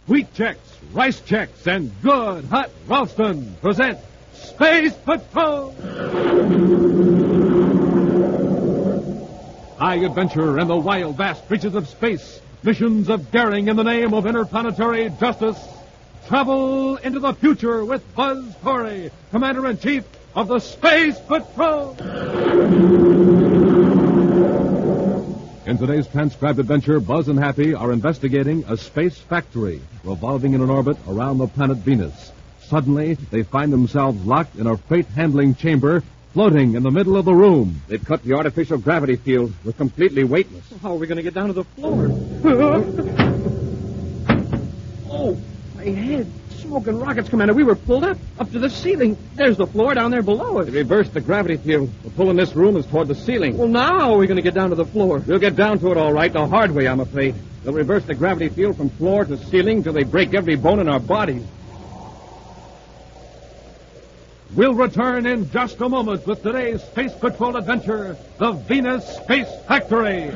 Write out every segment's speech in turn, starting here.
Wheat Chex, Rice Chex, and Good Hot Ralston present Space Patrol! High adventure in the wild, vast reaches of space. Missions of daring in the name of interplanetary justice. Travel into the future with Buzz Corry, Commander-in-Chief of the Space Patrol! In today's transcribed adventure, Buzz and Happy are investigating a space factory revolving in an orbit around the planet Venus. Suddenly, they find themselves locked in a freight-handling chamber floating in the middle of the room. They've cut the artificial gravity field. We're completely weightless. How are we going to get down to the floor? Oh, my head. Smoking rockets, Commander. We were pulled up to the ceiling. There's the floor down there below us. They reversed the gravity field. The pull in this room is toward the ceiling. Well, now how are we going to get down to the floor? We'll get down to it all right, the hard way, I'm afraid. They'll reverse the gravity field from floor to ceiling till they break every bone in our bodies. We'll return in just a moment with today's Space Patrol adventure, the Venus Space Factory.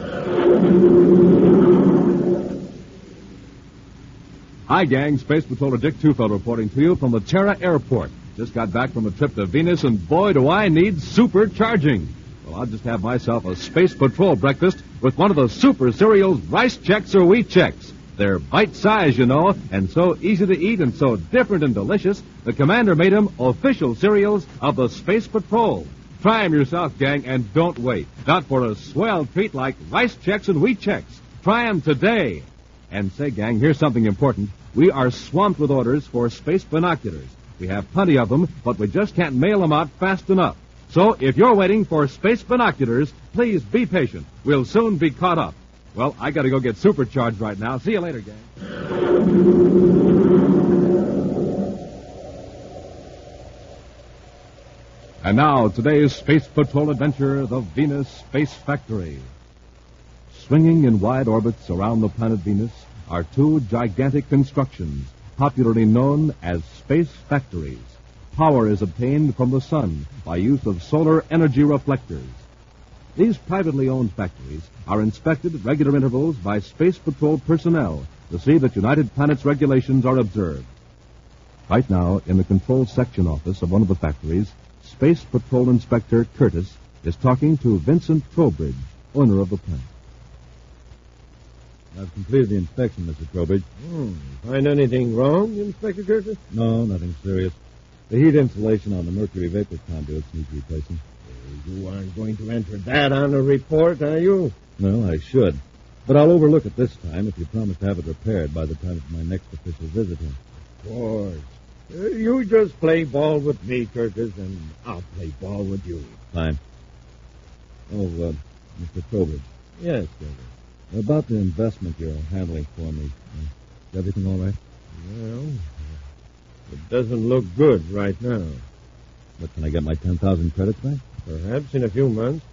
Hi, gang. Space Patroller Dick Tufeld reporting to you from the Terra Airport. Just got back from a trip to Venus, and boy, do I need supercharging. Well, I'll just have myself a Space Patrol breakfast with one of the super cereals, Rice Chex or Wheat Chex. They're bite-sized, you know, and so easy to eat and so different and delicious, the Commander made them official cereals of the Space Patrol. Try them yourself, gang, and don't wait. Not for a swell treat like Rice Chex and Wheat Chex. Try them today. And say, gang, here's something important. We are swamped with orders for space binoculars. We have plenty of them, but we just can't mail them out fast enough. So if you're waiting for space binoculars, please be patient. We'll soon be caught up. Well, I got to go get supercharged right now. See you later, gang. And now, today's Space Patrol adventure, the Venus Space Factory. Swinging in wide orbits around the planet Venus are two gigantic constructions, popularly known as space factories. Power is obtained from the sun by use of solar energy reflectors. These privately owned factories are inspected at regular intervals by Space Patrol personnel to see that United Planets regulations are observed. Right now, in the control section office of one of the factories, Space Patrol Inspector Curtis is talking to Vincent Trowbridge, owner of the plant. I've completed the inspection, Mr. Trowbridge. Find anything wrong, Inspector Curtis? No, nothing serious. The heat insulation on the mercury vapor conduits needs replacing. You aren't going to enter that on a report, are you? No, I should. But I'll overlook it this time if you promise to have it repaired by the time of my next official visit here. Of course. You just play ball with me, Curtis, and I'll play ball with you. Fine. Oh, Mr. Trowbridge. Yes, Curtis. About the investment you're handling for me. Is everything all right? Well, it doesn't look good right now. But can I get my 10,000 credits back? Perhaps in a few months.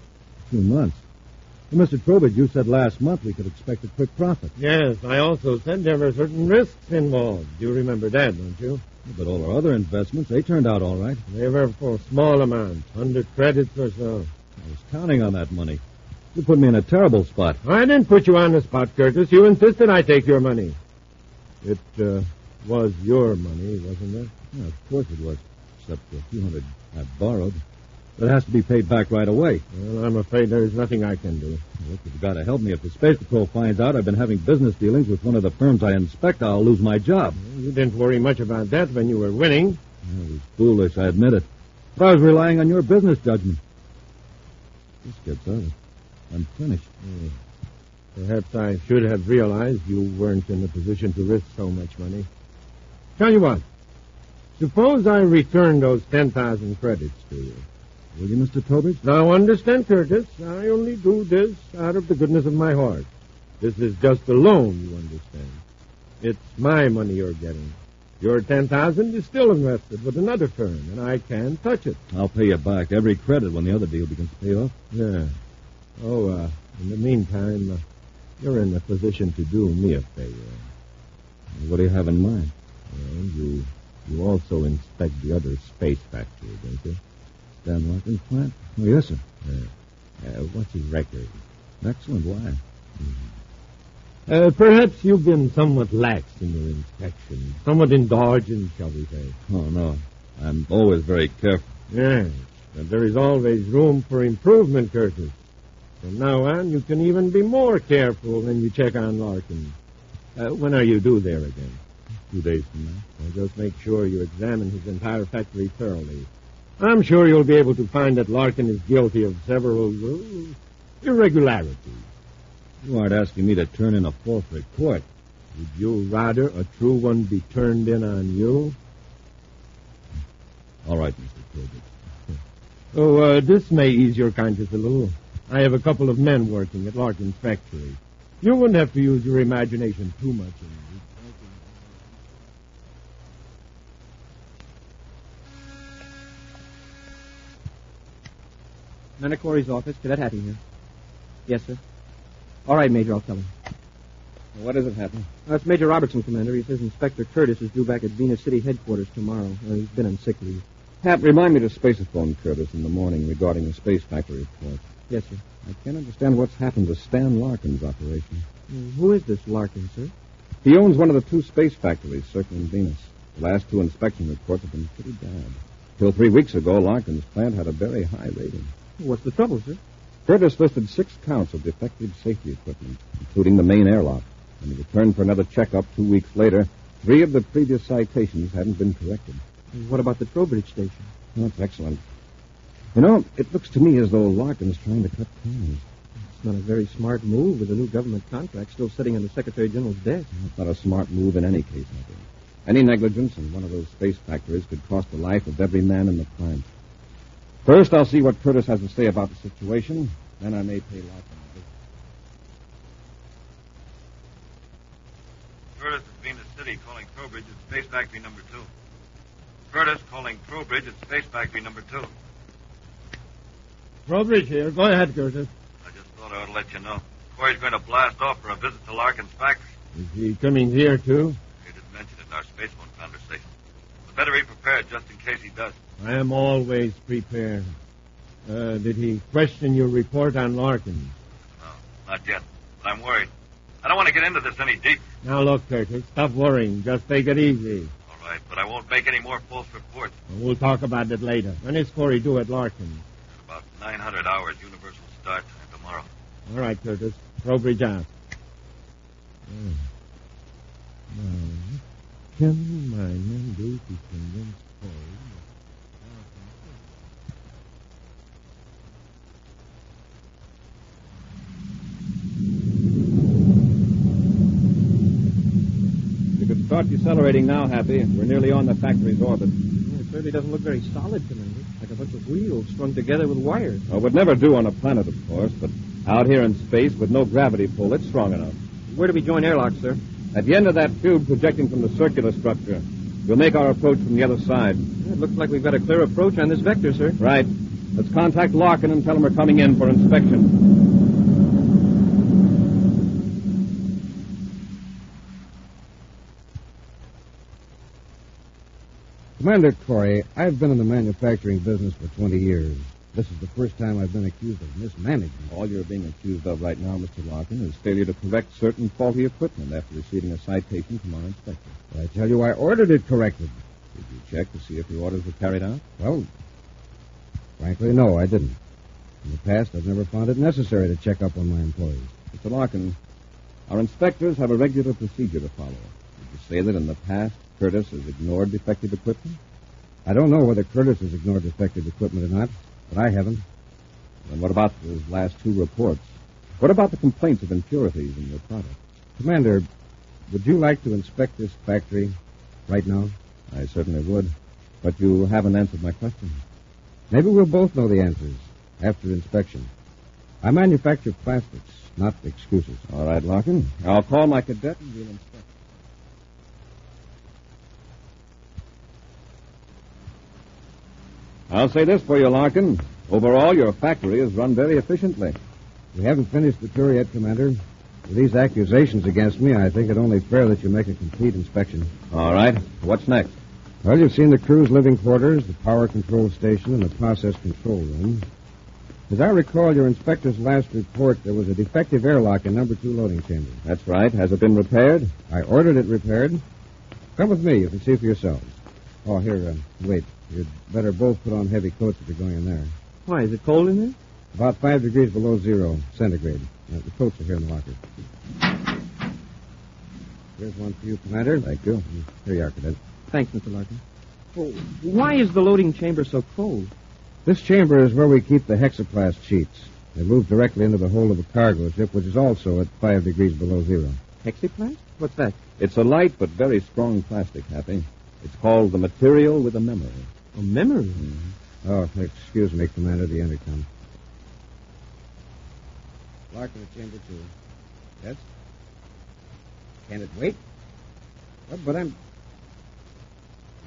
A few months? Well, Mr. Trowbridge, you said last month we could expect a quick profit. Yes, I also said there were certain risks involved. You remember that, don't you? But all our other investments, they turned out all right. They were for small amounts, 100 credits or so. I was counting on that money. You put me in a terrible spot. I didn't put you on the spot, Curtis. You insisted I take your money. It was your money, wasn't it? Yeah, of course it was, except a few hundred I borrowed. But it has to be paid back right away. Well, I'm afraid there's nothing I can do. Look, you've got to help me. If the Space Patrol finds out I've been having business dealings with one of the firms I inspect, I'll lose my job. Well, you didn't worry much about that when you were winning. It was foolish, I admit it. But I was relying on your business judgment. This gets out. I'm finished. Perhaps I should have realized you weren't in a position to risk so much money. Tell you what. Suppose I return those 10,000 credits to you. Will you, Mr. Trowbridge? Now, understand, Curtis, I only do this out of the goodness of my heart. This is just a loan, you understand. It's my money you're getting. Your 10,000 is still invested with another firm, and I can't touch it. I'll pay you back every credit when the other deal begins to pay off. Yeah. Oh, in the meantime, you're in a position to do me a favor. What do you have in mind? Well, you also inspect the other space factory, don't you? Dan Larkin's plant? Oh, yes, sir. What's his record? Excellent. Why? Perhaps you've been somewhat lax in your inspection. Somewhat indulgent, shall we say. Oh, no. I'm always very careful. Yes, but there is always room for improvement, Curtis. From now on, you can even be more careful when you check on Larkin. When are you due there again? 2 days from now. Well, just make sure you examine his entire factory thoroughly. I'm sure you'll be able to find that Larkin is guilty of several irregularities. You aren't asking me to turn in a false report. Would you rather a true one be turned in on you? All right, Mr. Corbett. Oh, this may ease your conscience a little. I have a couple of men working at Larkin's factory. You wouldn't have to use your imagination too much. Commander Corry's office. Cadet Happy here. Yes, sir. All right, Major, I'll tell him. What is it, Happy? It's Major Robertson, Commander. He says Inspector Curtis is due back at Venus City headquarters tomorrow. He's been on sick leave. Hap, remind me to space-phone Curtis in the morning regarding the space factory report. Yes, sir. I can't understand what's happened to Stan Larkin's operation. Who is this Larkin, sir? He owns one of the 2 space factories circling Venus. The last 2 inspection reports have been pretty bad. Till 3 weeks ago, Larkin's plant had a very high rating. What's the trouble, sir? Curtis listed 6 counts of defective safety equipment, including the main airlock. When he returned for another checkup 2 weeks later, 3 of the previous citations hadn't been corrected. What about the Trowbridge station? Oh, that's excellent. You know, it looks to me as though Larkin's trying to cut corners. It's not a very smart move with a new government contract still sitting on the Secretary General's desk. It's not a smart move in any case, I think. Any negligence in one of those space factories could cost the life of every man in the plant. First, I'll see what Curtis has to say about the situation. Then I may pay Larkin a visit. Curtis at Venus City calling Trowbridge at Space Factory number 2. Curtis calling Trowbridge at Space Factory number 2. Trowbridge here. Go ahead, Curtis. I just thought I would let you know. Corey's going to blast off for a visit to Larkin's factory. Is he coming here, too? He didn't mention it in our space phone conversation. But better be prepared just in case he does. I am always prepared. Did he question your report on Larkin? No, not yet. But I'm worried. I don't want to get into this any deeper. Now, look, Curtis, stop worrying. Just take it easy. All right, but I won't make any more false reports. We'll talk about it later. When is Corey due at Larkin? About 900 hours universal start time tomorrow. All right, Curtis. Trowbridge out. Now, what can my men do to convince Corey? You could start decelerating now, Happy. We're nearly on the factory's orbit. It certainly doesn't look very solid, Commander. Like a bunch of wheels strung together with wires. Well, it would never do on a planet, of course, but out here in space with no gravity pull, it's strong enough. Where do we join airlock, sir? At the end of that tube projecting from the circular structure. We'll make our approach from the other side. It looks like we've got a clear approach on this vector, sir. Right. Let's contact Larkin and tell him we're coming in for inspection. Commander Corry, I've been in the manufacturing business for 20 years. This is the first time I've been accused of mismanagement. All you're being accused of right now, Mr. Larkin, is failure to correct certain faulty equipment after receiving a citation from our inspector. I tell you, I ordered it corrected. Did you check to see if the orders were carried out? Well, frankly, no, I didn't. In the past, I've never found it necessary to check up on my employees. Mr. Larkin, our inspectors have a regular procedure to follow. Did you say that in the past Curtis has ignored defective equipment? I don't know whether Curtis has ignored defective equipment or not, but I haven't. Then what about those last 2 reports? What about the complaints of impurities in your product? Commander, would you like to inspect this factory right now? I certainly would. But you haven't answered my question. Maybe we'll both know the answers after inspection. I manufacture plastics, not excuses. All right, Larkin. I'll call my cadet and we'll inspect. I'll say this for you, Larkin. Overall, your factory is run very efficiently. We haven't finished the tour yet, Commander. With these accusations against me, I think it only fair that you make a complete inspection. All right. What's next? Well, you've seen the crew's living quarters, the power control station, and the process control room. As I recall your inspector's last report, there was a defective airlock in number 2 loading chamber. That's right. Has it been repaired? I ordered it repaired. Come with me. You can see for yourselves. Oh, here, wait. You'd better both put on heavy coats if you're going in there. Why, is it cold in there? About 5 degrees below 0 centigrade. The coats are here in the locker. Here's one for you, Commander. Thank you. Here you are, Cadet. Thanks, Mr. Larkin. Oh, why is the loading chamber so cold? This chamber is where we keep the hexaplast sheets. They move directly into the hold of a cargo ship, which is also at 5 degrees below 0. Hexaplast? What's that? It's a light but very strong plastic, Happy. It's called the material with a memory. A memory? Mm-hmm. Oh, excuse me, Commander, the intercom. Larkin at chamber 2. Yes? Can it wait? But I'm...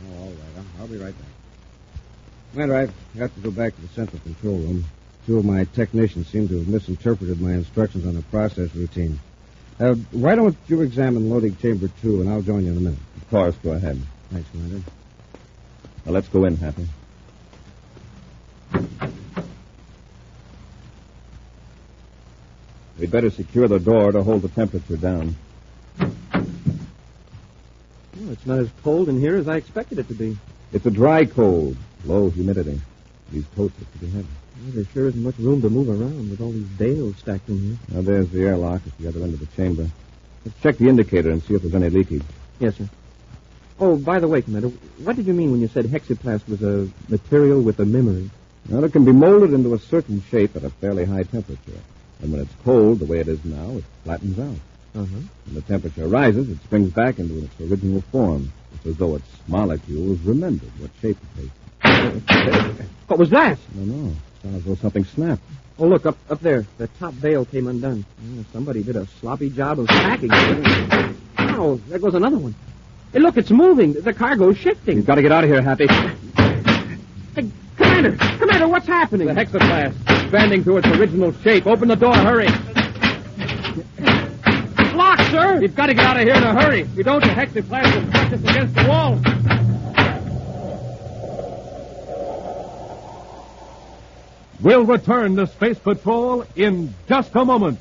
Oh, all right. I'll be right back. Commander, I've got to go back to the central control room. 2 of my technicians seem to have misinterpreted my instructions on the process routine. Why don't you examine loading chamber 2, and I'll join you in a minute. Of course, go ahead. Thanks, Commander. Now, let's go in, Happy. We'd better secure the door to hold the temperature down. Well, it's not as cold in here as I expected it to be. It's a dry cold, low humidity. These coats are pretty heavy. Well, there sure isn't much room to move around with all these bales stacked in here. Now, there's the airlock at the other end of the chamber. Let's check the indicator and see if there's any leakage. Yes, sir. Oh, by the way, Commander, what did you mean when you said hexaplast was a material with a memory? Well, it can be molded into a certain shape at a fairly high temperature. And when it's cold, the way it is now, it flattens out. Uh-huh. When the temperature rises, it springs back into its original form. It's as though its molecules remembered what shape it takes. What was that? No. It sounds as though something snapped. Oh, look, up there. The top bale came undone. Somebody did a sloppy job of packing it. Oh, there goes another one. Hey, look, it's moving. The cargo's shifting. You've got to get out of here, Happy. Hey, Commander, what's happening? The hexaplast, expanding to its original shape. Open the door, hurry. It's locked, sir. You've got to get out of here in a hurry. If you don't, the hexaplast will crush us against the wall. We'll return to Space Patrol in just a moment.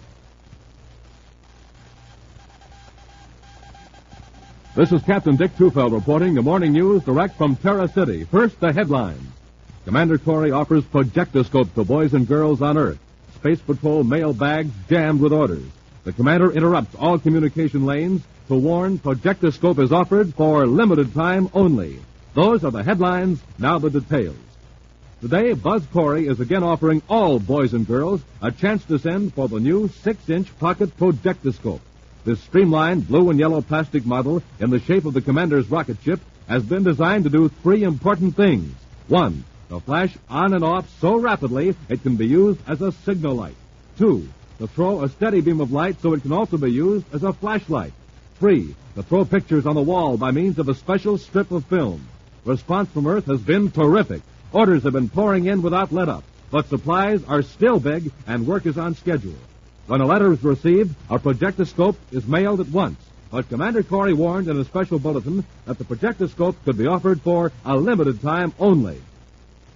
This is Captain Dick Tufeld reporting the morning news direct from Terra City. First, the headlines. Commander Corry offers projectoscope to boys and girls on Earth. Space Patrol mail bags jammed with orders. The commander interrupts all communication lanes to warn projectoscope is offered for limited time only. Those are the headlines, now the details. Today, Buzz Corry is again offering all boys and girls a chance to send for the new 6-inch pocket projectoscope. This streamlined blue and yellow plastic model in the shape of the commander's rocket ship has been designed to do 3 important things. 1, to flash on and off so rapidly it can be used as a signal light. 2, to throw a steady beam of light so it can also be used as a flashlight. 3, to throw pictures on the wall by means of a special strip of film. Response from Earth has been terrific. Orders have been pouring in without let-up, but supplies are still big and work is on schedule. When a letter is received, a projectoscope is mailed at once. But Commander Corry warned in a special bulletin that the projectoscope could be offered for a limited time only.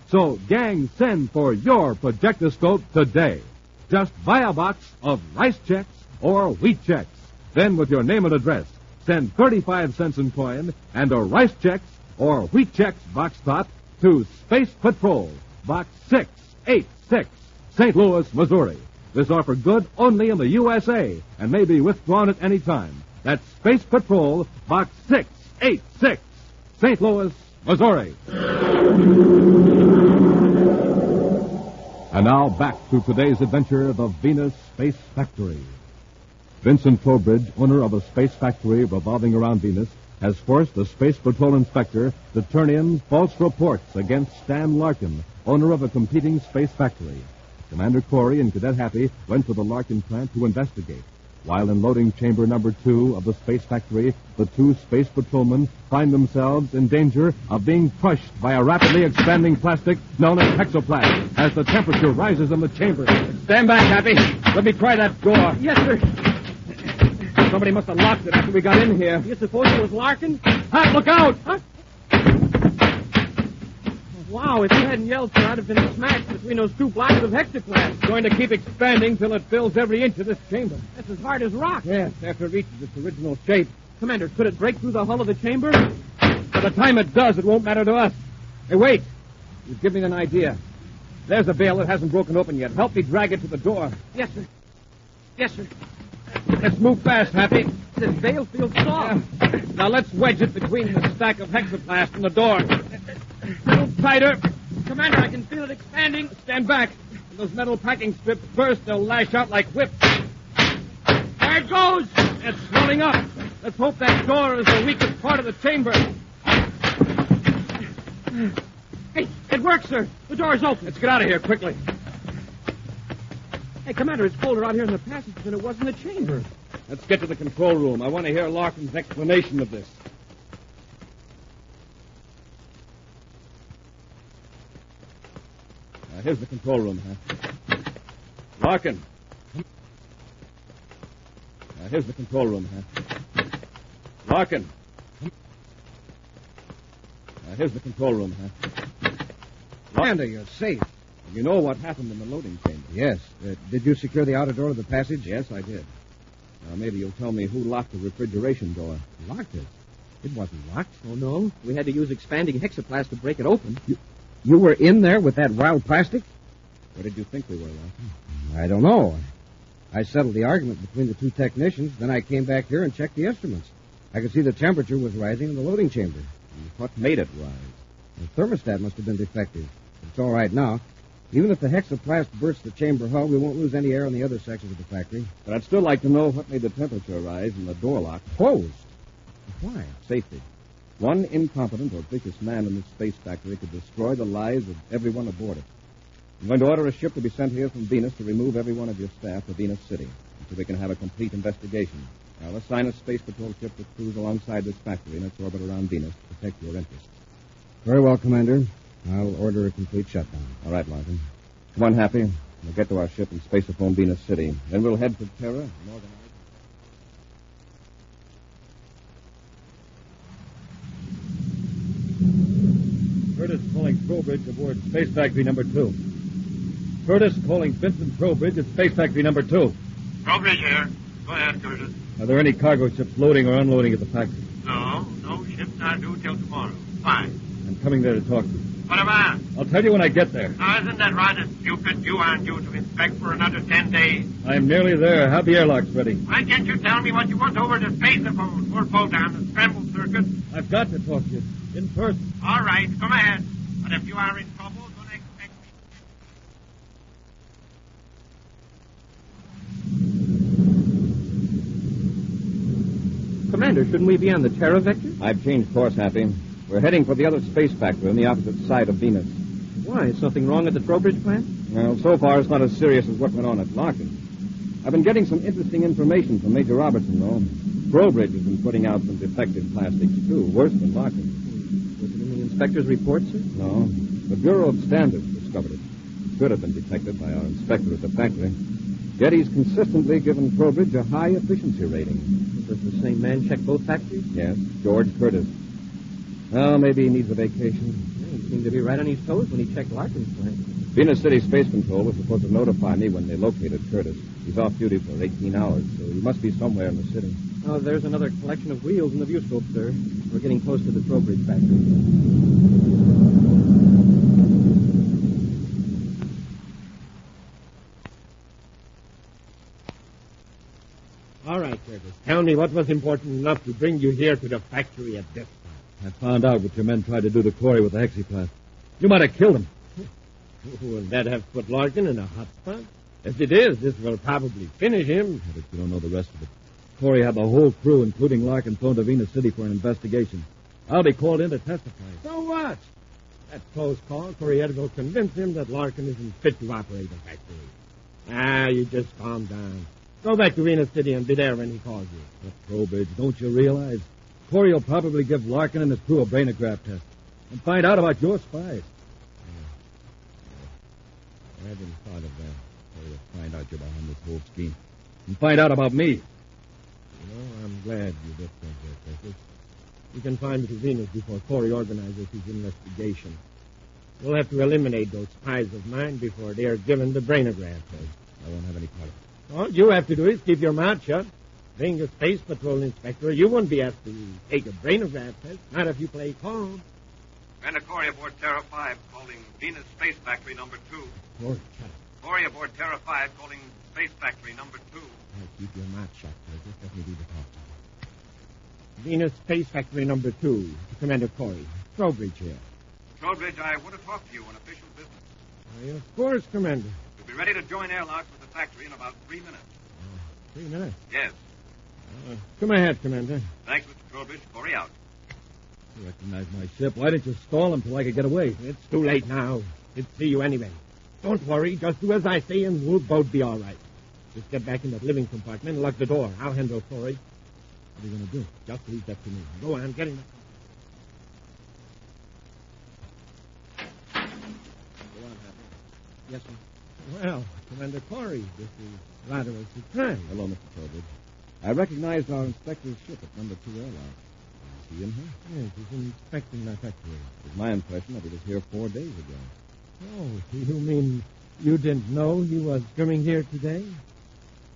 So, gang, send for your projectoscope today. Just buy a box of rice checks or wheat checks. Then, with your name and address, send 35 cents in coin and a rice checks or wheat checks box top to Space Patrol, Box 686, St. Louis, Missouri. This offer good only in the USA and may be withdrawn at any time. That's Space Patrol, Box 686, St. Louis, Missouri. And now back to today's adventure, the Venus Space Factory. Vincent Trowbridge, owner of a space factory revolving around Venus, has forced the Space Patrol inspector to turn in false reports against Stan Larkin, owner of a competing space factory. Commander Corry and Cadet Happy went to the Larkin plant to investigate. While in loading chamber number 2 of the space factory, the 2 space patrolmen find themselves in danger of being crushed by a rapidly expanding plastic known as hexaplast as the temperature rises in the chamber. Stand back, Happy. Let me try that door. Yes, sir. Somebody must have locked it after we got in here. You suppose it was Larkin? Look out! Huh? Wow, if you hadn't yelled, sir, I'd have been smashed between those two blocks of hexaplasm. It's going to keep expanding till it fills every inch of this chamber. That's as hard as rock. Yes, after it reaches its original shape. Commander, could it break through the hull of the chamber? By the time it does, it won't matter to us. Hey, wait. You've given me an idea. There's a bale that hasn't broken open yet. Help me drag it to the door. Yes, sir. Yes, sir. Let's move fast, Happy. This bale feels soft. Yeah. Now let's wedge it between the stack of hexaplast and the door. A little tighter. Commander, I can feel it expanding. Stand back. When those metal packing strips burst, they'll lash out like whips. There it goes. It's swelling up. Let's hope that door is the weakest part of the chamber. Hey, it works, sir. The door's open. Let's get out of here quickly. Hey, Commander, it's colder out here in the passage than it was in the chamber. Let's get to the control room. I want to hear Larkin's explanation of this. Here's the control room, huh? Larkin. Here's the control room, huh? Larkin. Here's the control room, huh? Commander, you're safe. You know what happened in the loading chamber? Yes. Did you secure the outer door of the passage? Yes, I did. Now, maybe you'll tell me who locked the refrigeration door. Locked it? It wasn't locked. Oh, no. We had to use expanding hexaplast to break it open. You were in there with that wild plastic? Where did you think we were, Larkin? I don't know. I settled the argument between the two technicians, then I came back here and checked the instruments. I could see the temperature was rising in the loading chamber. What made it rise? The thermostat must have been defective. It's all right now. Even if the hexaplast bursts the chamber hull, we won't lose any air in the other sections of the factory. But I'd still like to know what made the temperature rise and the door lock Closed? Why? Safety. One incompetent or vicious man in this space factory could destroy the lives of everyone aboard it. I'm going to order a ship to be sent here from Venus to remove every one of your staff to Venus City until we can have a complete investigation. I'll assign a space patrol ship to cruise alongside this factory in its orbit around Venus to protect your interests. Very well, Commander. I'll order a complete shutdown. All right, Larkin. Come on, Happy. We'll get to our ship and spaceophone Venus City. Then we'll head for Terra and organize. Curtis calling Trowbridge aboard Space Factory number 2. Curtis calling Vincent Trowbridge at Space Factory number 2. Trowbridge here. Go ahead, Curtis. Are there any cargo ships loading or unloading at the factory? No ships aren't due till tomorrow. Fine. I'm coming there to talk to you. What about? I'll tell you when I get there. Now, isn't that rather stupid? You aren't due to inspect for another 10 days. I'm nearly there. Have the airlocks ready. Why can't you tell me what you want over the spaceophone? We'll pull down the scramble circuit. I've got to talk to you in person. All right, come ahead. But if you are in trouble, don't expect me. Commander, shouldn't we be on the Terra Vector? I've changed course, Happy. We're heading for the other space factory on the opposite side of Venus. Why? Is something wrong at the Trowbridge plant? Well, so far it's not as serious as what went on at Larkin. I've been getting some interesting information from Major Robertson, though. Trowbridge has been putting out some defective plastics, too, worse than Larkin. Was it in the inspector's report, sir? No. The Bureau of Standards discovered it. Should have been detected by our inspector at the factory. Yet he's consistently given Trowbridge a high efficiency rating. Does the same man check both factories? Yes, George Curtis. Well, maybe he needs a vacation. Yeah, he seemed to be right on his toes when he checked Larkin's plant. Venus City Space Control was supposed to notify me when they located Curtis. He's off duty for 18 hours, so he must be somewhere in the city. Oh, there's another collection of wheels in the viewscope, sir. We're getting close to the Trowbridge factory. All right, Curtis. Tell me what was important enough to bring you here to the factory at this time. I found out what your men tried to do to Corry with the hexaplast. You might have killed him. Will that have put Larkin in a hot spot? As it is, this will probably finish him. But you don't know the rest of it. Corry had the whole crew, including Larkin, flown to Venus City for an investigation. I'll be called in to testify. So what? That close call, Corry will convince him that Larkin isn't fit to operate the factory. You just calm down. Go back to Venus City and be there when he calls you. But, Trowbridge, don't you realize? Corry will probably give Larkin and his crew a brainograph test and find out about your spies. I hadn't thought of that. Corry will find out you're behind this whole scheme. And find out about me. I'm glad you did think that, Curtis. You can find me to Venus before Corry organizes his investigation. We'll have to eliminate those spies of mine before they are given the brainograph test. I won't have any part of it. All you have to do is keep your mouth shut. Being a space patrol inspector, you won't be asked to take a brainograph test. Not if you play calm. Commander Corry aboard Terra 5, calling Venus Space Factory number 2. Oh, shut up. Corry aboard Terra 5, calling Space Factory number 2. Now, keep your mouth shut, Curtis. Let me do the talking. Venus Space Factory number 2, to Commander Corry. Trowbridge here. Trowbridge, I want to talk to you on official business. Why, of course, Commander. You'll be ready to join airlocks with the factory in about 3 minutes. 3 minutes. Yes. Come ahead, Commander. Thanks, Mr. Trowbridge. Corry out. You recognize my ship. Why didn't you stall him till I could get away? It's too late now. He'd see you anyway. Don't worry. Just do as I say, and we'll both be all right. Just get back in that living compartment and lock the door. I'll handle Corry. What are you going to do? Just leave that to me. Go on, get in. Go on, Happy. Yes, sir. Well, Commander Corry, this is rather a surprise. Hello, Mr. Trowbridge. I recognized our inspector's ship at number 2 airlock. See him here? Yes, he's inspecting my factory. It's my impression that he was here 4 days ago. Oh, you mean you didn't know he was coming here today?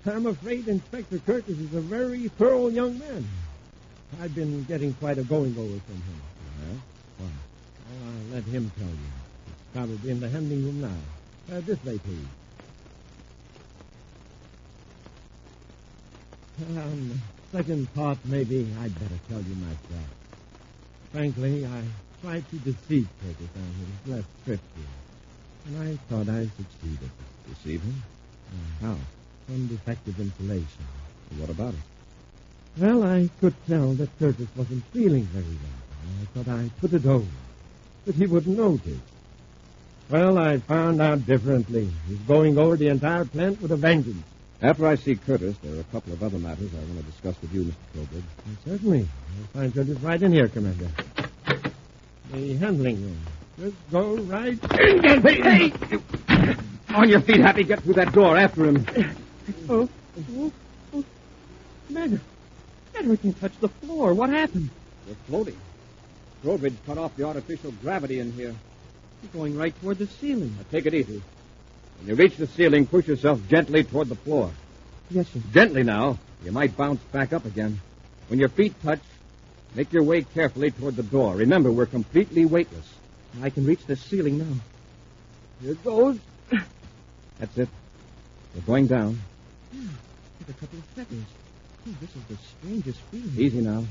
I'm afraid Inspector Curtis is a very thorough young man. I've been getting quite a going-over from him. Well, why? Oh, I'll let him tell you. It's probably in the handling room now. This way, please. Second thought, maybe I'd better tell you myself. Frankly, I tried to deceive Curtis on his last trip here. And I thought I succeeded. Deceive him? How? Some defective insulation. What about it? Well, I could tell that Curtis wasn't feeling very well. I thought I'd put it over, but he wouldn't notice. Well, I found out differently. He's going over the entire plant with a vengeance. After I see Curtis, there are a couple of other matters I want to discuss with you, Mr. Trowbridge. Certainly. I'll find Curtis right in here, Commander. The handling room. Just go right in. Hey! On your feet, Happy. Get through that door after him. Oh. Commander, we can't touch the floor. What happened? We're floating. Trowbridge cut off the artificial gravity in here. You're going right toward the ceiling. Now, take it easy. When you reach the ceiling, push yourself gently toward the floor. Yes, sir. Gently now. You might bounce back up again. When your feet touch, make your way carefully toward the door. Remember, we're completely weightless. I can reach the ceiling now. Here it goes. That's it. We're going down. Just a couple of seconds. Oh, this is the strangest feeling. Easy now.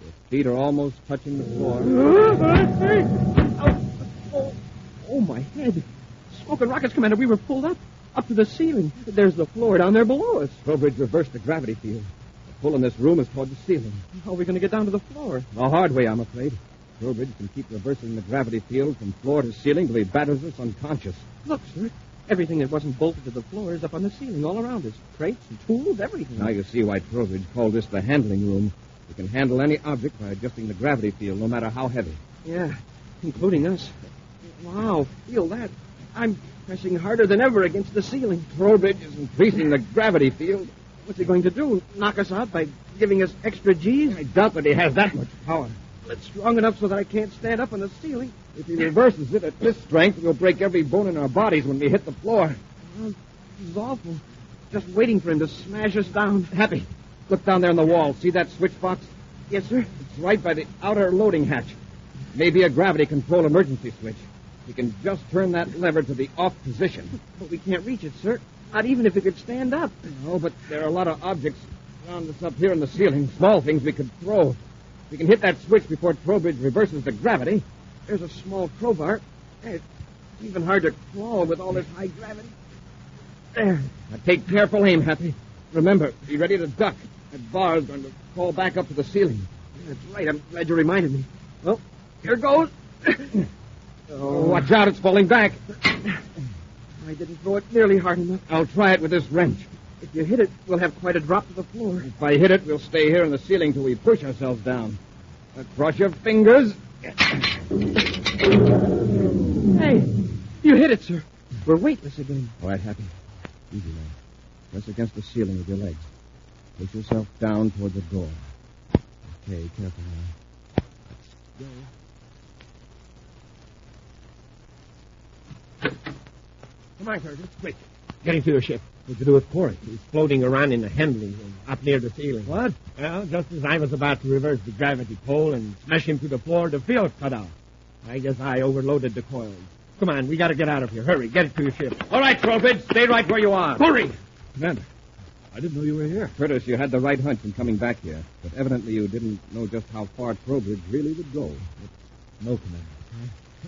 Your feet are almost touching the floor. Oh, my head. Smoke and rockets, Commander. We were pulled up to the ceiling. There's the floor down there below us. Trowbridge reversed the gravity field. The pull in this room is toward the ceiling. How are we going to get down to the floor? The hard way, I'm afraid. Trowbridge can keep reversing the gravity field from floor to ceiling till he batters us unconscious. Look, sir. Everything that wasn't bolted to the floor is up on the ceiling all around us. Crates and tools, everything. Now you see why Trowbridge called this the handling room. We can handle any object by adjusting the gravity field, no matter how heavy. Yeah, including us. Wow, feel that. I'm pressing harder than ever against the ceiling. Trowbridge is increasing the gravity field. What's he going to do? Knock us out by giving us extra G's? I doubt that he has that much power. It's strong enough so that I can't stand up on the ceiling. If he reverses it at this strength, we'll break every bone in our bodies when we hit the floor. Oh, this is awful. Just waiting for him to smash us down. Happy, look down there on the wall. See that switch box? Yes, sir. It's right by the outer loading hatch. Maybe a gravity control emergency switch. We can just turn that lever to the off position. But we can't reach it, sir. Not even if we could stand up. No, but there are a lot of objects around us up here in the ceiling. Small things we could throw. We can hit that switch before Trowbridge reverses the gravity. There's a small crowbar. It's even hard to crawl with all this high gravity. There. Now take careful aim, Happy. Remember, be ready to duck. That bar's going to fall back up to the ceiling. That's right. I'm glad you reminded me. Well, here goes. Oh, watch out. It's falling back. I didn't throw it nearly hard enough. I'll try it with this wrench. If you hit it, we'll have quite a drop to the floor. If I hit it, we'll stay here in the ceiling till we push ourselves down. Now, cross your fingers. Hey, you hit it, sir. We're weightless again. All right, Happy. Easy now. Press against the ceiling with your legs. Push yourself down toward the door. Okay, careful now. Let's go. Come on, Curtis, quick. Get into your ship. What'd you do with Corry? He's floating around in the handling room, up near the ceiling. What? Well, just as I was about to reverse the gravity pole and smash him to the floor, the field cut out. I guess I overloaded the coils. Come on, we gotta get out of here. Hurry, get it to your ship. All right, Trowbridge, stay right where you are. Hurry! Commander, I didn't know you were here. Curtis, you had the right hunch in coming back here, but evidently you didn't know just how far Trowbridge really would go. No, Commander.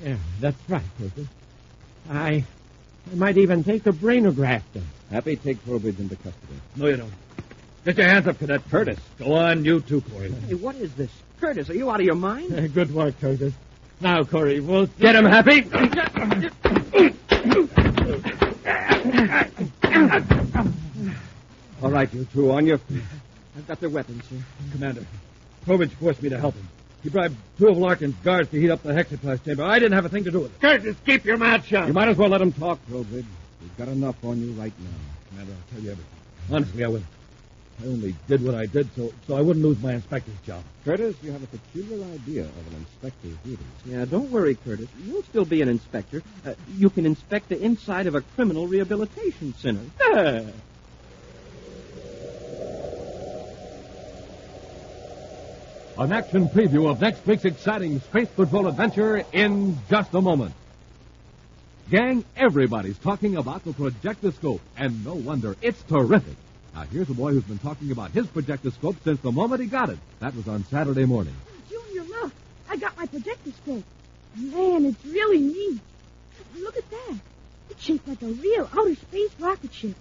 Yeah, that's right, Curtis. I might even take a brainograph then. Happy, take Trowbridge into custody. No, you don't. Get your hands up, Cadet. Curtis. Go on, you too, Corry. Hey, what is this? Curtis, are you out of your mind? Good work, Curtis. Now, Corry, we'll... Get him, Happy! All right, you two, on your feet. I've got their weapons, sir. Commander, Trowbridge forced me to help him. He bribed 2 of Larkin's guards to heat up the hexaplasm chamber. I didn't have a thing to do with it. Curtis, keep your mouth shut. You might as well let him talk, Trowbridge. We've got enough on you right now. Commander, I'll tell you everything. Honestly, I will. I only did what I did so I wouldn't lose my inspector's job. Curtis, you have a peculiar idea of an inspector's duties. Yeah, don't worry, Curtis. You'll still be an inspector. You can inspect the inside of a criminal rehabilitation center. An action preview of next week's exciting Space Patrol adventure in just a moment. Gang, everybody's talking about the projectoscope, and no wonder. It's terrific. Now, here's a boy who's been talking about his projectoscope since the moment he got it. That was on Saturday morning. Junior, look. I got my projectoscope. Man, it's really neat. Look at that. It's shaped like a real outer space rocket ship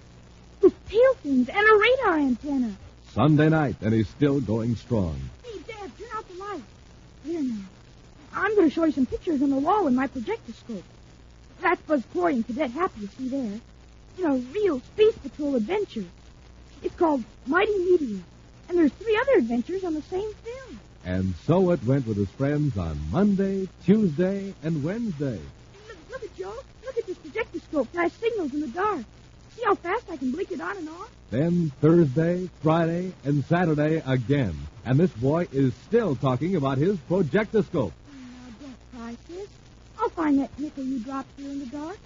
with tail fins and a radar antenna. Sunday night, and he's still going strong. Hey, Dad, turn out the light. There now. I'm going to show you some pictures on the wall with my projectoscope. That's Buzz Corry and Cadet Happy, you see there. In a real Space Patrol adventure. It's called Mighty Meteor. And there's 3 other adventures on the same film. And so it went with his friends on Monday, Tuesday, and Wednesday. Hey, look at Joe. Look at this projectoscope. Flash signals in the dark. See how fast I can blink it on and off? Then Thursday, Friday, and Saturday again. And this boy is still talking about his projectoscope. Now, don't cry, sis. I'll find that nickel you dropped here in the dark.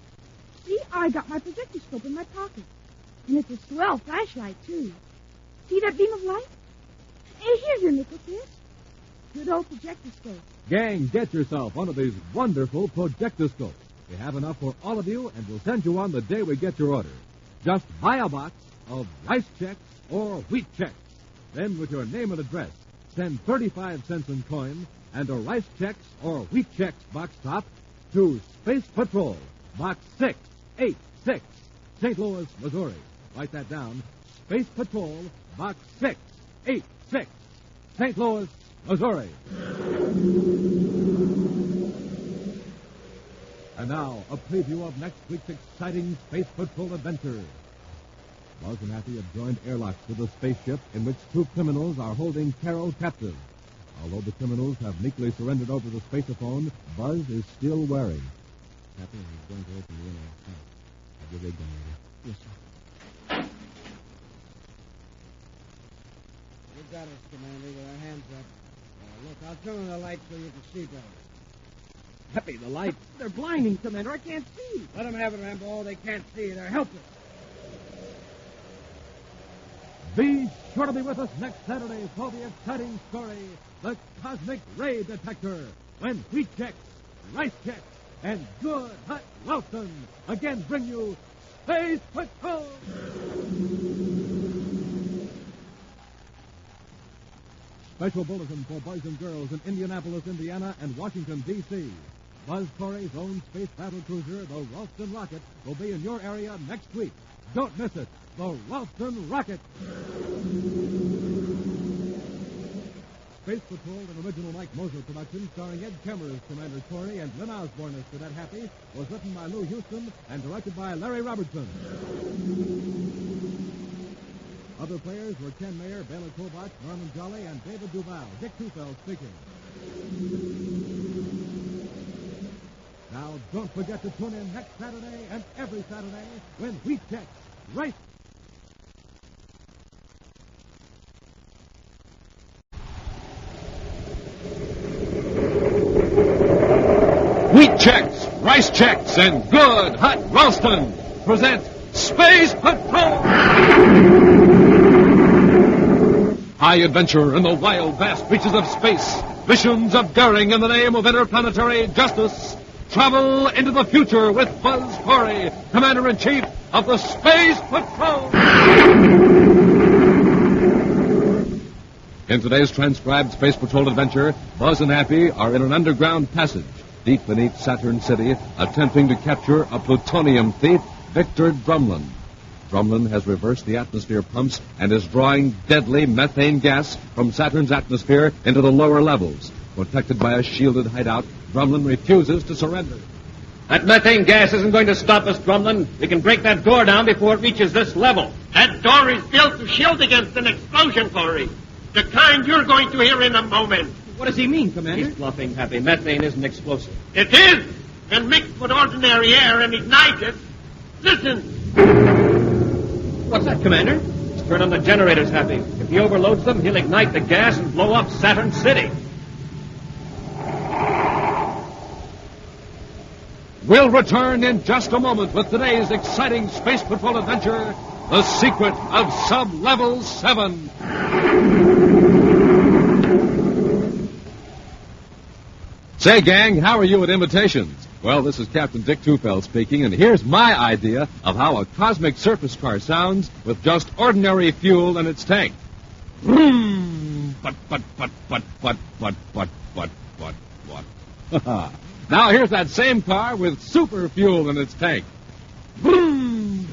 See, I got my projectoscope in my pocket. And it's a swell flashlight, too. See that beam of light? Hey, here's your nickel, sis. Good old projectoscope. Gang, get yourself one of these wonderful projectoscopes. We have enough for all of you, and we'll send you one the day we get your order. Just buy a box of rice checks or wheat checks. Then, with your name and address, send 35 cents in coin and a rice checks or wheat checks box top to Space Patrol, Box 686, St. Louis, Missouri. Write that down. Space Patrol, Box 686, St. Louis, Missouri. And now, a preview of next week's exciting Space Patrol adventure. Buzz and Happy have joined airlocks with a spaceship in which 2 criminals are holding Peril captive. Although the criminals have meekly surrendered over the spaceophone, Buzz is still wary. Happy, he's going to open the inner hatch. Have your rig gun ready. Yes, sir. You got us, Commander, with our hands up. Look, I'll turn on the light so you can see better. Happy, the lights. They're blinding, Commander. I can't see. Let them have it, Rambo. They can't see. They're helpless. Be sure to be with us next Saturday for the exciting story, The Cosmic Ray Detector, when wheat checks, rice checks, and good hot Ralston again bring you Space Patrol! Special bulletin for boys and girls in Indianapolis, Indiana, and Washington, D.C. Buzz Corry's own space battle cruiser, the Ralston Rocket, will be in your area next week. Don't miss it. The Ralston Rocket. Space Patrol, an original Mike Moser production starring Ed Kemmer as Commander Corry and Lyn Osborn as Cadet Happy, was written by Lou Houston and directed by Larry Robertson. Other players were Ken Mayer, Bela Kobach, Norman Jolly, and David Duval. Dick Tufeld speaking. Now, don't forget to tune in next Saturday and every Saturday when wheat checks, rice. Wheat checks, rice checks, and good hot Ralston. present Space Patrol! High adventure in the wild, vast reaches of space. Missions of daring in the name of interplanetary justice. Travel into the future with Buzz Corry, Commander-in-Chief of the Space Patrol. In today's transcribed Space Patrol adventure, Buzz and Happy are in an underground passage deep beneath Saturn City, attempting to capture a plutonium thief, Victor Drumlin. Drumlin has reversed the atmosphere pumps and is drawing deadly methane gas from Saturn's atmosphere into the lower levels. Protected by a shielded hideout, Drumlin refuses to surrender. That methane gas isn't going to stop us, Drumlin. We can break that door down before it reaches this level. That door is built to shield against an explosion, Corry. The kind you're going to hear in a moment. What does he mean, Commander? He's bluffing, Happy. Methane isn't explosive. It is. When mixed with ordinary air and ignited. Listen. What's that, Commander? Let's turn on the generators, Happy. If he overloads them, he'll ignite the gas and blow up Saturn City. We'll return in just a moment with today's exciting Space Patrol adventure, The Secret of Sub-Level 7. Say, gang, how are you at imitations? Well, this is Captain Dick Tufeld speaking, and here's my idea of how a cosmic surface car sounds with just ordinary fuel in its tank. Vroom! But. Now here's that same car with super fuel in its tank. Vroom!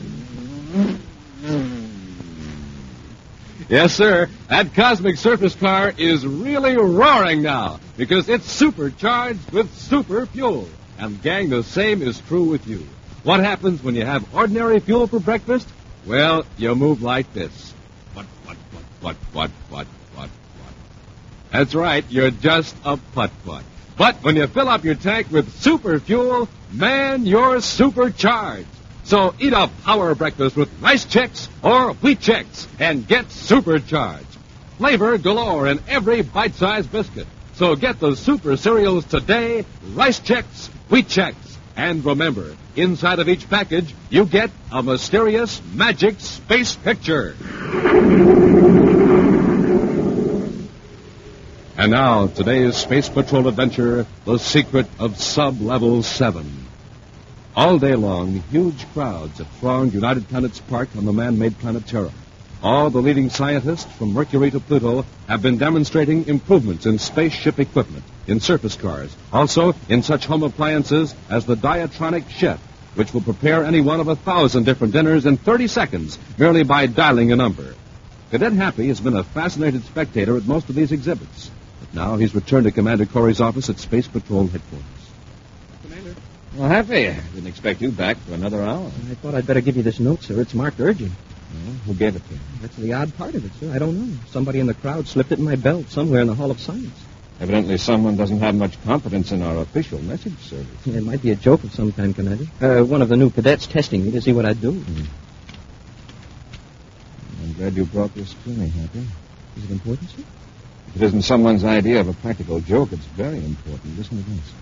Yes, sir. That cosmic surface car is really roaring now because it's supercharged with super fuel. And, gang, the same is true with you. What happens when you have ordinary fuel for breakfast? Well, you move like this. What. That's right, you're just a putt-putt. But when you fill up your tank with super fuel, man, you're supercharged. So eat a power breakfast with rice checks or wheat checks and get supercharged. Flavor galore in every bite-sized biscuit. So get the super cereals today, rice checks, wheat checks. And remember, inside of each package, you get a mysterious magic space picture. And now, today's Space Patrol adventure, The Secret of Sub-Level 7. All day long, huge crowds have thronged United Planets Park on the man-made planet Terra. All the leading scientists from Mercury to Pluto have been demonstrating improvements in spaceship equipment, in surface cars, also in such home appliances as the Diatronic Chef, which will prepare any one of 1,000 different dinners in 30 seconds merely by dialing a number. Cadet Happy has been a fascinated spectator at most of these exhibits. But now he's returned to Commander Corry's office at Space Patrol headquarters. Commander? Well, Happy, I didn't expect you back for another hour. I thought I'd better give you this note, sir. It's marked urgent. Well, who gave it to you? That's the odd part of it, sir. I don't know. Somebody in the crowd slipped it in my belt somewhere in the Hall of Science. Evidently someone doesn't have much confidence in our official message service. It might be a joke of some kind, Commander. One of the new cadets testing me to see what I'd do. Mm-hmm. I'm glad you brought this to me, Happy. Is it important, sir? If it isn't someone's idea of a practical joke, it's very important. Listen to this.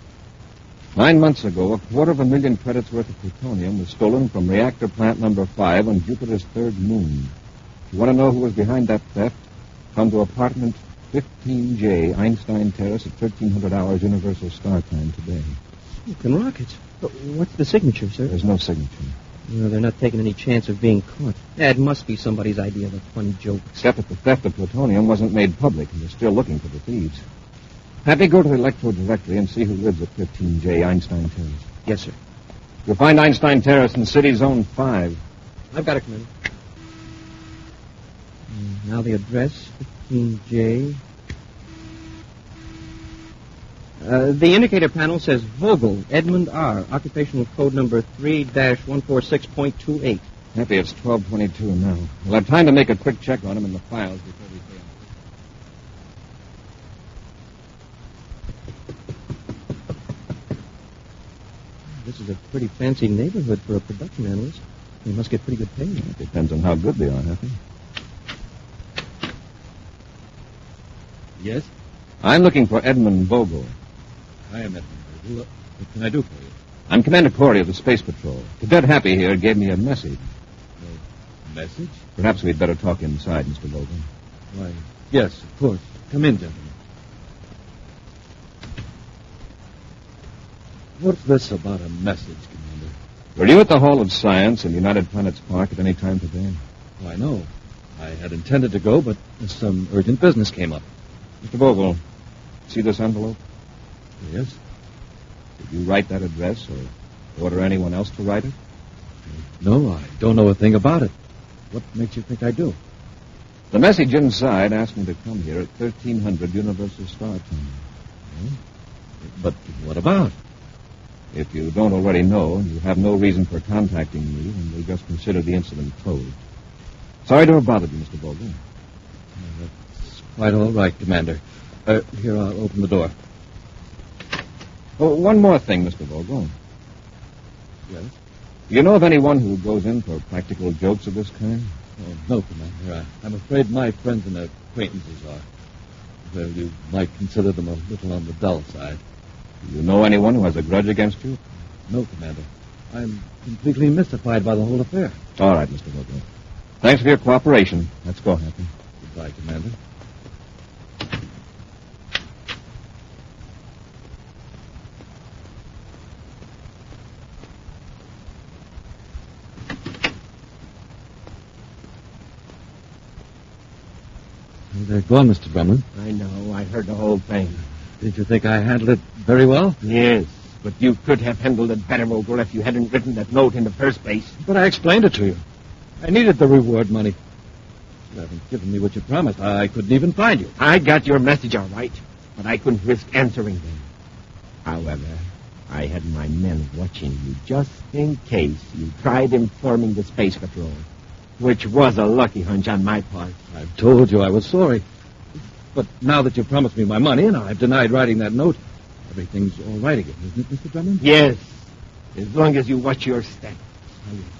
9 months ago, 250,000 credits worth of plutonium was stolen from reactor plant number 5 on Jupiter's third moon. You want to know who was behind that theft? Come to apartment 15J, Einstein Terrace at 1300 hours Universal Star Time today. Smoking rockets. But what's the signature, sir? There's no signature. No, they're not taking any chance of being caught. That must be somebody's idea of a funny joke. Except that the theft of plutonium wasn't made public, and they're still looking for the thieves. Happy, go to the electro directory and see who lives at 15J, Einstein Terrace. Yes, sir. You'll find Einstein Terrace in City Zone 5. I've got it, Commander. Now the address, 15J. The indicator panel says Vogel, Edmund R., occupational code number 3-146.28. Happy, it's 12:22 now. We'll have time to make a quick check on him in the files before we pay him. This is a pretty fancy neighborhood for a production analyst. They must get pretty good pay. It depends on how good they are, Happy. Yes? I'm looking for Edmund Vogel. I am Edmund. What can I do for you? I'm Commander Corry of the Space Patrol. Cadet Happy here gave me a message. A message? Perhaps we'd better talk inside, Mr. Vogel. Why, yes, of course. Come in, gentlemen. What's this about a message, Commander? Were you at the Hall of Science in United Planets Park at any time today? Oh, I know. I had intended to go, but some urgent business came up. Mr. Vogel, see this envelope? Yes? Did you write that address or order anyone else to write it? No, I don't know a thing about it. What makes you think I do? The message inside asked me to come here at 1300 Universal Star Time. But what about? If you don't already know, and you have no reason for contacting me, then we'll just consider the incident closed. Sorry to have bothered you, Mr. Vogel. That's quite all right, Commander. Here, I'll open the door. Oh, one more thing, Mr. Vogel. Yes? Do you know of anyone who goes in for practical jokes of this kind? Oh, no, Commander. I'm afraid my friends and acquaintances are. Well, you might consider them a little on the dull side. Do you know anyone who has a grudge against you? No, Commander. I'm completely mystified by the whole affair. All right, Mr. Vogel. Thanks for your cooperation. Let's go, Happy. Goodbye, Commander. They're gone, Mr. Brumlin. I know. I heard the whole thing. Did you think I handled it very well? Yes, but you could have handled it better, Vogel, if you hadn't written that note in the first place. But I explained it to you. I needed the reward money. You haven't given me what you promised. I couldn't even find you. I got your message all right, but I couldn't risk answering them. However, I had my men watching you just in case you tried informing the Space Patrol, which was a lucky hunch on my part. I've told you I was sorry. But now that you've promised me my money and I've denied writing that note, everything's all right again, isn't it, Mr. Drummond? Yes, as long as you watch your step.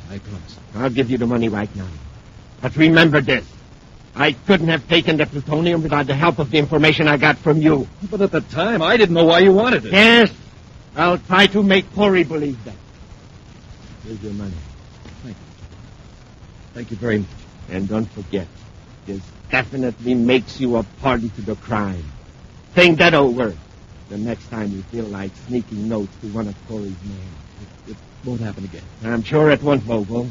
I promise. I'll give you the money right now. But remember this. I couldn't have taken the plutonium without the help of the information I got from you. But at the time, I didn't know why you wanted it. Yes, I'll try to make Corry believe that. Here's your money. Thank you. Thank you very much. And don't forget, this definitely makes you a party to the crime. Think that over the next time you feel like sneaking notes to one of Corry's men. It won't happen again. I'm sure it won't, Vogel.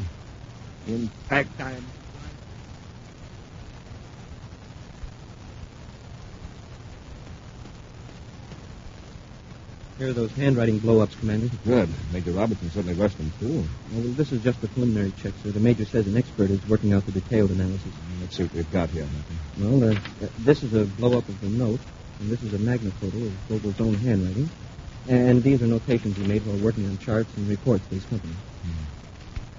In fact, I'm... Here are those handwriting blow-ups, Commander. Good. Major Robertson certainly rushed them, too. Well, this is just a preliminary check, sir. The Major says an expert is working out the detailed analysis. Let's see what we've got here, Happy. Well, this is a blow-up of the note, and this is a magnaphoto of Vogel's own handwriting. And these are notations he made while working on charts and reports for his company.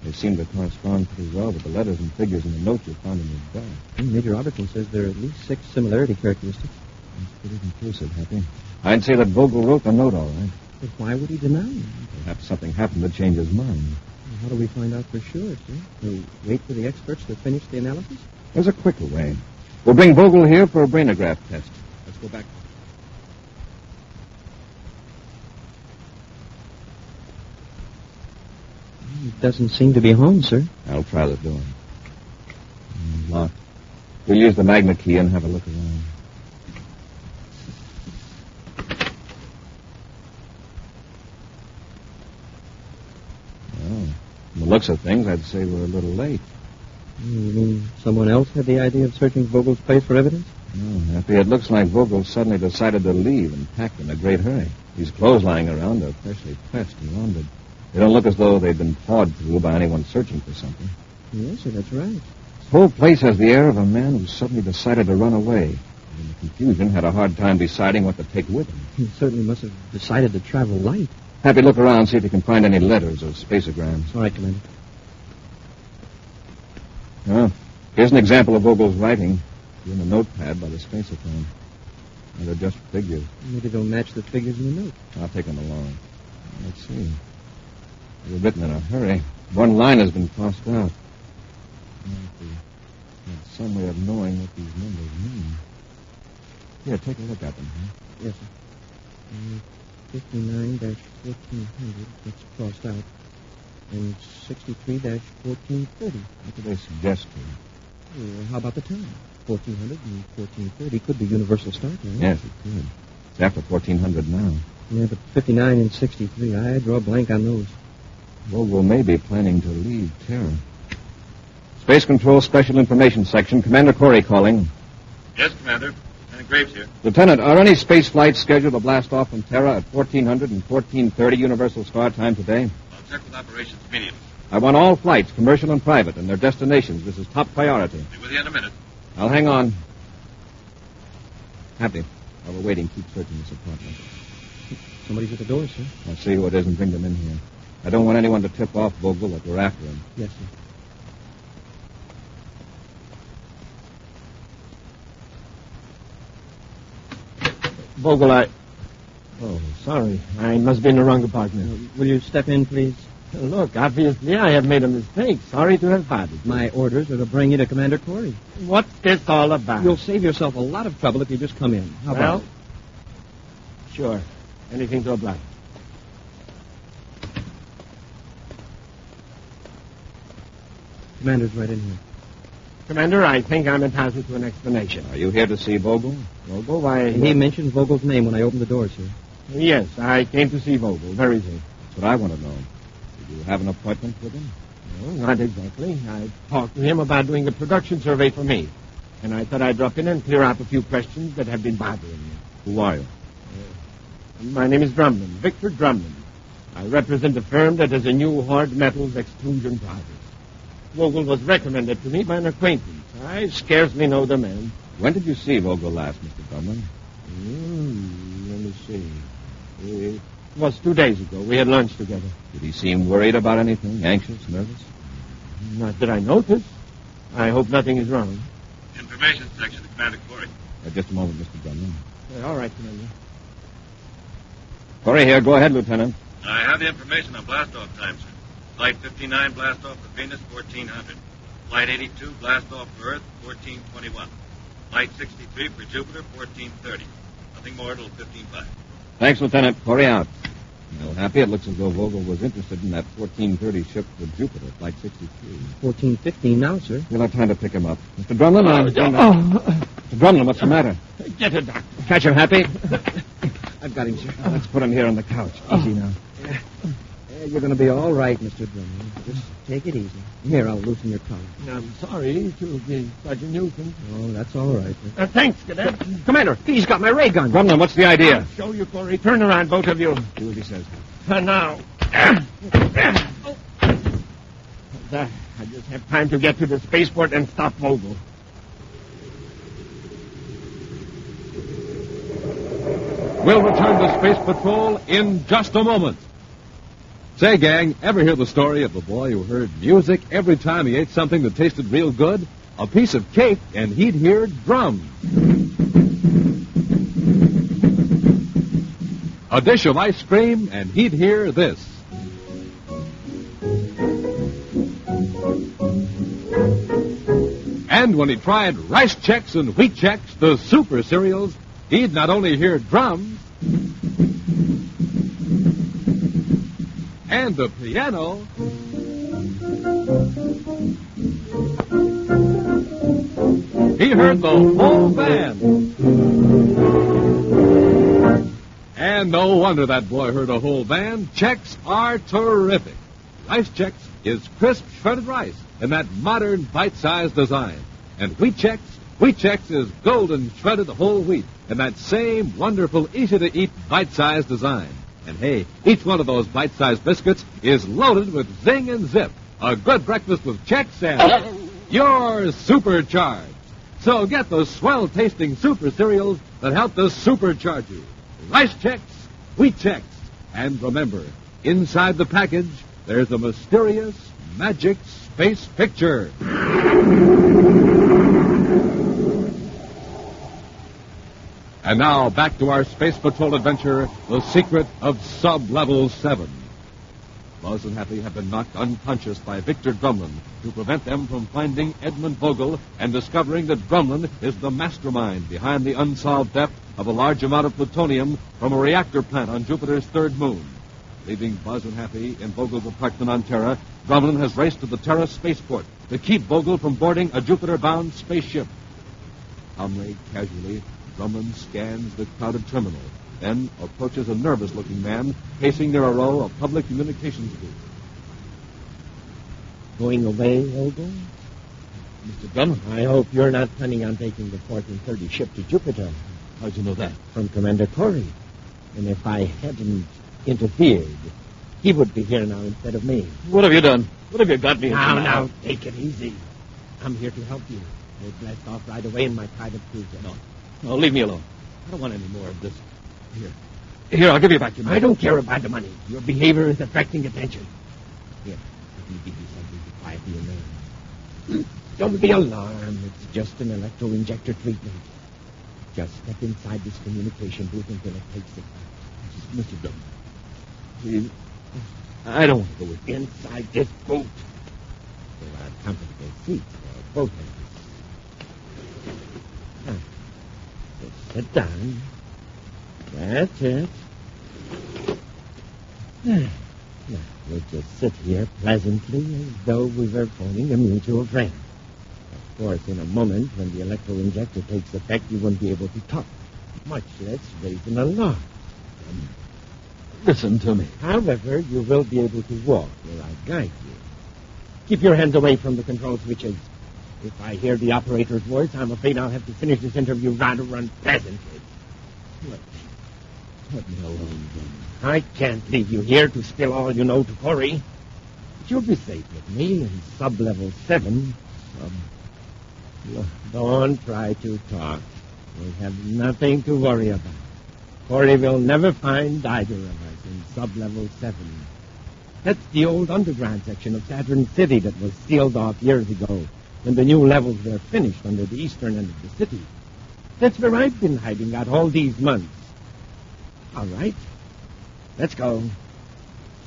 They seem to correspond pretty well with the letters and figures in the notes you found in your bag. Major Robertson says there are at least 6 similarity characteristics. That's pretty conclusive, Happy. I'd say that Vogel wrote the note all right. But why would he deny it? Perhaps something happened to change his mind. Well, how do we find out for sure, sir? We wait for the experts to finish the analysis? There's a quicker way. We'll bring Vogel here for a brainograph test. Let's go back. He doesn't seem to be home, sir. I'll try the door. Locked. We'll use the magnet key and have a look around. From the looks of things, I'd say we're a little late. You mean someone else had the idea of searching Vogel's place for evidence? No, Happy. It looks like Vogel suddenly decided to leave and packed in a great hurry. These clothes lying around are freshly pressed and laundered. They don't look as though they've been pawed through by anyone searching for something. Yes, sir, that's right. This whole place has the air of a man who suddenly decided to run away. And in the confusion, had a hard time deciding what to take with him. He certainly must have decided to travel light. Happy, look around, see if you can find any letters or spaceograms. All right, Commander. Oh, here's an example of Vogel's writing in the notepad by the spaceochrome. And they're just figures. Maybe they'll match the figures in the note. I'll take them along. Let's see. They were written in a hurry. One line has been crossed out. There's some way of knowing what these numbers mean. Here, take a look at them. Huh? Yes, sir. 59-1400 gets crossed out. And 63-1430. What do they suggest to you? Well, how about the time? 1400 and 1430 could be universal start time. Yes, it could. It's after 1400 now. Yeah, but 59 and 63, I draw a blank on those. Vogel may be planning to leave Terra. Space Control Special Information Section. Commander Corry calling. Yes, Commander. Lieutenant Graves here. Lieutenant, are any space flights scheduled to blast off from Terra at 1400 and 1430 universal start time today? I'll check with operations immediately. I want all flights, commercial and private, and their destinations. This is top priority. Be with you in a minute. I'll hang on. Happy. While we're waiting, keep searching this apartment. Somebody's at the door, sir. I'll see who it is and bring them in here. I don't want anyone to tip off Vogel that we're after him. Yes, sir. Vogel, Oh, sorry. I must be in the wrong apartment. Will you step in, please? Look, obviously I have made a mistake. Sorry to have bothered you. My orders are to bring you to Commander Corry. What's this all about? You'll save yourself a lot of trouble if you just come in. How about it? Sure. Anything to oblige. Commander's right in here. Commander, I think I'm entitled to an explanation. Are you here to see Vogel? Vogel, why... He mentioned Vogel's name when I opened the door, sir. Yes, I came to see Vogel. Where is he? That's what I want to know. Did you have an appointment with him? No, not exactly. I talked to him about doing a production survey for me. And I thought I'd drop in and clear out a few questions that have been bothering me. Who are you? My name is Drumlin, Victor Drumlin. I represent a firm that has a new hard metals exclusion project. Vogel was recommended to me by an acquaintance. I scarcely know the man. When did you see Vogel last, Mr. Drumlin? Let me see. It was 2 days ago. We had lunch together. Did he seem worried about anything? Anxious, nervous? Not that I noticed. I hope nothing is wrong. Information section to Commander Corry. Just a moment, Mr. Drumlin. All right, Commander. Corry here. Go ahead, Lieutenant. I have the information on blast-off time, sir. Flight 59, blast-off for Venus, 1400. Flight 82, blast-off for Earth, 1421. Flight 63 for Jupiter, 1430. Nothing more till 15.5. Thanks, Lieutenant. Corry out. Well, Happy, it looks as though Vogel was interested in that 1430 ship for Jupiter, Flight 63. 14:15 now, sir. You'll have time to pick him up. Mr. Drumlin, Mr. Drumlin, what's the matter? Get it, Doctor. Catch him, Happy. I've got him, sir. Let's put him here on the couch. Easy now. You're going to be all right, Mr. Drummond. Just take it easy. Here, I'll loosen your collar. I'm sorry to be such a nuisance. Oh, that's all right. Thanks, Cadet. Commander, he's got my ray gun. Drumlin, what's the idea? I'll show you, Corry. Turn around, both of you. Do what he says. Now. I just have time to get to the spaceport and stop Vogel. We'll return to Space Patrol in just a moment. Say, gang, ever hear the story of the boy who heard music every time he ate something that tasted real good? A piece of cake, and he'd hear drums. A dish of ice cream, and he'd hear this. And when he tried Rice Chex and Wheat Chex, the super cereals, he'd not only hear drums and the piano, he heard the whole band. And no wonder that boy heard a whole band. Chex are terrific. Rice Chex is crisp shredded rice in that modern bite-sized design. And Wheat Chex is golden shredded whole wheat in that same wonderful, easy-to-eat bite-sized design. And hey, each one of those bite-sized biscuits is loaded with zing and zip. A good breakfast with Chex and you're supercharged. So get the swell-tasting super cereals that help to supercharge you. Rice Chex, Wheat Chex. And remember, inside the package, there's a mysterious, magic space picture. And now, back to our Space Patrol adventure, The Secret of Sub-Level 7. Buzz and Happy have been knocked unconscious by Victor Drumlin to prevent them from finding Edmund Vogel and discovering that Drumlin is the mastermind behind the unsolved theft of a large amount of plutonium from a reactor plant on Jupiter's third moon. Leaving Buzz and Happy in Vogel's apartment on Terra, Drumlin has raced to the Terra spaceport to keep Vogel from boarding a Jupiter-bound spaceship. Calmly, casually, Drumlin scans the crowded terminal, then approaches a nervous-looking man pacing near a row of public communications booths. Going away, Vogel? Mr. Drumlin, I hope you're not planning on taking the 1430 ship to Jupiter. How'd you know that? From Commander Corry. And if I hadn't interfered, he would be here now instead of me. What have you done? What have you got me into? Now, take it easy. I'm here to help you. We'll blast off right away in my private cruiser. No, leave me alone. I don't want any more of this. Here, I'll give you back your money. I don't care about the money. Your behavior is attracting attention. Here, let me give you something to quiet your nerves. Don't be alarmed. It's just an electro-injector treatment. Just step inside this communication booth until it takes it. Mr. Drumlin, please. I don't want to go with you. Inside this boat. There are comfortable seats for both of us. Now, just sit down. That's it. Now, we'll just sit here pleasantly as though we were phoning a mutual friend. Of course, in a moment, when the electro-injector takes effect, you won't be able to talk, much less raise an alarm. Listen to me. However, you will be able to walk where I guide you. Keep your hands away from the control switches. If I hear the operator's voice, I'm afraid I'll have to finish this interview rather unpleasantly. Let me alone, Drumlin. I can't leave you here to spill all you know to Corry. But you'll be safe with me in sub-level 7. Don't try to talk. We have nothing to worry about. Corry will never find either of us in sub-level 7. That's the old underground section of Saturn City that was sealed off years ago when the new levels were finished under the eastern end of the city. That's where I've been hiding out all these months. All right. Let's go.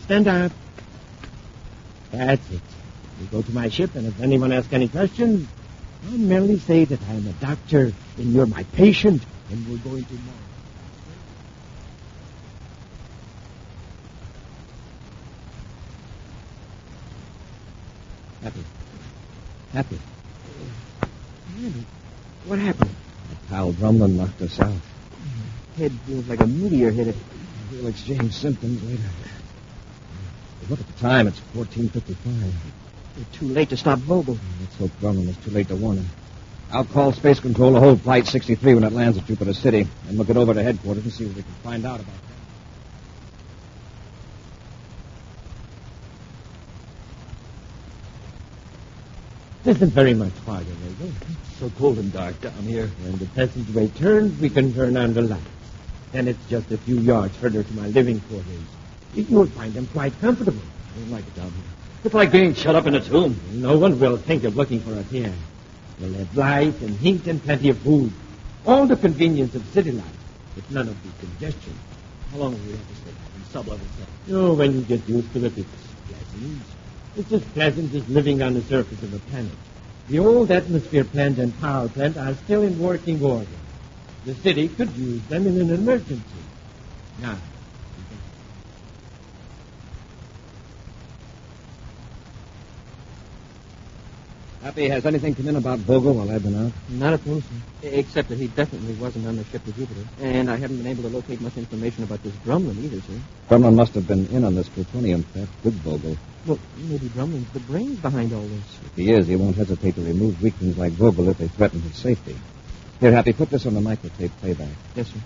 Stand up. That's it. We go to my ship, and if anyone asks any questions, I'll merely say that I'm a doctor, and you're my patient, and we're going to Mars. Happy. What happened? My pal Drumlin knocked us out. Head feels like a meteor hit it. We'll exchange symptoms later. Look at the time. It's 14:55. You're too late to stop Vogel. Let's hope Drumlin was too late to warn him. I'll call Space Control to hold Flight 63 when it lands at Jupiter City, and we'll get over to headquarters and see what we can find out about that. This isn't very much farther, Vogel. It's so cold and dark down here. When the passageway turns, we can turn on the lights. Then it's just a few yards further to my living quarters. You'll find them quite comfortable. I don't like it down here. It's like being shut up in a tomb. No one will think of looking for us here. We'll have light and heat and plenty of food. All the convenience of city life, but none of the congestion. How long will we have to stay in sub-level 7? Oh, when you get used to it, it's pleasant. It's as pleasant as living on the surface of a planet. The old atmosphere plant and power plant are still in working order. The city could use them in an emergency. Now, Happy, has anything come in about Vogel while I've been out? Not a thing, sir. Except that he definitely wasn't on the ship to Jupiter. And I haven't been able to locate much information about this Drumlin either, sir. Drumlin must have been in on this plutonium theft with Vogel. Well, maybe Drumlin's the brains behind all this. If he is, he won't hesitate to remove weaklings like Vogel if they threaten his safety. Here, Happy, put this on the microtape playback. Yes, sir.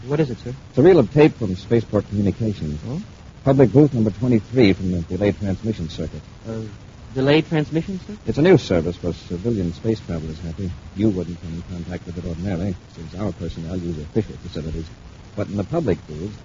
What is it, sir? It's a reel of tape from Spaceport Communications. Oh? Public booth number 23 from the delayed transmission circuit. Delayed transmission, sir? It's a new service for civilian space travelers, Happy. You wouldn't come in contact with it ordinarily, since our personnel use official facilities. But in the public booth,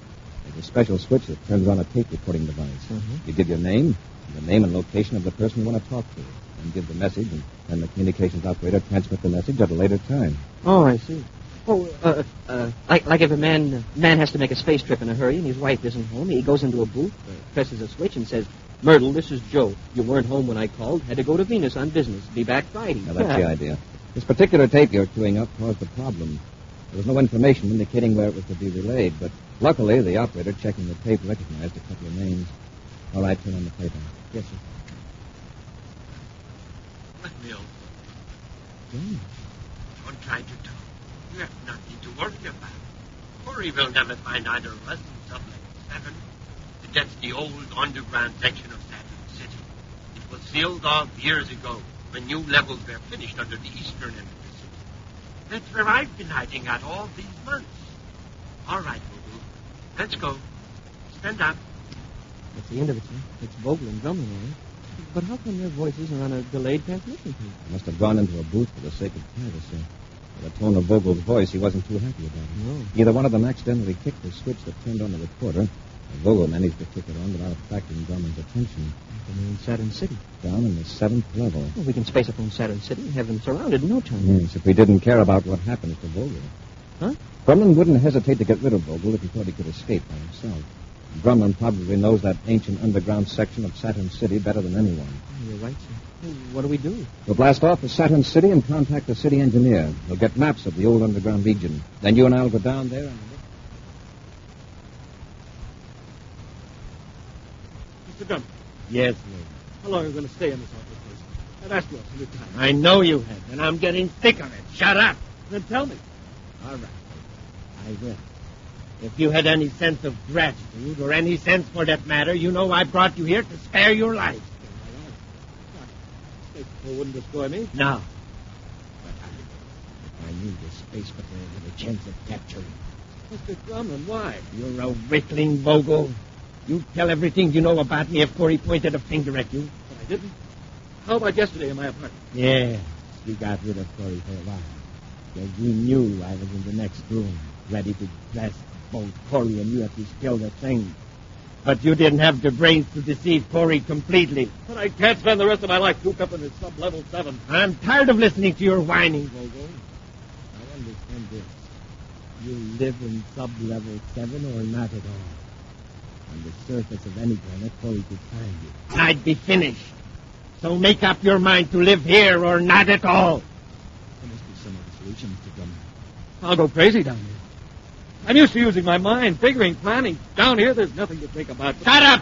there's a special switch that turns on a tape recording device. Mm-hmm. You give your name, the name and location of the person you want to talk to, and give the message, and then the communications operator transmit the message at a later time. Oh, I see. Like if a man has to make a space trip in a hurry and his wife isn't home, he goes into a booth, presses a switch, and says, "Myrtle, this is Joe. You weren't home when I called. Had to go to Venus on business. Be back Friday." Now, that's the idea. This particular tape you're queuing up caused a problem. There was no information indicating where it was to be relayed, but luckily the operator checking the tape recognized a couple of names. All right, turn on the paper. Yes, sir. Let me over. Don't try to talk. You have nothing to worry about. Corry will never find either of us in sublevel 7. That's the old underground section of Saturn City. It was sealed off years ago when new levels were finished under the eastern end of the city. That's where I've been hiding out all these months. All right, Vogel. Let's go. Stand up. That's the end of it, sir. It's Vogel and Drummond, all right? But how come their voices are on a delayed transmission tape? They must have gone into a booth for the sake of privacy. By the tone of Vogel's voice, he wasn't too happy about it. No. Either one of them accidentally kicked the switch that turned on the recorder, or Vogel managed to kick it on without attracting Drummond's attention. They're in Saturn City. Down in the 7th level. Well, we can space up on Saturn City and have them surrounded in no time. Yes, if we didn't care about what happens to Vogel. Huh? Drummond wouldn't hesitate to get rid of Vogel if he thought he could escape by himself. Drummond probably knows that ancient underground section of Saturn City better than anyone. Oh, you're right, sir. Well, what do we do? We'll blast off to Saturn City and contact the city engineer. We'll get maps of the old underground region. Then you and I will go down there and look. Mr. Drummond, Yes, Lord. how long are you going to stay in this awful place? I've asked you a few times. I know you have, and I'm getting sick of it. Shut up. Then tell me. All right. I will. If you had any sense of gratitude, or any sense for that matter, you know I brought you here to spare your life. Space Patrol wouldn't destroy me. No. But I knew the space patrol had a chance of capturing you. Mr. Drummond, why? You're a weakling, Vogel. You tell everything you know about me if Corry pointed a finger at you. But I didn't. How about yesterday in my apartment? Yes, we got rid of Corry for a while. Because we knew I was in the next room, ready to blast both Corry and you if you spilled a thing. But you didn't have the brains to deceive Corry completely. But I can't spend the rest of my life cooped up in this sub-level 7. I'm tired of listening to your whining, Vogel. I understand this. You live in sub-level 7 or not at all. On the surface of any planet, Corry could find you. And I'd be finished. So make up your mind to live here or not at all. There must be some other solution, Mr. Drummond. I'll go crazy down here. I'm used to using my mind, figuring, planning. Down here, there's nothing to think about. Shut up!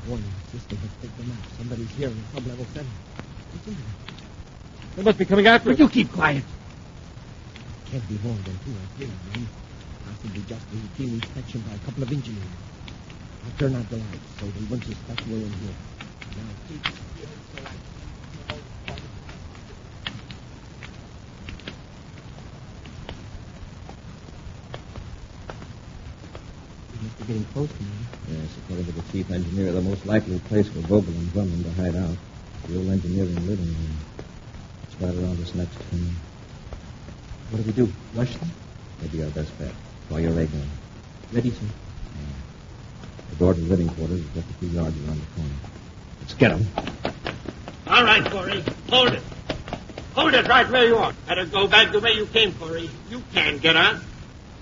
Warning, system has picked them up. Somebody's here in sub-level 7. They must be coming after us. Would you keep quiet? Can't be more than 2 or 3 of them. Possibly just routine inspection by a couple of engineers. I'll turn out the lights so they won't suspect we're in here. Now, keep still so I We must be getting close to me. Yes, according to the chief engineer, the most likely place for Vogel and Drummond to hide out. The old engineering living room. It's right around this next turn. What do we do? Rush them? Maybe our best bet. Draw your ray gun. Ready, sir. The door to the living quarters is just a few yards around the corner. Let's get him. All right, Corry. Hold it. Hold it right where you are. Better go back the way you came, Corry. You can't get us.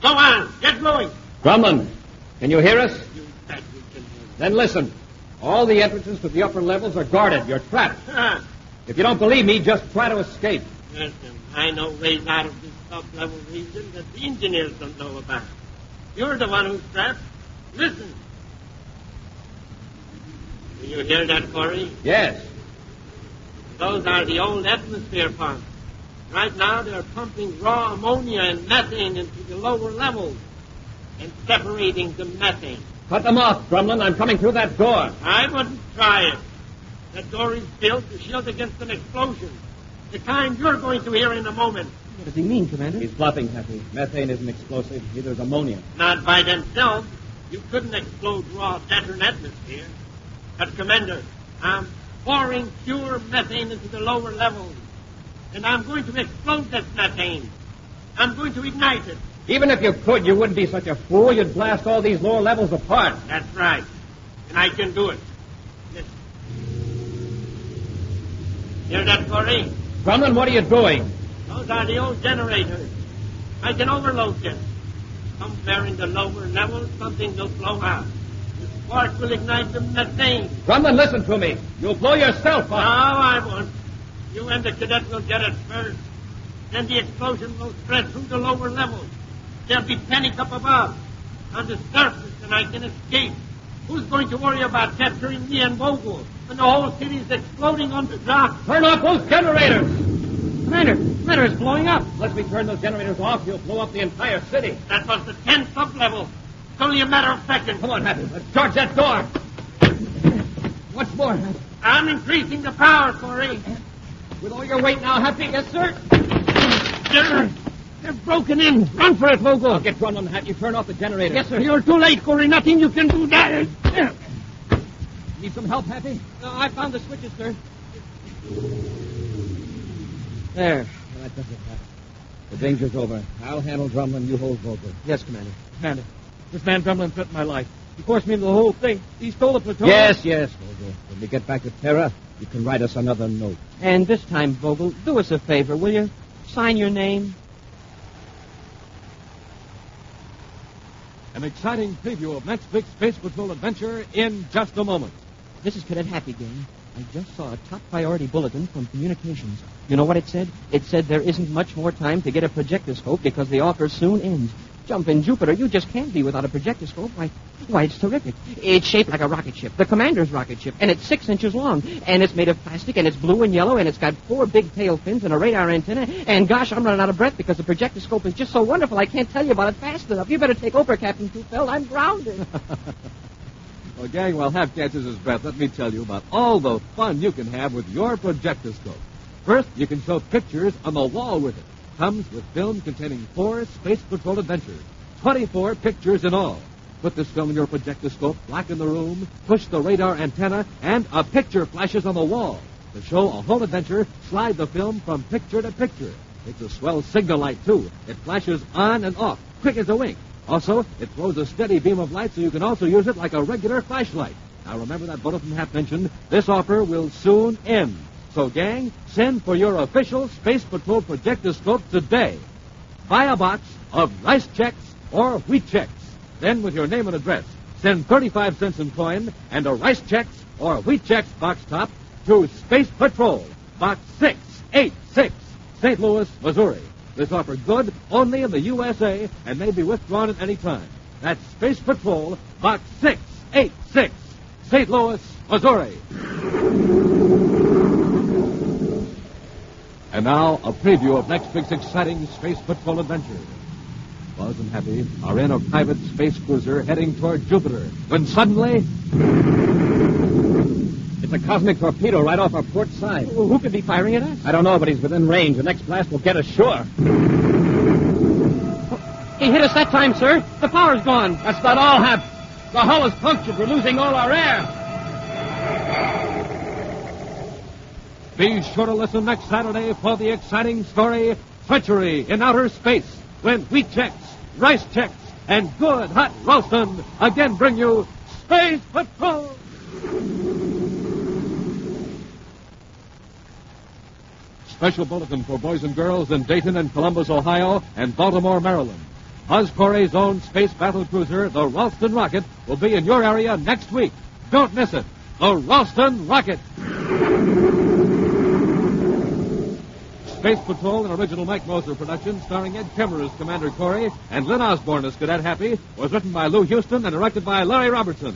Go on. Get going. Drummond, can you hear us? You bet we can hear you. Then listen. All the entrances to the upper levels are guarded. You're trapped. If you don't believe me, just try to escape. Listen, I know ways out of this sub-level region that the engineers don't know about. You're the one who's trapped. Listen. Do you hear that, Corry? Yes. Those are the old atmosphere pumps. Right now, they're pumping raw ammonia and methane into the lower levels and separating the methane. Cut them off, Drumlin. I'm coming through that door. I wouldn't try it. That door is built to shield against an explosion. The kind you're going to hear in a moment. What does he mean, Commander? He's bluffing, Happy. Methane isn't explosive. Neither is ammonia. Not by themselves. You couldn't explode raw Saturn atmosphere. But, Commander, I'm pouring pure methane into the lower levels. And I'm going to explode that methane. I'm going to ignite it. Even if you could, you wouldn't be such a fool. You'd blast all these lower levels apart. That's right. And I can do it. Listen. Hear that, Corry? Grumman, what are you doing? Those are the old generators. I can overload them. Somewhere in the lower levels, something will blow out. The spark will ignite the methane. Grumman, listen to me. You'll blow yourself No, up. I won't. You and the cadets will get it first. Then the explosion will spread through the lower levels. There'll be panic up above. On the surface, and I can escape. Who's going to worry about capturing me and Vogel when the whole city's exploding on the dock? Turn off those generators. Commander, it's blowing up. Unless we turn those generators off, you'll blow up the entire city. That was the 10th sub-level. It's only a matter of seconds. Come on, Happy. Let's charge that door. What's more, Happy? I'm increasing the power, Corry. With all your weight now, Happy? Yes, sir. They're broken in. Run for it, Vogel. I'll get Grumman, Happy. Turn off the generator. Yes, sir. You're too late, Corry. Nothing you can do that. Need some help, Happy? I found the switches, sir. There. Well, that does it, Happy. The danger's over. I'll handle Grumman. You hold Vogel. Yes, Commander. Commander, this man Drumlin threatened my life. He forced me into the whole thing. He stole the plutonium. Yes, Vogel. When we get back to Terra, you can write us another note. And this time, Vogel, do us a favor, will you? Sign your name. An exciting preview of next week's Space Patrol adventure in just a moment. This is Cadet Happy, gang. I just saw a top priority bulletin from communications. You know what it said? It said there isn't much more time to get a projectoscope because the offer soon ends. Jump in Jupiter, you just can't be without a projectoscope. Why, it's terrific. It's shaped like a rocket ship, the Commander's rocket ship, and it's 6 inches long, and it's made of plastic, and it's blue and yellow, and it's got 4 big tail fins and a radar antenna, and gosh, I'm running out of breath because the projectoscope is just so wonderful I can't tell you about it fast enough. You better take over, Captain Tufeld. I'm grounded. Well, gang, while Half catches his breath, let me tell you about all the fun you can have with your projectoscope. First, you can show pictures on the wall with it. Comes with film containing 4 Space Patrol adventures, 24 pictures in all. Put this film in your projectoscope, blacken the room, push the radar antenna, and a picture flashes on the wall. To show a whole adventure, slide the film from picture to picture. It's a swell signal light, too. It flashes on and off, quick as a wink. Also, it throws a steady beam of light, so you can also use it like a regular flashlight. Now, remember that bulletin Hap mentioned? This offer will soon end. So, gang, send for your official Space Patrol projectoscope today. Buy a box of rice checks or wheat checks. Then, with your name and address, send 35 cents in coin and a rice checks or wheat checks box top to Space Patrol, Box 686, St. Louis, Missouri. This offer good only in the USA and may be withdrawn at any time. That's Space Patrol, Box 686, St. Louis, Missouri. And now, a preview of next week's exciting Space Patrol adventure. Buzz and Happy are in a private space cruiser heading toward Jupiter, when suddenly... It's a cosmic torpedo right off our port side. Well, who could be firing at us? I don't know, but he's within range. The next blast will get us sure. He hit us that time, sir. The power's gone. That's not all, Hap. The hull is punctured. We're losing all our air. Be sure to listen next Saturday for the exciting story, Treachery in Outer Space, when wheat checks, rice checks, and good hot Ralston again bring you Space Patrol! Special bulletin for boys and girls in Dayton and Columbus, Ohio, and Baltimore, Maryland. Buzz Corry's own space battle cruiser, the Ralston Rocket, will be in your area next week. Don't miss it. The Ralston Rocket. Space Patrol, an original Mike Moser production, starring Ed Kemmer as Commander Corry and Lyn Osborn as Cadet Happy, was written by Lou Houston and directed by Larry Robertson.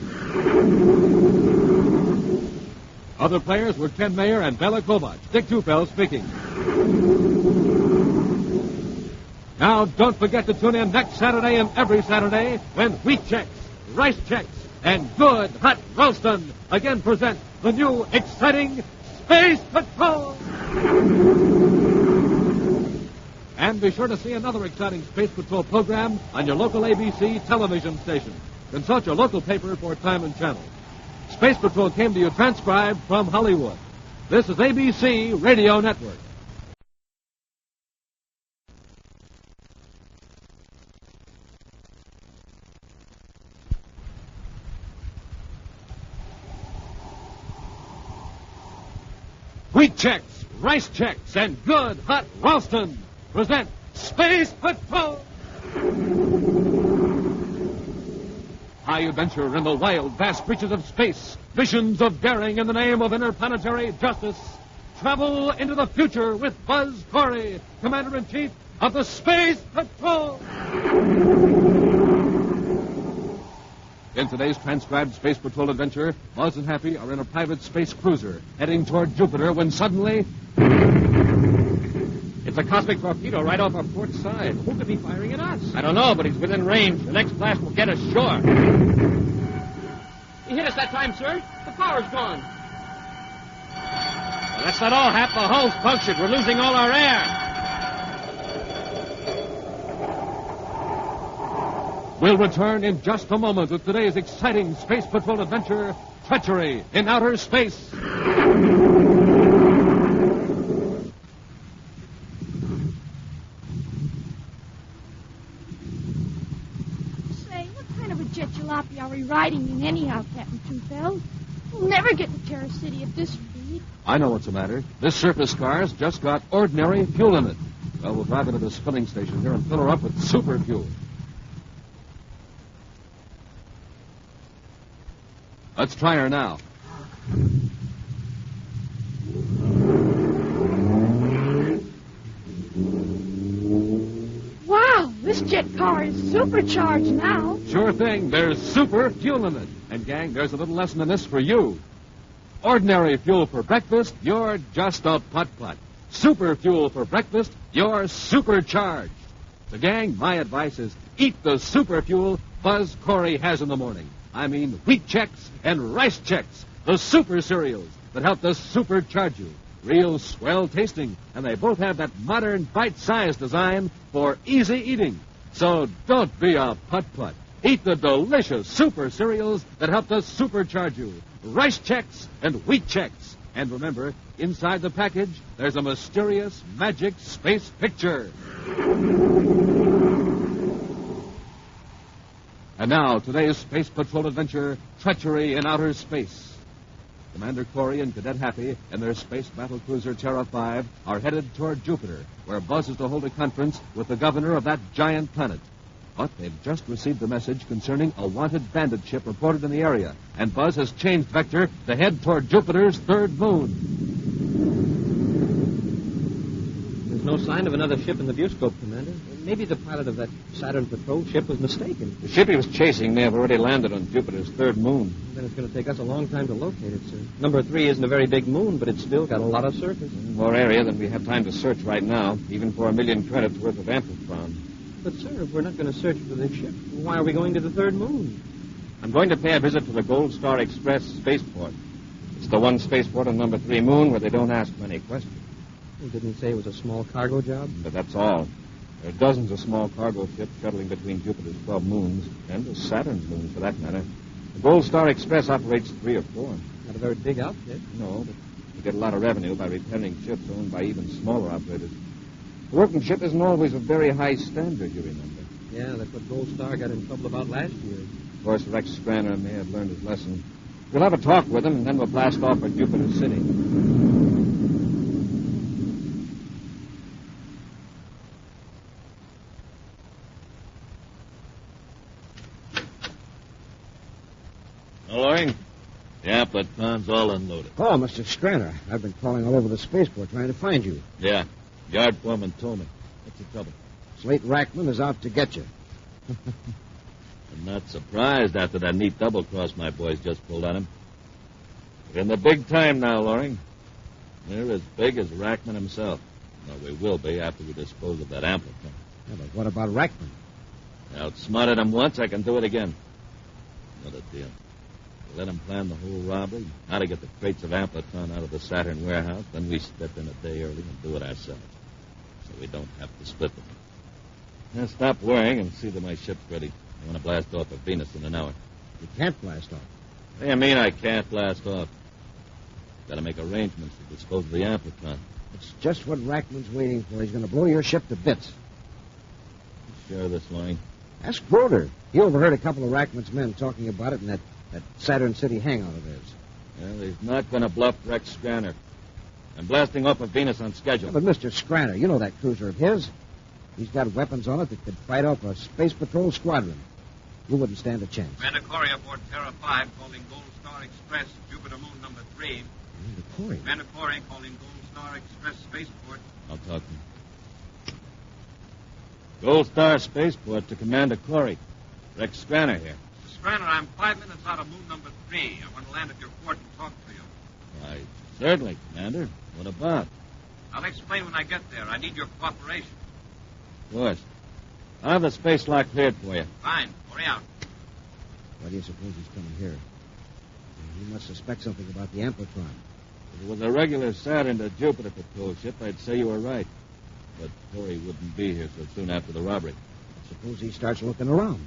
Other players were Ken Mayer and Bella Kovach. Dick Tufeld speaking. Now, don't forget to tune in next Saturday and every Saturday when wheat checks, rice checks, and good hot Ralston again present the new exciting Space Patrol! And be sure to see another exciting Space Patrol program on your local ABC television station. Consult your local paper for time and channel. Space Patrol came to you transcribed from Hollywood. This is ABC Radio Network. Wheat checks, Rice Checks, and Good Hot Ralston present Space Patrol! High adventure in the wild, vast reaches of space. Missions of daring in the name of interplanetary justice. Travel into the future with Buzz Corry, Commander-in-Chief of the Space Patrol. In today's transcribed Space Patrol adventure, Buzz and Happy are in a private space cruiser heading toward Jupiter when suddenly... It's a cosmic torpedo right off our port side. Who could be firing at us? I don't know, but he's within range. The next blast will get us shore. He hit us that time, sir. The power's gone. Well, that's not all. Half the hull's punctured. We're losing all our air. We'll return in just a moment with today's exciting Space Patrol adventure, Treachery in Outer Space. Say, what kind of a jet jalopy are we riding in anyhow, Captain Two-Fell? We'll never get to Terra City at this speed. I know what's the matter. This surface car's just got ordinary fuel in it. Well, we'll drive into this filling station here and fill her up with super fuel. Let's try her now. Wow, this jet car is supercharged now. Sure thing. There's super fuel in it. And, gang, there's a little lesson in this for you. Ordinary fuel for breakfast, you're just a putt-putt. Super fuel for breakfast, you're supercharged. So, gang, my advice is eat the super fuel Buzz Corry has in the morning. I mean wheat checks and rice checks, the super cereals that help to supercharge you. Real swell tasting, and they both have that modern bite-sized design for easy eating. So don't be a putt-putt. Eat the delicious super cereals that help to supercharge you. Rice checks and wheat checks. And remember, inside the package, there's a mysterious magic space picture. And now, today's Space Patrol adventure, Treachery in Outer Space. Commander Corry and Cadet Happy and their space battle cruiser Terra 5 are headed toward Jupiter, where Buzz is to hold a conference with the governor of that giant planet. But they've just received a message concerning a wanted bandit ship reported in the area, and Buzz has changed vector to head toward Jupiter's third moon. There's no sign of another ship in the viewscope, Commander. Maybe the pilot of that Saturn patrol ship was mistaken. The ship he was chasing may have already landed on Jupiter's third moon. Then it's going to take us a long time to locate it, sir. Number 3 isn't a very big moon, but it's still got a lot of surface. More area than we have time to search right now, even for 1 million credits worth of amplitron. But, sir, if we're not going to search for this ship, why are we going to the third moon? I'm going to pay a visit to the Gold Star Express spaceport. It's the one spaceport on number 3 moon where they don't ask many questions. Well, didn't he say it was a small cargo job? But that's all. There are dozens of small cargo ships shuttling between Jupiter's 12 moons, and the Saturn's moon, for that matter. The Gold Star Express operates 3 or 4. Not a very big outfit. No, but you get a lot of revenue by repairing ships owned by even smaller operators. The working ship isn't always of very high standard, you remember. Yeah, that's what Gold Star got in trouble about last year. Of course, Rex Scranner may have learned his lesson. We'll have a talk with him, and then we'll blast off for Jupiter City. Loring, the amplitron's all unloaded. Oh, Mr. Scranner, I've been crawling all over the spaceport trying to find you. Yeah, yard foreman told me. What's the trouble? Slate Rackman is out to get you. I'm not surprised after that neat double cross my boys just pulled on him. We're in the big time now, Loring. We're as big as Rackman himself. Well, we will be after we dispose of that amplitron. Yeah, but what about Rackman? I outsmarted him once, I can do it again. Another deal. Let him plan the whole robbery, how to get the crates of amplitron out of the Saturn warehouse, then we step in a day early and do it ourselves. So we don't have to split them. Now stop worrying and see that my ship's ready. I want to blast off at Venus in an hour. You can't blast off. What do you mean I can't blast off? Got to make arrangements to dispose of the amplitron. It's just what Rackman's waiting for. He's going to blow your ship to bits. You sure of this, Loring? Ask Broder. He overheard a couple of Rackman's men talking about it in that Saturn City hangout of theirs. Well, he's not going to bluff Rex Scranner. I'm blasting off of Venus on schedule. Yeah, but Mr. Scranner, you know that cruiser of his. He's got weapons on it that could fight off a Space Patrol squadron. You wouldn't stand a chance. Commander Corry aboard Terra 5 calling Gold Star Express, Jupiter Moon number 3. Commander Corry? Commander Corry calling Gold Star Express Spaceport. I'll talk to him. Gold Star Spaceport to Commander Corry. Rex Scranner here. Mr. Scranner, I'm 5 minutes out of Moon number 3. I want to land at your port and talk to you. Why, certainly, Commander. What about? I'll explain when I get there. I need your cooperation. Of course. I'll have the space lock cleared for you. Fine. Hurry out. Why do you suppose he's coming here? He must suspect something about the Amplitron. If it was a regular Saturn to Jupiter patrol ship, I'd say you were right. But Corry wouldn't be here so soon after the robbery. Suppose he starts looking around.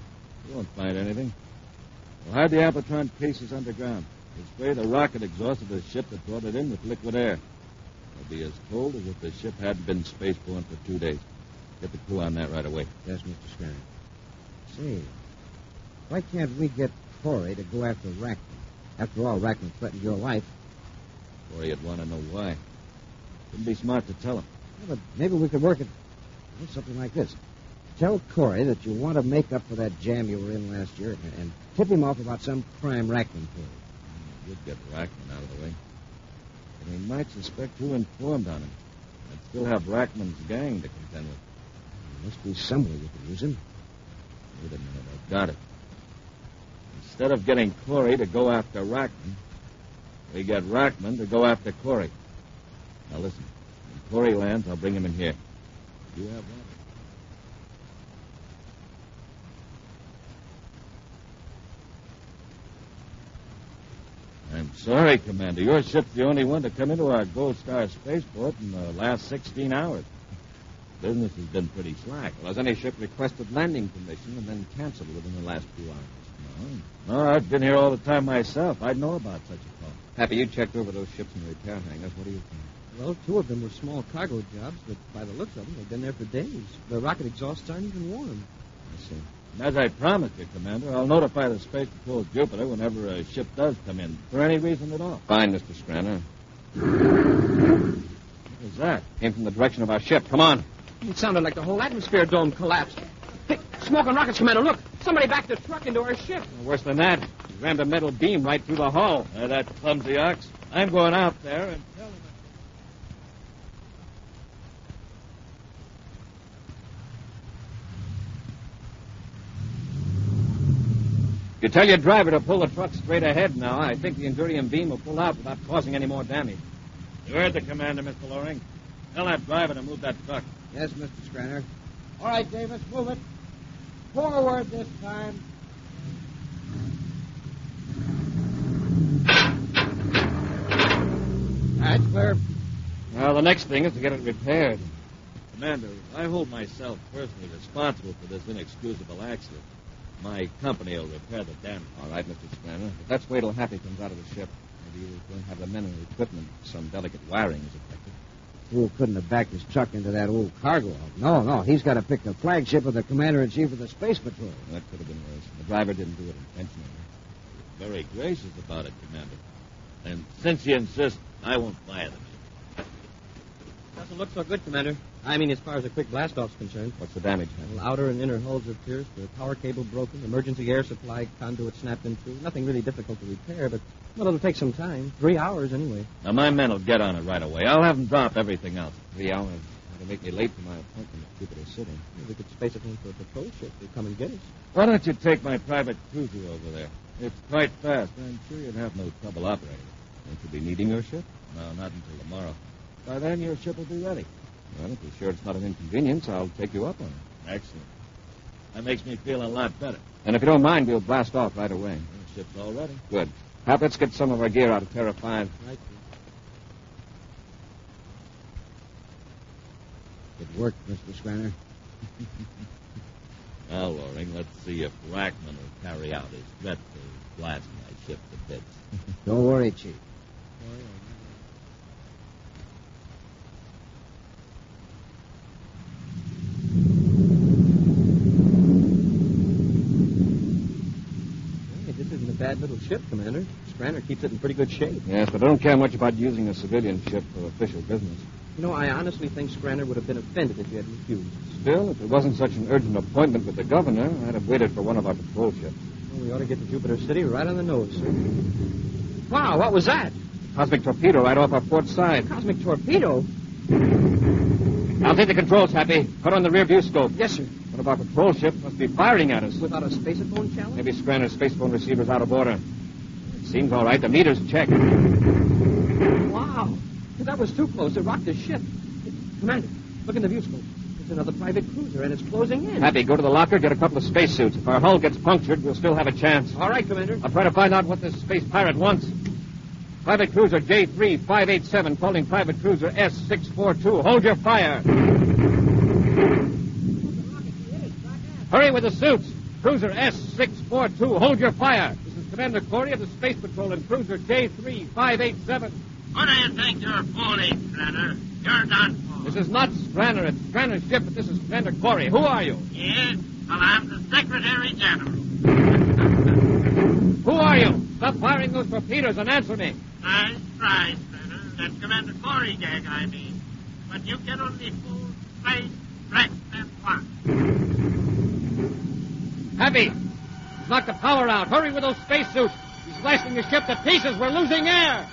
You won't find anything. We'll hide the Amplitron cases underground. We'll spray the rocket exhaust of the ship that brought it in with liquid air. It'll be as cold as if the ship hadn't been spaceborne for 2 days. Get the crew on that right away. Yes, Mr. Scranner. Say, why can't we get Corry to go after Rackman? After all, Rackman threatened your life. Corry'd want to know why. Wouldn't be smart to tell him. Yeah, but maybe we could work it something like this. Tell Corry that you want to make up for that jam you were in last year and tip him off about some crime Rackman pulled. You'd get Rackman out of the way. But he might suspect who informed on him. I'd still have Rackman's gang to contend with. There must be somewhere you can use him. Wait a minute, I've got it. Instead of getting Corry to go after Rackman, we get Rackman to go after Corry. Now listen, when Corry lands, I'll bring him in here. You have one. I'm sorry, Commander. Your ship's the only one to come into our Gold Star spaceport in the last 16 hours. Business has been pretty slack. Well, has any ship requested landing permission and then canceled within the last few hours? No, I've been here all the time myself. I'd know about such a call. Happy, you checked over those ships in repair hangars. What do you think? Well, 2 of them were small cargo jobs, but by the looks of them, they've been there for days. The rocket exhausts aren't even warm. I see. And as I promised you, Commander, I'll notify the Space Patrol Jupiter whenever a ship does come in, for any reason at all. Fine, Mr. Scranner. What was that? Came from the direction of our ship. Come on. It sounded like the whole atmosphere dome collapsed. Hey, smoke and rockets, Commander. Look, somebody backed the truck into our ship. Well, worse than that. He rammed a metal beam right through the hull. That clumsy ox. I'm going out there and tell him. You tell your driver to pull the truck straight ahead now. I think the Endurium beam will pull out without causing any more damage. You heard the commander, Mr. Loring. Tell that driver to move that truck. Yes, Mr. Scranner. All right, Davis, move it. Forward this time. That's clear. Well, the next thing is to get it repaired. Commander, I hold myself personally responsible for this inexcusable accident. My company will repair the damage. All right, Mr. Scranner. If that's wait till Happy comes out of the ship, maybe you won't have the men and equipment. Some delicate wiring is affected. Fool couldn't have backed his truck into that old cargo hub. No, he's got to pick the flagship of the Commander-in-Chief of the Space Patrol. That could have been worse. The driver didn't do it intentionally. Very gracious about it, Commander. And since you insist, I won't fire them. Doesn't look so good, Commander. I mean, as far as a quick blast-off's concerned. What's the damage, Well, outer and inner hulls are pierced, the power cable broken, emergency air supply conduit snapped in two. Nothing really difficult to repair, but well, it'll take some time. 3 hours, anyway. Now, my men will get on it right away. I'll have them drop everything else. 3 hours. That'll make me late for my appointment at Jupiter City. We could space it in for a patrol ship to come and get us. Why don't you take my private cruiser over there? It's quite fast. I'm sure you'd have no trouble operating it. Won't you be needing your ship? No, not until tomorrow. By then, your ship will be ready. Well, if you're sure it's not an inconvenience, I'll take you up on it. Excellent. That makes me feel a lot better. And if you don't mind, we'll blast off right away. The ship's all ready. Good. Hap, let's get some of our gear out of Terra 5. Right. Good work, Mr. Scranner. Well, Loring, let's see if Rackman will carry out his threat to blast my ship to bits. Don't worry, Chief. Hey, this isn't a bad little ship, Commander. Scranner keeps it in pretty good shape. Yes, but I don't care much about using a civilian ship for official business. You know, I honestly think Scranner would have been offended if you had refused. Still, if it wasn't such an urgent appointment with the governor, I'd have waited for one of our patrol ships. Well, we ought to get to Jupiter City right on the nose, sir. Wow, what was that? Cosmic torpedo right off our port side. Cosmic torpedo? I'll take the controls, Happy. Put on the rear view scope. Yes, sir. One of our patrol ships must be firing at us. Without a spacephone challenge? Maybe Scranner's spacephone receiver's out of order. It seems all right. The meter's checked. Wow. That was too close. It rocked the ship. Commander, look in the view scope. It's another private cruiser, and it's closing in. Happy, go to the locker, get a couple of spacesuits. If our hull gets punctured, we'll still have a chance. All right, Commander. I'll try to find out what this space pirate wants. Private cruiser J3587 calling private cruiser S642. Hold your fire. Hurry with the suits. Cruiser S642, hold your fire. This is Commander Corry of the Space Patrol and cruiser J3587. What do you think you're fooling, Scranner? You're done for. This is not Scranner. It's Scranner's ship, but this is Commander Corry. Who are you? Yes? Well, I'm the Secretary General. Who are you? Stop firing those torpedoes and answer me. Nice try, Scranner. That's Commander Corry gag, I mean. But you can only fool space breakfast once. Happy, knock the power out. Hurry with those spacesuits. He's blasting the ship to pieces. We're losing air.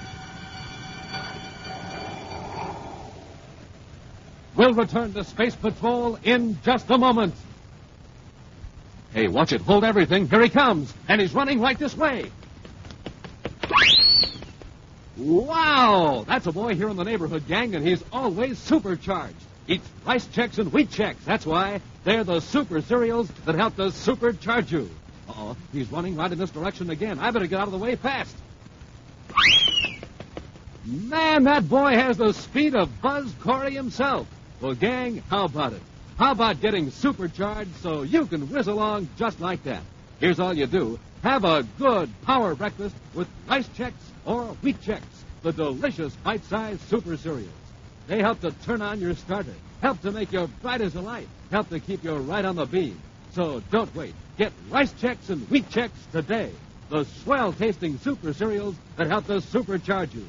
We'll return to Space Patrol in just a moment. Hey, watch it. Hold everything. Here he comes. And he's running right this way. Wow! That's a boy here in the neighborhood, gang, and he's always supercharged. Eats rice checks and wheat checks. That's why they're the super cereals that help to supercharge you. Uh-oh, he's running right in this direction again. I better get out of the way fast. Man, that boy has the speed of Buzz Corry himself. Well, gang, how about it? How about getting supercharged so you can whiz along just like that? Here's all you do. Have a good power breakfast with rice checks or wheat checks, the delicious bite-sized super cereals. They help to turn on your starter, help to make you bright as a light, help to keep you right on the beam. So don't wait. Get rice checks and wheat checks today. The swell-tasting super cereals that help to supercharge you.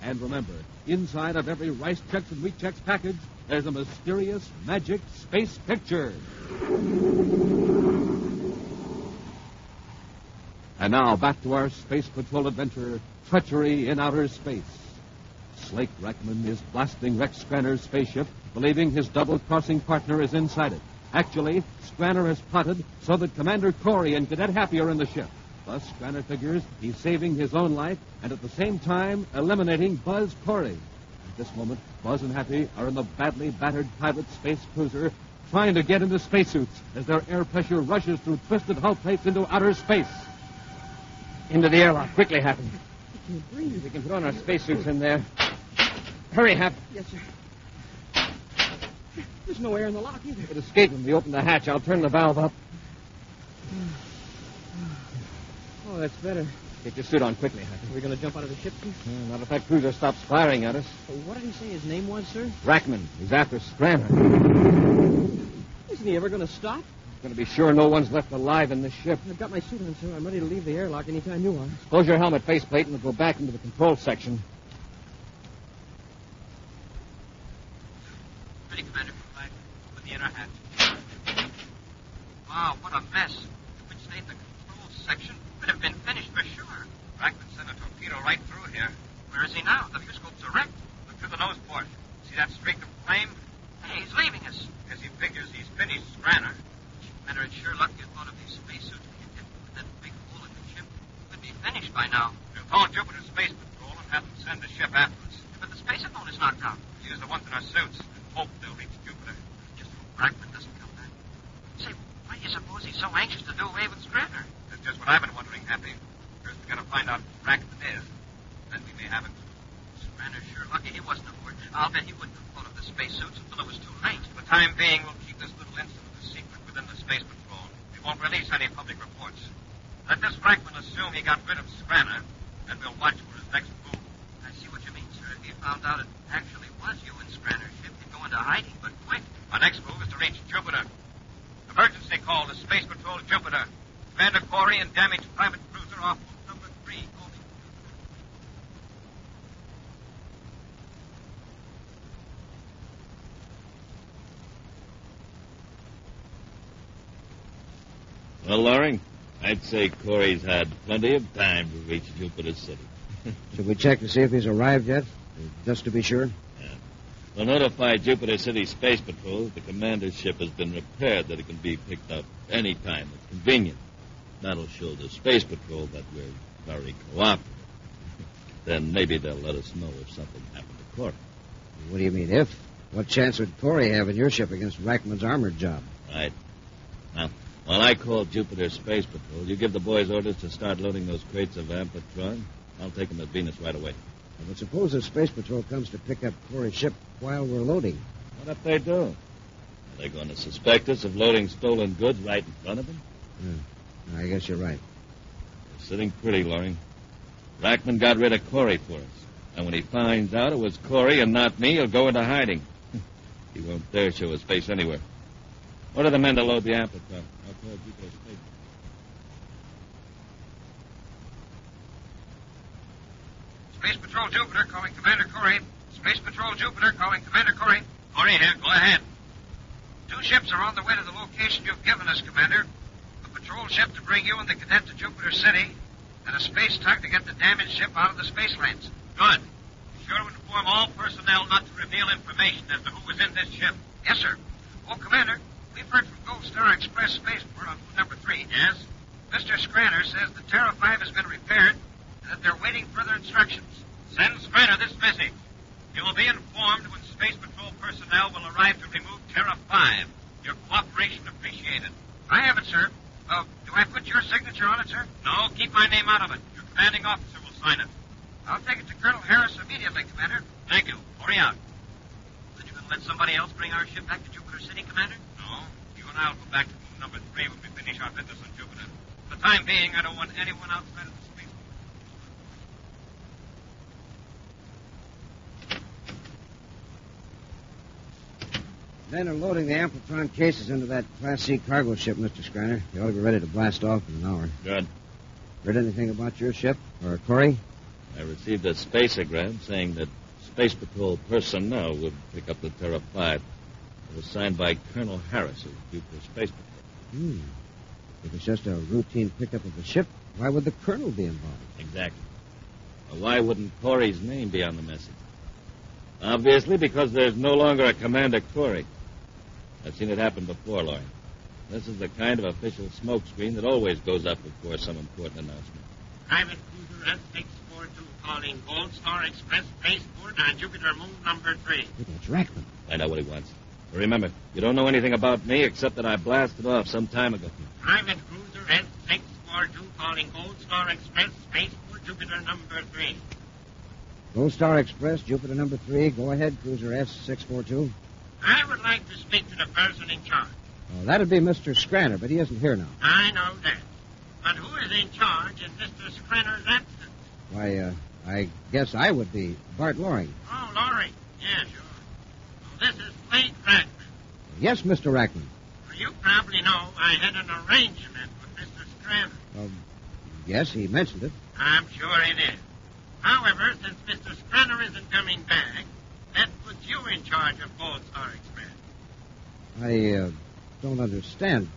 And remember, inside of every rice checks and wheat checks package, there's a mysterious, magic space picture. And now back to our Space Patrol adventure, Treachery in Outer Space. Slake Rackman is blasting Rex Scranner's spaceship, believing his double-crossing partner is inside it. Actually, Scranner has plotted so that Commander Corry and Cadet Happy are in the ship. Thus, Scranner figures he's saving his own life and at the same time eliminating Buzz Corry. At this moment, Buzz and Happy are in the badly battered pilot space cruiser trying to get into spacesuits as their air pressure rushes through twisted hull plates into outer space. Into the airlock. Quickly, Happy. I can't breathe. We can put on our spacesuits in there. Hurry, Hap. Yes, sir. There's no air in the lock either. It escaped when we opened the hatch. I'll turn the valve up. Oh, that's better. Get your suit on quickly, Happy. Are we going to jump out of the ship, too? Not if that cruiser stops firing at us. What did he say his name was, sir? Rackman. He's after Scranner. Isn't he ever going to stop? He's going to be sure no one's left alive in this ship. I've got my suit on, sir. I'm ready to leave the airlock any time you are. Close your helmet faceplate and we'll go back into the control section. Ready, Commander. Right. Open the inner hatch. Wow, what a mess. If we'd stayed in the control section, we'd have been finished for sure. Rackman sent a torpedo right through here. Where is he now? The view scope's erect. Look through the nose port. See that streak of flame? Hey, he's leaving us. As he figures he's finished Scranner. Commander, it's sure lucky I thought of these spacesuits. We could get with that big hole in the ship. We'd be finished by now. We'll call Jupiter Space Patrol and have them send the ship after us. But the spacephone is knocked out. We'll use the ones in our suits and hope they'll reach Jupiter. Just hope Rackman doesn't come back. Say, why do you suppose he's so anxious to do away with Scranner? That's just what I've been wondering, Happy. First we gotta find out who Rackman is. Then we may have it. Scranner's sure lucky he wasn't aboard. I'll bet he wouldn't have thought of the spacesuits until it was too late. For the time being, we'll keep this little incident a secret within the Space Patrol. We won't release any public reports. Let this Rackman assume he got rid of Scranner, and we'll watch for his next move. I see what you mean, sir. If he found out it actually was you and Scranner's ship, he'd go into hiding, but quick. Our next move is to reach Jupiter. Emergency call to Space Patrol Jupiter. Commander Corry and damaged private cruiser off number 3. Over. Well, Loring, I'd say Corry's had plenty of time to reach Jupiter City. Should we check to see if he's arrived yet? Just to be sure? Yeah. We'll notify Jupiter City Space Patrol that the commander's ship has been repaired, that it can be picked up any time it's convenient. That'll show the Space Patrol that we're very cooperative. Then maybe they'll let us know if something happened to Corry. What do you mean, if? What chance would Corry have in your ship against Rackman's armored job? Right. Now, while I call Jupiter Space Patrol, you give the boys orders to start loading those crates of Amplitron. I'll take them to Venus right away. But suppose the Space Patrol comes to pick up Corry's ship while we're loading. What if they do? Are they going to suspect us of loading stolen goods right in front of them? I guess you're right. We're sitting pretty, Loring. Rackman got rid of Corry for us. And when he finds out it was Corry and not me, he'll go into hiding. He won't dare show his face anywhere. Order the men to load the Amplitron. I'll call Jupiter Space. Space Patrol Jupiter calling Commander Corry. Space Patrol Jupiter calling Commander Corry. Corry here. Go ahead. 2 ships are on the way to the location you've given us, Commander. A patrol ship to bring you and the cadet to Jupiter City, and a space tug to get the damaged ship out of the space lanes. Good. Be sure to inform all personnel not to reveal information as to who was in this ship. Yes, sir. Oh, Commander, we've heard from Gold Star Express Spaceport on route number 3. Yes? Mr. Scranner says the Terra 5 has been repaired and that they're waiting further instructions. Send Scranner this message. You will be informed when Space Patrol personnel will arrive to remove Terra 5. Your cooperation appreciated. I have it, sir. Do I put your signature on it, sir? No, keep my name out of it. Your commanding officer will sign it. I'll take it to Colonel Harris immediately, Commander. Thank you. Hurry out. Then you going to let somebody else bring our ship back to Jupiter City, Commander? No. You and I will go back to room number 3 when we finish our business on Jupiter. For the time being, I don't want anyone outside of the space. Men are loading the Amplitron cases into that Class C cargo ship, Mr. Scranner. You ought to be ready to blast off in an hour. Good. Heard anything about your ship, or Corry? I received a spaceogram saying that Space Patrol personnel would pick up the Terra 5. It was signed by Colonel Harris of Jupiter Space Patrol. If it's just a routine pickup of the ship, why would the Colonel be involved? Exactly. Well, why wouldn't Corry's name be on the message? Obviously, because there's no longer a Commander Corry. I've seen it happen before, Loring. This is the kind of official smokescreen that always goes up before some important announcement. Private cruiser S642 calling Gold Star Express Spaceport on Jupiter Moon number 3. That's Rackman. I know what he wants. But remember, you don't know anything about me except that I blasted off some time ago. Private cruiser S642 calling Gold Star Express Spaceport Jupiter number 3. Gold Star Express, Jupiter number 3. Go ahead, cruiser S642. I would like to speak to the person in charge. Oh, that'd be Mr. Scranner, but he isn't here now. I know that. But who is in charge in Mr. Scranner's absence? Why, I guess I would be Bart Loring. Oh, Loring. Yeah, sure. Well, this is Late Rackman. Yes, Mr. Rackman. Well, you probably know I had an arrangement with Mr. Scranner. Yes, he mentioned it. I'm sure he did. However, since Mr. Scranner isn't coming back, that puts you in charge of Gold Star Express. I don't understand.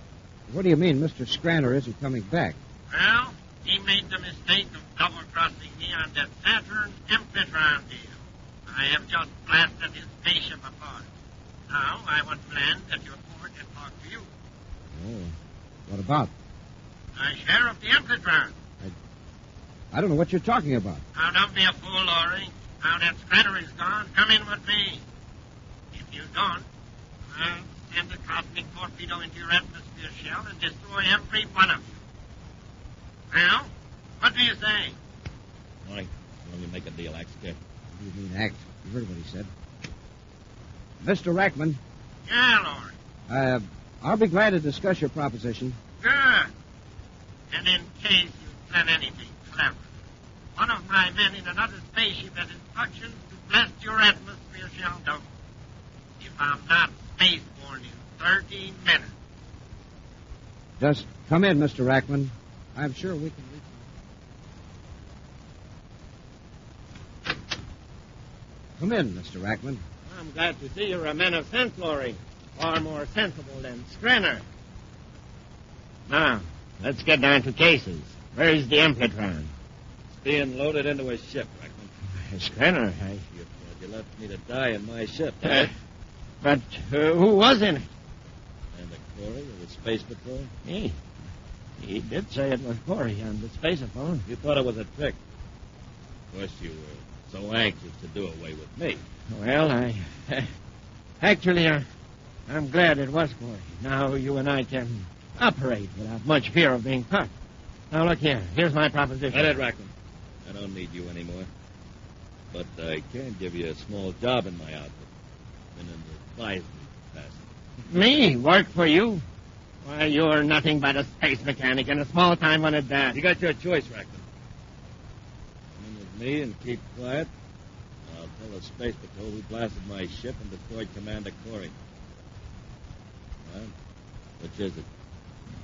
What do you mean Mr. Scranner isn't coming back? Well, he made the mistake of double-crossing me on that Saturn Amplitron deal. I have just blasted his spaceship apart. Now I want to land at your port and talk to you. Oh, what about? My share of the Amplitron. I don't know what you're talking about. Now, don't be a fool, Loring. Now that Scranner is gone, come in with me. If you don't, I'll send a cosmic torpedo into your atmosphere shell and destroy every one of you. Well, what do you say? All right. Let me make a deal. Act scared. What do you mean, act? You heard what he said. Mr. Rackman. Yeah, Loring. I'll be glad to discuss your proposition. Good. And in case you plan anything clever, one of my men in another spaceship has instructions to blast your atmosphere shell down. If I'm not spaceborne in 13 minutes. Just come in, Mr. Rackman. I'm sure we can reach. Come in, Mr. Rackman. I'm glad to see you're a man of sense, Loring. Far more sensible than Scranner. Now, let's get down to cases. Where's the Amplitron? It's being loaded into a ship, Rackman. Scranner, You left me to die in my ship. but who was in it? And the Corry of the Space Patrol? He did say it was Corry on the spaceophone. You thought it was a trick. Of course, you were so anxious to do away with me. Well, actually, I'm glad it was Corry. Now you and I can operate without much fear of being caught. Now, look here. Here's my proposition. Let it, Rackman. I don't need you anymore. But I can give you a small job in my outfit. And in the Spies capacity. Me? Work for you? Why, you're nothing but a space mechanic and a small-time one at that. You got your choice, Rackman. Come in with me and keep quiet. I'll tell the Space Patrol who blasted my ship and destroyed Commander Corry. Well, which is it?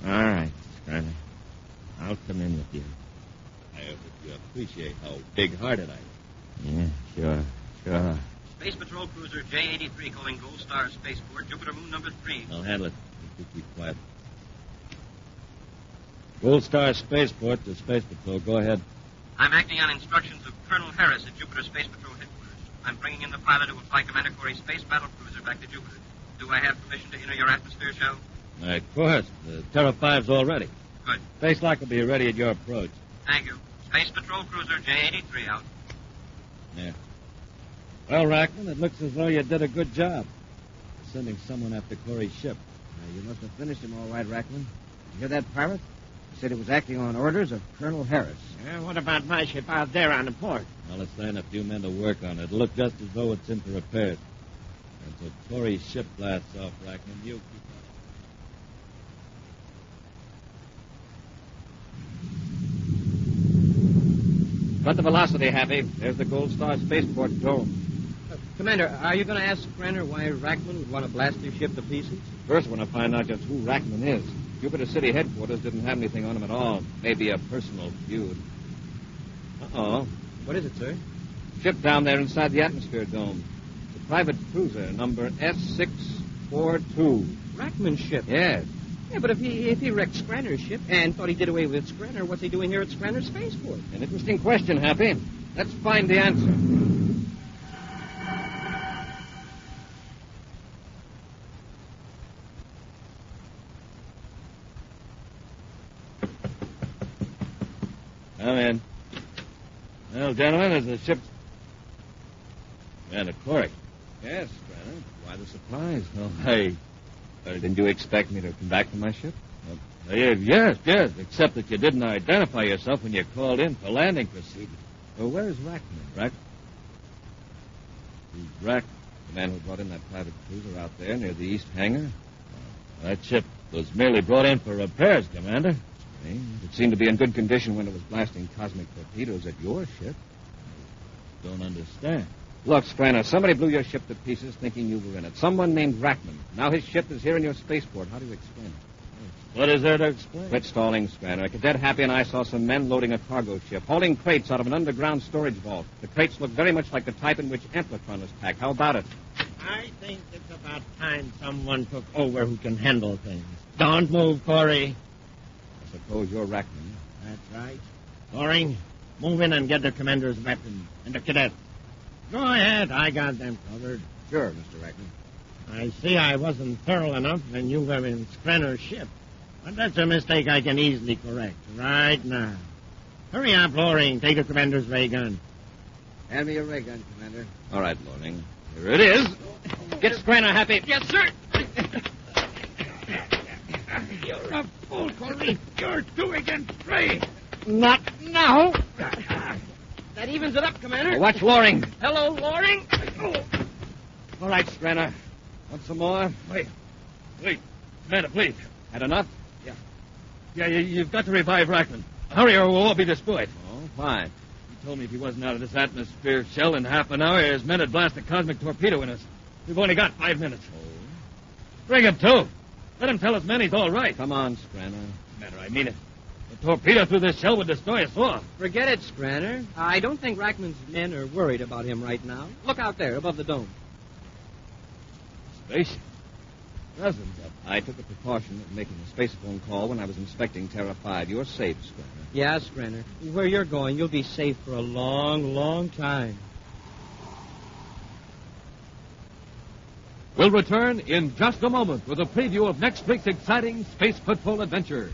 All right, Scranner. I'll come in with you. I hope that you appreciate how big-hearted I am. Yeah, sure. Space Patrol Cruiser J-83 calling Gold Star Spaceport, Jupiter Moon number 3. I'll handle it. You keep quiet. Gold Star Spaceport to Space Patrol. Go ahead. I'm acting on instructions of Colonel Harris at Jupiter Space Patrol headquarters. I'm bringing in the pilot who will fly Commander Corry's space battle cruiser back to Jupiter. Do I have permission to enter your atmosphere, Shell? Of course. The Terra 5's all ready. Good. Space lock will be ready at your approach. Thank you. Space Patrol Cruiser J-83 out. Yeah. Well, Rackman, it looks as though you did a good job sending someone after Corry's ship. You must have finished him all right, Rackman. You hear that, Pirate? He said he was acting on orders of Colonel Harris. What about my ship out there on the port? Well, let's send a few men to work on it. It'll look just as though it's in for repairs. Until Corry's ship blasts off, Rackman, you keep on. Cut the velocity, Happy. There's the Gold Star Spaceport dome. Commander, are you going to ask Scranner why Rackman would want to blast his ship to pieces? First, I want to find out just who Rackman is. Jupiter City headquarters didn't have anything on him at all. Maybe a personal feud. Uh-oh. What is it, sir? Ship down there inside the atmosphere dome. It's a private cruiser, number S642. Rackman's ship? Yes. Yeah, but if he wrecked Scranner's ship and thought he did away with Scranner, what's he doing here at Scranner's spaceport? An interesting question, Happy. Let's find the answer. Come in. Well, gentlemen, there's a ship. And a Corry. Yes, Scranner. Why the surprise? Oh, hey. Didn't you expect me to come back to my ship? Yes. Except that you didn't identify yourself when you called in for landing procedures. Well, where's Rackman? Who's Rack? The man who brought in that private cruiser out there near the east hangar? That ship was merely brought in for repairs, Commander. It seemed to be in good condition when it was blasting cosmic torpedoes at your ship. Don't understand. Look, Scranner, somebody blew your ship to pieces thinking you were in it. Someone named Rackman. Now his ship is here in your spaceport. How do you explain it? What is there to explain? Quit stalling, Scranner. Cadet Happy and I saw some men loading a cargo ship, hauling crates out of an underground storage vault. The crates look very much like the type in which Amplitron was packed. How about it? I think it's about time someone took over who can handle things. Don't move, Corry. I suppose you're Rackman. That's right. Corry, move in and get the commander's weapon and the cadet. Go ahead. I got them covered. Sure, Mr. Rackman. I see I wasn't thorough enough when you were in Scranner's ship. But that's a mistake I can easily correct right now. Hurry up, Loring. Take the commander's ray gun. Hand me your ray gun, Commander. All right, Loring. Here it is. Get Scranner, Happy. Yes, sir. You're a fool, Corry. You're too against Ray. Not now. That evens it up, Commander. Now watch Loring. Hello, Loring. All right, Scranner. Want some more? Wait. Commander, please. Had enough? Yeah, you've got to revive Rackman. Hurry or we'll all be destroyed. Oh, fine. He told me if he wasn't out of this atmosphere shell in half an hour, his men would blast a cosmic torpedo in us. We've only got 5 minutes. Oh. Bring him, too. Let him tell his men he's all right. Come on, Scranner. Commander, I mean it. The torpedo through this shell would destroy us all. Forget it, Scranner. I don't think Rackman's men are worried about him right now. Look out there, above the dome. Spaceship. doesn't. I took the precaution of making a space phone call when I was inspecting Terra 5. You're safe, Scranner. Yeah, Scranner. Where you're going, you'll be safe for a long, long time. We'll return in just a moment with a preview of next week's exciting Space Patrol adventure.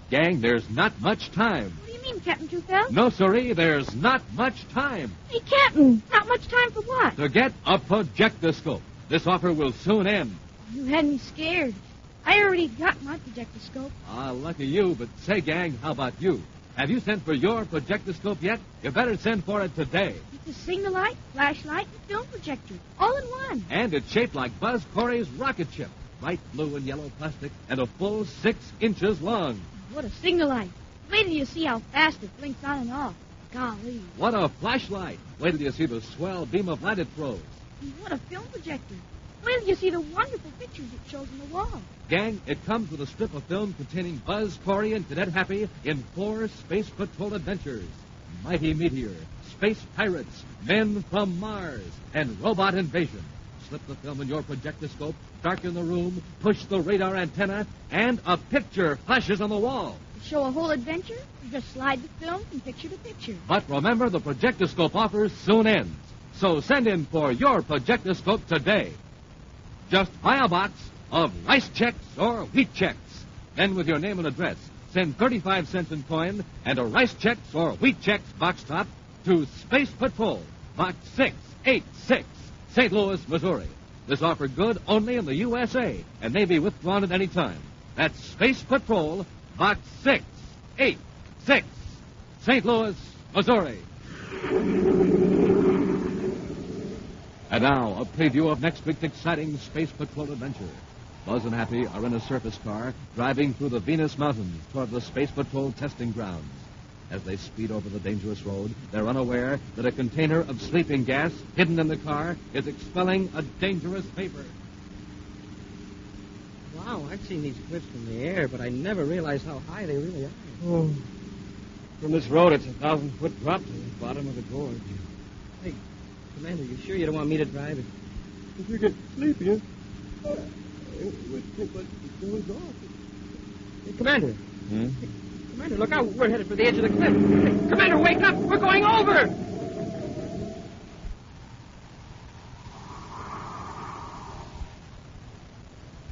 Gang, there's not much time. What do you mean, Captain Tufel? No, sirree, there's not much time. Hey, Captain, not much time for what? To get a projectoscope. This offer will soon end. You had me scared. I already got my projectoscope. Ah, lucky you, but say, gang, how about you? Have you sent for your projectoscope yet? You better send for it today. It's a signal light, flashlight, and film projector, all in one. And it's shaped like Buzz Corry's rocket ship. Bright blue and yellow plastic and a full 6 inches long. What a signal light. Wait till you see how fast it blinks on and off. Golly. What a flashlight. Wait till you see the swell beam of light it throws. And what a film projector. Wait till you see the wonderful pictures it shows on the wall. Gang, it comes with a strip of film containing Buzz Corry and Cadet Happy in 4 Space Patrol adventures. Mighty Meteor, Space Pirates, Men from Mars, and Robot Invasion. Slip the film in your projectoscope, darken the room, push the radar antenna, and a picture flashes on the wall. To show a whole adventure, you just slide the film from picture to picture. But remember, the projectoscope offer soon ends. So send in for your projectoscope today. Just buy a box of rice checks or wheat checks. Then with your name and address, send 35 cents in coin and a rice checks or wheat checks box top to Space Patrol, Box 686, St. Louis, Missouri. This offer good only in the USA and may be withdrawn at any time. That's Space Patrol, Box 686, St. Louis, Missouri. And now, a preview of next week's exciting Space Patrol adventure. Buzz and Happy are in a surface car driving through the Venus Mountains toward the Space Patrol testing grounds. As they speed over the dangerous road, they're unaware that a container of sleeping gas hidden in the car is expelling a dangerous vapor. Wow, I've seen these cliffs from the air, but I never realized how high they really are. Oh. From this road, it's a 1,000-foot drop to the bottom of the gorge. Hey, Commander, you sure you don't want me to drive it? If you get sleepy, it would take like the doors off. Hey, Commander. Hmm? Hey, Commander, look out. We're headed for the edge of the cliff. Hey, Commander, wake up. We're going over.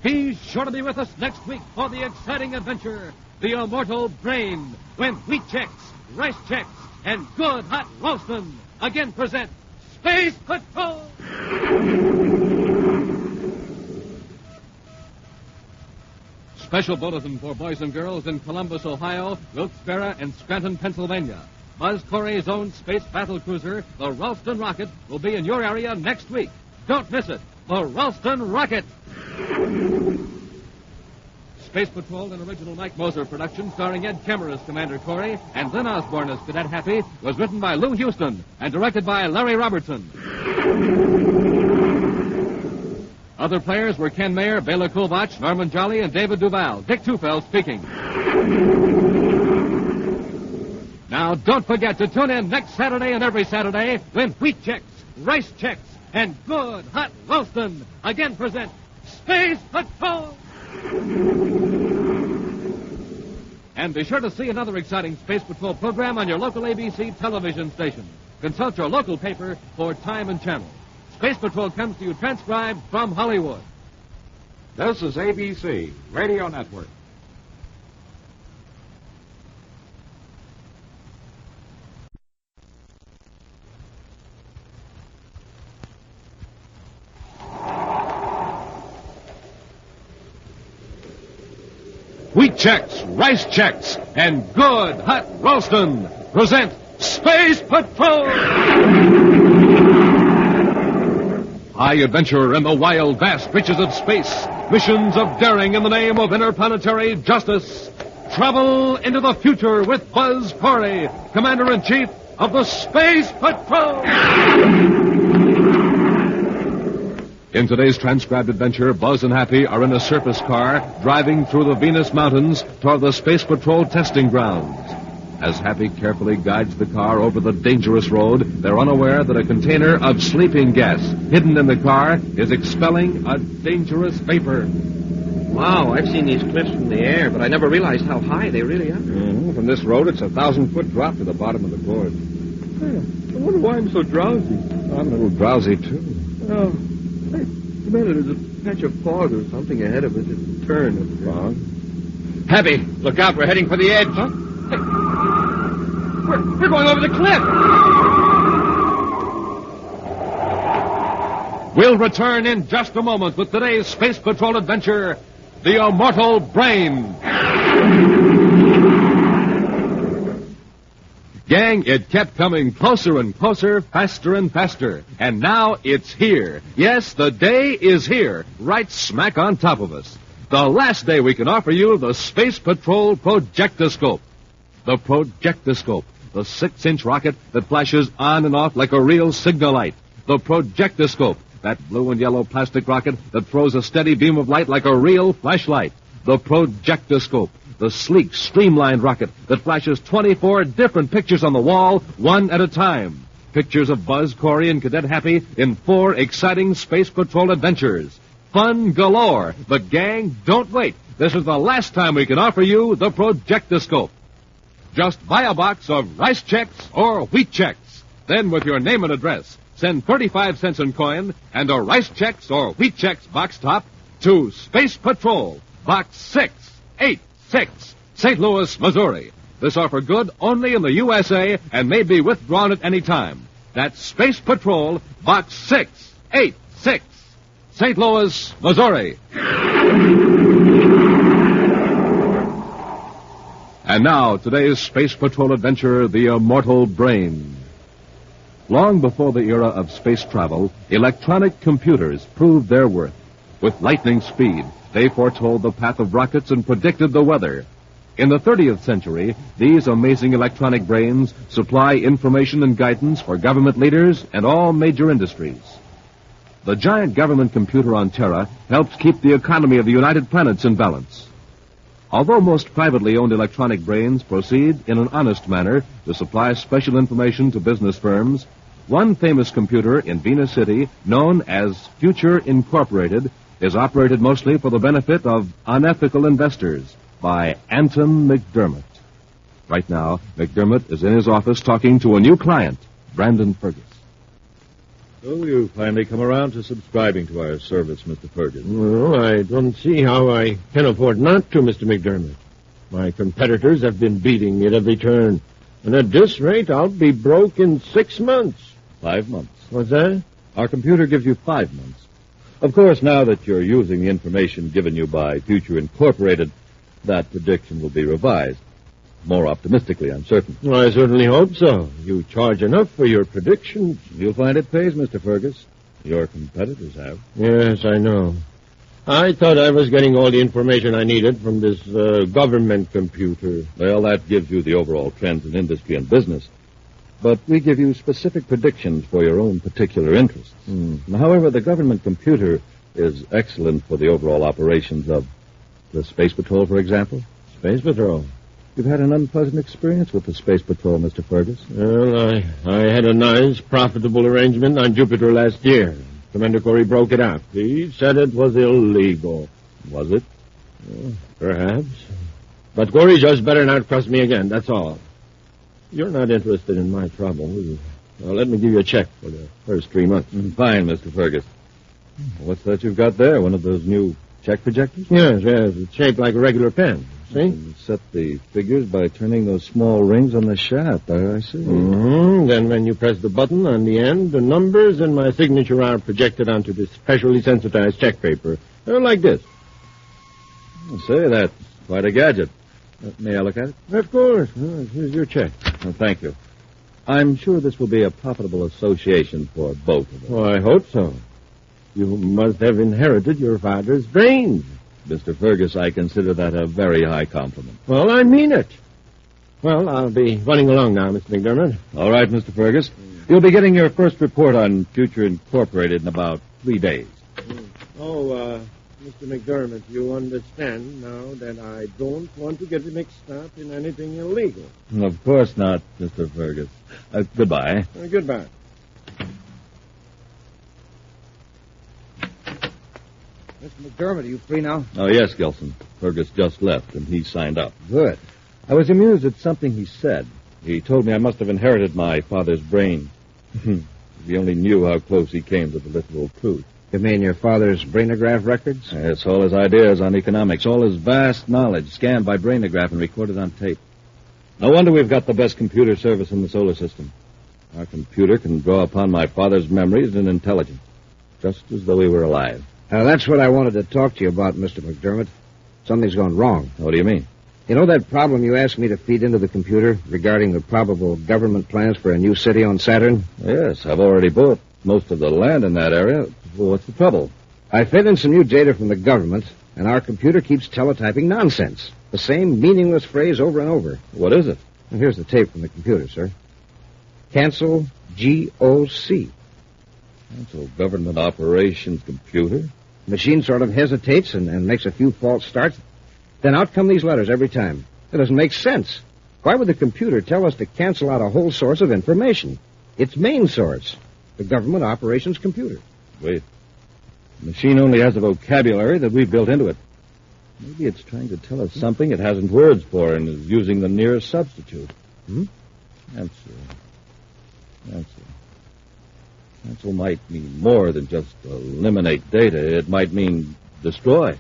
Be sure to be with us next week for the exciting adventure, the Immortal Brain, when wheat checks, rice checks, and good hot roastin' again present Space Patrol! Special bulletin for boys and girls in Columbus, Ohio, Wilkes-Barre, and Scranton, Pennsylvania. Buzz Corry's own space battle cruiser, the Ralston Rocket, will be in your area next week. Don't miss it. The Ralston Rocket. Space Patrol, an original Mike Moser production starring Ed Kemmer as Commander Corry and Lyn Osborn as Cadet Happy, was written by Lou Houston and directed by Larry Robertson. Other players were Ken Mayer, Bela Kulbach, Norman Jolly, and David Duval. Dick Tufel speaking. Now, don't forget to tune in next Saturday and every Saturday when wheat checks, rice checks, and good hot roastin' again present Space Patrol! And be sure to see another exciting Space Patrol program on your local ABC television station. Consult your local paper for time and channel. Space Patrol comes to you transcribed from Hollywood. This is ABC Radio Network. Wheat checks, rice checks, and good hot roastin' present Space Patrol! High adventure in the wild, vast reaches of space. Missions of daring in the name of interplanetary justice. Travel into the future with Buzz Corry, Commander-in-Chief of the Space Patrol! In today's transcribed adventure, Buzz and Happy are in a surface car driving through the Venus Mountains toward the Space Patrol testing grounds. As Happy carefully guides the car over the dangerous road, they're unaware that a container of sleeping gas hidden in the car is expelling a dangerous vapor. Wow, I've seen these cliffs from the air, but I never realized how high they really are. Mm-hmm. From this road, it's a 1,000-foot drop to the bottom of the gorge. I wonder why I'm so drowsy. I'm a little drowsy, too. Oh, hey, Commander, there's a patch of fog or something ahead of us. It's a turn of the fog. Happy, look out. We're heading for the edge. Huh? Hey, we're going over the cliff. We'll return in just a moment with today's Space Patrol adventure, the Immortal Brain. Gang, it kept coming closer and closer, faster and faster. And now it's here. Yes, the day is here, right smack on top of us. The last day we can offer you the Space Patrol Projectoscope. The Projectoscope, the 6-inch rocket that flashes on and off like a real signal light. The Projectoscope, that blue and yellow plastic rocket that throws a steady beam of light like a real flashlight. The Projectoscope, the sleek, streamlined rocket that flashes 24 different pictures on the wall, one at a time. Pictures of Buzz Corry and Cadet Happy in 4 exciting Space Patrol adventures. Fun galore. But, gang, don't wait. This is the last time we can offer you the Projectoscope. Just buy a box of rice checks or wheat checks. Then, with your name and address, send 35 cents in coin and a rice checks or wheat checks box top to Space Patrol, Box 686, St. Louis, Missouri. This offer good only in the USA and may be withdrawn at any time. That's Space Patrol, Box 686, St. Louis, Missouri. And now, today's Space Patrol adventure, the Immortal Brain. Long before the era of space travel, electronic computers proved their worth. With lightning speed, they foretold the path of rockets and predicted the weather. In the 30th century, these amazing electronic brains supply information and guidance for government leaders and all major industries. The giant government computer on Terra helps keep the economy of the United Planets in balance. Although most privately owned electronic brains proceed in an honest manner to supply special information to business firms, one famous computer in Venus City, known as Future Incorporated, is operated mostly for the benefit of unethical investors by Anton McDermott. Right now, McDermott is in his office talking to a new client, Brandon Fergus. So you finally come around to subscribing to our service, Mr. Fergus. Well, I don't see how I can afford not to, Mr. McDermott. My competitors have been beating me at every turn. And at this rate, I'll be broke in 6 months. 5 months. What's that? Our computer gives you 5 months. Of course, now that you're using the information given you by Future Incorporated, that prediction will be revised. More optimistically, I'm certain. Well, I certainly hope so. You charge enough for your predictions. You'll find it pays, Mr. Fergus. Your competitors have. Yes, I know. I thought I was getting all the information I needed from this government computer. Well, that gives you the overall trends in industry and business. But we give you specific predictions for your own particular interests. However, the government computer is excellent for the overall operations of the Space Patrol, for example. Space Patrol? You've had an unpleasant experience with the Space Patrol, Mr. Fergus. Well, I had a nice, profitable arrangement on Jupiter last year. Commander Corry broke it up. He said it was illegal. Was it? Perhaps. But Corry just better not cross me again, that's all. You're not interested in my trouble. Well, let me give you a check for the first 3 months. Fine, Mr. Fergus. What's that you've got there? One of those new check projectors? Yes. It's shaped like a regular pen. See? You set the figures by turning those small rings on the shaft. I see. Then when you press the button on the end, the numbers and my signature are projected onto this specially sensitized check paper. Like this. Say, that's quite a gadget. May I look at it? Of course. Here's your check. Thank you. I'm sure this will be a profitable association for both of us. Well, I hope so. You must have inherited your father's brains. Mr. Fergus, I consider that a very high compliment. Well, I mean it. Well, I'll be running along now, Mr. McDermott. All right, Mr. Fergus. You'll be getting your first report on Future Incorporated in about 3 days. Mr. McDermott, you understand now that I don't want to get mixed up in anything illegal. Of course not, Mr. Fergus. Goodbye. Goodbye. Mr. McDermott, are you free now? Oh, yes, Gilson. Fergus just left, and he signed up. Good. I was amused at something he said. He told me I must have inherited my father's brain. If he only knew how close he came to the literal truth. You mean your father's brainograph records? Yes, all his ideas on economics, all his vast knowledge scanned by brainograph and recorded on tape. No wonder we've got the best computer service in the solar system. Our computer can draw upon my father's memories and intelligence, just as though he were alive. That's what I wanted to talk to you about, Mr. McDermott. Something's gone wrong. What do you mean? You know that problem you asked me to feed into the computer regarding the probable government plans for a new city on Saturn? Yes, I've already bought most of the land in that area. Well, what's the trouble? I fed in some new data from the government, and our computer keeps teletyping nonsense. The same meaningless phrase over and over. What is it? Well, here's the tape from the computer, sir. Cancel GOC. Cancel government operations computer? The machine sort of hesitates and makes a few false starts. Then out come these letters every time. It doesn't make sense. Why would the computer tell us to cancel out a whole source of information? Its main source, the government operations computer. Wait. The machine only has a vocabulary that we built into it. Maybe it's trying to tell us something it hasn't words for and is using the nearest substitute. Cancel might mean more than just eliminate data. It might mean destroy.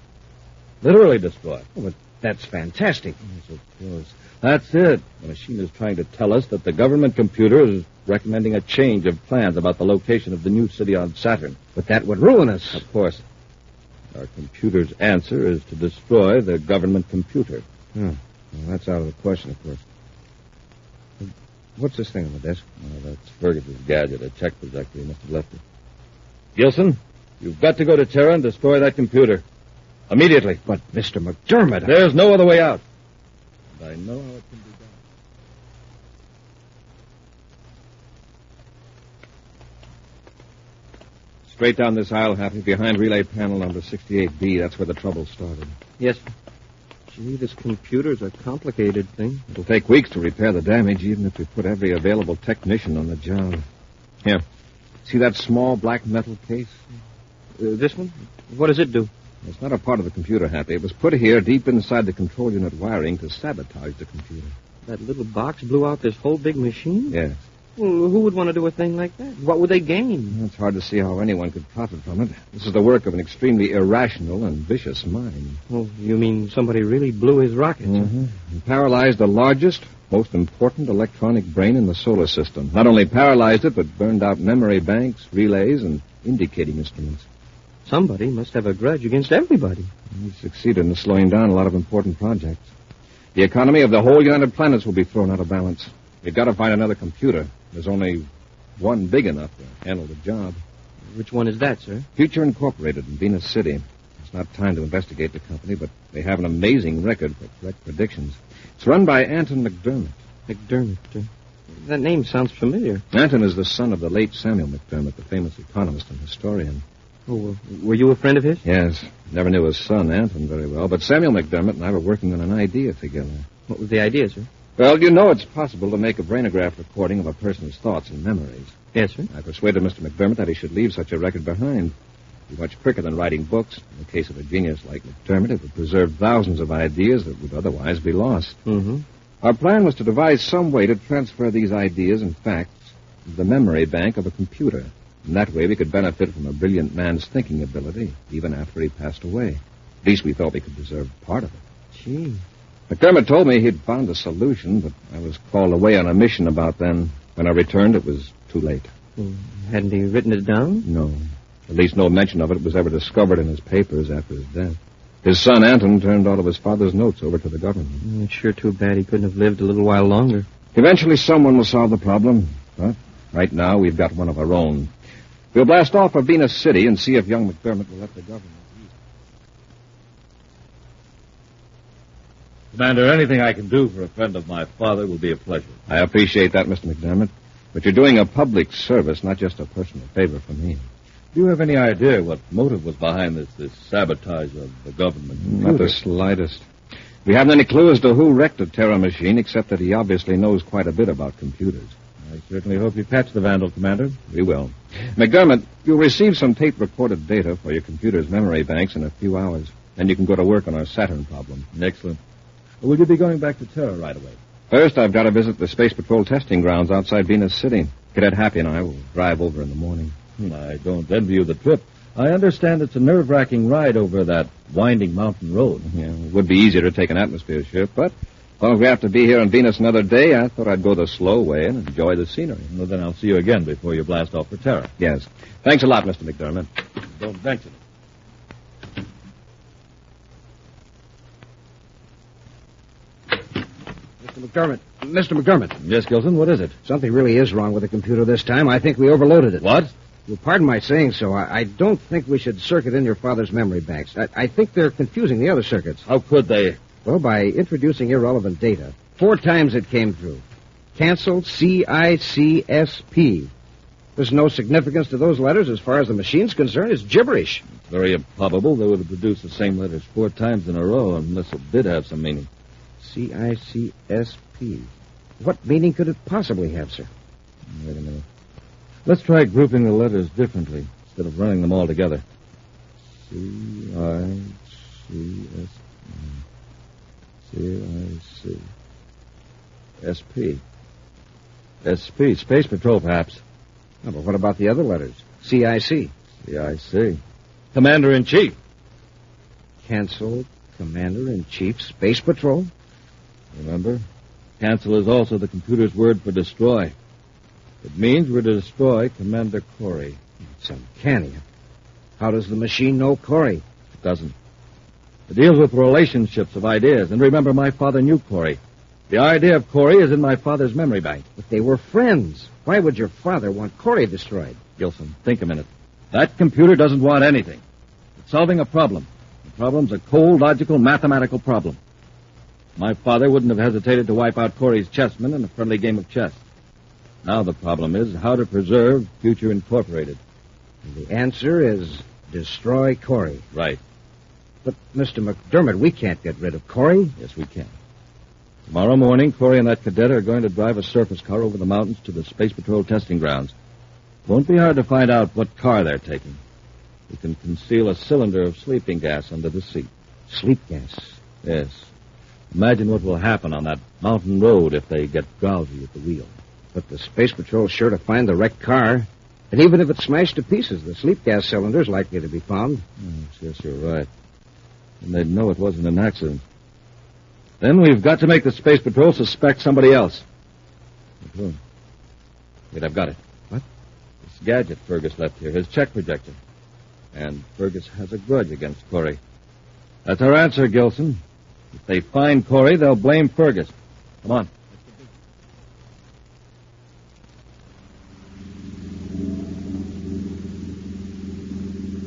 Literally destroy. Oh, but that's fantastic. Yes, of course. That's it. The machine is trying to tell us that the government computer is recommending a change of plans about the location of the new city on Saturn. But that would ruin us. Of course. Our computer's answer is to destroy the government computer. Well, that's out of the question, of course. What's this thing on the desk? Oh, that's Fergus's gadget, a check projector. He must have left it. Gilson, you've got to go to Terra and destroy that computer. Immediately. But, Mr. McDermott... There's no other way out. And I know how it can be done. Straight down this aisle, Happy, behind relay panel number 68B. That's where the trouble started. Yes. Gee, this computer's a complicated thing. It'll take weeks to repair the damage, even if we put every available technician on the job. Here. See that small black metal case? This one? What does it do? It's not a part of the computer, Happy. It was put here deep inside the control unit wiring to sabotage the computer. That little box blew out this whole big machine? Yes. Well, who would want to do a thing like that? What would they gain? It's hard to see how anyone could profit from it. This is the work of an extremely irrational and vicious mind. Oh, you mean somebody really blew his rockets? Mm-hmm. And paralyzed the largest, most important electronic brain in the solar system. Not only paralyzed it, but burned out memory banks, relays, and indicating instruments. Somebody must have a grudge against everybody. He succeeded in slowing down a lot of important projects. The economy of the whole United Planets will be thrown out of balance. We've got to find another computer. There's only one big enough to handle the job. Which one is that, sir? Future Incorporated in Venus City. It's not time to investigate the company, but they have an amazing record for correct predictions. It's run by Anton McDermott. McDermott? That name sounds familiar. Anton is the son of the late Samuel McDermott, the famous economist and historian. Oh, well, were you a friend of his? Yes. Never knew his son, Anton, very well, but Samuel McDermott and I were working on an idea together. What was the idea, sir? Well, you know it's possible to make a brainograph recording of a person's thoughts and memories. Yes, sir. I persuaded Mr. McDermott that he should leave such a record behind. It'd be much quicker than writing books. In the case of a genius like McDermott, it would preserve thousands of ideas that would otherwise be lost. Mm-hmm. Our plan was to devise some way to transfer these ideas and facts to the memory bank of a computer. And that way we could benefit from a brilliant man's thinking ability, even after he passed away. At least we thought we could preserve part of it. Gee. McDermott told me he'd found a solution, but I was called away on a mission about then. When I returned, it was too late. Well, hadn't he written it down? No. At least no mention of it was ever discovered in his papers after his death. His son, Anton, turned all of his father's notes over to the government. It's sure too bad he couldn't have lived a little while longer. Eventually someone will solve the problem, but right now we've got one of our own. We'll blast off for Venus City and see if young McDermott will let the government. Commander, anything I can do for a friend of my father will be a pleasure. I appreciate that, Mr. McDermott. But you're doing a public service, not just a personal favor for me. Do you have any idea what motive was behind this sabotage of the government? Not the slightest. We haven't any clue as to who wrecked the Terra machine, except that he obviously knows quite a bit about computers. I certainly hope you catch the vandal, Commander. We will. McDermott, you'll receive some tape-recorded data for your computer's memory banks in a few hours. Then you can go to work on our Saturn problem. Excellent. Will you be going back to Terra right away? First, I've got to visit the Space Patrol testing grounds outside Venus City. Cadet Happy and I will drive over in the morning. I don't envy you the trip. I understand it's a nerve-wracking ride over that winding mountain road. Yeah, it would be easier to take an atmosphere ship, but as long as we have to be here on Venus another day, I thought I'd go the slow way and enjoy the scenery. Well, then I'll see you again before you blast off for Terra. Yes. Thanks a lot, Mr. McDermott. Don't mention it. Mr. McDermott. Yes, Gilson, what is it? Something really is wrong with the computer this time. I think we overloaded it. What? Well, pardon my saying so. I don't think we should circuit in your father's memory banks. I think they're confusing the other circuits. How could they? Well, by introducing irrelevant data. 4 times it came through. Canceled CICSP. There's no significance to those letters as far as the machine's concerned. It's gibberish. It's very improbable they would have produced the same letters 4 times in a row unless it did have some meaning. CICSP. What meaning could it possibly have, sir? Wait a minute. Let's try grouping the letters differently instead of running them all together. C-I-C-S-P. SP. Space Patrol, perhaps. Oh, but what about the other letters? CIC. CIC. Commander-in-Chief. Cancel Commander-in-Chief Space Patrol? Remember? Cancel is also the computer's word for destroy. It means we're to destroy Commander Corry. It's uncanny. How does the machine know Corry? It doesn't. It deals with relationships of ideas. And remember, my father knew Corry. The idea of Corry is in my father's memory bank. But they were friends. Why would your father want Corry destroyed? Gilson, think a minute. That computer doesn't want anything. It's solving a problem. The problem's a cold, logical, mathematical problem. My father wouldn't have hesitated to wipe out Corry's chessmen in a friendly game of chess. Now the problem is how to preserve Future Incorporated. And the answer is destroy Corry. Right. But, Mr. McDermott, we can't get rid of Corry. Yes, we can. Tomorrow morning, Corry and that cadet are going to drive a surface car over the mountains to the Space Patrol testing grounds. Won't be hard to find out what car they're taking. We can conceal a cylinder of sleeping gas under the seat. Sleep gas? Yes. Imagine what will happen on that mountain road if they get drowsy at the wheel. But the Space Patrol's sure to find the wrecked car. And even if it's smashed to pieces, the sleep gas cylinder's likely to be found. Yes, you're right. And they'd know it wasn't an accident. Then we've got to make the Space Patrol suspect somebody else. Wait, I've got it. What? This gadget Fergus left here, his check projector. And Fergus has a grudge against Corry. That's our answer, Gilson. If they find Corry, they'll blame Fergus. Come on.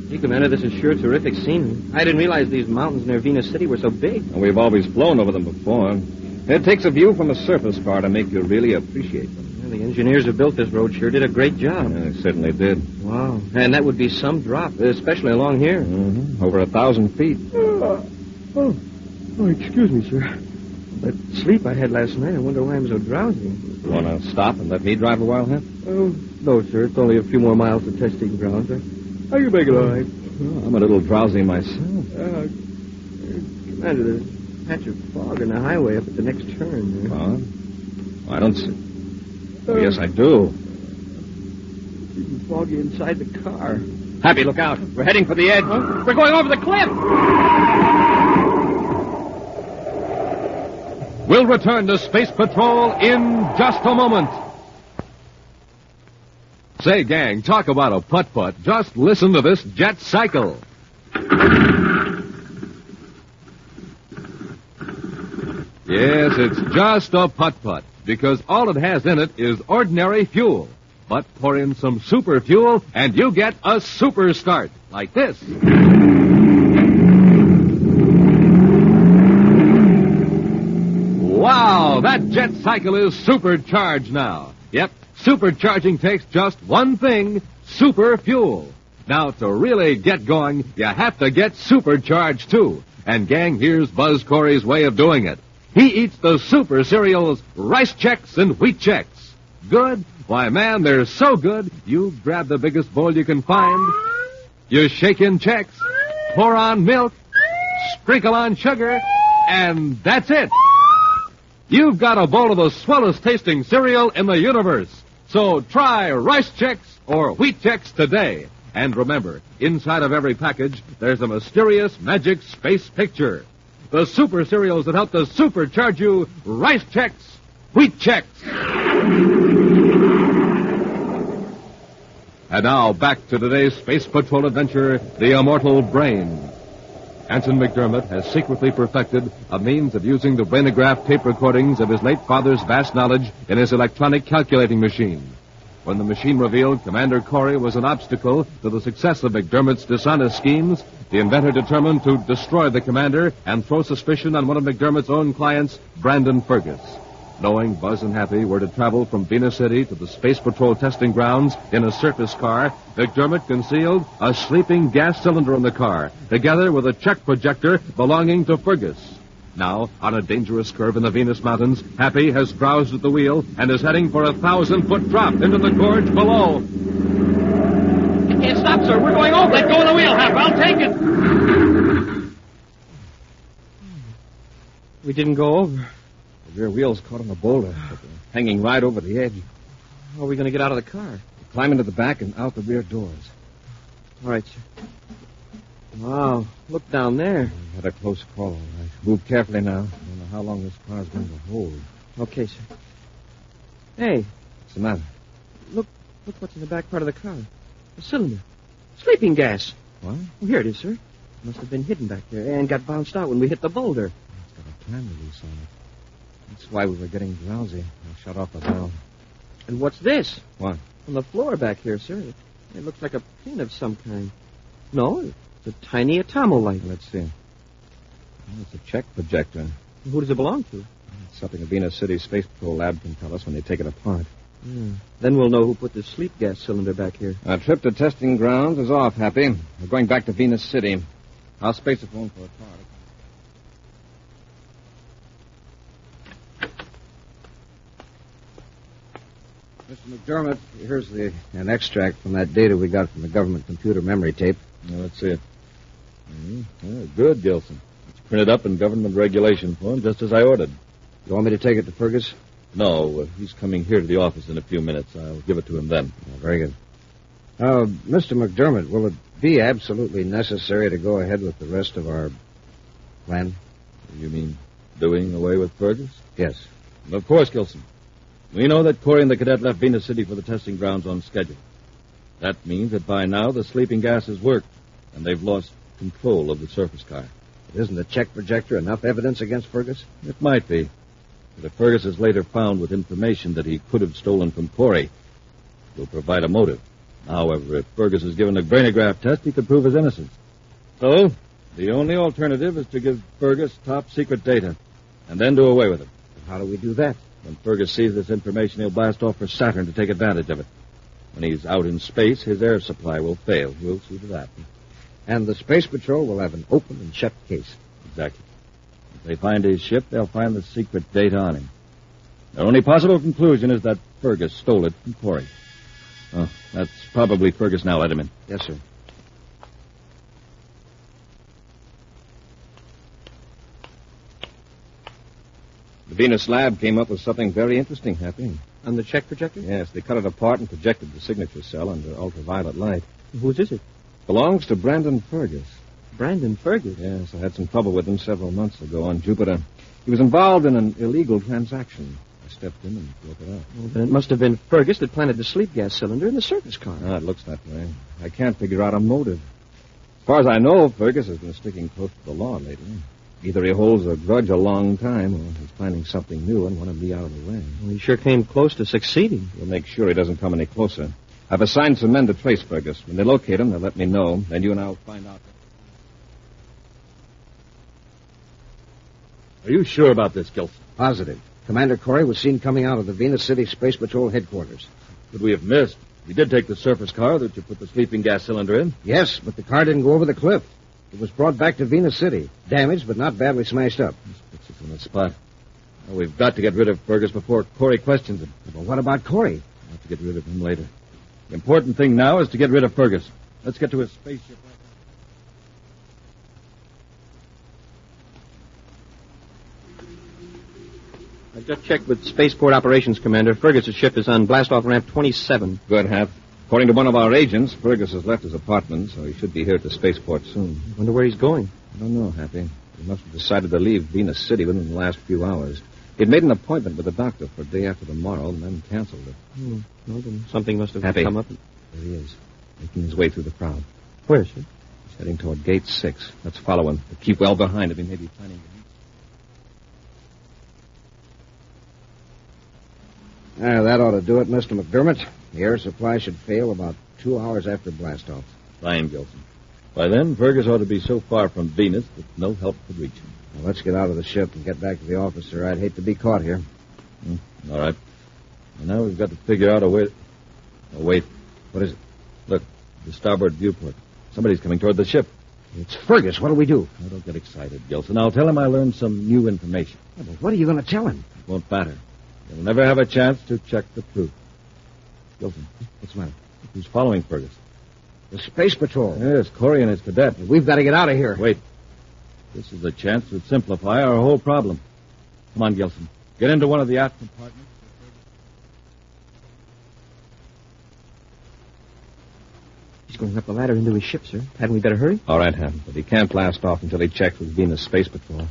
Gee, Commander, this is sure terrific scenery. I didn't realize these mountains near Venus City were so big. And we've always flown over them before. It takes a view from a surface car to make you really appreciate them. Well, the engineers who built this road sure did a great job. Yeah, they certainly did. Wow. And that would be some drop, especially along here. Mm-hmm. Over 1,000 feet. Oh, excuse me, sir. That sleep I had last night, I wonder why I'm so drowsy. You want to stop and let me drive a while, huh? Oh, no, sir. It's only a few more miles to testing grounds. I can make it all right. Well, I'm a little drowsy myself. Commander, there's a patch of fog on the highway up at the next turn there. Oh? I don't see. Oh, yes, I do. It's even foggy inside the car. Happy, look out. We're heading for the edge. Huh? We're going over the cliff! We'll return to Space Patrol in just a moment. Say, gang, talk about a putt-putt. Just listen to this jet cycle. Yes, it's just a putt-putt, because all it has in it is ordinary fuel. But pour in some super fuel, and you get a super start, like this. Wow, that jet cycle is supercharged now. Yep, supercharging takes just one thing, super fuel. Now, to really get going, you have to get supercharged, too. And, gang, here's Buzz Corry's way of doing it. He eats the super cereals, Rice Chex and Wheat Chex. Good? Why, man, they're so good, you grab the biggest bowl you can find, you shake in Chex, pour on milk, sprinkle on sugar, and that's it. You've got a bowl of the swellest tasting cereal in the universe. So try Rice Chex or Wheat Chex today. And remember, inside of every package, there's a mysterious magic space picture. The super cereals that help to supercharge you, Rice Chex, Wheat Chex. And now, back to today's Space Patrol adventure, the Immortal Brain. Anson McDermott has secretly perfected a means of using the brainograph tape recordings of his late father's vast knowledge in his electronic calculating machine. When the machine revealed Commander Corry was an obstacle to the success of McDermott's dishonest schemes, the inventor determined to destroy the commander and throw suspicion on one of McDermott's own clients, Brandon Fergus. Knowing Buzz and Happy were to travel from Venus City to the Space Patrol testing grounds in a surface car, McDermott concealed a sleeping gas cylinder in the car, together with a check projector belonging to Fergus. Now, on a dangerous curve in the Venus Mountains, Happy has drowsed at the wheel and is heading for a 1,000-foot drop into the gorge below. You can't stop, sir. We're going over. Let go of the wheel, Hap. I'll take it. We didn't go over. The rear wheel's caught on a boulder, hanging right over the edge. How are we going to get out of the car? Climb into the back and out the rear doors. All right, sir. Wow, look down there. We had a close call, all right. Move carefully now. I don't know how long this car's going to hold. Okay, sir. Hey. What's the matter? Look what's in the back part of the car. A cylinder. Sleeping gas. What? Well, here it is, sir. Must have been hidden back there and got bounced out when we hit the boulder. It's got a time release on it. That's why we were getting drowsy. I shut off the valve. And what's this? What? On the floor back here, sir. It looks like a pin of some kind. No, it's a tiny atomolite. Let's see. Oh, it's a check projector. Who does it belong to? It's something the Venus City Space Patrol lab can tell us when they take it apart. Then we'll know who put the sleep gas cylinder back here. Our trip to testing grounds is off, Happy. We're going back to Venus City. I'll space a phone for a car. Mr. McDermott, here's an extract from that data we got from the government computer memory tape. Let's see it. Good, Gilson. It's printed up in government regulation form, just as I ordered. You want me to take it to Fergus? No, he's coming here to the office in a few minutes. I'll give it to him then. Very good. Mr. McDermott, will it be absolutely necessary to go ahead with the rest of our plan? You mean doing away with Fergus? Yes. Of course, Gilson. We know that Corry and the cadet left Venus City for the testing grounds on schedule. That means that by now the sleeping gas has worked, and they've lost control of the surface car. Isn't the check projector enough evidence against Fergus? It might be. But if Fergus is later found with information that he could have stolen from Corry, he'll provide a motive. However, if Fergus is given a brainograph test, he could prove his innocence. So, the only alternative is to give Fergus top-secret data, and then do away with it. How do we do that? When Fergus sees this information, he'll blast off for Saturn to take advantage of it. When he's out in space, his air supply will fail. We'll see to that. And the Space Patrol will have an open and shut case. Exactly. If they find his ship, they'll find the secret data on him. The only possible conclusion is that Fergus stole it from Corry. Oh, that's probably Fergus now. Let him in. Yes, sir. The Venus lab came up with something very interesting, Happy. On the check projector? Yes, they cut it apart and projected the signature cell under ultraviolet light. Whose is it? Belongs to Brandon Fergus. Brandon Fergus? Yes, I had some trouble with him several months ago on Jupiter. He was involved in an illegal transaction. I stepped in and broke it up. Well, then it must have been Fergus that planted the sleep gas cylinder in the surface car. It looks that way. I can't figure out a motive. As far as I know, Fergus has been sticking close to the law lately. Either he holds a grudge a long time, or he's planning something new and wanted me out of the way. Well, he sure came close to succeeding. We'll make sure he doesn't come any closer. I've assigned some men to trace Fergus. When they locate him, they'll let me know. Then you and I will find out. Are you sure about this, Gilson? Positive. Commander Corry was seen coming out of the Venus City Space Patrol headquarters. Could we have missed? We did take the surface car that you put the sleeping gas cylinder in. Yes, but the car didn't go over the cliff. It was brought back to Venus City. Damaged, but not badly smashed up. This puts us on the spot. Well, we've got to get rid of Fergus before Corry questions him. But what about Corry? We'll have to get rid of him later. The important thing now is to get rid of Fergus. Let's get to his spaceship. I just checked with Spaceport Operations Commander. Fergus's ship is on blast-off ramp 27. Good, Hap. According to one of our agents, Fergus has left his apartment, so he should be here at the spaceport soon. I wonder where he's going. I don't know, Happy. He must have decided to leave Venus City within the last few hours. He'd made an appointment with the doctor for a day after tomorrow and then canceled it. Well, then something must have Happy. come up. There he is, making his way through the crowd. Where, sir? He's heading toward Gate 6. Let's follow him, but keep well behind him. He may be planning to meet. That ought to do it, Mr. McDermott. The air supply should fail about 2 hours after blastoff. Fine, Gilson. By then, Fergus ought to be so far from Venus that no help could reach him. Now, let's get out of the ship and get back to the office, sir. I'd hate to be caught here. All right. And now we've got to figure out a way... Oh, wait. What is it? Look, the starboard viewport. Somebody's coming toward the ship. It's Fergus. What'll we do? Now, don't get excited, Gilson. I'll tell him I learned some new information. Yeah, but what are you going to tell him? It won't matter. You'll never have a chance to check the truth. Gilson, what's the matter? Who's following Fergus? The Space Patrol. Yes, Corry and his cadet. We've got to get out of here. Wait. This is a chance to simplify our whole problem. Come on, Gilson. Get into one of the aft compartments. He's going up the ladder into his ship, sir. Hadn't we better hurry? All right, Ham, but he can't blast off until he checks with Venus Space Patrol.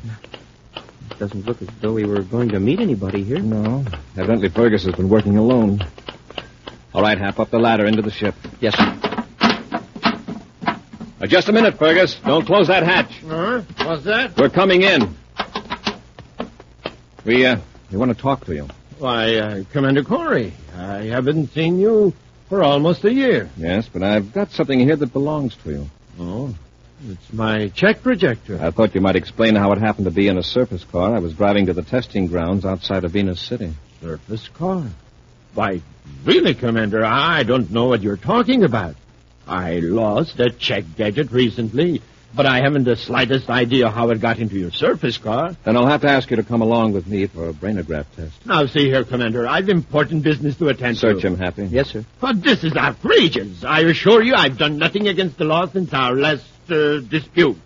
It doesn't look as though we were going to meet anybody here. No. Evidently, Fergus has been working alone. All right, Hap, up the ladder into the ship. Yes, sir. Just a minute, Fergus. Don't close that hatch. What's that? We're coming in. We want to talk to you. Why, Commander Corry, I haven't seen you for almost a year. Yes, but I've got something here that belongs to you. Oh, it's my check projector. I thought you might explain how it happened to be in a surface car. I was driving to the testing grounds outside of Venus City. Surface car? Why, really, Commander, I don't know what you're talking about. I lost a check gadget recently, but I haven't the slightest idea how it got into your surface car. Then I'll have to ask you to come along with me for a brainograph test. Now, see here, Commander, I've important business to attend to. Search him, Happy. Yes, sir. But this is outrageous. I assure you I've done nothing against the law since our last dispute.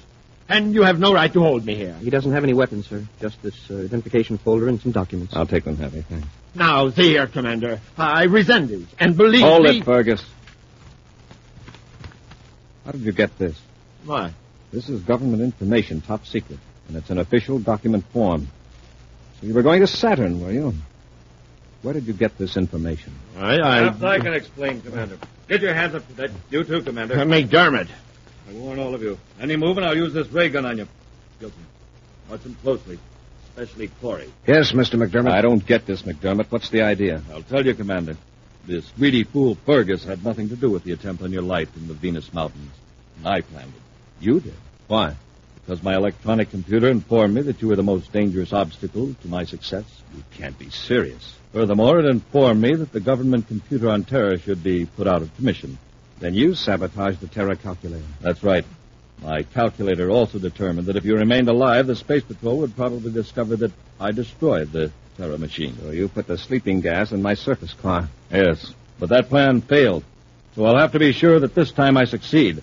And you have no right to hold me here. He doesn't have any weapons, sir. Just this identification folder and some documents. I'll take them, Happy. Thanks. Now, see here, Commander. I resent it. And believe Hold me... it, Fergus. How did you get this? Why? This is government information, top secret, and it's an official document form. So you were going to Saturn, were you? Where did you get this information? I can explain, Commander. Get your hands up to that. You too, Commander. McDermott. I warn all of you. Any movement, I'll use this ray gun on you. Gilson, watch him closely, especially Corry. Yes, Mr. McDermott. I don't get this, McDermott. What's the idea? I'll tell you, Commander. This greedy fool Fergus had nothing to do with the attempt on your life in the Venus Mountains. I planned it. You did? Why? Because my electronic computer informed me that you were the most dangerous obstacle to my success. You can't be serious. Furthermore, it informed me that the government computer on Terra should be put out of commission. Then you sabotaged the Terra calculator. That's right. My calculator also determined that if you remained alive, the Space Patrol would probably discover that I destroyed the Terra machine. So you put the sleeping gas in my surface car. Yes, but that plan failed. So I'll have to be sure that this time I succeed.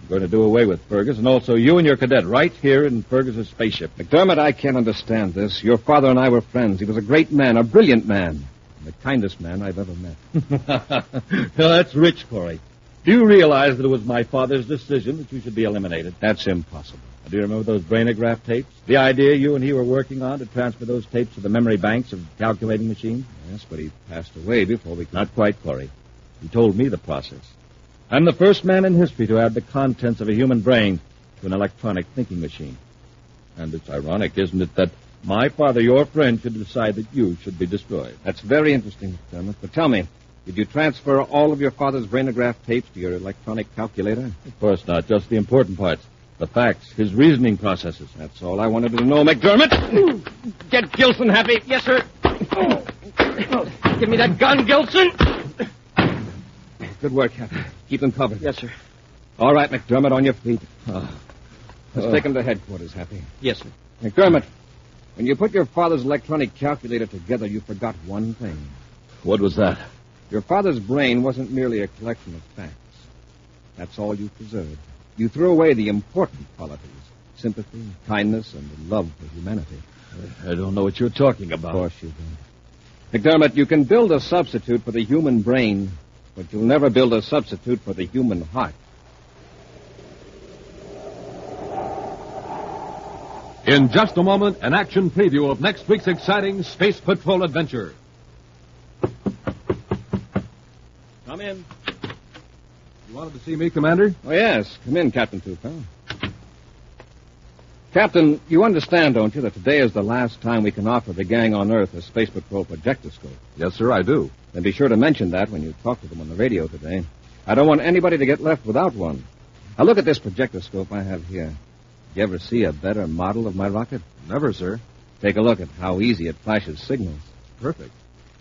I'm going to do away with Fergus, and also you and your cadet right here in Fergus's spaceship. McDermott, I can't understand this. Your father and I were friends. He was a great man, a brilliant man, and the kindest man I've ever met. Well, that's rich, Corry. Do you realize that it was my father's decision that you should be eliminated? That's impossible. Do you remember those brainograph tapes? The idea you and he were working on to transfer those tapes to the memory banks of calculating machines? Yes, but he passed away before we could... Not quite, Corry. He told me the process. I'm the first man in history to add the contents of a human brain to an electronic thinking machine. And it's ironic, isn't it, that my father, your friend, should decide that you should be destroyed. That's very interesting, McDermott. But tell me, did you transfer all of your father's brainograph tapes to your electronic calculator? Of course not, just the important parts. The facts, his reasoning processes. That's all I wanted to know, McDermott. Get Gilson, Happy. Yes, sir. Give me that gun, Gilson. Good work, Captain. Keep them covered. Yes, sir. All right, McDermott, on your feet. Let's take him to headquarters, Happy. Yes, sir. McDermott, when you put your father's electronic calculator together, you forgot one thing. What was that? Your father's brain wasn't merely a collection of facts. That's all you preserved. You threw away the important qualities. Sympathy, kindness, and the love for humanity. I don't know what you're talking about. Of course you don't. McDermott, you can build a substitute for the human brain, but you'll never build a substitute for the human heart. In just a moment, an action preview of next week's exciting Space Patrol adventure. Come in. You wanted to see me, Commander? Oh, yes. Come in, Captain Tufel. Captain, you understand, don't you, that today is the last time we can offer the gang on Earth a Space Patrol projectoscope? Yes, sir, I do. Then be sure to mention that when you talk to them on the radio today. I don't want anybody to get left without one. Now, look at this projectoscope I have here. You ever see a better model of my rocket? Never, sir. Take a look at how easy it flashes signals. Perfect.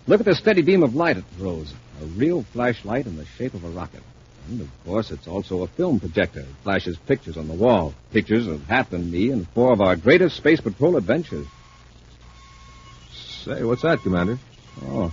Look at the steady beam of light it throws. A real flashlight in the shape of a rocket. And, of course, it's also a film projector. It flashes pictures on the wall. Pictures of Hap and me and 4 of our greatest Space Patrol adventures. Say, what's that, Commander? Oh,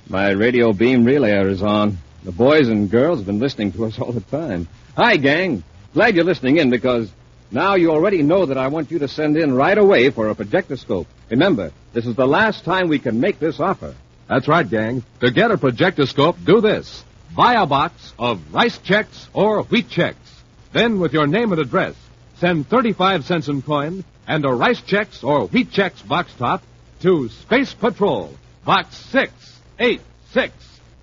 my radio beam relayer is on. The boys and girls have been listening to us all the time. Hi, gang. Glad you're listening in because now you already know that I want you to send in right away for a projectoscope. Remember, this is the last time we can make this offer. That's right, gang. To get a projectoscope, do this. Buy a box of rice checks or wheat checks. Then, with your name and address, send 35 cents in coin and a rice checks or wheat checks box top to Space Patrol, Box 686,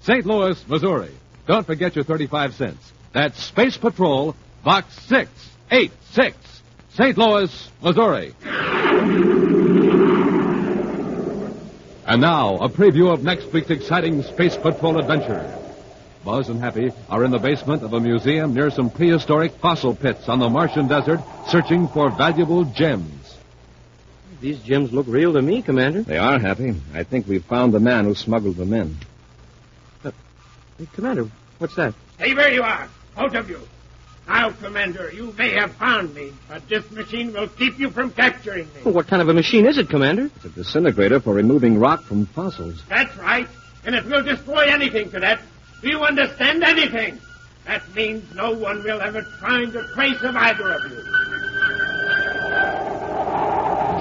St. Louis, Missouri. Don't forget your 35 cents. That's Space Patrol, Box 686, St. Louis, Missouri. And now, a preview of next week's exciting Space Patrol adventure. Buzz and Happy are in the basement of a museum near some prehistoric fossil pits on the Martian desert, searching for valuable gems. These gems look real to me, Commander. They are, Happy. I think we've found the man who smuggled them in. Hey, Commander, what's that? Stay where you are, both of you. Now, Commander, you may have found me, but this machine will keep you from capturing me. Well, what kind of a machine is it, Commander? It's a disintegrator for removing rock from fossils. That's right. And it will destroy anything, Cadet. Do you understand anything? That means no one will ever find a trace of either of you.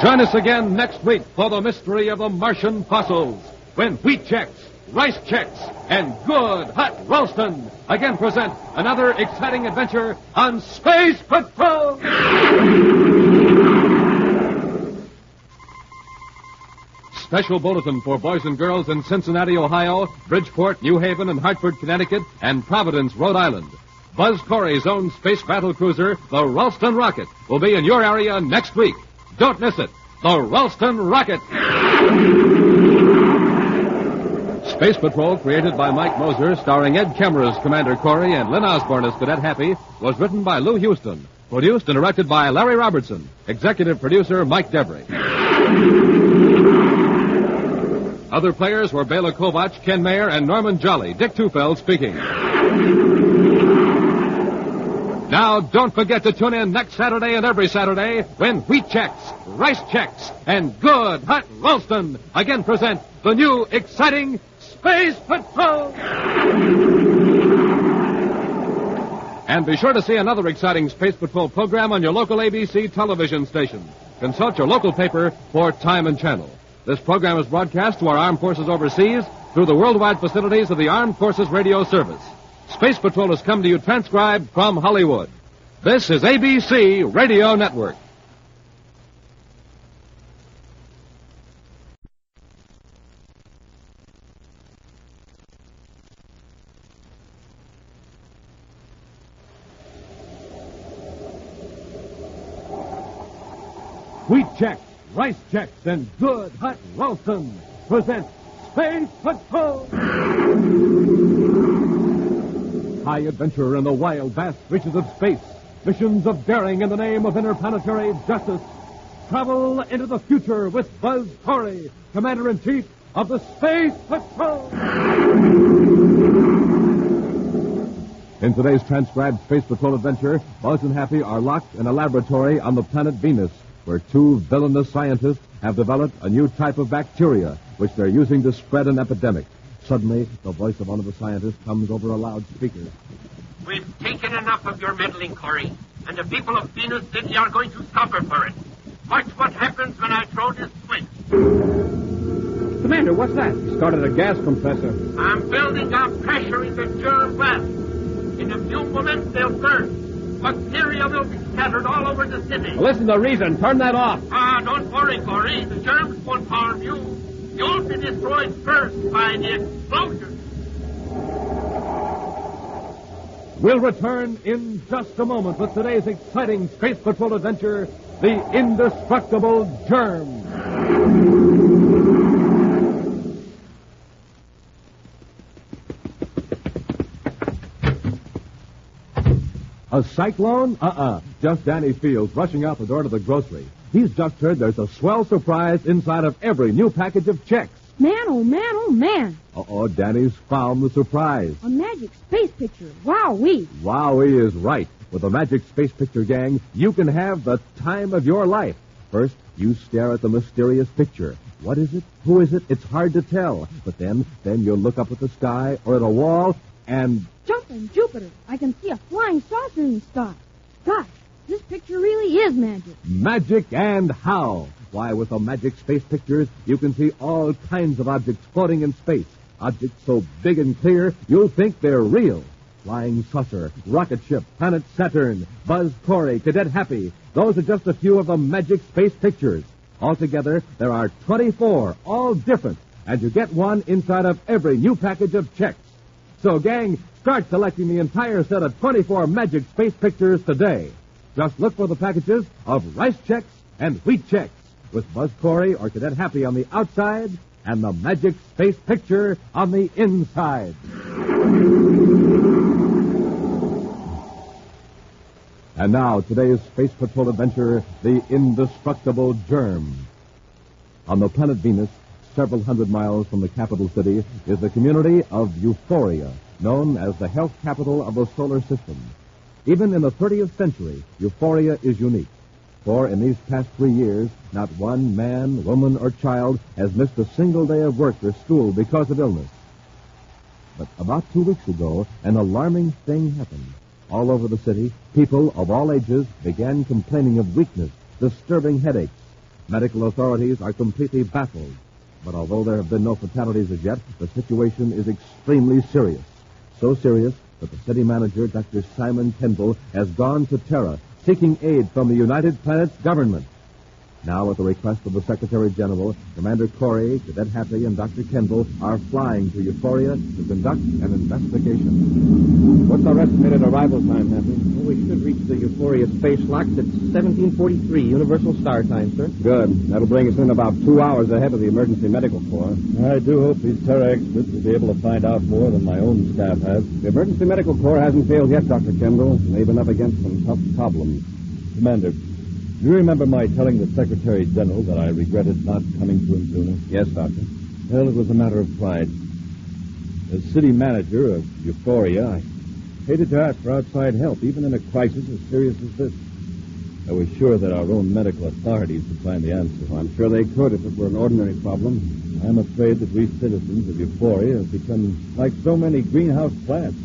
Join us again next week for the mystery of the Martian fossils, when wheat checks, rice checks, and good hot Ralston again present another exciting adventure on Space Patrol! Special bulletin for boys and girls in Cincinnati, Ohio, Bridgeport, New Haven, and Hartford, Connecticut, and Providence, Rhode Island. Buzz Corry's own space battle cruiser, the Ralston Rocket, will be in your area next week. Don't miss it. The Ralston Rocket. Space Patrol, created by Mike Moser, starring Ed Kemmer as Commander Corry and Lyn Osborn as Cadet Happy, was written by Lou Houston, produced and directed by Larry Robertson, executive producer Mike Debris. Other players were Bela Kovac, Ken Mayer, and Norman Jolly. Dick Tufeld speaking. Now, don't forget to tune in next Saturday and every Saturday when wheat checks, rice checks, and good hot Ralston again present the new exciting Space Patrol. And be sure to see another exciting Space Patrol program on your local ABC television station. Consult your local paper for time and channel. This program is broadcast to our armed forces overseas through the worldwide facilities of the Armed Forces Radio Service. Space Patrol has come to you transcribed from Hollywood. This is ABC Radio Network. Wheat checks, rice checks, and good hot Ralston present Space Patrol. High adventure in the wild, vast reaches of space. Missions of daring in the name of interplanetary justice. Travel into the future with Buzz Corry, Commander-in-Chief of the Space Patrol. In today's transcribed Space Patrol adventure, Buzz and Happy are locked in a laboratory on the planet Venus, where two villainous scientists have developed a new type of bacteria, which they're using to spread an epidemic. Suddenly, the voice of one of the scientists comes over a loudspeaker. We've taken enough of your meddling, Corry, and the people of Venus City are going to suffer for it. Watch what happens when I throw this switch. Commander, what's that? He started a gas compressor. I'm building up pressure in the germ well. In a few moments, they'll burst. Bacteria will be scattered all over the city. Listen to reason. Turn that off. Don't worry, Corry. The germs won't harm you. You'll be destroyed first by the explosion. We'll return in just a moment with today's exciting Space Patrol adventure, The Indestructible Germ. A cyclone? Just Danny Fields rushing out the door to the grocery. He's just heard there's a swell surprise inside of every new package of checks. Man, oh man, oh man. Danny's found the surprise. A magic space picture. Wowee. Wowee is right. With the Magic Space Picture Gang, you can have the time of your life. First, you stare at the mysterious picture. What is it? Who is it? It's hard to tell. But then you'll look up at the sky or at a wall and... Jumping Jupiter. I can see a flying saucer in the sky. Gosh, this picture really is magic. Magic and how? Why, with the Magic Space Pictures, you can see all kinds of objects floating in space. Objects so big and clear, you'll think they're real. Flying saucer, rocket ship, planet Saturn, Buzz Corry, Cadet Happy. Those are just a few of the Magic Space Pictures. Altogether, there are 24, all different, and you get one inside of every new package of checks. So, gang, start selecting the entire set of 24 Magic Space Pictures today. Just look for the packages of rice checks and wheat checks, with Buzz Corry or Cadet Happy on the outside and the Magic Space Picture on the inside. And now, today's Space Patrol adventure, The Indestructible Germ. On the planet Venus, several hundred miles from the capital city, is the community of Euphoria, known as the health capital of the solar system. Even in the 30th century, Euphoria is unique. For in these past 3 years, not one man, woman, or child has missed a single day of work or school because of illness. But about 2 weeks ago, an alarming thing happened. All over the city, people of all ages began complaining of weakness, disturbing headaches. Medical authorities are completely baffled. But although there have been no fatalities as yet, the situation is extremely serious. So serious that the city manager, Dr. Simon Kendall, has gone to Terra, seeking aid from the United Planets government. Now, at the request of the Secretary General, Commander Corry, Cadet Happy, and Dr. Kendall are flying to Euphoria to conduct an investigation. What's our estimated arrival time, Happy? Well, we should reach the Euphoria space locks at 1743 Universal Star Time, sir. Good. That'll bring us in about 2 hours ahead of the Emergency Medical Corps. I do hope these Terra experts will be able to find out more than my own staff has. The Emergency Medical Corps hasn't failed yet, Dr. Kendall. They've been up against some tough problems. Commander, do you remember my telling the Secretary General that I regretted not coming to him sooner? Yes, Doctor. Well, it was a matter of pride. As city manager of Euphoria, I hated to ask for outside help, even in a crisis as serious as this. I was sure that our own medical authorities would find the answer. Well, I'm sure they could if it were an ordinary problem. I'm afraid that we citizens of Euphoria have become like so many greenhouse plants.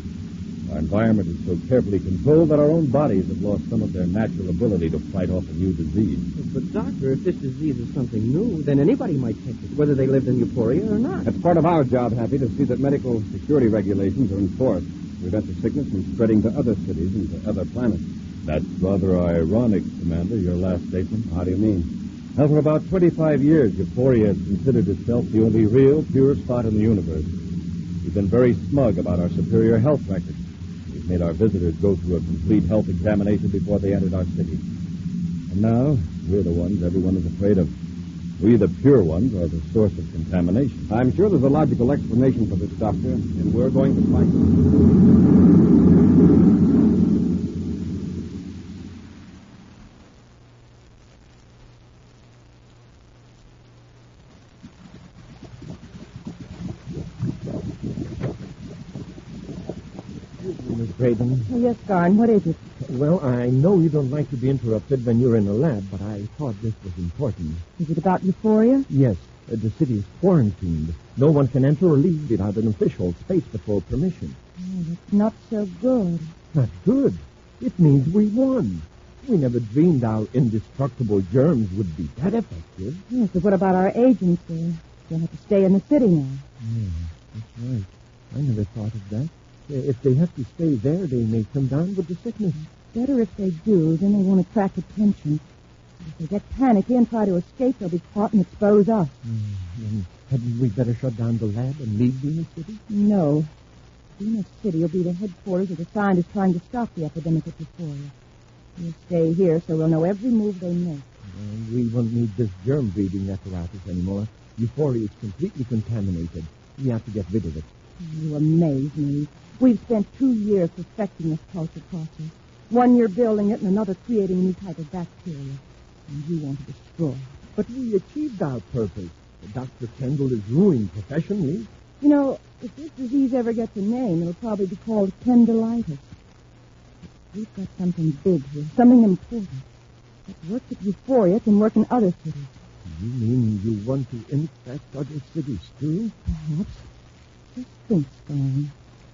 Our environment is so carefully controlled that our own bodies have lost some of their natural ability to fight off a new disease. But, Doctor, if this disease is something new, then anybody might catch it, whether they lived in Euphoria or not. That's part of our job, Happy, to see that medical security regulations are enforced to prevent the sickness from spreading to other cities and to other planets. That's rather ironic, Commander, your last statement. How do you mean? Now, for about 25 years, Euphoria has considered itself the only real, pure spot in the universe. We've been very smug about our superior health record. We've made our visitors go through a complete health examination before they entered our city. And now, we're the ones everyone is afraid of. We, the pure ones, are the source of contamination. I'm sure there's a logical explanation for this, Doctor, and we're going to find it. Braden. Oh, yes, Garn, what is it? Well, I know you don't like to be interrupted when you're in a lab, but I thought this was important. Is it about Euphoria? Yes, the city is quarantined. No one can enter or leave without an official Space Patrol permission. Oh, that's not so good. Not good. It means we won. We never dreamed our indestructible germs would be that effective. Yes, but what about our agents? They'll have to stay in the city now. Yeah, that's right. I never thought of that. If they have to stay there, they may come down with the sickness. Better if they do, then they won't attract attention. If they get panicky and try to escape, they'll be caught and expose us. Then hadn't we better shut down the lab and leave Venus City? No. Venus City will be the headquarters of the scientists trying to stop the epidemic at Euphoria. We'll stay here so we'll know every move they make. We won't need this germ-breeding apparatus anymore. Euphoria is completely contaminated. We have to get rid of it. You amaze me. We've spent 2 years perfecting this culture process. 1 year building it and another creating a new type of bacteria. And you want to destroy it. But we achieved our purpose. Dr. Kendall is ruined professionally. You know, if this disease ever gets a name, it'll probably be called Kendallitis. We've got something big here, something important. What works at Euphoria can work in other cities. You mean you want to infect other cities, too? Perhaps. Just think, Stone.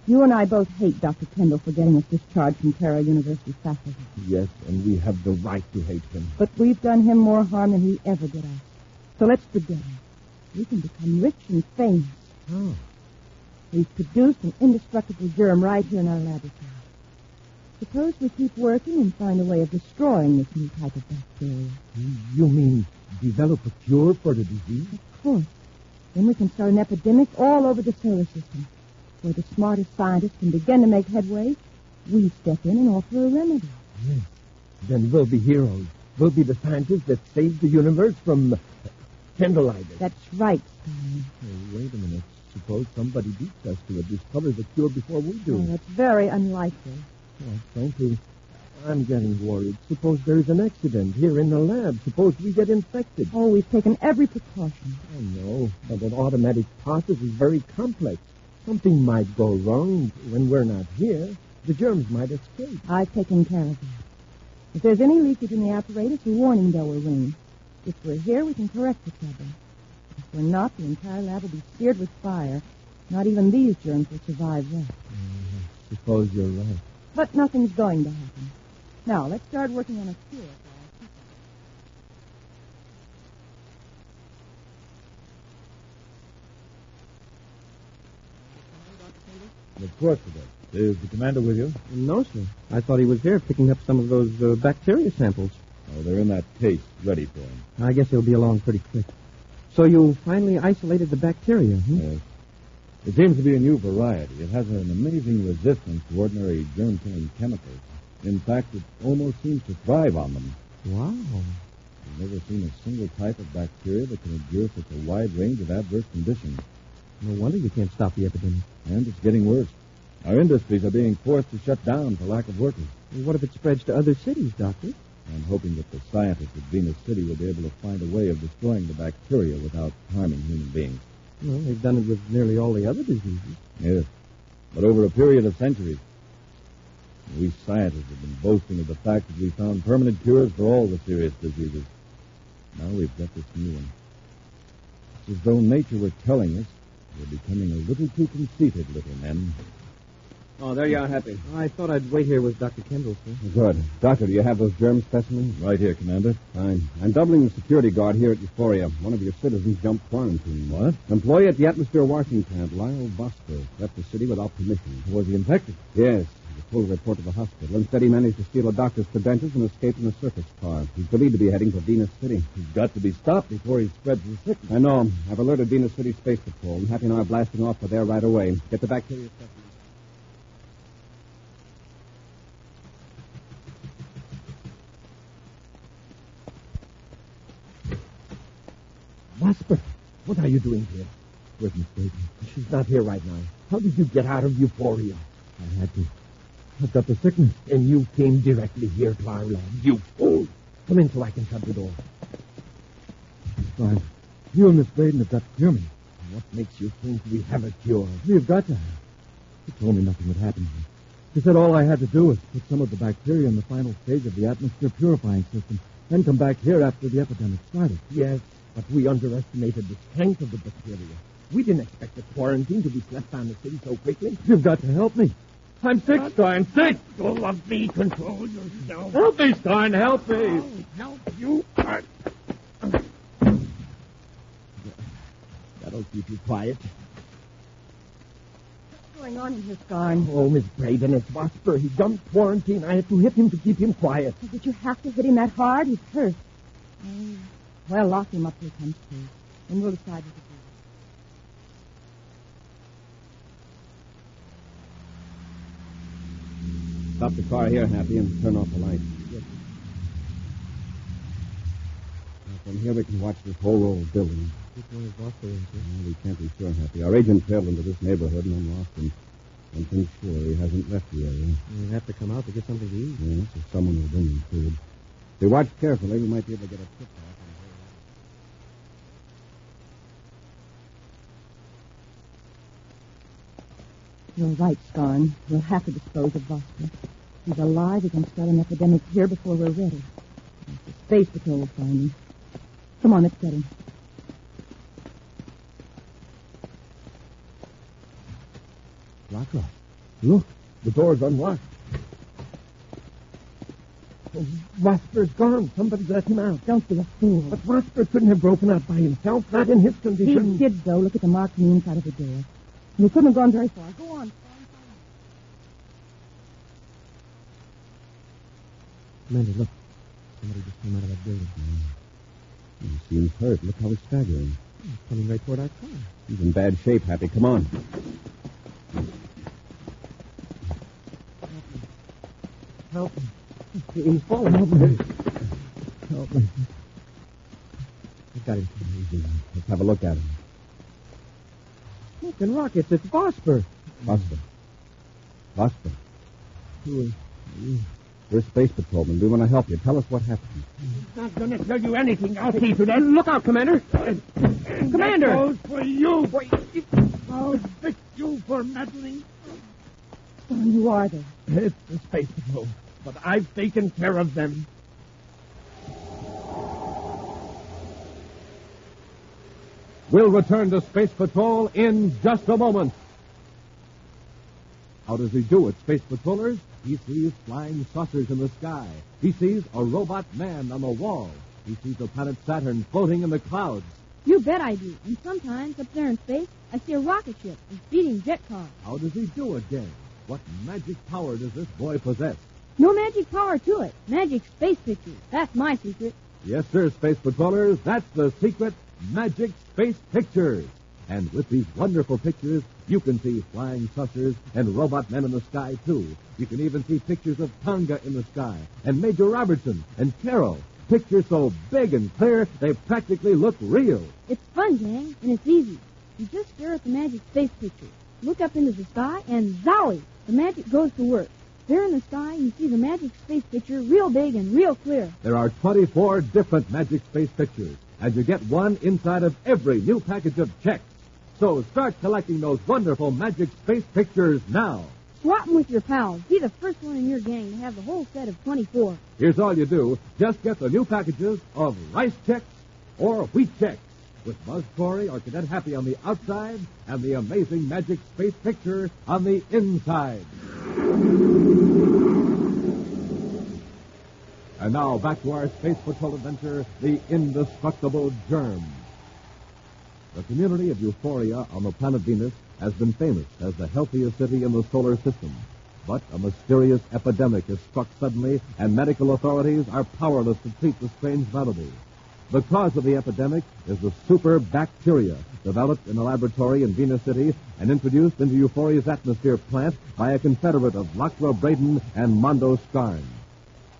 You and I both hate Dr. Kendall for getting us discharged from Terra University faculty. Yes, and we have the right to hate him. But we've done him more harm than he ever did us. So let's forget him. We can become rich and famous. Oh. We've produced an indestructible germ right here in our laboratory. Suppose we keep working and find a way of destroying this new type of bacteria. You mean develop a cure for the disease? Of course. Then we can start an epidemic all over the solar system. Where the smartest scientists can begin to make headway, we step in and offer a remedy. Yes. Then we'll be heroes. We'll be the scientists that saved the universe from Kendallitis. That's right, Stein. Oh, wait a minute. Suppose somebody beats us to it, discovers the cure before we do. Oh, that's very unlikely. Oh, frankly, I'm getting worried. Suppose there's an accident here in the lab. Suppose we get infected. Oh, we've taken every precaution. I know, but an automatic process is very complex. Something might go wrong when we're not here. The germs might escape. I've taken care of that. If there's any leakage in the apparatus, a warning bell will ring. If we're here, we can correct the trouble. If we're not, the entire lab will be seared with fire. Not even these germs will survive that. Suppose you're right. But nothing's going to happen. Now, let's start working on a cure. Of course it is. Is the commander with you? No, sir. I thought he was here picking up some of those bacteria samples. Oh, they're in that case, ready for him. I guess he'll be along pretty quick. So you finally isolated the bacteria, Yes. It seems to be a new variety. It has an amazing resistance to ordinary germ-killing chemicals. In fact, it almost seems to thrive on them. Wow. I've never seen a single type of bacteria that can endure such a wide range of adverse conditions. No wonder you can't stop the epidemic. And it's getting worse. Our industries are being forced to shut down for lack of workers. Well, what if it spreads to other cities, Doctor? I'm hoping that the scientists at Venus City will be able to find a way of destroying the bacteria without harming human beings. Well, they've done it with nearly all the other diseases. Yes, but over a period of centuries. We scientists have been boasting of the fact that we found permanent cures for all the serious diseases. Now we've got this new one. It's as though nature were telling us we're becoming a little too conceited, little men. Oh, there you are, Happy. I thought I'd wait here with Dr. Kendall, sir. Good. Doctor, do you have those germ specimens? Right here, Commander. Fine. I'm doubling the security guard here at Euphoria. One of your citizens jumped quarantine. What? Employee at the atmosphere washing plant, Lyle Buster, left the city without permission. Was he infected? Yes. He pulled a report to the hospital. Instead, he managed to steal a doctor's credentials and escape in a circus car. He's believed to be heading for Venus City. He's got to be stopped before he spreads the sickness. I know. I've alerted Venus City Space Patrol. Happy and I are blasting off for there right away. Get the bacteria specimens. Wasper, what are you doing here? Where's Miss Baden? She's not here right now. How did you get out of Euphoria? I had to. I've got the sickness. And you came directly here to our lab. You fool. Come in so I can shut the door. Fine. You and Miss Baden have got to cure me. What makes you think we have a cure? We've got to have. You told me nothing would happen. He said all I had to do was put some of the bacteria in the final stage of the atmosphere purifying system, then come back here after the epidemic started. Yes, but we underestimated the strength of the bacteria. We didn't expect the quarantine to be slapped on the city so quickly. You've got to help me. I'm sick, Stein, sick! Go of me, control yourself. Help me, Stein, help me! I'll help you. That'll keep you quiet. What's going on in here, Stein? Oh, Miss Braden, it's Vosper. He jumped quarantine. I had to hit him to keep him quiet. Oh, did you have to hit him that hard? He's hurt. Oh, well, lock him up till he comes to. And we'll decide what to do. Stop the car here, Happy, and turn off the lights. Yes. Now, from here we can watch this whole row of buildings. Which one is Vosper into? Well, we can't be sure, Happy. Our agent trailed into this neighborhood and then lost him. I'm pretty sure he hasn't left the area. We'll have to come out to get something to eat. Yes, if someone will bring him food. If we watch carefully, we might be able to get a tip off. You're right, Stein. We'll have to dispose of Vosper. He's alive. He can start an epidemic here before we're ready. The Space Patrol will find him. Come on, let's get him. Blackout. Look, the door's unlocked. Oh, Vosper's gone. Somebody's let him out. Don't be a fool. But Vosper couldn't have broken out by himself, not in his condition. He did, though. Look at the mark on the inside of the door. And he couldn't have gone very far. Go on. Commander, look. Somebody just came out of that building. He seems hurt. Look how he's staggering. He's coming right toward our car. He's in bad shape, Happy. Come on. Help me. He's falling over here. Help me. I've got him. Easy. Let's have a look at him. Smoking rockets. It's Vosper. Vosper. Vosper. Who is you? We're space patrolmen. We want to help you. Tell us what happened. He's not going to tell you anything. I'll see to that. Look out, Commander. Commander. That goes for you. I'll fix you for meddling. Stein, who are they? It's the Space Patrol. But I've taken care of them. We'll return to Space Patrol in just a moment. How does he do it, Space Patrollers? He sees flying saucers in the sky. He sees a robot man on the wall. He sees the planet Saturn floating in the clouds. You bet I do. And sometimes, up there in space, I see a rocket ship and speeding jet cars. How does he do it, gang? What magic power does this boy possess? No magic power to it. Magic space pictures. That's my secret. Yes, sir, Space Patrollers. That's the secret. Magic space pictures. And with these wonderful pictures, you can see flying saucers and robot men in the sky, too. You can even see pictures of Tonga in the sky, and Major Robertson, and Peril. Pictures so big and clear, they practically look real. It's fun, gang, and it's easy. You just stare at the magic space picture, look up into the sky, and zowie, the magic goes to work. There in the sky, you see the magic space picture real big and real clear. There are 24 different magic space pictures, and you get one inside of every new package of checks. So start collecting those wonderful magic space pictures now. Swap them with your pals. Be the first one in your gang to have the whole set of 24. Here's all you do. Just get the new packages of rice checks or wheat checks with Buzz Corry or Cadet Happy on the outside and the amazing magic space picture on the inside. And now back to our Space Patrol adventure, the Indestructible Germ. The community of Euphoria on the planet Venus has been famous as the healthiest city in the solar system. But a mysterious epidemic has struck suddenly, and medical authorities are powerless to treat the strange malady. The cause of the epidemic is the super bacteria developed in a laboratory in Venus City and introduced into Euphoria's atmosphere plant by a confederate of Lachlan Braden and Mondo Skarn.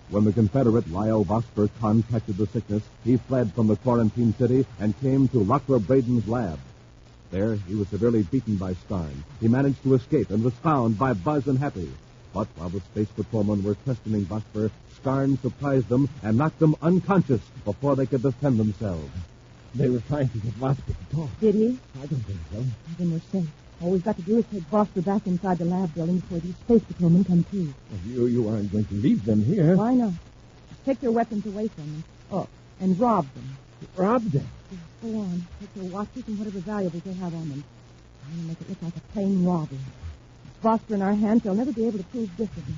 When the Confederate Lyo Vosper contracted the sickness, he fled from the quarantine city and came to Lachlan Braden's lab. There, he was severely beaten by Skarn. He managed to escape and was found by Buzz and Happy. But while the space patrolmen were questioning Vosper, Skarn surprised them and knocked them unconscious before they could defend themselves. They were trying to get Vosper to talk. Did he? I don't think so. Then we're safe. All we've got to do is take Vosper back inside the lab building before these space patrolmen come through. Well, you aren't going to leave them here. Why not? Just take their weapons away from them. Oh, and rob them. Rob them? Go on. Take their watches and whatever valuables they have on them. I'm going to make it look like a plain robbery. With Vosper in our hands, they'll never be able to prove differently.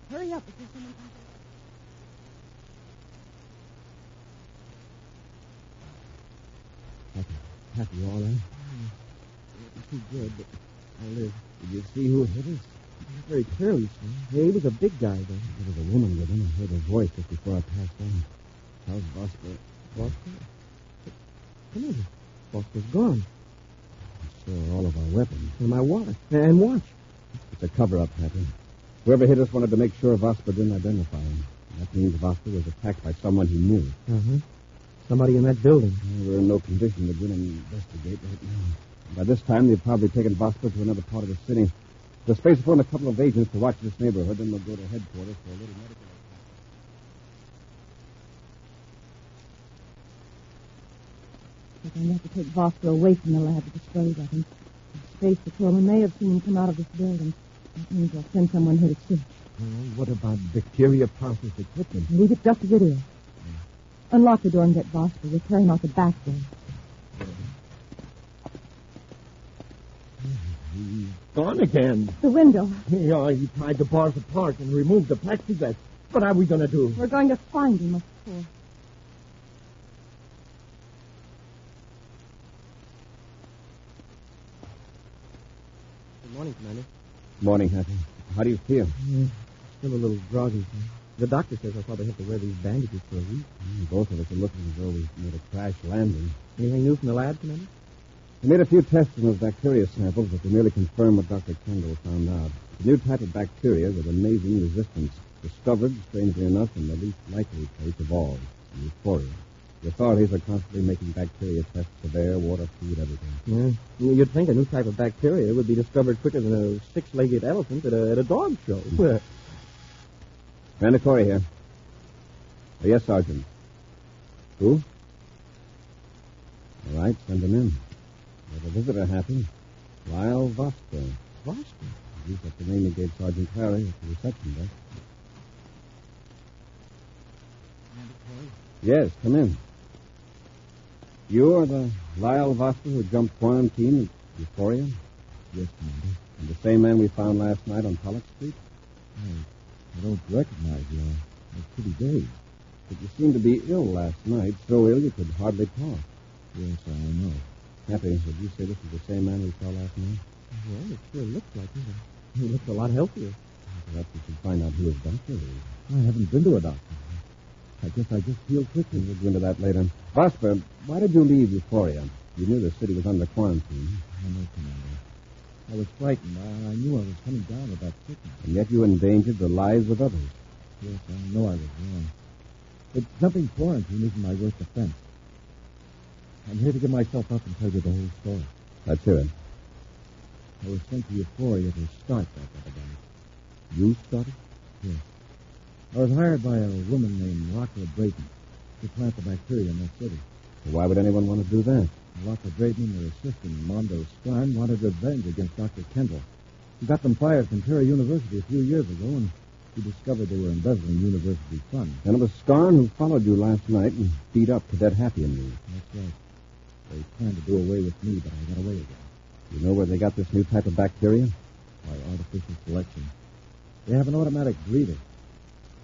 Hurry up before someone comes. Happy, all right? Not too good, but I'll live. Did you see who hit us? Not very clearly, sir. Yeah, he was a big guy, though. There was a woman with him. I heard her voice just before I passed on. How's Vosper? Vosper? Come here. Vosper's gone. I saw all of our weapons. And my wallet. And watch. It's a cover-up, Happy. Whoever hit us wanted to make sure Vosper didn't identify him. That means Vosper was attacked by someone he knew. Uh-huh. Somebody in that building. We're in no condition to begin and investigate right now. By this time, they've probably taken Vosper to another part of the city. The space will phone a couple of agents to watch this neighborhood, then they'll go to headquarters for a little medical. We're going to have to take Vosper away from the lab to dispose of him. The space patrolman may have seen him come out of this building. That means they'll send someone here to search. What about bacteria process equipment? Leave it just as it is. Unlock the door and get Vosper. We'll carry him out the back door. He's gone again. The window. Yeah, he pried the bars apart and removed the plexiglass. What are we going to do? We're going to find him, of course. Good morning, Commander. Morning, Happy. How do you feel? Still a little groggy, sir. The doctor says I'll probably have to wear these bandages for a week. Both of us are looking as though we made a crash landing. Anything new from the lab, Commander? We made a few tests on those bacteria samples, but they merely confirm what Dr. Kendall found out. A new type of bacteria with amazing resistance, discovered, strangely enough, in the least likely place of all, euphoria. The authorities are constantly making bacteria tests of air, water, food, everything. Yeah. You'd think a new type of bacteria would be discovered quicker than a six-legged elephant at a dog show. Commander Corry here. Oh, yes, Sergeant. Who? All right, send him in. There's a visitor, Happy. Lyle Vosper. Vosper? At least that's the name he gave Sergeant Clary at the reception desk. Commander Corry? Yes, come in. You are the Lyle Vosper who jumped quarantine at Euphoria? Yes, Commander. And the same man we found last night on Pollock Street? I don't recognize you. I'm pretty dazed. But you seemed to be ill last night, so ill you could hardly talk. Yes, I know. Happy, would you say this is the same man we saw last night? Well, it sure looks like it. He looks a lot healthier. Perhaps we should find out who his doctor is. I haven't been to a doctor. I guess I just feel quickly. We'll go into that later. Vosper, why did you leave Euphoria? You knew the city was under quarantine. I know, Commander. I was frightened. I knew I was coming down with that sickness. And yet you endangered the lives of others. Yes, I know I was wrong. But jumping quarantine isn't my worst offense. I'm here to give myself up and tell you the whole story. Let's hear it. I was sent to Euphoria to start that epidemic. You started? Yes. I was hired by a woman named Lockwood Brayton to plant the bacteria in that city. Why would anyone want to do that? Lockwood Brayton and her assistant, Mondo Skarn, wanted revenge against Dr. Kendall. He got them fired from Peril University a few years ago, and he discovered they were embezzling university funds. And it was Skarn who followed you last night and beat up Cadet Happy and me. That's right. They planned to do away with me, but I got away again. You know where they got this new type of bacteria? By artificial selection. They have an automatic breeder.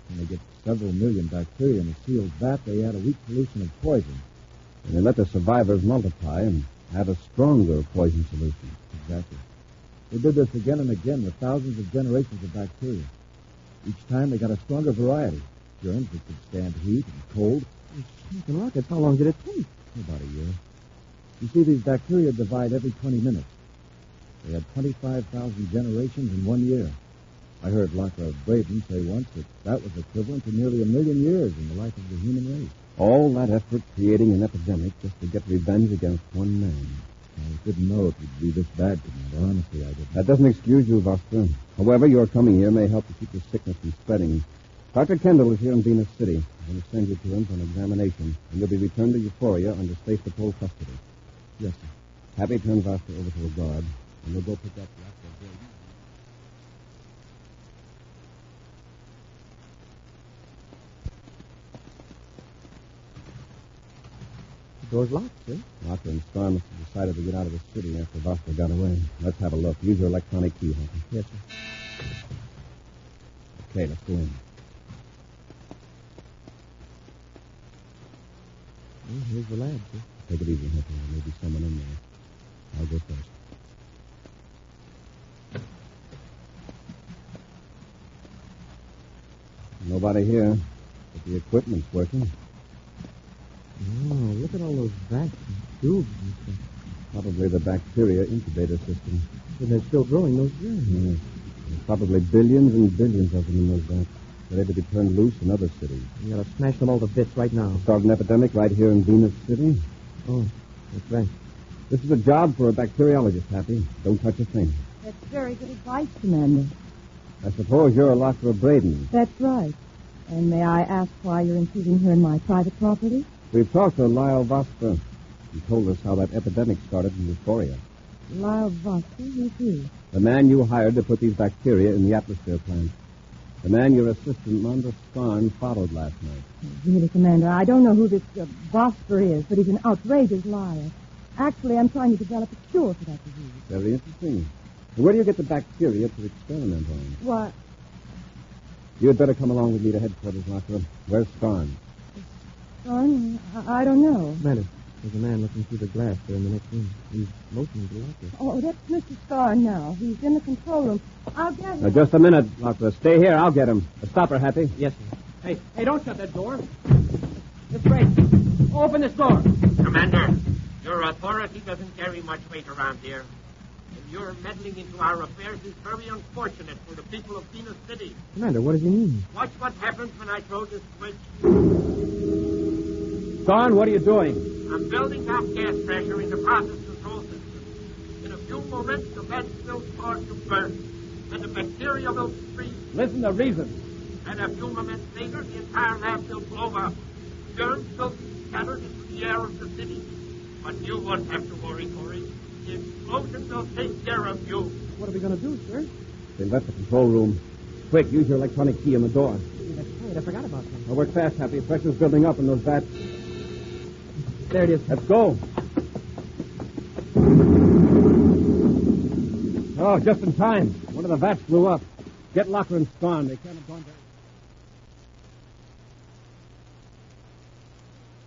When they get several million bacteria in a sealed vat, they add a weak solution of poison. And they let the survivors multiply and add a stronger poison solution. Exactly. They did this again and again with thousands of generations of bacteria. Each time they got a stronger variety. Germs that could stand heat and cold. And rockets, how long did it take? About a year. You see, these bacteria divide every 20 minutes. They had 25,000 generations in 1 year. I heard Lockwood Brayton say once that was equivalent to nearly 1 million years in the life of the human race. All that effort creating an epidemic just to get revenge against one man. I didn't know it would be this bad, Commander. Honestly, I didn't. That doesn't excuse you, Vosper. However, your coming here may help to keep the sickness from spreading. Dr. Kendall is here in Venus City. I'm going to send you to him for an examination, and you'll be returned to Euphoria under Space Patrol custody. Yes, sir. Happy turned Vosper over to a guard. and we'll go pick up Dr. Brady. The door's locked, sir. Locker and Storm must have decided to get out of the city after Voster got away. Let's have a look. Use your electronic key, Happy. Yes, sir. Okay, let's go in. Well, here's the lab, sir. Take it easy, Happy. There may be someone in there. I'll go first. Nobody here, but the equipment's working. Oh, look at all those vats and tubes and stuff. Probably the bacteria incubator system. And they're still growing those germs. Yes. There's probably billions and billions of them in those vats. They're able to be turned loose in other cities. You gotta smash them all to bits right now. Start an epidemic right here in Venus City. Oh, that's right. This is a job for a bacteriologist, Happy. Don't touch a thing. That's very good advice, Commander. I suppose you're a Locker of Braden. That's right. And may I ask why you're intruding here in my private property? We've talked to Lyle Voster. He told us how that epidemic started in Euphoria. Lyle Voster? Who's he? The man you hired to put these bacteria in the atmosphere plant. The man your assistant, Manda Skarn, followed last night. Really, Commander, I don't know who this Voster is, but he's an outrageous liar. Actually, I'm trying to develop a cure for that disease. Very interesting. Where do you get the bacteria to experiment on? What? You'd better come along with me to headquarters, Locker. Where's Skarn? Skarn? I don't know. Commander, there's a man looking through the glass there in the next room. He's motioning to the locker. Oh, that's Mr. Skarn now. He's in the control room. I'll get him. Now, just a minute, Locker. Stay here. I'll get him. Stop her, Happy. Yes, sir. Hey, don't shut that door. Miss Ray, open this door. Commander, your authority doesn't carry much weight around here. And your meddling into our affairs is very unfortunate for the people of Venus City. Commander, what does he mean? Watch what happens when I throw this switch. Skarn, what are you doing? I'm building up gas pressure in the process control system. In a few moments, the vents will start to burn, and the bacteria will freeze. Listen to reason. And a few moments later, the entire lab will blow up. Germs will be scattered into the air of the city. But you won't have to worry, Corry. The explosion will take care of you. What are we going to do, sir? Then let the control room. Quick, use your electronic key on the door. That's right. I forgot about that. Now work fast, Happy. Pressure's building up in those vats. There it is. Let's go. Oh, just in time. One of the vats blew up. Get Locker and Skarn. They can't have gone there.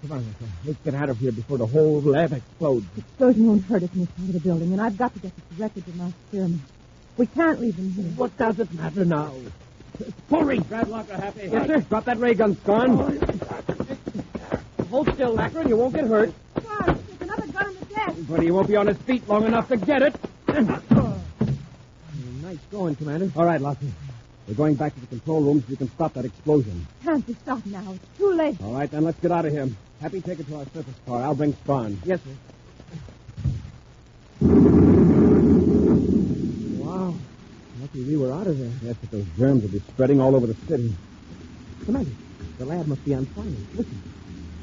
Come on, Locker. Let's get out of here before the whole lab explodes. The explosion won't hurt us in this part of the building, and I've got to get this record of my experiments. We can't leave them here. What does it matter now? Corry! Grab Locker, Happy. Yes, sir. Drop that ray gun, Skarn. Hold still, Locker, and you won't get hurt. Come on, there's another gun on the desk. But he won't be on his feet long enough to get it. Nice going, Commander. All right, Locker. We're going back to the control room so we can stop that explosion. Can't be stopped now. It's too late. All right, then let's get out of here. Happy, take it to our surface car. I'll bring Skarn. Yes, sir. Wow. Lucky we were out of there. Yes, but those germs will be spreading all over the city. Commander, the lab must be on fire. Listen.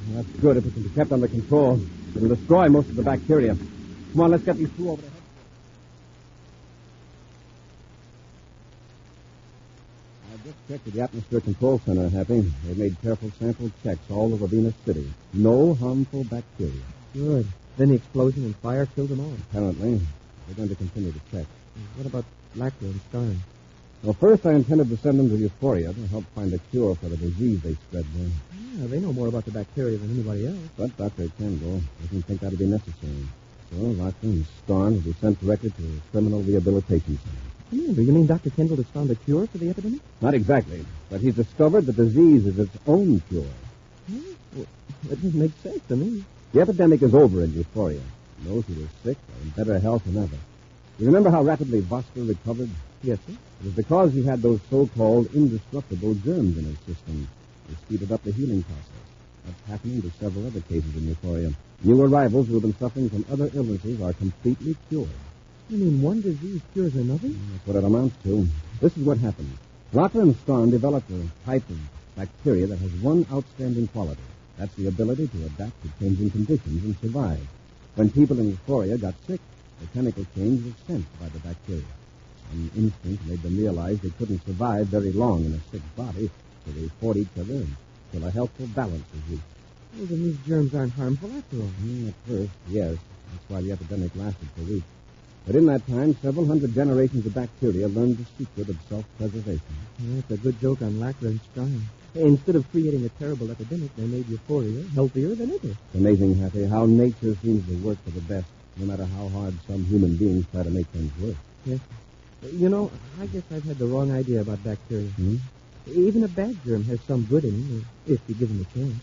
Well, that's good if it can be kept under control. It'll destroy most of the bacteria. Come on, let's get these two over the head. I just checked with the Atmosphere Control Center, Happy. They made careful sample checks all over Venus City. No harmful bacteria. Good. Then the explosion and fire killed them all. Apparently. We're going to continue to check. What about Lackler and Skarn? Well, first I intended to send them to Euphoria to help find a cure for the disease they spread there. Yeah, they know more about the bacteria than anybody else. But Dr. Kendall doesn't think that'll be necessary. So Lackler and Skarn will be sent directly to a criminal rehabilitation center. Commander, you mean Dr. Kendall has found a cure for the epidemic? Not exactly, but he's discovered the disease is its own cure. Well, that doesn't make sense to me. The epidemic is over in Euphoria. Those who were sick are in better health than ever. You remember how rapidly Voster recovered? Yes, sir. It was because he had those so-called indestructible germs in his system. They speeded up the healing process. That's happening to several other cases in Euphoria. New arrivals who have been suffering from other illnesses are completely cured. You mean one disease cures another? That's what it amounts to. This is what happened. Locker and Skarn developed a type of bacteria that has one outstanding quality. That's the ability to adapt to changing conditions and survive. When people in Euphoria got sick, The chemical change was sensed by the bacteria. An instinct made them realize they couldn't survive very long in a sick body, so they fought each other until a healthful balance was reached. Well, then these germs aren't harmful after all. At first, yes. That's why the epidemic lasted for weeks. But in that time, several hundred generations of bacteria learned the secret of self-preservation. That's a good joke on Lackler and Stein. Instead of creating a terrible epidemic, they made euphoria healthier than ever. It's amazing, Happy, how nature seems to work for the best, no matter how hard some human beings try to make things work. Yes. You know, I guess I've had the wrong idea about bacteria. Even a bad germ has some good in him, if you give him a chance.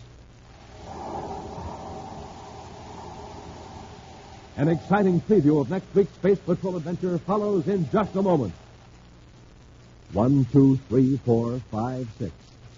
An exciting preview of next week's Space Patrol adventure follows in just a moment. 1, 2, 3, 4, 5, 6,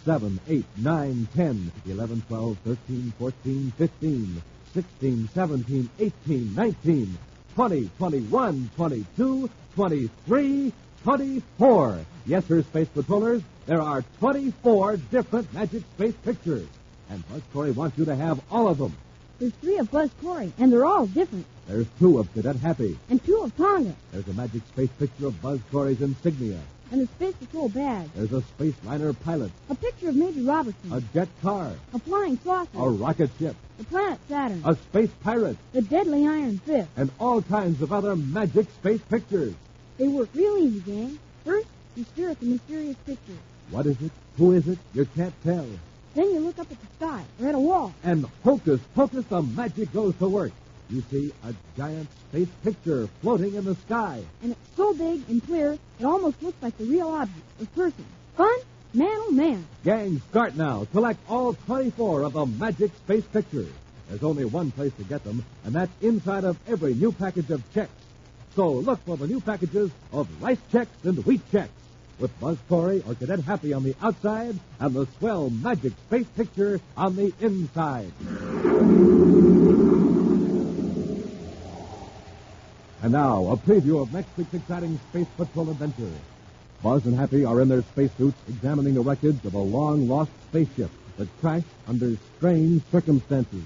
7, 8, 9, 10, 11, 12, 13, 14, 15, 16, 17, 18, 19, 20, 21, 22, 23, 24. Yes, sir, Space Patrollers, there are 24 different Magic Space pictures. And Buzz Corry wants you to have all of them. There's 3 of Buzz Corry, and they're all different. There's 2 of Cadet Happy. And 2 of Tonga. There's a Magic Space picture of Buzz Corry's insignia. And a Space Patrol badge. There's a space liner pilot. A picture of Major Robertson. A jet car. A flying saucer. A rocket ship. The planet Saturn. A space pirate. The deadly Iron Fist. And all kinds of other Magic Space pictures. They work real easy, gang. First, you stare at the mysterious picture. What is it? Who is it? You can't tell. Then you look up at the sky or at a wall. And hocus pocus, the magic goes to work. You see a giant space picture floating in the sky. And it's so big and clear, it almost looks like the real object or person. Fun? Man, oh, man. Gang, start now. Select all 24 of the Magic Space pictures. There's only one place to get them, and that's inside of every new package of checks. So look for the new packages of rice checks and wheat checks, with Buzz Corry or Cadet Happy on the outside and the swell Magic Space picture on the inside. And now, a preview of next week's exciting Space Patrol adventure. Buzz and Happy are in their spacesuits examining the wreckage of a long-lost spaceship that crashed under strange circumstances.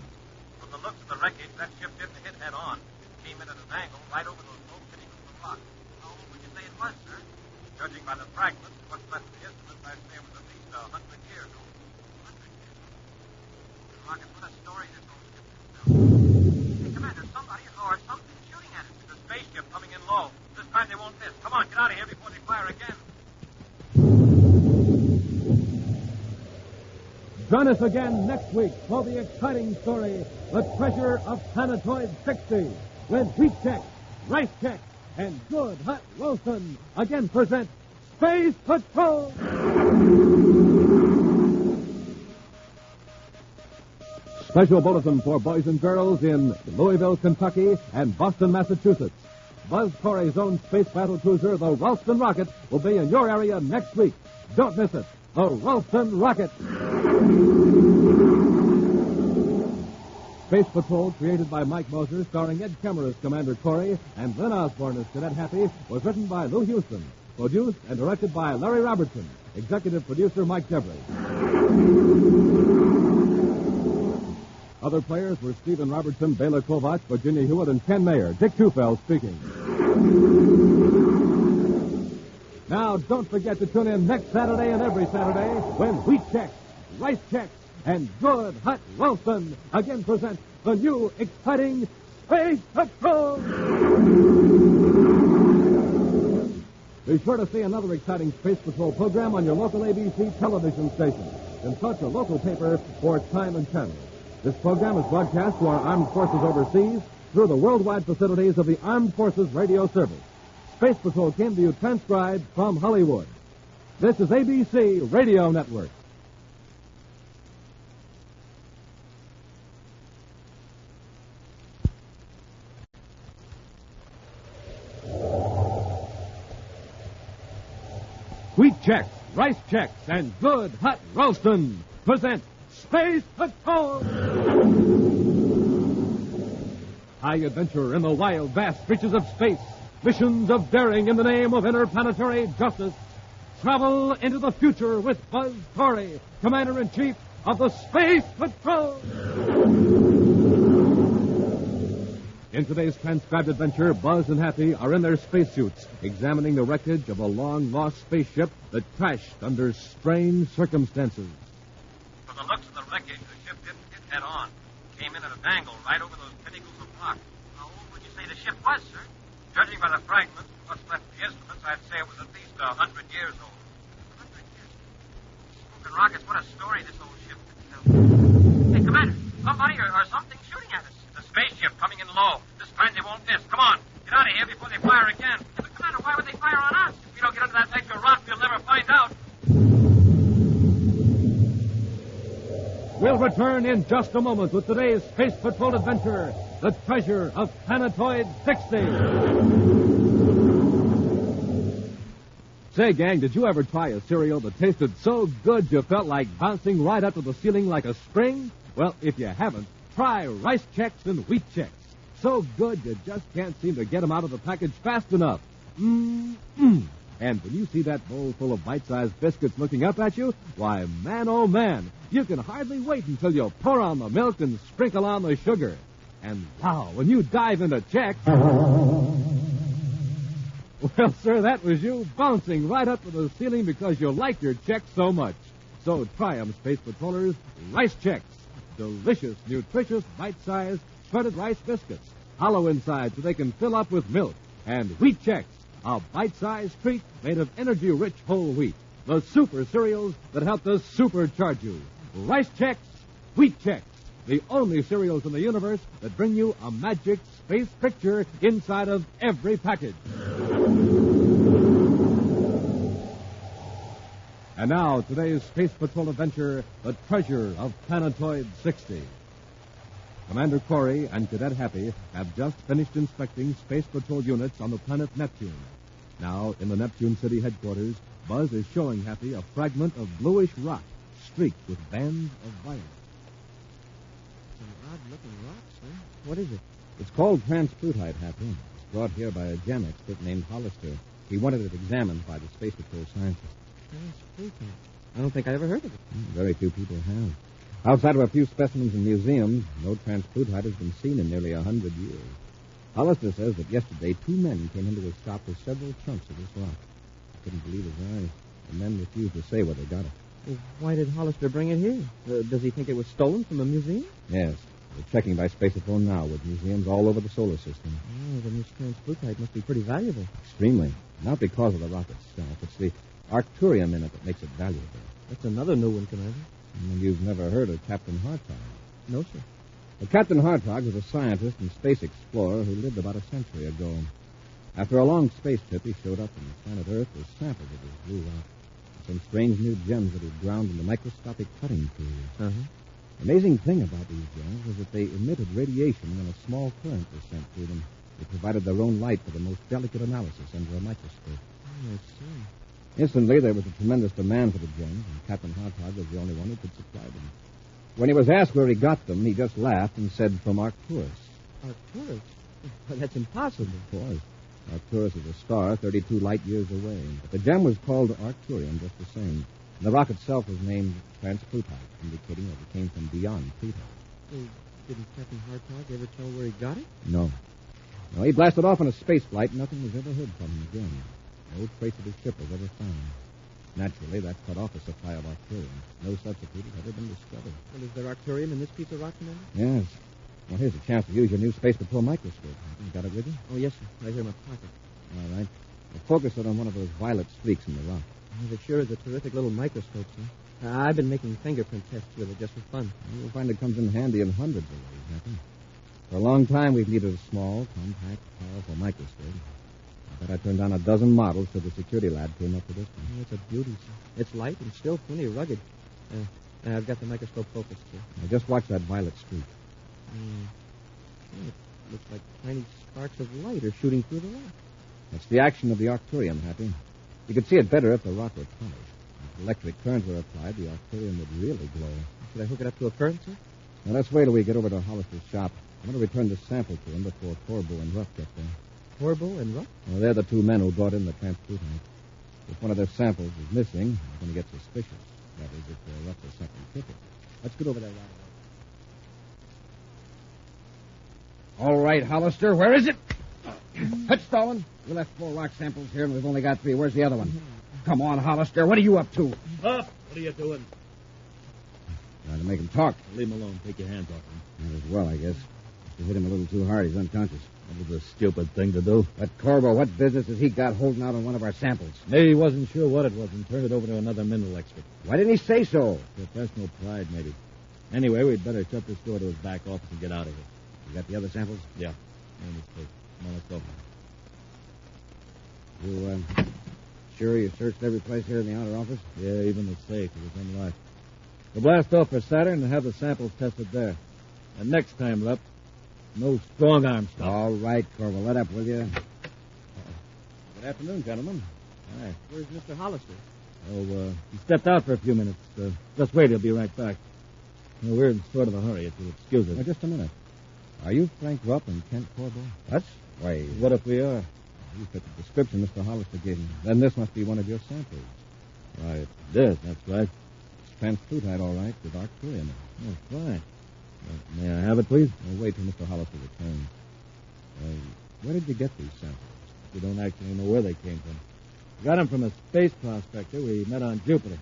From the looks of the wreckage, that ship didn't hit head-on. It came in at an angle right over those low fittings of the rock. How old would you say it was, sir? Judging by the fragments, what's left of the instruments, I'd say it was at least 100 years old. 100 years old? Rocket, what a story this old ship is. Hey, Commander, somebody or something shooting at us. It's a spaceship coming in low. This time they won't miss. Come on, get out of here before they fire again. Join us again next week for the exciting story, The Treasure of Planetoid 60, when Wheat Check, Rice Check, and Good Hot Wilson again present Space Patrol! Special bulletin for boys and girls in Louisville, Kentucky, and Boston, Massachusetts. Buzz Corry's own space battle cruiser, the Ralston Rocket, will be in your area next week. Don't miss it. The Ralston Rocket. Space Patrol, created by Mike Moser, starring Ed Kemmer as Commander Corry and Lyn Osborn as Cadet Happy, was written by Lou Houston, produced and directed by Larry Robertson, executive producer Mike Devery. Other players were Stephen Robertson, Bela Kovacs, Virginia Hewitt, and Ken Mayer. Dick Tufeld speaking. Now, don't forget to tune in next Saturday and every Saturday when Wheat Checks, Rice Checks, and Good Hot Wilson again present the new exciting Space Patrol. Be sure to see another exciting Space Patrol program on your local ABC television station. Consult your local paper for time and channel. This program is broadcast to our armed forces overseas through the worldwide facilities of the Armed Forces Radio Service. Space Patrol came to you transcribed from Hollywood. This is ABC Radio Network. Wheat Checks, Rice Checks, and Good Hot Ralston present Space Patrol! High adventure in the wild, vast reaches of space. Missions of daring in the name of interplanetary justice. Travel into the future with Buzz Corry, Commander-in-Chief of the Space Patrol. In today's transcribed adventure, Buzz and Happy are in their spacesuits, examining the wreckage of a long-lost spaceship that crashed under strange circumstances. From the looks of the wreckage, the ship didn't hit head-on. Came in at an angle right over those pinnacles of rock. How old would you say the ship was, sir? Judging by the fragments and what's left of the instruments, I'd say it was at least 100 years old. 100 years. Smoking rockets, what a story this old ship could tell. Hey, Commander, somebody or something shooting at us. The spaceship coming in low. This time they won't miss. Come on, get out of here before they fire again. Hey, but Commander, why would they fire on us? If we don't get under that ledge of rock, we'll never find out. We'll return in just a moment with today's Space Patrol adventure, The Treasure of Planetoid 60. Say, gang, did you ever try a cereal that tasted so good you felt like bouncing right up to the ceiling like a spring? Well, if you haven't, try Rice Chex and Wheat Chex. So good you just can't seem to get them out of the package fast enough. Mmm. And when you see that bowl full of bite-sized biscuits looking up at you, why, man, oh, man, you can hardly wait until you pour on the milk and sprinkle on the sugar. And, wow, when you dive into Chex... Well, sir, that was you bouncing right up to the ceiling because you like your Chex so much. So try 'em, Space Patrollers. Rice Chex. Delicious, nutritious, bite-sized, shredded rice biscuits. Hollow inside so they can fill up with milk. And Wheat Chex. A bite-sized treat made of energy-rich whole wheat. The super cereals that help to supercharge you. Rice Chex, Wheat Chex. The only cereals in the universe that bring you a magic space picture inside of every package. And now, today's Space Patrol adventure, The Treasure of Planetoid 60. Commander Corry and Cadet Happy have just finished inspecting Space Patrol units on the planet Neptune. Now, in the Neptune City headquarters, Buzz is showing Happy a fragment of bluish rock streaked with bands of violet. Some odd-looking rocks, huh? What is it? It's called transplutite, Happy. It's brought here by a gem expert named Hollister. He wanted it examined by the Space Patrol scientists. Transplutite? I don't think I ever heard of it. Very few people have. Outside of a few specimens in museums, no transplutite has been seen in nearly 100 years. Hollister says that yesterday 2 men came into his shop with several chunks of this rock. He couldn't believe his eyes. The men refused to say where they got it. Well, why did Hollister bring it here? Does he think it was stolen from a museum? Yes. We're checking by Space Patrol now with museums all over the solar system. Oh, then this transplutite must be pretty valuable. Extremely. Not because of the rock itself. It's the arcturium in it that makes it valuable. That's another new one, Commander. You've never heard of Captain Hartog? No, sir. Well, Captain Hartog was a scientist and space explorer who lived about a century ago. After a long space trip, he showed up on the planet Earth with samples of his blue rock. Some strange new gems that he'd ground into microscopic cutting tools. Uh-huh. The amazing thing about these gems was that they emitted radiation when a small current was sent through them. They provided their own light for the most delicate analysis under a microscope. Oh, I see. Instantly, there was a tremendous demand for the gems, and Captain Hartog was the only one who could supply them. When he was asked where he got them, he just laughed and said from Arcturus. Arcturus? Well, that's impossible. Of course. Arcturus is a star 32 light years away. But the gem was called Arcturium just the same. And the rock itself was named transplutite, indicating that it came from beyond Pluto. Well, didn't Captain Hartog ever tell where he got it? No. No, he blasted off on a space flight, and nothing was ever heard from him again. No trace of his ship was ever found. Naturally, that cut off the supply of arcturium. No substitute has ever been discovered. Well, is there arcturium in this piece of rock, Commander? Yes. Well, here's a chance to use your new Space Patrol microscope. You got it with you? Oh, yes, sir. Right here in my pocket. All right. Well, focus it on one of those violet streaks in the rock. Well, it sure is a terrific little microscope, sir. I've been making fingerprint tests with it just for fun. You'll find it comes in handy in hundreds of ways, Happy. For a long time, we've needed a small, compact, powerful microscope. I bet I turned down a dozen models till the security lab came up with this one. Oh, it's a beauty, sir. It's light and still plenty rugged. I've got the microscope focused, sir. Now, just watch that violet streak. It looks like tiny sparks of light are shooting through the rock. That's the action of the arcturium, Happy. You could see it better if the rock were polished. If electric current were applied, the arcturium would really glow. Should I hook it up to a current, sir? Now, let's wait till we get over to Hollister's shop. I'm going to return the sample to him before Corbo and Ruff get there. Corbo and Ruff? Well, they're the 2 men who brought in the transplutite. If one of their samples is missing, they're going to get suspicious. That is, if Ruff or something took it. Let's get over there right away. All right, Hollister, where is it? Hutch, Stalin. We left 4 rock samples here, and we've only got 3. Where's the other one? Come on, Hollister. What are you up to? Up! What are you doing? Trying to make him talk. Leave him alone. Take your hands off him. Might as well, I guess. You hit him a little too hard. He's unconscious. That was a stupid thing to do. But, Corbo, what business has he got holding out on one of our samples? Maybe he wasn't sure what it was and turned it over to another mineral expert. Why didn't he say so? Professional pride, maybe. Anyway, we'd better shut this door to his back office and get out of here. You got the other samples? Yeah. And this place. Come on, let's go. You, sure you searched every place here in the outer office? Yeah, even the safe. It was unlocked. We'll blast off for Saturn and have the samples tested there. And next time, Rupp, no strong arm stuff. All right, Corvo. Let up, will you? Good afternoon, gentlemen. Hi. Where's Mr. Hollister? Oh, he stepped out for a few minutes. Just wait, he'll be right back. Well, we're in sort of a hurry, if you'll excuse us. Now, just a minute. Are you Frank Rupp and Kent Corbo? What? Why, what if we are? You fit the description Mr. Hollister gave me. Then this must be one of your samples. Right. This, that's right. It's transfutite, all right, with arcturium in it. Oh, fine. May I have it, please? Wait till Mr. Hollister returns. Where did you get these samples? We don't actually know where they came from. We got them from a space prospector we met on Jupiter.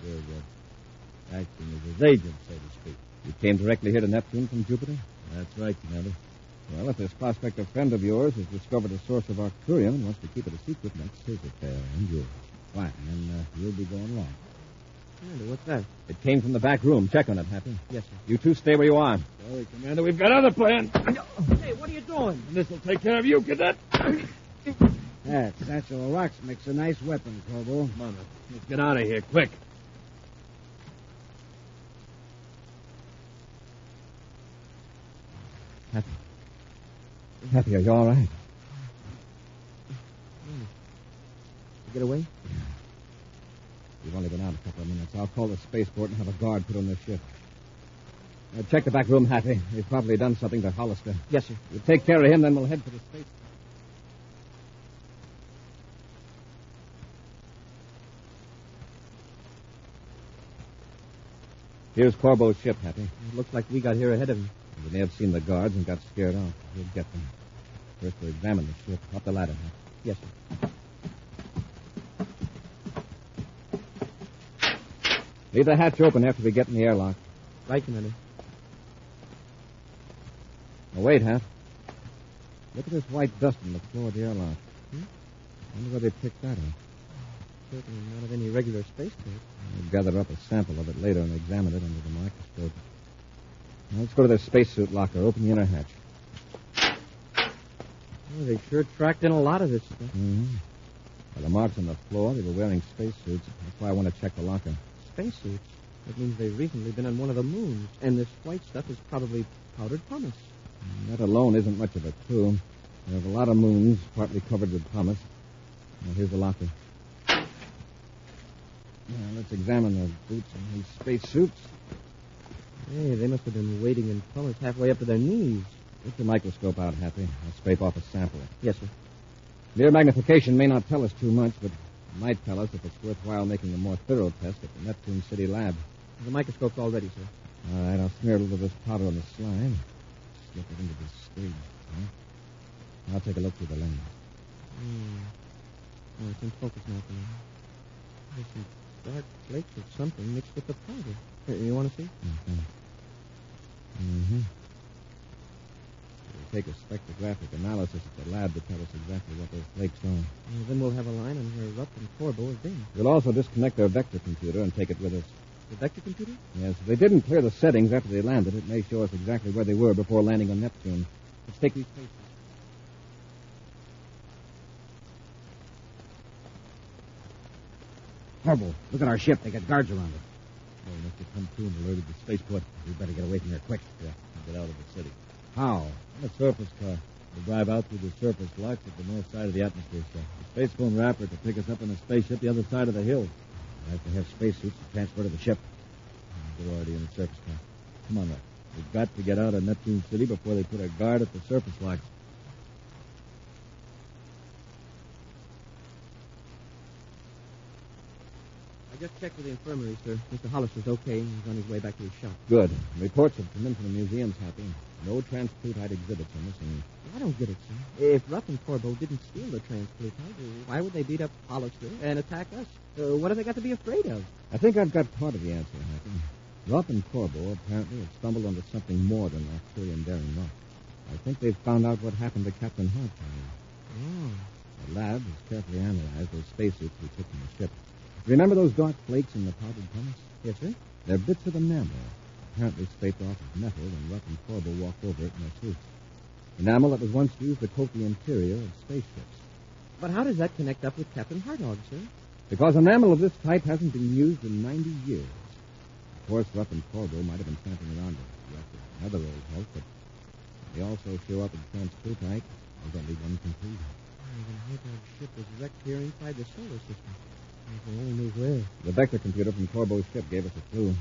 We're acting as his agent, so to speak. You came directly here to Neptune from Jupiter? That's right, Commander. Well, if this prospector friend of yours has discovered a source of arcturium and wants to keep it a secret, that's his affair and yours. Fine, and you'll be going along. Commander, what's that? It came from the back room. Check on it, Happy. Yes, sir. You two stay where you are. Sorry, Commander, we've got other plans. Hey, what are you doing? And this will take care of you, Cadet. That satchel of rocks makes a nice weapon, Corbo. Come on, let's get out of here, quick. Happy. Happy, are you all right? You get away? Yeah. We've only been out a couple of minutes. I'll call the spaceport and have a guard put on their ship. Check the back room, Happy. They've probably done something to Hollister. Yes, sir. You take care of him, then we'll head for the space. Here's Corbo's ship, Happy. It looks like we got here ahead of him. They may have seen the guards and got scared off. We'll get them. First, we'll examine the ship. Up the ladder, Happy. Yes, sir. Leave the hatch open after we get in the airlock. Right, Commander. Now, wait, Hap. Look at this white dust on the floor of the airlock. I wonder where they picked that up. Certainly not of any regular space tape. We'll gather up a sample of it later and examine it under the microscope. Now, let's go to their spacesuit locker. Open the inner hatch. Oh, they sure tracked in a lot of this stuff. Mm-hmm. By the marks on the floor, they were wearing spacesuits. That's why I want to check the locker. Spacesuits? That means they've recently been on one of the moons. And this white stuff is probably powdered pumice. That alone isn't much of a clue. There's a lot of moons, partly covered with pumice. Now, here's the locker. Now, let's examine the boots and these spacesuits. Hey, they must have been wading in pumice halfway up to their knees. Get the microscope out, Happy. I'll scrape off a sample. Yes, sir. Mere magnification may not tell us too much, but it might tell us if it's worthwhile making a more thorough test at the Neptune City lab. The microscope's all ready, sir. All right, I'll smear a little of this powder on the slide. Slip it into this stage. Huh? I'll take a look through the lens. Oh, it's in focus now, Commander. There's some dark flakes of something mixed with the powder. Here, you want to see? Okay. Mm-hmm. We'll take a spectrographic analysis at the lab to tell us exactly what those flakes are. Well, then we'll have a line on where Rupp and Corbo have been. We'll also disconnect their vector computer and take it with us. The vector computer? Yes, if they didn't clear the settings after they landed, it may show us exactly where they were before landing on Neptune. Let's take these places. Corbo, look at our ship. They got guards around it. Oh, we must have come to and alerted the spaceport. We better get away from there quick. Yeah, get out of the city. How? On a surface car. We'll drive out through the surface locks at the north side of the atmosphere shaft. The space phone rapper to pick us up in a spaceship the other side of the hill. We'll have to have spacesuits to transfer to the ship. They're already in the surface car. Come on, Rick. We've got to get out of Neptune City before they put a guard at the surface locks. I just checked with the infirmary, sir. Mr. Hollister's okay, and he's on his way back to his shop. Good. Reports have come in from the museum's, Happy. No transplutite exhibits in this, and I don't get it, sir. If Rupp and Corbo didn't steal the transplutite, why would they beat up Hollister and attack us? What have they got to be afraid of? I think I've got part of the answer, Happy. Rupp and Corbo apparently have stumbled onto something more than Arcturian daring luck. I think they've found out what happened to Captain Hartog. Oh. The lab has carefully analyzed those spacesuits we took from the ship. Remember those dark flakes in the powdered pumice? Yes, sir. They're bits of enamel, apparently scraped off of metal when Rupp and Corbo walked over it in their suits. Enamel that was once used to coat the interior of spaceships. But how does that connect up with Captain Hartog, sir? Because enamel of this type hasn't been used in 90 years. Of course, Rupp and Corbo might have been tramping around to another old hulk, but they also show up at transplutite. There's only one conclusion. When Hartog's ship was wrecked here inside the solar system. If we only knew where. The vector computer from Corbo's ship gave us a clue.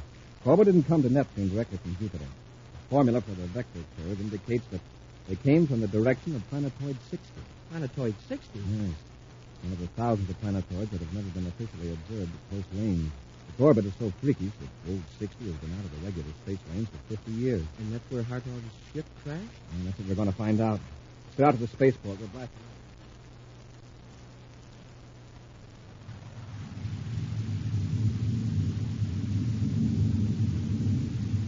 Corbo didn't come to Neptune directly from Jupiter. The formula for the vector curve indicates that they came from the direction of Planetoid 60. Planetoid 60? Yes. One of the thousands of planetoids that have never been officially observed at close range. Its orbit is so freakish that old 60 has been out of the regular space lanes for 50 years. And that's where Hartog's ship crashed? And that's what we're going to find out. Let's get out to the spaceport. We're blasting out.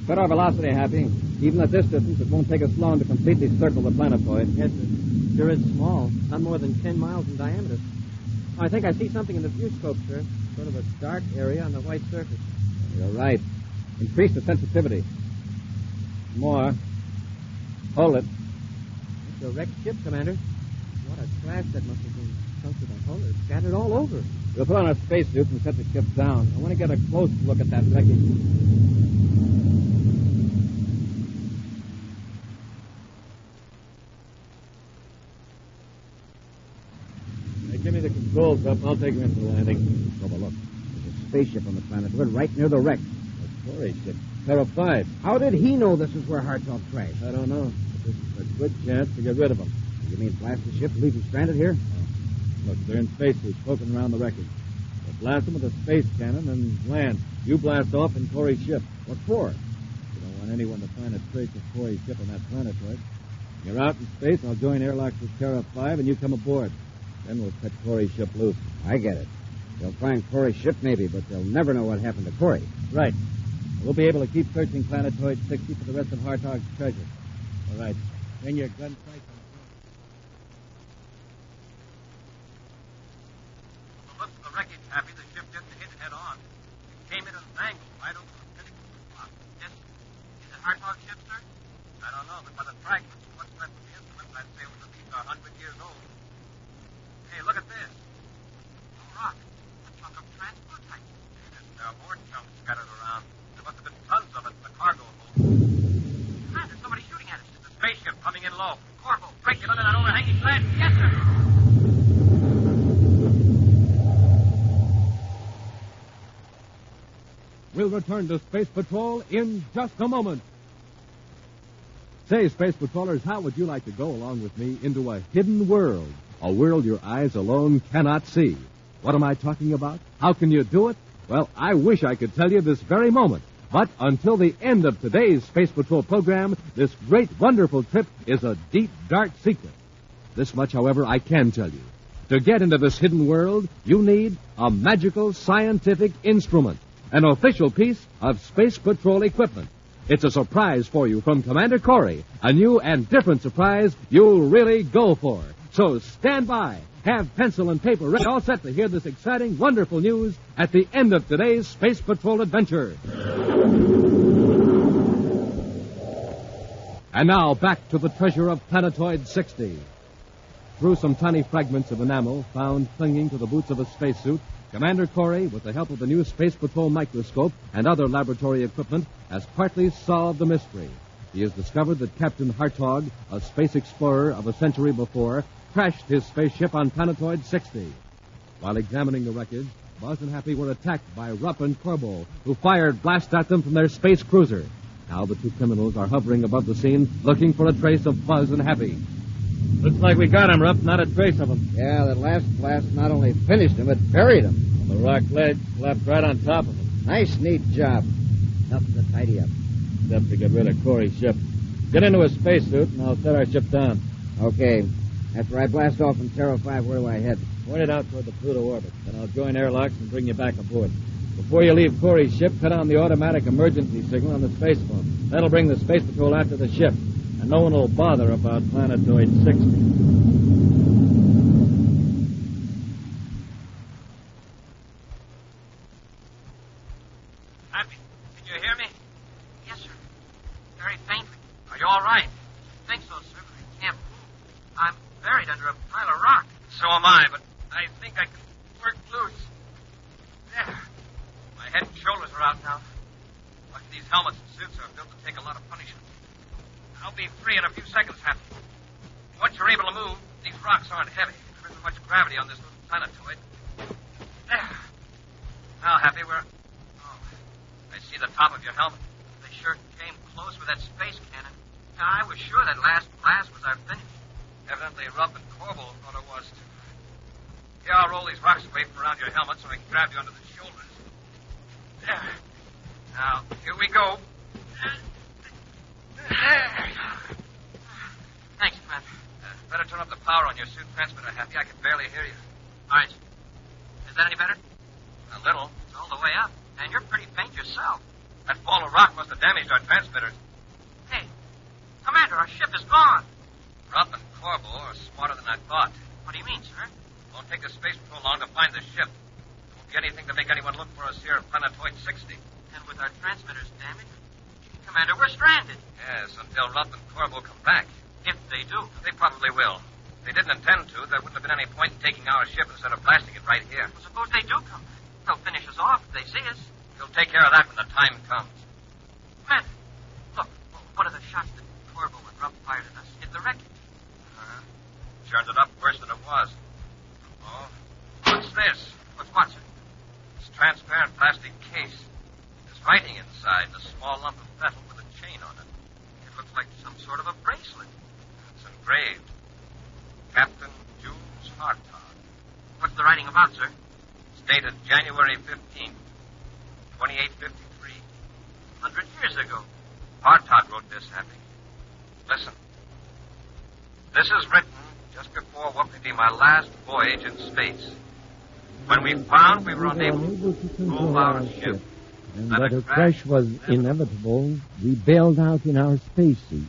Set our velocity, Happy. Even at this distance, it won't take us long to completely circle the planetoid. Yes, sir. Sure is small. Not more than 10 miles in diameter. I think I see something in the viewscope, sir. Sort of a dark area on the white surface. You're right. Increase the sensitivity. More. Hold it. It's a wrecked ship, Commander. What a crash that must have been. Chunks of the hull are scattered all over. We'll put on our spacesuits and set the ship down. I want to get a close look at that wreckage. Give me the controls up. I'll take you into the landing. Over, look. There's a spaceship on the Planetoid right near the wreck. A Corry ship. Peril 5. How did he know this is where Hartog crashed? I don't know. But this is a good chance to get rid of him. You mean blast the ship, leave him stranded here? Look, they're in spacesuits, poking around the wreckage. We'll blast them with a space cannon and land. You blast off in Corry's ship. What for? You don't want anyone to find a trace of Corry's ship on that planetoid. You're out in space, I'll join airlocks with Peril 5, and you come aboard. Then we'll cut Corry's ship loose. I get it. They'll find Corry's ship, maybe, but they'll never know what happened to Corry. Right. We'll be able to keep searching Planetoid 60 for the rest of Hartog's treasure. All right. Bring your gun sights on. From the looks of the wreckage, Happy, the ship didn't hit it head on. It came in at an angle right over the pinnacle of the block. Is it Hartog's ship, sir? I don't know, but by the fragments and what's left of the instruments, I'd say it was at least 100 years old. Hey, look at this. Blue rock. A chunk of transplutite. There are more chunks scattered around. There must have been tons of it in the cargo hold. Ah, there's somebody shooting at us. It's a spaceship coming in low. Corvo, break it under that overhanging ledge. Yes, sir. We'll return to Space Patrol in just a moment. Say, Space Patrollers, how would you like to go along with me into a hidden world? A world your eyes alone cannot see. What am I talking about? How can you do it? Well, I wish I could tell you this very moment. But until the end of today's Space Patrol program, this great, wonderful trip is a deep, dark secret. This much, however, I can tell you. To get into this hidden world, you need a magical scientific instrument, an official piece of Space Patrol equipment. It's a surprise for you from Commander Corry, a new and different surprise you'll really go for. So stand by. Have pencil and paper ready, all set to hear this exciting, wonderful news at the end of today's Space Patrol adventure. And now, back to the treasure of Planetoid 60. Through some tiny fragments of enamel found clinging to the boots of a spacesuit, Commander Corry, with the help of the new Space Patrol microscope and other laboratory equipment, has partly solved the mystery. He has discovered that Captain Hartog, a space explorer of a century before, crashed his spaceship on Planetoid 60. While examining the wreckage, Buzz and Happy were attacked by Rupp and Corbo, who fired blasts at them from their space cruiser. Now the two criminals are hovering above the scene, looking for a trace of Buzz and Happy. Looks like we got him, Rupp. Not a trace of him. Yeah, that last blast not only finished him, it buried him. The rock ledge slapped right on top of him. Nice, neat job. Nothing to tidy up. Except to get rid of Corry's ship. Get into a spacesuit, and I'll set our ship down. Okay. After I blast off from Terra 5, where do I head? Point it out toward the Pluto orbit. Then I'll join airlocks and bring you back aboard. Before you leave Corry's ship, cut on the automatic emergency signal on the space phone. That'll bring the Space Patrol after the ship, and no one will bother about Planetoid 60. All right. I think so, sir, but I can't move. I'm buried under a pile of rock. So am I, but I think I can work loose. There. My head and shoulders are out now. Lucky these helmets and suits are built to take a lot of punishment. I'll be free in a few seconds, Happy. Once you're able to move, these rocks aren't heavy. There isn't much gravity on this little planetoid. There. Now, Happy, Oh, I see the top of your helmet. They sure came close with that space cannon. I was sure that last blast was our finish. Evidently, Rupp and Corbel thought it was, too. Here, I'll roll these rocks away from around your helmet so I can grab you under the shoulders. There. Now, here we go. Thanks, Commander. Better turn up the power on your suit transmitter, Happy. I can barely hear you. All right. Is that any better? A little. It's all the way up. And you're pretty faint yourself. That fall of rock must have damaged our transmitters. Hey, Commander, our ship is gone. Rupp and Corbel are smarter than I thought. What do you mean, sir? It won't take the Space Patrol long to find the ship. There won't be anything to make anyone look for us here at Planetoid 60. And with our transmitters damaged? Commander, we're stranded. Yes, until Rupp and Corbel come back. If they do. They probably will. If they didn't intend to, there wouldn't have been any point in taking our ship instead of blasting it right here. Well, suppose they do come back. They'll finish us off if they see us. We'll take care of that when the time comes. Commander, look, one of the shots that Corbel and Rupp fired at us hit the wreckage. Turned it up worse than it was. Oh, what's this? What's what, sir? This transparent plastic case. There's writing inside, and a small lump of metal with a chain on it. It looks like some sort of a bracelet. It's engraved. Captain Jules Hartog. What's the writing about, sir? It's dated January 15th, 2853. 100 years ago. Hartog wrote this, Happy. Listen. This is written just before what would be my last voyage in space. When we found we were unable to control our ship, and that a crash was inevitable, we bailed out in our spacesuits.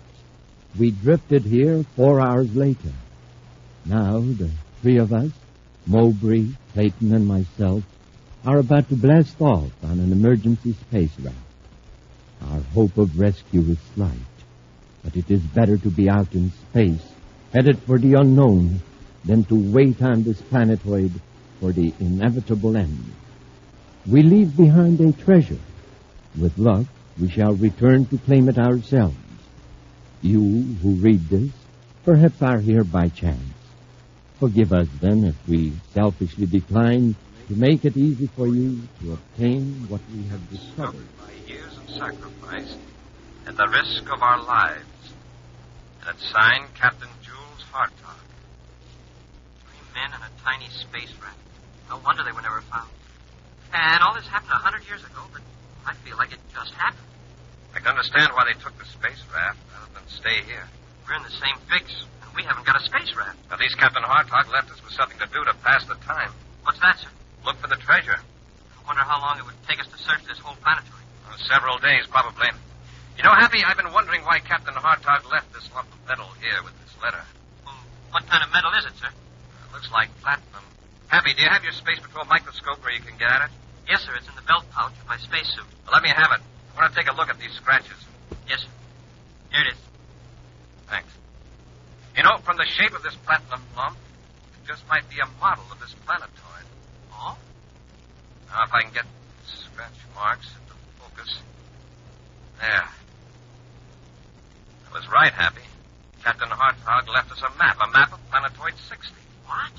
We drifted here 4 hours later. Now, the three of us, Mowbray, Clayton, and myself, are about to blast off on an emergency space raft. Our hope of rescue is slight, but it is better to be out in space, headed for the unknown, than to wait on this planetoid for the inevitable end. We leave behind a treasure. With luck, we shall return to claim it ourselves. You who read this perhaps are here by chance. Forgive us, then, if we selfishly decline to make it easy for you to obtain what we have discovered. By years of sacrifice and the risk of our lives. And it's signed Captain Jules Hartog. 3 men in a tiny space raft. No wonder they were never found. And all this happened 100 years ago, but I feel like it just happened. I can understand why they took the space raft rather than stay here. We're in the same fix, and we haven't got a space raft. At least Captain Hartog left us with something to do to pass the time. What's that, sir? Look for the treasure. I wonder how long it would take us to search this whole planetoid. Several days, probably. You know, Happy, I've been wondering why Captain Hartog left this lump of metal here with this letter. Well, what kind of metal is it, sir? It looks like platinum. Happy, do you have your Space Patrol microscope where you can get at it? Yes, sir. It's in the belt pouch of my spacesuit. Well, let me have it. I want to take a look at these scratches. Yes, sir. Here it is. Thanks. You know, from the shape of this platinum lump, it just might be a model of this planetoid. Oh? Now, if I can get scratch marks into focus. There. I was right, Happy. Captain Hartog left us a map of Planetoid 60. What?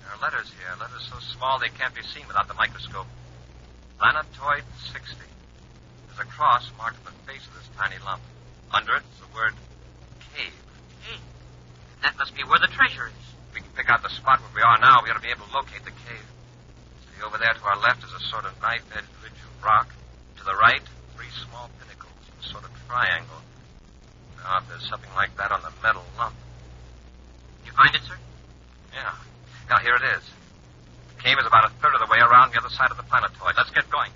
There are letters here, letters so small they can't be seen without the microscope. Planetoid 60. There's a cross marked on the face of this tiny lump. Under it is the word cave. Cave? That must be where the treasure is. If we can pick out the spot where we are now, we ought to be able to locate the cave. See, over there to our left is a sort of knife-edged ridge of rock. To the right, 3 small pinnacles, a sort of triangle. Now, if there's something like that on the metal lump. Did you find it, sir? Yeah. Now, here it is. The cave is about a third of the way around the other side of the planetoid. Let's get going.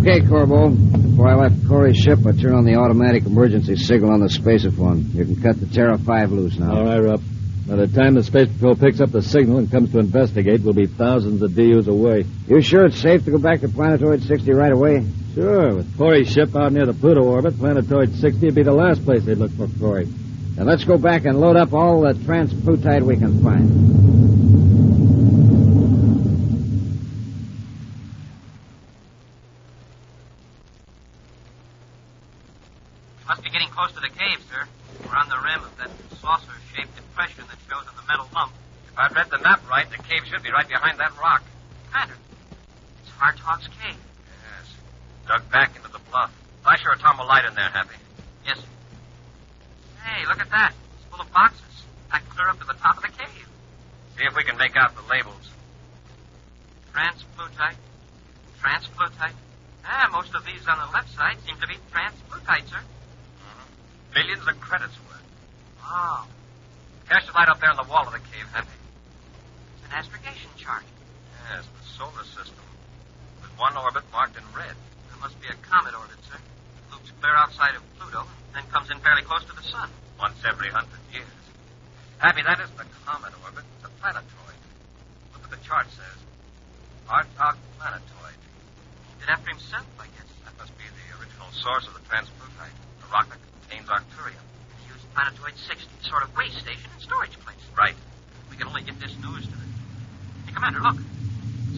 Okay, Corbo. Before I left Corry's ship, I turned on the automatic emergency signal on the spaceophone. You can cut the Terra 5 loose now. All right, Rupp. By the time the Space Patrol picks up the signal and comes to investigate, we'll be thousands of DUs away. You sure it's safe to go back to Planetoid 60 right away? Sure. With Corry's ship out near the Pluto orbit, Planetoid 60 would be the last place they'd look for Corry. Now let's go back and load up all the transplutite we can find. Must be getting close to the cave, sir. We're on the rim of that saucer-shaped depression that shows on the metal lump. If I've read the map right, the cave should be right behind that rock. Commander, it's Hartog's cave. Yes. Dug back into the bluff. Flash your atomic light in there, Happy. Yes, sir. Hey, look at that. It's full of boxes. Back clear up to the top of the cave. See if we can make out the labels. Transplutite. Transplutite. Most of these on the left side seem to be transplutite, sir. Millions of credits worth. Oh. Cash the light up there on the wall of the cave, Happy. It's an astrogation chart. Yes, the solar system. With one orbit marked in red. There must be a comet orbit, sir. It loops clear outside of Pluto, then comes in fairly close to the sun. Once every 100 years. Happy, that isn't a comet orbit. It's a planetoid. Look what the chart says. Hartog Planetoid. He did after himself, I guess. That must be the original source of the transplutite. The rock that contains Arcturium. He used Planetoid 60, sort of way station and storage place. Right. We can only get this news to them. Hey, Commander, look.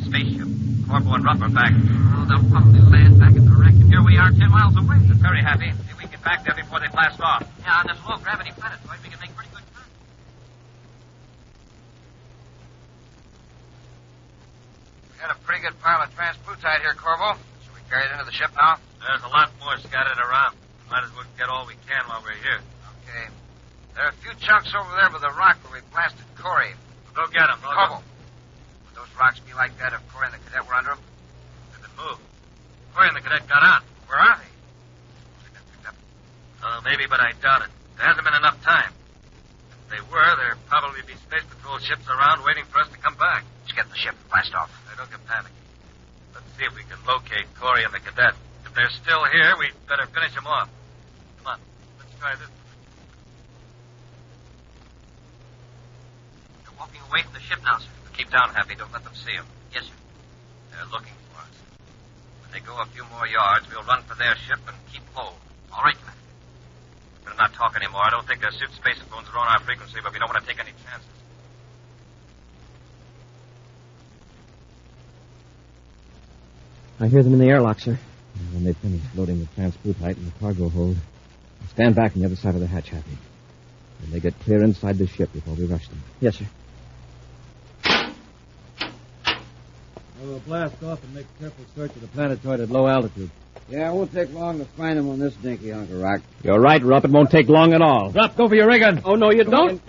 Spaceship. Corbo and Rupp are back. Oh, they'll probably land back at the wreck, and here we are 10 miles away. It's very Happy. If we get back there before they blast off. Yeah, on this low-gravity planetoid, we can make pretty good time. We got a pretty good pile of transplutite here, Corbo. Should we carry it into the ship now? There's a lot more scattered around. Might as well get all we can while we're here. Okay. There are a few chunks over there by the rock where we blasted Corry. Go get them. Corbo. Would those rocks be like that if Corry and the cadet were under them? They've been moved. Corry and the cadet got on. Where are they? They've been picked up. Maybe, but I doubt it. There hasn't been enough time. If they were, there'd probably be Space Patrol ships around waiting for us to come back. Let's get in the ship and blast off. Hey, don't get panicky. Let's see if we can locate Corry and the cadet. If they're still here, we'd better finish them off. Come on, let's try this. They're walking away from the ship now, sir. Keep down, Happy. Don't let them see him. Yes, sir. They're looking for us. When they go a few more yards, we'll run for their ship and keep low. All right, Commander. Better not talk anymore. I don't think their suit spacephones are on our frequency, but we don't want to take any chances. I hear them in the airlock, sir. And when they finish loading the transplutite in the cargo hold, I'll stand back on the other side of the hatch, Happy. And they get clear inside the ship before we rush them. Yes, sir. We'll blast off and make a careful search of the planetoid at low altitude. Yeah, it won't take long to find them on this dinky hunk of rock. You're right, Rupp. It won't take long at all. Rupp, go for your ray gun. Oh, no, you don't.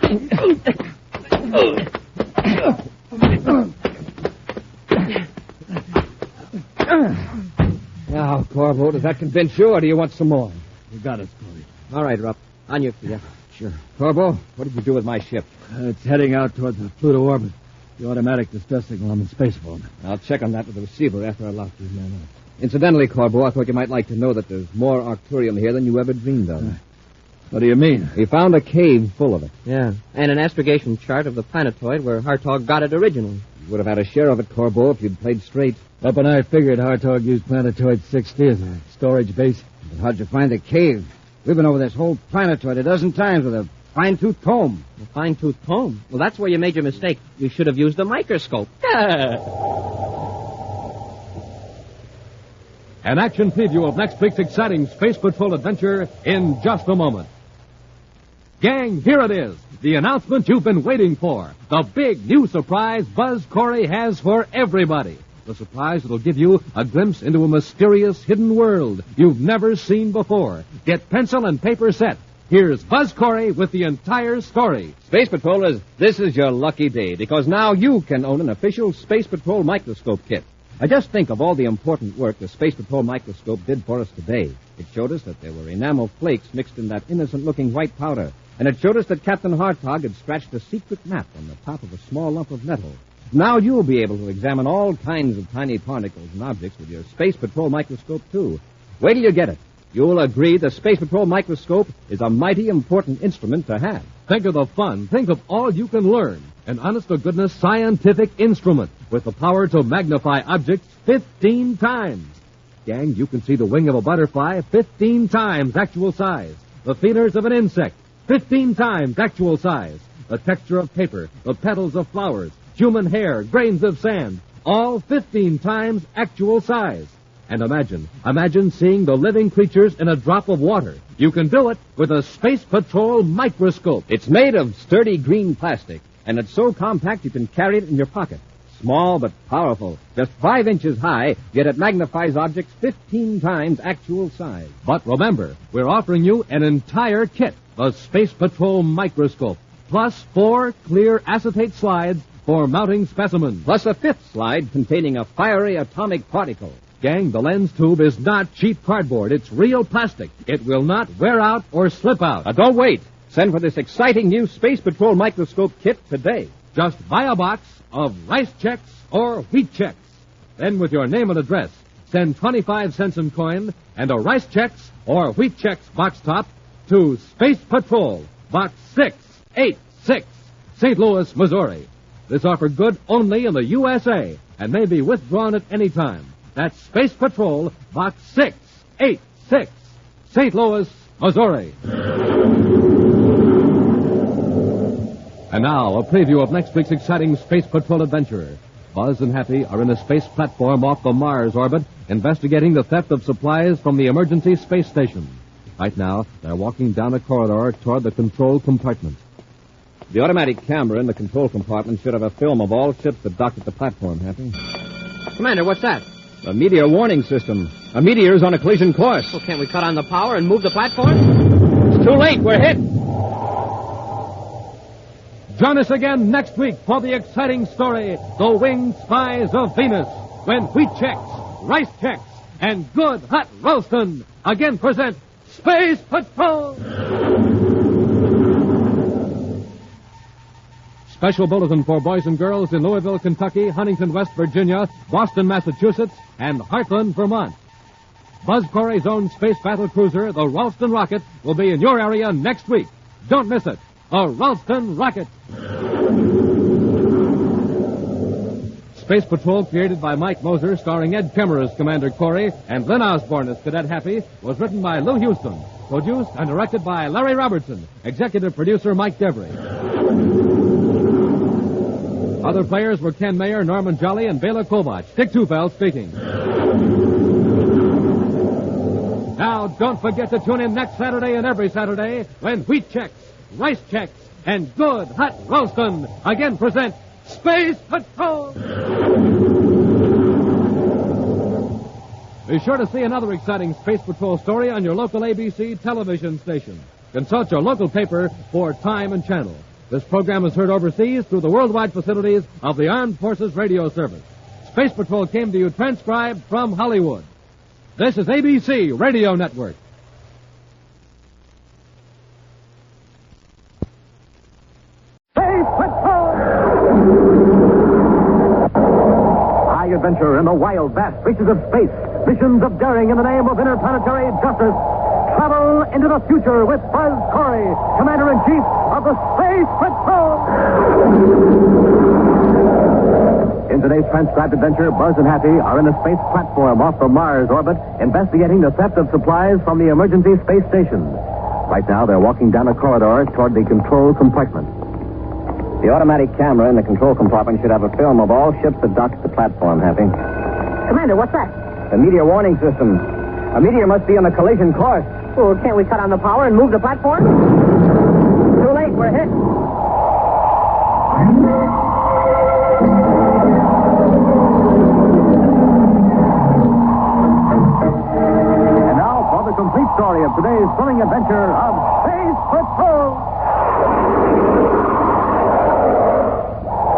Now, Corbo, does that convince you, or do you want some more? You got it, Corey. All right, Rupp. On your feet. Sure. Corbo, what did you do with my ship? It's heading out towards the Pluto orbit. The automatic distress signal on the space phone. I'll check on that with the receiver after I lock these men up. Incidentally, Corbo, I thought you might like to know that there's more Arcturium here than you ever dreamed of. What do you mean? We found a cave full of it. Yeah, and an astrogation chart of the planetoid where Hartog got it originally. You would have had a share of it, Corbo, if you'd played straight. Up and I figured Hartog used Planetoid 60 as a storage base. But how'd you find the cave? We've been over this whole planetoid a dozen times with a fine-tooth comb. A fine-tooth comb? Well, that's where you made your mistake. You should have used a microscope. An action preview of next week's exciting Space Patrol adventure in just a moment. Gang, here it is. The announcement you've been waiting for. The big new surprise Buzz Corry has for everybody. The surprise that'll give you a glimpse into a mysterious hidden world you've never seen before. Get pencil and paper set. Here's Buzz Corry with the entire story. Space Patrollers, this is your lucky day, because now you can own an official Space Patrol microscope kit. Now just think of all the important work the Space Patrol microscope did for us today. It showed us that there were enamel flakes mixed in that innocent-looking white powder. And it showed us that Captain Hartog had scratched a secret map on the top of a small lump of metal. Now you'll be able to examine all kinds of tiny particles and objects with your Space Patrol microscope, too. Wait till you get it. You'll agree the Space Patrol microscope is a mighty important instrument to have. Think of the fun. Think of all you can learn. An honest-to-goodness scientific instrument with the power to magnify objects 15 times. Gang, you can see the wing of a butterfly 15 times actual size. The feelers of an insect 15 times actual size. The texture of paper, the petals of flowers, human hair, grains of sand, all 15 times actual size. And imagine seeing the living creatures in a drop of water. You can do it with a Space Patrol microscope. It's made of sturdy green plastic, and it's so compact you can carry it in your pocket. Small but powerful, just 5 inches high, yet it magnifies objects 15 times actual size. But remember, we're offering you an entire kit, the Space Patrol microscope, plus 4 clear acetate slides for mounting specimens. Plus a 5th slide containing a fiery atomic particle. Gang, the lens tube is not cheap cardboard. It's real plastic. It will not wear out or slip out. Don't wait. Send for this exciting new Space Patrol microscope kit today. Just buy a box of rice checks or wheat checks. Then with your name and address, send 25 cents in coin and a rice checks or wheat checks box top to Space Patrol, Box 686, St. Louis, Missouri. This offer good only in the USA and may be withdrawn at any time. That's Space Patrol, Box 686, St. Louis, Missouri. And now, a preview of next week's exciting Space Patrol adventure. Buzz and Happy are in a space platform off the Mars orbit, investigating the theft of supplies from the emergency space station. Right now, they're walking down a corridor toward the control compartment. The automatic camera in the control compartment should have a film of all ships that dock at the platform, Happy. Commander, what's that? The meteor warning system. A meteor's on a collision course. Well, can't we cut on the power and move the platform? It's too late. We're hit. Join us again next week for the exciting story, The Winged Spies of Venus, when wheat checks, rice checks, and good hot roastin' again present Space Patrol! Special bulletin for boys and girls in Louisville, Kentucky, Huntington, West Virginia, Boston, Massachusetts, and Heartland, Vermont. Buzz Corry's own space battle cruiser, the Ralston Rocket, will be in your area next week. Don't miss it. The Ralston Rocket. Space Patrol, created by Mike Moser, starring Ed Kemmer as Commander Corry and Lyn Osborn as Cadet Happy, was written by Lou Houston, produced and directed by Larry Robertson, executive producer Mike Devery. Other players were Ken Mayer, Norman Jolly, and Bela Kovach. Dick Tufeld speaking. Now, don't forget to tune in next Saturday and every Saturday when wheat checks, rice checks, and good hot roastin' again present Space Patrol! Be sure to see another exciting Space Patrol story on your local ABC television station. Consult your local paper for time and channel. This program is heard overseas through the worldwide facilities of the Armed Forces Radio Service. Space Patrol came to you transcribed from Hollywood. This is ABC Radio Network. Space Patrol! High adventure in the wild, vast reaches of space. Missions of daring in the name of interplanetary justice. Travel into the future with Buzz Corry, Commander-in-Chief of the Space Patrol. In today's transcribed adventure, Buzz and Happy are in a space platform off the Mars orbit, investigating the theft of supplies from the emergency space station. Right now, they're walking down a corridor toward the control compartment. The automatic camera in the control compartment should have a film of all ships that dock at the platform, Happy. Commander, what's that? The meteor warning system. A meteor must be on a collision course. Well, can't we cut on the power and move the platform? Too late, we're hit. And now for the the complete story of today's thrilling adventure of Space Patrol.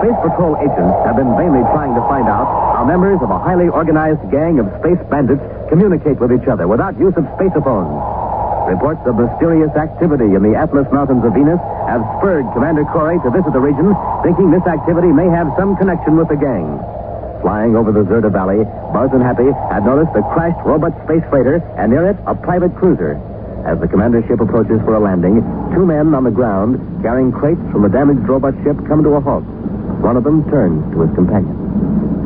Space Patrol agents have been vainly trying to find out how members of a highly organized gang of space bandits communicate with each other without use of spacephones. Reports of mysterious activity in the Atlas Mountains of Venus have spurred Commander Corry to visit the region, thinking this activity may have some connection with the gang. Flying over the Zerda Valley, Buzz and Happy had noticed a crashed robot space freighter and near it a private cruiser. As the commander's ship approaches for a landing, two men on the ground carrying crates from the damaged robot ship come to a halt. One of them turns to his companion.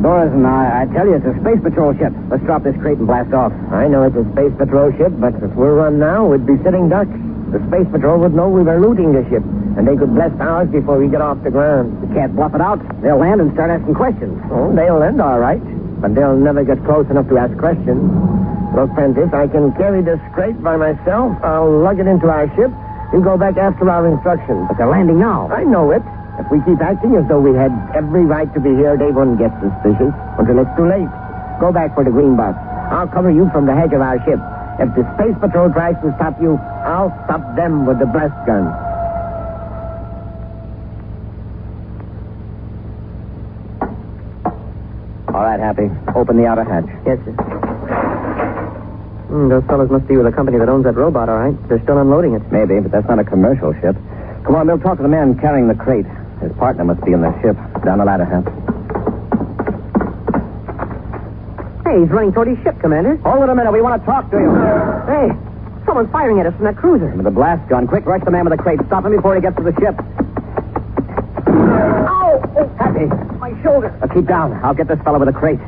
Thorson, I tell you, it's a Space Patrol ship. Let's drop this crate and blast off. I know it's a Space Patrol ship, but if we're run now, we'd be sitting ducks. The Space Patrol would know we were looting the ship, and they could blast ours before we get off the ground. We can't bluff it out. They'll land and start asking questions. Oh, they'll land all right, but they'll never get close enough to ask questions. Look, Prentice, I can carry this crate by myself. I'll lug it into our ship. You go back after our instructions. But they're landing now. I know it. If we keep acting as though we had every right to be here, they wouldn't get suspicious until it's too late. Go back for the green box. I'll cover you from the hedge of our ship. If the Space Patrol tries to stop you, I'll stop them with the blast gun. All right, Happy. Open the outer hatch. Yes, sir. Those fellows must be with the company that owns that robot, all right. They're still unloading it. Maybe, but that's not a commercial ship. Come on, we'll talk to the man carrying the crate. His partner must be in the ship. Down the ladder, Hap. Hey, he's running toward his ship, Commander. Hold it a minute. We want to talk to you. Hey, someone's firing at us from that cruiser. With a blast gun. Quick, rush the man with the crate. Stop him before he gets to the ship. Ow! Oh, Happy. my shoulder. Keep down. I'll get this fellow with the crate.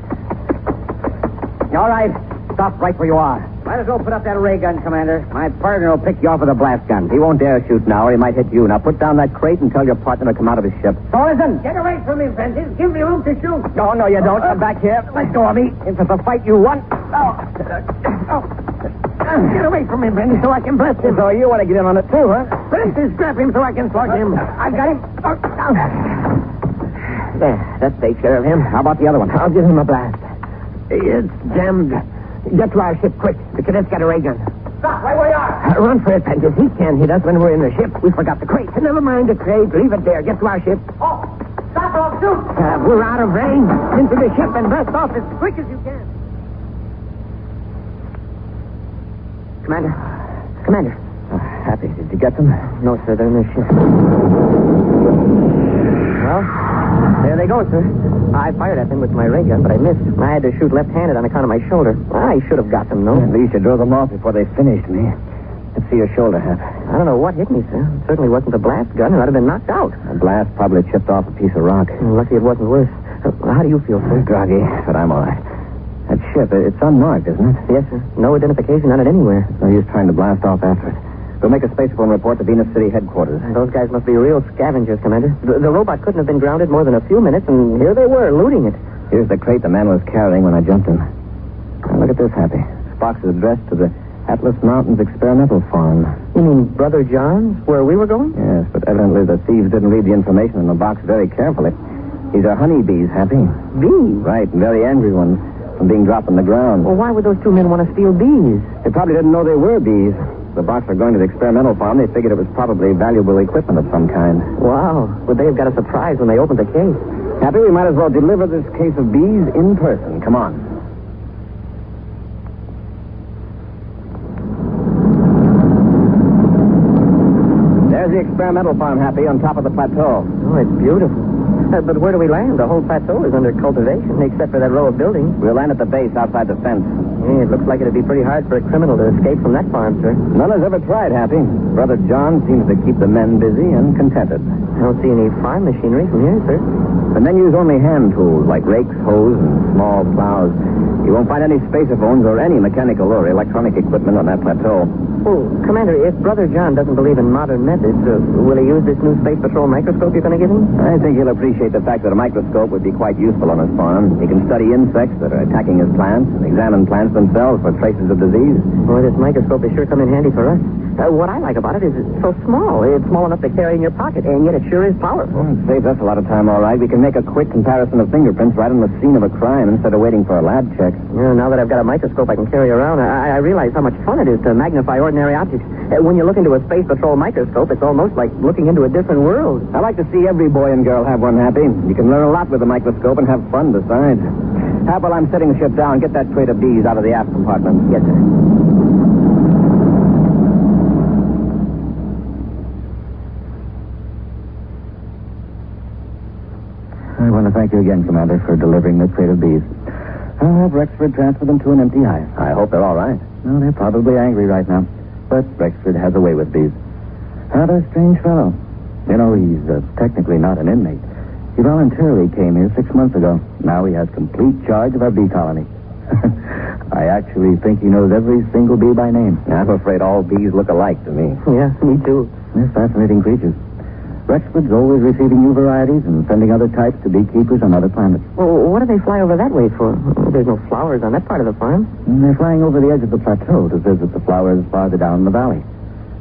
All right. Stop right where you are. Might as well put up that ray gun, Commander. My partner will pick you off with a blast gun. He won't dare shoot now, or he might hit you. Now put down that crate and tell your partner to come out of his ship. Thorson, get away from me, Prentice. Give me room to shoot. No, you don't. Come back here. Let go of me. If it's a fight you want. Get away from him, Prentice, so I can blast him. So you want to get in on it too, huh? Prentice, grab him so I can slug him. I've got him. There, that takes care of him. How about the other one? I'll give him a blast. It's jammed. Get to our ship, quick. The cadet's got a ray gun. Stop, right where you are. Run for it, Prentice. He can't hit us when we're in the ship. We forgot the crate. Never mind the crate. Leave it there. Get to our ship. Oh, stop or I'll shoot. We're out of range. Into the ship and blast off as quick as you can. Commander. Happy. Did you get them? No, sir. They're in the ship. Well, there they go, sir. I fired at them with my ray gun, but I missed. I had to shoot left-handed on account of my shoulder. I should have got them, no? At least you drove them off before they finished me. Let's see your shoulder, Hap. I don't know what hit me, sir. It certainly wasn't the blast gun, or I'd have been knocked out. The blast probably chipped off a piece of rock. Lucky it wasn't worse. How do you feel, sir? Groggy, but I'm all right. That ship, it's unmarked, isn't it? Yes, sir. No identification on it anywhere. No use trying to blast off after it. We'll make a spacephone report to Venus City headquarters. Those guys must be real scavengers, Commander. The robot couldn't have been grounded more than a few minutes, and here they were, looting it. Here's the crate the man was carrying when I jumped in. Now, look at this, Happy. This box is addressed to the Atlas Mountains Experimental Farm. You mean Brother John's, where we were going? Yes, but evidently the thieves didn't read the information in the box very carefully. These are honeybees, Happy. Bees? Right, very angry ones from being dropped on the ground. Well, why would those two men want to steal bees? They probably didn't know they were bees. The box are going to the experimental farm. They figured it was probably valuable equipment of some kind. Wow. Would they have got a surprise when they opened the case? Happy, we might as well deliver this case of bees in person. Come on. There's the experimental farm, Happy, on top of the plateau. Oh, it's beautiful. But where do we land? The whole plateau is under cultivation, except for that row of buildings. We'll land at the base outside the fence. Yeah, it looks like it'd be pretty hard for a criminal to escape from that farm, sir. None has ever tried, Happy. Brother John seems to keep the men busy and contented. I don't see any farm machinery from here, sir. The men use only hand tools like rakes, hoes, and small plows. You won't find any spacephones or any mechanical or electronic equipment on that plateau. Oh, Commander, if Brother John doesn't believe in modern methods, will he use this new Space Patrol microscope you're going to give him? I think he'll appreciate the fact that a microscope would be quite useful on his farm. He can study insects that are attacking his plants and examine plants themselves for traces of disease. Boy, this microscope is sure come in handy for us. What I like about it is it's so small. It's small enough to carry in your pocket, and yet it sure is powerful. Well, it saves us a lot of time, all right. We can make a quick comparison of fingerprints right on the scene of a crime instead of waiting for a lab check. Yeah, now that I've got a microscope I can carry around, I realize how much fun it is to magnify ordinary objects. When you look into a Space Patrol microscope, it's almost like looking into a different world. I like to see every boy and girl have one, Happy. You can learn a lot with a microscope and have fun besides. Hap, while I'm setting the ship down, get that crate of bees out of the aft compartment. Yes, sir. I want to thank you again, Commander, for delivering the crate of bees. I'll have Rexford transfer them to an empty hive. I hope they're all right. Well, they're probably angry right now. But Rexford has a way with bees. Rather a strange fellow. You know, he's technically not an inmate. He voluntarily came here 6 months ago. Now he has complete charge of our bee colony. I actually think he knows every single bee by name. I'm afraid all bees look alike to me. Yeah, me too. They're fascinating creatures. Rexford's always receiving new varieties and sending other types to beekeepers on other planets. Well, what do they fly over that way for? There's no flowers on that part of the farm. And they're flying over the edge of the plateau to visit the flowers farther down in the valley.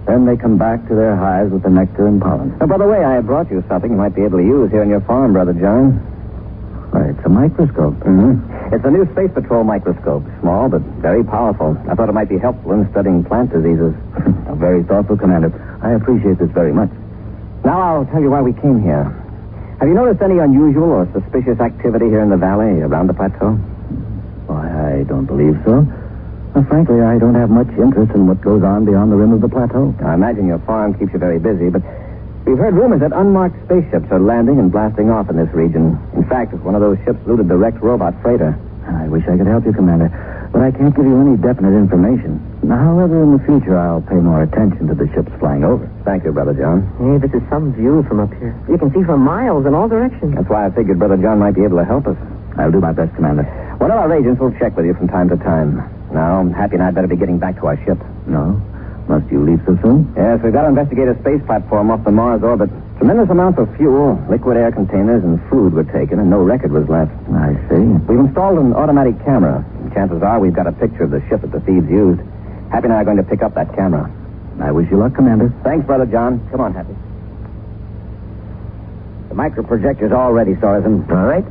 Then they come back to their hives with the nectar and pollen. Oh, by the way, I brought you something you might be able to use here on your farm, Brother John. Why, it's a microscope. Mm-hmm. It's a new Space Patrol microscope. Small, but very powerful. I thought it might be helpful in studying plant diseases. Very thoughtful, Commander. I appreciate this very much. Now I'll tell you why we came here. Have you noticed any unusual or suspicious activity here in the valley around the plateau? Why, I don't believe so. Well, frankly, I don't have much interest in what goes on beyond the rim of the plateau. I imagine your farm keeps you very busy, but we've heard rumors that unmarked spaceships are landing and blasting off in this region. In fact, one of those ships looted the wrecked robot freighter. I wish I could help you, Commander, but I can't give you any definite information. However, in the future, I'll pay more attention to the ships flying over. Thank you, Brother John. Hey, this is some view from up here. You can see for miles in all directions. That's why I figured Brother John might be able to help us. I'll do my best, Commander. One of our agents will check with you from time to time. Now, Happy and I better be getting back to our ship. No? Must you leave so soon? Yes, we've got to investigate a space platform off the Mars orbit. Tremendous amounts of fuel, liquid air containers, and food were taken, and no record was left. I see. We've installed an automatic camera. Chances are we've got a picture of the ship that the thieves used. Happy and I are going to pick up that camera. I wish you luck, Commander. Thanks, Brother John. Come on, Happy. The microprojector's all ready, Sorensen. All right.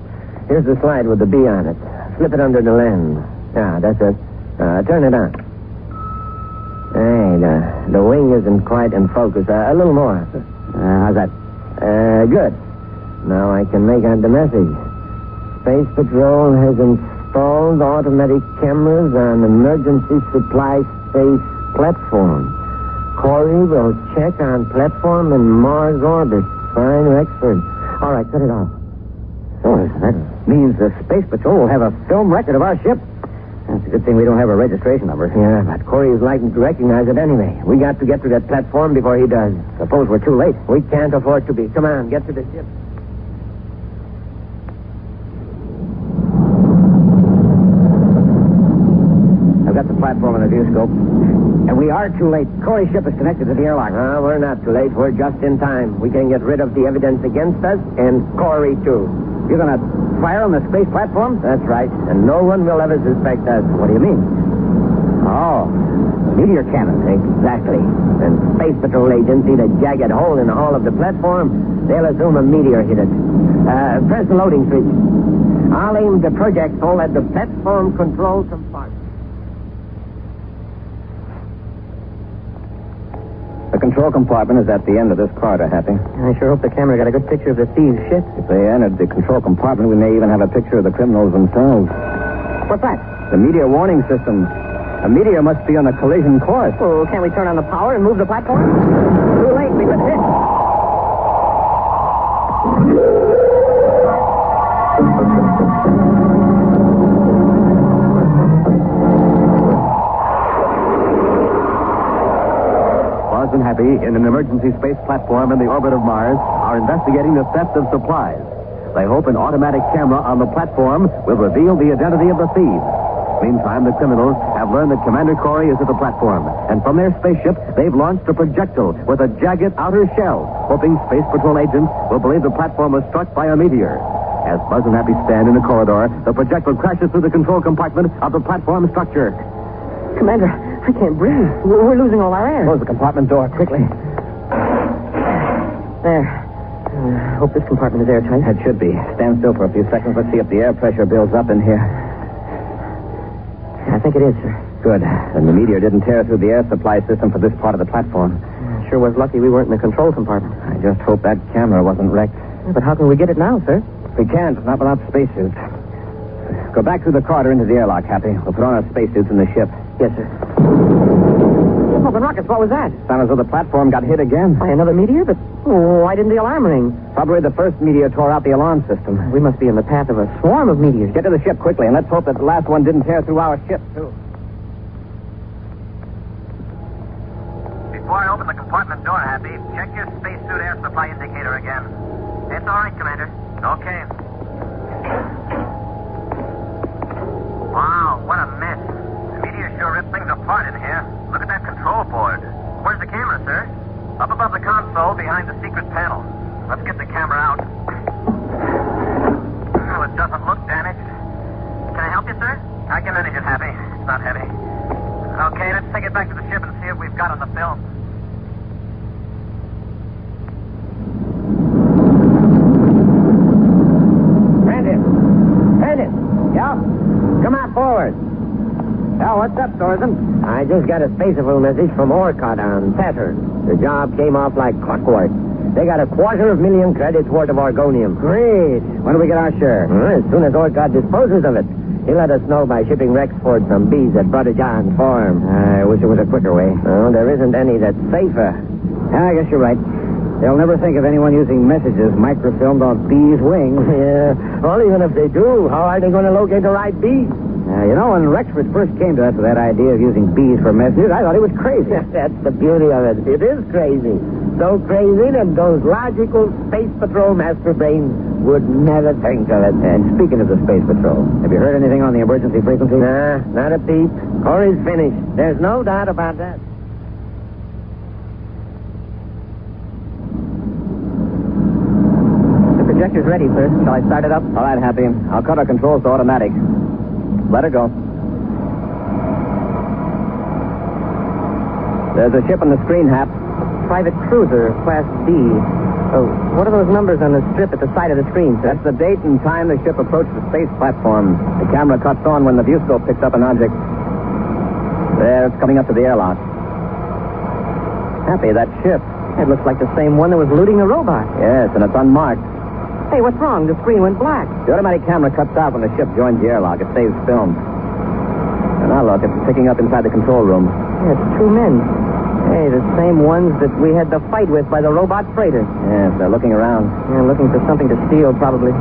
Here's the slide with the bee on it. Slip it under the lens. Yeah, that's it. Turn it on. Hey, the wing isn't quite in focus. A little more. How's that? Good. Now I can make out the message. Space Patrol has installed automatic cameras on emergency supply space platform. Corry will check on platform in Mars orbit. Sign Rexford. All right, cut it off. Oh, that means the Space Patrol will have a film record of our ship. That's a good thing we don't have a registration number. Yeah, but Corry is likely to recognize it anyway. We got to get to that platform before he does. Suppose we're too late. We can't afford to be. Come on, get to the ship. I've got the platform on the viewscope. And we are too late. Corry's ship is connected to the airlock. We're not too late. We're just in time. We can get rid of the evidence against us and Corry, too. You're going to fire on the space platform? That's right. And no one will ever suspect us. What do you mean? Oh, meteor cannon. Exactly. When Space Patrol agents see the jagged hole in the hull of the platform, they'll assume a meteor hit it. Press the loading switch. I'll aim the projectile at the platform control compartment. The control compartment is at the end of this corridor, Happy. I sure hope the camera got a good picture of the thieves' ship. If they entered the control compartment, we may even have a picture of the criminals themselves. What's that? The meteor warning system. A meteor must be on a collision course. Well, can't we turn on the power and move the platform? Too late. We've been hit. Buzz and Happy, in an emergency space platform in the orbit of Mars, are investigating the theft of supplies. They hope an automatic camera on the platform will reveal the identity of the thieves. Meantime, the criminals have learned that Commander Corry is at the platform, and from their spaceship, they've launched a projectile with a jagged outer shell, hoping Space Patrol agents will believe the platform was struck by a meteor. As Buzz and Happy stand in the corridor, the projectile crashes through the control compartment of the platform structure. Commander, I can't breathe. We're losing all our air. Close the compartment door, quickly. There. Hope this compartment is airtight. It should be. Stand still for a few seconds. Let's see if the air pressure builds up in here. I think it is, sir. Good. Then the meteor didn't tear through the air supply system for this part of the platform. Sure was lucky we weren't in the control compartment. I just hope that camera wasn't wrecked. Yeah, but how can we get it now, sir? We can't, not without spacesuits. Go back through the corridor into the airlock, Happy. We'll put on our spacesuits in the ship. Yes, sir. Smoking rockets, what was that? Sounded as though the platform got hit again. By another meteor? But why didn't the alarm ring? Probably the first meteor tore out the alarm system. We must be in the path of a swarm of meteors. Get to the ship quickly, and let's hope that the last one didn't tear through our ship, too. Before I open the compartment door, Happy, check your spacesuit air supply indicator again. It's all right, Commander. Okay. Wow, what a mess. The meteor sure ripped things apart in here. Look at that control board. Where's the camera, sir? Up above the console behind the secret panel. Let's get the camera out. Well, it doesn't look damaged. Can I help you, sir? I can manage it, Happy. It's not heavy. Okay, let's take it back to the ship and see what we've got on the film. Brandon! Yeah? Come on forward. Well, what's up, Thorson? I just got a spaceable message from Orcott on Saturn. The job came off like clockwork. They got 250,000 credits worth of argonium. Great. When do we get our share? As soon as Orcott disposes of it. He let us know by shipping Rexford some bees at Brother John's farm. I wish it was a quicker way. No, there isn't any that's safer. I guess you're right. They'll never think of anyone using messages microfilmed on bees' wings. Yeah. Well, even if they do, how are they going to locate the right bees? You know, when Rexford first came to us with that idea of using bees for messages, I thought he was crazy. That's the beauty of it. It is crazy. So crazy that those logical Space Patrol master brains would never think of it. And speaking of the Space Patrol, have you heard anything on the emergency frequency? Nah, not a peep. Corey's finished. There's no doubt about that. The projector's ready, sir. Shall I start it up? All right, Happy. I'll cut our controls to automatic. Let her go. There's a ship on the screen, Hap. Private cruiser, Class D. Oh, what are those numbers on the strip at the side of the screen, sir? That's the date and time the ship approached the space platform. The camera cuts on when the viewscope picks up an object. There, it's coming up to the airlock. Happy, that ship. It looks like the same one that was looting the robot. Yes, and it's unmarked. Hey, what's wrong? The screen went black. The automatic camera cuts out when the ship joins the airlock. It saves film. And now look, it's picking up inside the control room. Yeah, it's two men. Hey, the same ones that we had the fight with by the robot freighter. Yes, they're looking around. Yeah, looking for something to steal, probably.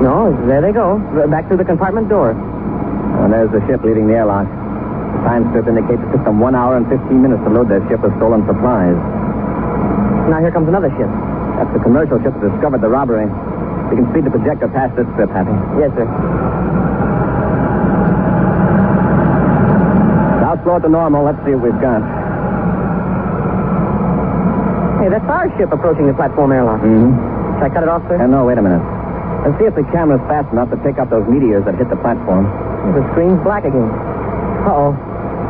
No, there they go. Back through the compartment door. Oh, there's the ship leaving the airlock. The time strip indicates it took them 1 hour and 15 minutes to load their ship with stolen supplies. Now here comes another ship. That's the commercial ship that discovered the robbery. We can speed the projector past this strip, Happy. Yes, sir. Now slow it to normal. Let's see what we've got. Hey, that's our ship approaching the platform airlock. Mm-hmm. Should I cut it off, sir? No, wait a minute. Let's see if the camera's fast enough to pick up those meteors that hit the platform. The screen's black again. Uh-oh.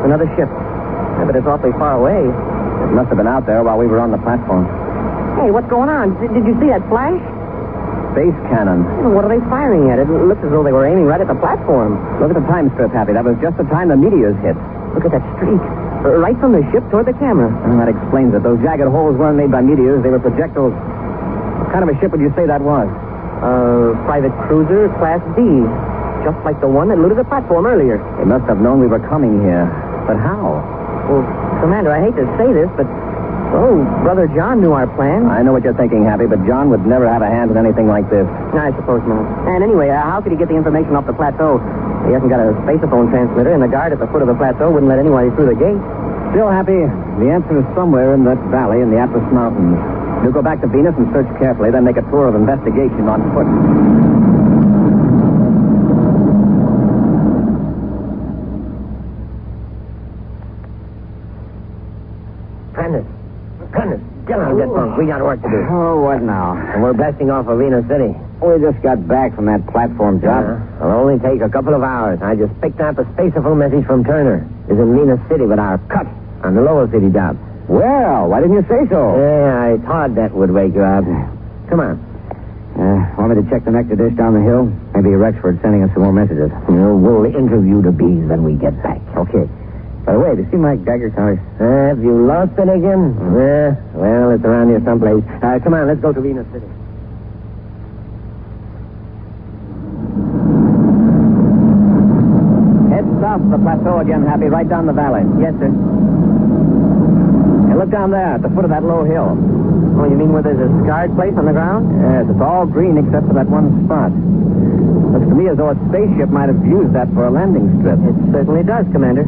Another ship. Yeah, but it's awfully far away. It must have been out there while we were on the platform. Hey, what's going on? Did you see that flash? Space cannon. What are they firing at? It looks as though they were aiming right at the platform. Look at the time strip, Happy. That was just the time the meteors hit. Look at that streak. Right from the ship toward the camera. Well, that explains it. Those jagged holes weren't made by meteors. They were projectiles. What kind of a ship would you say that was? Private cruiser, Class D. Just like the one that looted the platform earlier. They must have known we were coming here. But how? Well, Commander, I hate to say this, but... Oh, Brother John knew our plan. I know what you're thinking, Happy, but John would never have a hand in anything like this. I suppose not. And anyway, how could he get the information off the plateau? He hasn't got a spaceophone transmitter, and the guard at the foot of the plateau wouldn't let anybody through the gate. Still, Happy, the answer is somewhere in that valley in the Atlas Mountains. You go back to Venus and search carefully, then make a tour of investigation on foot. Get on, get drunk. We got work to do. Oh, what now? And we're blasting off of Venus City. We just got back from that platform job. It'll only take a couple of hours. I just picked up a spaceable message from Turner. is in Menace City with our cut on the lower city job. Well, why didn't you say so? Yeah, I thought that would wake you up. Come on. Want me to check the nectar dish down the hill? Maybe Rexford's sending us some more messages. We'll interview the bees when we get back. Okay. By the way, do you see my Geiger counter? Have you lost it again? Well, it's around here someplace. Come on, let's go to Menace City. Head south of the plateau again, Happy, right down the valley. Yes, sir. And look down there at the foot of that low hill. Oh, you mean where there's a scarred place on the ground? Yes, it's all green except for that one spot. Looks to me as though a spaceship might have used that for a landing strip. It certainly does, Commander.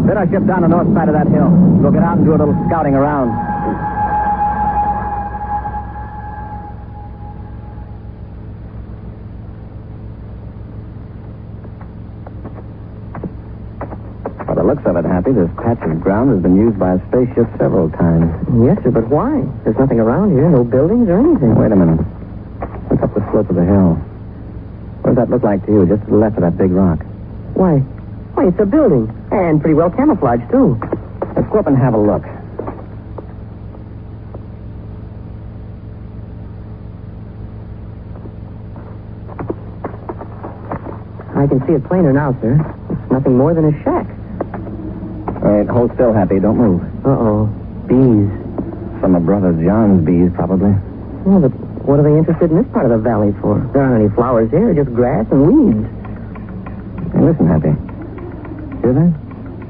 Set our ship down the north side of that hill. We'll get out and do a little scouting around. By the looks of it, Happy, this patch of ground has been used by a spaceship several times. Yes, sir, but why? There's nothing around here, no buildings or anything. Wait a minute. Look up the slope of the hill. What does that look like to you, just to the left of that big rock? Why, it's a building. And pretty well camouflaged, too. Let's go up and have a look. I can see it plainer now, sir. It's nothing more than a shack. All right, hold still, Happy. Don't move. Uh-oh. Bees. Some of Brother John's bees, probably. Yeah, but what are they interested in this part of the valley for? There aren't any flowers here, just grass and weeds. Hey, listen, Happy. Hear that?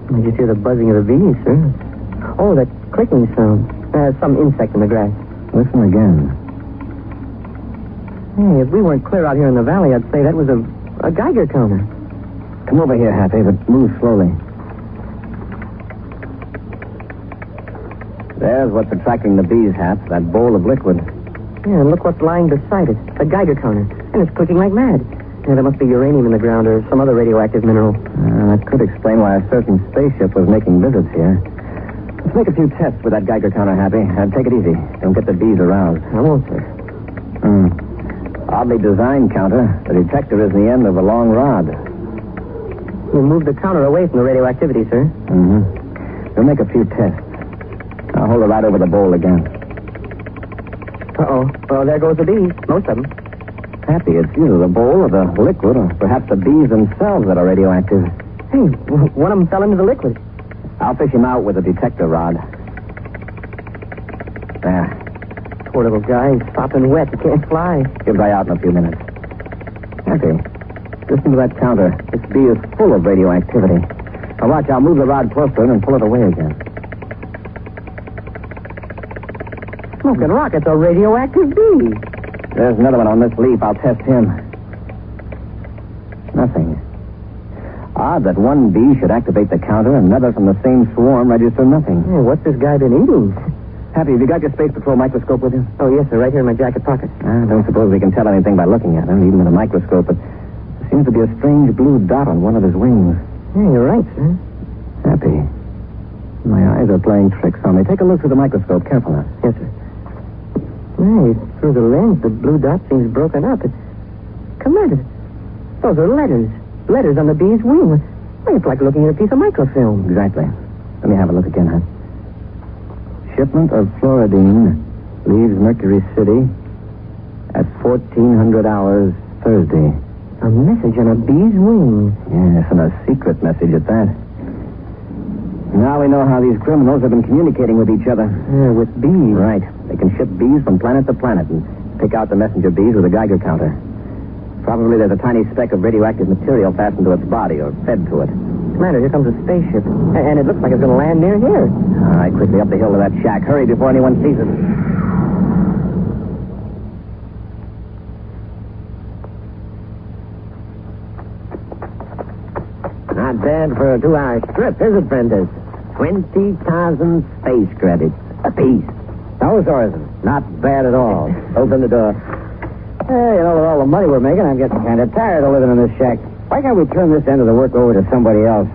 I just hear the buzzing of the bees, sir. Oh, that clicking sound. Some insect in the grass. Listen again. Hey, if we weren't clear out here in the valley, I'd say that was a Geiger counter. Come over here, Happy, but move slowly. There's what's attracting the bees, Hap, that bowl of liquid. Yeah, and look what's lying beside it. A Geiger counter. And it's clicking like mad. Yeah, there must be uranium in the ground or some other radioactive mineral. That could explain why a certain spaceship was making visits here. Let's make a few tests with that Geiger counter, Happy. Take it easy. Don't get the bees aroused. I won't, sir. Oddly designed counter. The detector is the end of a long rod. You moved the counter away from the radioactivity, sir. We'll make a few tests. I'll hold it right over the bowl again. Uh-oh. Well, there goes the bees. Most of them. Happy, it's either the bowl or the liquid, or perhaps the bees themselves that are radioactive. Hey, one of them fell into the liquid. I'll fish him out with a detector rod. There. Poor little guy. He's sopping wet. He can't fly. He'll dry out in a few minutes. Happy, listen to that counter. This bee is full of radioactivity. Now watch, I'll move the rod closer and pull it away again. Smoking rockets, a radioactive bee. There's another one on this leaf. I'll test him. Nothing. Odd that one bee should activate the counter and another from the same swarm register nothing. Yeah, what's this guy been eating? Happy, have you got your Space Patrol microscope with you? Oh, yes, sir. Right here in my jacket pocket. I don't suppose we can tell anything by looking at him, even with a microscope, but there seems to be a strange blue dot on one of his wings. Yeah, you're right, sir. Happy. My eyes are playing tricks on me. Take a look through the microscope. Careful now. Yes, sir. Hey, through the lens, the blue dot seems broken up. Commander, those are letters. Letters on the bee's wing. Well, it's like looking at a piece of microfilm. Exactly. Let me have a look again, huh? Shipment of fluoridine leaves Mercury City at 1400 hours Thursday. A message on a bee's wing. Yes, and a secret message at that. Now we know how these criminals have been communicating with each other. Yeah, with bees. Right. They can ship bees from planet to planet and pick out the messenger bees with a Geiger counter. Probably there's a tiny speck of radioactive material fastened to its body or fed to it. Commander, here comes a spaceship. And it looks like it's going to land near here. All right, quickly up the hill to that shack. Hurry before anyone sees it. Not bad for a 2-hour trip, is it, Prentice? 20,000 space credits apiece. No, Sorensen. Not bad at all. Open the door. Hey, you know, with all the money we're making, I'm getting kind of tired of living in this shack. Why can't we turn this end of the work over to somebody else?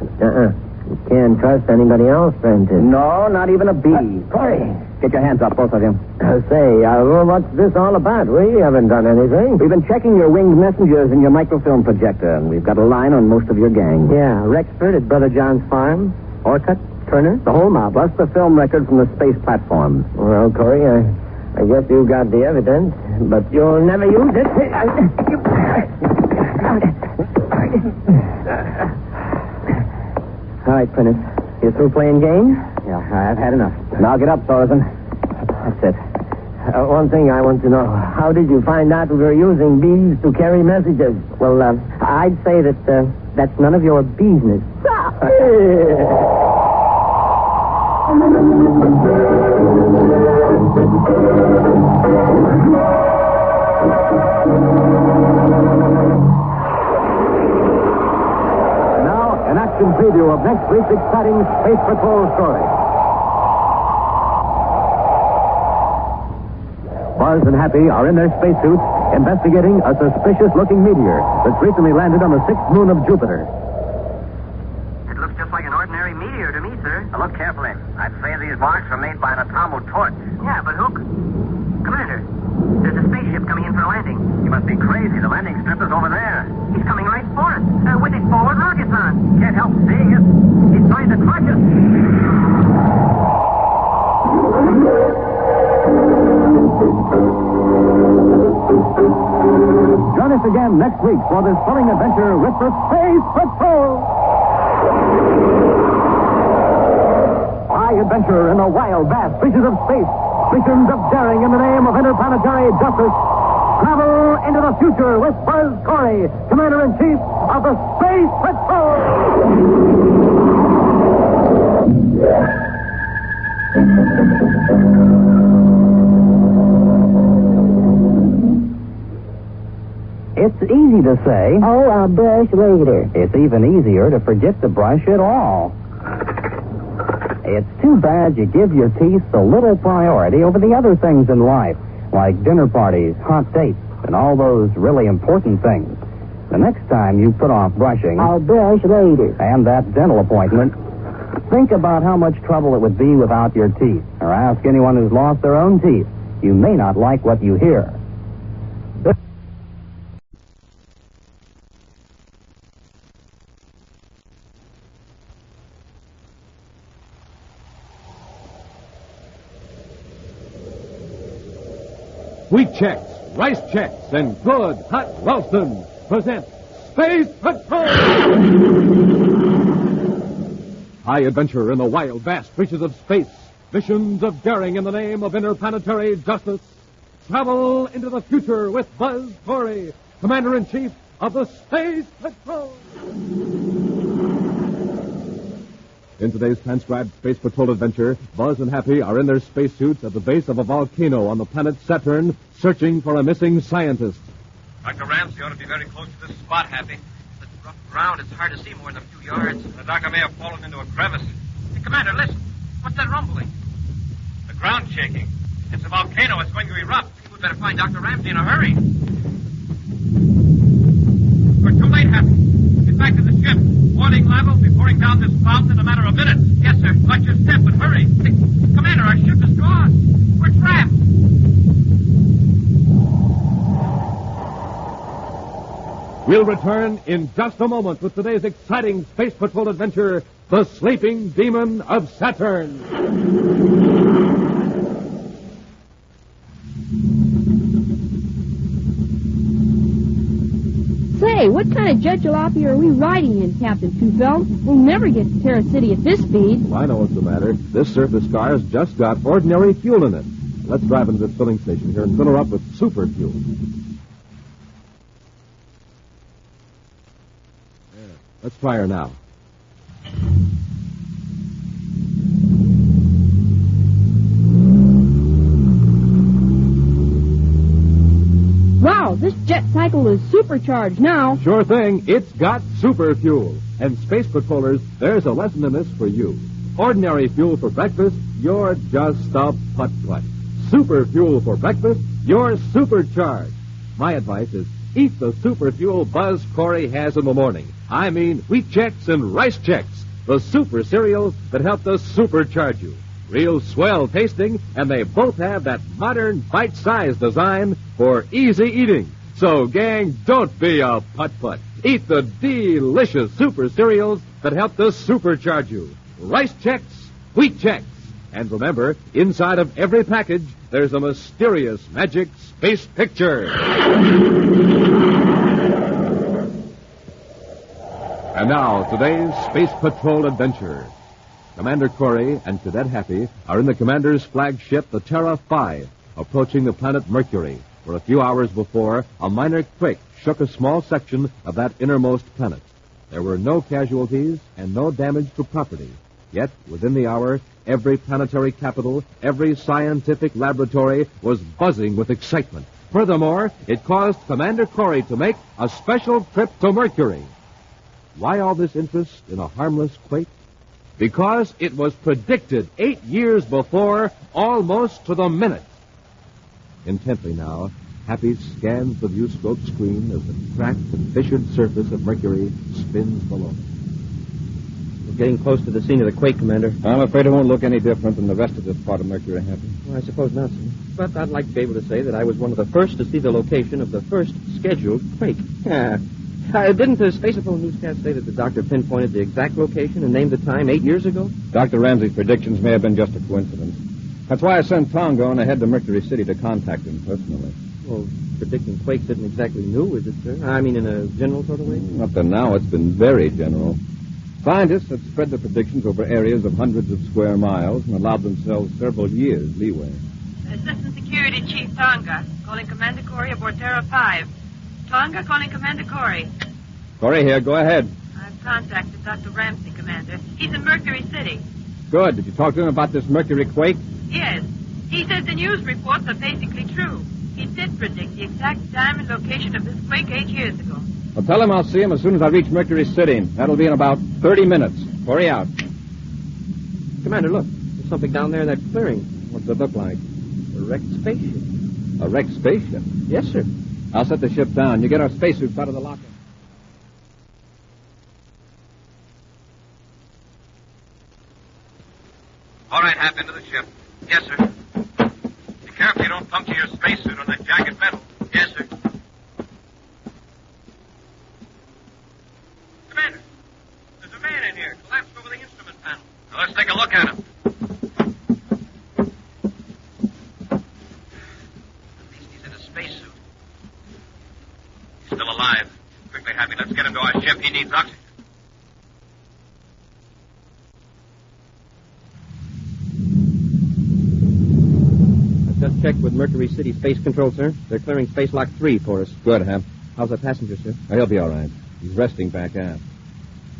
Can't trust anybody else, Prentice. No, not even a bee. Corey. Get your hands up, both of you. What's this all about? We haven't done anything. We've been checking your winged messengers and your microfilm projector, and we've got a line on most of your gang. Yeah, Rexford at Brother John's farm, Orcutt, Turner, the whole mob. Plus the film record from the space platform. Well, Corey, I guess you got the evidence, but you'll never use it. All right, Prentice. You through playing games? Yeah, I've had enough. Now get up, Thorson. That's it. One thing I want to know. How did you find out we were using bees to carry messages? Well, I'd say that that's none of your business. Now, an action preview of next week's exciting Space Patrol story. Buzz and Happy are in their spacesuits investigating a suspicious-looking meteor that's recently landed on the 6th moon of Jupiter. It looks just like an ordinary meteor to me, sir. Now, look carefully. I'd say these marks were made by an atomo torch. Yeah, but who... Commander, there's a spaceship coming in for landing. You must be crazy. The landing strip is over there. He's coming right for us, with his forward rockets on. Can't help seeing it. He's trying to crush us. Join us again next week for this thrilling adventure with the Space Patrol. High adventure in the wild, vast reaches of space. Missions of daring in the name of interplanetary justice. Travel into the future with Buzz Corry, Commander-in-Chief of the Space Patrol. It's easy to say. Oh, I'll brush later. It's even easier to forget to brush at all. It's too bad you give your teeth so little priority over the other things in life, like dinner parties, hot dates, and all those really important things. The next time you put off brushing... I'll brush later. And that dental appointment, think about how much trouble it would be without your teeth, or ask anyone who's lost their own teeth. You may not like what you hear. Wheat checks, rice checks, and good hot Ralston present Space Patrol! High adventure in the wild, vast reaches of space. Missions of daring in the name of interplanetary justice. Travel into the future with Buzz Corry, Commander-in-Chief of the Space Patrol. In today's transcribed Space Patrol adventure, Buzz and Happy are in their spacesuits at the base of a volcano on the planet Saturn, searching for a missing scientist. Dr. Ramsey ought to be very close to this spot, Happy. It's rough ground. It's hard to see more than a few yards. The doctor may have fallen into a crevice. Hey, Commander, listen. What's that rumbling? The ground shaking. It's a volcano. It's going to erupt. We'd better find Dr. Ramsey in a hurry. We're too late, Happy. Get back to the ship. Boiling lava will be pouring down this fountain in a matter of minutes. Yes, sir. Watch your step, but hurry. Hey, Commander, our ship is gone. We're trapped. We'll return in just a moment with today's exciting Space Patrol adventure, The Sleeping Demon of Saturn. Say, what kind of jet jalopy are we riding in, Captain Tufeld? We'll never get to Terra City at this speed. Well, I know what's the matter. This surface car has just got ordinary fuel in it. Let's drive into this filling station here and fill her up with super fuel. Let's try her now. Wow, this jet cycle is supercharged now. Sure thing. It's got super fuel. And Space Patrollers, there's a lesson in this for you. Ordinary fuel for breakfast, you're just a putt-putt. Super fuel for breakfast, you're supercharged. My advice is eat the super fuel Buzz Corry has in the morning. I mean wheat checks and rice checks. the super cereals that help to supercharge you. Real swell tasting, and they both have that modern bite-sized design for easy eating. So, gang, don't be a putt-putt. Eat the delicious super cereals that help to supercharge you. Rice Chex, Wheat Chex. And remember, inside of every package, there's a mysterious magic space picture. And now, today's Space Patrol adventure. Commander Corry and Cadet Happy are in the Commander's flagship, the Terra 5, approaching the planet Mercury, where a few hours before, a minor quake shook a small section of that innermost planet. There were no casualties and no damage to property. Yet, within the hour, every planetary capital, every scientific laboratory was buzzing with excitement. Furthermore, it caused Commander Corry to make a special trip to Mercury. Why all this interest in a harmless quake? Because it was predicted 8 years before, almost to the minute. Intently now, Happy scans the viewscope screen as the cracked and fissured surface of Mercury spins below. We're getting close to the scene of the quake, Commander. I'm afraid it won't look any different than the rest of this part of Mercury, Happy. Well, I suppose not, sir. But I'd like to be able to say that I was one of the first to see the location of the first scheduled quake. Didn't the Spaceable newscast say that the doctor pinpointed the exact location and named the time 8 years ago? Dr. Ramsey's predictions may have been just a coincidence. That's why I sent Tonga on ahead to Mercury City to contact him personally. Well, predicting quakes isn't exactly new, is it, sir? I mean, in a general sort of way? Up to now, it's been very general. Scientists have spread the predictions over areas of hundreds of square miles and allowed themselves several years leeway. Assistant Security Chief Tonga, calling Commander Corry aboard Terra 5. Tonga, calling Commander Corry. Corry here, go ahead. I've contacted Dr. Ramsey, Commander. He's in Mercury City. Good. Did you talk to him about this Mercury quake? Yes. He says the news reports are basically true. He did predict the exact time and location of this quake 8 years ago. Well, tell him I'll see him as soon as I reach Mercury City. That'll be in about 30 minutes. Corry out. Commander, look. There's something down there in that clearing. What's it look like? A wrecked spaceship. A wrecked spaceship? Yes, sir. I'll set the ship down. You get our spacesuits out of the locker. All right, Hap, into the ship. Yes, sir. Be careful you don't puncture your spacesuit on that jagged metal. Yes, sir. Commander, there's a man in here, collapsed over the instrument panel. Now, let's take a look at him. At least he's in a spacesuit. He's still alive. Quickly, Happy, let's get him to our ship. He needs oxygen. Just checked with Mercury City Space Control, sir. They're clearing Space Lock 3 for us. Good, Hap. How's that passenger, sir? He'll be all right. He's resting back aft.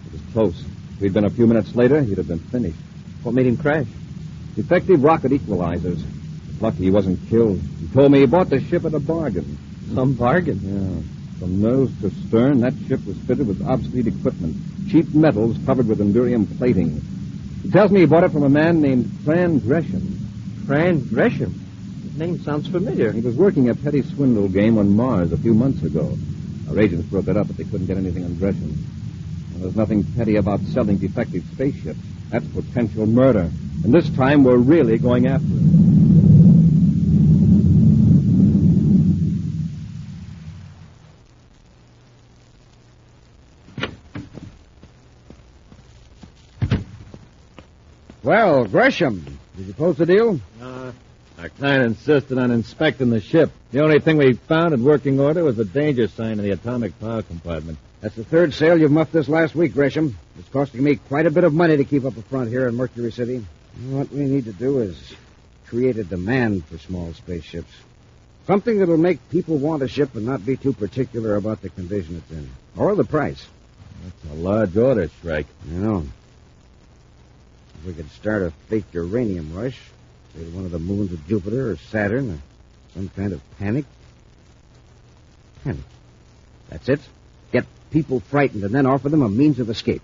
It was close. If we'd been a few minutes later, he'd have been finished. What made him crash? Defective rocket equalizers. Lucky he wasn't killed. He told me he bought the ship at a bargain. Some bargain? Yeah. From nose to stern, that ship was fitted with obsolete equipment. Cheap metals covered with Endurium plating. He tells me he bought it from a man named Fran Gresham. Fran Gresham? His name sounds familiar. He was working a petty swindle game on Mars a few months ago. Our agents broke it up, but they couldn't get anything on Gresham. Well, there's nothing petty about selling defective spaceships. That's potential murder. And this time, we're really going after it. Well, Gresham, did you close the deal? Our client insisted on inspecting the ship. The only thing we found in working order was a danger sign in the atomic power compartment. That's the third sale you've muffed this last week, Gresham. It's costing me quite a bit of money to keep up a front here in Mercury City. What we need to do is create a demand for small spaceships. Something that'll make people want a ship and not be too particular about the condition it's in. Or the price. That's a large order, Shrike. I know. If we could start a fake uranium rush, say to one of the moons of Jupiter or Saturn, or some kind of panic. Panic. That's it. Get people frightened and then offer them a means of escape.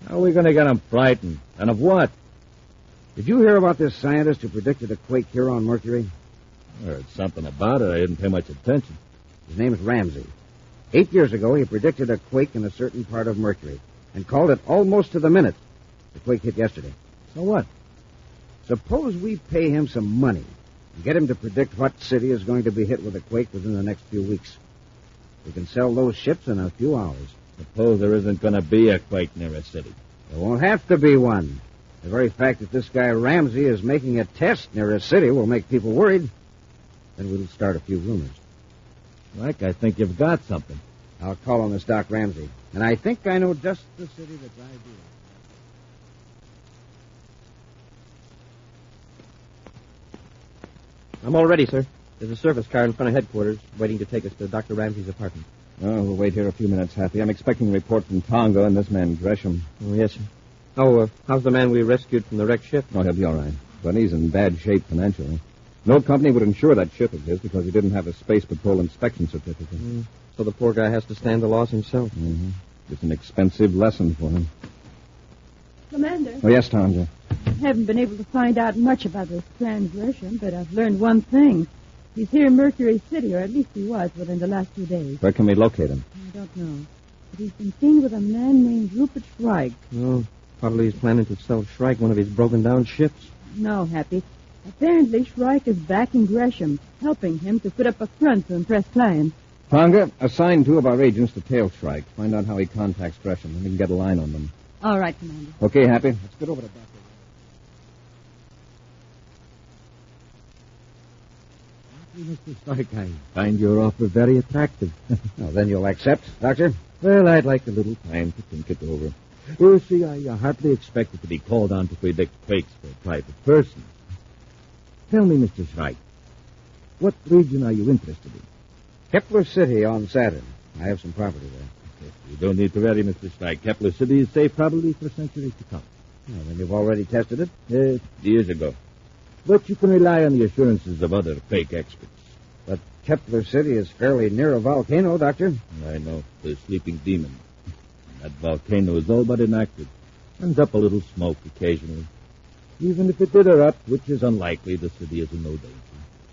How are we going to get them frightened? And of what? Did you hear about this scientist who predicted a quake here on Mercury? I heard something about it. I didn't pay much attention. His name is Ramsey. 8 years ago, he predicted a quake in a certain part of Mercury and called it almost to the minute. The quake hit yesterday. So what? Suppose we pay him some money and get him to predict what city is going to be hit with a quake within the next few weeks. We can sell those ships in a few hours. Suppose there isn't going to be a quake near a city. There won't have to be one. The very fact that this guy Ramsey is making a test near a city will make people worried. Then we'll start a few rumors. Mike, I think you've got something. I'll call on this Doc Ramsey. And I think I know just the city that's ideal. I'm all ready, sir. There's a service car in front of headquarters waiting to take us to Dr. Ramsey's apartment. Oh, we'll wait here a few minutes, Happy. I'm expecting a report from Tonga and this man Gresham. Oh, yes, sir. Oh, how's the man we rescued from the wrecked ship? Oh, he'll be all right. But he's in bad shape financially. No company would insure that ship of his because he didn't have a Space Patrol inspection certificate. So the poor guy has to stand the loss himself. Mm-hmm. It's an expensive lesson for him. Commander. Oh, yes, Tonga. I haven't been able to find out much about this transgression, but I've learned one thing. He's here in Mercury City, or at least he was within the last 2 days. Where can we locate him? I don't know. But he's been seen with a man named Rupert Shrike. Oh, probably he's planning to sell Shrike one of his broken-down ships. No, Happy. Apparently, Shrike is backing Gresham, helping him to put up a front to impress clients. Tonga, assign 2 of our agents to tail Shrike. Find out how he contacts Gresham, and we can get a line on them. All right, Commander. Okay, Happy. Let's get over to Dr. Mr. Stark, I find your offer very attractive. Well, then you'll accept, Doctor? Well, I'd like a little time to think it over. You see, I hardly expected to be called on to predict quakes for a private person. Tell me, Mr. Shrike, what region are you interested in? Kepler City on Saturn. I have some property there. You don't need to worry, Mr. Shrike. Kepler City is safe probably for centuries to come. Well, then you've already tested it? Yes, years ago. But you can rely on the assurances of other quake experts. But Kepler City is fairly near a volcano, Doctor. I know. The sleeping demon. That volcano is all but inactive. Sends up a little smoke occasionally. Even if it did erupt, which is unlikely, the city is in no danger.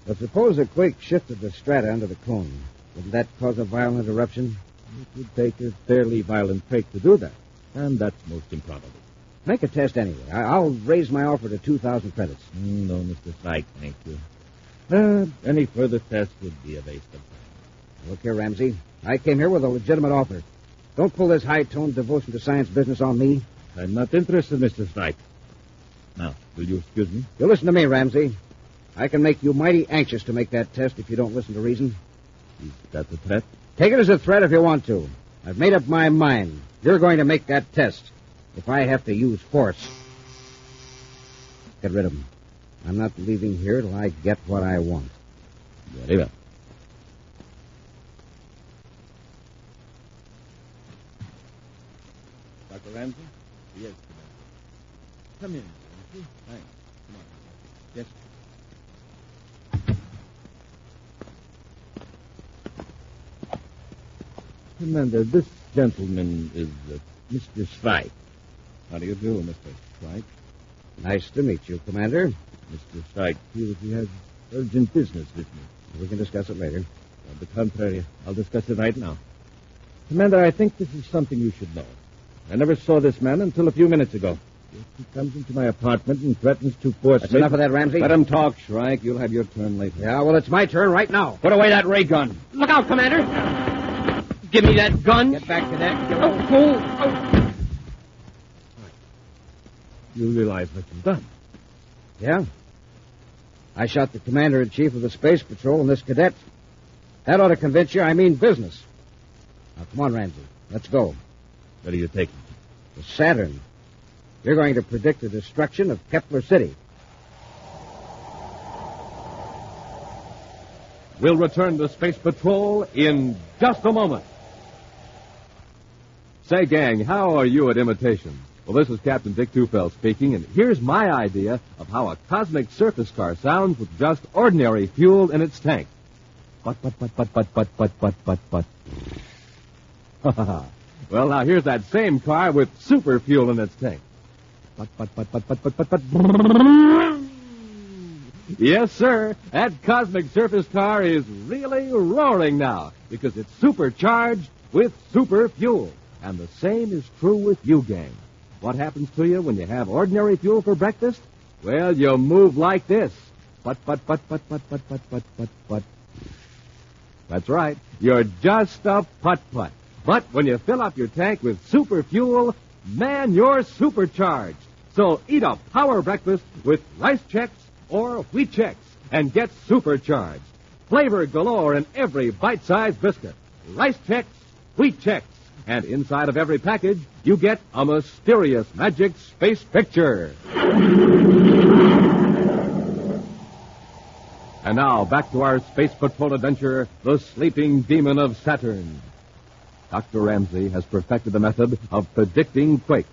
But suppose a quake shifted the strata under the cone. Wouldn't that cause a violent eruption? It would take a fairly violent quake to do that. And that's most improbable. Make a test anyway. I'll raise my offer to 2,000 credits. No, Mr. Shrike, thank you. Any further test would be a waste of time. Look here, Ramsey. I came here with a legitimate offer. Don't pull this high-toned devotion to science business on me. I'm not interested, Mr. Shrike. Now, will you excuse me? You listen to me, Ramsey. I can make you mighty anxious to make that test if you don't listen to reason. Is that a threat? Take it as a threat if you want to. I've made up my mind. You're going to make that test. If I have to use force. Get rid of him. I'm not leaving here till I get what I want. Very well. Dr. Ramsey? Yes, Commander. Come in, Ramsey. Thanks. Come on. Yes. Commander, this gentleman is Mr. Shrike. How do you do, Mr. Shrike? Nice to meet you, Commander. Mr. Shrike feels he has urgent business with me. We can discuss it later. On the contrary, I'll discuss it right now. Commander, I think this is something you should know. I never saw this man until a few minutes ago. Yet he comes into my apartment and threatens to force That's me... enough of that, Ramsey. Let him talk, Shrike. You'll have your turn later. Yeah, well, it's my turn right now. Put away that ray gun. Look out, Commander. Give me that gun. Get back, Cadet. Oh, fool. Oh. You realize what you've done. Yeah? I shot the Commander-in-Chief of the Space Patrol and this cadet. That ought to convince you I mean business. Now, come on, Ramsey. Let's go. Where are you taking me? To Saturn. You're going to predict the destruction of Kepler City. We'll return to Space Patrol in just a moment. Say, gang, how are you at imitation? Well, this is Captain Dick Tufeld speaking, and here's my idea of how a cosmic surface car sounds with just ordinary fuel in its tank. But. Well, now here's that same car with super fuel in its tank. But. Yes, sir. That cosmic surface car is really roaring now because it's supercharged with super fuel. And the same is true with you, gang. What happens to you when you have ordinary fuel for breakfast? Well, you move like this. But. That's right. You're just a putt-putt. But when you fill up your tank with super fuel, man, you're supercharged. So eat a power breakfast with rice checks or wheat checks and get supercharged. Flavor galore in every bite-sized biscuit. Rice checks, wheat checks. And inside of every package, you get a mysterious magic space picture. And now, back to our Space Patrol adventure, The Sleeping Demon of Saturn. Dr. Ramsey has perfected the method of predicting quakes.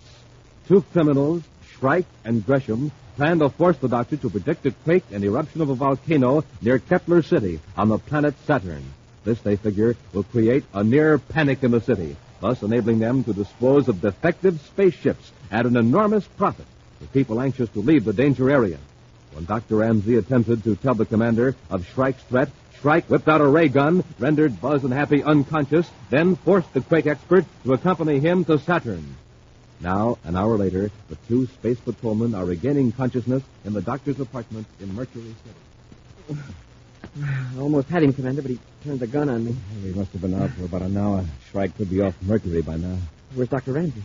Two criminals, Shrike and Gresham, plan to force the doctor to predict a quake and eruption of a volcano near Kepler City on the planet Saturn. This, they figure, will create a near panic in the city, thus enabling them to dispose of defective spaceships at an enormous profit for people anxious to leave the danger area. When Dr. Ramsey attempted to tell the commander of Shrike's threat, Shrike whipped out a ray gun, rendered Buzz and Happy unconscious, then forced the quake expert to accompany him to Saturn. Now, an hour later, the two space patrolmen are regaining consciousness in the doctor's apartment in Mercury City. I almost had him, Commander, but he turned the gun on me. He must have been out for about an hour. Shrike could be off Mercury by now. Where's Dr. Ramsey?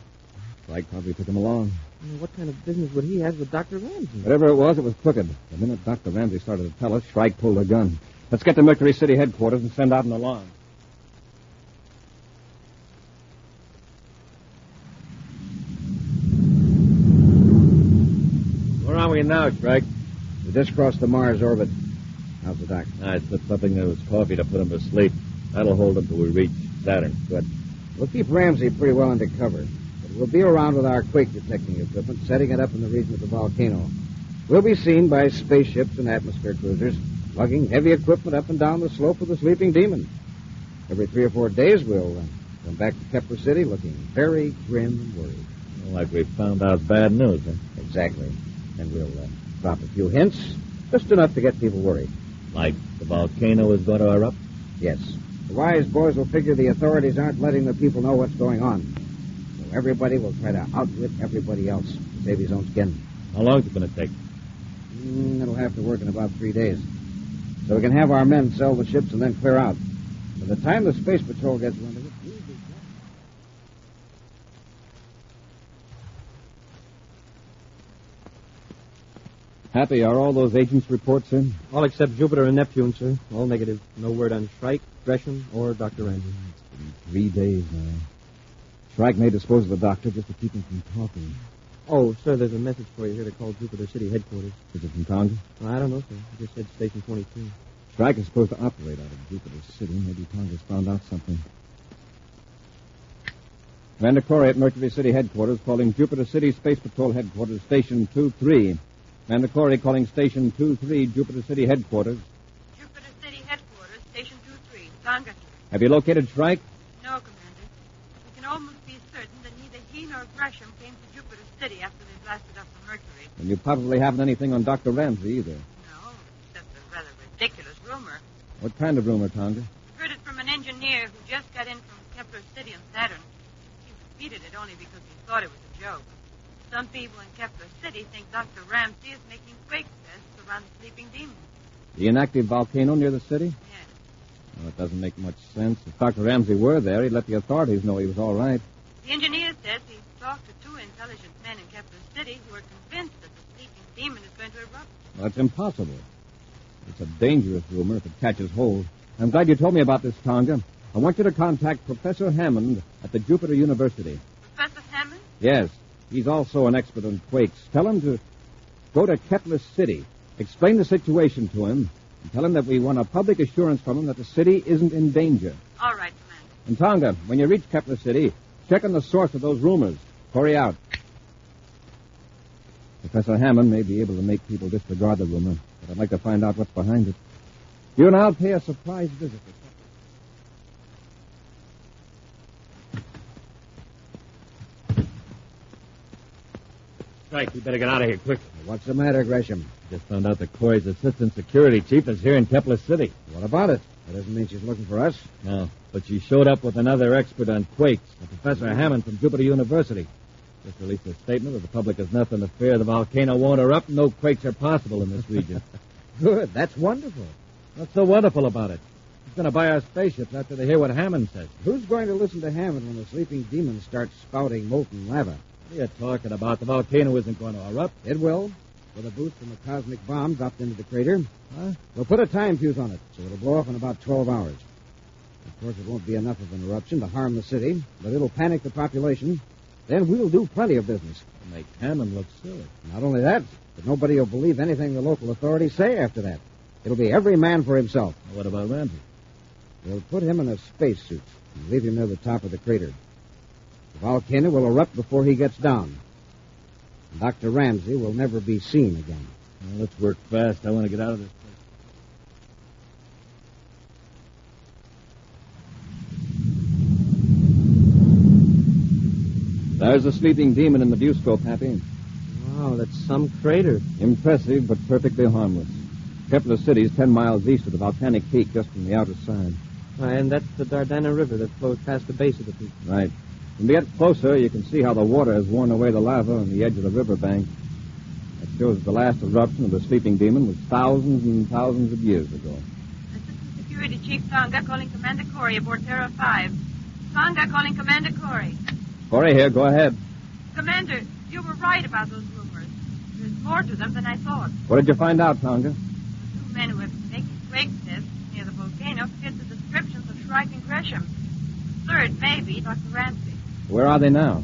Shrike probably took him along. What kind of business would he have with Dr. Ramsey? Whatever it was crooked. The minute Dr. Ramsey started to tell us, Shrike pulled a gun. Let's get to Mercury City headquarters and send out an alarm. Where are we now, Shrike? We just crossed the Mars orbit. How's the doc? I slipped something in his coffee to put him to sleep. That'll hold him till we reach Saturn. Good. We'll keep Ramsey pretty well under cover. But we'll be around with our quake detecting equipment, setting it up in the region of the volcano. We'll be seen by spaceships and atmosphere cruisers, lugging heavy equipment up and down the slope of the sleeping demon. Every 3 or 4 days, we'll come back to Kepler City looking very grim and worried. Well, like we found out bad news, huh? Exactly. And we'll drop a few hints, just enough to get people worried. Like the volcano is going to erupt? Yes. The wise boys will figure the authorities aren't letting the people know what's going on. So everybody will try to outwit everybody else to save his own skin. How long is it going to take? It'll have to work in about 3 days. So we can have our men sell the ships and then clear out. By the time the Space Patrol gets wind of it, we'll be... Happy, are all those agents' reports in? All except Jupiter and Neptune, sir. All negative. No word on Shrike, Gresham, or Dr. Ramsey. It's been 3 days now. Shrike may dispose of the doctor just to keep him from talking. Oh, sir, there's a message for you here to call Jupiter City headquarters. Is it from Tonga? Well, I don't know, sir. It just said Station 22. Shrike is supposed to operate out of Jupiter City. Maybe Tonga's found out something. Commander Corry at Mercury City headquarters calling Jupiter City Space Patrol headquarters, Station 23. Commander Corry calling Station 23, Jupiter City headquarters. Jupiter City headquarters, Station 23, Tonga. Have you located Shrike? No, Commander. We can almost be certain that neither he nor Gresham came to Jupiter City after they blasted up from Mercury. And you probably haven't anything on Dr. Ramsey either. No, except a rather ridiculous rumor. What kind of rumor, Tonga? Heard it from an engineer who just got in from Kepler City on Saturn. He repeated it only because he thought it was a joke. Some people in Kepler City think Dr. Ramsey is making quake tests around the sleeping demon. The inactive volcano near the city? Yes. Well, it doesn't make much sense. If Dr. Ramsey were there, he'd let the authorities know he was all right. The engineer says he talked to 2 intelligent men in Kepler City who are convinced that the sleeping demon is going to erupt. Well, it's impossible. It's a dangerous rumor if it catches hold. I'm glad you told me about this, Tonga. I want you to contact Professor Hammond at the Jupiter University. Professor Hammond? Yes. He's also an expert on quakes. Tell him to go to Kepler City, explain the situation to him, and tell him that we want a public assurance from him that the city isn't in danger. All right, Commander. And Tonga, when you reach Kepler City, check on the source of those rumors. Corry out. Professor Hammond may be able to make people disregard the rumor, but I'd like to find out what's behind it. You and I'll pay a surprise visit. Shrike, we better get out of here quick. What's the matter, Gresham? Just found out that Corey's assistant security chief is here in Kepler City. What about it? That doesn't mean she's looking for us. No, but she showed up with another expert on quakes, Professor Hammond from Jupiter University. Just released a statement that the public has nothing to fear. The volcano won't erupt, and no quakes are possible in this region. Good. That's wonderful. What's so wonderful about it? He's going to buy our spaceships after they hear what Hammond says. Who's going to listen to Hammond when the sleeping demon starts spouting molten lava? What are you talking about? The volcano isn't going to erupt. It will. With a boost from a cosmic bomb dropped into the crater. Huh? We'll put a time fuse on it, so it'll blow up in about 12 hours. Of course, it won't be enough of an eruption to harm the city, but it'll panic the population. Then we'll do plenty of business. It'll make Hammond look silly. Not only that, but nobody will believe anything the local authorities say after that. It'll be every man for himself. Well, what about Ramsey? We'll put him in a spacesuit and leave him near the top of the crater. The volcano will erupt before he gets down. Dr. Ramsey will never be seen again. Well, let's work fast. I want to get out of this place. There's a sleeping demon in the viewscope, Happy. Wow, that's some crater. Impressive, but perfectly harmless. Kepler City is 10 miles east of the volcanic peak, just from the outer side. And that's the Dardana River that flows past the base of the peak. Right. When we get closer, you can see how the water has worn away the lava on the edge of the riverbank. That shows the last eruption of the sleeping demon was thousands and thousands of years ago. Assistant Security Chief Tonga calling Commander Corry aboard Terra 5. Tonga calling Commander Corry. Corry here, go ahead. Commander, you were right about those rumors. There's more to them than I thought. What did you find out, Tonga? The two men who have been making quake tests near the volcano fit the descriptions of Shrike and Gresham. Third, maybe, Dr. Ramsey. Where are they now?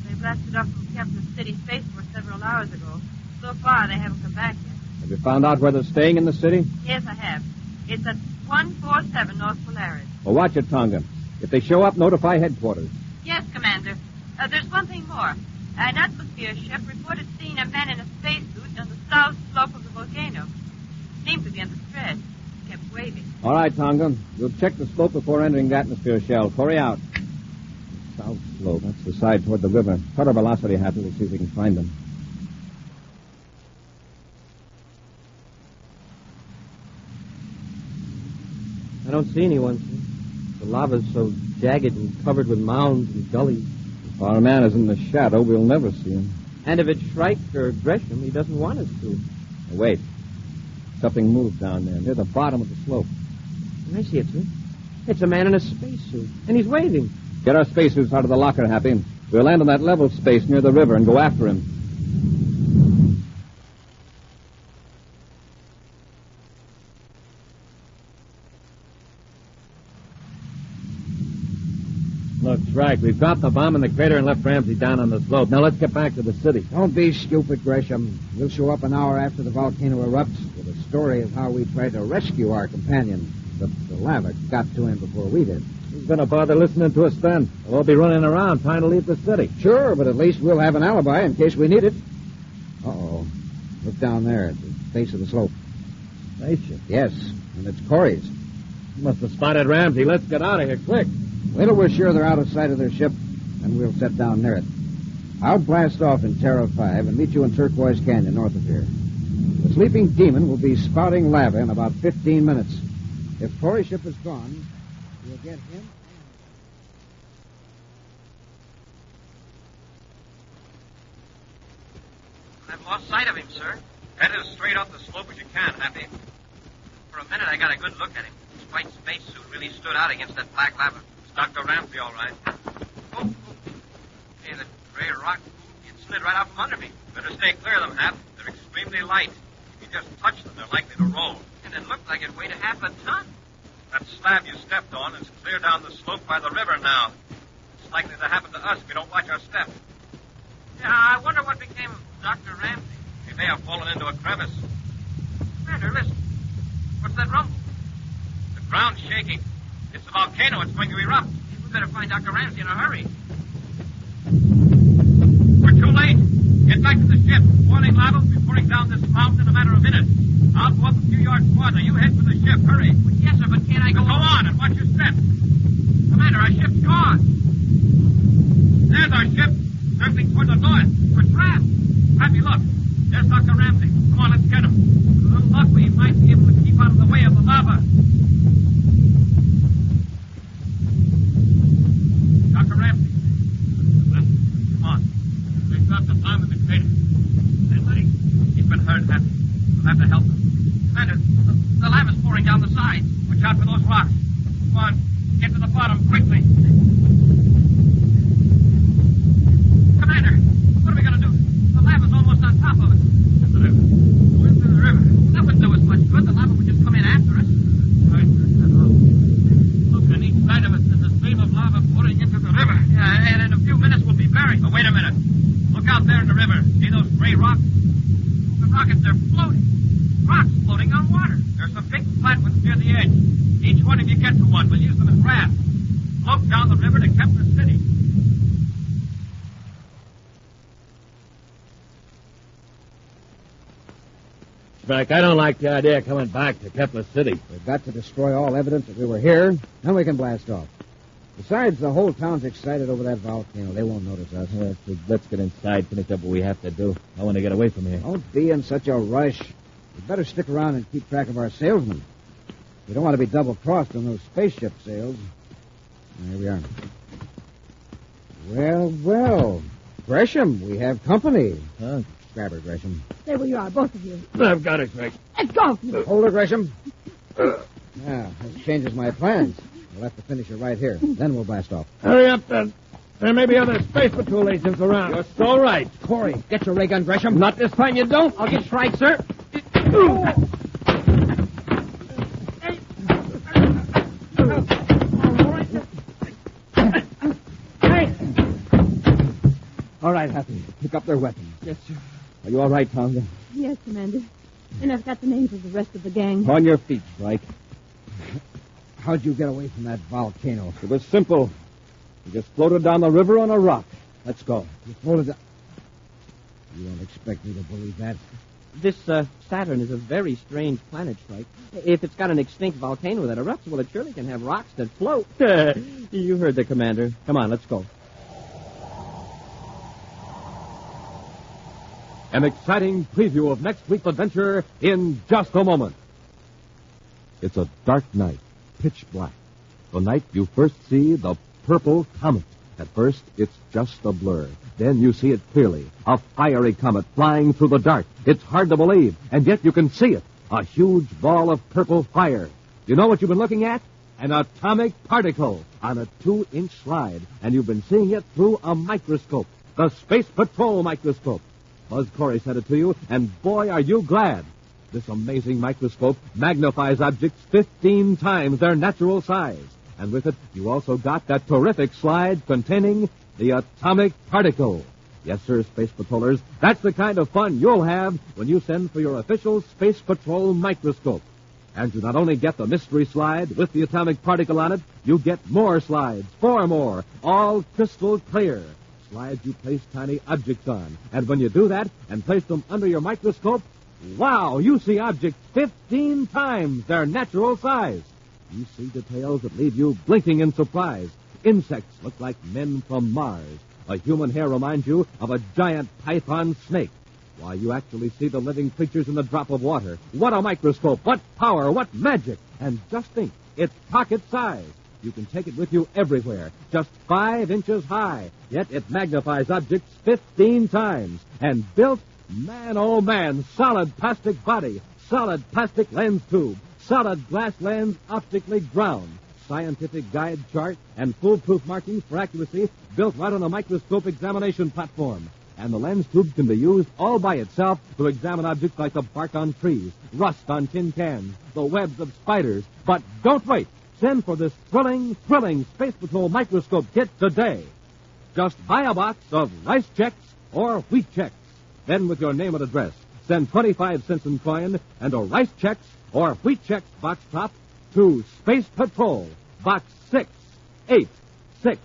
They blasted off from Kepler City Spaceport several hours ago. So far, they haven't come back yet. Have you found out where they're staying in the city? Yes, I have. It's at 147 North Polaris. Well, watch it, Tonga. If they show up, notify headquarters. Yes, Commander. There's one thing more. An atmosphere ship reported seeing a man in a spacesuit on the south slope of the volcano. Seemed to be under stress. Kept waving. All right, Tonga. We'll check the slope before entering the atmosphere shell. Corry out. South slope. That's the side toward the river. Cut our velocity, Happy. We'll see if we can find them. I don't see anyone, sir. The lava's so jagged and covered with mounds and gullies. If our man is in the shadow, we'll never see him. And if it's Shrike or Gresham, he doesn't want us to. Wait. Something moved down there, near the bottom of the slope. I see it, sir. It's a man in a spacesuit, and he's waving. Get our spacesuits out of the locker, Happy. We'll land on that level space near the river and go after him. Look, Shrike, we've dropped the bomb in the crater and left Ramsey down on the slope. Now let's get back to the city. Don't be stupid, Gresham. We'll show up an hour after the volcano erupts with a story of how we tried to rescue our companion. The lava got to him before we did. Who's going to bother listening to us then? We'll all be running around trying to leave the city. Sure, but at least we'll have an alibi in case we need it. Uh-oh. Look down there at the base of the slope. Spaceship? Yes, and it's Corry's. You must have spotted Ramsey. Let's get out of here, quick. Wait till we're sure they're out of sight of their ship, and we'll set down near it. I'll blast off in Terra 5 and meet you in Turquoise Canyon north of here. The sleeping demon will be spouting lava in about 15 minutes. If Corry's ship is gone, we'll get him. I've lost sight of him, sir. Head as straight up the slope as you can, Happy. For a minute, I got a good look at him. His white spacesuit really stood out against that black lava. It's Dr. Ramsey, all right. Oh. Hey, the gray rock, it slid right out from under me. Better stay clear of them, Hap. They're extremely light. If you just touch them, they're likely to roll. And it looked like it weighed a half a ton. That slab you stepped on is clear down the slope by the river now. It's likely to happen to us if we don't watch our step. Yeah, I wonder what became of Dr. Ramsey. He may have fallen into a crevice. Commander, listen. What's that rumble? The ground's shaking. It's the volcano. It's going to erupt. We better find Dr. Ramsey in a hurry. We're too late. Get back to the ship. Boiling lava will be pouring down this mountain in a matter of minutes. I'll go up a few yards farther. You head for the ship. Hurry. Well, yes, sir, but can't I go... Go on and watch your step. Commander, our ship's gone. There's our ship, circling toward the north. We're trapped. Happy, look. There's Dr. Ramsey. Come on, let's get him. With a little luck, we might be able to keep out of the way of the lava. Dr. Ramsey. Come on. to help them. Commander, the lava's pouring down the side. Watch out for those rocks. Come on, get to the bottom quickly. Commander, what are we going to do? The lava's almost on top of us. The river. We're into the river. That wouldn't do us much good. The lava would just come in after us. Right. Look, on each side of us there's a stream of lava pouring into the river. Yeah, and in a few minutes we'll be buried. But wait a minute. Look out there in the river. See those gray rocks? The rockets are floating. Rocks floating on water. There's some big flat ones near the edge. Each one of you get to one. We'll use them as rafts. Float down the river to Kemmer City. Frank, I don't like the idea of coming back to Kepler City. We've got to destroy all evidence that we were here, then we can blast off. Besides, the whole town's excited over that volcano. They won't notice us. So let's get inside, finish up what we have to do. I want to get away from here. Don't be in such a rush. We'd better stick around and keep track of our salesmen. We don't want to be double-crossed on those spaceship sales. Here we are. Well. Gresham, we have company. Huh? Grab her, Gresham. Stay where you are, both of you. I've got it, Greg. Let's go. Hold her, Gresham. Now, this changes my plans. We'll have to finish her right here. Then we'll blast off. Hurry up, then. There may be other Space Patrol agents around. You're so right. Corey, get your ray gun, Gresham. Not this time you don't. I'll get strike, sir. All right, Happy. Pick up their weapons. Yes, sir. Are you all right, Tonga? Yes, Commander. And I've got the names of the rest of the gang. On your feet, Strike. How'd you get away from that volcano? It was simple. We just floated down the river on a rock. Let's go. You floated down... You don't expect me to believe that? This Saturn is a very strange planet, Strike. If it's got an extinct volcano that erupts, well, it surely can have rocks that float. You heard the commander. Come on, let's go. An exciting preview of next week's adventure in just a moment. It's a dark night, pitch black. The night you first see the purple comet. At first, it's just a blur. Then you see it clearly. A fiery comet flying through the dark. It's hard to believe, and yet you can see it. A huge ball of purple fire. You know what you've been looking at? An atomic particle on a 2-inch slide, and you've been seeing it through a microscope. The Space Patrol microscope. Buzz Corry sent it to you, and boy, are you glad. This amazing microscope magnifies objects 15 times their natural size. And with it, you also got that terrific slide containing the atomic particle. Yes, sir, Space Patrollers, that's the kind of fun you'll have when you send for your official Space Patrol microscope. And you not only get the mystery slide with the atomic particle on it, you get more slides, 4 more, all crystal clear. Slides you place tiny objects on. And when you do that and place them under your microscope, wow, you see objects 15 times their natural size. You see details that leave you blinking in surprise. Insects look like men from Mars. A human hair reminds you of a giant python snake. Why, you actually see the living creatures in a drop of water. What a microscope! What power! What magic! And just think, it's pocket size. You can take it with you everywhere, just 5 inches high. Yet it magnifies objects 15 times. And built, man, oh man, solid plastic body, solid plastic lens tube, solid glass lens optically ground, scientific guide chart, and foolproof markings for accuracy built right on a microscope examination platform. And the lens tube can be used all by itself to examine objects like the bark on trees, rust on tin cans, the webs of spiders. But don't wait. Send for this thrilling Space Patrol microscope kit today. Just buy a box of rice checks or wheat checks. Then with your name and address, send 25 cents in coin and a rice checks or wheat checks box top to Space Patrol, Box 686,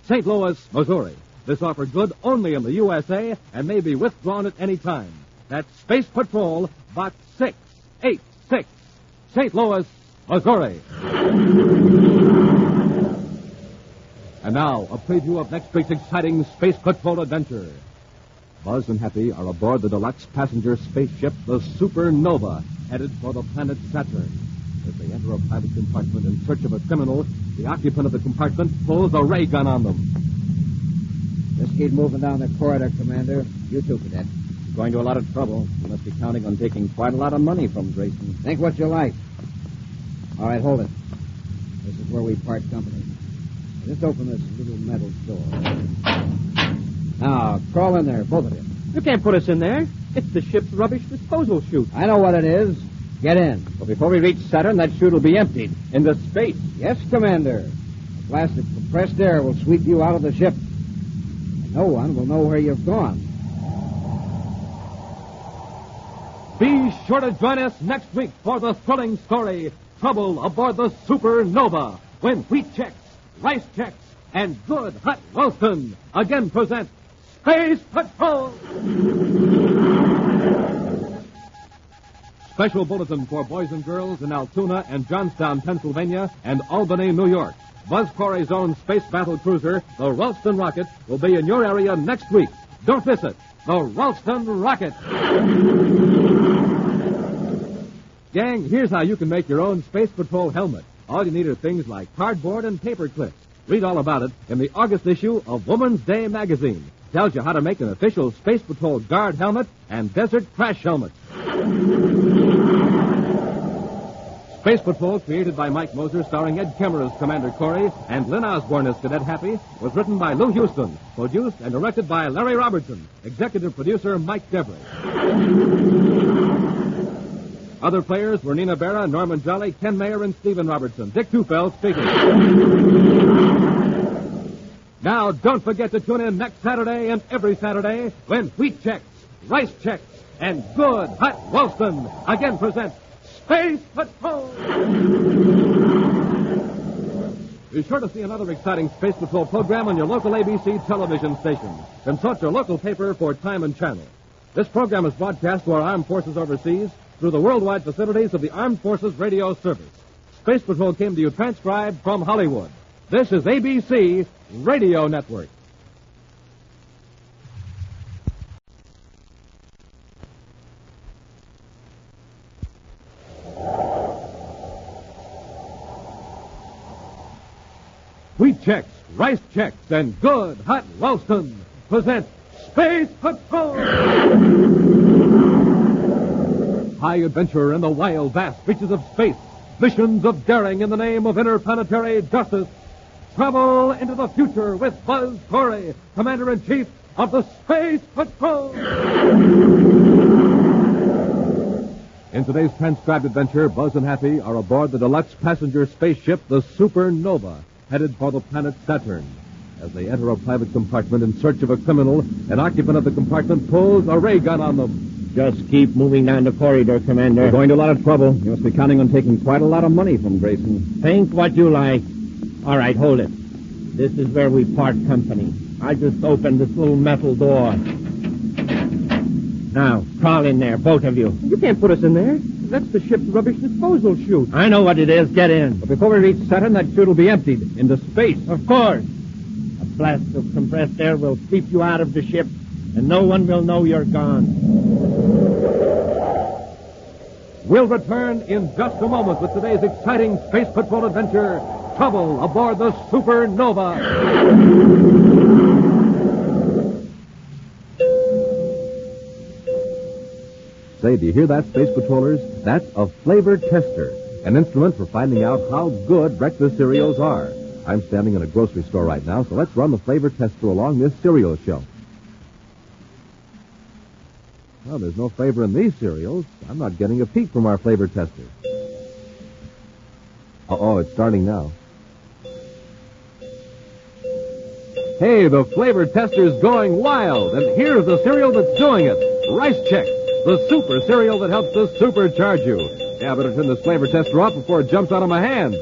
St. Louis, Missouri. This offer good only in the USA and may be withdrawn at any time. That's Space Patrol, Box 686, St. Louis, Missouri. And now, a preview of next week's exciting Space Patrol adventure. Buzz and Happy are aboard the deluxe passenger spaceship, the Supernova, headed for the planet Saturn. As they enter a private compartment in search of a criminal, the occupant of the compartment pulls a ray gun on them. Just keep moving down the corridor, Commander. You too, Cadet. Going to a lot of trouble. You must be counting on taking quite a lot of money from Grayson. Think what you like. All right, hold it. This is where we part company. Just open this little metal door. Now, crawl in there, both of you. You can't put us in there. It's the ship's rubbish disposal chute. I know what it is. Get in. But before we reach Saturn, that chute will be emptied into space. Yes, Commander. A blast of compressed air will sweep you out of the ship. And no one will know where you've gone. Be sure to join us next week for the thrilling story, Trouble Aboard the Supernova, when Wheat Chex, Rice Chex, and Good Hot Ralston again present Space Patrol! Special bulletin for boys and girls in Altoona and Johnstown, Pennsylvania, and Albany, New York. Buzz Corry's own space battle cruiser, the Ralston Rocket, will be in your area next week. Don't miss it. The Ralston Rocket. Gang, here's how you can make your own Space Patrol helmet. All you need are things like cardboard and paper clips. Read all about it in the August issue of Woman's Day magazine. Tells you how to make an official Space Patrol guard helmet and desert crash helmet. Space Patrol, created by Mike Moser, starring Ed Kemmer as Commander Corry and Lyn Osborn as Cadet Happy, was written by Lou Houston, produced and directed by Larry Robertson, executive producer Mike Devery. Other players were Nina Berra, Norman Jolly, Ken Mayer, and Stephen Robertson. Dick Tufeld speaking. Now, don't forget to tune in next Saturday and every Saturday when Wheat Chex, Rice Chex, and Good Hot Ralston again present Space Patrol! Be sure to see another exciting Space Patrol program on your local ABC television station. Consult your local paper for time and channel. This program is broadcast to our armed forces overseas through the worldwide facilities of the Armed Forces Radio Service. Space Patrol came to you transcribed from Hollywood. This is ABC Radio Network. Wheat Chex, Rice Chex, and Good Hot Ralston present Space Patrol! High adventure in the wild, vast reaches of space. Missions of daring in the name of interplanetary justice. Travel into the future with Buzz Corry, Commander-in-Chief of the Space Patrol. In today's transcribed adventure, Buzz and Happy are aboard the deluxe passenger spaceship, the Supernova, headed for the planet Saturn. As they enter a private compartment in search of a criminal, an occupant of the compartment pulls a ray gun on them. Just keep moving down the corridor, Commander. We're going to a lot of trouble. You must be counting on taking quite a lot of money from Grayson. Think what you like. All right, hold it. This is where we part company. I just opened this little metal door. Now, crawl in there, both of you. You can't put us in there. That's the ship's rubbish disposal chute. I know what it is. Get in. But before we reach Saturn, that chute will be emptied into space. Of course. A blast of compressed air will sweep you out of the ship, and no one will know you're gone. We'll return in just a moment with today's exciting Space Patrol adventure, Trouble Aboard the Supernova. Say, do you hear that, Space Patrollers? That's a flavor tester, an instrument for finding out how good breakfast cereals are. I'm standing in a grocery store right now, so let's run the flavor tester along this cereal shelf. Well, there's no flavor in these cereals. I'm not getting a peek from our flavor tester. Uh-oh, it's starting now. Hey, the flavor tester's going wild, and here's the cereal that's doing it. Rice Chex, the super cereal that helps to supercharge you. Yeah, I better turn this flavor tester off before it jumps out of my hand.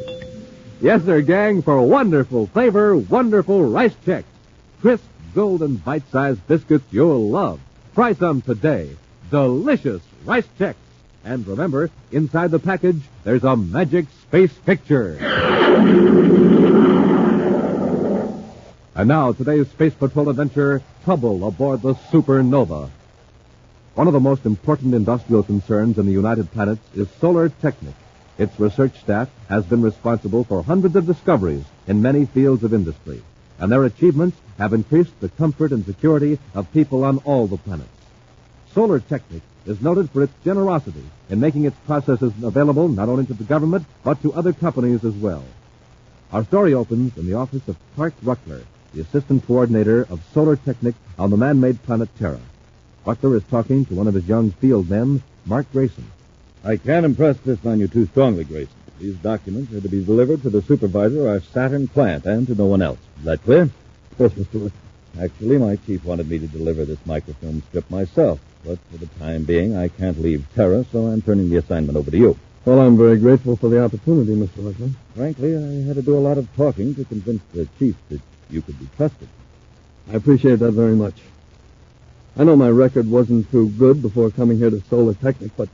Yes, sir, gang, for wonderful flavor, wonderful Rice Chex. Crisp, golden, bite-sized biscuits you'll love. Try some today. Delicious Rice Chex. And remember, inside the package, there's a magic space picture. And now, today's Space Patrol adventure, Trouble Aboard the Supernova. One of the most important industrial concerns in the United Planets is Solar Technic. Its research staff has been responsible for hundreds of discoveries in many fields of industry, and their achievements have increased the comfort and security of people on all the planets. Solar Technic is noted for its generosity in making its processes available not only to the government, but to other companies as well. Our story opens in the office of Clark Ruckler, the assistant coordinator of Solar Technic on the man-made planet Terra. Ruckler is talking to one of his young field men, Mark Grayson. I can't impress this on you too strongly, Grayson. These documents are to be delivered to the supervisor of our Saturn plant and to no one else. Is that clear? Yes, Mr. Ruckler. Actually, my chief wanted me to deliver this microfilm strip myself, but for the time being, I can't leave Terra, so I'm turning the assignment over to you. Well, I'm very grateful for the opportunity, Mr. Ruckler. Frankly, I had to do a lot of talking to convince the chief that you could be trusted. I appreciate that very much. I know my record wasn't too good before coming here to Solar Technic, but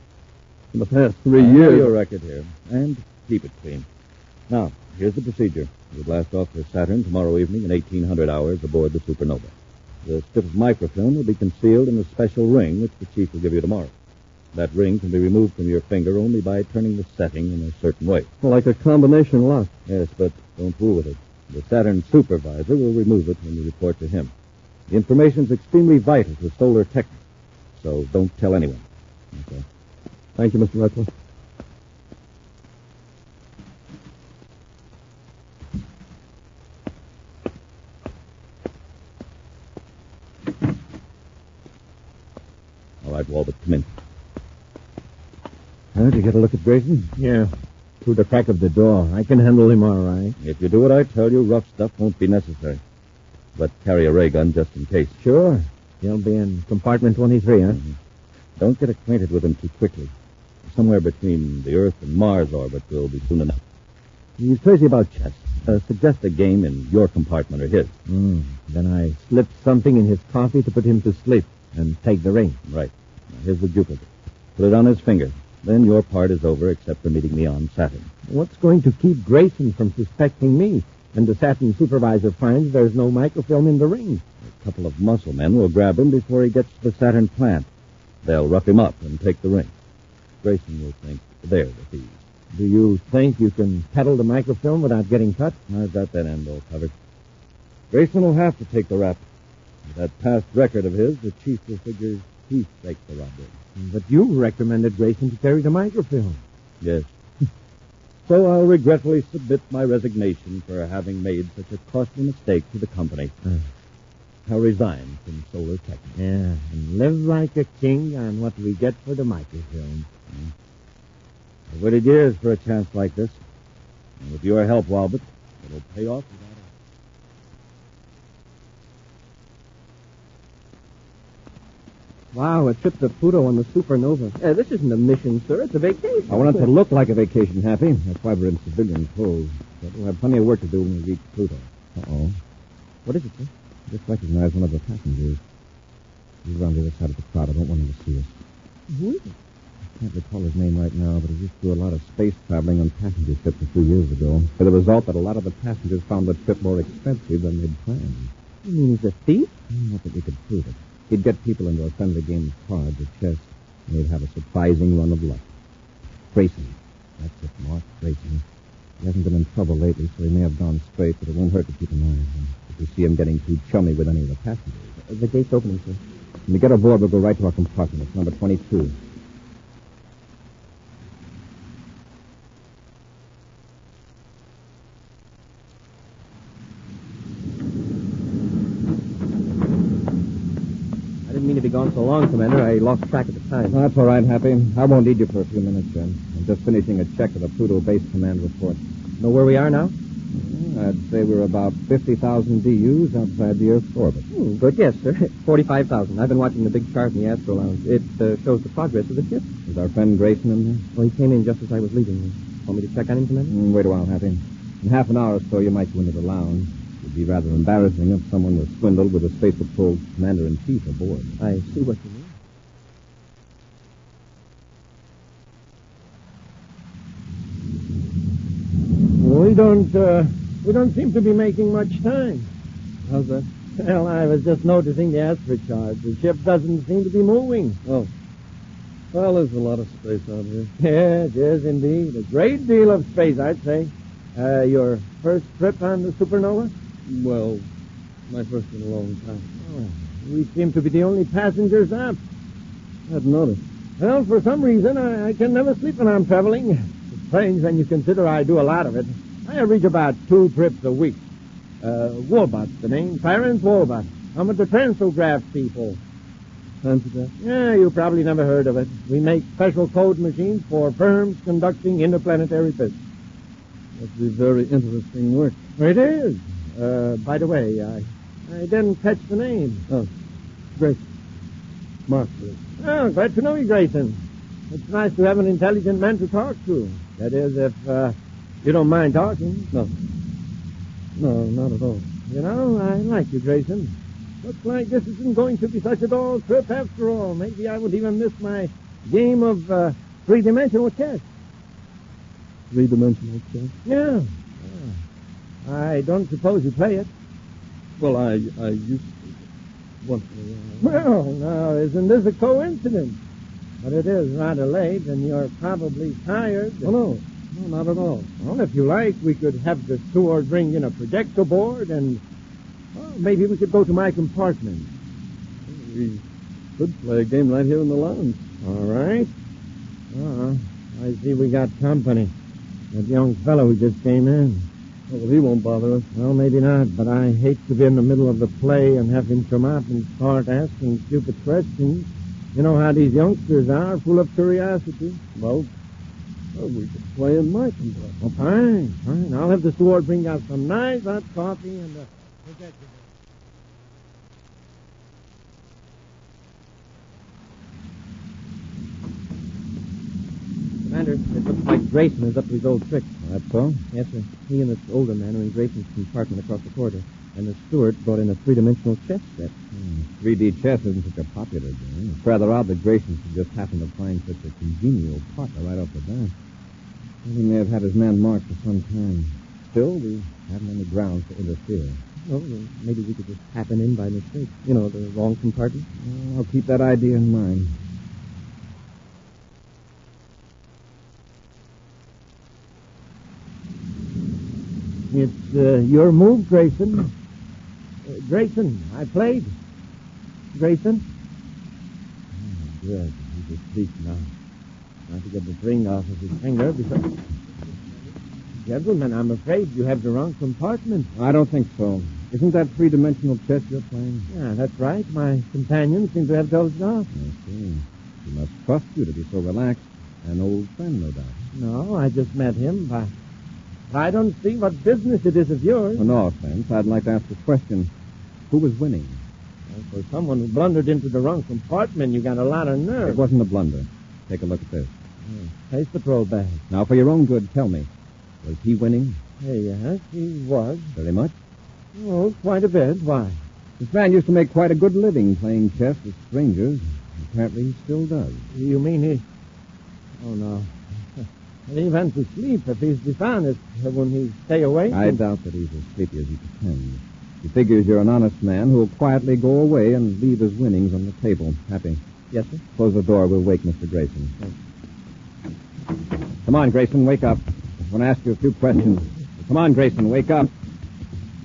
in the past 3 I know years... your record here, and keep it clean. Now, here's the procedure. We'll blast off for Saturn tomorrow evening in 1800 hours aboard the Supernova. The strip of microfilm will be concealed in a special ring which the chief will give you tomorrow. That ring can be removed from your finger only by turning the setting in a certain way. Like a combination lock. Yes, but don't fool with it. The Saturn supervisor will remove it when you report to him. The information's extremely vital to Solar Technic, so don't tell anyone. Okay. Thank you, Mr. Ruckler. All right, Walbert, come in. Did you get a look at Grayson? Yeah. Through the crack of the door. I can handle him all right. If you do what I tell you, rough stuff won't be necessary. But carry a ray gun just in case. Sure. He'll be in compartment 23, huh? Mm-hmm. Don't get acquainted with him too quickly. Somewhere between the Earth and Mars orbit will be soon enough. He's crazy about chess. Suggest a game in your compartment or his. Then I slip something in his coffee to put him to sleep and take the ring. Right. Now, here's the duplicate. Put it on his finger. Then your part is over except for meeting me on Saturn. What's going to keep Grayson from suspecting me? And the Saturn supervisor finds there's no microfilm in the ring. A couple of muscle men will grab him before he gets to the Saturn plant. They'll rough him up and take the ring. Grayson will think they're the thieves. Do you think you can peddle the microfilm without getting cut? I've got that end all covered. Grayson will have to take the rap. With that past record of his, the chief will figure he faked the robbery. But you recommended Grayson to carry the microfilm. Yes. So I'll regretfully submit my resignation for having made such a costly mistake to the company. I'll resign from Solar Technic. Yeah, and live like a king on what we get for the microfilm. I've waited years for a chance like this. And with your help, Walbert, it'll pay off without a... Wow, a trip to Pluto on the Supernova. This isn't a mission, sir. It's a vacation. I want it to look like a vacation, Happy. That's why we're in civilian clothes. But we'll have plenty of work to do when we reach Pluto. Uh-oh. What is it, sir? I just recognized one of the passengers. He's around the other side of the crowd. I don't want him to see us. Who is it? I can't recall his name right now, but he used to do a lot of space traveling on passenger ships a few years ago. With the result that a lot of the passengers found the trip more expensive than they'd planned. You mean he's a thief? Not that we could prove it. He'd get people into a friendly game of cards or chess, and he'd have a surprising run of luck. Grayson. That's it, Mark Grayson. He hasn't been in trouble lately, so he may have gone straight, but it won't hurt to keep an eye on him. If we see him getting too chummy with any of the passengers. The gate's opening, sir. When we get aboard, we'll go right to our compartment. It's number 22. I didn't mean to be gone so long, Commander. I lost track of the time. That's all right, Happy. I won't need you for a few minutes, then. I'm just finishing a check of the Pluto Base Command report. Know where we are now? I'd say we're about 50,000 DUs outside the Earth's orbit. Good guess, sir. 45,000. I've been watching the big chart in the Astro Lounge. It shows the progress of the ship. Is our friend Grayson in there? Well, he came in just as I was leaving. Want me to check on him, Commander? Wait a while, Happy. In half an hour or so, you might go into the lounge. It'd be rather embarrassing if someone was swindled with a Space Patrol Commander-in-Chief aboard. I see what you mean. We don't seem to be making much time. How's that? Well, I was just noticing the Astro chart. The ship doesn't seem to be moving. Oh. Well, there's a lot of space out here. Yes, yes, indeed. A great deal of space, I'd say. Your first trip on the Supernova? Well, my first in a long time. Oh, we seem to be the only passengers up. I hadn't noticed. Well, for some reason, I can never sleep when I'm traveling. It's strange when you consider I do a lot of it. I average about 2 trips a week. Woolbot's the name. Clarence Woolbot. I'm with the Transograph people. Transograph? Yeah, you probably never heard of it. We make special code machines for firms conducting interplanetary business. Must be very interesting work. It is. By the way, I didn't catch the name. Oh, Grayson. Mark Grayson. Oh, glad to know you, Grayson. It's nice to have an intelligent man to talk to. That is, if you don't mind talking. No. No, not at all. You know, I like you, Grayson. Looks like this isn't going to be such a dull trip after all. Maybe I would even miss my game of three-dimensional chess. Three-dimensional chess? Yeah. I don't suppose you play it. Well, I used to. Once in a while. Well, now, isn't this a coincidence? But it is rather late, and you're probably tired. Oh, no. No, not at all. Well, if you like, we could have the steward bring in a projector board, and maybe we could go to my compartment. We could play a game right here in the lounge. All right. I see we got company. That young fellow who just came in. Oh, well, he won't bother us. Well, maybe not, but I hate to be in the middle of the play and have him come up and start asking stupid questions. You know how these youngsters are, full of curiosity. Well, we could play in my compartment. Well, fine. I'll have the steward bring out some nice hot coffee and a projector. Commander, it looks like Grayson is up to his old tricks. That's so? Yes, sir. He and this older man are in Grayson's compartment across the corridor, and the steward brought in a three-dimensional chess set. 3D chess isn't such a popular game. It's rather odd that Grayson should just happen to find such a congenial partner right off the bat. Well, he may have had his man marked for some time. Still, we haven't any grounds to interfere. Well, maybe we could just happen in by mistake. You know, the wrong compartment. I'll keep that idea in mind. It's your move, Grayson. Grayson, I played. Grayson? Oh, good. He's asleep now. Trying to get the ring off of his finger because... Gentlemen, I'm afraid you have the wrong compartment. I don't think so. Isn't that three-dimensional chess you're playing? Yeah, that's right. My companions seem to have dozed off. I see. He must trust you to be so relaxed. An old friend, no doubt. No, I just met him. But I don't see what business it is of yours. For no offense, I'd like to ask a question. Who was winning? Well, for someone who blundered into the wrong compartment, you got a lot of nerve. It wasn't a blunder. Take a look at this. Space Patrol bag. Now, for your own good, tell me. Was he winning? Yes, he was. Very much? Oh, quite a bit. Why? This man used to make quite a good living playing chess with strangers. Apparently he still does. You mean he... Oh, no. He went to sleep if he's dishonest. Wouldn't he stay awake? I doubt that he's as sleepy as he pretends. He figures you're an honest man who'll quietly go away and leave his winnings on the table. Happy? Yes, sir? Close the door. We'll wake Mr. Grayson. Come on, Grayson, wake up. I want to ask you a few questions. Come on, Grayson, wake up.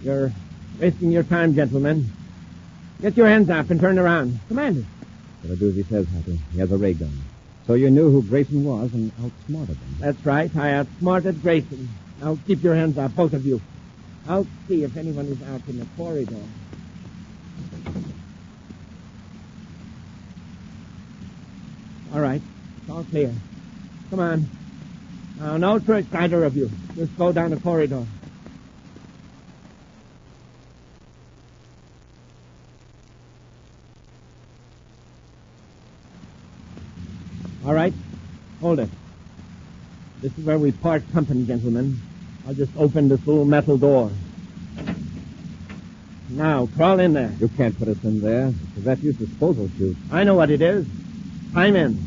You're wasting your time, gentlemen. Get your hands up and turn around. Commander. Gotta do as he says, Happy. He has a ray gun. So you knew who Grayson was and outsmarted him. That's right. I outsmarted Grayson. Now keep your hands up, both of you. I'll see if anyone is out in the corridor. All right. It's all clear. Come on. Now, no tricks, either of you. Just go down the corridor. All right. Hold it. This is where we part company, gentlemen. I'll just open this little metal door. Now, crawl in there. You can't put us in there. It's a refuse disposal chute. I know what it is. Climb in.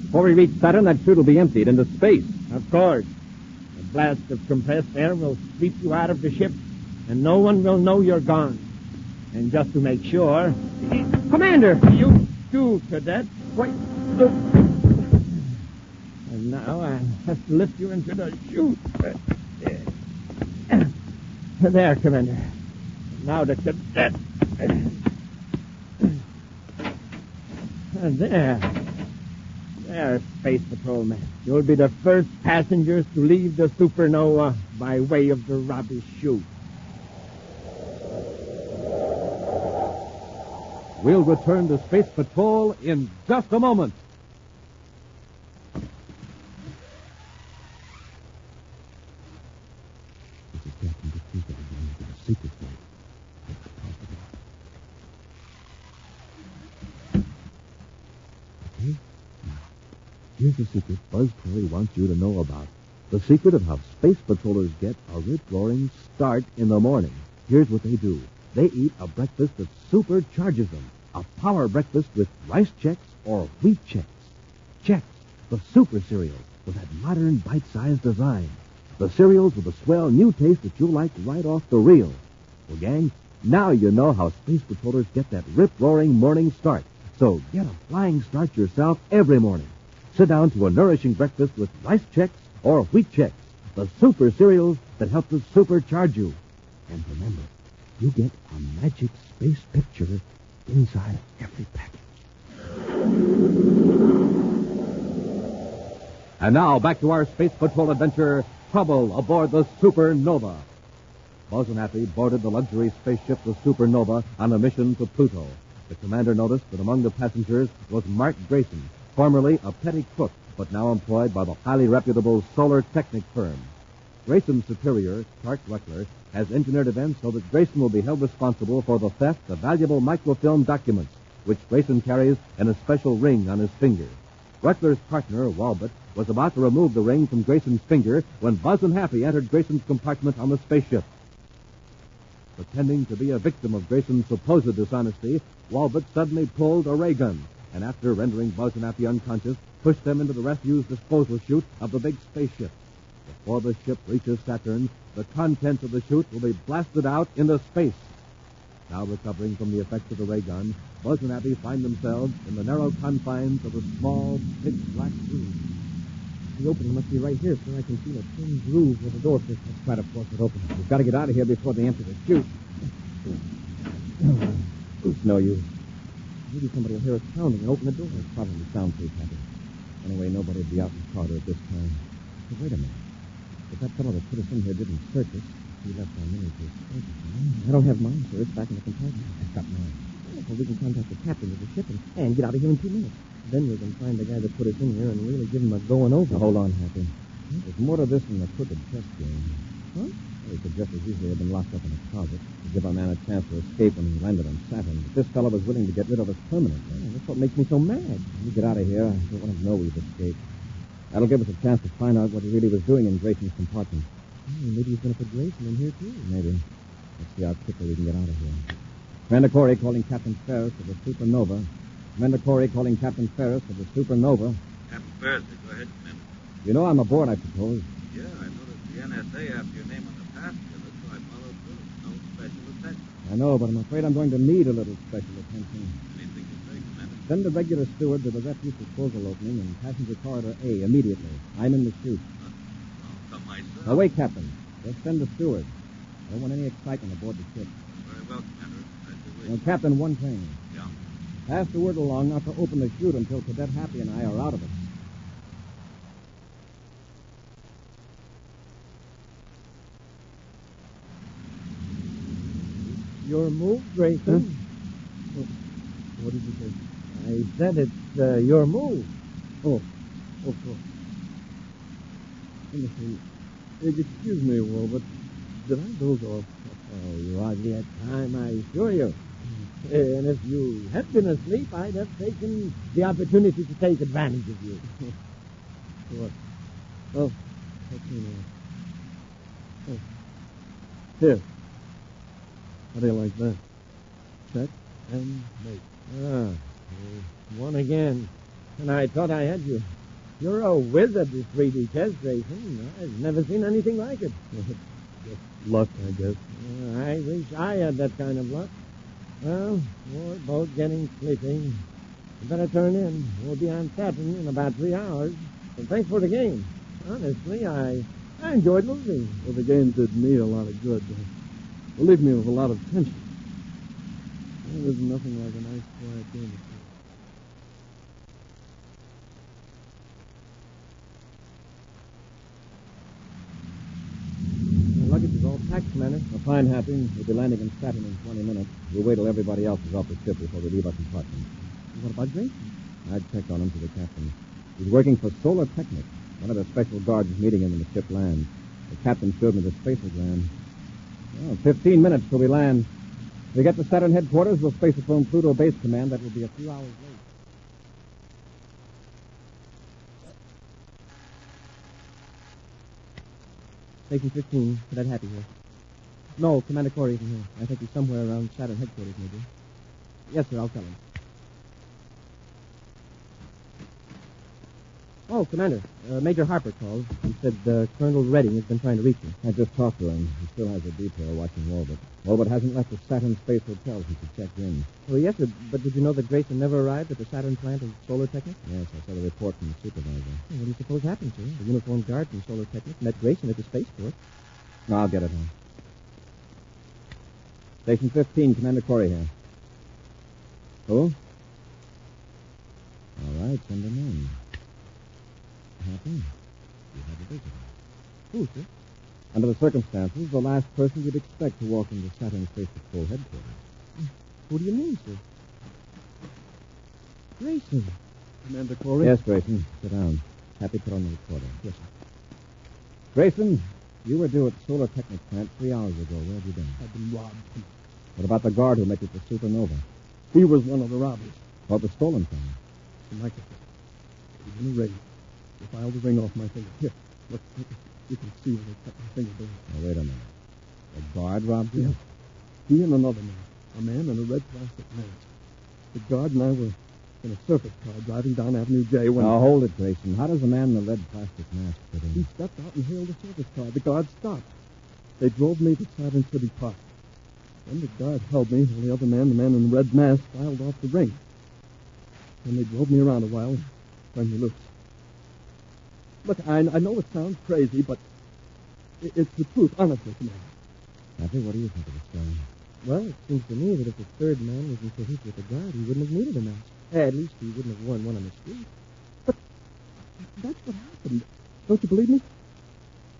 Before we reach Saturn, that chute will be emptied into space. Of course. A blast of compressed air will sweep you out of the ship, and no one will know you're gone. And just to make sure... Commander! You too, Cadet. Wait. And now I have to lift you into the chute. There, Commander. Now the Cadet. There. There, Space Patrolman. You'll be the first passengers to leave the Supernova by way of the rubbish chute. We'll return to Space Patrol in just a moment. This is Captain D'Souza again with a secret flight. Okay? Now, here's the secret Buzz Corry wants you to know about. The secret of how space patrollers get a rip-roaring start in the morning. Here's what they do. They eat a breakfast that supercharges them. A power breakfast with rice Chex or wheat Chex. Chex, the super cereal with that modern bite-sized design. The cereals with a swell new taste that you'll like right off the reel. Well, gang, now you know how space patrollers get that rip-roaring morning start. So get a flying start yourself every morning. Sit down to a nourishing breakfast with rice Chex or wheat Chex, the super cereals that help to supercharge you. And remember, you get a magic space picture inside every package. And now, back to our Space Patrol adventure, Trouble Aboard the Supernova. Buzz and Happy boarded the luxury spaceship, the Supernova, on a mission to Pluto. The commander noticed that among the passengers was Mark Grayson, formerly a petty crook, but now employed by the highly reputable Solar Technic firm. Grayson's superior, Clark Ruckler, has engineered events so that Grayson will be held responsible for the theft of valuable microfilm documents, which Grayson carries in a special ring on his finger. Ruckler's partner, Walbot, was about to remove the ring from Grayson's finger when Buzz and Happy entered Grayson's compartment on the spaceship. Pretending to be a victim of Grayson's supposed dishonesty, Walbot suddenly pulled a ray gun, and after rendering Buzz and Happy unconscious, pushed them into the refuse disposal chute of the big spaceship. Before the ship reaches Saturn, the contents of the chute will be blasted out into space. Now recovering from the effects of the ray gun, Buzz and Happy find themselves in the narrow confines of a small, pitch-black room. The opening must be right here, so I can feel a thin groove where the door fits. Let's try to force it open. We've got to get out of here before they enter the chute. It's no use. Maybe somebody will hear us pounding and open the door. It's probably soundproof, Happy. Anyway, nobody will be out in the corridor at this time. But wait a minute. If that fellow that put us in here didn't search us, he left our mini to escape. I don't have mine, sir. It's back in the compartment. I've got mine. Well, we can contact the captain of the ship and get out of here in 2 minutes. Then we can find the guy that put us in here and really give him a going over. Now, hold on, Happy. There's more to this than a crooked chess game. Huh? Well, he could just as easily have been locked up in a closet to give our man a chance to escape when he landed on Saturn. But this fellow was willing to get rid of us permanently. Yeah, that's what makes me so mad. When we get out of here, I don't want him to know we've escaped. That'll give us a chance to find out what he really was doing in Grayson's compartment. Maybe he's going to put Grayson in here, too. Maybe. Let's see how quickly we can get out of here. Commander Corry calling Captain Ferris of the Supernova. Commander Corry calling Captain Ferris of the Supernova. Captain Ferris, go ahead, Commander. You know I'm aboard, I suppose. Yeah, I noticed the NSA after your name on the passenger list, so I followed through. No special attention. I know, but I'm afraid I'm going to need a little special attention. Anything you say, Commander? Send the regular steward to the refuse disposal opening in passenger corridor A immediately. I'm in the chute. I'll come myself. Now, wait, Captain. Just send the steward. I don't want any excitement aboard the ship. Very well, Commander. As you wish. Now, Captain, one thing. Yeah. Pass the word along not to open the chute until Cadet Happy and I are out of it. Your move, Grayson. Huh? What did you say? I said it's your move. Oh, course. Excuse me, Walbot. Did I doze off? Oh, you hardly had time, I assure you. And if you had been asleep, I'd have taken the opportunity to take advantage of you. What? Oh, okay now. Oh. Here. How do you like that? Check and mate. Ah, you won again. And I thought I had you. You're a wizard at 3D chess racing. I've never seen anything like it. Just luck, I guess. I wish I had that kind of luck. Well, we're both getting sleepy. You better turn in. We'll be on Saturn in about 3 hours. And thanks for the game. Honestly, I enjoyed losing. Well, the game did me a lot of good. Believe me, with a lot of tension. There's nothing like a nice, quiet game. All packed, Commander. Fine, Happy. We'll be landing in Saturn in 20 minutes. We'll wait till everybody else is off the ship before we leave our compartment. What about Grayson? I checked on him to the captain. He's working for Solar Technic. One of the special guards is meeting him when the ship lands. The captain showed me the spaceogram. Well, 15 minutes till we land. If we get to Saturn headquarters, we'll space it from Pluto Base Command. That will be a few hours late. Station 15, Cadet Happy here. No, Commander Corry isn't here. I think he's somewhere around Saturn headquarters, maybe. Yes, sir, I'll tell him. Oh, Commander, Major Harper called. He said Colonel Redding has been trying to reach you. I just talked to him. He still has a detail watching Walbert. Walbert hasn't left the Saturn Space Hotel since he checked in. Oh, yes, sir, but did you know that Grayson never arrived at the Saturn plant of Solar Technic? Yes, I saw the report from the supervisor. Well, what do you suppose happened, sir? The uniformed guard from Solar Technic met Grayson at the spaceport. No, I'll get it home. Station 15, Commander Corry here. Who? All right, send him in. Happy? You have a visitor. Who, sir? Under the circumstances, the last person you'd expect to walk into Saturn Space Patrol headquarters. Who do you mean, sir? Grayson. Commander Corry? Yes, Grayson. Sit down. Happy, put on the recorder. Yes, sir. Grayson, you were due at the Solar Technic plant 3 hours ago. Where have you been? I've been robbed. What about the guard who met you at the Supernova? He was one of the robbers. What was stolen from him? The microphone. It was in a ring. They filed the ring off my finger. Here, look. You can see where they cut my finger down. Now, wait a minute. The guard robbed you? Yes. He and another man. A man in a red plastic mask. The guard and I were in a surface car driving down Avenue J when... Now, hold it, Grayson. How does the man in the red plastic mask fit in? He stepped out and hailed the surface car. The guard stopped. They drove me to Saturn City Park. Then the guard held me while the other man, the man in the red mask, filed off the ring. Then they drove me around a while and turned me loose. Look, I know it sounds crazy, but it's the truth, honestly, Commander. Happy, what do you think of the story? Well, it seems to me that if the third man was in cahoots with the guard, he wouldn't have needed a mask. At least he wouldn't have worn one on the street. But that's what happened. Don't you believe me?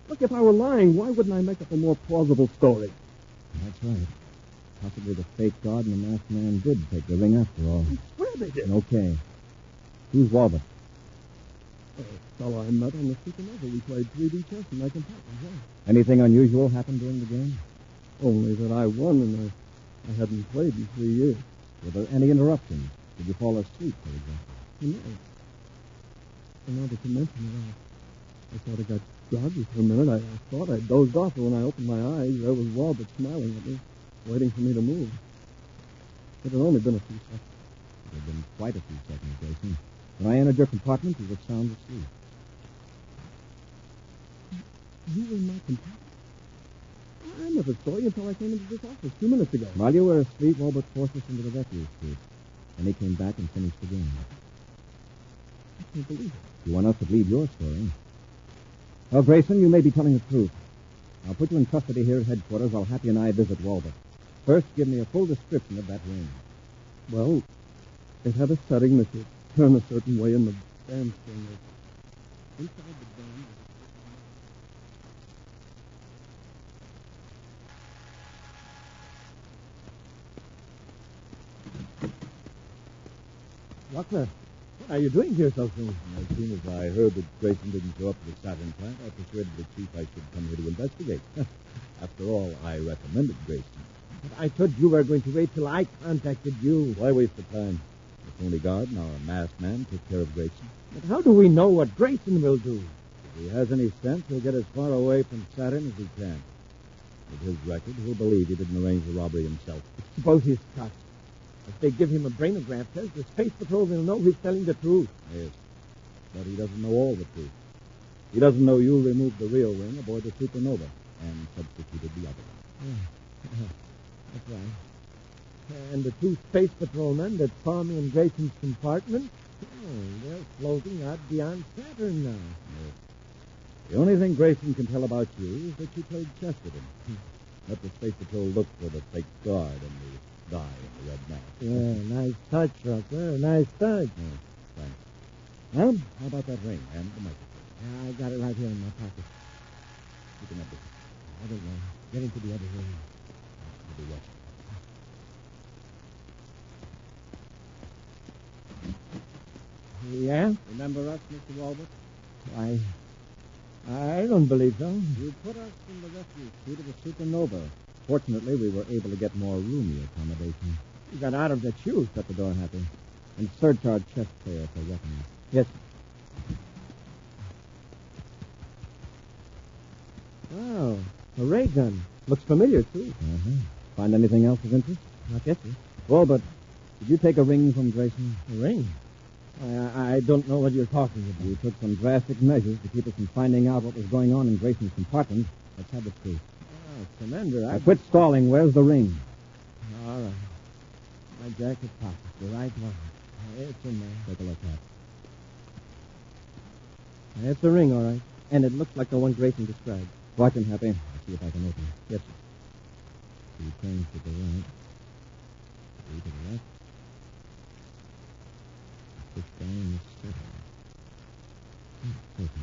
Look, if I were lying, why wouldn't I make up a more plausible story? That's right. Possibly the fake guard and the masked man did take the ring after all. I swear they did. Okay. Who's Walbert? A fellow I met on the Supernova. We played 3D chess in my compartment. Yeah. Anything unusual happened during the game? Only that I won and I hadn't played in 3 years. Were there any interruptions? Did you fall asleep, for example? No. And now that you mention it, I thought I got groggy for a minute. I thought I dozed off, but when I opened my eyes, there was Walbert smiling at me, waiting for me to move. It had only been a few seconds. It had been quite a few seconds, Jason. When I entered your compartment, you were sound asleep. You were in my compartment? I never saw you until I came into this office 2 minutes ago. While you were asleep, Walbert forced us into the refuse chute. Then he came back and finished the game. I can't believe it. You want us to believe your story? Well, Grayson, you may be telling the truth. I'll put you in custody here at headquarters while Happy and I visit Walbert. First, give me a full description of that ring. Well, it had a setting that would turn a certain way in the band string. Inside the band... Lochner, what are you doing here so soon? As soon as I heard that Grayson didn't show up to the Saturn plant, I persuaded the chief I should come here to investigate. After all, I recommended Grayson. But I thought you were going to wait till I contacted you. Why waste the time? The Pony Guard and our masked man took care of Grayson. But how do we know what Grayson will do? If he has any sense, he'll get as far away from Saturn as he can. With his record, he'll believe he didn't arrange the robbery himself. Suppose he's caught. If they give him a brainograph test, the Space Patrol will know he's telling the truth. Yes, but he doesn't know all the truth. He doesn't know you removed the real ring aboard the Supernova and substituted the other one. Yeah. That's right. And the two Space Patrolmen that saw me in Grayson's compartment, they're floating out beyond Saturn now. Yes. The only thing Grayson can tell about you is that you played chess with him. Let the Space Patrol look for the fake guard and the guy in the red mask. Yeah, nice touch, Rucker. Nice touch. Yes, thanks. Well, how about that ring and the microphone? I got it right here in my pocket. You can have this. I don't know. Get into the other room. I'll be watching. Yeah? Remember us, Mr. Walbert? I don't believe so. You put us in the rescue suite of the Supernova. Fortunately, we were able to get more roomy accommodation. You got out of the shoes. Shut the door, Happy. And search our chest there for weapons. Yes. Oh, a ray gun. Looks familiar, too. Uh-huh. Find anything else of interest? Not yet, sir. Walbert, did you take a ring from Grayson? A ring? I don't know what you're talking about. You took some drastic measures to keep us from finding out what was going on in Grayson's compartment. Let's have the truth. Oh, Commander, Now, quit stalling. Where's the ring? All right. My jacket pocket, the right one. It's in there. Take a look at it. It's the ring, all right. And it looks like the one Grayson described. Watch him, Happy. I'll see if I can open it. Yes, sir. He turns to the right. Three to the left. Push down in the center. Open.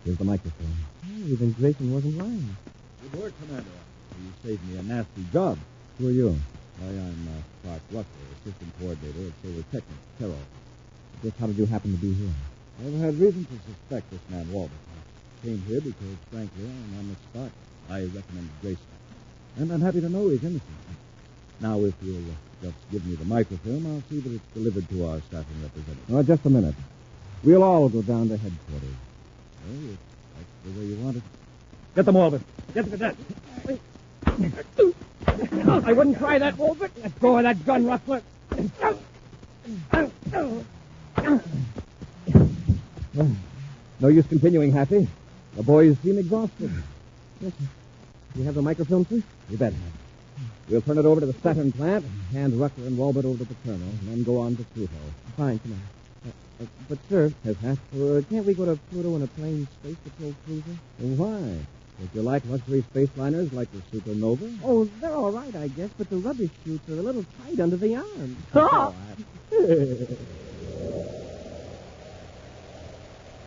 Here's the microphone. Oh, even Grayson wasn't lying. Good work, Commander. You saved me a nasty job. Who are you? I'm Clark Russell, assistant coordinator of Solar Technics, Peril. Just how did you happen to be here? I've had reason to suspect this man Walbert. I came here because, frankly, I'm on the spot. I recommended Grayson. And I'm happy to know he's innocent. Now, if you'll just give me the microfilm, I'll see that it's delivered to our staff and representative. Oh, just a minute. We'll all go down to headquarters. Well, if that's the way you want it. Get them, Walbert. Get the cadet. I wouldn't try that, Walbert. Let go of that gun, Russell. No use continuing, Happy. The boys seem exhausted. Yes, sir. You have the microfilm, sir? You bet, Happy. We'll turn it over to the Saturn plant, hand Rucker and Walbert over to the terminal, and then go on to Pluto. Fine, Commander. But, sir, Yes, Hap? can't we go to Pluto in a plain space patrol cruiser? Why? Don't you like luxury space liners like the Supernova? Oh, they're all right, I guess, but the rubbish chutes are a little tight under the arms. Oh,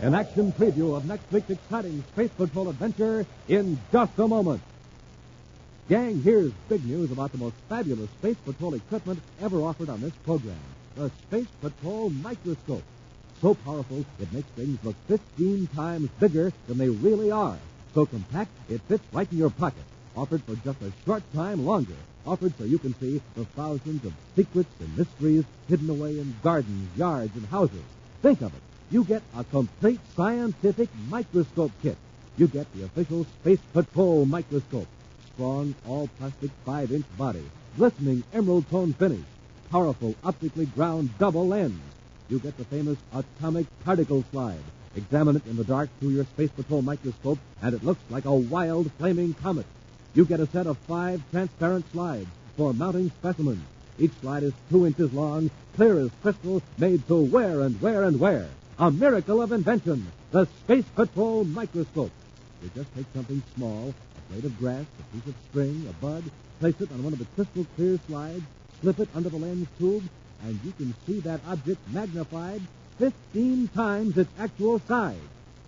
An action preview of next week's exciting Space Patrol adventure in just a moment. Gang, here's big news about the most fabulous Space Patrol equipment ever offered on this program. The Space Patrol microscope. So powerful, it makes things look 15 times bigger than they really are. So compact, it fits right in your pocket. Offered for just a short time longer. Offered so you can see the thousands of secrets and mysteries hidden away in gardens, yards, and houses. Think of it. You get a complete scientific microscope kit. You get the official Space Patrol microscope. Strong, all-plastic 5-inch body. Glistening emerald tone finish. Powerful, optically ground double lens. You get the famous atomic particle slide. Examine it in the dark through your Space Patrol microscope, and it looks like a wild, flaming comet. You get a set of 5 transparent slides for mounting specimens. Each slide is 2 inches long, clear as crystal, made to wear and wear and wear. A miracle of invention, the Space Patrol microscope. You just take something small, a blade of grass, a piece of string, a bud, place it on one of the crystal clear slides, slip it under the lens tube, and you can see that object magnified 15 times its actual size.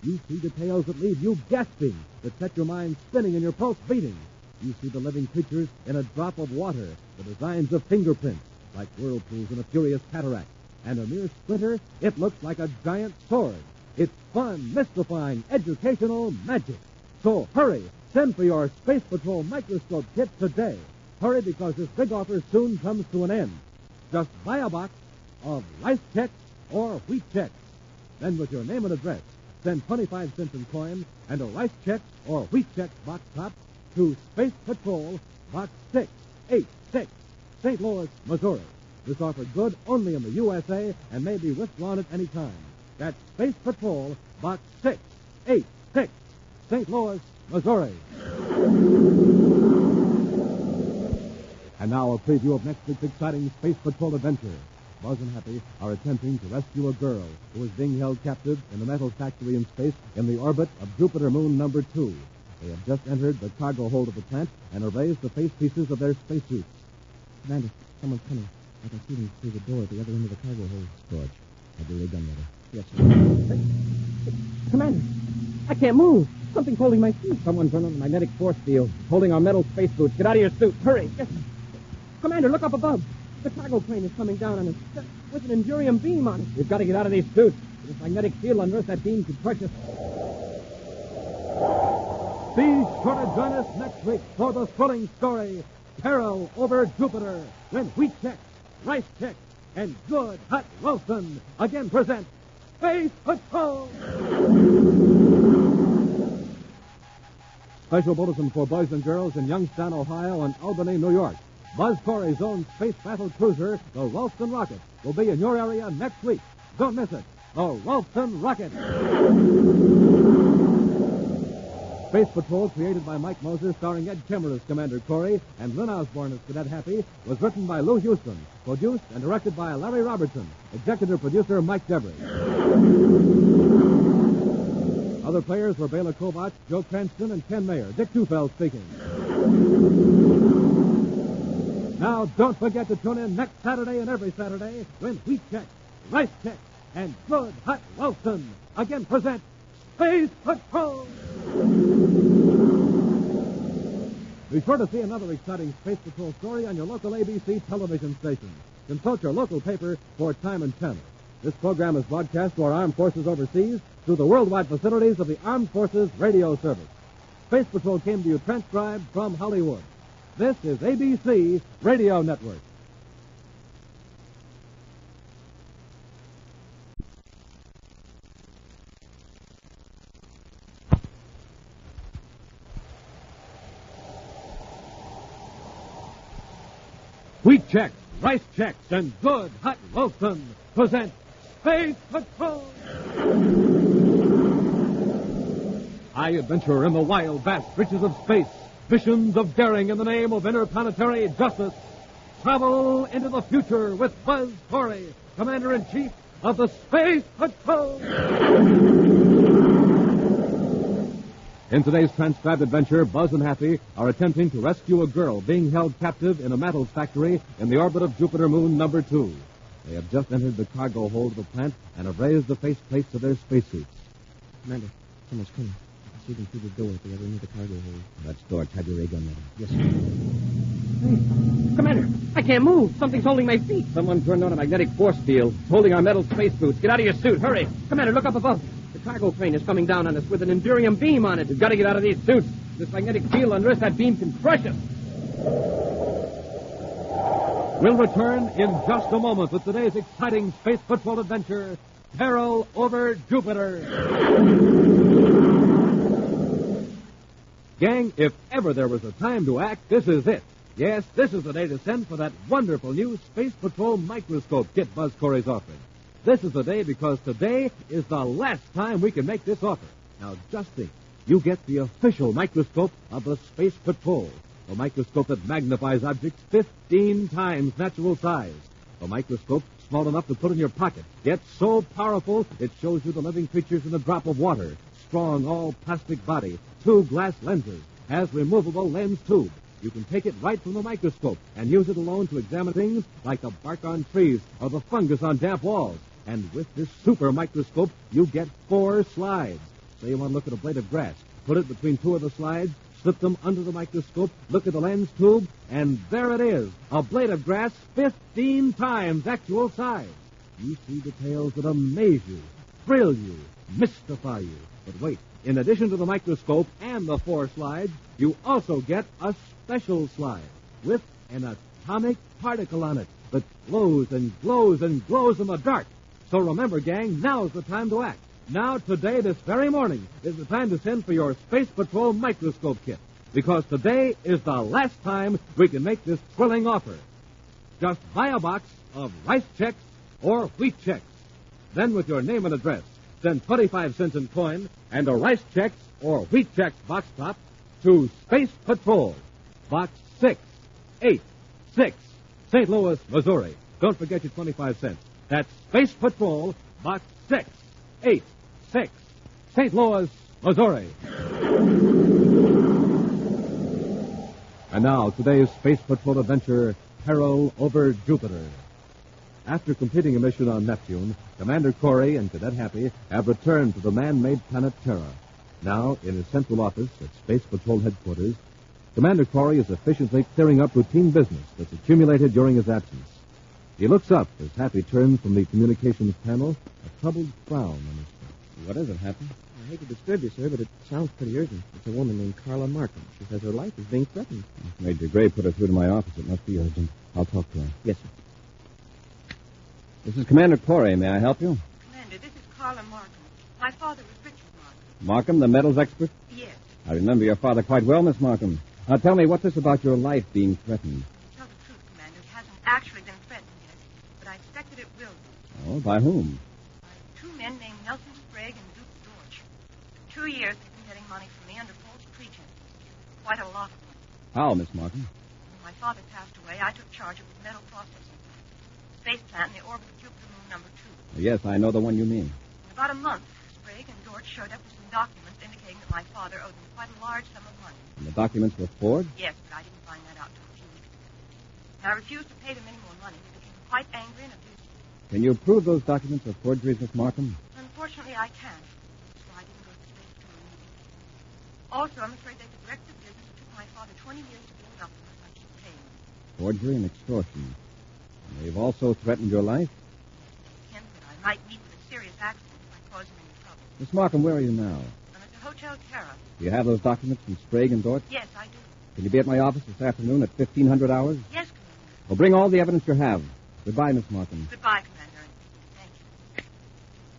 You see details that leave you gasping, that set your mind spinning and your pulse beating. You see the living creatures in a drop of water, the designs of fingerprints, like whirlpools in a furious cataract. And a mere splinter, it looks like a giant sword. It's fun, mystifying, educational magic. So hurry, send for your Space Patrol microscope kit today. Hurry, because this big offer soon comes to an end. Just buy a box of rice checks or wheat checks. Then with your name and address, send 25 cents in coin and a rice check or wheat check box top to Space Patrol, Box 686, St. Louis, Missouri. This offer good only in the USA and may be withdrawn at any time. That's Space Patrol, Box 686, St. Louis, Missouri. And now a preview of next week's exciting Space Patrol adventure. Buzz and Happy are attempting to rescue a girl who is being held captive in a metal factory in space in the orbit of Jupiter Moon number 2. They have just entered the cargo hold of the plant and have raised the face pieces of their spacesuits. Commander, someone's coming. I can see them through the door at the other end of the cargo hold. George, have you gun ready? Yes, sir. Commander, I can't move. Something's holding my feet. Someone turned on the magnetic force field, holding our metal space boots. Get out of your suit. Hurry. Yes, sir. Commander, look up above. The cargo plane is coming down on us with an Endurium beam on it. We've got to get out of these suits. With this magnetic field under us, that beam could crush us. Be sure to join us next week for the thrilling story, Peril over Jupiter, when Wheat Chex, Rice Chex, and Good Hot Wilson again present Space Patrol! Special bulletin for boys and girls in Youngstown, Ohio, and Albany, New York. Buzz Corry's own space battle cruiser, the Ralston Rocket, will be in your area next week. Don't miss it. The Ralston Rocket. Space Patrol, created by Mike Moser, starring Ed Kemmer as Commander Corry and Lyn Osborn as Cadet Happy, was written by Lou Houston, produced and directed by Larry Robertson, executive producer Mike Devery. Other players were Bela Kovach, Joe Cranston, and Ken Mayer. Dick Tufeld speaking. Now, don't forget to tune in next Saturday and every Saturday when Wheat Chex, Rice Chex, and Good Hot Wilson again present Space Patrol! Be sure to see another exciting Space Patrol story on your local ABC television station. Consult your local paper for time and channel. This program is broadcast to our armed forces overseas through the worldwide facilities of the Armed Forces Radio Service. Space Patrol came to you transcribed from Hollywood. This is ABC Radio Network. Wheat Chex, Rice Chex, and Good Hot Wilson present Space Patrol! High adventure in the wild, vast reaches of space. Missions of daring in the name of interplanetary justice. Travel into the future with Buzz Corry, Commander-in-Chief of the Space Patrol. In today's transcribed adventure, Buzz and Happy are attempting to rescue a girl being held captive in a metals factory in the orbit of Jupiter moon number 2. They have just entered the cargo hold of the plant and have raised the faceplates of their spacesuits. Commander, someone's coming. I can see them through the door at the other end of the cargo hold. That's Storch. Have your ray gun ready. Yes, sir. Hey, Commander, I can't move. Something's holding my feet. Someone turned on a magnetic force field, holding our metal space boots. Get out of your suit. Hurry. Commander, look up above. The cargo plane is coming down on us with an Endurium beam on it. We've got to get out of these suits. This magnetic field under us, that beam can crush us. We'll return in just a moment with today's exciting Space Patrol adventure, Peril over Jupiter. Gang, if ever there was a time to act, this is it. Yes, this is the day to send for that wonderful new Space Patrol microscope kit Buzz Corry's offering. This is the day because today is the last time we can make this offer. Now, just think. You get the official microscope of the Space Patrol. A microscope that magnifies objects 15 times natural size. A microscope small enough to put in your pocket, yet so powerful it shows you the living creatures in a drop of water. Strong, all-plastic body, 2 glass lenses, has removable lens tube. You can take it right from the microscope and use it alone to examine things like the bark on trees or the fungus on damp walls. And with this super microscope, you get 4 slides. Say you want to look at a blade of grass. Put it between 2 of the slides, slip them under the microscope, look at the lens tube, and there it is, a blade of grass 15 times actual size. You see details that amaze you, thrill you, mystify you. But wait, in addition to the microscope and the 4 slides, you also get a special slide with an atomic particle on it that glows and glows and glows in the dark. So remember, gang, now's the time to act. Now, today, this very morning, is the time to send for your Space Patrol microscope kit. Because today is the last time we can make this thrilling offer. Just buy a box of Rice Chex or Wheat Chex. Then, with your name and address, send 25 cents in coin and a Rice Chex or Wheat Chex box top to Space Patrol, Box 686, St. Louis, Missouri. Don't forget your 25 cents. That's Space Patrol, Box 686, St. Louis, Missouri. And now, today's Space Patrol adventure, Peril over Jupiter. After completing a mission on Neptune, Commander Corry and Cadet Happy have returned to the man-made planet Terra. Now, in his central office at Space Patrol headquarters, Commander Corry is efficiently clearing up routine business that's accumulated during his absence. He looks up as Happy turns from the communications panel, a troubled frown on his face. What is it, Happy? I hate to disturb you, sir, but it sounds pretty urgent. It's a woman named Carla Markham. She says her life is being threatened. If Major Gray put her through to my office. It must be urgent. I'll talk to her. Yes, sir. This is Commander Corry. May I help you? Commander, this is Carla Markham. My father was Richard Markham. Markham, the metals expert? Yes. I remember your father quite well, Miss Markham. Now tell me, what's this about your life being threatened? To tell the truth, Commander, it hasn't actually been threatened yet, but I expect that it will be. Oh, by whom? By two men named Nelson Sprague and Duke George. For 2 years, they've been getting money from me under false pretenses. Quite a lot of them. How, Miss Markham? When my father passed away, I took charge of his metal processing plant, the space plant in the orbit of Jupiter Moon number 2. Yes, I know the one you mean. In about a month, Sprague and George showed up with some documents indicating that my father owed them quite a large sum of money. And the documents were forged? Yes, but I didn't find that out until a few weeks ago. When I refused to pay them any more money, they became quite angry and abusive. Can you prove those documents are forgeries, Miss Markham? Unfortunately, I can't. So I didn't go to space to immediately. Also, I'm afraid they could wreck the business. It took my father 20 years to build up unless I keep paying them. Forgery and extortion. And they've also threatened your life? Him that I might meet with a serious accident if I cause him any trouble. Miss Markham, where are you now? I'm at the Hotel Terra. Do you have those documents from Sprague and Dort? Yes, I do. Can you be at my office this afternoon at 1500 hours? Yes, Commander. Well, bring all the evidence you have. Goodbye, Miss Markham. Goodbye, Commander. Thank you.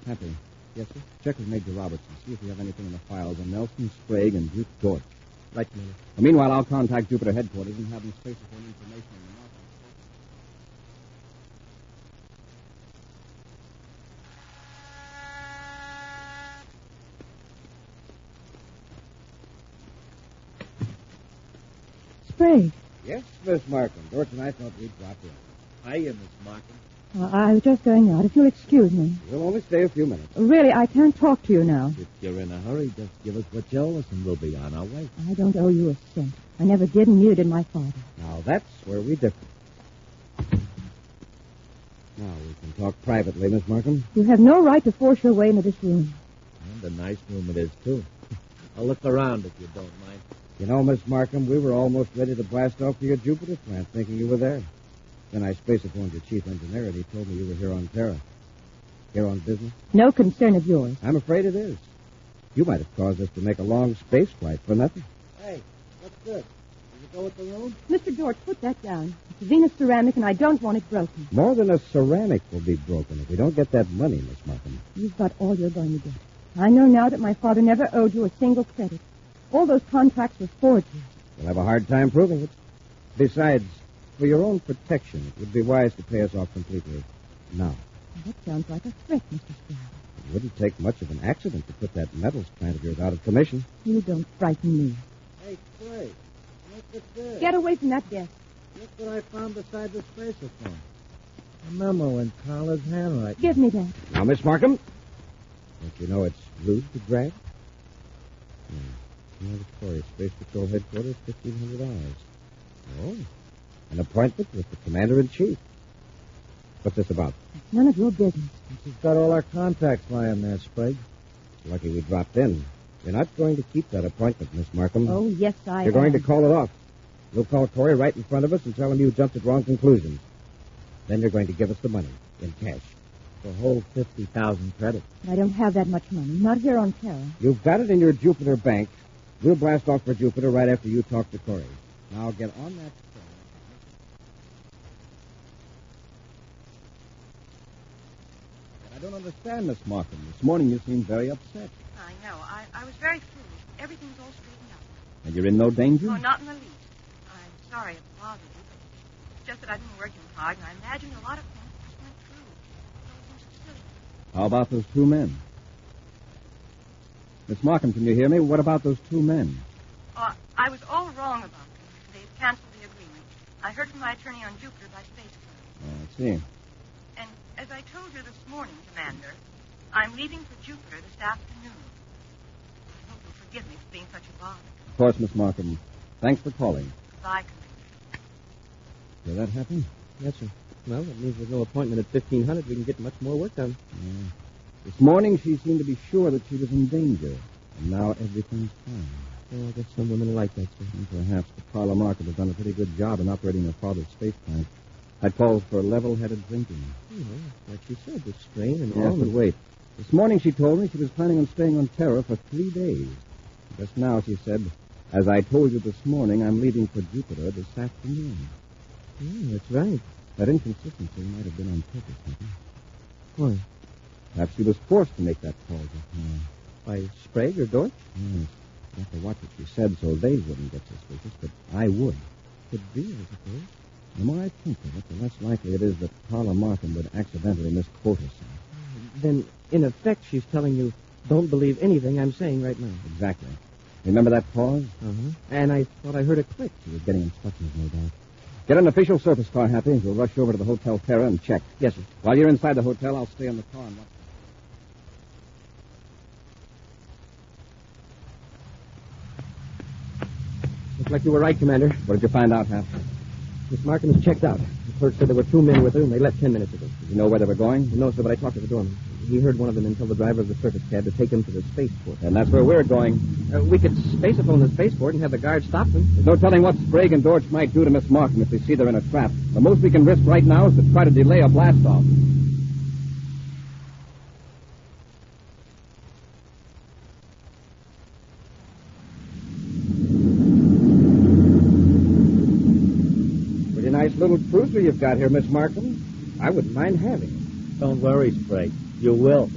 Happy. Yes, sir? Check with Major Robertson. See if we have anything in the files on Nelson, Sprague, and Duke Dort. Right, Commander. Well, meanwhile, I'll contact Jupiter headquarters and have them space for information on the office. Sprague. Yes, Miss Markham. Dort and I thought we'd drop in. Hiya, Miss Markham. I was just going out. If you'll excuse me. We'll only stay a few minutes. Really, I can't talk to you now. If you're in a hurry, just give us what you owe us and we'll be on our way. I don't owe you a cent. I never did, and neither did my father. Now, that's where we differ. Now, we can talk privately, Miss Markham. You have no right to force your way into this room. And a nice room it is, too. I'll look around if you don't mind. You know, Miss Markham, we were almost ready to blast off to your Jupiter plant, thinking you were there. Then I space-phoned your chief engineer, and he told me you were here on Terra. Here on business? No concern of yours. I'm afraid it is. You might have caused us to make a long space flight for nothing. Hey, what's this? Does it go with the room? Mr. George, put that down. It's a Venus ceramic, and I don't want it broken. More than a ceramic will be broken if we don't get that money, Miss Markham. You've got all you're going to get. I know now that my father never owed you a single credit. All those contracts were forged. You'll have a hard time proving it. Besides, for your own protection, it would be wise to pay us off completely now. That sounds like a threat, Mr. Sprague. It wouldn't take much of an accident to put that metals plant of yours out of commission. You don't frighten me. Hey, Clay, look at this. Get away from that desk. Look what I found beside the spacer-phone. A memo in Carla's handwriting. Give me that. Now, Miss Markham, don't you know it's rude to drag? Commander Corry, Space Patrol Headquarters, 1500 hours. Oh, an appointment with the Commander-in-Chief. What's this about? It's none of your business. She's got all our contacts lying there, Sprague. Lucky we dropped in. You're not going to keep that appointment, Miss Markham. Oh, yes, I You're going to call it off. We'll call Corry right in front of us and tell him you jumped at wrong conclusions. Then you're going to give us the money in cash. The whole 50,000 credit. I don't have that much money. Not here on Terra. You've got it in your Jupiter bank. We'll blast off for Jupiter right after you talk to Corry. Now get on that phone. I don't understand, Miss Markham. This morning you seemed very upset. I know. I was very foolish. Everything's all straightened out. And you're in no danger? Oh, not in the least. I'm sorry it bothered you, but it's just that I've been working hard, and I imagined a lot of things just went through. So it seems so silly. How about those two men? Miss Markham, can you hear me? What about those two men? I was all wrong about them. They've canceled the agreement. I heard from my attorney on Jupiter by spacecraft. Oh, I see. And as I told you this morning, Commander, I'm leaving for Jupiter this afternoon. I hope you'll forgive me for being such a bother. Of course, Miss Markham. Thanks for calling. Goodbye, Commander. Did that happen? Yes, sir. Well, that means with no appointment at 1500, we can get much more work done. Yeah. This morning she seemed to be sure that she was in danger. And now everything's fine. Oh, I guess some women like that, sir. And perhaps the Carla Market has done a pretty good job in operating their father's space plant. That calls for level-headed drinking. Like she said, the strain and Yes, all. but wait. This morning she told me she was planning on staying on Terra for 3 days. Just now she said, as I told you this morning, I'm leaving for Jupiter this afternoon. That's right. That inconsistency might have been on purpose, maybe. Why? Perhaps she was forced to make that call just now. By Sprague or Dortch? Yes. I have to watch what she said so they wouldn't get suspicious, but I would. Could be, I suppose. The more I think of it, the less likely it is that Carla Markham would accidentally misquote herself. Then, in effect, she's telling you, don't believe anything I'm saying right now. Exactly. Remember that pause? Uh-huh. And I thought I heard a click. She was getting instructions, no doubt. Get an official service car, Happy. We'll rush over to the Hotel Terra and check. Yes, sir. While you're inside the hotel, I'll stay in the car and watch. Looks like you were right, Commander. What did you find out, Hap? Miss Markham is checked out. The clerk said there were 2 men with her, and they left 10 minutes ago. Did you know where they were going? No, sir, but I talked to the doorman. He heard one of the men tell the driver of the surface cab to take him to the spaceport. And that's where we're going. We could spaceophone the spaceport and have the guard stop them. There's no telling what Sprague and Dortch might do to Miss Markham if they see they're in a trap. The most we can risk right now is to try to delay a blast-off. Pretty nice little cruiser you've got here, Miss Markham. I wouldn't mind having it. Don't worry, Sprague. You will.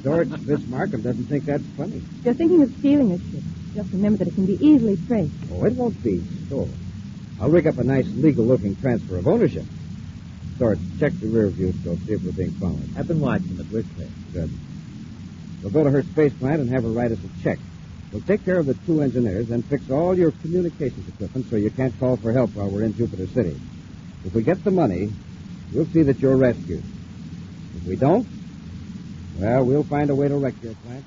George, Miss Markham doesn't think that's funny. You're thinking of stealing a ship. Just remember that it can be easily traced. Oh, it won't be stolen. I'll rig up a nice legal-looking transfer of ownership. George, check the rear view scope, see if we're being followed. I've been watching it. We're clear. Good. We'll go to her space plant and have her write us a check. We'll take care of the 2 engineers and fix all your communications equipment so you can't call for help while we're in Jupiter City. If we get the money, we'll see that you're rescued. If we don't, well, we'll find a way to wreck your plant.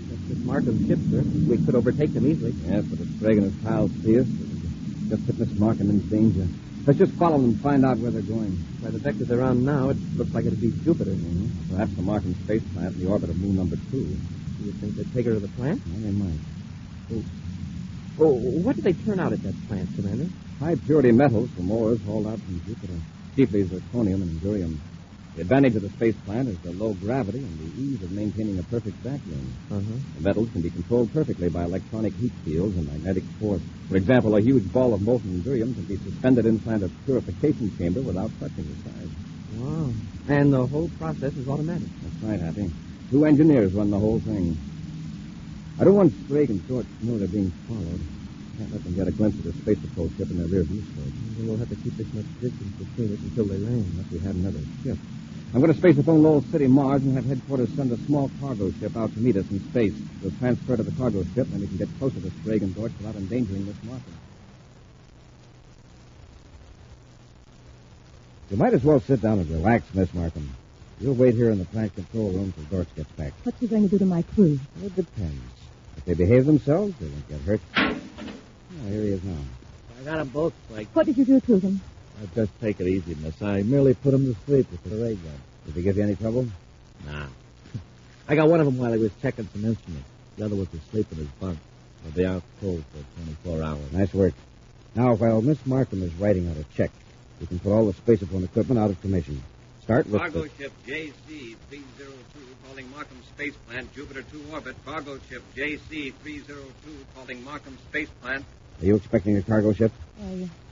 That's Miss Markham's ship, sir. We could overtake them easily. Yes, but if Sprague and his pals see us, it'll just put Miss Markham in danger. Let's just follow them and find out where they're going. By the vector they're on now, it looks like it'd be Jupiter. Mm-hmm. Perhaps the Markham space plant in the orbit of moon number 2. You think they'd take her to the plant? Well, they might. Oh, what did they turn out at that plant, Commander? High-purity metals from ores hauled out from Jupiter. Chiefly zirconium and indurium. The advantage of the space plant is the low gravity and the ease of maintaining a perfect vacuum. The metals can be controlled perfectly by electronic heat fields and magnetic force. For example, a huge ball of molten indurium can be suspended inside a purification chamber without touching the sides. Wow. And the whole process is automatic. That's right, Happy. 2 engineers run the whole thing. I don't want Sprague and Dortch to know they're being followed. Can't let them get a glimpse of the space patrol ship in their rear view scope. Then we'll have to keep this much distance between us until they land. Unless we have another ship. I'm going to spaceophone Lowell City, Mars, and have headquarters send a small cargo ship out to meet us in space. We'll transfer to the cargo ship, and we can get closer to Sprague and Dortch without endangering Miss Markham. You might as well sit down and relax, Miss Markham. You'll wait here in the plant control room till Dortch gets back. What's he going to do to my crew? Well, it depends. If they behave themselves, they won't get hurt. Oh, here he is now. I got them both, Sprague. What did you do to them? Just take it easy, miss. I merely put him to sleep with the ray gun. Did he give you any trouble? Nah. I got one of them while he was checking some instruments. The other was asleep in his bunk. They'll be out cold for 24 hours. Nice work. Now, while Miss Markham is writing out a check, we can put all the spaceophone equipment out of commission. Start with Cargo ship JC-302 calling Markham Space Plant, Jupiter 2 orbit. Cargo ship JC-302 calling Markham Space Plant. Are you expecting a cargo ship?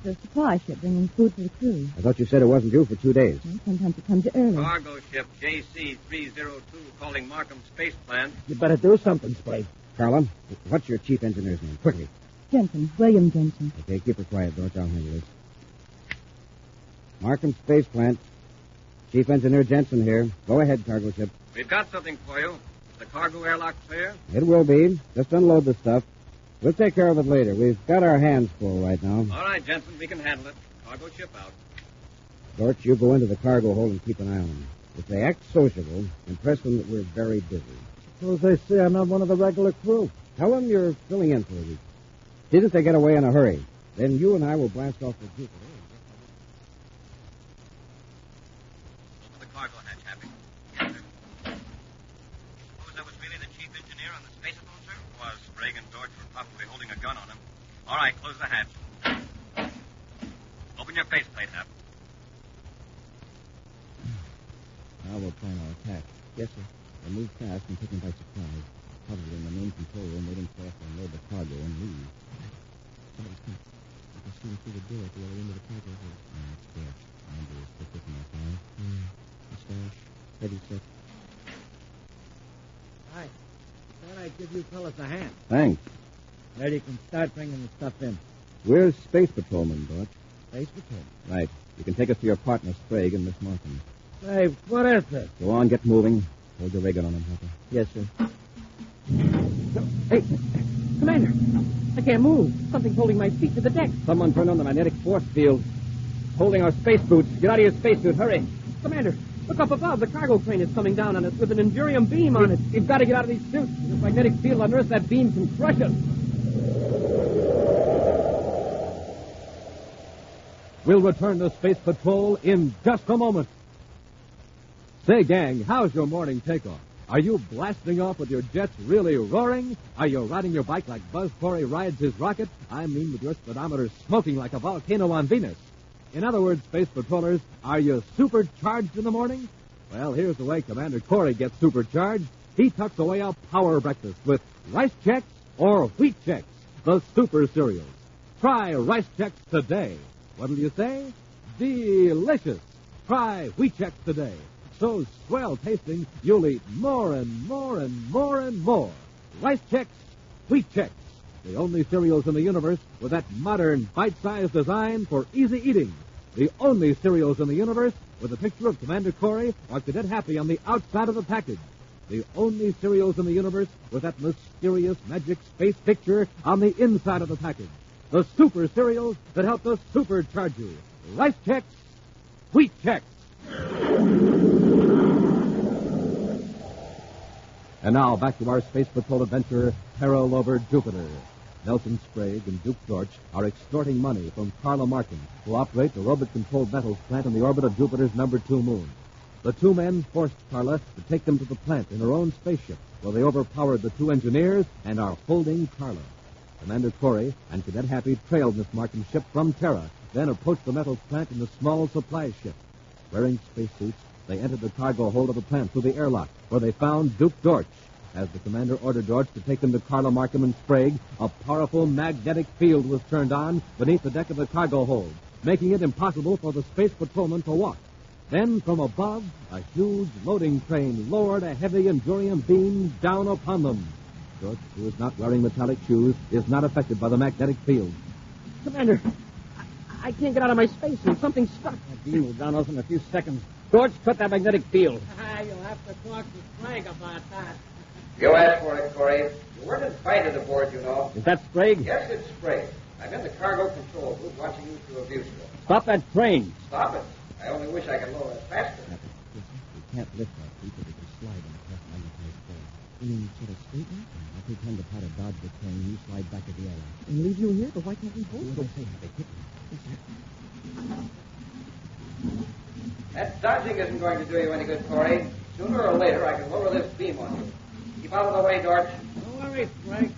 The supply ship bringing food for the crew. I thought you said it wasn't due for 2 days. Well, sometimes it comes early. Cargo ship JC-302 calling Markham Space Plant. You better do something, Sprague. Carla, what's your chief engineer's name? Quickly. Jensen, William Jensen. Okay, keep her quiet, Dortch. I'll handle this. Markham Space Plant. Chief Engineer Jensen here. Go ahead, cargo ship. We've got something for you. Is the cargo airlock clear? It will be. Just unload the stuff. We'll take care of it later. We've got our hands full right now. All right, Jensen, we can handle it. Cargo ship out. Dortch, you go into the cargo hold and keep an eye on them. If they act sociable, impress them that we're very busy. Suppose they say I'm not one of the regular crew. Tell them you're filling in for a week. See that they get away in a hurry. Then you and I will blast off for Jupiter. cargo hatch, Happy. Yes, sir. Suppose that was really the chief engineer on the space phone, sir? Was. Sprague and Dorch were probably holding a gun on him. All right, close the hatch. Open your faceplate, Hap. Now we'll plan our attack. Yes, sir. We'll move fast and take them by surprise. Probably in the main control room waiting for us to unload the cargo and leave. Somebody's come. I can see him through the door at the other end of the cargo hold. It's there. Andrew is still kicking us out. Mustache. Heavy set. Hi. Thought I'd give you fellas a hand. Thanks. There you can start bringing the stuff in. We're Space Patrolmen, Dorch. Space Patrol. Right. You can take us to your partner, Sprague, and Miss Markham. Hey, what is this? Go on, get moving. Hold your ray gun on him, Hopper. Yes, sir. Hey, Commander, I can't move. Something's holding my feet to the deck. Someone turned on the magnetic force field. Holding our space boots. Get out of your spacesuit. Hurry. Commander, look up above. The cargo crane is coming down on us with an Endurium beam on it. We've got to get out of these suits. This magnetic field under us, that beam can crush us. We'll return to Space Patrol in just a moment. Say, gang, how's your morning takeoff? Are you blasting off with your jets really roaring? Are you riding your bike like Buzz Corry rides his rocket? I mean with your speedometer smoking like a volcano on Venus. In other words, Space Patrollers, are you supercharged in the morning? Well, here's the way Commander Corry gets supercharged. He tucks away a power breakfast with Rice Chex or Wheat Chex, the super cereals. Try Rice Chex today. What'll you say? Delicious. Try Wheat Chex today. So swell tasting, you'll eat more and more and more and more. Rice Chex, Wheat Chex, the only cereals in the universe with that modern, bite-sized design for easy eating. The only cereals in the universe with a picture of Commander Corry or Cadet Happy on the outside of the package. The only cereals in the universe with that mysterious magic space picture on the inside of the package. The super cereals that help us supercharge you. Rice Chex, Wheat Chex. And now, back to our Space Patrol adventure, Peril over Jupiter. Nelson Sprague and Duke Dorch are extorting money from Carla Markham, who operate the robot-controlled metals plant in the orbit of Jupiter's number 2 moon. The two men forced Carla to take them to the plant in her own spaceship, where they overpowered the 2 engineers and are holding Carla. Commander Corry and Cadet Happy trailed Miss Markham's ship from Terra, then approached the metals plant in the small supply ship. Wearing spacesuits, they entered the cargo hold of the plant through the airlock, where they found Duke Dorch. As the commander ordered Dorch to take them to Carla Markham and Sprague, a powerful magnetic field was turned on beneath the deck of the cargo hold, making it impossible for the space patrolmen to walk. Then, from above, a huge loading train lowered a heavy Endurium beam down upon them. Dorch, who is not wearing metallic shoes, is not affected by the magnetic field. Commander, I can't get out of my spacesuit. Something's stuck. That beam will down us in a few seconds. Dorch, cut that magnetic field. You'll have to talk to Sprague about that. You asked for it, Corey. You weren't invited aboard, you know. Is that Sprague? Yes, it's Sprague. I'm in the cargo control booth watching you through a viewscope. Stop that train. Stop it. I only wish I could lower it faster. We can't lift our feet, but we can slide on the press magnetized floor. You mean sort of straighten? I'll pretend to try to dodge the train. You slide back to the airlock. And leave you here? But why can't we both Do what I say, Happy. Quickly. That dodging isn't going to do you any good, Corey. Sooner or later, I can lower this beam on you. Keep out of the way, Dorch. Don't worry, Sprague.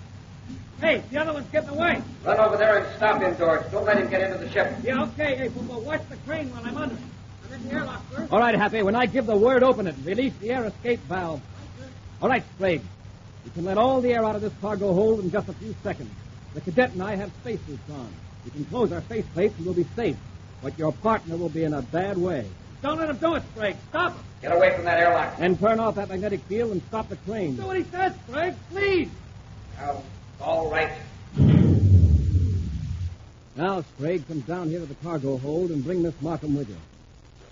Hey, the other one's getting away. Run over there and stop him, Dorch. Don't let him get into the ship. Yeah, okay. Hey, but watch the crane while I'm under it. I'm in the airlock first. All right, Happy. When I give the word, open it. Release the air escape valve. All right, Sprague. You can let all the air out of this cargo hold in just a few seconds. The cadet and I have spacesuits on. You can close our face plates and we'll be safe. But your partner will be in a bad way. Don't let him do it, Sprague. Stop him. Get away from that airlock. And turn off that magnetic field and stop the crane. Do what he says, Sprague. Please. Now, all right. Now, Sprague, come down here to the cargo hold and bring Miss Markham with you.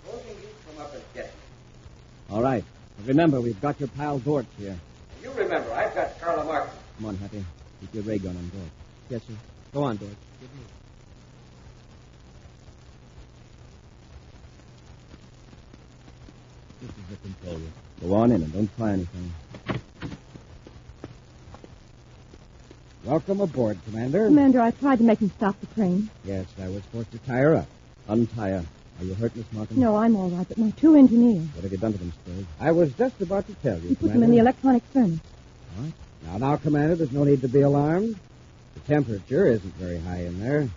Supposing you come up and get me. All right. But remember, we've got your pal Dorch here. You remember, I've got Carla Markham. Come on, Happy. Keep your ray gun on Dorch. Yes, sir. Go on, Dorch. This is the control room. Go on in and don't try anything. Welcome aboard, Commander. Commander, I tried to make him stop the train. Yes, I was forced to tie her up. Untie her. Are you hurt, Miss Markham? No, I'm all right, but my 2 engineers. What have you done to them, Sprague? I was just about to tell you, You put them in the electronic furnace. What? Now, Commander, there's no need to be alarmed. The temperature isn't very high in there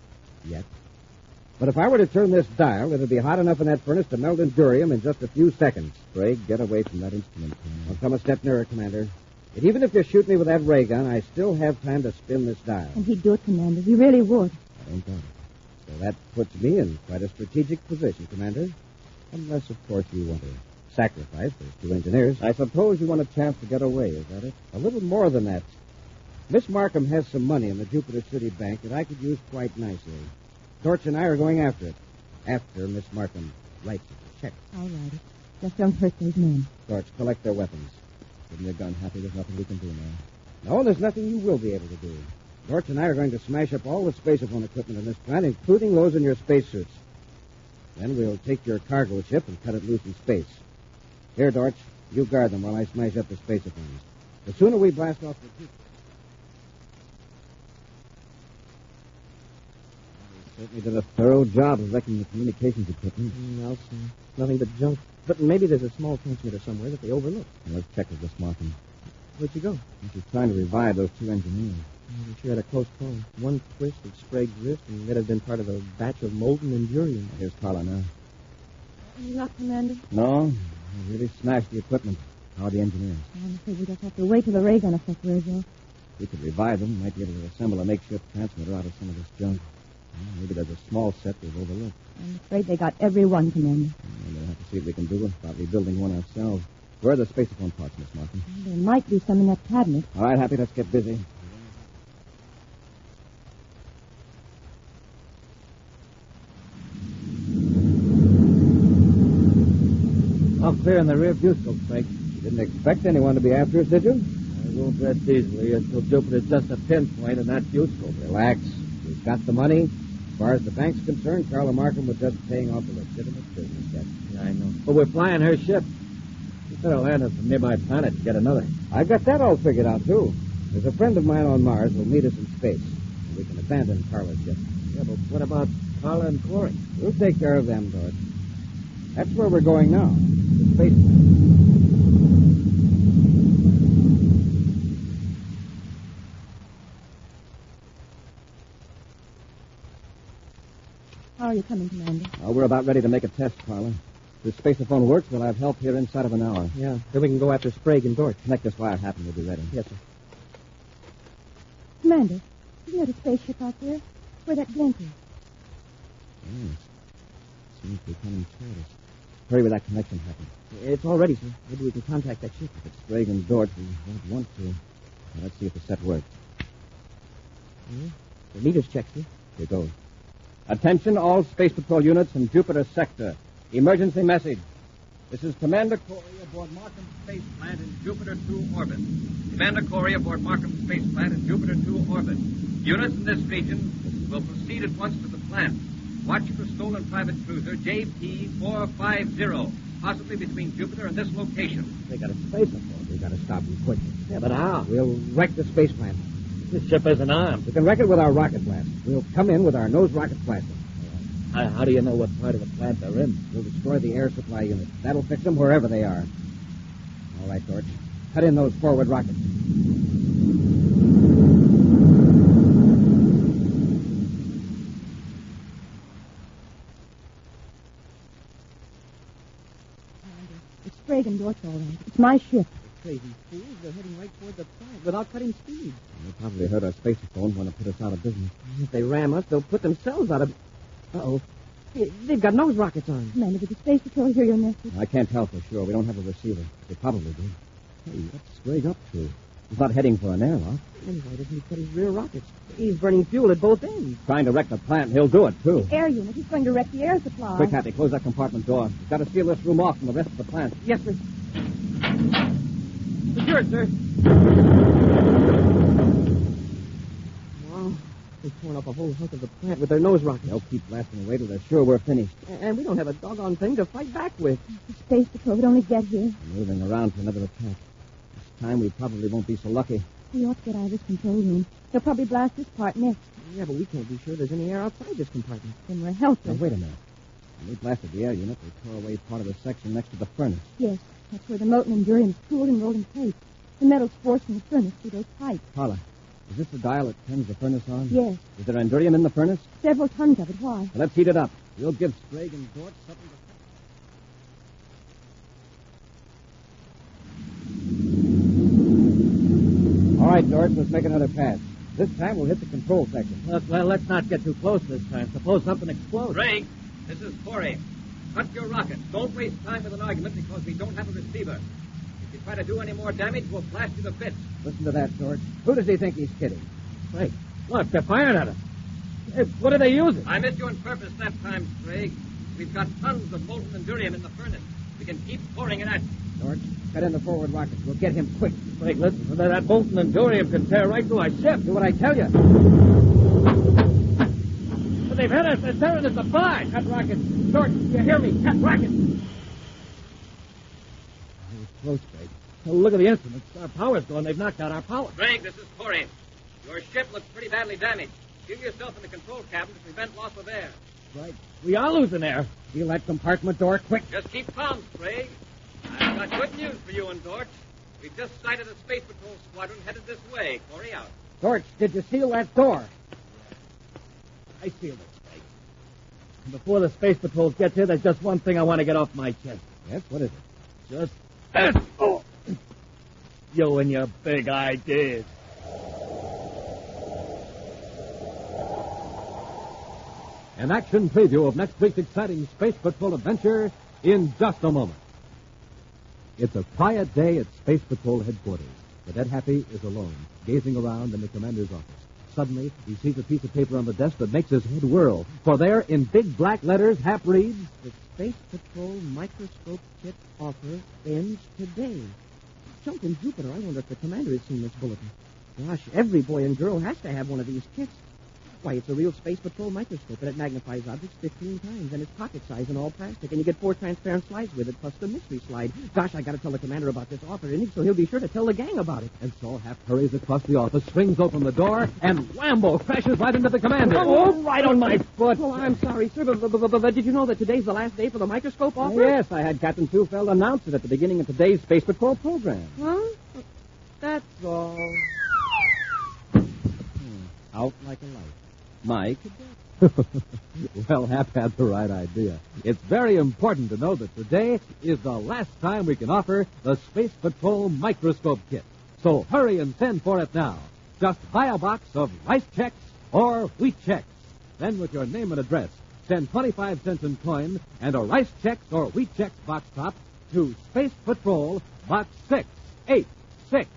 yet. But if I were to turn this dial, it'd be hot enough in that furnace to melt Endurium in just a few seconds. Sprague, get away from that instrument. Well, come a step nearer, Commander. And even if you shoot me with that ray gun, I still have time to spin this dial. And he'd do it, Commander. He really would. I don't doubt it. So that puts me in quite a strategic position, Commander. Unless, of course, you want to sacrifice those 2 engineers. I suppose you want a chance to get away, is that it? A little more than that. Miss Markham has some money in the Jupiter City Bank that I could use quite nicely. Torch and I are going after it. After Miss Markham writes a check. All right. Just don't hurt those men. Torch, collect their weapons. Give me a gun, Happy. There's nothing we can do now. No, there's nothing you will be able to do. Dorch and I are going to smash up all the spaceophone equipment in this plant, including those in your spacesuits. Then we'll take your cargo ship and cut it loose in space. Here, Dorch, you guard them while I smash up the spaceophones. The sooner we blast off the people... We certainly did a thorough job of wrecking the communications equipment. Well, sir, nothing but junk. But maybe there's a small transmitter somewhere that they overlooked. Now, let's check with Miss Markham. Where'd you go? She's trying to revive those 2 engineers. We sure had a close call. One twist of Sprague's wrist, and they'd have been part of a batch of molten Endurium. Here's Carla now. You not, Commander? No, we really smashed the equipment. How are the engineers? I'm afraid we just have to wait till the ray gun effect wears off. If we could revive them, we might be able to assemble a makeshift transmitter out of some of this junk. Well, maybe there's a small set we've overlooked. I'm afraid they got every one, Commander. We'll have to see what we can do about rebuilding one ourselves. Where are the spaceophone parts, Miss Markham? There might be some in that cabinet. All right, Happy, let's get busy. All clear in the rear view scope, Frank. You didn't expect anyone to be after us, did you? I won't rest easily until Jupiter's just a pinpoint in that view scope. Relax. We've got the money. As far as the bank's concerned, Carla Markham was just paying off a legitimate business debt. Yeah, I know. But we're flying her ship. We better land on some nearby planet to get another. I've got that all figured out, too. There's a friend of mine on Mars who'll meet us in space. And we can abandon Carla's ship. Yeah, but what about Carla and Corry? We'll take care of them, George. That's where we're going now. The space. How are you coming, Commander? We're about ready to make a test, Carla. If the spaceophone works, we'll have help here inside of an hour. Yeah, then we can go after Sprague and Dorch. Connect this wire, Happy, we'll be ready. Yes, sir. Commander, isn't there a spaceship out there? Where that blinker? Yes. Seems to be coming toward us. Hurry with that connection, Happy. It's all ready, sir. Maybe we can contact that ship. If it's Sprague and Dorch, we won't want to. Now, let's see if the set works. Yeah. The meters check, sir. Here goes. Attention all Space Patrol units in Jupiter sector. Emergency message. This is Commander Corry aboard Markham Space Plant in Jupiter 2 orbit. Commander Corry aboard Markham Space Plant in Jupiter 2 orbit. Units in this region will proceed at once to the plant. Watch for stolen private cruiser JP-450, possibly between Jupiter and this location. They got a spaceophone. We got to stop them quickly. Yeah, but how? We'll wreck the space plant. This ship isn't armed. We can wreck it with our rocket blast. We'll come in with our nose rocket blaster. How do you know what part of the plant they're in? We'll destroy the air supply unit. That'll fix them wherever they are. All right, Dorch. Cut in those forward rockets. It's Sprague and Dorch, all right. It's my ship. Crazy fools. They're heading right toward the plant without cutting speed. They probably heard our spaceophone want to put us out of business. If they ram us, they'll put themselves out of... Uh-oh. They've got nose rockets on. Commander, did the Space Patrol hear your message? I can't tell for sure. We don't have a receiver. They probably do. Hey, what's Sprague up to? He's not heading for an airlock. Then why doesn't he cut his rear rockets? He's burning fuel at both ends. Trying to wreck the plant. He'll do it, too. The air unit. He's going to wreck the air supply. Quick, Happy. Close that compartment door. We've got to seal this room off from the rest of the plant. Yes, sir. Secure it, sir. Wow. They've torn up a whole hunk of the plant with their nose rockets. They'll keep blasting away till they're sure we're finished. And we don't have a doggone thing to fight back with. The Space Patrol would only get here. We're moving around for another attack. This time we probably won't be so lucky. We ought to get out of this control room. They'll probably blast this part next. Yeah, but we can't be sure there's any air outside this compartment. Then we're helpless. Now, wait a minute. When we blasted the air unit, they tore away part of the section next to the furnace. Yes, that's where the molten endurium is cooled and rolled in place. The metal's forced from the furnace through those pipes. Paula, is this the dial that turns the furnace on? Yes. Is there endurium in the furnace? Several tons of it. Why? Well, let's heat it up. We'll give Sprague and Dort something to... All right, Dort, let's make another pass. This time we'll hit the control section. Look, well, let's not get too close this time. Suppose something explodes. Craig, this is Corry. Cut your rockets. Don't waste time with an argument because we don't have a receiver. If you try to do any more damage, we'll blast you to bits. Listen to that, Dort. Who does he think he's kidding? Wait, look, they're firing at us. Hey, what are they using? I missed you on purpose that time, Craig. We've got tons of molten endurium in the furnace. We can keep pouring it at you. Dort, cut in the forward rockets. We'll get him quick. Craig, listen, that molten endurium can tear right through our ship. Do what I tell you. But they've hit us. They're tearing us apart. Cut rockets. Dort, you hear me? Cut rockets. It was close, Craig. Oh, look at the instruments. Our power's gone. They've knocked out our power. Craig, this is Corry. Your ship looks pretty badly damaged. Get yourself in the control cabin to prevent loss of air. Right. We are losing air. Seal that compartment door quick. Just keep calm, Craig. I've got good news for you and Dort. We've just sighted a Space Patrol squadron headed this way. Corry out. Dort, did you seal that door? I sealed it, Craig. And before the Space Patrol gets here, there's just one thing I want to get off my chest. Yes, what is it? Just this. Oh. You and your big ideas. An action preview of next week's exciting Space Patrol adventure in just a moment. It's a quiet day at Space Patrol headquarters. Cadet Happy is alone, gazing around in the commander's office. Suddenly, he sees a piece of paper on the desk that makes his head whirl. For there, in big black letters, Hap reads, "The Space Patrol microscope kit offer ends today." Jumping Jupiter, I wonder if the commander has seen this bulletin. Gosh, every boy and girl has to have one of these kits. Why, it's a real Space Patrol microscope, and it magnifies objects 15 times, and it's pocket size and all plastic, and you get 4 transparent slides with it, plus the mystery slide. Gosh, I got to tell the commander about this offer, so he'll be sure to tell the gang about it. And so Hap hurries across the office, swings open the door, and whambo, crashes right into the commander. Oh, right on my foot. Oh, I'm sorry, sir, but did you know that today's the last day for the microscope offer? Yes, I had Captain Tufeld announce it at the beginning of today's Space Patrol program. Huh? That's all. Out like a light. My cadet. Well, Hap had the right idea. It's very important to know that today is the last time we can offer the Space Patrol microscope kit. So hurry and send for it now. Just buy a box of rice checks or wheat checks. Then with your name and address, send 25 cents in coin and a rice checks or wheat checks box top to Space Patrol Box 686,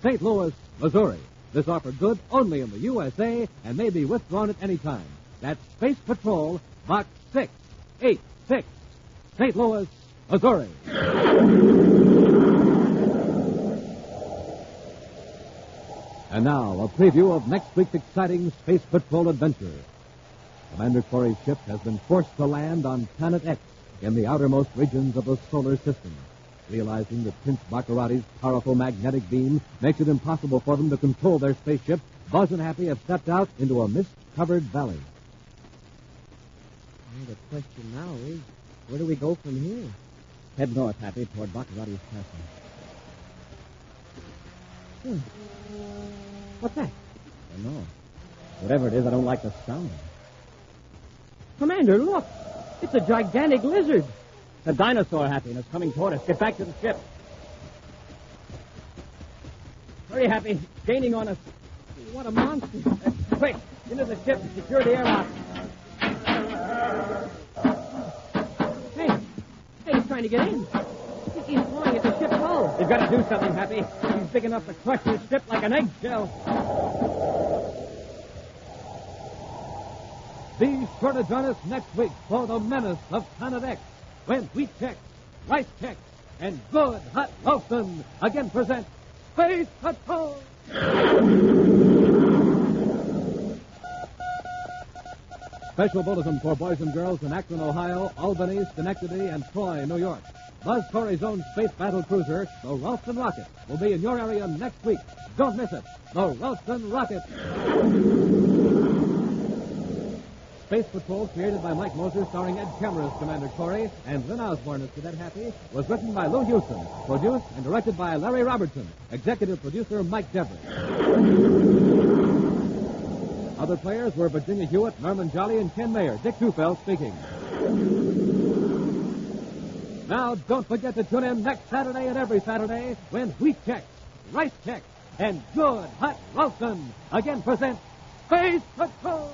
St. Louis, Missouri. This offer good only in the USA and may be withdrawn at any time. That's Space Patrol, Box 686, St. Louis, Missouri. And now, a preview of next week's exciting Space Patrol adventure. Commander Corry's ship has been forced to land on Planet X in the outermost regions of the solar system. Realizing that Prince Bacarratti's powerful magnetic beam makes it impossible for them to control their spaceship, Buzz and Happy have stepped out into a mist-covered valley. Well, the question now is, where do we go from here? Head north, Happy, toward Bacarratti's castle. What's that? I don't know. Whatever it is, I don't like the sound. Commander, look! It's a gigantic lizard. It's a dinosaur, Happy, and it's coming toward us. Get back to the ship. Hurry, Happy. It's gaining on us. What a monster. Quick, into the ship and secure the airlock. Hey, he's trying to get in. He's flying at the ship's hull. You've got to do something, Happy. He's big enough to crush this ship like an eggshell. Be sure to join us next week for the Menace of Planet X, when wheat checks, rice checks, and good hot roastin' again present Space Patrol. Special bulletin for boys and girls in Akron, Ohio, Albany, Schenectady, and Troy, New York. Buzz Corry's own space battle cruiser, the Ralston Rocket, will be in your area next week. Don't miss it. The Ralston Rocket. Space Patrol, created by Mike Moser, starring Ed Kemmer as Commander Corry and Lyn Osborn as Cadet Happy, was written by Lou Houston, produced and directed by Larry Robertson, executive producer Mike Deverett. Other players were Virginia Hewitt, Norman Jolly, and Ken Mayer. Dick Tufeld speaking. Now, don't forget to tune in next Saturday and every Saturday when Wheat Checks, Rice Checks, and Good Hot Ralston again present Space Patrol!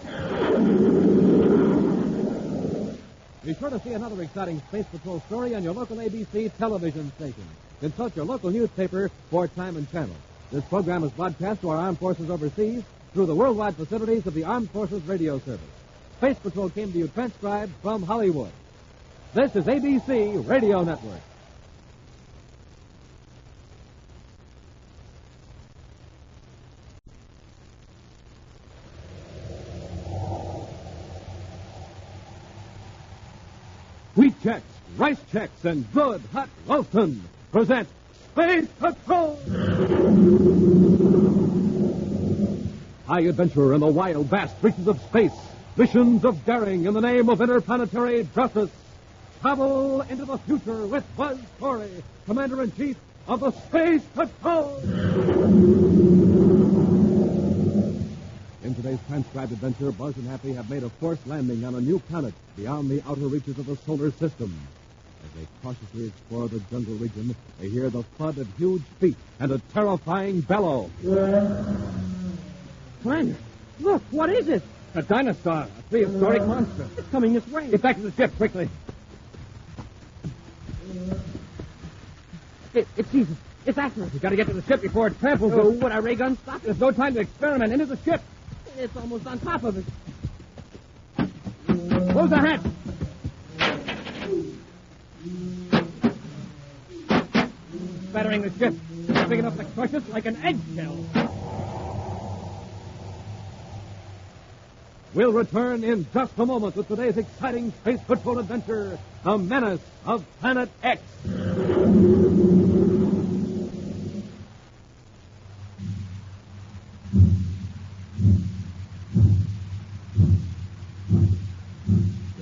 Be sure to see another exciting Space Patrol story on your local ABC television station. Consult your local newspaper for time and channel. This program is broadcast to our armed forces overseas through the worldwide facilities of the Armed Forces Radio Service. Space Patrol came to you transcribed from Hollywood. This is ABC Radio Network. Wheat Checks, Rice Checks, and Good Hot Ralston present Space Patrol! High adventure in the wild, vast reaches of space. Missions of daring in the name of interplanetary justice. Travel into the future with Buzz Corry, Commander-in-Chief of the Space Patrol! In today's transcribed adventure, Buzz and Happy have made a forced landing on a new planet beyond the outer reaches of the solar system. As they cautiously explore the jungle region, they hear the thud of huge feet and a terrifying bellow. Commander, look, what is it? A dinosaur, a prehistoric monster. It's coming this way. Get back to the ship, quickly. It's Jesus. It's after us. We've got to get to the ship before it tramples us. Oh, would our ray gun stop it? There's no time to experiment. Into the ship. It's almost on top of us. Close the hatch. Battering the ship. It's big enough to crush us like an eggshell. We'll return in just a moment with today's exciting Space Patrol adventure, The Menace of Planet X.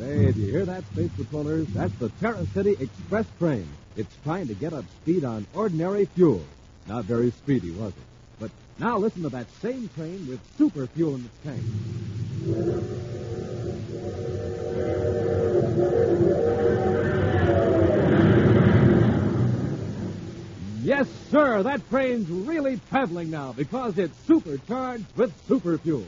Hey, do you hear that, Space Patrollers? That's the Terra City Express train. It's trying to get up speed on ordinary fuel. Not very speedy, was it? But now listen to that same train with super fuel in its tank. Yes, sir, that train's really traveling now because it's supercharged with super fuel.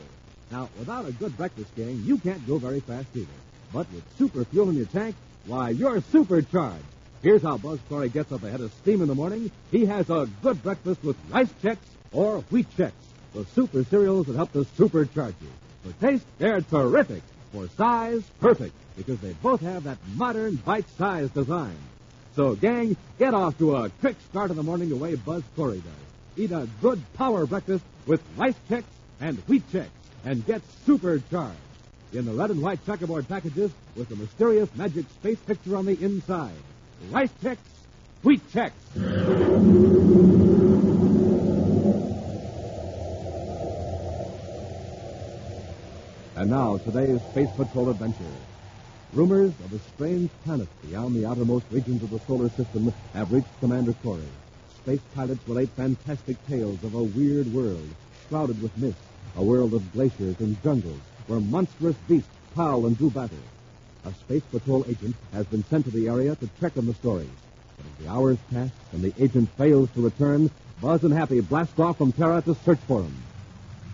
Now, without a good breakfast, gang, you can't go very fast either. But with super fuel in your tank, why, you're supercharged. Here's how Buzz Corry gets up ahead of steam in the morning. He has a good breakfast with Rice Checks or Wheat Checks, the super cereals that help to supercharge you. For taste, they're terrific. For size, perfect, because they both have that modern bite-sized design. So, gang, get off to a quick start in the morning the way Buzz Corry does. Eat a good power breakfast with Rice Checks and Wheat Checks and get supercharged. In the red and white checkerboard packages with the mysterious magic space picture on the inside. Rice Checks, Wheat Checks. And now, today's Space Patrol adventure. Rumors of a strange planet beyond the outermost regions of the solar system have reached Commander Corry. Space pilots relate fantastic tales of a weird world, shrouded with mist, a world of glaciers and jungles, where monstrous beasts prowl and do battle. A Space Patrol agent has been sent to the area to check on the stories. But as the hours pass and the agent fails to return, Buzz and Happy blast off from Terra to search for him.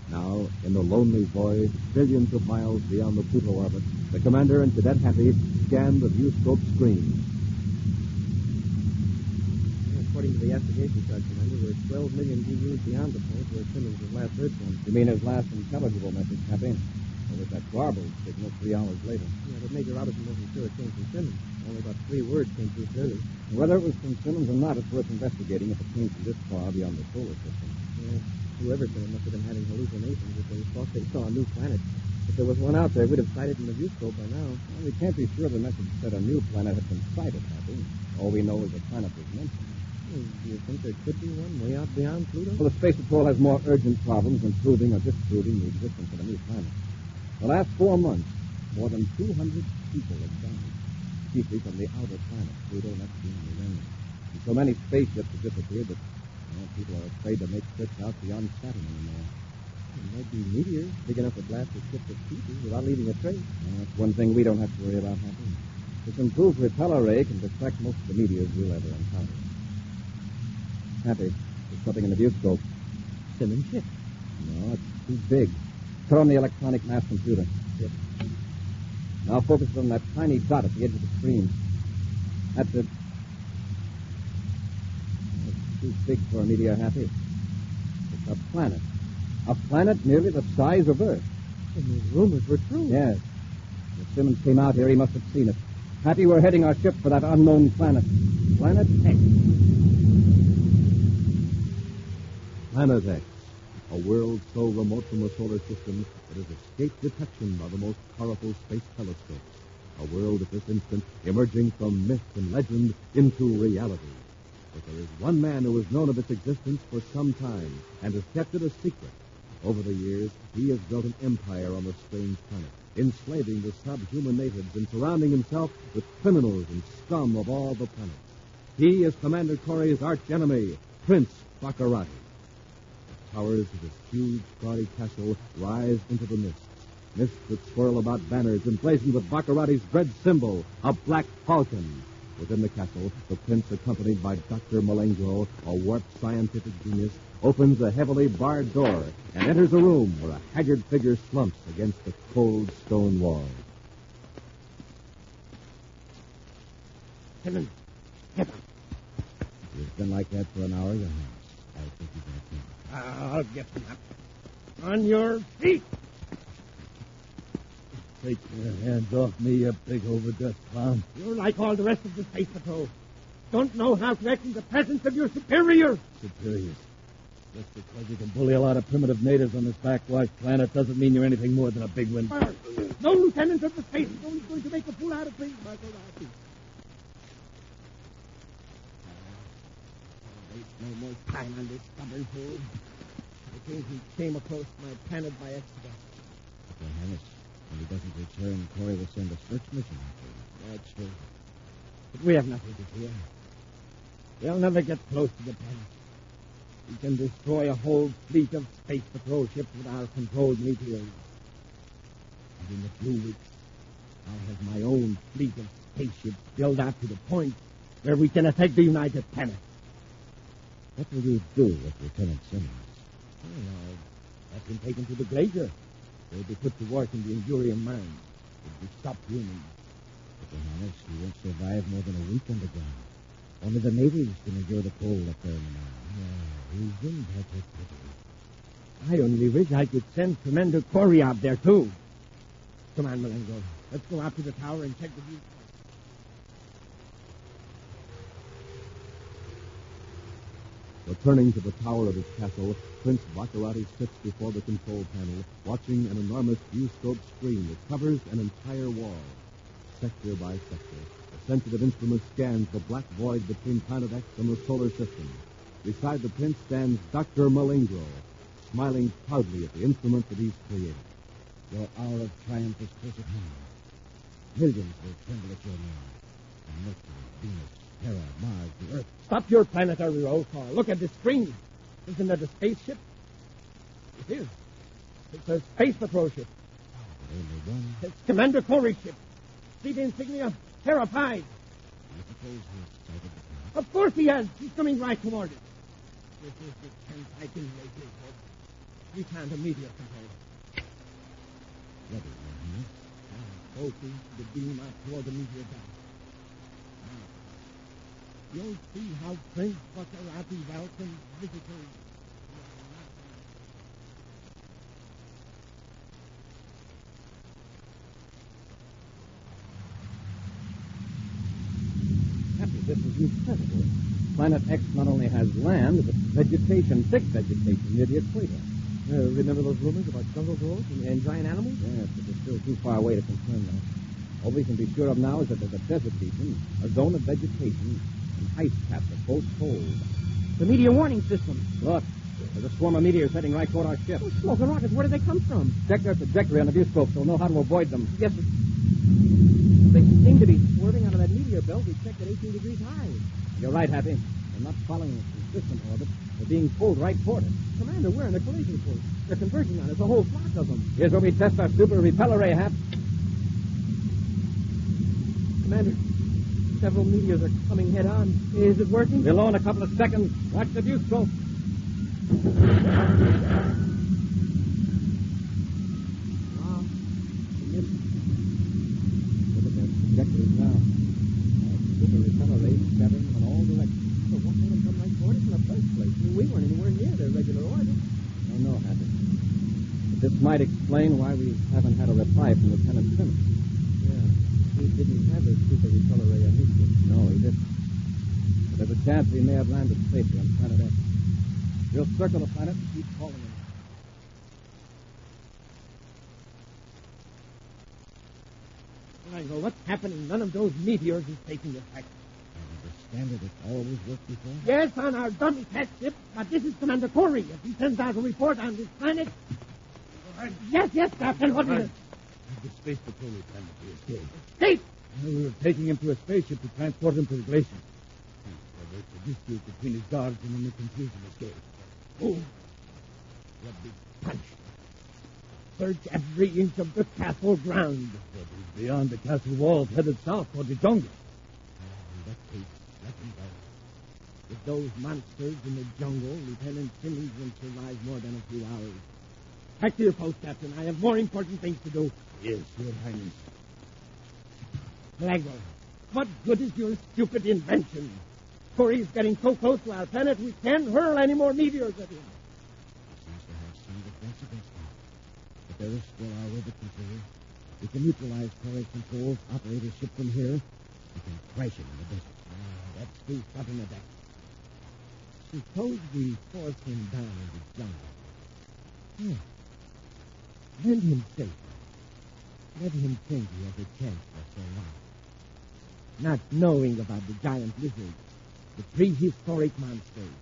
Now, in the lonely void, billions of miles beyond the Pluto orbit, the Commander and Cadet Happy scan the viewscope screens. According to the astrogation chart, Commander, we're 12 million GUs beyond the point where Simmons was last heard from. You mean his last intelligible message, Happy? Or was that garbled signal 3 hours later? Yeah, but Major Robertson wasn't sure it came from Simmons. Only about 3 words came through clearly. Whether it was from Simmons or not, it's worth investigating if it came from this far beyond the solar system. Yeah, whoever sent it must have been having hallucinations if they thought they saw a new planet. If there was one out there, we'd have sighted in the viewscope by now. Well, we can't be sure the message said a new planet had been sighted, Happy. All we know is the planet was mentioned. Well, do you think there could be one way out beyond Pluto? Well, the Space Patrol has more urgent problems than proving or disproving the existence of a new planet. The last 4 months, More than 200 people have died, chiefly from the outer planet, Pluto, Neptune, and Uranus. And so many spaceships have disappeared that people are afraid to make trips out beyond Saturn anymore. There might be meteors big enough to blast a ship to pieces without leaving a trace. That's one thing we don't have to worry about, Happy. This improved repeller ray can deflect most of the meteors we'll ever encounter. Happy, there's something in the viewscope. Simmons ship. No, it's too big. Put on the electronic mass computer. Yep. Now focus on that tiny dot at the edge of the screen. That's it. It's too big for a meteor, Happy. It's a planet. A planet nearly the size of Earth. And those rumors were true. Yes. If Simmons came out here, he must have seen it. Happy, we're heading our ship for that unknown planet. Planet X. Planet X. A world so remote from the solar system it has escaped detection by the most powerful space telescopes. A world at this instant emerging from myth and legend into reality. But there is one man who has known of its existence for some time and has kept it a secret. Over the years, he has built an empire on the strange planet, enslaving the subhuman natives and surrounding himself with criminals and scum of all the planets. He is Commander Corry's arch-enemy, Prince Bacarratti. The towers of his huge, gaudy castle rise into the mists. Mists that swirl about banners emblazoned with Bacarratti's dread symbol, a black falcon. Within the castle, the prince, accompanied by Dr. Malengro, a warped scientific genius, opens a heavily barred door and enters a room where a haggard figure slumps against the cold stone wall. Simmons, get up. You've been like that for an hour, your Highness. I think you're going to kill me. I'll get them up. On your feet. Take your hands off me, you big overdressed clown. You're like all the rest of the Space Patrol. Don't know how to act in the presence of your superior. Superiors. Just because you can bully a lot of primitive natives on this backwashed planet doesn't mean you're anything more than a big wind. No lieutenant of the Space Patrol is going to make a fool out of Prince Bacarratti. Waste no more time on this stubborn fool. I think he came across my planet by accident. Your Highness, when he doesn't return, Corry will send a search mission after him. That's true. But we have nothing to fear. They'll never get close to the planet. We can destroy a whole fleet of Space Patrol ships with our controlled meteors. And in a few weeks, I'll have my own fleet of spaceships built out to the point where we can attack the United Planet. What will you do with Lieutenant Simmons? Oh, no. I've been taken to the Glacier. They'll be put to work in the Endurium mine. They'll be stopped humans. But Your Highness, he won't survive more than a week underground. Only the natives can endure the cold up there in the mine. He's in better pity. I only wish I could send Commander Corry out there, too. Come on, Malengo. Let's go out to the tower and check the view. Returning to the tower of his castle, Prince Bacarratti sits before the control panel, watching an enormous viewscope screen that covers an entire wall. Sector by sector, a sensitive instrument scans the black void between Planet X and the solar system. Beside the prince stands Dr. Malengro, smiling proudly at the instrument that he's created. Your hour of triumph is close at hand. Millions will tremble at your name. And Mercury, Venus, Terra, Mars, the Earth. Stop your planetary roll call. Look at the screen. Isn't that a spaceship? It is. It's a Space Patrol ship. But only one. It's Commander Corry's ship. See the insignia? Terra Pi. I suppose he's sighted the planet. Of course he has. He's coming right toward it. This is the 10th I can make his head. We found a meteor control. Ready, Your Highness. Focus the beam up toward the meteor belt. Now, you'll see how Prince Bacarratti welcomes visitors. Happy, this is incredible. Planet X not only has land, but vegetation, thick vegetation near the equator. Remember those rumors about jungle growth and giant animals? Yes, but they're still too far away to confirm them. All we can be sure of now is that there's a desert region, a zone of vegetation, and ice caps at both poles. The meteor warning system. Look, There's a swarm of meteors heading right toward our ship. Oh, smoke and rockets, where did they come from? Check their trajectory on the viewscope so we'll know how to avoid them. Yes, sir. They seem to be swerving out of that meteor belt we checked at 18 degrees high. You're right, Happy. They're not following a consistent orbit. They're being pulled right toward us. Commander, we're in a collision course. They're converging on us, a whole flock of them. Here's where we test our super repeller ray, Hap. Commander, several meteors are coming head on. Is it working? Below in a couple of seconds. Watch the viewscope. Look at their trajectories now. Super repeller rays scattering in all directions. So what made them come right toward us in the first place? We weren't anywhere near their regular orbit. I don't know, Happy. But this might explain why we haven't had a reply from Lieutenant Simmons. Yeah, he didn't have a super repeller ray on his ship. No, he didn't. But there's a chance we may have landed safely on Planet X. We'll circle the planet and keep calling him. Well, what's happening? None of those meteors is taking effect. I understand it. It's always worked before. Yes, on our dummy test ship, but this is Commander Corry. If he sends out a report on this planet... Yes, Captain, what is it? The space patrol planned to escape. Escape? We were taking him to a spaceship to transport him to the glacier. There was a dispute between his guards and in the confusion escaped. Oh, what big punch. Search every inch of the castle ground. But he's beyond the castle walls, headed south toward the jungle. In that case, let him go. With those monsters in the jungle, Lieutenant Simmons won't survive more than a few hours. Back to your post, Captain. I have more important things to do. Yes, Your Highness. Lego, what good is your stupid invention? Corey's getting so close to our planet, we can't hurl any more meteors at him. Seems to have some defense against him. But there is still our orbit control. We can neutralize Corey's controls, operate his ship from here. We can crash it in the desert. That's too sudden a death. Suppose we force him down in the jungle. Land him safe. Let him think he has a chance for so long. Not knowing about the giant lizards, the prehistoric monsters.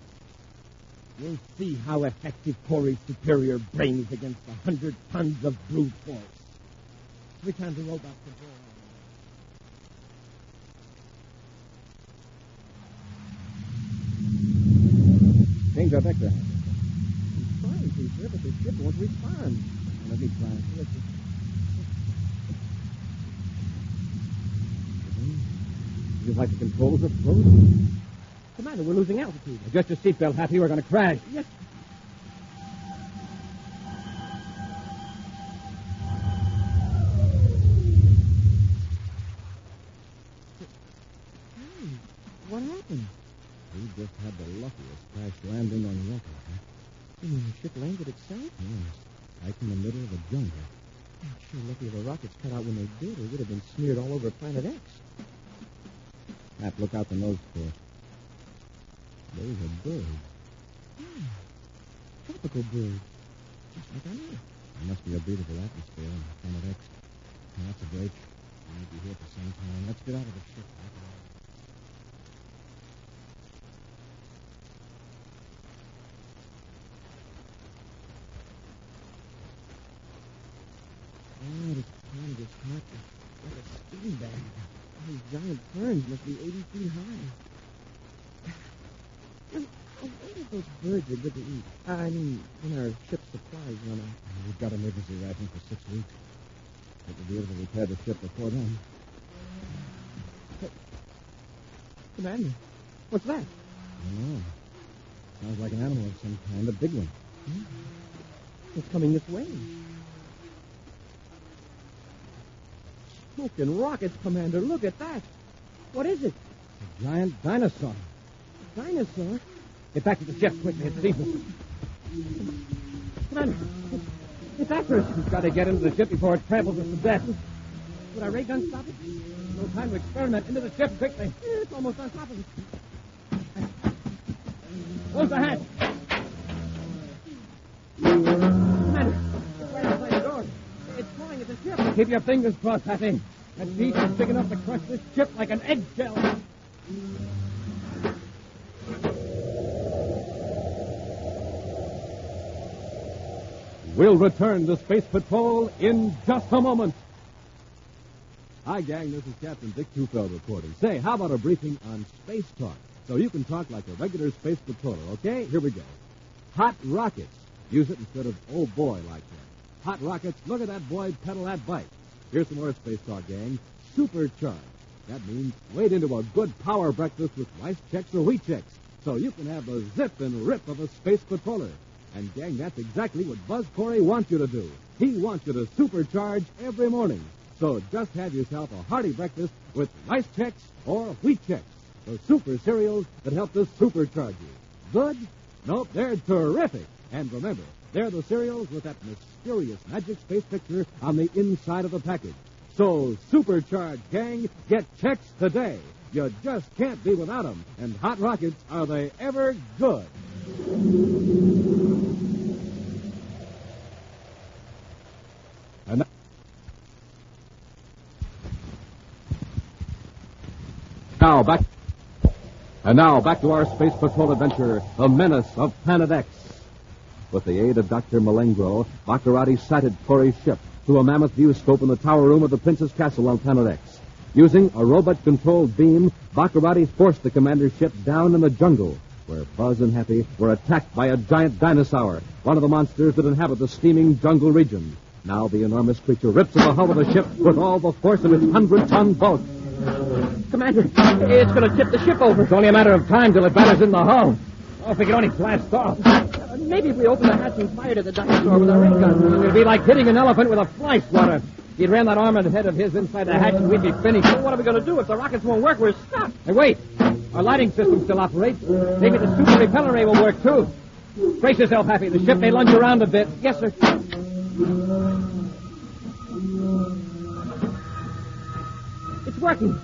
We'll see how effective Corey's superior brain is against 100 tons of brute force. Switch on the robot control. Change our vector. He's trying to, sir, but the ship won't respond. Let me try. Feels like the controls are frozen. Commander, we're losing altitude. Adjust your seatbelt, Happy. We're going to crash. Yes. Hey, what happened? We just had the luckiest crash landing on record. You mean the ship landed itself? Yes. Right in the middle of the jungle. I'm sure lucky the rockets cut out when they did, or it would have been smeared all over Planet X. Hap, look out the nose course. Those are birds. Tropical birds. Just like on Earth. There must be a beautiful atmosphere on Planet X. Now, that's a break. We won't be here for some time. Let's get out of the ship. Oh, this planet is hot. It's like a steam bag. Those giant ferns must be 80 feet high. And what are those birds that good to eat? I mean, when our ship's supplies run out. We've got emergency ration for 6 weeks. But we'll be able to repair the ship before then. Commander, what's that? I don't know. Sounds like an animal of some kind, a big one. It's coming this way. Smoking rockets, Commander. Look at that. What is it? A giant dinosaur. A dinosaur? Get back to the ship quickly. It's evil. Commander, it's after us. We've got to get into the ship before it tramples us to death. Would our ray gun stop it? No time to experiment. Into the ship quickly. It's almost on top of us. Close the hatch. Commander, right outside the door. It's pulling at the ship. Keep your fingers crossed, Happy. That beak is big enough to crush this ship like an eggshell. We'll return to Space Patrol in just a moment. Hi, gang. This is Captain Dick Tufeld reporting. Say, how about a briefing on space talk? So you can talk like a regular space patroller, okay? Here we go. Hot rockets. Use it instead of oh boy like that. Hot rockets. Look at that boy pedal that bike. Here's some more space talk, gang. Supercharged. That means wade into a good power breakfast with rice checks or wheat checks, so you can have the zip and rip of a space patroller. And, gang, that's exactly what Buzz Corry wants you to do. He wants you to supercharge every morning. So just have yourself a hearty breakfast with rice checks or wheat checks, the super cereals that help to supercharge you. Good? Nope, they're terrific. And remember, they're the cereals with that mysterious magic space picture on the inside of the package. So supercharge, gang. Get checks today. You just can't be without them. And hot rockets, are they ever good? And now back to our Space Patrol adventure, the Menace of Planet X. With the aid of Dr. Malengro, Bacarratti sighted Corry's ship through a mammoth viewscope in the tower room of the Prince's Castle on Planet X. Using a robot-controlled beam, Bacarratti forced the commander's ship down in the jungle, where Buzz and Happy were attacked by a giant dinosaur, one of the monsters that inhabit the steaming jungle region. Now the enormous creature rips at the hull of the ship with all the force of its 100-ton bulk. Commander, it's going to tip the ship over. It's only a matter of time till it batters in the hull. Oh, if we could only blast off. Maybe if we open the hatch and fired at the dinosaur with our ray gun. It'd be like hitting an elephant with a fly swatter. If he'd ran that armored head of his inside the hatch, and we'd be finished. Well, what are we going to do? If the rockets won't work, we're stuck. Hey, wait. Our lighting system still operates. Maybe the super repeller ray will work, too. Brace yourself, Happy. The ship may lunge around a bit. Yes, sir. It's working.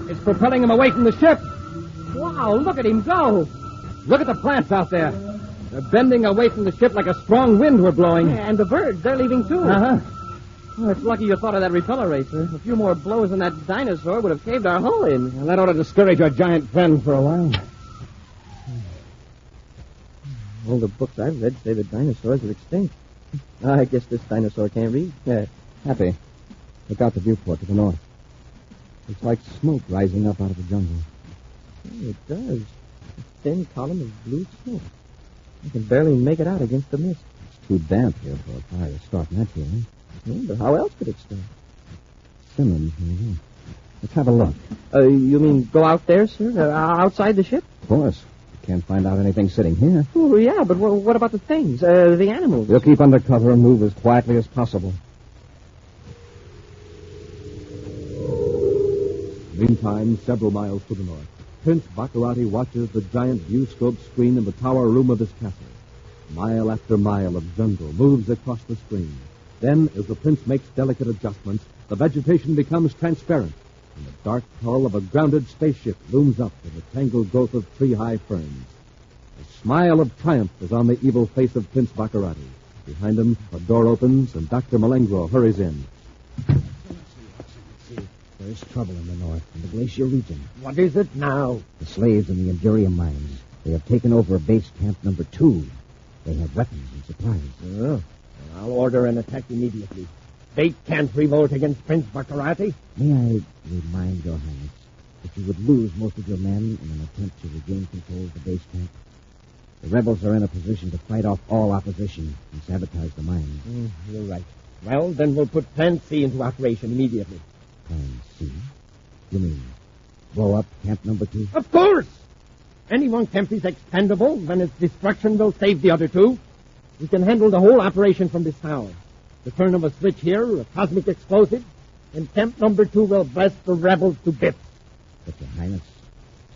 It's propelling him away from the ship. Wow, look at him go. Look at the plants out there. They're bending away from the ship like a strong wind we're blowing. Yeah, and the birds, they're leaving, too. Uh-huh. Well, it's lucky you thought of that repeller ray, sir. A few more blows and that dinosaur would have caved our hull in. Well, that ought to discourage our giant friend for a while. All the books I've read say that dinosaurs are extinct. I guess this dinosaur can't read. Yeah. Happy, look out the viewport to the north. It's like smoke rising up out of the jungle. It does. A thin column of blue smoke. I can barely make it out against the mist. It's too damp here for a fire to start naturally. Yeah, but how else could it start? Simmons, maybe. Let's have a look. You mean go out there, sir? Outside the ship? Of course. You can't find out anything sitting here. Oh, yeah, but what about the things? The animals? We'll keep under cover and move as quietly as possible. Meantime, several miles to the north, Prince Bacarratti watches the giant viewscope screen in the tower room of his castle. Mile after mile of jungle moves across the screen. Then, as the prince makes delicate adjustments, the vegetation becomes transparent, and the dark hull of a grounded spaceship looms up in the tangled growth of tree-high ferns. A smile of triumph is on the evil face of Prince Bacarratti. Behind him, a door opens, and Dr. Malengro hurries in. There's trouble in the north, in the glacier region. What is it now? The slaves in the Endurium mines. They have taken over base camp number 2. They have weapons and supplies. Oh, I'll order an attack immediately. They can't revolt against Prince Bacarratti. May I remind your Highness that you would lose most of your men in an attempt to regain control of the base camp? The rebels are in a position to fight off all opposition and sabotage the mines. You're right. Well, then we'll put Plan C into operation immediately. Plan C? You mean blow up camp number 2? Of course! Any one camp is expendable, then its destruction will save the other 2. We can handle the whole operation from this tower. The turn of a switch here, a cosmic explosive, and camp number 2 will blast the rebels to bits. But, Your Highness,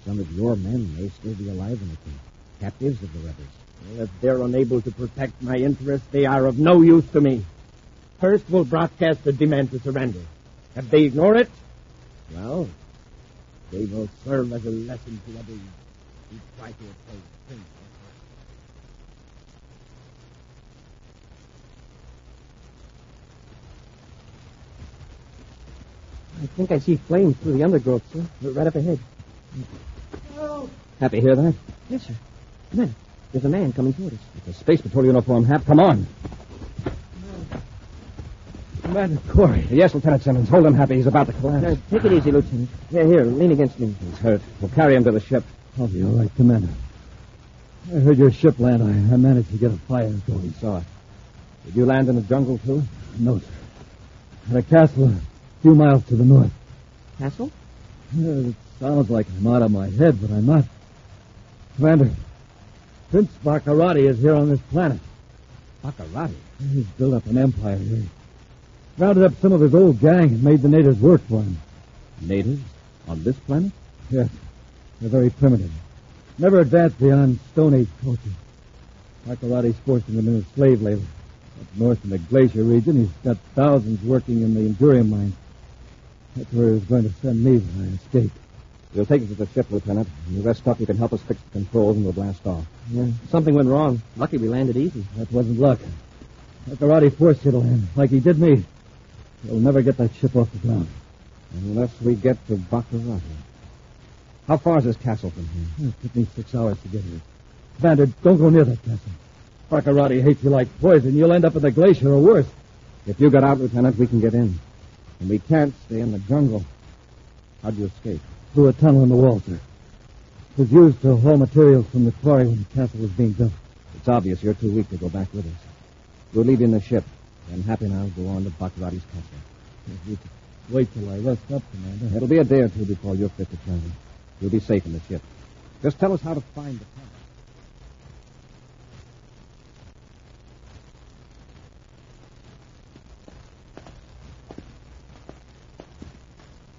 some of your men may still be alive in the camp, captives of the rebels. Well, if they're unable to protect my interests, they are of no use to me. First, we'll broadcast the demand to surrender. If they ignore it, well, they will serve as a lesson to others who try to oppose Prince. I think I see flames through the undergrowth, sir. Right up ahead. Oh. Happy, hear that? Yes, sir. Come on. There's a man coming toward us. It's a space patrol uniform, Hap. Come on. Commander Corry. Yes, Lieutenant Simmons. Hold him, Happy. He's about to collapse. Take it easy, Lieutenant. Here, lean against me. He's hurt. We'll carry him to the ship. I'll be all right, Commander. I heard your ship land. I managed to get a fire going. We saw it. Did you land in the jungle, too? No, sir. At a castle a few miles to the north. Castle? It sounds like I'm out of my head, but I'm not. Commander, Prince Bacarratti is here on this planet. Bacarratti? He's built up an empire here. Rounded up some of his old gang and made the natives work for him. Natives? On this planet? Yes. They're very primitive. Never advanced beyond Stone Age culture. Bacarratti's forcing them into slave labor. Up north in the glacier region, he's got thousands working in the Endurium mines. That's where he was going to send me when I escaped. We'll take you to the ship, Lieutenant. When you rest up, you can help us fix the controls and we'll blast off. Yeah. Something went wrong. Lucky we landed easy. That wasn't luck. Bacarratti forced you to land, like he did me. He'll never get that ship off the ground. Unless we get to Bacarratti. How far is this castle from here? It took me 6 hours to get here. Commander, don't go near that castle. Bacarratti hates you like poison. You'll end up in the glacier or worse. If you get out, Lieutenant, we can get in. And we can't stay in the jungle. How'd you escape? Through a tunnel in the wall, sir. It was used to haul materials from the quarry when the castle was being built. It's obvious you're too weak to go back with us. We'll leave you in the ship. And Happy and I'll go on to Bacarratti's castle. Wait till I rest up, Commander. It'll be a day or two before you're fit to travel. You'll be safe in the ship. Just tell us how to find the tunnel.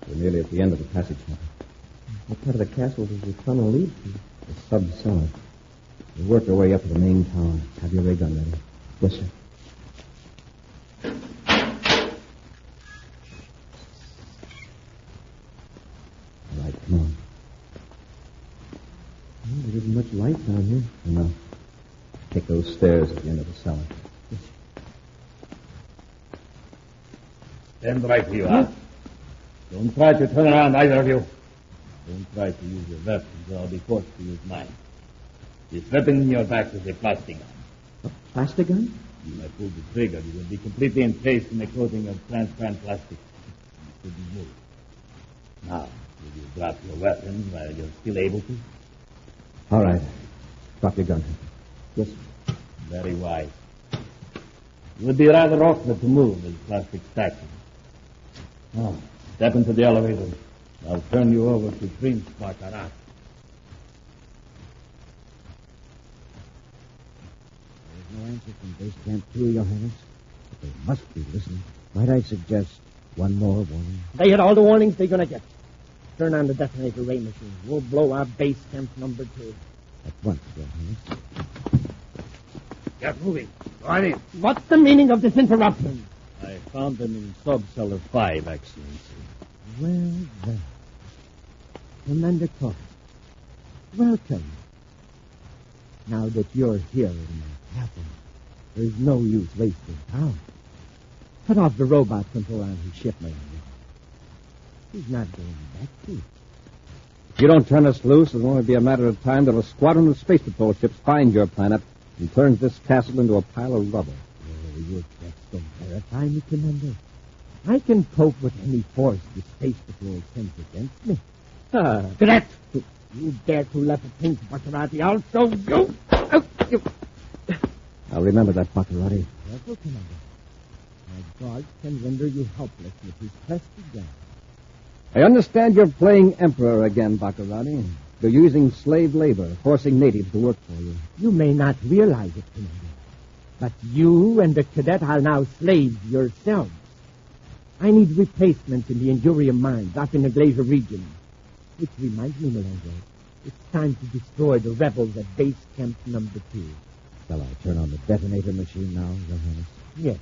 We're nearly at the end of the passage now. What part of the castle does the tunnel lead to? The sub-cellar. We'll work our way up to the main tower. Have your ray gun ready. Yes, sir. All right, come on. Well, there isn't much light down here. No. Take those stairs at the end of the cellar. Stand right where you are. Don't try to turn around, either of you. Don't try to use your weapons, or I'll be forced to use mine. This weapon in your back is a plastic gun. A plastic gun? You may pull the trigger. You will be completely encased in the coating of transparent plastic. You couldn't move. Now, will you drop your weapon while you're still able to? All right. Drop your gun. Yes, sir. Very wise. It would be rather awkward to move with plastic statues. Now, step into the elevator. I'll turn you over to Prince Bacarratti. There's no answer from Base Camp 2, Your Highness. But they must be listening. Might I suggest one more warning? They had all the warnings they're going to get. Turn on the detonator ray machine. We'll blow our base camp number 2. At once, Your Highness. Get moving. Go on in. What's the meaning of this interruption? I found them in sub-cellar 5, Excellency. Well, well. Commander Corry, welcome. Now that you're here in my castle, there's no use wasting time. Cut off the robot control on his ship, my lord. He's not going back to it. If you don't turn us loose, it'll only be a matter of time till a squadron of space patrol ships find your planet and turns this castle into a pile of rubble. Oh, your threats don't terrify me, Commander. I can cope with any force the Space Patrol sends against me. Cadet! You dare to let the Prince Bacarratti out, so you... I'll remember that, Bacarratti. Careful, Commander. My guards can render you helpless with his trusty gun. I understand you're playing Emperor again, Bacarratti. You're using slave labor, forcing natives to work for you. You may not realize it, Commander, but you and the cadet are now slaves yourselves. I need replacements in the Endurium mines up in the glacier region. Which reminds me, Melango, it's time to destroy the rebels at base camp number 2. Shall I turn on the detonator machine now, Your Highness? Yes.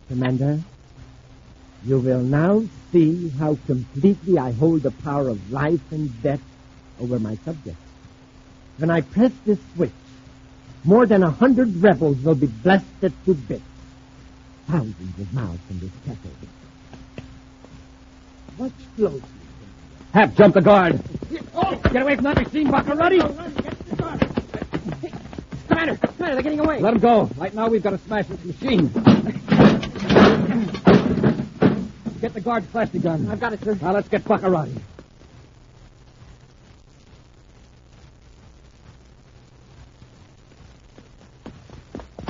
Commander, you will now see how completely I hold the power of life and death over my subjects. When I press this switch, more than 100 rebels will be blasted to bits. Thousands of miles from this castle. Watch closely. Hap, jump the guard. Oh, get away from that machine, Bacarratti! Get the guard! Commander, they're getting away. Let them go. Right now, we've got to smash this machine. Get the guard's plastic gun. I've got it, sir. Now, let's get Bacarratti.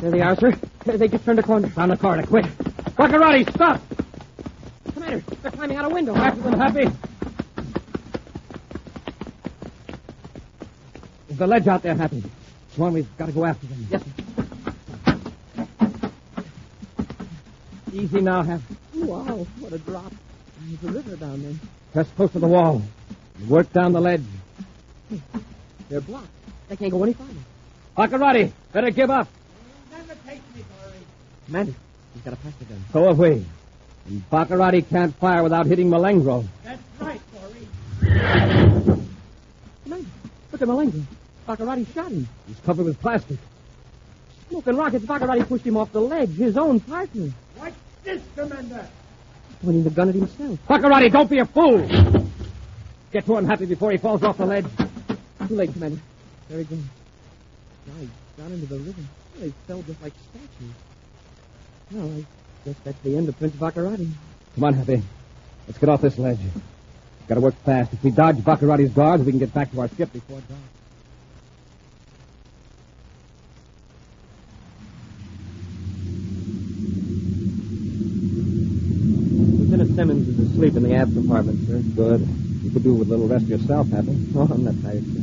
There they are, sir. They just turned a corner. Down the corner, quick. Bacarratti, stop! Commander, they're climbing out a window. After them, Happy. There's a ledge out there, Happy. Swan, we've got to go after them. Yes, sir. Easy now, Happy. Wow, what a drop. There's a river down there. Press close to the wall. And work down the ledge. They're blocked. They can't go any farther. Bacarratti, better give up. Never take me, Corry. Commander, he's got a plastic gun. So have we. And Bacarratti can't fire without hitting Malengro. That's right, Corry. Commander, look at Malengro. Bacarratti shot him. He's covered with plastic. Smoking rockets, Bacarratti pushed him off the ledge. His own partner. What's this, Commander? Pointing the gun at himself. Bacarratti, don't be a fool! Get to him, Happy, before he falls off the ledge. Too late, Commander. There he goes. Now he's down into the river. They fell just like statues. Well, I guess that's the end of Prince Bacarratti. Come on, Happy. Let's get off this ledge. Got to work fast. If we dodge Baccaratti's guards, we can get back to our ship before dark. Lieutenant Simmons is asleep in the aft compartment, sir. Good. You could do with a little rest yourself, Happy. Oh, I'm not tired, sir.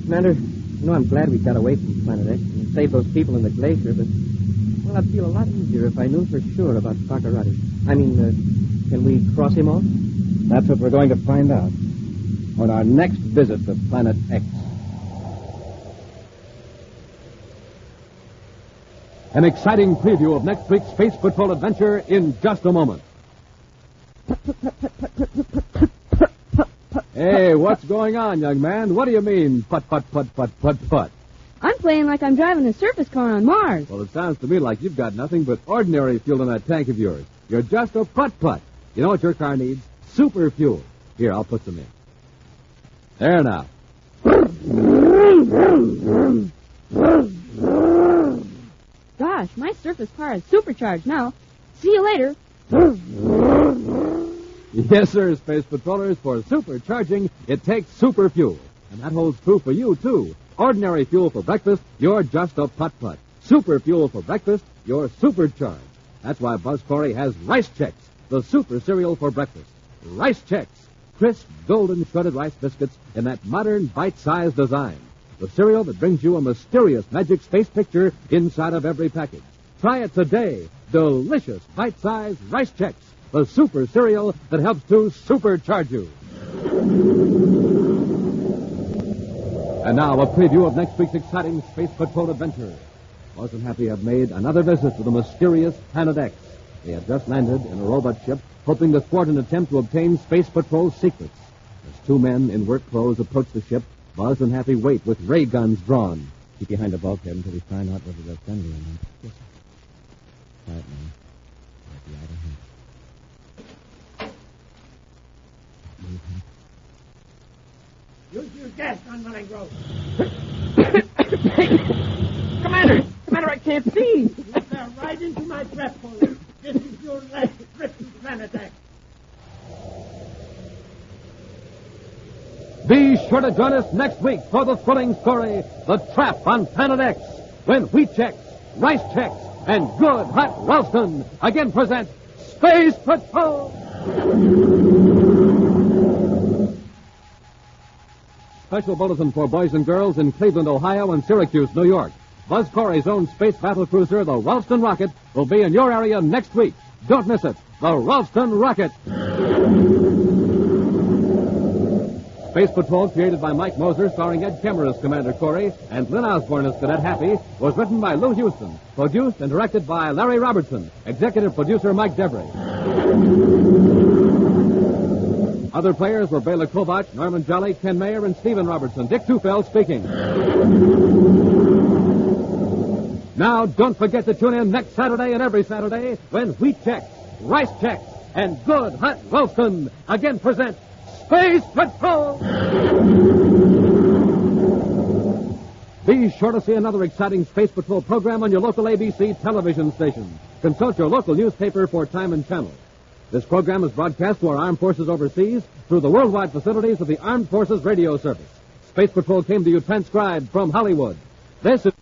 Commander, you know, I'm glad we got away from Planet X and saved those people in the glacier, but, well, I'd feel a lot easier if I knew for sure about Bacarratti. I mean, can we cross him off? That's what we're going to find out on our next visit to Planet X. An exciting preview of next week's Space Patrol adventure in just a moment. Hey, what's going on, young man? What do you mean, putt? I'm playing like I'm driving a surface car on Mars. Well, it sounds to me like you've got nothing but ordinary fuel in that tank of yours. You're just a putt-putt. You know what your car needs? Super fuel. Here, I'll put some in. There now. Gosh, my surface car is supercharged now. See you later. Yes, sir, Space Patrollers. For supercharging, it takes super fuel. And that holds true for you, too. Ordinary fuel for breakfast, you're just a putt-putt. Super fuel for breakfast, you're supercharged. That's why Buzz Corry has Rice Chex, the super cereal for breakfast. Rice Chex, crisp, golden shredded rice biscuits in that modern, bite-sized design. The cereal that brings you a mysterious magic space picture inside of every package. Try it today. Delicious, bite-sized Rice Chex, the super cereal that helps to supercharge you. And now, a preview of next week's exciting Space Patrol adventure. Buzz and Happy have made another visit to the mysterious Planet X. They have just landed in a robot ship, hoping to thwart an attempt to obtain Space Patrol secrets. As two men in work clothes approach the ship, Buzz and Happy wait with ray guns drawn. Keep behind the bulkhead until we find out whether they're friendly or not. Yes, sir. Quiet now. I'll be out ahead. Use your gas on Malengro. Commander, I can't see. You fell right into my trap hole. This is your last trip to Planet X. Be sure to join us next week for the thrilling story, The Trap on Planet X, when Wheat Chex, Rice Chex, and Good Hot Ralston again present Space Patrol. Special bulletin for boys and girls in Cleveland, Ohio, and Syracuse, New York. Buzz Corry's own space battle cruiser, the Ralston Rocket, will be in your area next week. Don't miss it. The Ralston Rocket. Space Patrol, created by Mike Moser, starring Ed Kemmer as Commander Corry and Lyn Osborn as Cadet Happy, was written by Lou Houston, produced and directed by Larry Robertson, executive producer Mike Debray. Other players were Bela Kovach, Norman Jolly, Ken Mayer, and Stephen Robertson. Dick Tufeld speaking. Now, don't forget to tune in next Saturday and every Saturday when Wheat Chex, Rice Chex, and Good Hot Ralston again present Space Patrol! Be sure to see another exciting Space Patrol program on your local ABC television station. Consult your local newspaper for time and channel. This program is broadcast to our armed forces overseas through the worldwide facilities of the Armed Forces Radio Service. Space Patrol came to you transcribed from Hollywood. This is...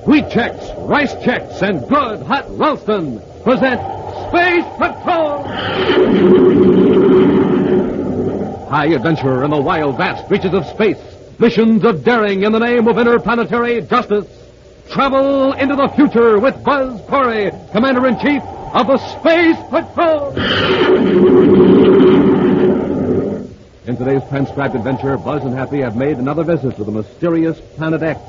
Wheat checks, rice checks, and good hot Ralston present Space Patrol! High adventure in the wild, vast reaches of space. Missions of daring in the name of interplanetary justice. Travel into the future with Buzz Corry, Commander-in-Chief of the Space Patrol! In today's transcribed adventure, Buzz and Happy have made another visit to the mysterious Planet X.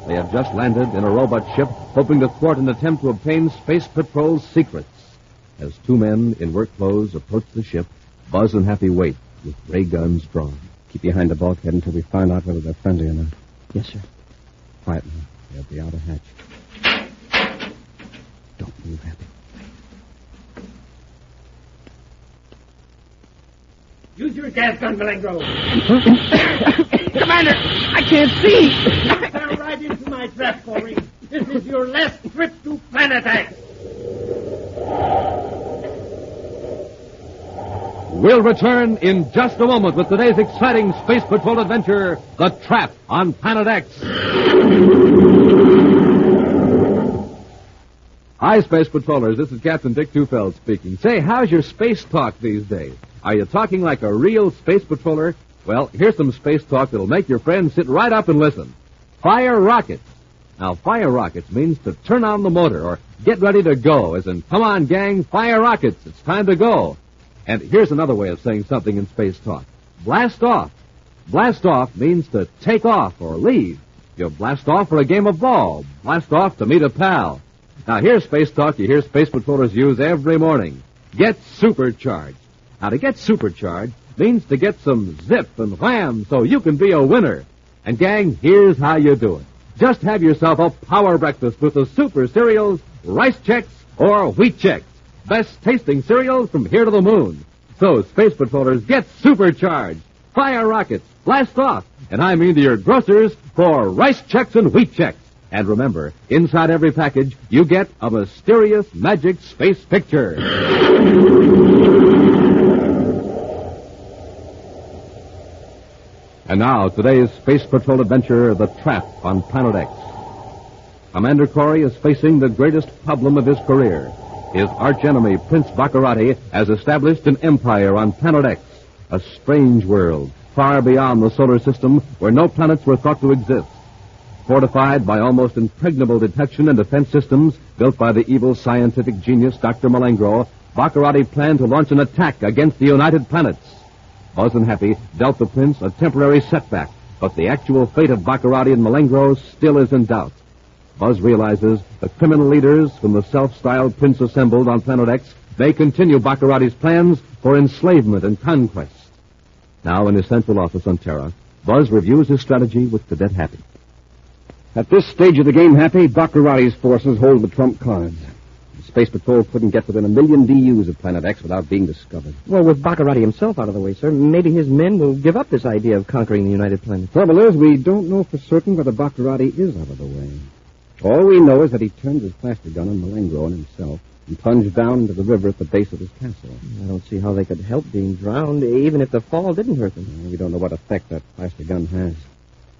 They have just landed in a robot ship, hoping to thwart an attempt to obtain Space Patrol's secrets. As two men in work clothes approach the ship, Buzz and Happy wait, with ray guns drawn. Keep behind the bulkhead until we find out whether they're friendly or not. Yes, sir. Quiet now. They're at the outer hatch. Don't move, Happy. Use your gas gun, Malengro. Commander, I can't see. You fell right into my trap, Corry. This is your last trip to Planet X. We'll return in just a moment with today's exciting Space Patrol adventure, The Trap on Planet X. Hi, Space Patrollers. This is Captain Dick Tufeld speaking. Say, how's your space talk these days? Are you talking like a real space patroller? Well, here's some space talk that'll make your friends sit right up and listen. Fire rockets. Now, fire rockets means to turn on the motor or get ready to go, as in, come on, gang, fire rockets. It's time to go. And here's another way of saying something in space talk. Blast off. Blast off means to take off or leave. You blast off for a game of ball. Blast off to meet a pal. Now, here's space talk you hear space patrollers use every morning. Get supercharged. Now, to get supercharged means to get some zip and wham so you can be a winner. And, gang, here's how you do it. Just have yourself a power breakfast with the super cereals, Rice Chex, or Wheat Chex. Best tasting cereals from here to the moon. So, Space Patrollers, get supercharged. Fire rockets, blast off, and I mean to your grocers for Rice Chex and Wheat Chex. And remember, inside every package, you get a mysterious magic space picture. And now, today's Space Patrol adventure, The Trap on Planet X. Commander Corry is facing the greatest problem of his career. His archenemy, Prince Bacarratti, has established an empire on Planet X, a strange world, far beyond the solar system, where no planets were thought to exist. Fortified by almost impregnable detection and defense systems built by the evil scientific genius Dr. Malengro, Bacarratti planned to launch an attack against the United Planets. Buzz and Happy dealt the prince a temporary setback, but the actual fate of Bacarratti and Malengro still is in doubt. Buzz realizes the criminal leaders from the self-styled prince assembled on Planet X may continue Bacarratti's plans for enslavement and conquest. Now, in his central office on Terra, Buzz reviews his strategy with Cadet Happy. At this stage of the game, Happy, Bacarratti's forces hold the trump cards. The Space Patrol couldn't get within 1 million DUs of Planet X without being discovered. Well, with Bacarratti himself out of the way, sir, maybe his men will give up this idea of conquering the United Planets. Trouble is, we don't know for certain whether Bacarratti is out of the way. All we know is that he turned his plaster gun on Malengro and himself and plunged down into the river at the base of his castle. I don't see how they could help being drowned, even if the fall didn't hurt them. We don't know what effect that plaster gun has.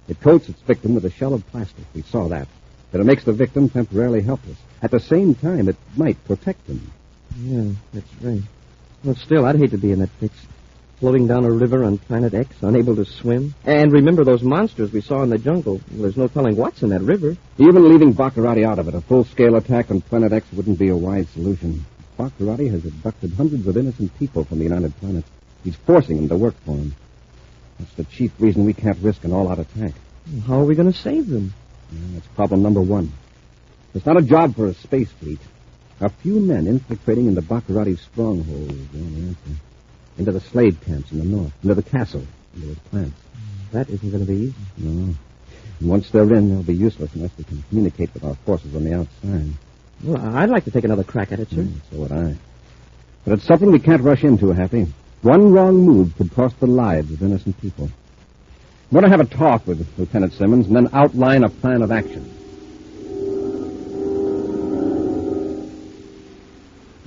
It coats its victim with a shell of plastic. We saw that. But it makes the victim temporarily helpless. At the same time, it might protect him. Yeah, that's right. Well, still, I'd hate to be in that fix. Floating down a river on Planet X, unable to swim. And remember those monsters we saw in the jungle. Well, there's no telling what's in that river. Even leaving Bacarratti out of it, a full-scale attack on Planet X wouldn't be a wise solution. Bacarratti has abducted hundreds of innocent people from the United Planets. He's forcing them to work for him. That's the chief reason we can't risk an all-out attack. How are we going to save them? That's problem number one. It's not a job for a space fleet. A few men infiltrating into Bacarratti's stronghold is the only answer. Into the slave camps in the north, into the castle, into his plants. That isn't going to be easy. No. And once they're in, they'll be useless unless we can communicate with our forces on the outside. Well, I'd like to take another crack at it, sir. So would I. But it's something we can't rush into, Happy. One wrong move could cost the lives of innocent people. I want to have a talk with Lieutenant Simmons and then outline a plan of action.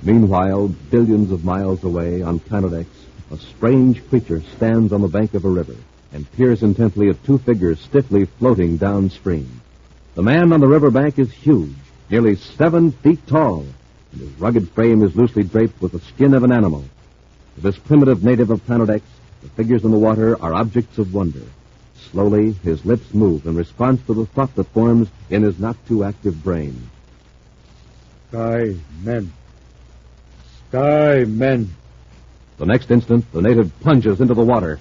Meanwhile, billions of miles away on Planet X, a strange creature stands on the bank of a river and peers intently at two figures stiffly floating downstream. The man on the riverbank is huge, nearly 7 feet tall, and his rugged frame is loosely draped with the skin of an animal. To this primitive native of Planet X, the figures in the water are objects of wonder. Slowly, his lips move in response to the thought that forms in his not-too-active brain. Sky men. Sky men. The next instant, the native plunges into the water.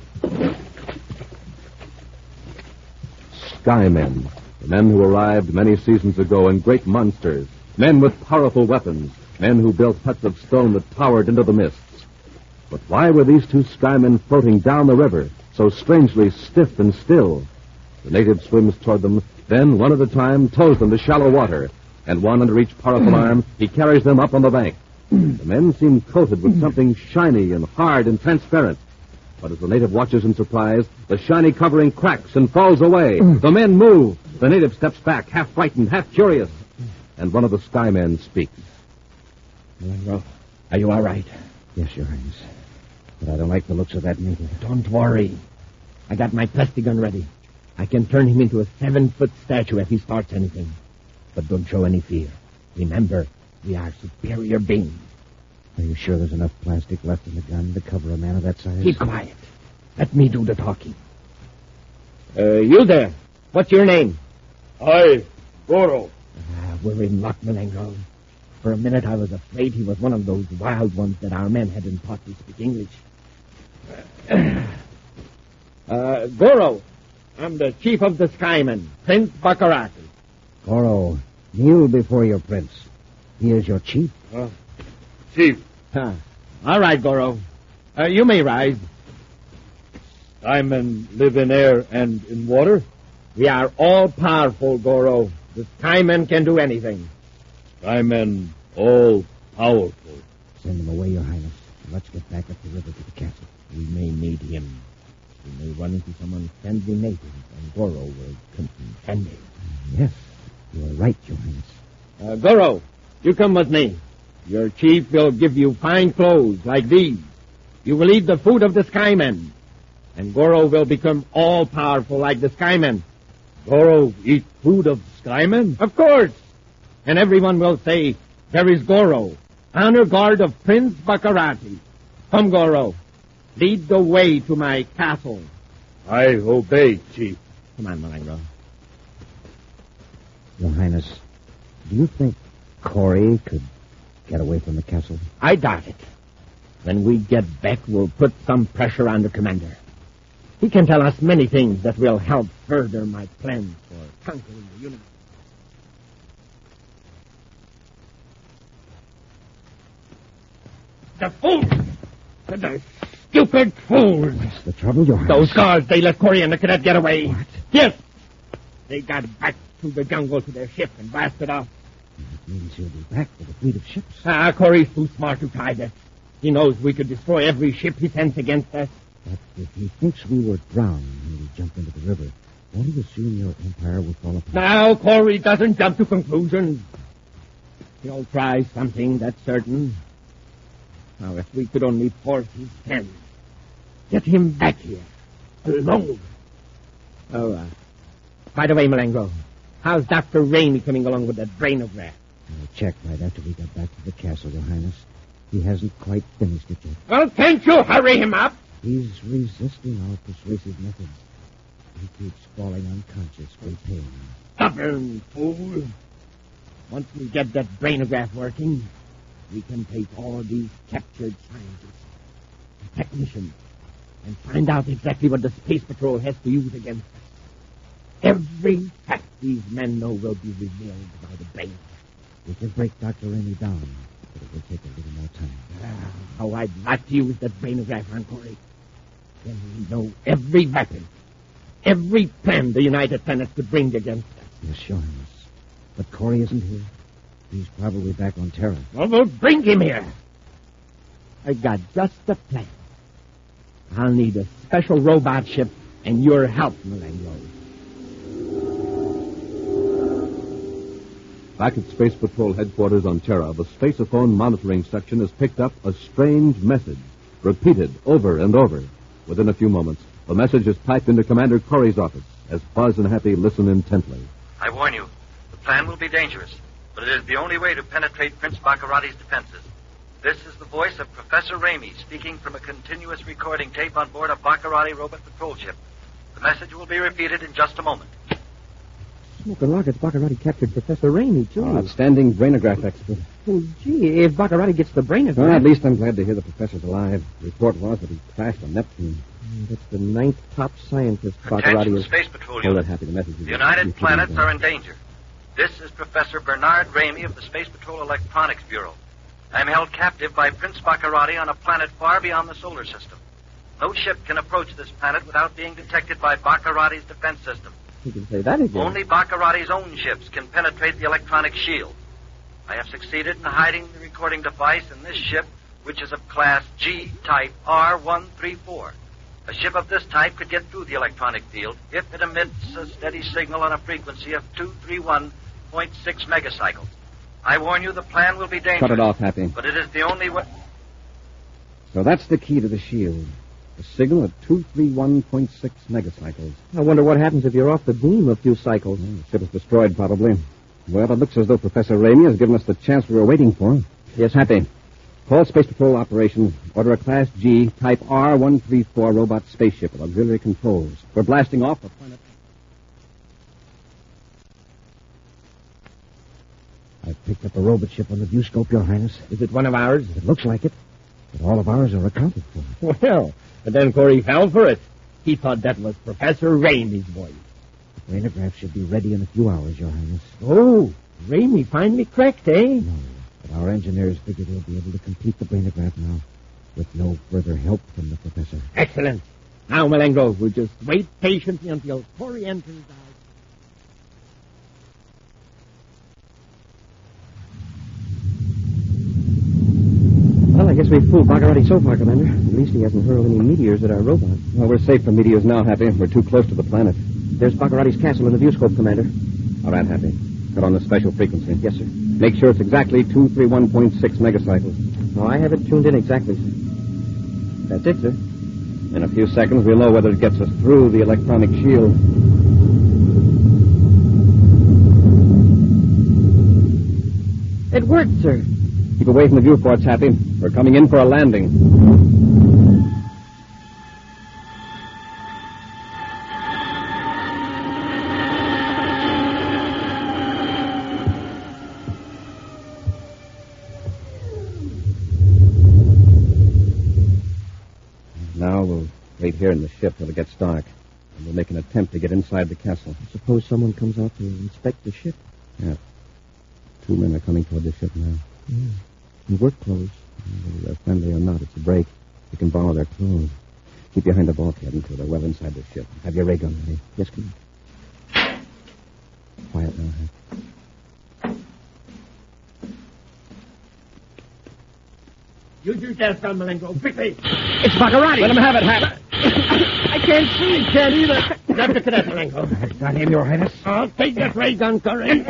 Skymen, the men who arrived many seasons ago in great monsters, men with powerful weapons, men who built huts of stone that towered into the mists. But why were these two skymen floating down the river, so strangely stiff and still? The native swims toward them, then, one at a time, tows them to shallow water, and one under each powerful arm, he carries them up on the bank. The men seem coated with something shiny and hard and transparent. But as the native watches in surprise, the shiny covering cracks and falls away. The men move. The native steps back, half frightened, half curious. And one of the skymen speaks. Well, are you all right? Yes, Your Highness. But I don't like the looks of that native. Don't worry. I got my plastic gun ready. I can turn him into a 7-foot statue if he starts anything. But don't show any fear. Remember, we are superior beings. Are you sure there's enough plastic left in the gun to cover a man of that size? Keep quiet. Let me do the talking. You there. What's your name? I, Goro. We're in luck, Melango. For a minute I was afraid he was one of those wild ones that our men hadn't taught to speak English. Goro, I'm the chief of the Skymen, Prince Bacarratti. Goro, kneel before your prince. He is your chief. Chief. All right, Goro. You may rise. Skymen live in air and in water? We are all powerful, Goro. The Skymen can do anything. Skymen all powerful. Send him away, Your Highness. Let's get back up the river to the castle. We may need him. We may run into some unfriendly natives, and Goro will contend him. Yes, you are right, Your Highness. Goro, you come with me. Your chief will give you fine clothes like these. You will eat the food of the Skymen. And Goro will become all-powerful like the Skymen. Goro eat food of Skymen? Of course. And everyone will say, there is Goro, honor guard of Prince Bacarratti. Come, Goro. Lead the way to my castle. I obey, Chief. Come on, Melango. Your Highness, do you think Corry could get away from the castle? I doubt it. When we get back, we'll put some pressure on the commander. He can tell us many things that will help further my plans for conquering the universe. The fools! The stupid fools! What's the trouble, Your Highness? Those guards, they let Corry and the cadet get away. What? Yes! They got back through the jungle to their ship and blasted off. That means he'll be back with a fleet of ships. Corry's too smart to try that. He knows we could destroy every ship he sends against us. But if he thinks we were drowned when we jumped into the river, won't he assume your empire will fall apart? Now, Corry doesn't jump to conclusions. He'll try something, that's certain. Now, if we could only force his hand. Get him back here. Alone. Oh, by the way, Melango, how's Dr. Rainey coming along with that brainograph? I'll check right after we get back to the castle, Your Highness. He hasn't quite finished it yet. Well, can't you hurry him up? He's resisting our persuasive methods. He keeps falling unconscious from pain. Stubborn fool. Once we get that brainograph working, we can take all these captured scientists and technicians and find out exactly what the Space Patrol has to use against us. Every fact these men know will be revealed by the brain. We can break Dr. Rainey down, but it will take a little more time. How I'd like to use that brainograph on Corry. Then we know every weapon, every plan the United Planets could bring against us. Yes, Your Highness. But Corry isn't here. He's probably back on Terra. Well, bring him here. I got just the plan. I'll need a special robot ship and your help, Malengo. Back at Space Patrol headquarters on Terra, the Spaceophone monitoring section has picked up a strange message, repeated over and over. Within a few moments, the message is typed into Commander Corry's office as Buzz and Happy listen intently. I warn you, the plan will be dangerous, but it is the only way to penetrate Prince Bacarratti's defenses. This is the voice of Professor Ramey speaking from a continuous recording tape on board a Bacarratti robot patrol ship. The message will be repeated in just a moment. Smoking rockets, Bacarratti captured Professor Ramey, too. Outstanding brainograph expert. Well, gee, if Bacarratti gets the brainograph... Well, at least I'm glad to hear the professor's alive. The report was that he crashed on Neptune. That's the 9th top scientist Bacarratti Attention, is... Space Patrol Hold Unit. that, Happy. The message is... The United Planets are in danger. This is Professor Bernard Ramey of the Space Patrol Electronics Bureau. I am held captive by Prince Bacarratti on a planet far beyond the solar system. No ship can approach this planet without being detected by Bacarratti's defense system. You can say that again. Only Bacarratti's own ships can penetrate the electronic shield. I have succeeded in hiding the recording device in this ship, which is of class G, type R134. A ship of this type could get through the electronic field if it emits a steady signal on a frequency of 231.6 megacycles. I warn you, the plan will be dangerous. Cut it off, Happy. But it is the only way... So that's the key to the shield. A signal at 231.6 megacycles. I wonder what happens if you're off the beam a few cycles. The ship is destroyed, probably. Well, it looks as though Professor Ramey has given us the chance we were waiting for. Yes, Happy. Call Space Patrol Operations. Order a Class G, Type R134 robot spaceship with auxiliary controls. We're blasting off the planet. I've picked up a robot ship on the viewscope, Your Highness. Is it one of ours? It looks like it. But all of ours are accounted for. Well, but then Corry fell for it. He thought that was Professor Ramey's voice. The brainograph should be ready in a few hours, Your Highness. Oh, Ramey finally cracked, eh? No, but our engineers figure they'll be able to complete the brainograph now with no further help from the professor. Excellent. Now, Malengo, we'll just wait patiently until Corry enters our... Well, I guess we've fooled Bacarratti so far, Commander. At least he hasn't hurled any meteors at our robot. Well, we're safe from meteors now, Happy. We're too close to the planet. There's Bacarratti's castle in the viewscope, Commander. All right, Happy. Cut on the special frequency. Yes, sir. Make sure it's exactly 231.6 megacycles. Oh, I have it tuned in exactly, sir. That's it, sir. In a few seconds, we'll know whether it gets us through the electronic shield. It worked, sir. Keep away from the viewports, Happy. We're coming in for a landing. Now we'll wait here in the ship till it gets dark. And we'll make an attempt to get inside the castle. Suppose someone comes out to inspect the ship. Yeah. 2 men are coming toward the ship now. Yeah. In work clothes. Whether they're friendly or not, it's a break. You can borrow their clothes. Keep behind the bulkhead until they're well inside the ship. Have your ray gun ready. Yes, Commander. Quiet now, Hank. Use your gas gun, Malengo, quickly. It's Bacarratti. Let him have it, Hap. I can't see. Can't either. Grab the cadet, Malengo. That's not him, Your Highness. I'll take that ray gun, Corry.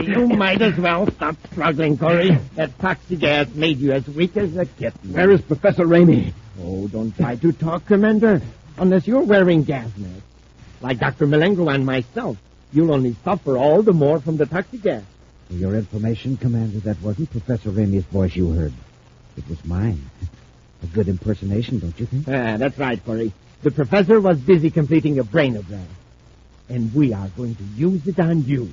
You might as well stop struggling, Corry. That toxic gas made you as weak as a kitten. Where is Professor Ramey? Oh, don't try to talk, Commander. Unless you're wearing gas masks. Like Dr. Malengo and myself, you'll only suffer all the more from the toxic gas. For your information, Commander, that wasn't Professor Ramey's voice you heard. It was mine. A good impersonation, don't you think? That's right, Corry. The professor was busy completing a brainogram. And we are going to use it on you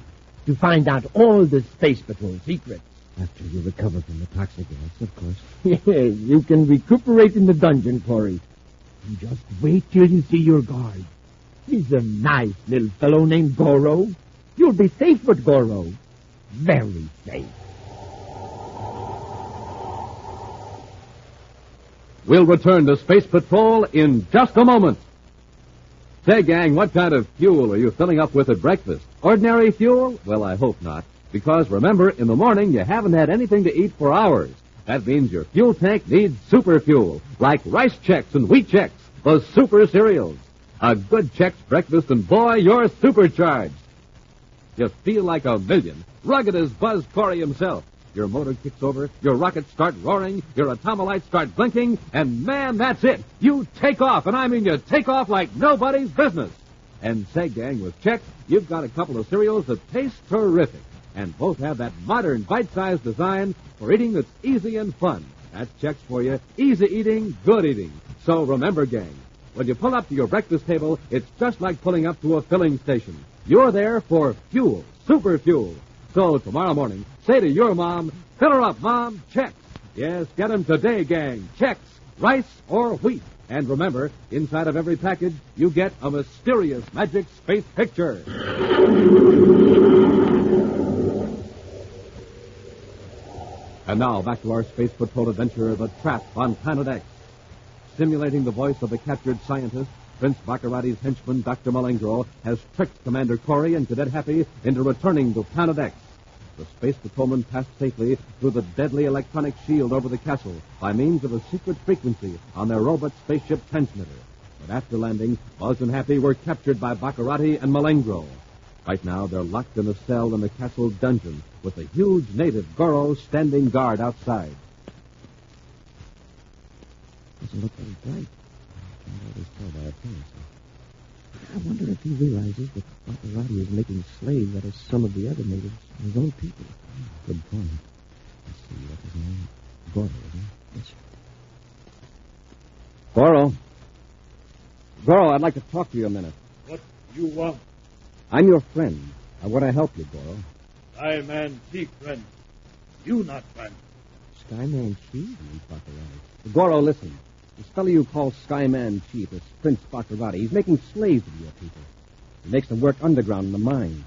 to find out all the Space Patrol secrets. After you recover from the toxic gas, of course. Yes, you can recuperate in the dungeon, Corry. And just wait till you see your guard. He's a nice little fellow named Goro. You'll be safe with Goro. Very safe. We'll return to Space Patrol in just a moment. Say, gang, what kind of fuel are you filling up with at breakfast? Ordinary fuel? Well, I hope not. Because remember, in the morning, you haven't had anything to eat for hours. That means your fuel tank needs super fuel, like Rice Chex and Wheat Chex, those super cereals. A good Chex breakfast, and boy, you're supercharged. You feel like a million, rugged as Buzz Corry himself. Your motor kicks over, your rockets start roaring, your atomolites start blinking, and man, that's it. You take off, and I mean you take off like nobody's business. And say, gang, with Chex, you've got a couple of cereals that taste terrific, and both have that modern bite-sized design for eating that's easy and fun. That's Chex for you. Easy eating, good eating. So remember, gang, when you pull up to your breakfast table, it's just like pulling up to a filling station. You're there for fuel, super fuel. So tomorrow morning, say to your mom, fill her up, Mom, Chex. Yes, get 'em today, gang. Chex, rice or wheat. And remember, inside of every package, you get a mysterious magic space picture. And now, back to our Space Patrol adventure, The Trap on Planet X. Simulating the voice of the captured scientist, Prince Bacarratti's henchman, Dr. Malengro, has tricked Commander Corry and Cadet Happy into returning to Planet X. The space patrolmen passed safely through the deadly electronic shield over the castle by means of a secret frequency on their robot spaceship transmitter. But after landing, Buzz and Happy were captured by Bacarratti and Malengro. Right now, they're locked in a cell in the castle dungeon with a huge native Goro standing guard outside. Doesn't look very bright. I can't always tell by appearance. I wonder if he realizes that Bacarratti is making slaves out of some of the other natives, his own people. Good point. Let's see, what's his name? Goro, isn't it? Yes, sir. Goro. Goro, I'd like to talk to you a minute. What you want? I'm your friend. I want to help you, Goro. Skyman Chief, friend. You not friend. Skyman Chief? Bacarratti. Goro, listen. This fellow you call Skyman Chief is Prince Bacarratti. He's making slaves of your people. He makes them work underground in the mines.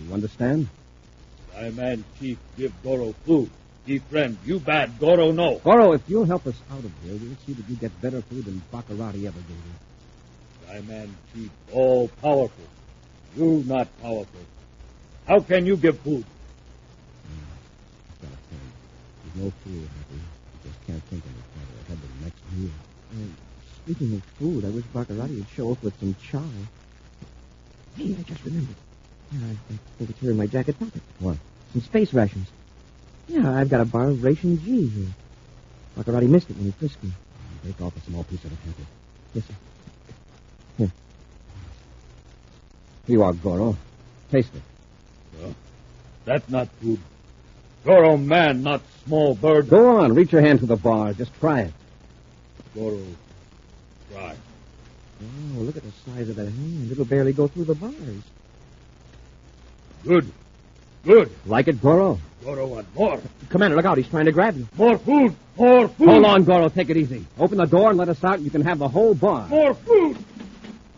You understand? Skyman Chief give Goro food. He friend, you bad. Goro no. Goro, if you'll help us out of here, we'll see that you get better food than Bacarratti ever gave you. Skyman Chief, all powerful. You not powerful. How can you give food? I've got a point. There's no fool, Happy. You just can't think any farther ahead than the next meal. Speaking of food, I wish Bacarratti would show up with some chow. Hey, I just remembered. Yeah, I think it's here in my jacket pocket. What? Some space rations. Yeah, I've got a bar of Ration G here. Bacarratti missed it when he frisked me. Take off a small piece of it, Happy. Yes, sir. Here. Here you are, Goro. Taste it. That's not food. Goro man, not small bird. Go on, reach your hand to the bar. Just try it. Goro, try. Oh, look at the size of that hand. It'll barely go through the bars. Good. Good. Like it, Goro? Goro want more. Commander, look out. He's trying to grab you. More food. More food. Hold on, Goro. Take it easy. Open the door and let us out, and you can have the whole bar. More food.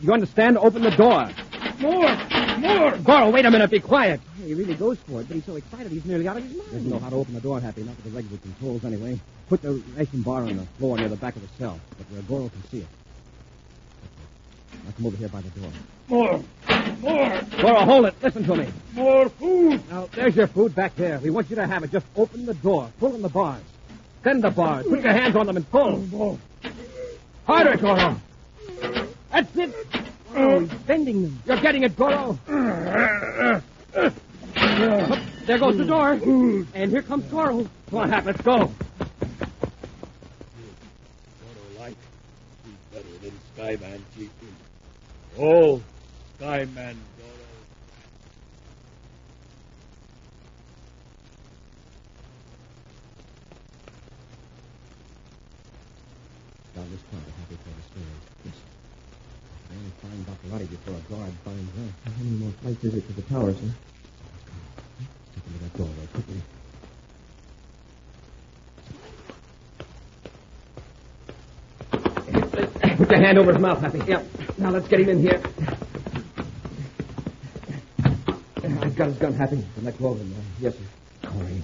You understand? Open the door. More. More. Goro, wait a minute. Be quiet. He really goes for it, but he's so excited he's nearly out of his mind. Doesn't know how to open the door, Happy. Not with the regular controls, anyway. Put the ration bar on the floor near the back of the cell, but where Goro can see it. Now come over here by the door. More. More. Goro, hold it. Listen to me. More food. Now, there's your food back there. We want you to have it. Just open the door. Pull on the bars. Bend the bars. Put your hands on them and pull. More. Harder, Goro. That's it. Oh, he's bending them. You're getting it, Goro. There goes the door. And here comes Goro. Come on, Hap, let's go. Goro like. He's better than Skyman Chief. Oh, Skyman Goro. Down this part, Happy for the stairs. Yes. I only find Bacarratti before a guard finds her. How many more flights is it to the tower, sir? Take him to that doorway, quickly. Put your hand over his mouth, Happy. Yep. Now let's get him in here. got his gun, Happy. The next over him. Yes, sir. Corry,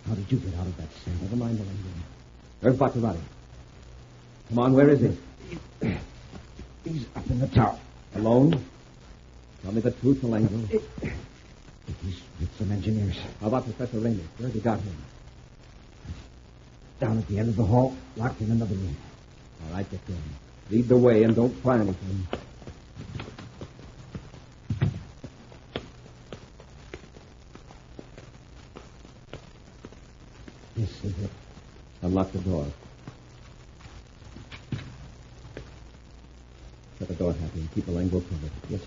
how did you get out of that cell? Never mind the language. Where's Bacarratti? Come on, where is he? He's up in the tower. Alone? Tell me the truth, Malengo. He's with some engineers. How about Professor Raymond? Where have you got him? Down at the end of the hall, locked in another room. All right, get going. Lead the way and don't try anything. This is it. Unlock the door. Shut the door, Happy, and keep the language covered. Yes, sir.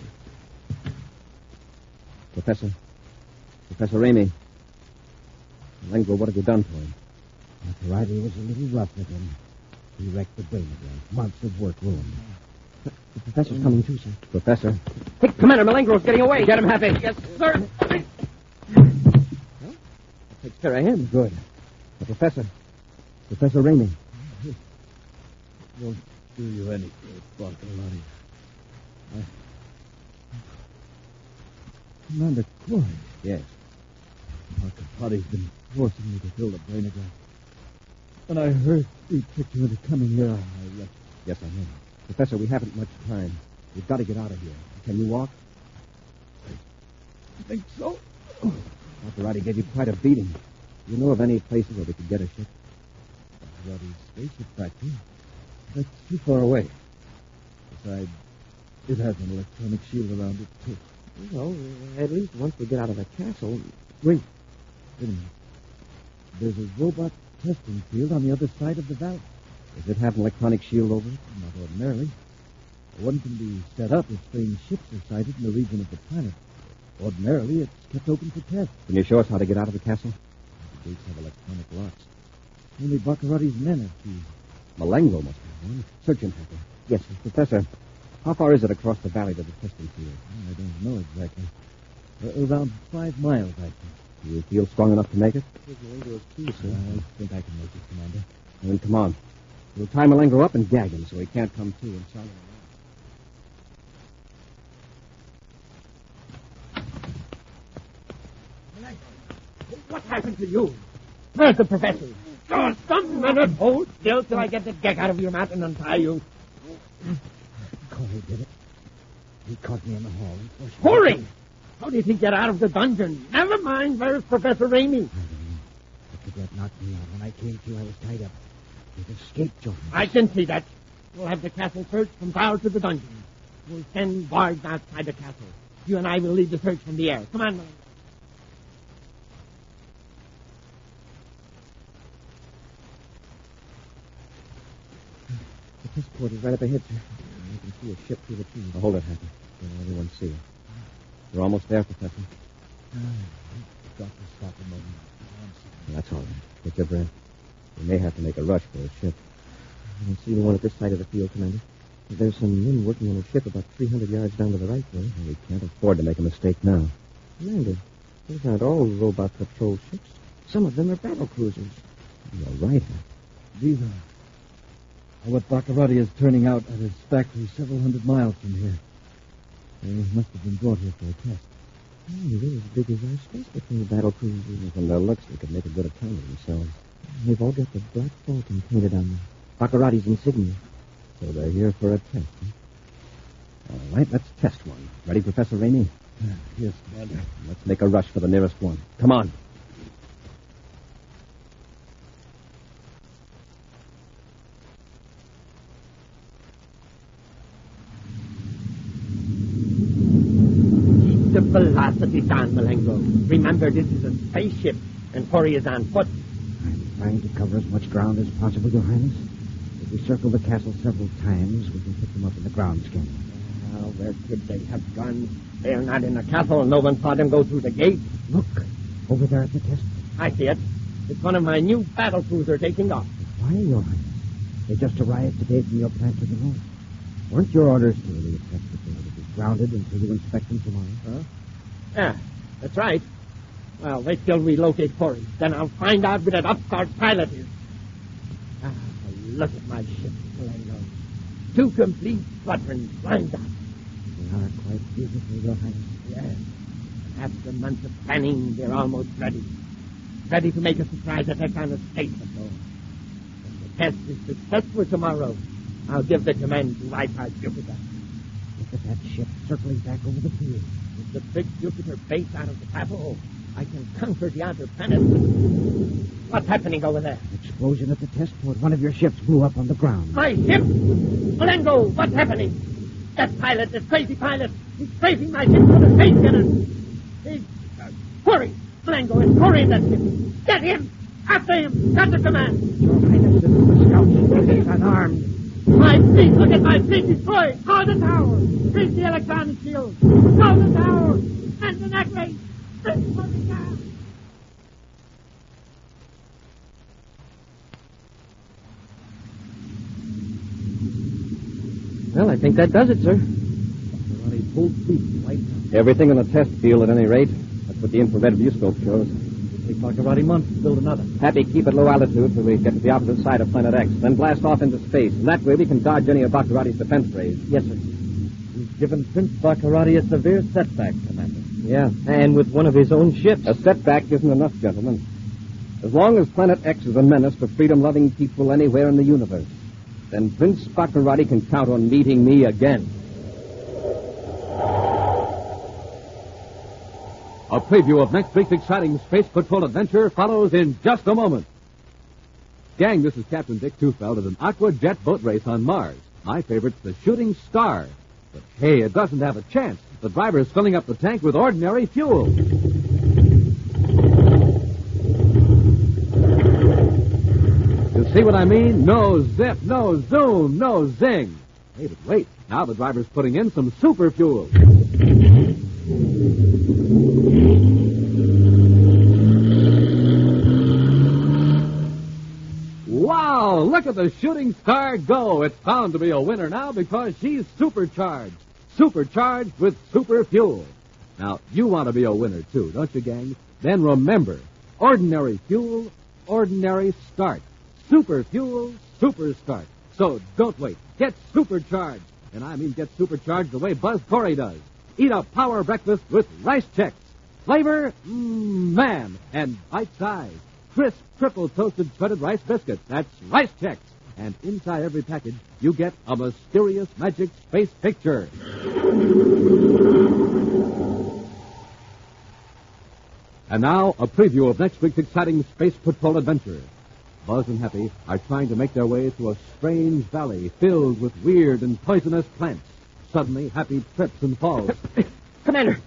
Professor Raymond. Language, what have you done to him? Bacarratti was a little rough with him. He wrecked the brain again. Months of work ruined. The professor's coming too, sir. Professor? Hey, Commander, Malengro's getting away. Get him, Happy. Yes, sir. Well, takes care of him. Good. The Professor Raymond. Won't do you any good, Bacarratti. Commander Corry. Yes. Bacarratti's been forcing me to fill the brain again. And I heard Ray Detector was coming here. I left. Yes, I know. Professor, we haven't much time. We've got to get out of here. Can you walk? I think so. Bacarratti gave you quite a beating. Do you know of any places where we could get a ship? Bacarratti's spaceship factory. That's too far away. Besides, it has an electronic shield around it, too. Well, at least once we get out of the castle. Wait a minute. There's a robot testing field on the other side of the valley. Does it have an electronic shield over it? Not ordinarily. One can be set up if strange ships are sighted in the region of the planet. Ordinarily, it's kept open for tests. Can you show us how to get out of the castle? The gates have electronic locks. Only Bacarratti's men have keys. Malengo must have one. Search him, Pepper. Yes, sir. Professor, how far is it across the valley to the testing field? I don't know exactly. Around 5 miles, I think. Do you feel strong enough to make it? Malengo's key, sir. I think I can make it, Commander. Then come on. We'll tie Malengo up and gag him so he can't come to and solve What happened to you? Where's the professor? Oh, some minute. Hold still till I get the gag out of your mouth and untie you. Corry did it. He caught me in the hall. Corry! How did he get out of the dungeon? Never mind. Where's Professor Raymond? I don't know. The cadet knocked me out. When I came to, I was tied up. He'd escaped, John. I can see that. We'll have the castle searched from tower to the dungeon. We'll send guards outside the castle. You and I will lead the search from the air. Come on, Malengo. The test port is right up ahead, sir. You can see a ship through the trees. Hold it, Happy. Don't let anyone see it. We're almost there, Professor. Got to stop a moment. That's all right. Get your breath. We may have to make a rush for a ship. I don't see anyone at this side of the field, Commander. There's some men working on a ship about 300 yards down to the right there. And we can't afford to make a mistake now. Commander, those aren't all robot patrol ships. Some of them are battle cruisers. You're right, Happy. These are what Bacarratti is turning out at his factory several hundred miles from here. They must have been brought here for a test. Oh, they're as big as our space patrol battle cruisers. From their looks, they could make a good account of themselves. They've all got the black Falcon painted on them. Bacarratti's insignia. So they're here for a test, huh? All right, let's test one. Ready, Professor Raymond? Yes, Commander. Let's make a rush for the nearest one. Come on. The velocity down, Malengo. Remember, this is a spaceship, and Corry is on foot. I'm trying to cover as much ground as possible, Your Highness. If we circle the castle several times, we can pick them up in the ground scanner. Well, where could they have gone? They're not in the castle. No one saw them go through the gate. Look, over there at the test. I see it. It's one of my new battle cruisers taking off. Why, Your Highness? They just arrived today from your plant to the north. Weren't your orders to the effect that they were to be grounded until you inspect them tomorrow? Huh? Yeah, that's right. Well, wait till we locate Corry. Then I'll find out where that upstart pilot is. Ah, look at my ship, Malengo. 2 complete squadrons lined up. They are quite beautiful, Your Highness. Yes. After months of planning, they're almost ready. Ready to make a surprise attack on the Space Patrol. When the test is successful tomorrow, I'll give the command to wipe out Jupiter. Look at that ship circling back over the field. With the big Jupiter base out of the pathway, I can conquer the outer planets. What's happening over there? Explosion at the test port. One of your ships blew up on the ground. My ship! Malengo, what's happening? That pilot, that crazy pilot, he's strafing my ship for the space getters. Corry! Malengo, it's Corry in that ship. Get him! After him! Got the command! Your Highness, this is the scout. He's unarmed. My fleet! Look at my fleet destroyed! Guard the tower! Freeze the electronic shield! Guard the tower! And the necklace! Freeze for the gas! Well, I think that does it, sir. Everything in the test field, at any rate. That's what the infrared viewscope shows. Take Bacarratti months to build another. Happy, keep at low altitude till we get to the opposite side of Planet X. Then blast off into space. And that way we can dodge any of Bacarratti's defense rays. Yes, sir. We've given Prince Bacarratti a severe setback, Commander. Yeah, and with one of his own ships. A setback isn't enough, gentlemen. As long as Planet X is a menace to freedom-loving people anywhere in the universe, then Prince Bacarratti can count on meeting me again. A preview of next week's exciting Space Patrol adventure follows in just a moment. Gang, this is Captain Dick Tufeld at an aqua jet boat race on Mars. My favorite's the Shooting Star. But hey, it doesn't have a chance. The driver's filling up the tank with ordinary fuel. You see what I mean? No zip, no zoom, no zing. Hey, but wait. Now the driver's putting in some super fuel. Wow, look at the Shooting Star go. It's bound to be a winner now because she's supercharged. Supercharged with super fuel. Now, you want to be a winner too, don't you, gang? Then remember, ordinary fuel, ordinary start. Super fuel, super start. So don't wait. Get supercharged. And I mean get supercharged the way Buzz Corry does. Eat a power breakfast with rice Chex. Flavor, man, and bite size. Crisp, triple toasted shredded rice biscuits. That's Rice Chex. And inside every package, you get a mysterious magic space picture. And now, a preview of next week's exciting Space Patrol adventure. Buzz and Happy are trying to make their way through a strange valley filled with weird and poisonous plants. Suddenly, Happy trips and falls. Commander,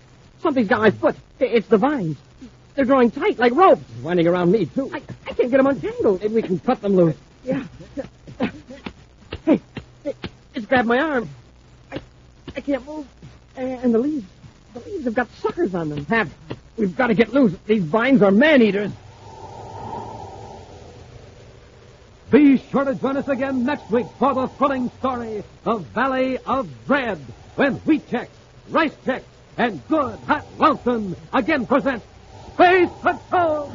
something's got my foot. It's the vines. They're drawing tight like ropes. Winding around me, too. I can't get them untangled. Maybe we can cut them loose. Yeah. Hey, it's grabbed my arm. I can't move. And the leaves have got suckers on them. Hap, we've got to get loose. These vines are man-eaters. Be sure to join us again next week for the thrilling story, The Valley of Dread, when Wheat Chex, Rice Chex, and Good Hot Ralston again present Space Patrol!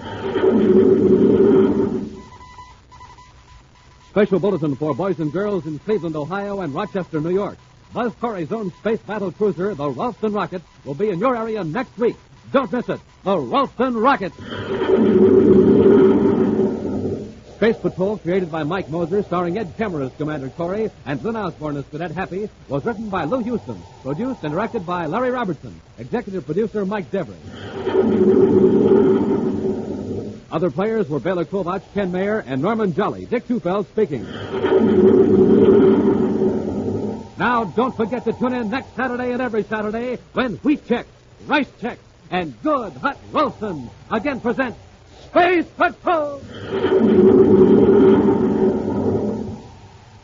Special bulletin for boys and girls in Cleveland, Ohio, and Rochester, New York. Buzz Corry's own space battle cruiser, the Ralston Rocket, will be in your area next week. Don't miss it. The Ralston Rocket. Space Patrol, created by Mike Moser, starring Ed Kemmer as Commander Corry and Lyn Osborn as Cadet Happy, was written by Lou Houston, produced and directed by Larry Robertson, executive producer Mike Devery. Other players were Bela Kovach, Ken Mayer, and Norman Jolly. Dick Tufeld speaking. Now, don't forget to tune in next Saturday and every Saturday when Wheat Chex, Rice Chex, and Good Hot Ralston again present Space Patrol!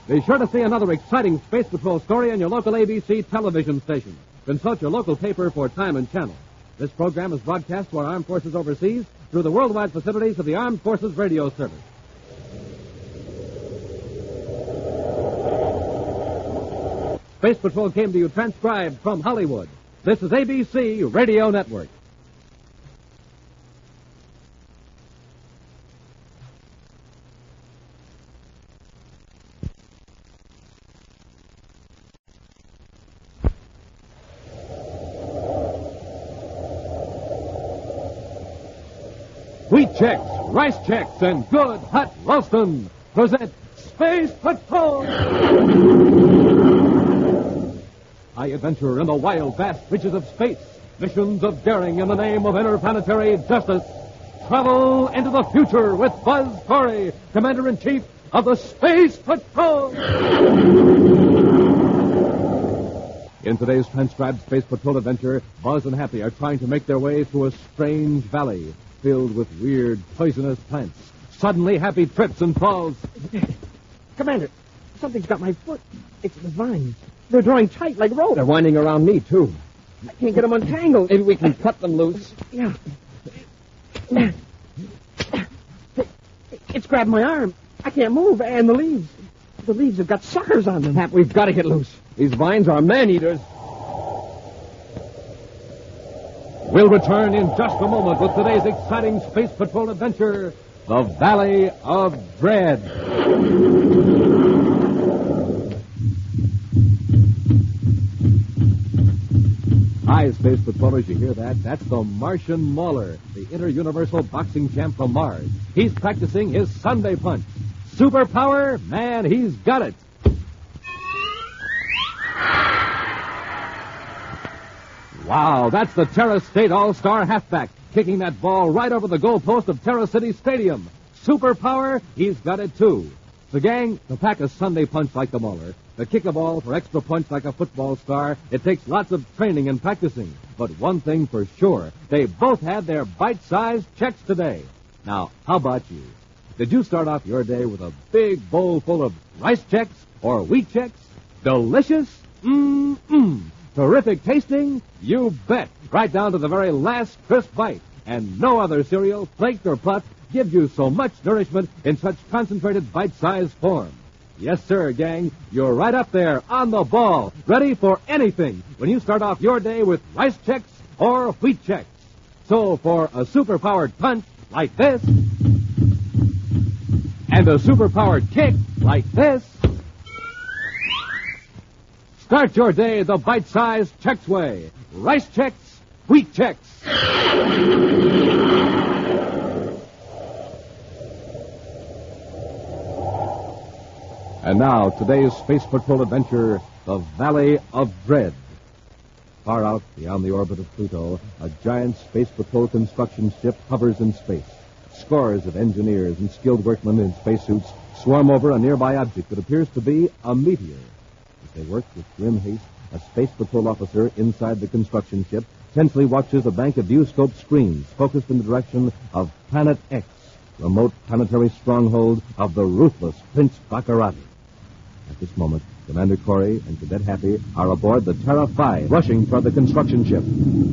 Be sure to see another exciting Space Patrol story on your local ABC television station. Consult your local paper for time and channel. This program is broadcast to our armed forces overseas through the worldwide facilities of the Armed Forces Radio Service. Space Patrol came to you transcribed from Hollywood. This is ABC Radio Network. wheat checks, rice checks, and good hot Ralston present Space Patrol! High adventure in the wild, vast reaches of space. Missions of daring in the name of interplanetary justice. Travel into the future with Buzz Corry, Commander-in-Chief of the Space Patrol! In today's transcribed Space Patrol adventure, Buzz and Happy are trying to make their way through a strange valley filled with weird, poisonous plants. Suddenly, Happy trips and falls. Commander, something's got my foot. It's the vines. They're drawing tight like rope. They're winding around me, too. I can't get them untangled. Maybe we can cut them loose. Yeah. It's grabbed my arm. I can't move. And the leaves. The leaves have got suckers on them. Hap, we've got to get loose. These vines are man-eaters. We'll return in just a moment with today's exciting Space Patrol adventure, The Valley of Dread. Hi, Space Patrollers, you hear that? That's the Martian Mauler, the inter-universal boxing champ from Mars. He's practicing his Sunday punch. Superpower? Man, he's got it. Wow, that's the Terra State All-Star halfback, kicking that ball right over the goalpost of Terra City Stadium. Superpower? He's got it, too. So, gang, to pack a Sunday punch like the Mauler, to kick a ball for extra punch like a football star, it takes lots of training and practicing. But one thing for sure, they both had their bite-sized checks today. Now, how about you? Did you start off your day with a big bowl full of rice checks or wheat checks? Delicious? Mmm. Terrific tasting? You bet. Right down to the very last crisp bite. And no other cereal, flaked or puffed, gives you so much nourishment in such concentrated bite-sized form. Yes, sir, gang. You're right up there on the ball, ready for anything when you start off your day with rice checks or wheat checks. So for a superpowered punch like this, and a superpowered kick like this, start your day the bite-sized checks way. Rice checks, wheat checks. And now, today's Space Patrol adventure, The Valley of Dread. Far out, beyond the orbit of Pluto, a giant Space Patrol construction ship hovers in space. Scores of engineers and skilled workmen in spacesuits swarm over a nearby object that appears to be a meteor. As they work with grim haste, a Space Patrol officer inside the construction ship tensely watches a bank of viewscope screens focused in the direction of Planet X, remote planetary stronghold of the ruthless Prince Bacarratti. At this moment, Commander Corry and Cadet Happy are aboard the Terra 5, rushing toward the construction ship.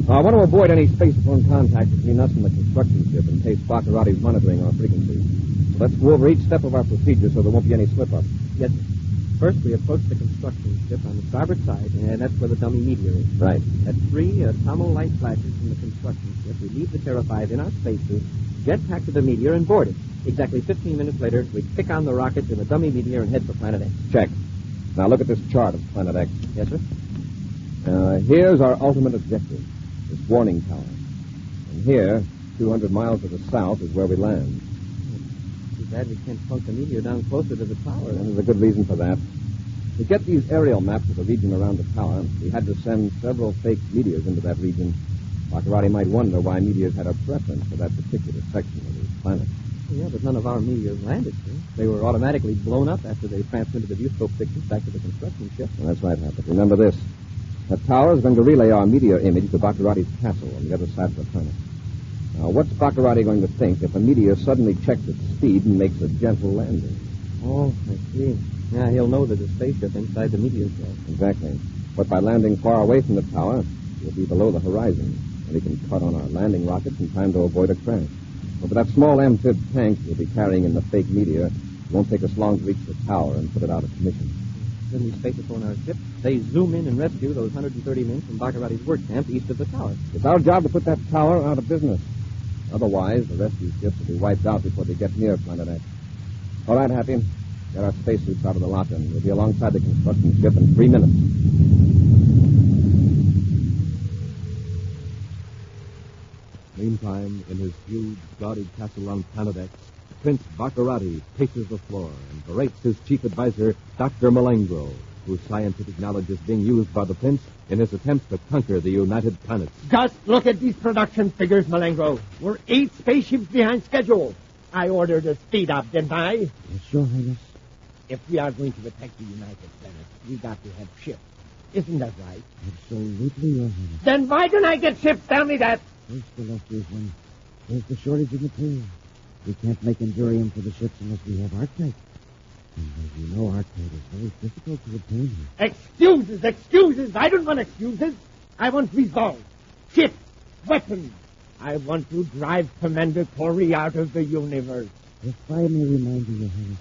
I want to avoid any space-phone contact between us and the construction ship in case Bacarratti's monitoring our frequencies. So let's go over each step of our procedure so there won't be any slip-up. Yes, sir. First, we approach the construction ship on the starboard side, and that's where the dummy meteor is. Right. At 3 Tomo light flashes from the construction ship, we leave the Terra 5 in our spacesuit, jetpack to the meteor, and board it. Exactly 15 minutes later, we kick on the rockets in the dummy meteor and head for Planet X. Check. Now look at this chart of Planet X. Yes, sir? Here's our ultimate objective, this warning tower. And here, 200 miles to the south, is where we land. Too bad we can't plunk the meteor down closer to the tower. And there's a good reason for that. To get these aerial maps of the region around the tower, we had to send several fake meteors into that region. Bacarratti might wonder why meteors had a preference for that particular section of the planet. Yeah, but none of our meteors landed, sir. They were automatically blown up after they transmitted the viewscope pictures back to the construction ship. Well, that's right, Happy. Remember this. The tower is going to relay our meteor image to Bacarratti's castle on the other side of the planet. Now, what's Bacarratti going to think if a meteor suddenly checks its speed and makes a gentle landing? Oh, I see. Yeah, he'll know there's a spaceship inside the meteor shell. Exactly. But by landing far away from the tower, he'll be below the horizon, and he can cut on our landing rockets in time to avoid a crash. But with that small amphib tank we'll be carrying in the fake meteor, it won't take us long to reach the tower and put it out of commission. Then we space it on our ship. They zoom in and rescue those 130 men from Bacarratti's work camp east of the tower. It's our job to put that tower out of business. Otherwise, the rescue ships will be wiped out before they get near Planet X. All right, Happy. Get our spacesuits out of the locker, and we'll be alongside the construction ship in 3 minutes. Meantime, in his huge, gaudy castle on Planet X, Prince Bacarratti paces the floor and berates his chief advisor, Dr. Malengro, whose scientific knowledge is being used by the Prince in his attempts to conquer the United Planets. Just look at these production figures, Malengro. We're 8 spaceships behind schedule. I ordered a speed up, didn't I? Yes, Your Highness. If we are going to attack the United Planets, we got to have ships. Isn't that right? Absolutely, Your Highness. Then why don't I get ships? Tell me that. First, illustrious one, there's the shortage of material. We can't make endurium for the ships unless we have Arctite. And as you know, Arctite is very difficult to obtain here. Excuses. I don't want excuses. I want results. Ships, weapons. I want to drive Commander Corry out of the universe. If I may remind you, Your Highness,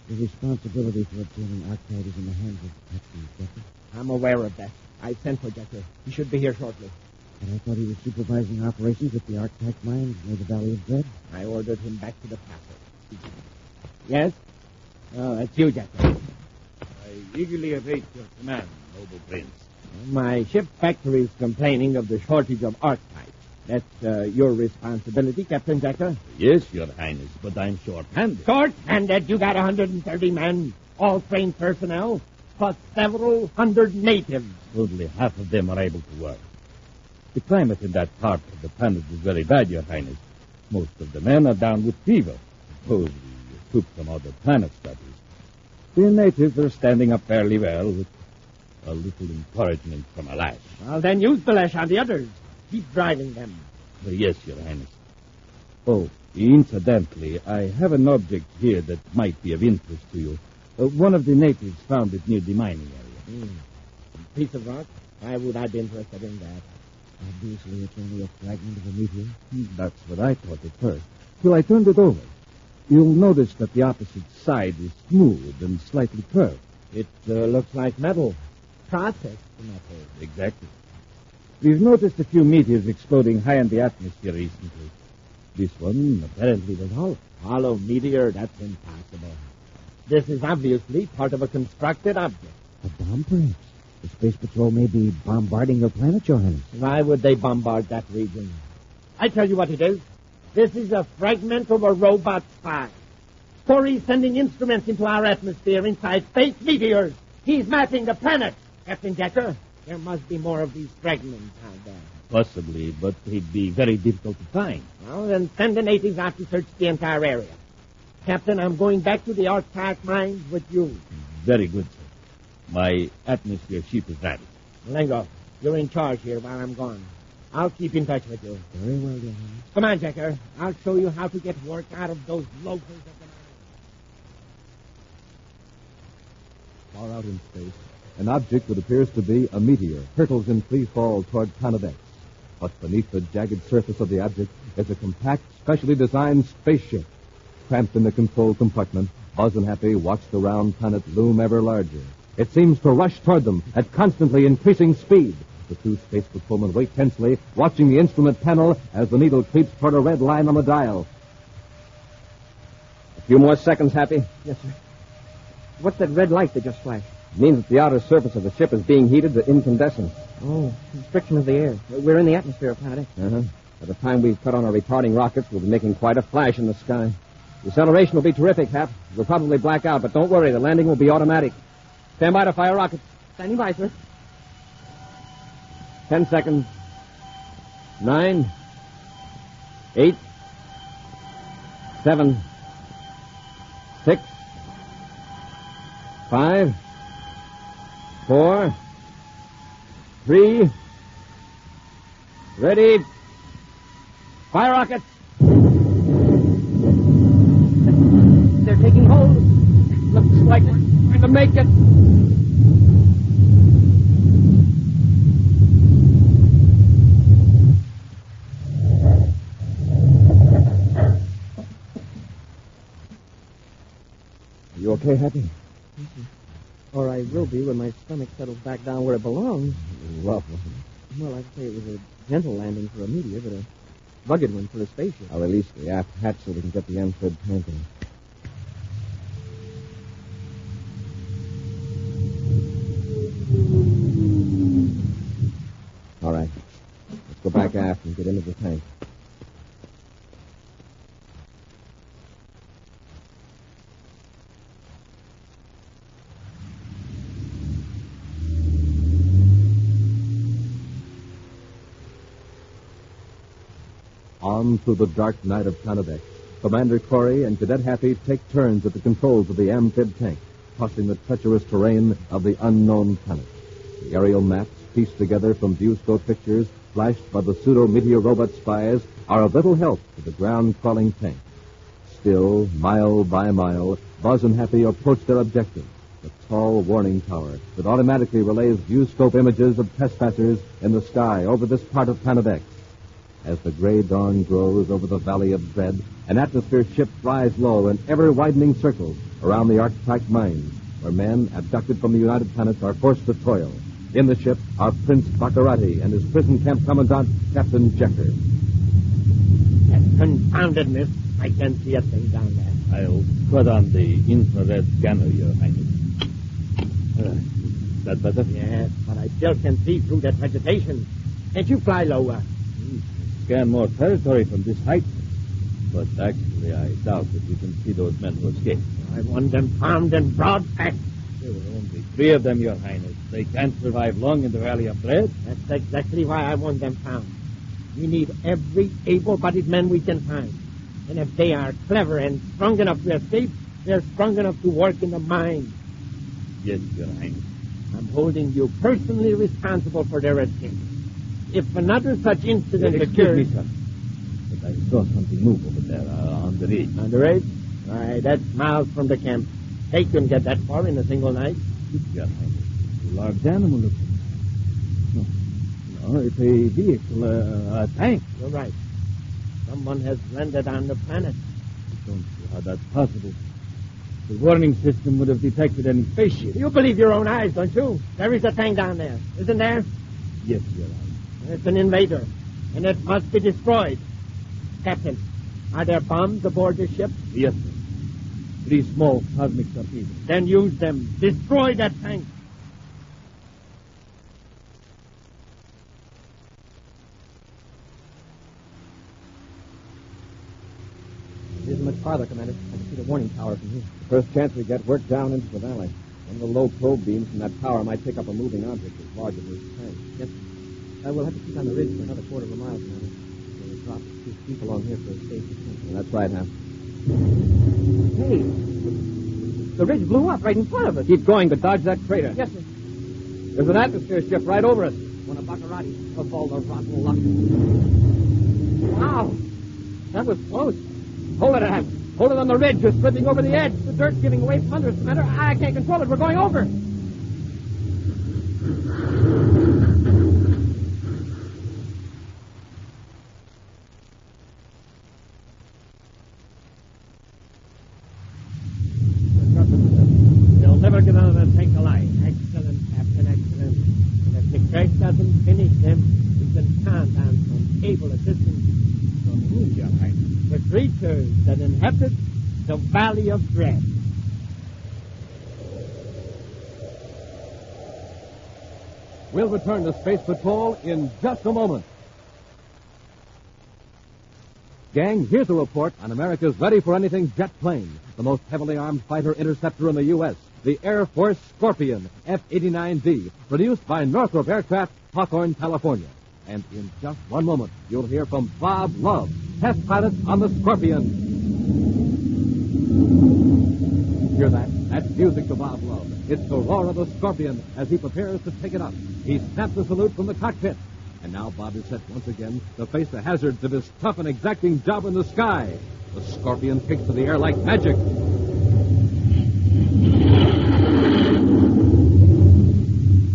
the responsibility for obtaining Arctite is in the hands of Captain Decker. I'm aware of that. I sent for Decker. He should be here shortly. But I thought he was supervising operations at the Arctite mines near the Valley of Dread. I ordered him back to the castle. Yes? Oh, that's you, Decker. I eagerly await your command, noble prince. My ship factory is complaining of the shortage of Arctite. That's your responsibility, Captain Decker. Yes, Your Highness, but I'm short-handed. Short-handed? You got 130 men, all trained personnel, plus several hundred natives. Only half of them are able to work. The climate in that part of the planet is very bad, Your Highness. Most of the men are down with fever. Suppose we took some other planet studies. The natives are standing up fairly well with a little encouragement from a lash. Well, then use the lash on the others. Keep driving them. Yes, Your Highness. Oh, incidentally, I have an object here that might be of interest to you. One of the natives found it near the mining area. A piece of rock? Why would I be interested in that? Obviously, it's only a fragment of a meteor. That's what I thought at first. Till I turned it over. You'll notice that the opposite side is smooth and slightly curved. It looks like metal. Processed metal. Exactly. We've noticed a few meteors exploding high in the atmosphere recently. This one apparently was hollow. Hollow meteor? That's impossible. This is obviously part of a constructed object. A bomb, perhaps? The Space Patrol may be bombarding your planet, Your Highness. Why would they bombard that region? I tell you what it is. This is a fragment of a robot spy. Corry's sending instruments into our atmosphere inside space meteors. He's mapping the planet. Captain Decker, there must be more of these fragments out there. Possibly, but he'd be very difficult to find. Well, then send the natives out to search the entire area. Captain, I'm going back to the Arctite mines with you. Very good, sir. My atmosphere ship is ready. Malengo, you're in charge here while I'm gone. I'll keep in touch with you. Very well, Your Highness. Come on, Decker. I'll show you how to get work out of those loafers of the mine. Far out in space, an object that appears to be a meteor hurtles in free fall toward Planet X. But beneath the jagged surface of the object is a compact, specially designed spaceship. Cramped in the control compartment, Buzz and Happy watch the round planet loom ever larger. It seems to rush toward them at constantly increasing speed. The two space patrolmen wait tensely, watching the instrument panel as the needle creeps toward a red line on the dial. A few more seconds, Happy. Yes, sir. What's that red light that just flashed? It means that the outer surface of the ship is being heated to incandescence. Oh, constriction of the air. We're in the atmosphere of Planet X. Uh-huh. By the time we've cut on our retarding rockets, we'll be making quite a flash in the sky. The acceleration will be terrific, Hap. We'll probably black out, but don't worry, the landing will be automatic. Stand by to fire rockets. Standing by, sir. 10 seconds. 9, 8, 7, 6, 5, 4, 3, ready, fire rockets. They're taking hold. Looks like they're going to make it. You okay, Happy? Or I will be when my stomach settles back down where it belongs. Rough. Well, I'd say it was a gentle landing for a meteor, but a rugged one for a spaceship. I'll release the aft hatch so we can get the amphib tanking. All right. Let's go back aft and get into the tank. On through the dark night of Planet X, Commander Corry and Cadet Happy take turns at the controls of the amphib tank, crossing the treacherous terrain of the unknown planet. The aerial maps, pieced together from viewscope pictures flashed by the pseudo-meteor robot Spies, are of little help to the ground-crawling tank. Still, mile by mile, Buzz and Happy approach their objective, the tall warning tower that automatically relays viewscope images of trespassers in the sky over this part of Planet X. As the gray dawn grows over the Valley of Dread, an atmosphere ship flies low in ever-widening circles around the Arctic mines, where men abducted from the United Planets are forced to toil. In the ship are Prince Bacarratti and his prison camp commandant, Captain Jecker. That confounded mist. I can't see a thing down there. I'll put on the infrared scanner, Your Highness. That better? Yes, but I still can see through that vegetation. Can't you fly lower? Scan more territory from this height. But actually, I doubt that we can see those men who escaped. I want them found and brought back. There were only 3 of them, Your Highness. They can't survive long in the Valley of Dread. That's exactly why I want them found. We need every able-bodied man we can find. And if they are clever and strong enough to escape, they're strong enough to work in the mine. Yes, Your Highness. I'm holding you personally responsible for their escape. If another such incident occurs... Excuse me, sir. But I saw something move over there on the ridge. On the ridge? Why, that's miles from the camp. They couldn't get that far in a single night. Your Highness. A large animal looking. No, it's a vehicle, a tank. You're right. Someone has landed on the planet. I don't see how that's possible. The warning system would have detected any spaceship. You believe your own eyes, don't you? There is a tank down there, isn't there? Yes, Your Honor. It's an invader, and it must be destroyed. Captain, are there bombs aboard the ship? Yes, sir. 3 small cosmic torpedoes. Then use them. Destroy that tank. It isn't much farther, Commander. I can see the warning tower from here. The first chance we get, work down into the valley. One of the low probe beams from that tower might pick up a moving object as large as this tank. Yes, sir. We'll have to keep on the ridge for another quarter of a mile, Commander. We'll drop 2 people along here for a safe descent. That's right, Hap. Hey, the ridge blew up right in front of us. Keep going, but dodge that crater. Yes, sir. There's an atmosphere ship right over us. One of Bacarratti, of all the rotten luck. Wow, that was close. Hold it, Hap. Hold it on the ridge. You're slipping over the edge. The dirt's giving way from under us, Commander. I can't control it. We're going over. They'll never get out of that tank alive. Excellent, Captain, excellent. And if the crash doesn't finish them, we can count on some able assistance from whom, Your Highness? The creatures that inhabit the Valley of Dread. We'll return to Space Patrol in just a moment. Gang, here's a report on America's ready-for-anything jet plane, the most heavily armed fighter interceptor in the U.S., the Air Force Scorpion F-89D, produced by Northrop Aircraft, Hawthorne, California. And in just one moment, you'll hear from Bob Love, test pilot on the Scorpion. Hear that? That's music to Bob Love. It's the roar of the Scorpion as he prepares to take it up. He snaps a salute from the cockpit. And now Bob is set once again to face the hazards of his tough and exacting job in the sky. The Scorpion kicks to the air like magic.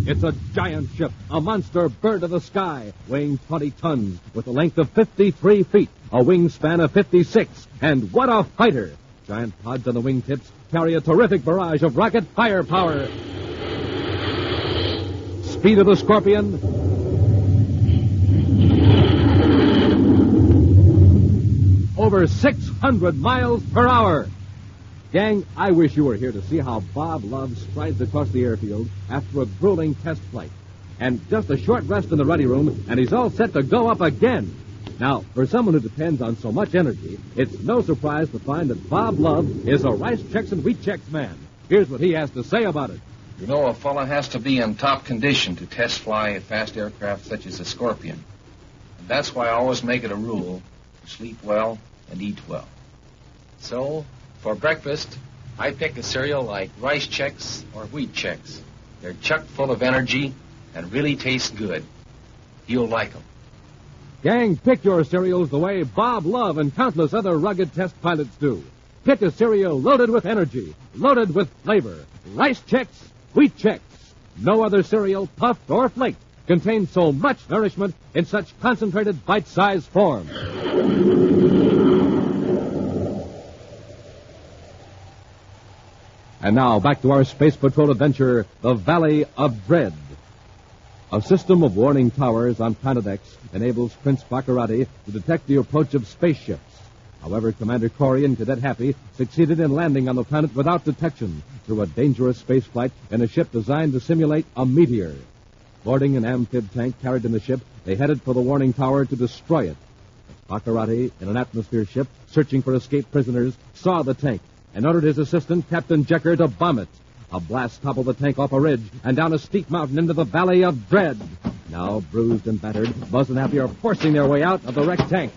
It's a giant ship, a monster bird of the sky, weighing 20 tons, with a length of 53 feet, a wingspan of 56, and what a fighter! Giant pods on the wingtips carry a terrific barrage of rocket firepower. Speed of the Scorpion, over 600 miles per hour. Gang, I wish you were here to see how Bob Love strides across the airfield after a grueling test flight. And just a short rest in the ready room, and he's all set to go up again. Now, for someone who depends on so much energy, it's no surprise to find that Bob Love is a rice checks and wheat checks man. Here's what he has to say about it. You know, a fella has to be in top condition to test fly a fast aircraft such as the Scorpion. And that's why I always make it a rule sleep well, and eat well. So, for breakfast, I pick a cereal like Rice Chex or Wheat Chex. They're chock full of energy and really taste good. You'll like them. Gang, pick your cereals the way Bob Love and countless other rugged test pilots do. Pick a cereal loaded with energy, loaded with flavor. Rice Chex, Wheat Chex. No other cereal, puffed or flaked, contains so much nourishment in such concentrated bite-sized form. And now, back to our Space Patrol adventure, The Valley of Dread. A system of warning towers on Planet X enables Prince Bacarratti to detect the approach of spaceships. However, Commander Corry and Cadet Happy succeeded in landing on the planet without detection through a dangerous space flight in a ship designed to simulate a meteor. Boarding an amphib tank carried in the ship, they headed for the warning tower to destroy it. Bacarratti, in an atmosphere ship searching for escaped prisoners, saw the tank and ordered his assistant, Captain Jecker, to bomb it. A blast toppled the tank off a ridge and down a steep mountain into the Valley of Dread. Now, bruised and battered, Buzz and Happy are forcing their way out of the wrecked tank.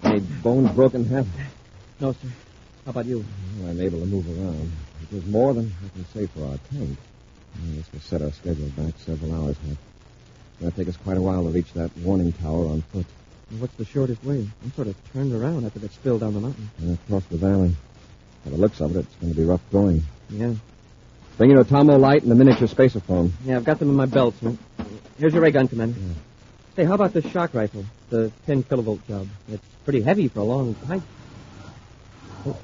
Any bones broken, Hap? No, sir. How about you? Well, I'm able to move around. It was more than I can say for our tank. I guess we'll set our schedule back several hours, Hap. It's going to take us quite a while to reach that warning tower on foot. Well, what's the shortest way? I'm sort of turned around after that spill down the mountain. Across the valley. By the looks of it, it's going to be rough going. Yeah. Bring in a Tomo light and a miniature spaceophone. Yeah, I've got them in my belt, sir. Here's your ray gun, Commander. Yeah. Hey, how about the shock rifle? The 10 kilovolt job. It's pretty heavy for a long pipe. Oh.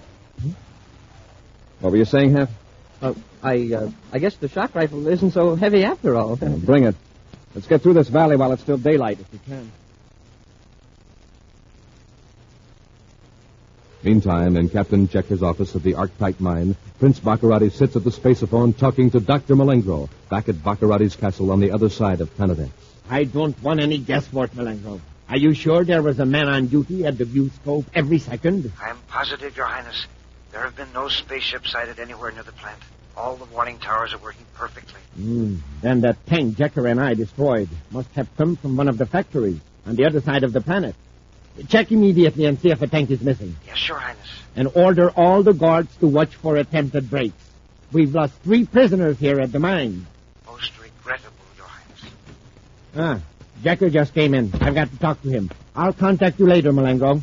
What were you saying, Hap? I guess the shock rifle isn't so heavy after all. Bring it. Let's get through this valley while it's still daylight, if we can. Meantime, in Captain Jecker's office at the Arctite mine, Prince Bacarratti sits at the spaceophone talking to Dr. Malengro back at Bacarratti's castle on the other side of Planet X. I don't want any guesswork, Malengro. Are you sure there was a man on duty at the view scope every second? I'm positive, Your Highness. There have been no spaceships sighted anywhere near the plant. All the warning towers are working perfectly. Then that tank Jecker and I destroyed must have come from one of the factories on the other side of the planet. Check immediately and see if a tank is missing. Yes, Your Highness. And order all the guards to watch for attempted breaks. We've lost 3 prisoners here at the mine. Most regrettable, Your Highness. Jecker just came in. I've got to talk to him. I'll contact you later, Malengro.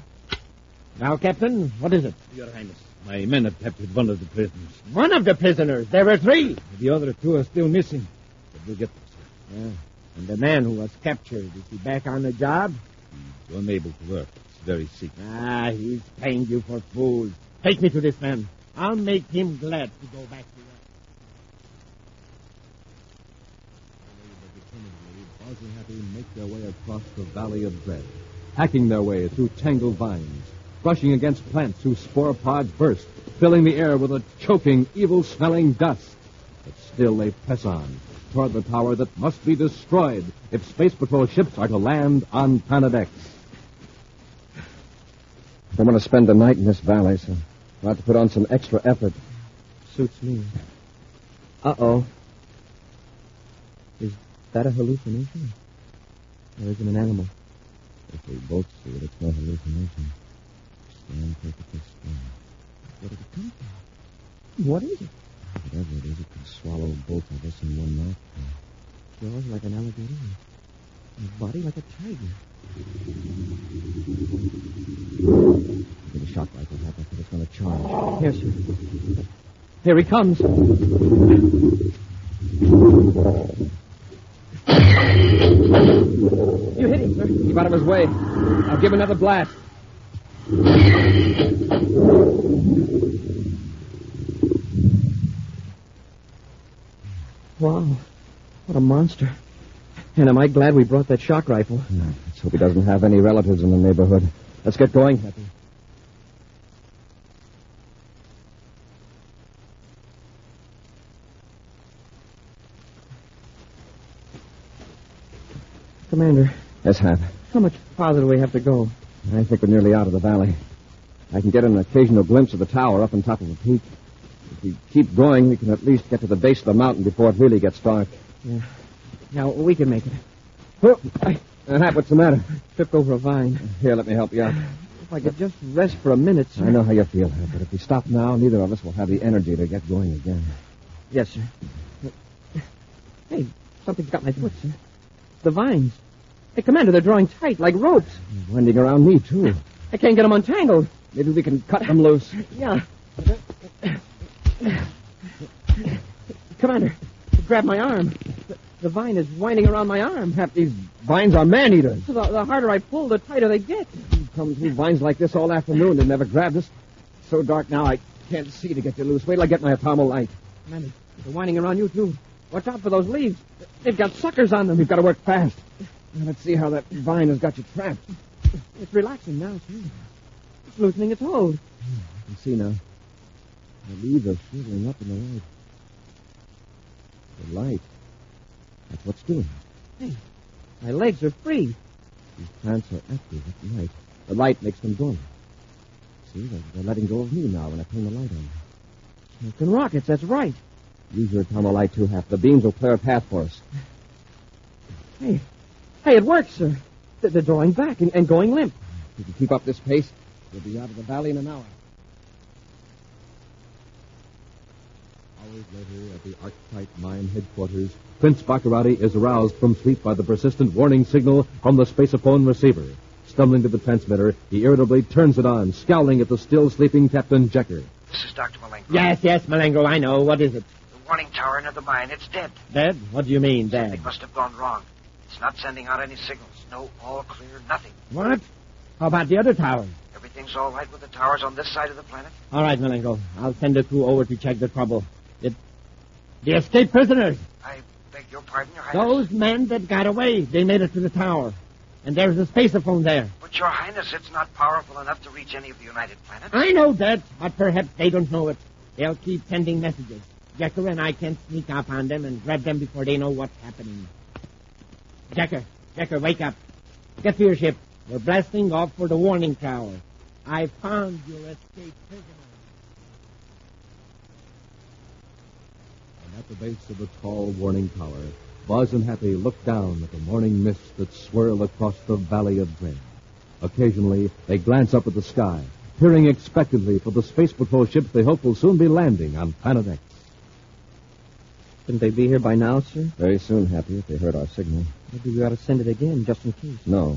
Now, Captain, what is it? Your Highness, my men have captured one of the prisoners. One of the prisoners? There were 3. The other 2 are still missing. But we'll get them, sir. Yeah. And the man who was captured, is he back on the job? He's unable to work. He's very sick. He's paying you for fools. Take me to this man. I'll make him glad to go back to work. Buzz and Happy make their way across the Valley of Dread, hacking their way through tangled vines, brushing against plants whose spore pods burst, filling the air with a choking, evil-smelling dust. But still they press on toward the tower that must be destroyed if Space Patrol ships are to land on Planet X. I don't want to spend the night in this valley, so I'll have to put on some extra effort. Suits me. Uh-oh. Is that a hallucination? Or is it an animal? If we both see it, it's no hallucination. Stand perfectly still. Where did it come from? What is it? Whatever it is, it could swallow both of us in one mouthful. Jaws like an alligator and a body like a tiger. Get a shock rifle, Hap. I think it's going to charge. Here, sir. Here he comes. You hit him, sir. Keep out of his way. I'll give another blast. Wow. What a monster. And am I glad we brought that shock rifle? Let's hope he doesn't have any relatives in the neighborhood. Let's get going, Happy. Commander. Yes, Hap. How much farther do we have to go? I think we're nearly out of the valley. I can get an occasional glimpse of the tower up on top of the peak. If we keep going, we can at least get to the base of the mountain before it really gets dark. Yeah. Now, we can make it. Hap, what's the matter? Tripped over a vine. Here, let me help you out. If I could just rest for a minute, sir. I know how you feel, Hap, but if we stop now, neither of us will have the energy to get going again. Yes, sir. Hey, something's got my foot, sir. The vines. Hey, Commander, they're drawing tight, like ropes. They're winding around me, too. I can't get them untangled. Maybe we can cut them loose. Yeah. Commander, grab my arm. The vine is winding around my arm. Hap, these vines are man-eaters. The harder I pull, the tighter they get. You've come through vines like this all afternoon and never grabbed us. It's so dark now I can't see to get you loose. Wait till I get my atomo light. Commander, they're winding around you, too. Watch out for those leaves. They've got suckers on them. We've got to work fast. Now, let's see how that vine has got you trapped. It's relaxing now, too. It's loosening its hold. I can see now. The leaves are shriveling up in the light. The light. That's what's doing it. Hey, my legs are free. These plants are active at night. The light makes them dormant. See, they're letting go of me now when I turn the light on. Smoking rockets, that's right. Use your atomo light, too, Hap. The beams will clear a path for us. Hey, it works, sir. They're drawing back and going limp. If we can keep up this pace, we'll be out of the valley in an hour. Hours later, at the Archetype Mine headquarters, Prince Bacarratti is aroused from sleep by the persistent warning signal from the spaceophone receiver. Stumbling to the transmitter, he irritably turns it on, scowling at the still sleeping Captain Jecker. This is Dr. Malenko. Yes, Malenko, I know. What is it? The warning tower near the mine, it's dead. Dead? What do you mean, dead? Something must have gone wrong. It's not sending out any signals. No, all clear, nothing. What? How about the other tower? Everything's all right with the towers on this side of the planet? All right, Malenko. I'll send a crew over to check the trouble. The escaped prisoners. I beg your pardon, Your Highness? Those men that got away, they made it to the tower. And there's a spaceophone there. But, Your Highness, it's not powerful enough to reach any of the United Planets. I know that, but perhaps they don't know it. They'll keep sending messages. Jecker and I can sneak up on them and grab them before they know what's happening. Jecker, wake up. Get to your ship. We're blasting off for the warning tower. I found your escaped prisoner. And at the base of the tall warning tower, Buzz and Happy look down at the morning mists that swirl across the Valley of Dread. Occasionally, they glance up at the sky, peering expectantly for the Space Patrol ships they hope will soon be landing on Planet X. Shouldn't they be here by now, sir? Very soon, Happy, if they heard our signal. Maybe we ought to send it again, just in case. No.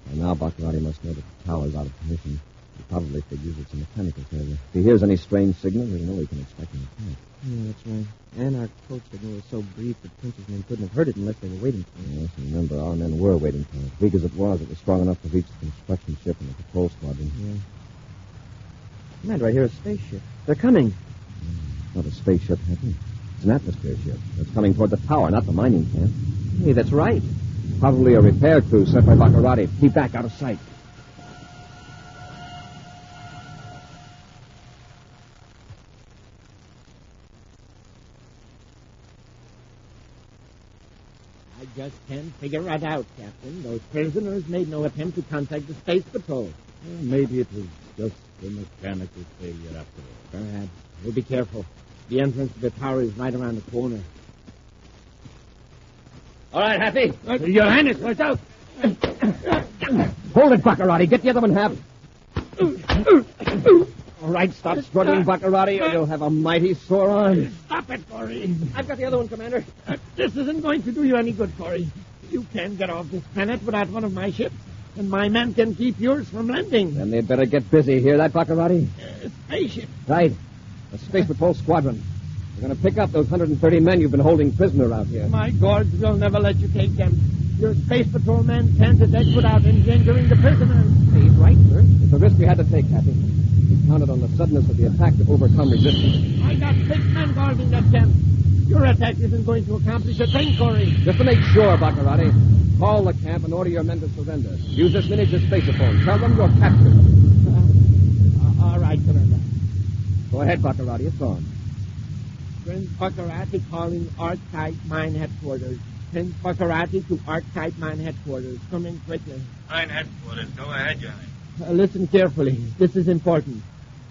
By now, Bacarratti must know that the tower's out of commission. He probably figures it's a mechanical failure. If he hears any strange signal, he'll know he can expect an attack. Yeah, that's right. And our code signal was so brief that Prince's men couldn't have heard it unless they were waiting for it. Yes, remember, our men were waiting for it. Weak as it was strong enough to reach the construction ship and the patrol squadron. Yeah. Commander, I hear a spaceship. They're coming. It's not a spaceship, Happy. It's an atmosphere ship. It's coming toward the tower, not the mining camp. Hey, that's right. Probably a repair crew sent by Bacarratti. Keep back out of sight. I just can't figure it out, Captain. Those prisoners made no attempt to contact the Space Patrol. Well, maybe it was just a mechanical failure after all. Perhaps. We'll be careful. The entrance to the tower is right around the corner. All right, Happy. Your Highness, watch out. Hold it, Bacarratti. Get the other one, Hap. All right, stop struggling, Bacarratti, or you'll have a mighty sore arm. Stop it, Corry. I've got the other one, Commander. This isn't going to do you any good, Corry. You can't get off this planet without one of my ships, and my men can keep yours from landing. Then they'd better get busy. Hear that, Bacarratti? Spaceship. Right. The Space Patrol Squadron. We're going to pick up those 130 men you've been holding prisoner out here. My gourds will never let you take them. Your Space Patrol men can't attack without endangering the prisoners. He's right, sir. It's a risk we had to take, Happy. We counted on the suddenness of the attack to overcome resistance. I got 6 men guarding that camp. Your attack isn't going to accomplish a thing, Corry. Just to make sure, Bacarratti, call the camp and order your men to surrender. Use this miniature spaceophone. Tell them you're captured. All right, Commander. Go ahead, Bacarratti. It's on. Prince Bacarratti calling Archetype Mine Headquarters. Prince Bacarratti to Archetype Mine Headquarters. Come in quickly. Mine headquarters. Go ahead, Your Highness. Listen carefully. This is important.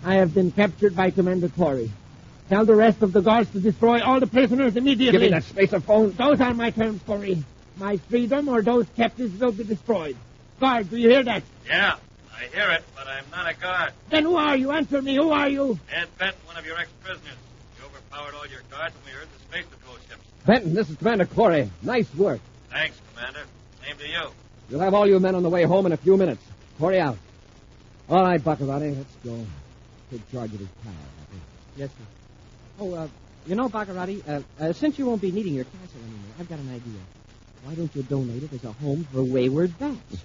I have been captured by Commander Corry. Tell the rest of the guards to destroy all the prisoners immediately. Give me that spaceophone. Those are my terms, Corry. My freedom or those captives will be destroyed. Guard, do you hear that? Yeah, I hear it, but I'm not a guard. Then who are you? Answer me. Who are you? Ed Benton, one of your ex-prisoners. You overpowered all your guards when we heard the Space Patrol ships. Benton, this is Commander Corry. Nice work. Thanks, Commander. Same to you. You'll have all you men on the way home in a few minutes. Corry out. All right, Bacarratti, let's go. Take charge of his pal. Yes, sir. Oh, Bacarratti, since you won't be needing your castle anymore, I've got an idea. Why don't you donate it as a home for wayward bats?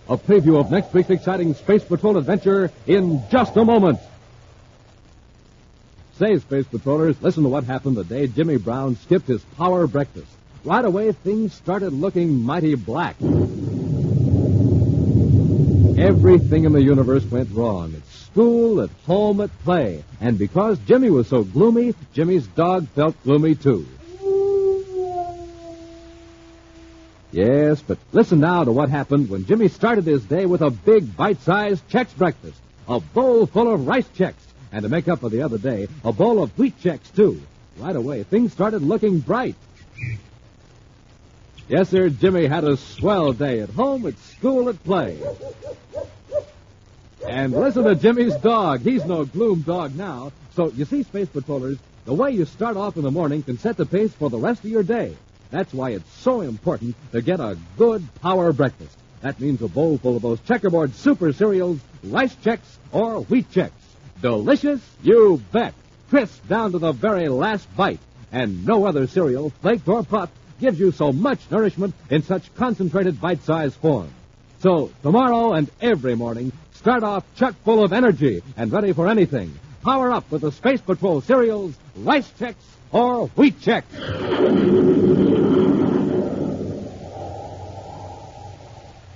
A preview of next week's exciting Space Patrol adventure in just a moment. Say, Space Patrollers, listen to what happened the day Jimmy Brown skipped his power breakfast. Right away, things started looking mighty black. Everything in the universe went wrong. At school, at home, at play. And because Jimmy was so gloomy, Jimmy's dog felt gloomy, too. Yes, but listen now to what happened when Jimmy started his day with a big, bite-sized Chex breakfast. A bowl full of rice Chex. And to make up for the other day, a bowl of wheat Chex, too. Right away, things started looking bright. Yes, sir, Jimmy had a swell day at home, at school, at play. And listen to Jimmy's dog. He's no gloom dog now. So, you see, Space Patrollers, the way you start off in the morning can set the pace for the rest of your day. That's why it's so important to get a good power breakfast. That means a bowl full of those checkerboard super cereals, rice Chex, or wheat Chex. Delicious? You bet. Crisp down to the very last bite. And no other cereal, flaked or puffed, gives you so much nourishment in such concentrated bite-sized form. So, tomorrow and every morning, start off chock full of energy and ready for anything. Power up with the Space Patrol cereals, rice Chex, or wheat Chex.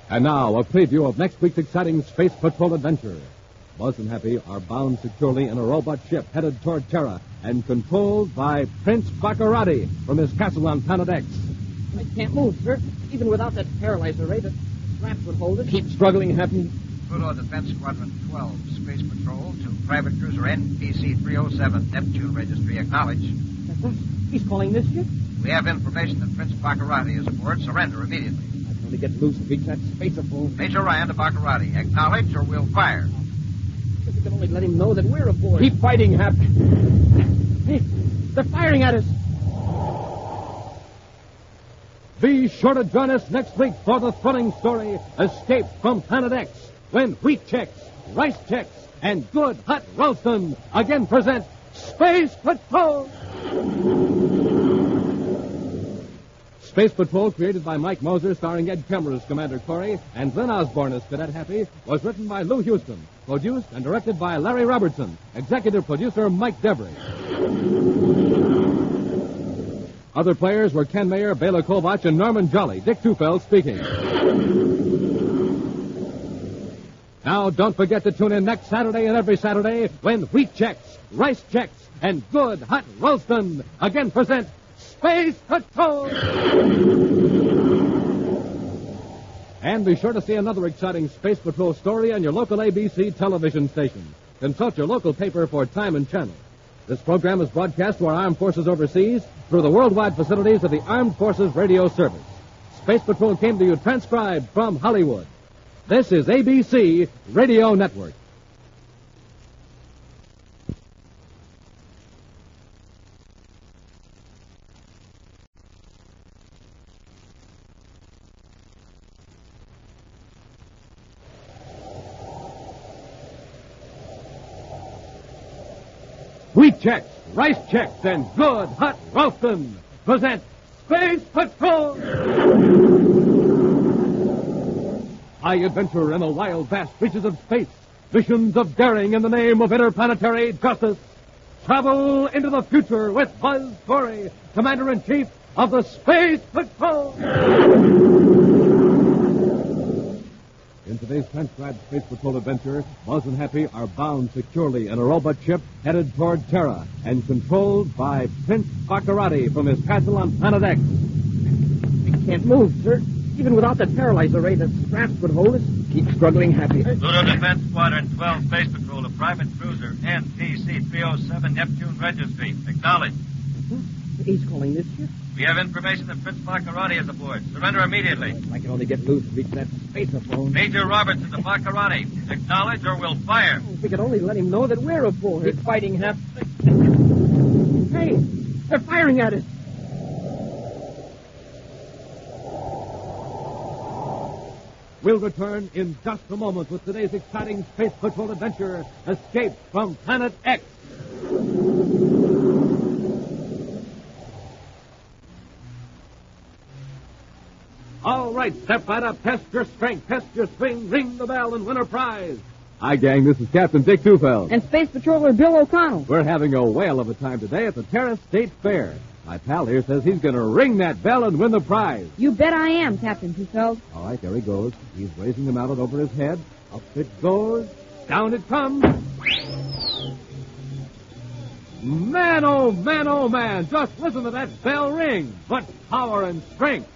And now, a preview of next week's exciting Space Patrol adventure. Buzz and Happy are bound securely in a robot ship headed toward Terra and controlled by Prince Bacarratti from his castle on Planet X. I can't move, sir. Even without that paralyzer ray, the straps would hold it. Keep struggling, Happy. Pluto Defense Squadron 12, Space Patrol to Private Cruiser NPC 307, Neptune Registry, acknowledge. That's us. He's calling this ship? We have information that Prince Bacarratti is aboard. Surrender immediately. I can only get loose to reach that spaceable. Major Ryan to Bacarratti. Acknowledge or we'll fire. If we can only let him know that we're aboard. Keep fighting, Hap. Hey, they're firing at us. Be sure to join us next week for the thrilling story, Escape from Planet X, when wheat Chex, rice Chex, and good hot Ralston again present Space Patrol. Space Patrol, created by Mike Moser, starring Ed Kemmer as Commander Corry and Lyn Osborn as Cadet Happy, was written by Lou Houston, produced and directed by Larry Robertson, executive producer Mike Devery. Other players were Ken Mayer, Bela Kovach, and Norman Jolly. Dick Tufeld speaking. Now, don't forget to tune in next Saturday and every Saturday when wheat Chex, rice Chex, and good hot Ralston again present Space Patrol! And be sure to see another exciting Space Patrol story on your local ABC television station. Consult your local paper for time and channel. This program is broadcast to our armed forces overseas through the worldwide facilities of the Armed Forces Radio Service. Space Patrol came to you transcribed from Hollywood. This is ABC Radio Network. Wheat Chex, rice Chex, and good hot Ralston present Space Patrol! High adventure in the wild, vast reaches of space. Missions of daring in the name of interplanetary justice. Travel into the future with Buzz Corry, Commander-in-Chief of the Space Patrol! In today's transcribed Space Patrol adventure, Buzz and Happy are bound securely in a robot ship headed toward Terra and controlled by Prince Bacarratti from his castle on Planet X. We can't move, sir. Even without that paralyzer ray, the straps would hold us. Keep struggling, Happy. Pluto Defense Squadron 12, Space Patrol to Private Cruiser NPC 307, Neptune Registry. Acknowledge. He's calling this ship. We have information that Prince Bacarratti is aboard. Surrender immediately. If I can only get loose and reach that spacer phone. Major Robertson to Bacarratti. Acknowledge or we'll fire. If we could only let him know that we're aboard. He's fighting half. Hey, they're firing at us. We'll return in just a moment with today's exciting Space Patrol adventure, Escape from Planet X. All right, step right up, test your strength, test your swing, ring the bell, and win a prize. Hi, gang, this is Captain Dick Tufeld. And Space Patroller Bill O'Connell. We're having a whale of a time today at the Terra State Fair. My pal here says he's going to ring that bell and win the prize. You bet I am, Captain Tufeld. All right, there he goes. He's raising the mallet over his head. Up it goes. Down it comes. Man, oh man, oh man. Just listen to that bell ring. What power and strength.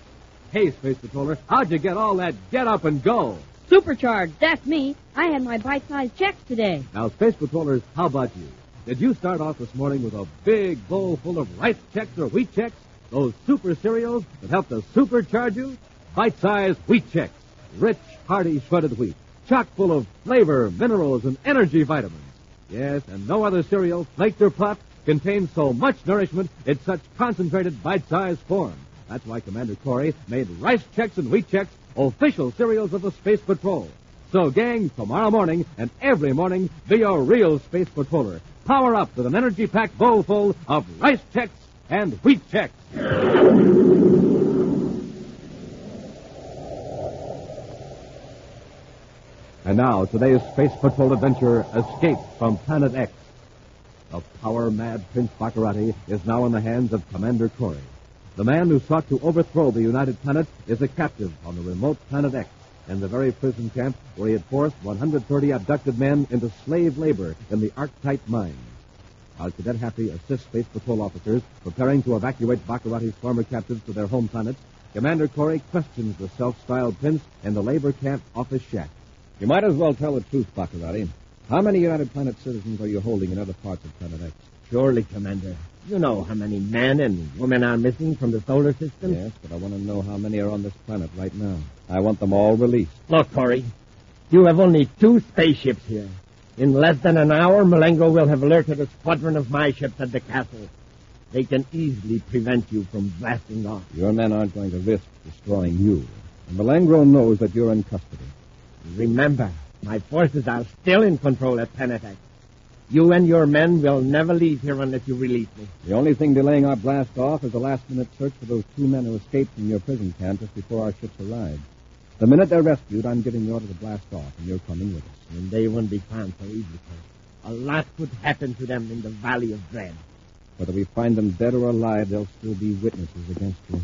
Hey, Space Patroller, how'd you get all that get up and go? Supercharged, that's me. I had my bite-sized checks today. Now, Space Patrollers, how about you? Did you start off this morning with a big bowl full of rice checks or wheat checks? Those super cereals that help to supercharge you? Bite-sized wheat checks. Rich, hearty, shredded wheat. Chock full of flavor, minerals, and energy vitamins. Yes, and no other cereal, flaked or puffed, contains so much nourishment in such concentrated bite-sized form. That's why Commander Corry made rice checks and wheat checks official cereals of the Space Patrol. So, gang, tomorrow morning and every morning, be a real Space Patroller. Power up with an energy-packed bowl full of rice checks and wheat checks. And now, today's Space Patrol adventure, Escape from Planet X. The power-mad Prince Bacarratti is now in the hands of Commander Corry. The man who sought to overthrow the United Planet is a captive on the remote Planet X, in the very prison camp where he had forced 130 abducted men into slave labor in the Arctite mines. As Cadet Happy assists Space Patrol officers preparing to evacuate Bacarratti's former captives to their home planet, Commander Corry questions the self-styled prince in the labor camp office shack. You might as well tell the truth, Bacarratti. How many United Planet citizens are you holding in other parts of Planet X? Surely, Commander. You know how many men and women are missing from the solar system? Yes, but I want to know how many are on this planet right now. I want them all released. Look, Corry, you have only 2 spaceships here. In less than an hour, Malengo will have alerted a squadron of my ships at the castle. They can easily prevent you from blasting off. Your men aren't going to risk destroying you. And Malengo knows that you're in custody. Remember, my forces are still in control at Planet X. You and your men will never leave here unless you release me. The only thing delaying our blast off is the last-minute search for those 2 men who escaped from your prison camp just before our ships arrived. The minute they're rescued, I'm giving the order to blast off, and you're coming with us. And they won't be found so easily. A lot could happen to them in the Valley of Dread. Whether we find them dead or alive, they'll still be witnesses against you.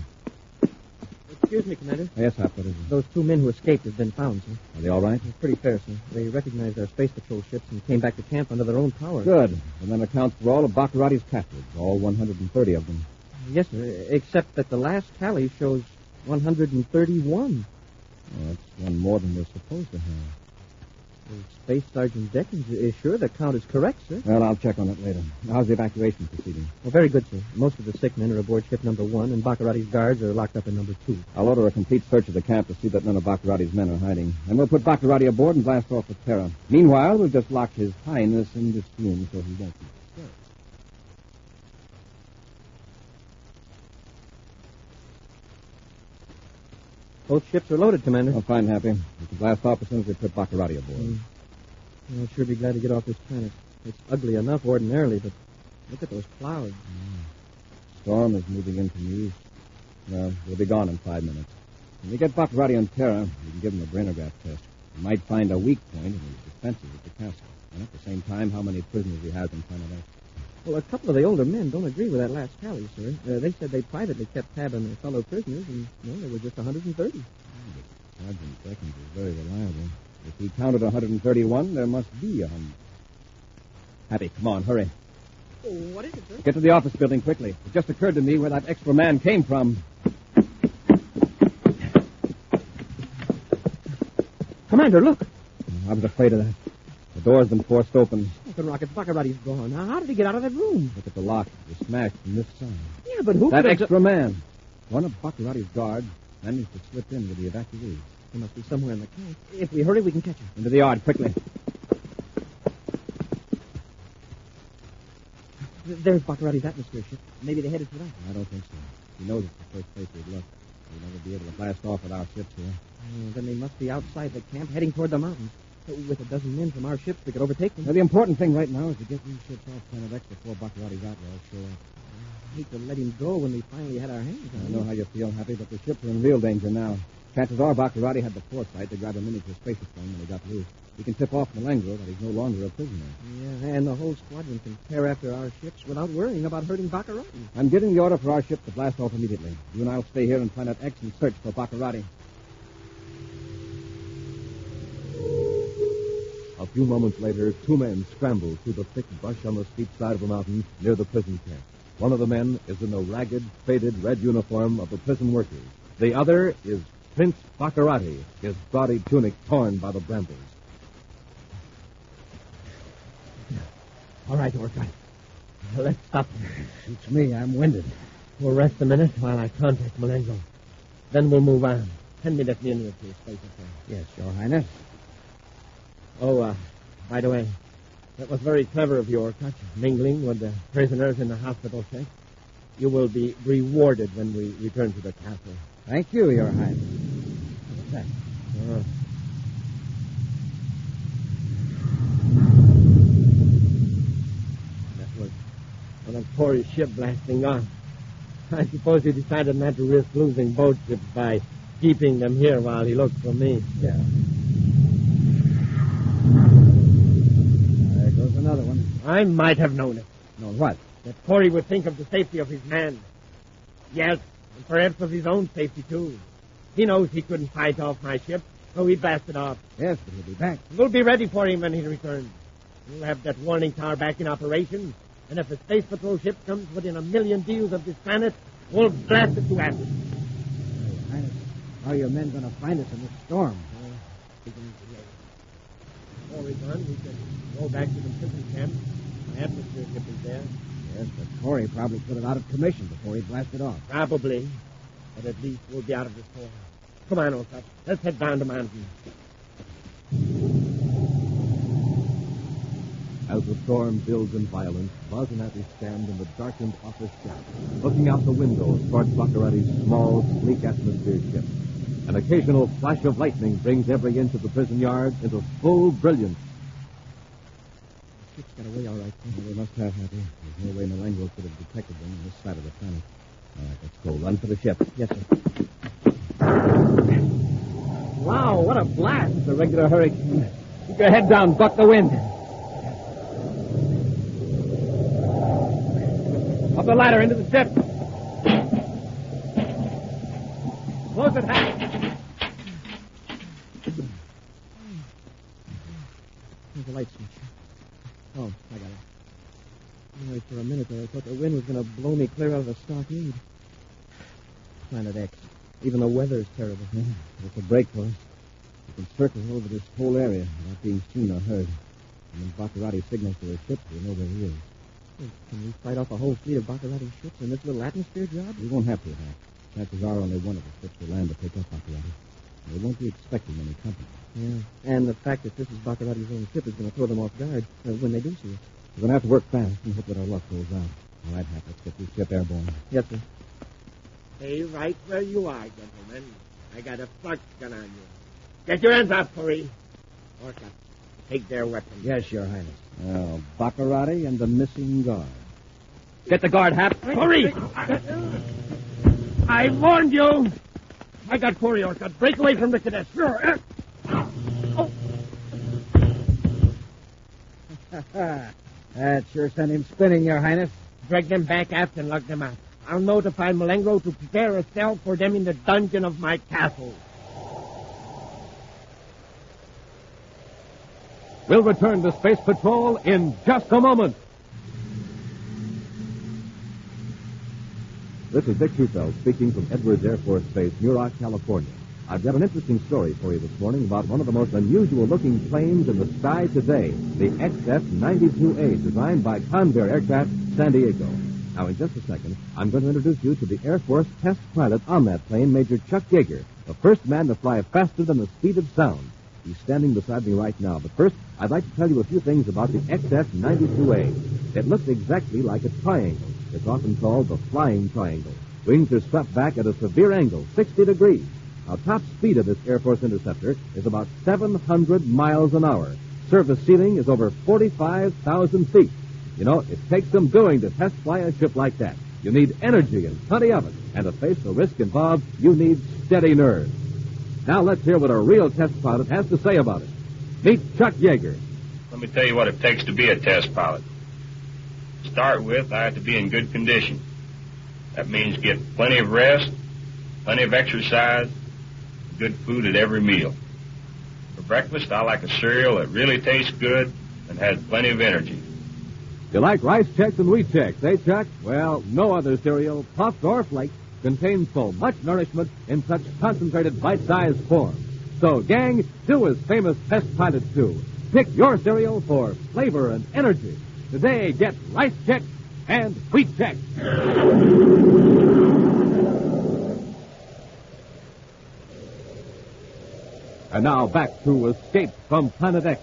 Excuse me, Commander. Yes, Hap, what is it? Those 2 men who escaped have been found, sir. Are they all right? It's pretty fair, sir. They recognized our space patrol ships and came back to camp under their own power. Good. And that accounts for all of Bacarratti's captives, all 130 of them. Yes, sir, except that the last tally shows 131. Well, that's one more than we're supposed to have. Space Sergeant Deckins is sure the count is correct, sir. Well, I'll check on it later. How's the evacuation proceeding? Well, very good, sir. Most of the sick men are aboard ship number 1, and Bacarratti's guards are locked up in number 2. I'll order a complete search of the camp to see that none of Bacarratti's men are hiding. And we'll put Bacarratti aboard and blast off with Terra. Meanwhile, we'll just lock his highness in this room so he won't be disturbed. Both ships are loaded, Commander. Oh, fine, Happy. We can blast off as soon as we put Bacarratti aboard. I'll sure be glad to get off this planet. It's ugly enough ordinarily, but look at those clouds. Storm is moving in from the east. Well, we'll be gone in 5 minutes. When we get Bacarratti on Terra, we can give him a brainograph test. We might find a weak point in his defenses at the castle. And at the same time, how many prisoners he has in Planet X. Well, a couple of the older men don't agree with that last tally, sir. They said they privately kept tab on their fellow prisoners, and, there were just 130. Sergeant Deckins is very reliable. If he counted 131, there must be 100. Happy, come on, hurry. Oh, what is it, sir? Get to the office building quickly. It just occurred to me where that extra man came from. Commander, look. I was afraid of that. The door's been forced open. The rocket Bacarratti's gone. Now, how did he get out of that room? Look at the lock. It was smashed from this side. Yeah, but who That could have... extra man. One of Bacarratti's guards managed to slip in with the evacuees. He must be somewhere in the camp. If we hurry, we can catch him. Into the yard, quickly. There's Bacarratti's atmosphere ship. Maybe they headed for that. I don't think so. He knows it's the first place we'd look. We'll never be able to blast off with our ships here. Then they must be outside the camp, heading toward the mountains. With a dozen men from our ships, we could overtake them. Now, the important thing right now is to get these ships off Planet X before Bacarratti's outlaws show up. I hate to let him go when we finally had our hands on him. I know how you feel, Happy, but the ships are in real danger now. Chances are Bacarratti had the foresight to grab a miniature spacer plane when he got loose. He can tip off Malengro that he's no longer a prisoner. Yeah, and the whole squadron can tear after our ships without worrying about hurting Bacarratti. I'm giving the order for our ship to blast off immediately. You and I'll stay here in Planet X and search for Bacarratti. A few moments later, two men scrambled through the thick brush on the steep side of the mountain near the prison camp. One of the men is in the ragged, faded red uniform of the prison workers. The other is Prince Bacarratti, his gaudy tunic torn by the brambles. All right, Orca. Let's stop. Suits me. I'm winded. We'll rest a minute while I contact Malengro. Then we'll move on. Hand me that miniature space affair. Yes, Your Highness. Oh, by the way, that was very clever of you, Orca, mingling with the prisoners in the hospital set. You will be rewarded when we return to the castle. Thank you, Your Highness. What's that? That was one of Corey's ship blasting off. I suppose he decided not to risk losing both ships by keeping them here while he looked for me. Yeah. There goes another one. I might have known it. No, what? That Corey would think of the safety of his men. Yes, and perhaps of his own safety, too. He knows he couldn't fight off my ship, so he blasted off. Yes, but he'll be back. We'll be ready for him when he returns. We'll have that warning tower back in operation, and if a space patrol ship comes within 1,000,000 deals of this planet, we'll blast it to atoms. Your Highness, how are your men going to find us in this storm? Before we run, we can go back to the prison camp. My atmosphere ship is there. Yes, but Corey probably put it out of commission before he blasted off. Probably. But at least we'll be out of this storm. Come on, old chap. Let's head down the mountain. As the storm builds in violence, Buzz and Happy stand in the darkened office shaft, looking out the window towards Bacarratti's small, sleek atmosphere ship. An occasional flash of lightning brings every inch of the prison yard into full brilliance. The ship's got away all right. Well, they must have, Happy. There's no way Malengro could have detected them on this side of the planet. All right, let's go. Run for the ship. Yes, sir. Wow, what a blast. It's a regular hurricane. Keep your head down. Buck the wind. Up the ladder into the ship. Close it, Happy. There's a light switch. Oh, I got it. Anyway, for a minute there, I thought the wind was going to blow me clear out of the stockade. Planet X. Even the weather's terrible. Yeah, it's a break for us. We can circle over this whole area without being seen or heard. And when Bacarratti signals to his ship, we'll know where he is. Well, can we fight off a whole fleet of Bacarratti ships in this little atmosphere job? We won't have to, Hack. Chances are only one of the ships will land to pick up Bacarratti. They won't be expecting any company. Yeah, and the fact that this is Bacarratti's own ship is going to throw them off guard when they do see us. We're going to have to work fast and hope that our luck goes out. All right, Hack, let's get this ship airborne. Yes, sir. Stay right where you are, gentlemen. I got a flux gun on you. Get your hands up, Corry. Orca, take their weapons. Yes, Your Highness. Well, Bacarratti and the missing guard. Get the guard, Hap. Corry! I warned you. I got Corry, Orca. Break away from the cadets. Sure. That sure sent him spinning, Your Highness. Drag them back aft and lug them out. I'll notify Malengro to prepare a cell for them in the dungeon of my castle. We'll return to Space Patrol in just a moment. This is Dick Shufeld speaking from Edwards Air Force Base, Muroc, California. I've got an interesting story for you this morning about one of the most unusual-looking planes in the sky today, the XF-92A, designed by Convair Aircraft, San Diego. Now, in just a second, I'm going to introduce you to the Air Force test pilot on that plane, Major Chuck Yeager, the first man to fly faster than the speed of sound. He's standing beside me right now. But first, I'd like to tell you a few things about the XF-92A. It looks exactly like a triangle. It's often called the flying triangle. Wings are swept back at a severe angle, 60 degrees. Now, top speed of this Air Force interceptor is about 700 miles an hour. Service ceiling is over 45,000 feet. You know, it takes some doing to test fly a ship like that. You need energy and plenty of it. And to face the risk involved, you need steady nerves. Now let's hear what a real test pilot has to say about it. Meet Chuck Yeager. Let me tell you what it takes to be a test pilot. To start with, I have to be in good condition. That means get plenty of rest, plenty of exercise, good food at every meal. For breakfast, I like a cereal that really tastes good and has plenty of energy. You like Rice Chex and Wheat Chex, eh, Chuck? Well, no other cereal, puffed or flaked, contains so much nourishment in such concentrated bite-sized form. So, gang, do as famous test pilots do. Pick your cereal for flavor and energy. Today, get Rice Chex and Wheat Chex. And now back to Escape from Planet X.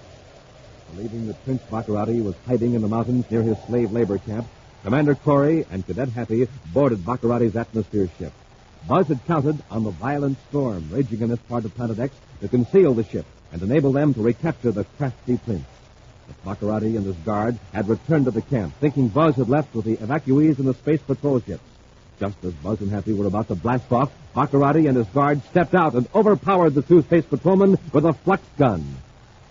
Believing that Prince Bacarratti was hiding in the mountains near his slave labor camp, Commander Corry and Cadet Happy boarded Bacarratti's atmosphere ship. Buzz had counted on the violent storm raging in this part of Planet X to conceal the ship and enable them to recapture the crafty prince. But Bacarratti and his guard had returned to the camp, thinking Buzz had left with the evacuees and the space patrol ships. Just as Buzz and Happy were about to blast off, Bacarratti and his guard stepped out and overpowered the two space patrolmen with a flux gun.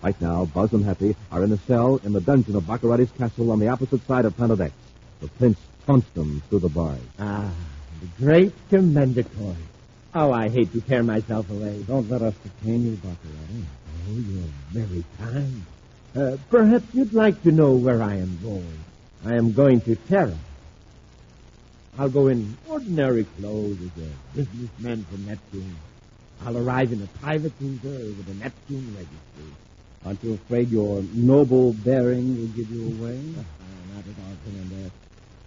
Right now, Buzz and Happy are in a cell in the dungeon of Bacarratti's castle on the opposite side of Planet X. The prince punched them through the bars. Ah, the great Commander Corry. Oh, I hate to tear myself away. Don't let us detain you, Bacarratti. Oh, you're very kind. Perhaps you'd like to know where I am going. I am going to Terra. I'll go in ordinary clothes as a businessman from Neptune. I'll arrive in a private cruiser with a Neptune registry. Aren't you afraid your noble bearing will give you away? Not at all, Commander.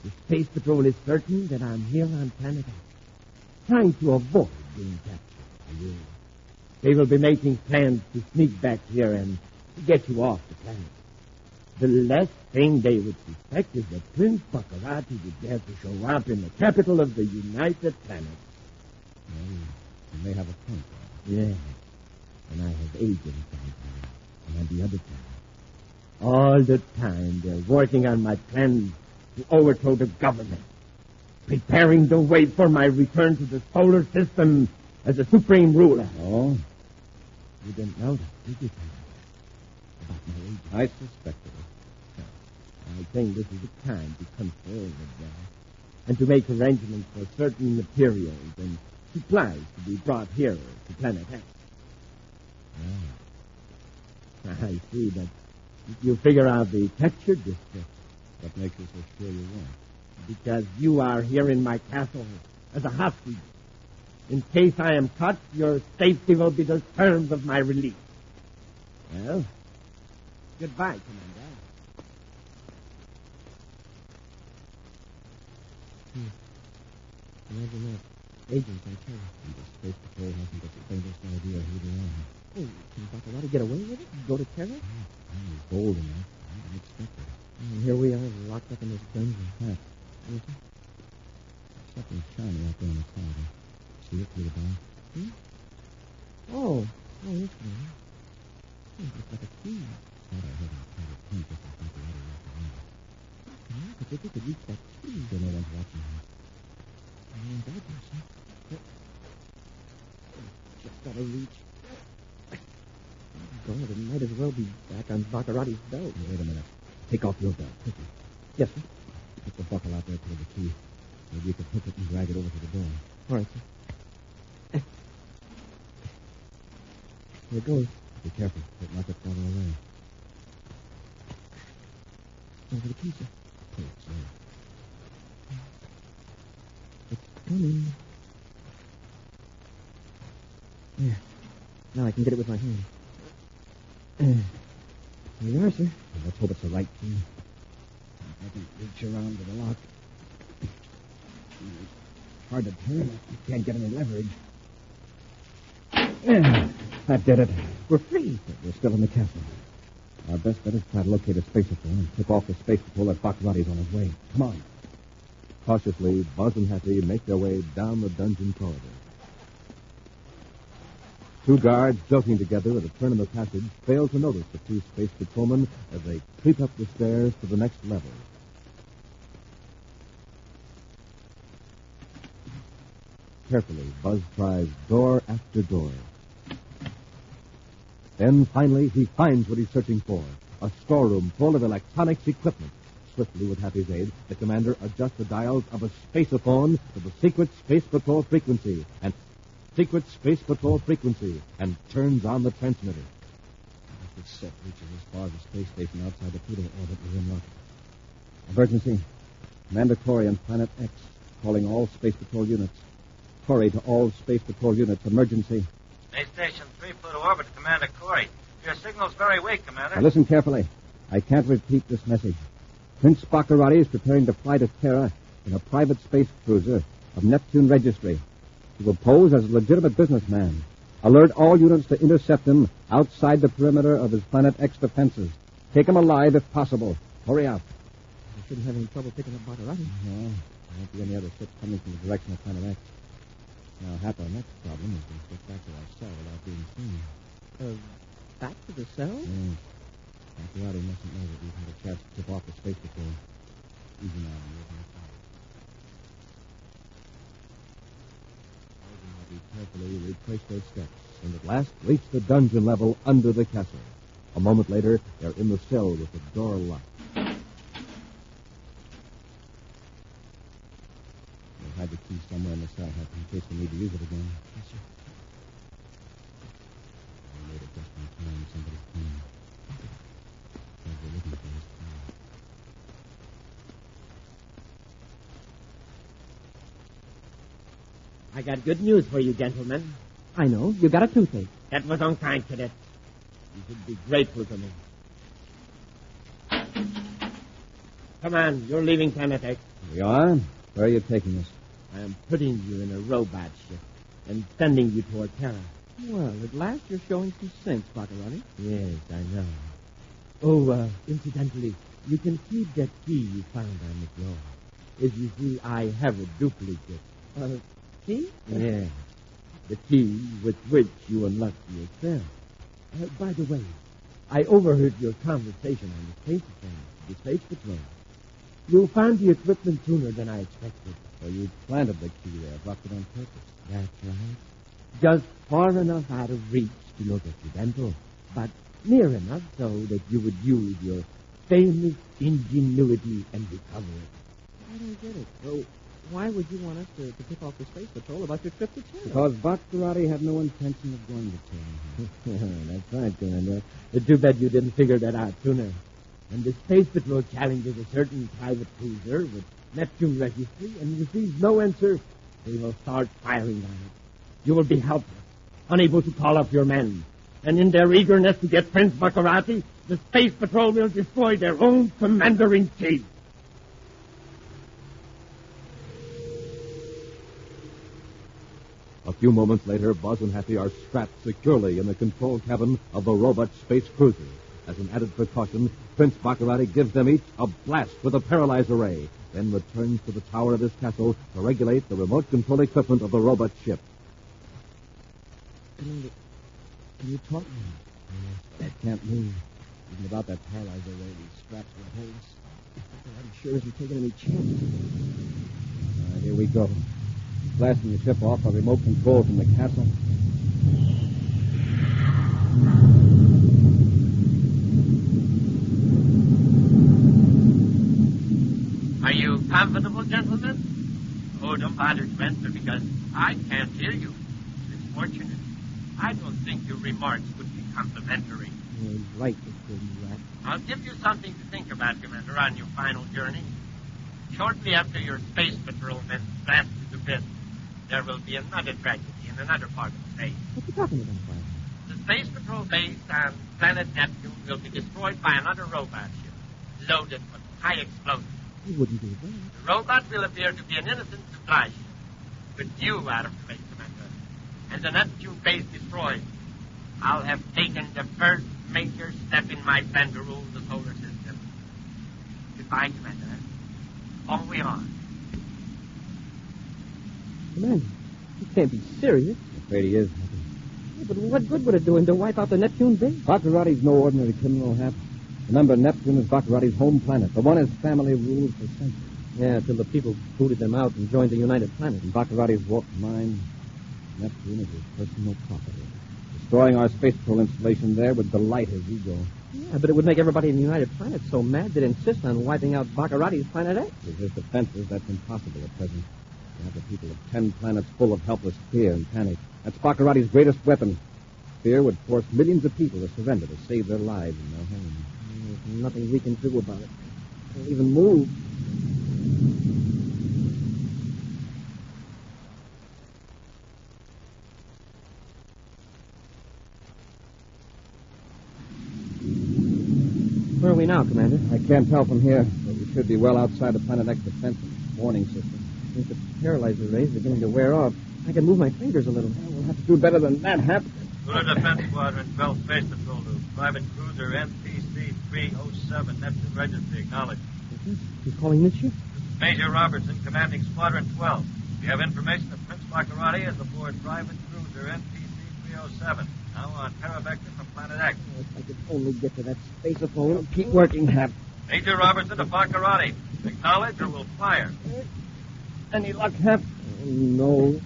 The Space Patrol is certain that I'm here on Planet X, trying to avoid being captured by you. They will be making plans to sneak back here and to get you off the planet. The last thing they would suspect is that Prince Bacarratti would dare to show up in the capital of the United Planets. Well, you may have a point. Yes, and I have agents on Terra and on the other planet. All the time they're working on my plans to overthrow the government, preparing the way for my return to the solar system as a supreme ruler. Oh? You didn't know that, did you, about my agent? I suspected it. I think this is the time to confer with them and to make arrangements for certain materials and supplies to be brought here to Planet X. Oh. I see that you figure out the capture district. What makes you so sure you won't? Because you are here in my castle as a hostage. In case I am caught, your safety will be the terms of my release. Well, goodbye, Commander. Imagine that. Agents, I tell you. The Space Patrol hasn't the faintest idea who they are. Oh, can Bacarratti get away with it? Go to Terra? He's bold enough. I didn't expect it. And here we are, locked up in this dungeon. What? Anything? Something shiny out there on the corridor. See it through the bar? Hmm? Oh, yes, man. It looks like a key. Thought I heard him try to punch us and Bacarratti walked around. But if we could reach that key. Then no one's watching him. Just gotta reach. God, it might as well be back on Bacarratti's belt. Wait a minute. Take off your belt, quickly. Yes, sir. Put the buckle out there to the key. Maybe you can hook it and drag it over to the door. All right, sir. Here it goes. Be careful. Don't knock it farther away. Over the key, sir. Pull it slow. It's coming. There. Now I can get it with my hand. Here you are, sir. Let's hope it's the right key. Maybe reach around to the lock. Hard to turn. You can't get any leverage. Yeah, that did it. We're free. We're still in the castle. Our best bet is to try to locate a space patrol and tip off the space patrol that Bacarratti's on his way. Come on. Cautiously, Buzz and Happy make their way down the dungeon corridor. Two guards, joking together at a turn in the passage, fail to notice the two space patrolmen as they creep up the stairs to the next level. Carefully, Buzz tries door after door. Then, finally, he finds what he's searching for, a storeroom full of electronics equipment. Swiftly, with Happy's aid, the commander adjusts the dials of a spaceophone to the secret Space Patrol frequency, and turns on the transmitter. If this set reaches as far as the space station outside the Pluto orbit, we're in luck. Emergency. Commander Corry on Planet X, calling all Space Patrol units. Corry to all Space Patrol units. Emergency. Space Station 3, Pluto orbit, Commander Corry. Your signal's very weak, Commander. Now listen carefully. I can't repeat this message. Prince Bacarratti is preparing to fly to Terra in a private space cruiser of Neptune Registry. He will pose as a legitimate businessman. Alert all units to intercept him outside the perimeter of his Planet X defenses. Take him alive if possible. Hurry up. We shouldn't have any trouble picking up Bacarratti. No, there won't be any other ships coming from the direction of Planet X. Now, half our next problem is to get back to our cell without being seen. Back to the cell? Yes. Bacarratti mustn't know that we've had a chance to tip off the space patrol. Easy now, you're going to follow. Carefully retrace their steps, and at last reach the dungeon level under the castle. A moment later, they're in the cell with the door locked. We'll hide the key somewhere in the cell, Happy, in case we need to use it again. Yes, sir. I made it just in time. Somebody came. We're looking for his car. I got good news for you, gentlemen. I know. You got a toothache. That was unkind, Cadet. You should be grateful to me. Come on, you're leaving Planet X. We are? Where are you taking us? I am putting you in a robot ship and sending you toward Terra. Well, at last you're showing some sense, Bacarratti. Yes, I know. Oh, incidentally, you can keep that key you found on the floor. As you see, I have a duplicate. Key? Yeah. The key with which you unlocked your cell. By the way, I overheard your conversation on the space Space Patrol. You found the equipment sooner than I expected. So you planted the key there, dropped it on purpose. That's right. Just far enough out of reach to look accidental, but near enough so that you would use your famous ingenuity and recover it. I don't get it. So why would you want us to pick off the Space Patrol about your trip to Terra? Because Bacarratti had no intention of going to Terra. That's right, Commander. It's too bad you didn't figure that out sooner. When the Space Patrol challenges a certain private cruiser with Neptune Registry and receives no answer, they will start firing on it. You will be helpless, unable to call up your men. And in their eagerness to get Prince Bacarratti, the Space Patrol will destroy their own Commander-in-Chief. A few moments later, Buzz and Happy are strapped securely in the control cabin of the robot space cruiser. As an added precaution, Prince Bacarratti gives them each a blast with a paralyzer ray, then returns to the tower of his castle to regulate the remote control equipment of the robot ship. Can you talk? I can't move. Even without that paralyzer ray, these straps will hold us. I'm sure isn't taking any chances. Here we go. Blasting the ship off by remote control from the castle. Are you comfortable, gentlemen? Oh, don't bother to answer because I can't hear you. It's fortunate. I don't think your remarks would be complimentary. He's right, Mr. Murat. I'll give you something to think about, Commander, on your final journey. Shortly after your space patrol men blast to the pit, there will be another tragedy in another part of space. What are you talking about, Bob? The space patrol base on planet Neptune will be destroyed by another robot ship, loaded with high explosives. He wouldn't do that. The robot will appear to be an innocent supply ship. But you are afraid, Commander. And the Neptune base destroyed. I'll have taken the first major step in my plan to rule the solar system. Goodbye, Commander. On we are. Commander, you can't be serious. I'm afraid he is. Yeah, but what good would it do him to wipe out the Neptune base? Bacarratti's no ordinary criminal, Hap. Remember, Neptune is Bacarratti's home planet, the one his family ruled for centuries. Yeah, till the people booted them out and joined the United Planet. In Bacarratti's warped mind, Neptune is his personal property. Destroying our space patrol installation there would delight his ego. Yeah, but it would make everybody in the United Planet so mad they'd insist on wiping out Bacarratti's Planet X. With his defenses, that's impossible at present. You have the people of 10 planets full of helpless fear and panic. That's Bacarratti's greatest weapon. Fear would force millions of people to surrender to save their lives and their homes. There's nothing we can do about it. Can't even move. Where are we now, Commander? I can't tell from here, but we should be well outside the Planet X defense warning system. I think the paralyzer rays are beginning to wear off. I can move my fingers a little. We'll have to do better than that, Hap. Lunar Defense Squadron, 12 Space Patrol to Private Cruiser NPC 307, Neptune Registry, acknowledged. He's calling this ship? Major Robertson, commanding Squadron 12. We have information that Prince Bacarratti is aboard Private Cruiser NPC 307, now on Paravector from Planet X. Oh, if I could only get to that space-a-phone. Keep working, Hap. Major Robertson to Bacarratti. Acknowledge or we'll fire. Any luck, Hap? Oh, no.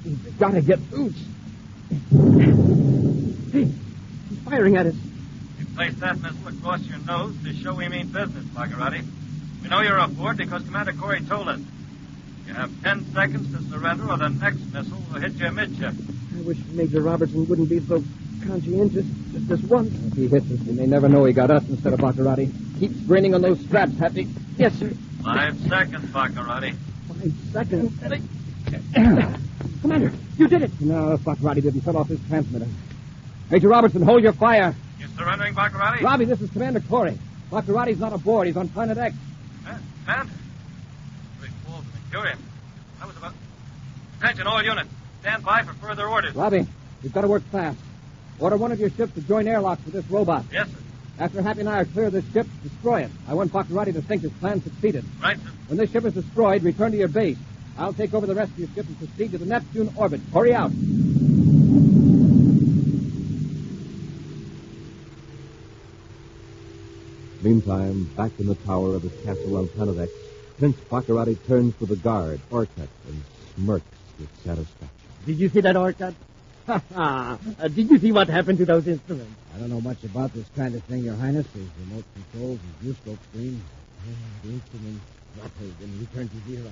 We've got to get loose. Hey, he's firing at us. You place that missile across your nose to show we mean business, Bacarratti. We know you're aboard because Commander Corry told us. You have 10 seconds to surrender or the next missile will hit your midship. I wish Major Robertson wouldn't be so conscientious. Just this once. If he hits us, we may never know he got us instead of Bacarratti. Keep straining on those straps, Happy. Yes, sir. 5 seconds, Bacarratti. 5 seconds. Commander, you did it. No, Bacarratti didn't set off his transmitter. Major Robertson, hold your fire. You surrendering, Bacarratti? Robbie, this is Commander Corry. Bacarratti's not aboard. He's on Planet X. Man? Big fools of Mercurium. I was about... Attention, all units. Stand by for further orders. Robbie, we've got to work fast. Order one of your ships to join airlocks with this robot. Yes, sir. After Happy and I are clear of this ship, destroy it. I want Bacarratti to think his plan succeeded. Right, sir. When this ship is destroyed, return to your base. I'll take over the rest of your ship and proceed to the Neptune orbit. Hurry out. Meantime, back in the tower of his castle on Planet X, Prince Bacarratti turns to the guard, Orcut, and smirks with satisfaction. Did you see that, Orcut? Did you see what happened to those instruments? I don't know much about this kind of thing, Your Highness. There's remote controls and viewscope screen. The instruments rattled and returned to zero.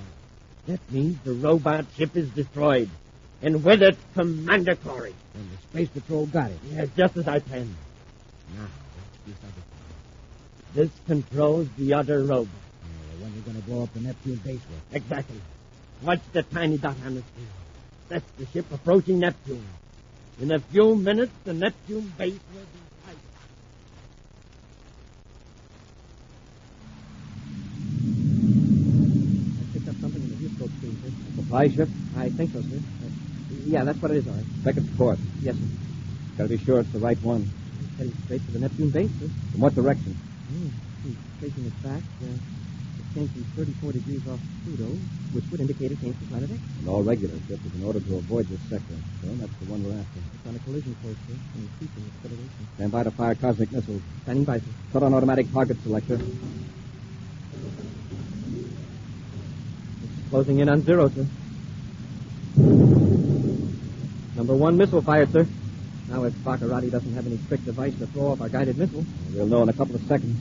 That means the robot ship is destroyed. And with it, Commander Corry. And the Space Patrol got it. Yes, just as I planned. Now, what's this other thing? This controls the other robot. The one you're going to blow up the Neptune base with. Exactly. Watch the tiny dot on the screen. That's the ship approaching Neptune. In a few minutes, the Neptune base will be right. I picked up something in the viewscope screen, sir. Supply ship? I think so, sir. Yeah, that's what it is, all right. Check its course. Yes, sir. Got to be sure it's the right one. It's heading straight to the Neptune base, sir. From what direction? He's tracing it back. It came from 34 degrees off Pluto, which would indicate it came from Planet X. And all regular ships is in order to avoid this sector. So that's the one we're after. It's on a collision course, sir, and increasing acceleration. Stand by to fire cosmic missiles. Standing by, sir. Put on automatic target selector. It's closing in on zero, sir. Number 1 missile fired, sir. Now, if Bacarratti doesn't have any trick device to throw off our guided missile... We'll know in a couple of seconds.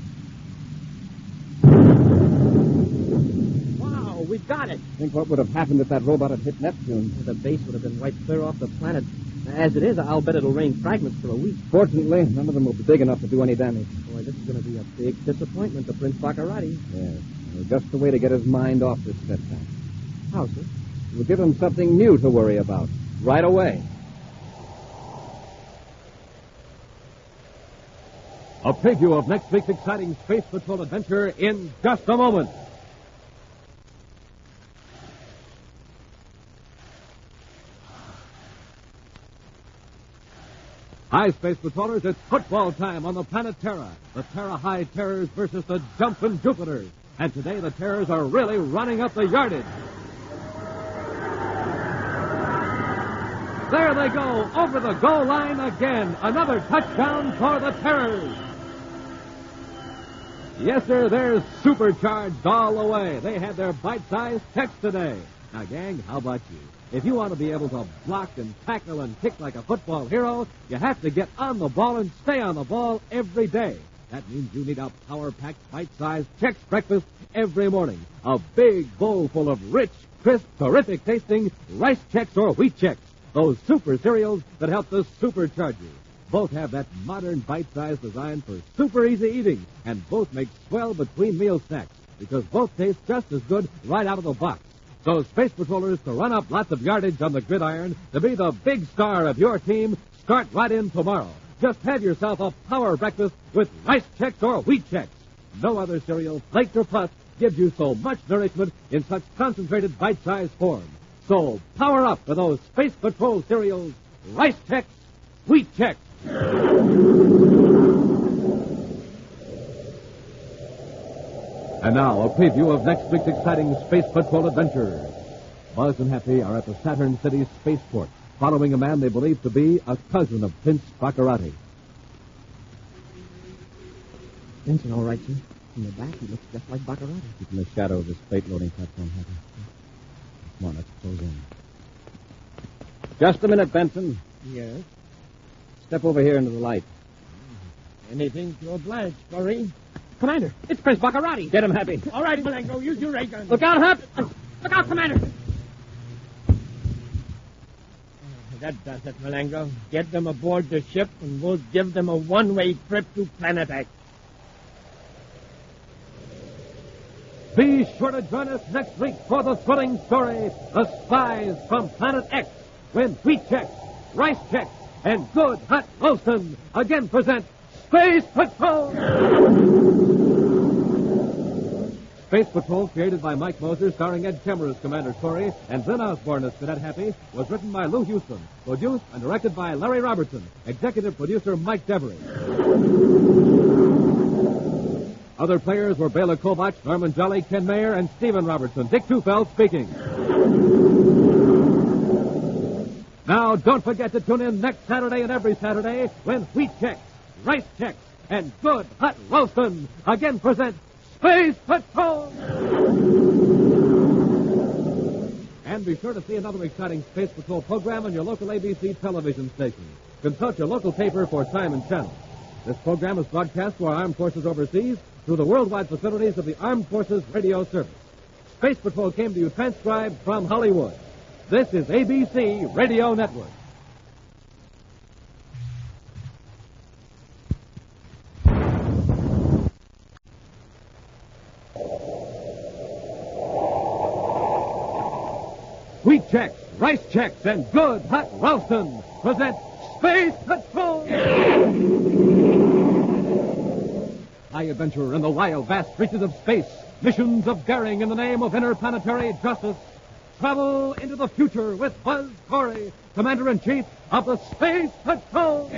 Wow, we've got it. Think what would have happened if that robot had hit Neptune. The base would have been wiped clear off the planet. As it is, I'll bet it'll rain fragments for a week. Fortunately, none of them will be big enough to do any damage. Boy, this is going to be a big disappointment to Prince Bacarratti. Yes. Just the way to get his mind off this setback. How, sir? We'll give him something new to worry about. Right away. A preview of next week's exciting Space Patrol adventure in just a moment. Hi, Space Patrollers, it's football time on the planet Terra. The Terra High Terrors versus the Jumpin' Jupiters. And today the Terrors are really running up the yardage. There they go, over the goal line again. Another touchdown for the Terrors. Yes, sir, they're supercharged all the way. They had their bite-sized checks today. Now, gang, how about you? If you want to be able to block and tackle and kick like a football hero, you have to get on the ball and stay on the ball every day. That means you need a power-packed, bite-sized Chex breakfast every morning. A big bowl full of rich, crisp, terrific-tasting rice Chex or wheat Chex. Those super cereals that help to supercharge you. Both have that modern bite-sized design for super easy eating, and both make swell between meal snacks because both taste just as good right out of the box. So, Space Patrollers, to run up lots of yardage on the gridiron, to be the big star of your team, start right in tomorrow. Just have yourself a power breakfast with rice Chex or wheat Chex. No other cereal, flaked or puffed, gives you so much nourishment in such concentrated bite-sized form. So, power up with those Space Patrol cereals, rice Chex, wheat Chex. And now, a preview of next week's exciting Space Patrol adventure. Buzz and Happy are at the Saturn City spaceport, following a man they believe to be a cousin of Prince Bacarratti. Vincent, all right, sir. From the back, he looks just like Bacarratti. Keep in the shadow of this freight loading platform, Happy. Come on, let's close in. Just a minute, Benson. Yes? Step over here into the light. Anything to oblige, Corry. Commander, it's Prince Bacarratti. Get him, Happy. All right, Malengo, use your ray gun. Look out, Hap! Look out, Commander! That does it, Malengo. Get them aboard the ship, and we'll give them a one-way trip to Planet X. Be sure to join us next week for the thrilling story, The Spies from Planet X, when Wheat Chex, Rice Chex, and Good Hot Roastin' again present Space Patrol! Space Patrol, created by Mike Moser, starring Ed Kemmer as Commander Corry and Lyn Osborn as Cadet Happy, was written by Lou Houston, produced and directed by Larry Robertson, executive producer Mike Devery. Other players were Bela Kovach, Norman Jolly, Ken Mayer, and Stephen Robertson. Dick Tufeld speaking. Now, don't forget to tune in next Saturday and every Saturday when Wheat Chex, Rice Chex, and Good Hot Roastin' again present Space Patrol! And be sure to see another exciting Space Patrol program on your local ABC television station. Consult your local paper for time and channel. This program is broadcast to our armed forces overseas through the worldwide facilities of the Armed Forces Radio Service. Space Patrol came to you transcribed from Hollywood. This is ABC Radio Network. Wheat Chex, Rice Chex, and Good Hot Roastin' present Space Patrol! High adventure in the wild, vast reaches of space. Missions of daring in the name of interplanetary justice. Travel into the future with Buzz Corry, Commander-in-Chief of the Space Patrol.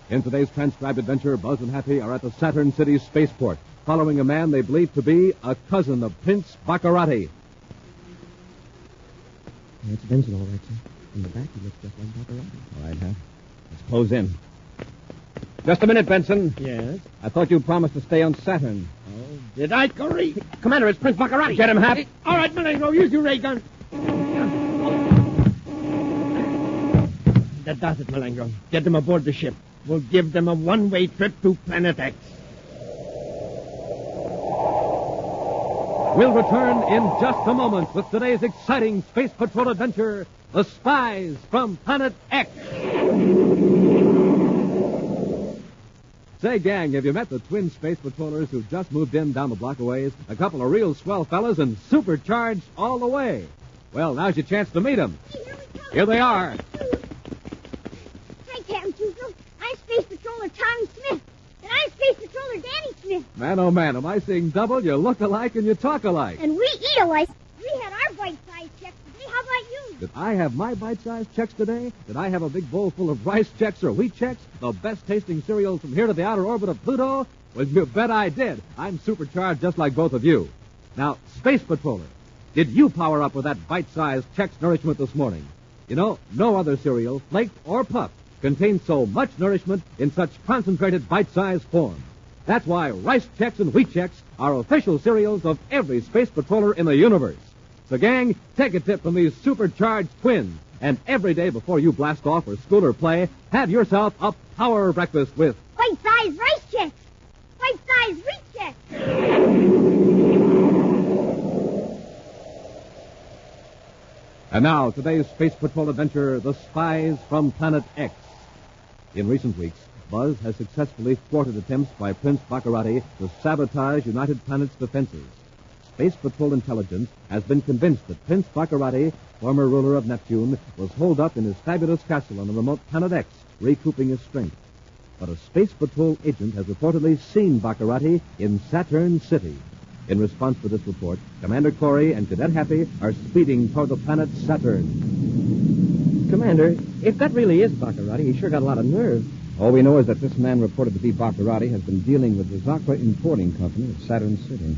In today's transcribed adventure, Buzz and Happy are at the Saturn City spaceport, following a man they believe to be a cousin of Prince Bacarratti. It's Vincent, all right, sir. From the back, he looks just like Bacarratti. All right, Hap. Let's close in. Just a minute, Benson. Yes? I thought you promised to stay on Saturn. Oh, did I, Corry? Commander, it's Prince Bacarratti. Get him, Hap. All right, Malengo, use your ray gun. That does it, Malengo. Get them aboard the ship. We'll give them a one-way trip to Planet X. We'll return in just a moment with today's exciting Space Patrol adventure, The Spies from Planet X. Say, gang, have you met the twin Space Patrollers who've just moved in down the block a ways? A couple of real swell fellas and supercharged all the way. Well, now's your chance to meet them. Here they are. Hi, Captain Tufeld. I'm Space Patroller Tommy Smith. And I'm Space Patroller Danny Smith. Man, oh man, am I seeing double? You look alike and you talk alike. And we eat alike. We had our bite-sized checks today. How about you? Did I have my bite-sized checks today? Did I have a big bowl full of rice checks or wheat checks? The best-tasting cereals from here to the outer orbit of Pluto? Well, you bet I did. I'm supercharged just like both of you. Now, Space Patroller, did you power up with that bite-sized Chex nourishment this morning? You know, no other cereal, flaked or puffed, contains so much nourishment in such concentrated bite-sized form. That's why Rice Chex and Wheat Chex are official cereals of every Space Patroller in the universe. So, gang, take a tip from these supercharged twins, and every day before you blast off for school or play, have yourself a power breakfast with Bite-sized rice checks. Bite-sized wheat checks. And now, today's Space Patrol adventure, The Spies from Planet X. In recent weeks, Buzz has successfully thwarted attempts by Prince Bacarratti to sabotage United Planet's defenses. Space Patrol intelligence has been convinced that Prince Bacarratti, former ruler of Neptune, was holed up in his fabulous castle on the remote Planet X, recouping his strength. But a Space Patrol agent has reportedly seen Bacarratti in Saturn City. In response to this report, Commander Corry and Cadet Happy are speeding toward the planet Saturn. Commander, if that really is Bacarratti, he sure got a lot of nerve. All we know is that this man reported to be Bacarratti has been dealing with the Zakra Importing Company at Saturn City.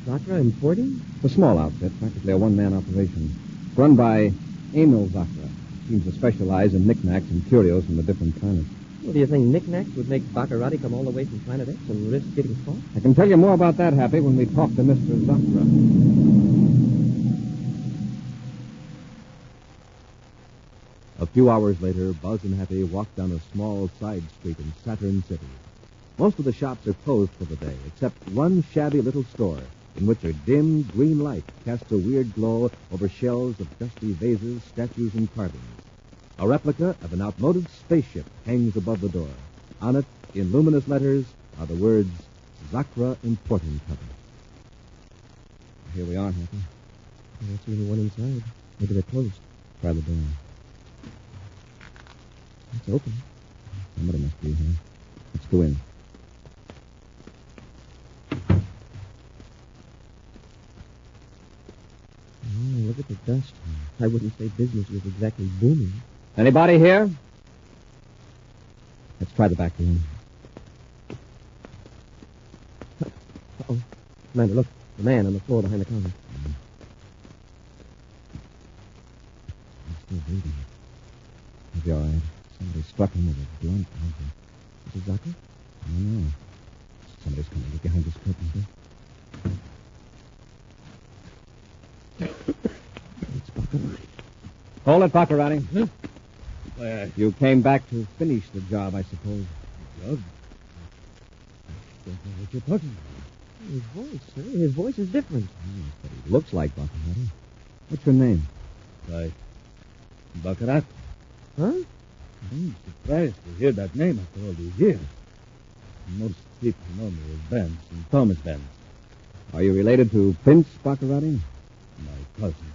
Zakra Importing? It's a small outfit, practically a one-man operation. It's run by Emil Zakra. Seems to specialize in knickknacks and curios from the different planets. Well, do you think knickknacks would make Bacarratti come all the way from Planet X and risk getting caught? I can tell you more about that, Happy, when we talk to Mr. Zakra. A few hours later, Buzz and Happy walked down a small side street in Saturn City. Most of the shops are closed for the day, except one shabby little store in which a dim green light casts a weird glow over shelves of dusty vases, statues, and carvings. A replica of an outmoded spaceship hangs above the door. On it, in luminous letters, are the words, Zakra Importing Company. Here we are, Happy. I don't see anyone inside. Maybe they're closed. Try the door. It's open. Somebody must be here. Let's go in. Oh, look at the dust. I wouldn't say business was exactly booming. Anybody here? Let's try the back room. Uh-oh. Commander, look. The man on the floor behind the counter. I'm still breathing. He'll be all right. Somebody struck him with a blunt knife. Is it Zakra? I don't know. Somebody's coming. Look behind this curtain, It's Bacarratti. Hold it, Bacarratti. Huh? You came back to finish the job, I suppose. Job? I don't know what you're talking about. His voice, sir. His voice is different. But he looks like Bacarratti. What's your name? Why, Bacarratti. Huh? I'm surprised to hear that name after all these years. Most people know me as Benz and Thomas Benz. Are you related to Prince Bacarratti? My cousin.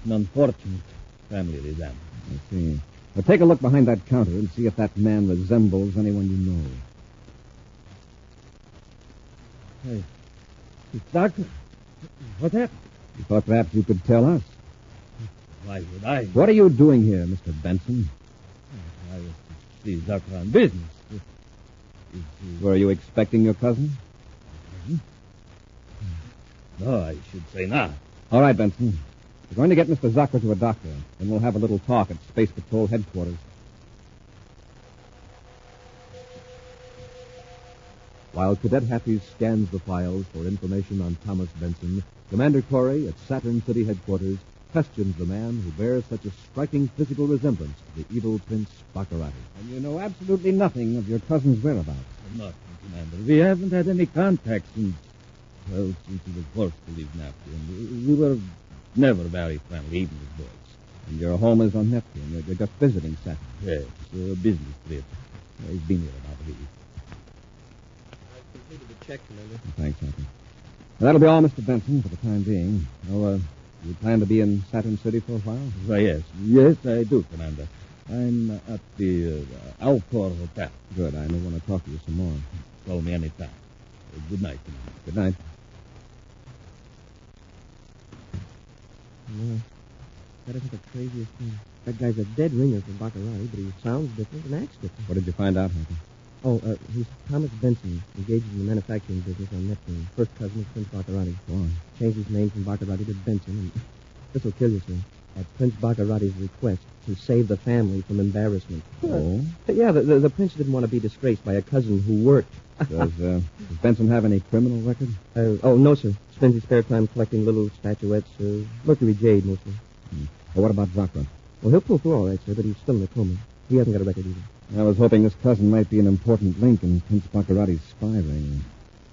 An unfortunate family resemblance. I see. Well, take a look behind that counter and see if that man resembles anyone you know. Hey, Doctor, what happened? You thought perhaps you could tell us. Why would I? What are you doing here, Mr. Benson? I was to see Doctor on business. Were you expecting your cousin? No, I should say not. All right, Benson. We're going to get Mr. Zakra to a doctor, and we'll have a little talk at Space Patrol headquarters. While Cadet Happy scans the files for information on Thomas Benson, Commander Corry at Saturn City headquarters questions the man who bears such a striking physical resemblance to the evil Prince Bacarratti. And you know absolutely nothing of your cousin's whereabouts. Nothing, Commander. We haven't had any contact since he was forced to leave Neptune. We were never very friendly, even with boys. And your home is on Neptune. You're just visiting Saturn. Yes, a business trip. He's been here about a week. I've completed the check, Commander. Thanks, Happy. Well, that'll be all, Mr. Benson, for the time being. Oh, you plan to be in Saturn City for a while? Why, yes. Yes, I do, Commander. I'm at the Alcor Hotel. Good. I may want to talk to you some more. Call me any time. Good night, Commander. Good night. No. That isn't the craziest thing. That guy's a dead ringer from Bacarratti, but he sounds different and acts different. What did you find out, Happy? He's Thomas Benson, engaged in the manufacturing business on Neptune. First cousin of Prince Bacarratti. Go on. Changed his name from Bacarratti to Benson, and this will kill you, sir. At Prince Bacarratti's request to save the family from embarrassment. Oh? Yeah, the prince didn't want to be disgraced by a cousin who worked. Does Benson have any criminal record? No, sir. Spends his spare time collecting little statuettes, Mercury jade mostly. Well, what about Zakra? Well, he'll pull through all right, sir, but he's still in a coma. He hasn't got a record either. I was hoping this cousin might be an important link in Prince Bacarratti's spy ring.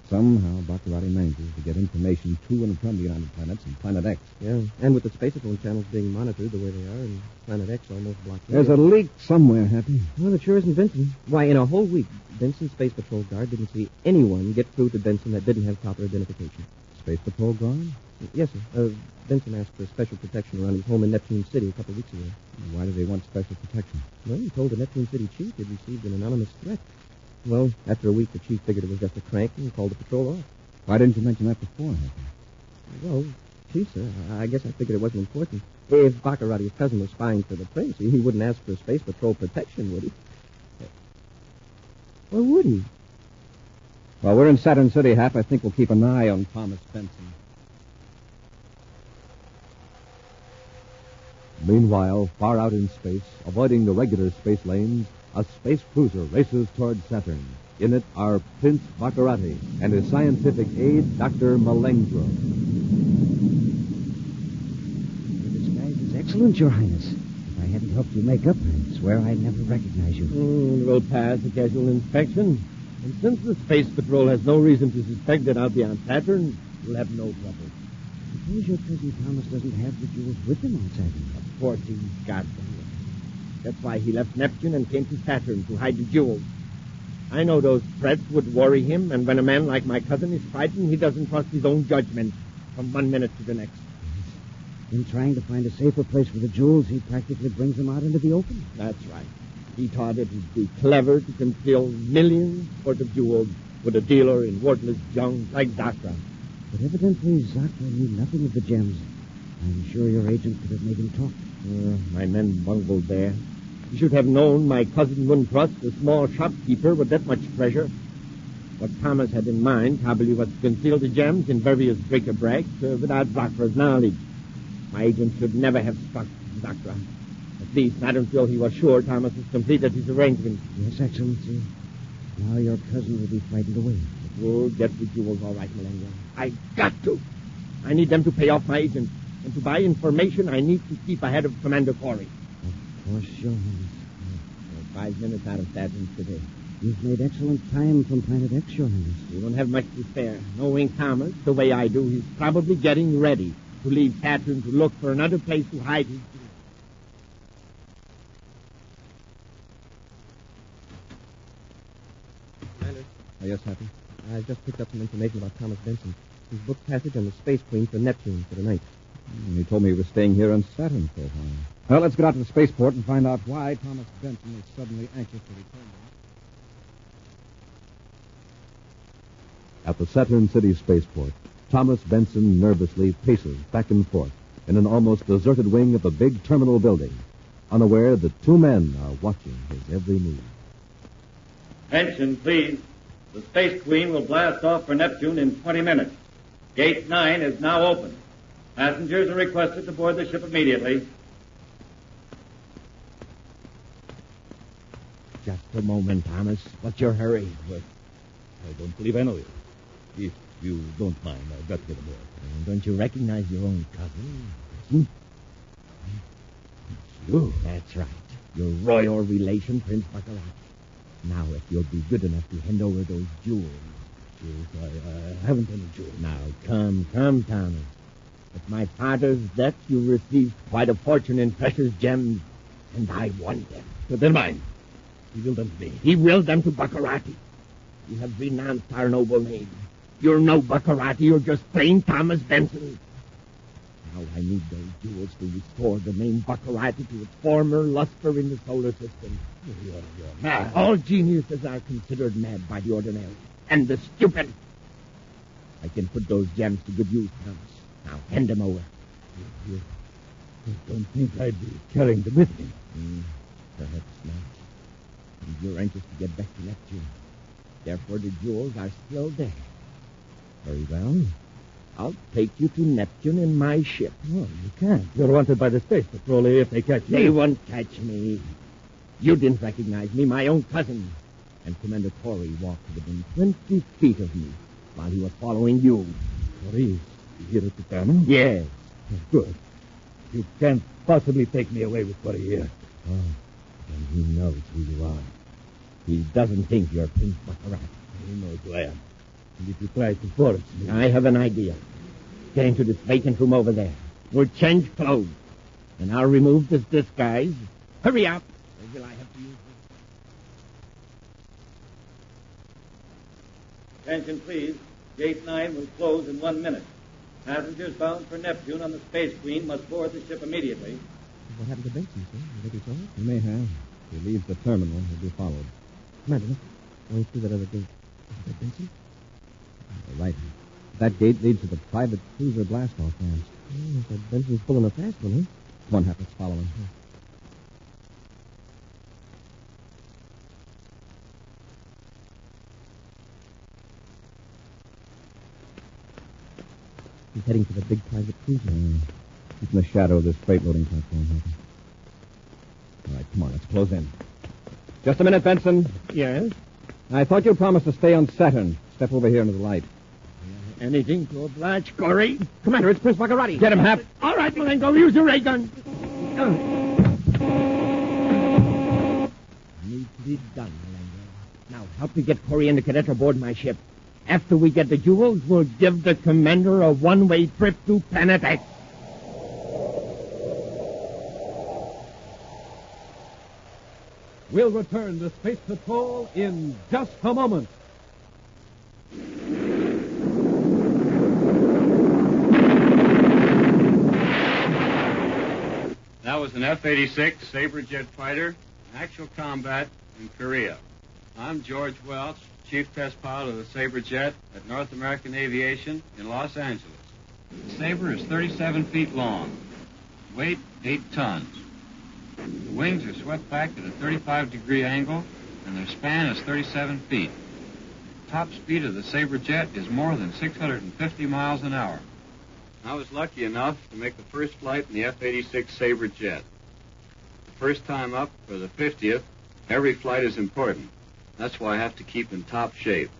Somehow, Bacarratti manages to get information to and from the United Planets and Planet X. Yeah, and with the spacephone channels being monitored the way they are, and Planet X almost blocked. There's a leak somewhere, Happy. Well, it sure isn't Benson. Why, in a whole week, Benson's Space Patrol guard didn't see anyone get through to Benson that didn't have proper identification. Space Patrol guard? Yes, sir. Benson asked for special protection around his home in Neptune City a couple of weeks ago. Why did they want special protection? Well, he told the Neptune City chief he'd received an anonymous threat. Well, after a week, the chief figured it was just a crank and called the patrol off. Why didn't you mention that before, Happy? Well, chief, sir, I guess I figured it wasn't important. If Bacarratti's cousin was spying for the prince, he wouldn't ask for Space Patrol protection, would he? Or would he? Well, we're in Saturn City, Hap. I think we'll keep an eye on Thomas Benson. Meanwhile, far out in space, avoiding the regular space lanes, a space cruiser races toward Saturn. In it are Prince Bacarratti and his scientific aide, Dr. Malengro. Your disguise is excellent, Your Highness. If I hadn't helped you make up, I swear I'd never recognize you. We'll pass a casual inspection. And since the Space Patrol has no reason to suspect that I'll be on Saturn, we'll have no trouble. Suppose your cousin Thomas doesn't have the jewels with him on Saturn. Of course he's got them. That's why he left Neptune and came to Saturn to hide the jewels. I know those threats would worry him, and when a man like my cousin is frightened, he doesn't trust his own judgment from one minute to the next. In trying to find a safer place for the jewels, he practically brings them out into the open. That's right. He thought it would be clever to conceal millions worth of jewels with a dealer in worthless junk like Zakra. But evidently, Zakra knew nothing of the gems. I'm sure your agent could have made him talk. My men bungled there. You should have known my cousin wouldn't trust a small shopkeeper with that much treasure. What Thomas had in mind probably was to conceal the gems in various bric-a-brac without Zakra's knowledge. My agent should never have struck Zakra. At least not until he was sure Thomas has completed his arrangements. Yes, Excellency. Now your cousin will be frightened away. But we'll get the jewels all right, Malenga. I've got to. I need them to pay off my agent. And to buy information, I need to keep ahead of Commander Corry. Of course, Your Highness. 5 minutes out of Saturn today. You've made excellent time from Planet X, Your Highness. You don't have much to spare. Knowing Thomas the way I do, he's probably getting ready to leave Saturn to look for another place to hide his jewels. Yes, Happy? I just picked up some information about Thomas Benson. He's booked passage on the Space Queen for Neptune for the night. He told me he was staying here on Saturn for a while. Well, let's get out to the spaceport and find out why Thomas Benson is suddenly anxious to return. At the Saturn City spaceport, Thomas Benson nervously paces back and forth in an almost deserted wing of the big terminal building, unaware that 2 men are watching his every move. Attention, please. The Space Queen will blast off for Neptune in 20 minutes. Gate 9 is now open. Passengers are requested to board the ship immediately. Just a moment, Thomas. What's your hurry? Well, I don't believe I know you. If you don't mind, I've got to get aboard. Don't you recognize your own cousin? You? That's right. Your royal relation, Prince Bacarratti. Now, if you'll be good enough to hand over those jewels. Jewels? I haven't any jewels. Now, come, Thomas. At my father's death, you received quite a fortune in precious gems, and I want them. But they're mine. He willed them to me. He willed them to Bacarratti. You have renounced our noble name. You're no Bacarratti. You're just plain Thomas Benson. Now I need those jewels to restore the name Bacarratti to its former luster in the solar system. You're mad. All geniuses are considered mad by the ordinary. And the stupid. I can put those gems to good use, Thomas. Now, hand them over. I don't think I'd be carrying them with me. Perhaps not. And you're anxious to get back to Neptune. Therefore, the jewels are still there. Very well. I'll take you to Neptune in my ship. Oh, you can't. You're wanted by the Space Patrol if they catch you. They won't catch me. You didn't recognize me, my own cousin. And Commander Corry walked within 20 feet of me while he was following you. Corry is here at the terminal? Yes. Good. You can't possibly take me away with Corry here. Oh, and he knows who you are. He doesn't think you're Prince Bacarratti. He knows who I am. And if you try to force me... I have an idea. Get into this vacant room over there. We'll change clothes. And I'll remove this disguise. Hurry up, or will I have to use this? Attention, please. Gate 9 will close in 1 minute. Passengers bound for Neptune on the Space Queen must board the ship immediately. What happened to Benson, sir? Did he told? He may have. If he leaves the terminal, he'll be followed. Commander, going through that other gate. Is that Benson? Right. That gate leads to the private cruiser blast-off ramps. Oh, that Benson's pulling a fast one, huh? Come on, Hap, let's follow him. He's heading to the big private cruiser. Keep in the shadow of this freight loading platform, Hap. All right, come on, let's close in. Just a minute, Benson. Yes? I thought you promised to stay on Saturn. Step over here into the light. Anything to oblige, Corry? Commander, it's Prince Bacarratti. Get him, Hap. All right, Malenko, use your ray gun. Need to be done, Malenko. Now, help me get Corry and the cadet aboard my ship. After we get the jewels, we'll give the commander a one-way trip to Planet X. We'll return to Space Patrol in just a moment. That was an F-86 Sabre jet fighter in actual combat in Korea. I'm George Welch, Chief Test Pilot of the Sabre jet at North American Aviation in Los Angeles. The Sabre is 37 feet long, weight 8 tons. The wings are swept back at a 35-degree angle, and their span is 37 feet. Top speed of the Sabre jet is more than 650 miles an hour. I was lucky enough to make the first flight in the F-86 Sabre jet. The first time up, for the 50th, every flight is important. That's why I have to keep in top shape.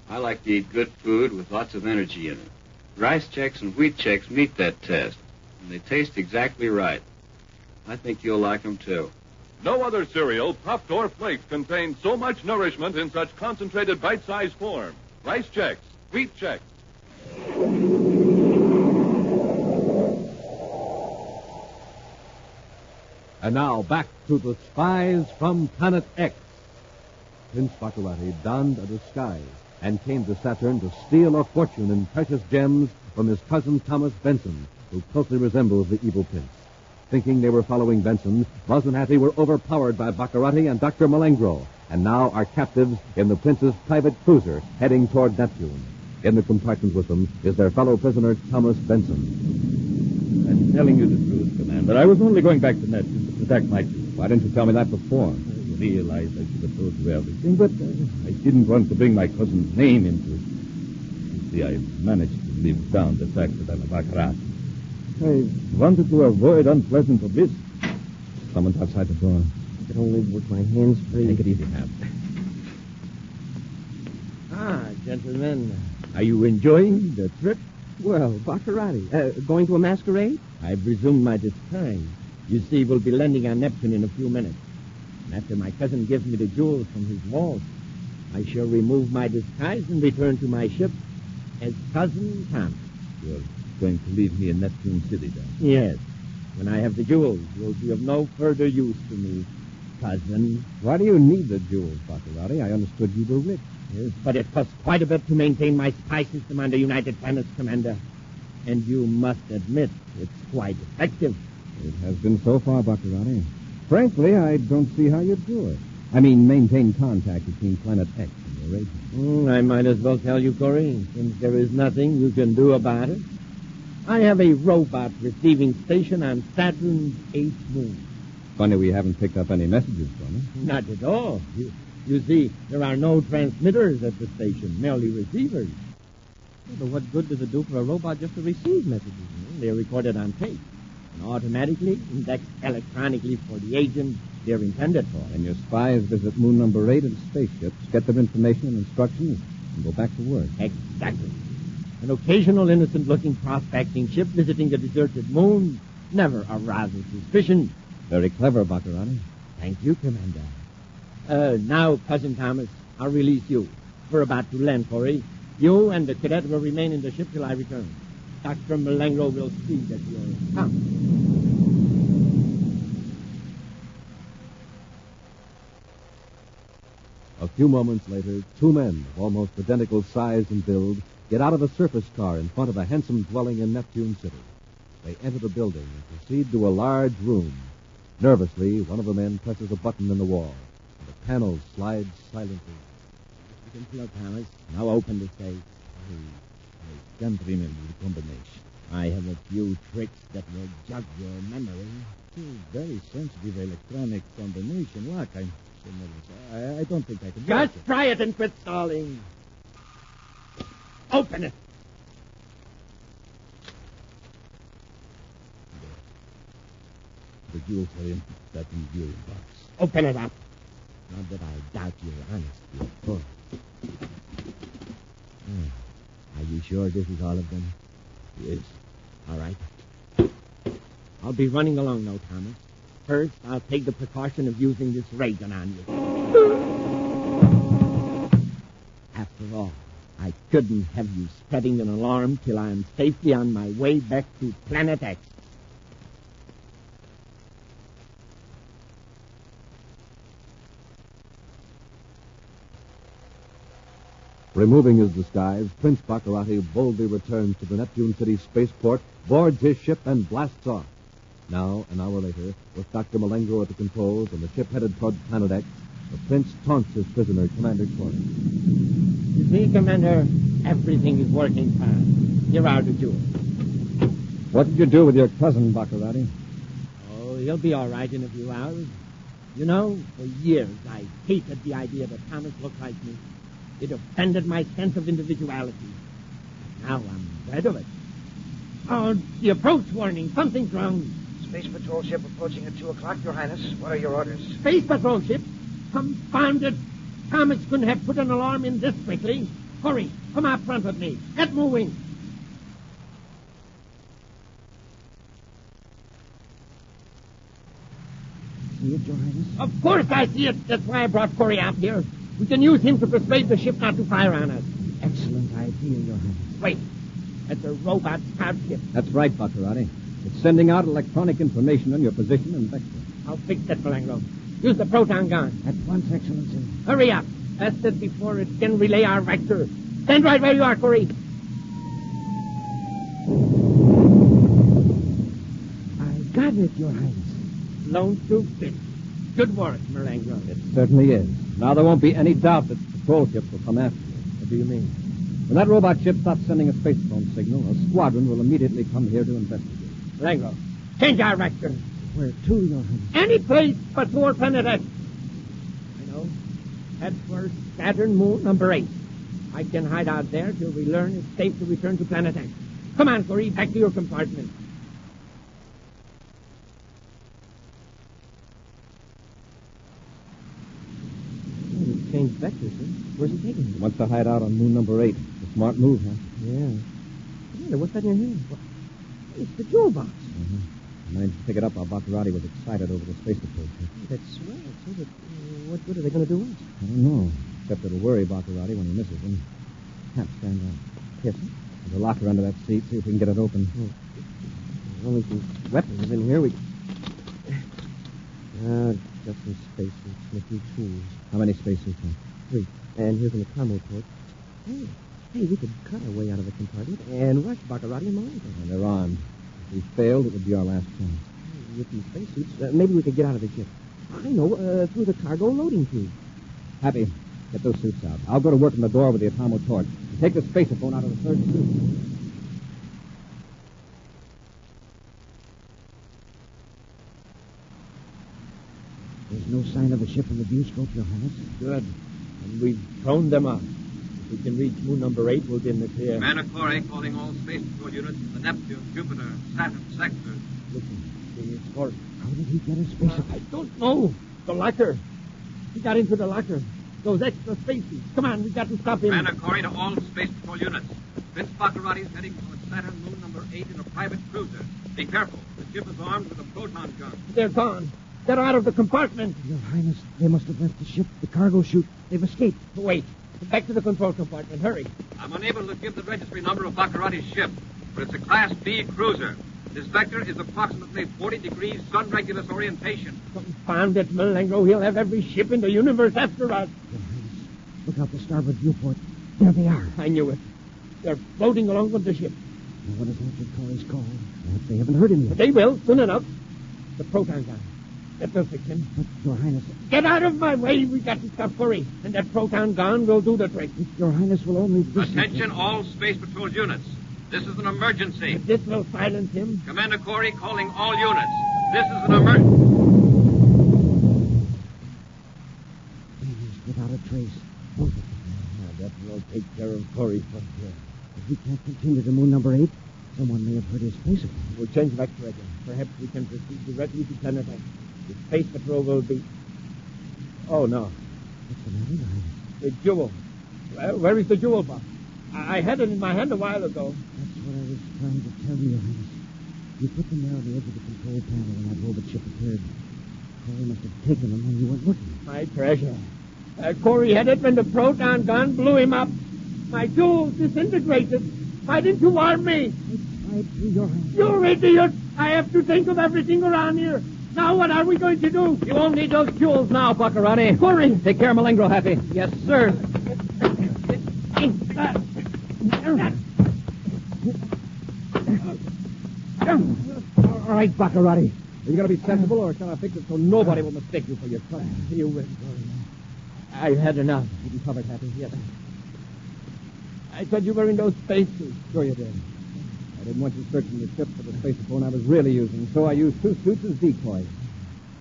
I like to eat good food with lots of energy in it. Rice Chex and Wheat Chex meet that test, and they taste exactly right. I think you'll like them, too. No other cereal, puffed or flaked, contains so much nourishment in such concentrated bite-sized form. Rice Chex, Wheat Chex. And now back to the Spies from Planet X. Prince Bacarratti donned a disguise and came to Saturn to steal a fortune in precious gems from his cousin Thomas Benson, who closely resembles the evil prince. Thinking they were following Benson, Buzz and Happy were overpowered by Bacarratti and Dr. Malengro, and now are captives in the prince's private cruiser heading toward Neptune. In the compartment with them is their fellow prisoner, Thomas Benson. I'm telling you the truth, Commander. I was only going back to Neptune to protect my troops. Why didn't you tell me that before? I realized I should have told you everything, but I didn't want to bring my cousin's name into it. You see, I managed to live down the fact that I'm a Bacarratti. I wanted to avoid unpleasant publicity. Someone's outside the door. I could only work my hands free. Take it easy, Hap. Gentlemen, are you enjoying the trip? Well, Bacarratti, going to a masquerade? I've resumed my disguise. You see, we'll be landing on Neptune in a few minutes. And after my cousin gives me the jewels from his vault, I shall remove my disguise and return to my ship as Cousin Tom. You're going to leave me in Neptune City, then? Yes. When I have the jewels, you'll be of no further use to me, cousin. Why do you need the jewels, Bacarratti? I understood you were rich. Yes, but it costs quite a bit to maintain my spy system on the United Planets, Commander. And you must admit, it's quite effective. It has been so far, Bacarratti. Frankly, I don't see how you do it. I mean, maintain contact between Planet X and your agent. I might as well tell you, Corry, since there is nothing you can do about it. I have a robot receiving station on Saturn's 8th moon. Funny we haven't picked up any messages from it. Not at all. You see, there are no transmitters at the station, merely receivers. Yeah, but what good does it do for a robot just to receive messages? They're recorded on tape and automatically indexed electronically for the agent they're intended for. And your spies visit moon number 8 in spaceships, get their information and instructions, and go back to work. Exactly. An occasional innocent-looking prospecting ship visiting the deserted moon never arouses suspicion. Very clever, Bacarratti. Thank you, Commander. Now, Cousin Thomas, I'll release you. We're about to land, Corry. You and the cadet will remain in the ship till I return. Dr. Malengro will see that you're come. A few moments later, two men of almost identical size and build get out of a surface car in front of a handsome dwelling in Neptune City. They enter the building and proceed to a large room. Nervously, one of the men presses a button in the wall, and the panel slides silently. You can float, Thomas. Now open the safe. I can't remember the combination. I have a few tricks that will jog your memory. Very sensitive electronic combination lock. I'm so nervous. I don't think I can do Just try it and quit stalling. Open it. The jewel frame, that enduring box. Open it up. Not that I doubt your honesty, of course. Are you sure this is all of them? Yes. All right. I'll be running along now, Thomas. First, I'll take the precaution of using this ray gun on you. After all, I couldn't have you spreading an alarm till I'm safely on my way back to Planet X. Removing his disguise, Prince Bacarratti boldly returns to the Neptune City spaceport, boards his ship, and blasts off. Now, an hour later, with Dr. Malengro at the controls and the ship headed toward Planet X, the Prince taunts his prisoner, Commander Corry. You see, Commander, everything is working fine. Here are the jewels. What did you do with your cousin, Bacarratti? Oh, he'll be all right in a few hours. You know, for years I hated the idea that Thomas looked like me. It offended my sense of individuality. Now I'm glad of it. Oh, the approach warning. Something's wrong. Space Patrol ship approaching at 2 o'clock, Your Highness. What are your orders? Space Patrol ship? Confounded. Thomas couldn't have put an alarm in this quickly. Hurry, come out front with me. Get moving. See it, Your Highness? Of course I see it. That's why I brought Corry out here. We can use him to persuade the ship not to fire on us. Excellent idea, Your Highness. Wait. That's a robot scout ship. That's right, Bacarratti. It's sending out electronic information on your position and vector. I'll fix that, Malengro. Use the proton gun. At once, Excellency. Hurry up. That's it before it can relay our vector. Stand right where you are, Corry. I got it, Your Highness. Lone through fit. Good work, Malengro. It certainly is. Now there won't be any doubt that patrol ships will come after you. What do you mean? When that robot ship stops sending a space phone signal, a squadron will immediately come here to investigate. Malengro, change our vector. Where to, Your Highness? Any place but toward Planet X. I know. Head for Saturn moon number 8. I can hide out there till we learn it's safe to return to Planet X. Come on, Corry, back to your compartment. Changed vectors, sir. Where's he taking He me? wants to hide out on moon number 8. A smart move, huh? Yeah. Commander, what's that in your hand? It's the jewel box. I managed to pick it up while Bacarratti was excited over the space patrol ship. That's swell. So that, what good are they going to do us? I don't know. Except it'll worry Bacarratti when he misses him. Hap, stand up. Yes, sir. There's a locker under that seat. See if we can get it open. There's only some weapons in here. Just some spacesuits and a few tools. How many spacesuits? 3. And here's an accommodation port. Hey, we could cut our way out of the compartment and rush Bacarratti and Malengro. And they're armed. If we failed, it would be our last chance. With these spacesuits, maybe we could get out of the ship. I know, through the cargo loading tube. Happy, get those suits out. I'll go to work in the door with the atomo torch. And take the spacephone out of the third suit. There's no sign of a ship in the viewscope, Your Highness. Good. And we've thrown them out. If we can reach moon number 8, we'll be in the clear. Commander Corry calling all space patrol units in the Neptune, Jupiter, Saturn sectors. Listen, it's Corry. How did he get his space? I don't know. The locker. He got into the locker. Those extra spaces. Come on, we got to stop him. Commander Corry to all space patrol units. Prince Bacarratti is heading towards Saturn moon number 8 in a private cruiser. Be careful. The ship is armed with a proton gun. They're gone. They're out of the compartment. Your Highness, they must have left the ship, the cargo chute. They've escaped. Wait. Back to the control compartment. Hurry. I'm unable to give the registry number of Bacarratti's ship, but it's a Class B cruiser. This vector is approximately 40 degrees sun-regulus orientation. Confound it, Malengro. He'll have every ship in the universe after us. Your Highness, look out the starboard viewport. There they are. I knew it. They're floating along with the ship. No one has answered Corey's call. Perhaps they haven't heard him yet. But they will, soon enough. The proton gun. That will fix him. But, Your Highness... Get out of my way. We got to stop Corey. And that proton gun will do the trick. Your Highness will only... Attention all space patrol units. This is an emergency. But this will silence him. Commander Corry calling all units. This is an emergency. Without a trace. Both of them. That will take care of Corey from here. If we can't continue to moon number 8, someone may have heard his space again. We'll change vector again. Perhaps we can proceed directly to Planet X. The space patrol will be... Oh, no. What's the matter, Your Highness? The jewel. Where is the jewel box? I had it in my hand a while ago. That's what I was trying to tell you, Your Highness. You put them there on the edge of the control panel when that robot ship appeared. Corey must have taken them when you weren't looking. My treasure. Corey had it when the proton gun blew him up. My jewels disintegrated. Why didn't you warn me? I tried to, Your Highness. You idiot! I have to think of everything around here. Now what are we going to do? You won't need those jewels now, Bacarratti. Corey! Take care of Malengro, Happy. Yes, sir. All right, Bacarratti. Are you going to be sensible, or shall I fix it so nobody will mistake you for your cousin? You will, Corey. I've had enough. You can cover it, Happy. Yes. I said you were in those spacesuits. Sure you did. I didn't want you searching the ship for the space phone I was really using, so I used 2 suits as decoys.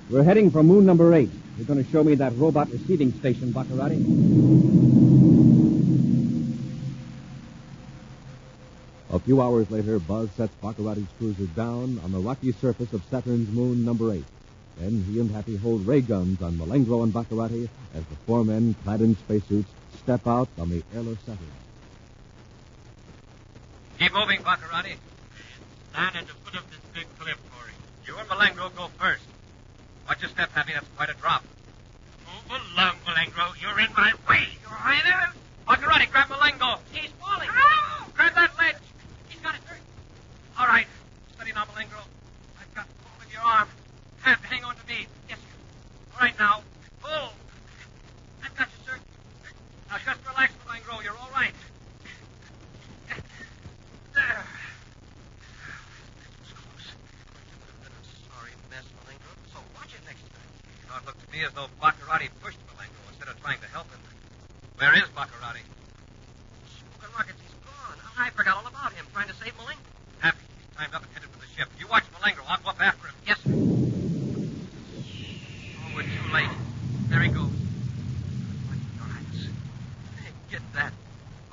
We're heading for moon number 8. You're going to show me that robot receiving station, Bacarratti. A few hours later, Buzz sets Bacarratti's cruiser down on the rocky surface of Saturn's moon number 8. Then he and Happy hold ray guns on Malengro and Bacarratti as the 4 men, clad in spacesuits, step out on the airless Saturn. Keep moving, Bacarratti. Stand at the foot of this big cliff, Corry. You and Malengro go first. Watch your step, Happy. That's quite a drop. Move along, Malengro. You're in my way. You're right there. Bacarratti, grab Malengro. He's falling. Oh! Grab that ledge. He's got it hurt. All right. Steady now, Malengro. I've got hold of your arm. Hang on to me. Yes, sir. All right, now. Pull. I've got you, sir. Now, just relax, Malengro. You're all right. There. That was close. Been a sorry mess, Malengro. So watch it next time. You know, it looked to me as though Bacarratti pushed Malengro instead of trying to help him. Where is Bacarratti? Smoking rockets, he's gone. I forgot all about him, trying to save Malengro. Happy, he's timed up and headed for the ship. You watch Malengro. I'll go up after him. Yes, sir. Oh, we're too late. There he goes. Your Highness. Hey, get that.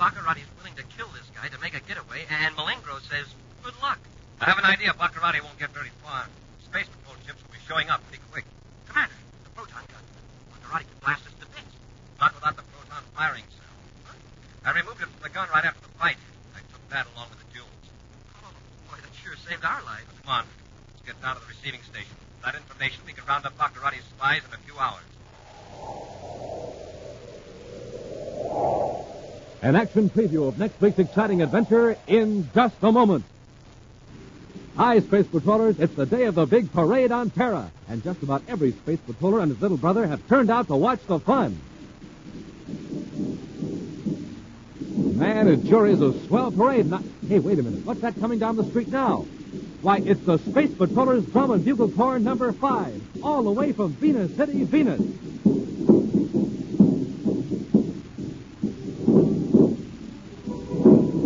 Bacarratti's willing to kill this guy to make a getaway, and Malengro says, good luck. I have an idea Bacarratti won't get very far. Space patrol ships will be showing up pretty quick. Commander, the proton gun. Bacarratti can blast us to bits. Not without the proton firing cell. Huh? I removed it from the gun right after the fight. I took that along with the jewels. Oh, boy, that sure saved our lives. Come on. Let's get down to the receiving station. With that information, we can round up Bacarratti's spies in a few hours. An action preview of next week's exciting adventure in just a moment. Hi, Space Patrollers. It's the day of the big parade on Terra, and just about every Space Patroller and his little brother have turned out to watch the fun. Man, it sure is a swell parade. Hey, wait a minute. What's that coming down the street now? Why, it's the Space Patrollers Drum and Bugle Corps number 5, all the way from Venus City, Venus.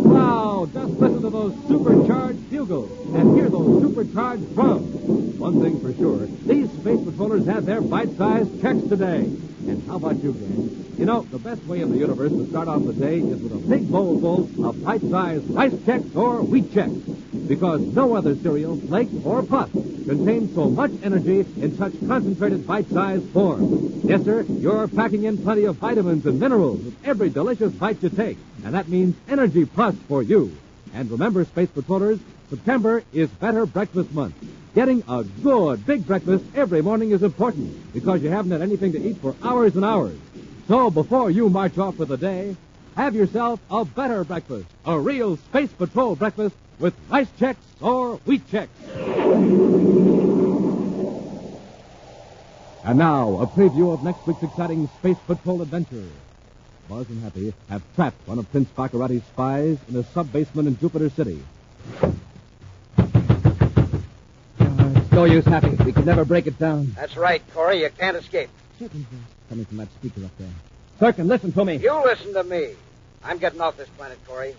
Wow, just listen to those supercharged bugles and hear those supercharged drums. One thing for sure, these Space Patrollers had their bite-sized checks today. And how about you, gang? You know, the best way in the universe to start off the day is with a big bowl full of bite-sized rice checks or wheat checks. Because no other cereal, flake, or puff contains so much energy in such concentrated bite-sized form. Yes, sir, you're packing in plenty of vitamins and minerals with every delicious bite you take. And that means energy plus for you. And remember, Space Patrollers, September is Better Breakfast Month. Getting a good, big breakfast every morning is important because you haven't had anything to eat for hours and hours. So before you march off for the day, have yourself a better breakfast, a real Space Patrol breakfast with rice checks or wheat checks. And now, a preview of next week's exciting Space Patrol adventure. Buzz and Happy have trapped one of Prince Bacarratti's spies in a sub-basement in Jupiter City. It's no use, Happy. We could never break it down. That's right, Corry. You can't escape. Coming from that speaker up there. Cirkin, listen to me. You listen to me. I'm getting off this planet, Corry.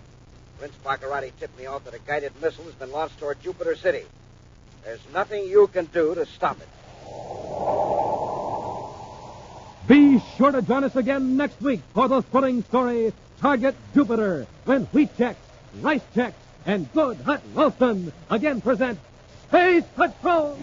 Prince Bacarratti tipped me off that a guided missile has been launched toward Jupiter City. There's nothing you can do to stop it. Be sure to join us again next week for the thrilling story, Target Jupiter, when wheat checks, rice checks, and good hot Ralston again present Space Patrol!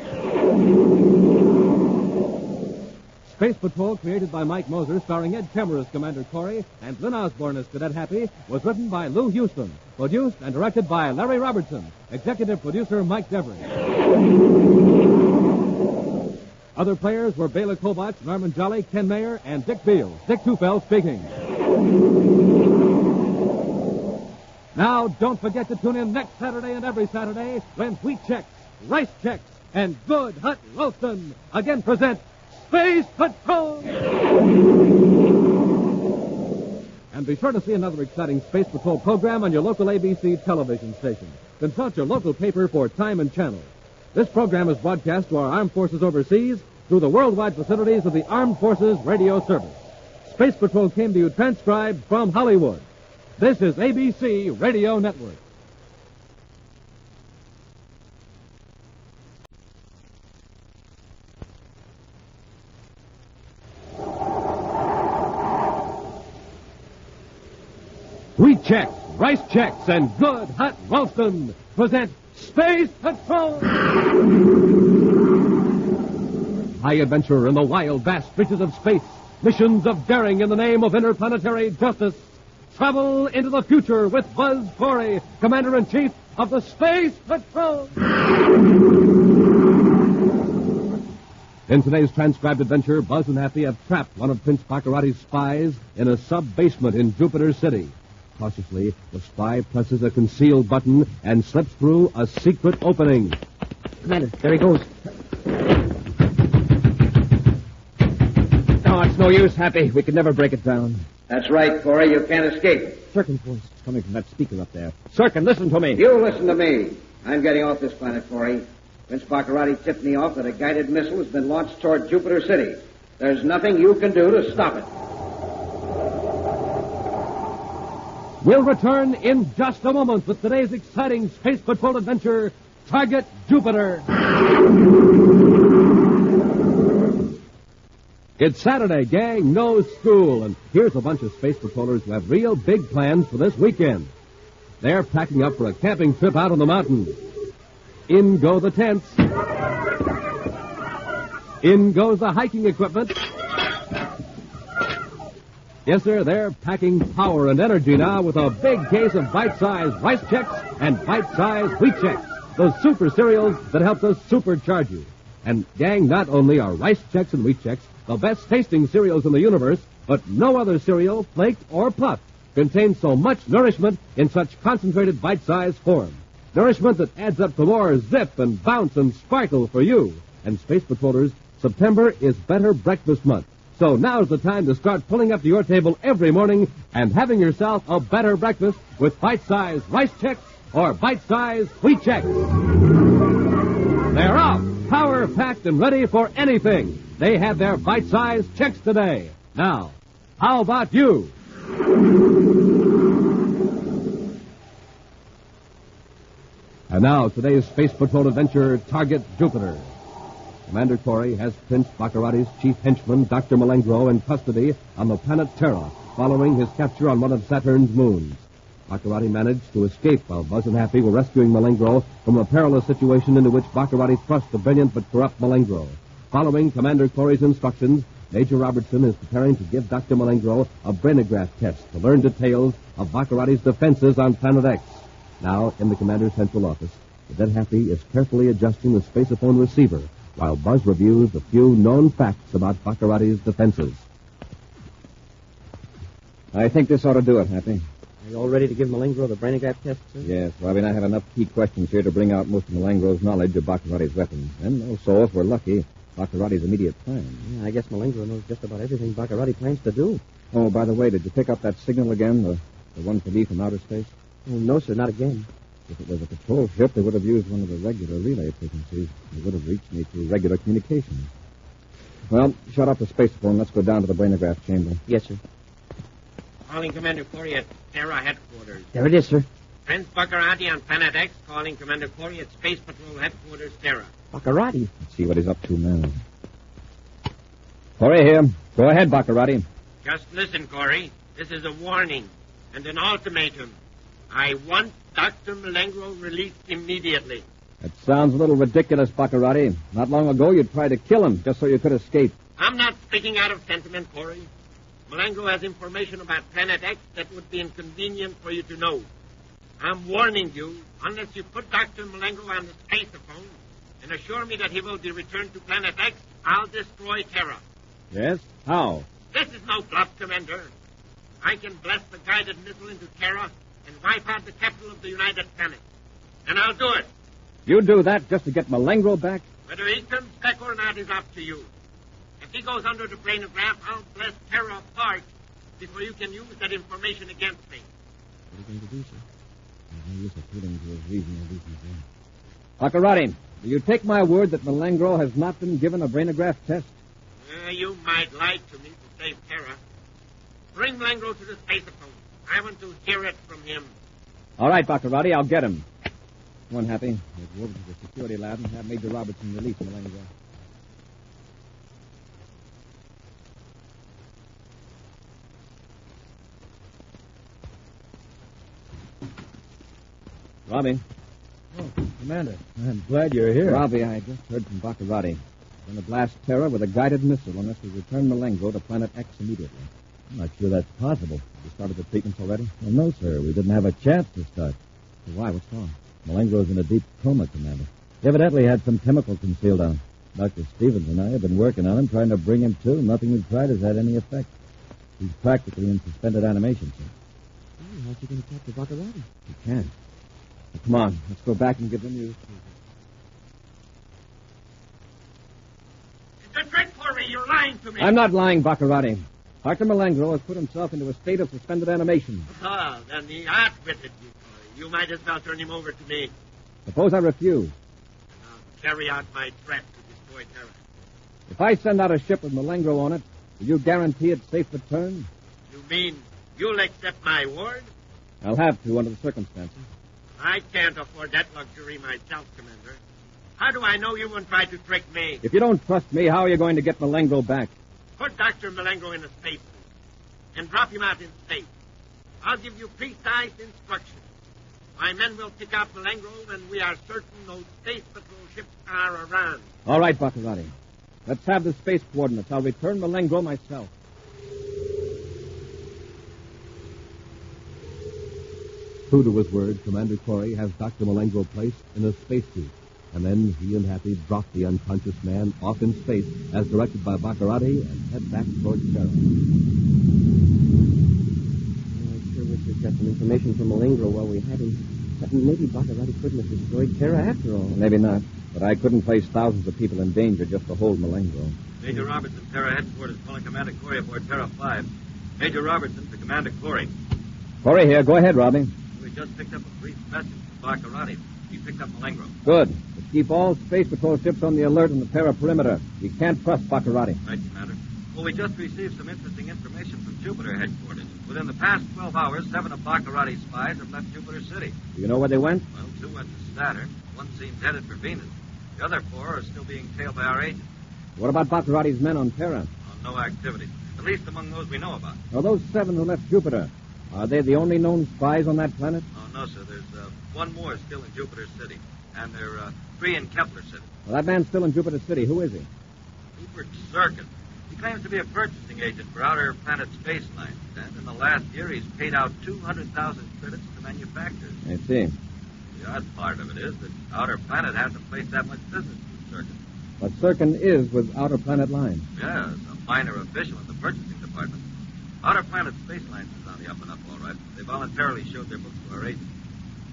Space Patrol, created by Mike Moser, starring Ed Kemmer as Commander Corry and Lyn Osborn as Cadet Happy, was written by Lou Houston, produced and directed by Larry Robertson, executive producer Mike Devery. Other players were Bela Kovacs, Norman Jolly, Ken Mayer, and Dick Beals. Dick Tufeld speaking. Now, don't forget to tune in next Saturday and every Saturday when wheat checks, rice checks, and good hot Ralston again present Space Patrol! And be sure to see another exciting Space Patrol program on your local ABC television station. Consult your local paper for time and channel. This program is broadcast to our armed forces overseas through the worldwide facilities of the Armed Forces Radio Service. Space Patrol came to you transcribed from Hollywood. This is ABC Radio Network. Wheat checks, rice checks, and good hot Ralston present Space Patrol! High adventure in the wild, vast reaches of space. Missions of daring in the name of interplanetary justice. Travel into the future with Buzz Corry, Commander-in-Chief of the Space Patrol. In today's transcribed adventure, Buzz and Happy have trapped one of Prince Bacarratti's spies in a sub-basement in Jupiter City. Cautiously, the spy presses a concealed button and slips through a secret opening. Commander, there he goes. No, it's no use, Happy. We could never break it down. That's right, Corry. You can't escape. Cirkin's voice is coming from that speaker up there. Cirkin, listen to me. You listen to me. I'm getting off this planet, Corry. Prince Bacarratti tipped me off that a guided missile has been launched toward Jupiter City. There's nothing you can do to stop it. We'll return in just a moment with today's exciting Space Patrol adventure, Target Jupiter. It's Saturday, gang, no school, and here's a bunch of Space Patrollers who have real big plans for this weekend. They're packing up for a camping trip out on the mountains. In go the tents. In goes the hiking equipment. Yes, sir, they're packing power and energy now with a big case of bite-sized rice checks and bite-sized wheat checks, those super cereals that help us supercharge you. And, gang, not only are rice checks and wheat checks the best-tasting cereals in the universe, but no other cereal, flake, or puff contains so much nourishment in such concentrated bite-sized form. Nourishment that adds up to more zip and bounce and sparkle for you. And, Space Patrollers, September is Better Breakfast Month. So now's the time to start pulling up to your table every morning and having yourself a better breakfast with bite-sized rice checks or bite-sized wheat checks. They're off, power-packed and ready for anything. They had their bite-sized checks today. Now, how about you? And now, today's Space Patrol adventure, Target Jupiter. Commander Corry has Prince Bacarratti's chief henchman, Dr. Malengro, in custody on the planet Terra, following his capture on one of Saturn's moons. Bacarratti managed to escape while Buzz and Happy were rescuing Malengro from a perilous situation into which Bacarratti thrust the brilliant but corrupt Malengro. Following Commander Corry's instructions, Major Robertson is preparing to give Dr. Malengro a brainograph test to learn details of Bacarratti's defenses on Planet X. Now, in the commander's central office, Cadet Happy is carefully adjusting the spaceophone receiver while Buzz reviews the few known facts about Bacarratti's defenses. I think this ought to do it, Happy. Are you all ready to give Malengro the brainograph test, sir? Yes, Robbie, and I have enough key questions here to bring out most of Malengro's knowledge of Bacarratti's weapons. And also, if we're lucky, Bacarratti's immediate plan. Yeah, I guess Malengro knows just about everything Bacarratti plans to do. Oh, by the way, did you pick up that signal again, the one to me from outer space? Oh, no, sir, not again. If it was a patrol ship, they would have used one of the regular relay frequencies. They would have reached me through regular communications. Well, shut off the spacephone. Let's go down to the brainograph chamber. Yes, sir. Calling Commander Corry at Terra headquarters. There it is, sir. Prince Bacarratti on Planet X calling Commander Corry at Space Patrol headquarters, Terra. Bacarratti? Let's see what he's up to now. Corry here. Go ahead, Bacarratti. Just listen, Corry. This is a warning and an ultimatum. I want Dr. Malengro released immediately. That sounds a little ridiculous, Bacarratti. Not long ago, you tried to kill him just so you could escape. I'm not speaking out of sentiment, Corry. Malengro has information about Planet X that would be inconvenient for you to know. I'm warning you, unless you put Dr. Malengro on the spaceophone and assure me that he will be returned to Planet X, I'll destroy Terra. Yes? How? This is no bluff, Commander. I can blast the guided missile into Terra and wipe out the capital of the United Planets. And I'll do it. You do that just to get Malengro back? Whether he comes back or not is up to you. If he goes under the brainograph, I'll blast Terra apart before you can use that information against me. What are you going to do, sir? There's no use appealing to his reason or decency. Bacarratti, do you take my word that Malengro has not been given a brainograph test? You might lie to me to save Terra. Bring Malengro to the spaceophone. I want to hear it from him. All right, Bacarratti, I'll get him. Come on, Happy. Let's go over to the security lab and have Major Robertson release Malengro. Robbie. Oh, Commander, I'm glad you're here. Robbie, I just heard from Bacarratti. We're going to blast Terra with a guided missile unless we return Malengro to Planet X immediately. I'm not sure that's possible. Have you started the treatments already? Well, no, sir. We didn't have a chance to start. So why? What's wrong? Malengro's in a deep coma, Commander. He evidently had some chemicals concealed on him. Dr. Stevens and I have been working on him, trying to bring him to. Nothing we've tried has had any effect. He's practically in suspended animation, sir. Oh, how's he going to talk to Bacarratti? He can't. Now, come on. Let's go back and give the news. It's a trick, Corry. You're lying to me. I'm not lying, Bacarratti. Dr. Malengro has put himself into a state of suspended animation. Ah, then he outwitted you, Corry. You might as well turn him over to me. Suppose I refuse. I'll carry out my threat to destroy Terra. If I send out a ship with Malengro on it, will you guarantee its safe return? You mean you'll accept my word? I'll have to under the circumstances. I can't afford that luxury myself, Commander. How do I know you won't try to trick me? If you don't trust me, how are you going to get Malengro back? Put Dr. Malengro in a spacesuit and drop him out in space. I'll give you precise instructions. My men will pick out Malengro when we are certain those space patrol ships are around. All right, Bacarratti. Let's have the space coordinates. I'll return Malengro myself. True to his word, Commander Corry has Dr. Malengro placed in a spacesuit. And then he and Happy drop the unconscious man off in space as directed by Bacarratti and head back towards Terra. I sure wish we'd got some information from Malengro while we had him. Maybe Bacarratti couldn't have destroyed Terra after all. Maybe not. But I couldn't place thousands of people in danger just to hold Malengro. Major Robertson, Terra headquarters, calling Commander Corry aboard Terra 5. Major Robertson to Commander Corry. Corry here. Go ahead, Robbie. We just picked up a brief message from Bacarratti. He picked up Malengro. Good. But keep all space patrol ships on the alert in the Terra perimeter. You can't trust Bacarratti. Right, Commander. Well, we just received some interesting information from Jupiter headquarters. Within the past 12 hours, 7 of Bacarratti's spies have left Jupiter City. Do you know where they went? Well, 2 went to Saturn. 1 seems headed for Venus. The other 4 are still being tailed by our agents. What about Bacarratti's men on Terra? No activity. At least among those we know about. Now, those 7 who left Jupiter, are they the only known spies on that planet? Oh, no, sir. There's 1 more still in Jupiter City. And there are 3 in Kepler City. Well, that man's still in Jupiter City. Who is he? Rupert Serkin. He claims to be a purchasing agent for Outer Planet Space Lines. And in the last year, he's paid out 200,000 credits to manufacturers. I see. The odd part of it is that Outer Planet hasn't placed that much business with Serkin. But Serkin is with Outer Planet Lines. Yes, a minor official in the purchasing department. Outer Planet Space Lines is on the up and up, all right. They voluntarily showed their books to our agent.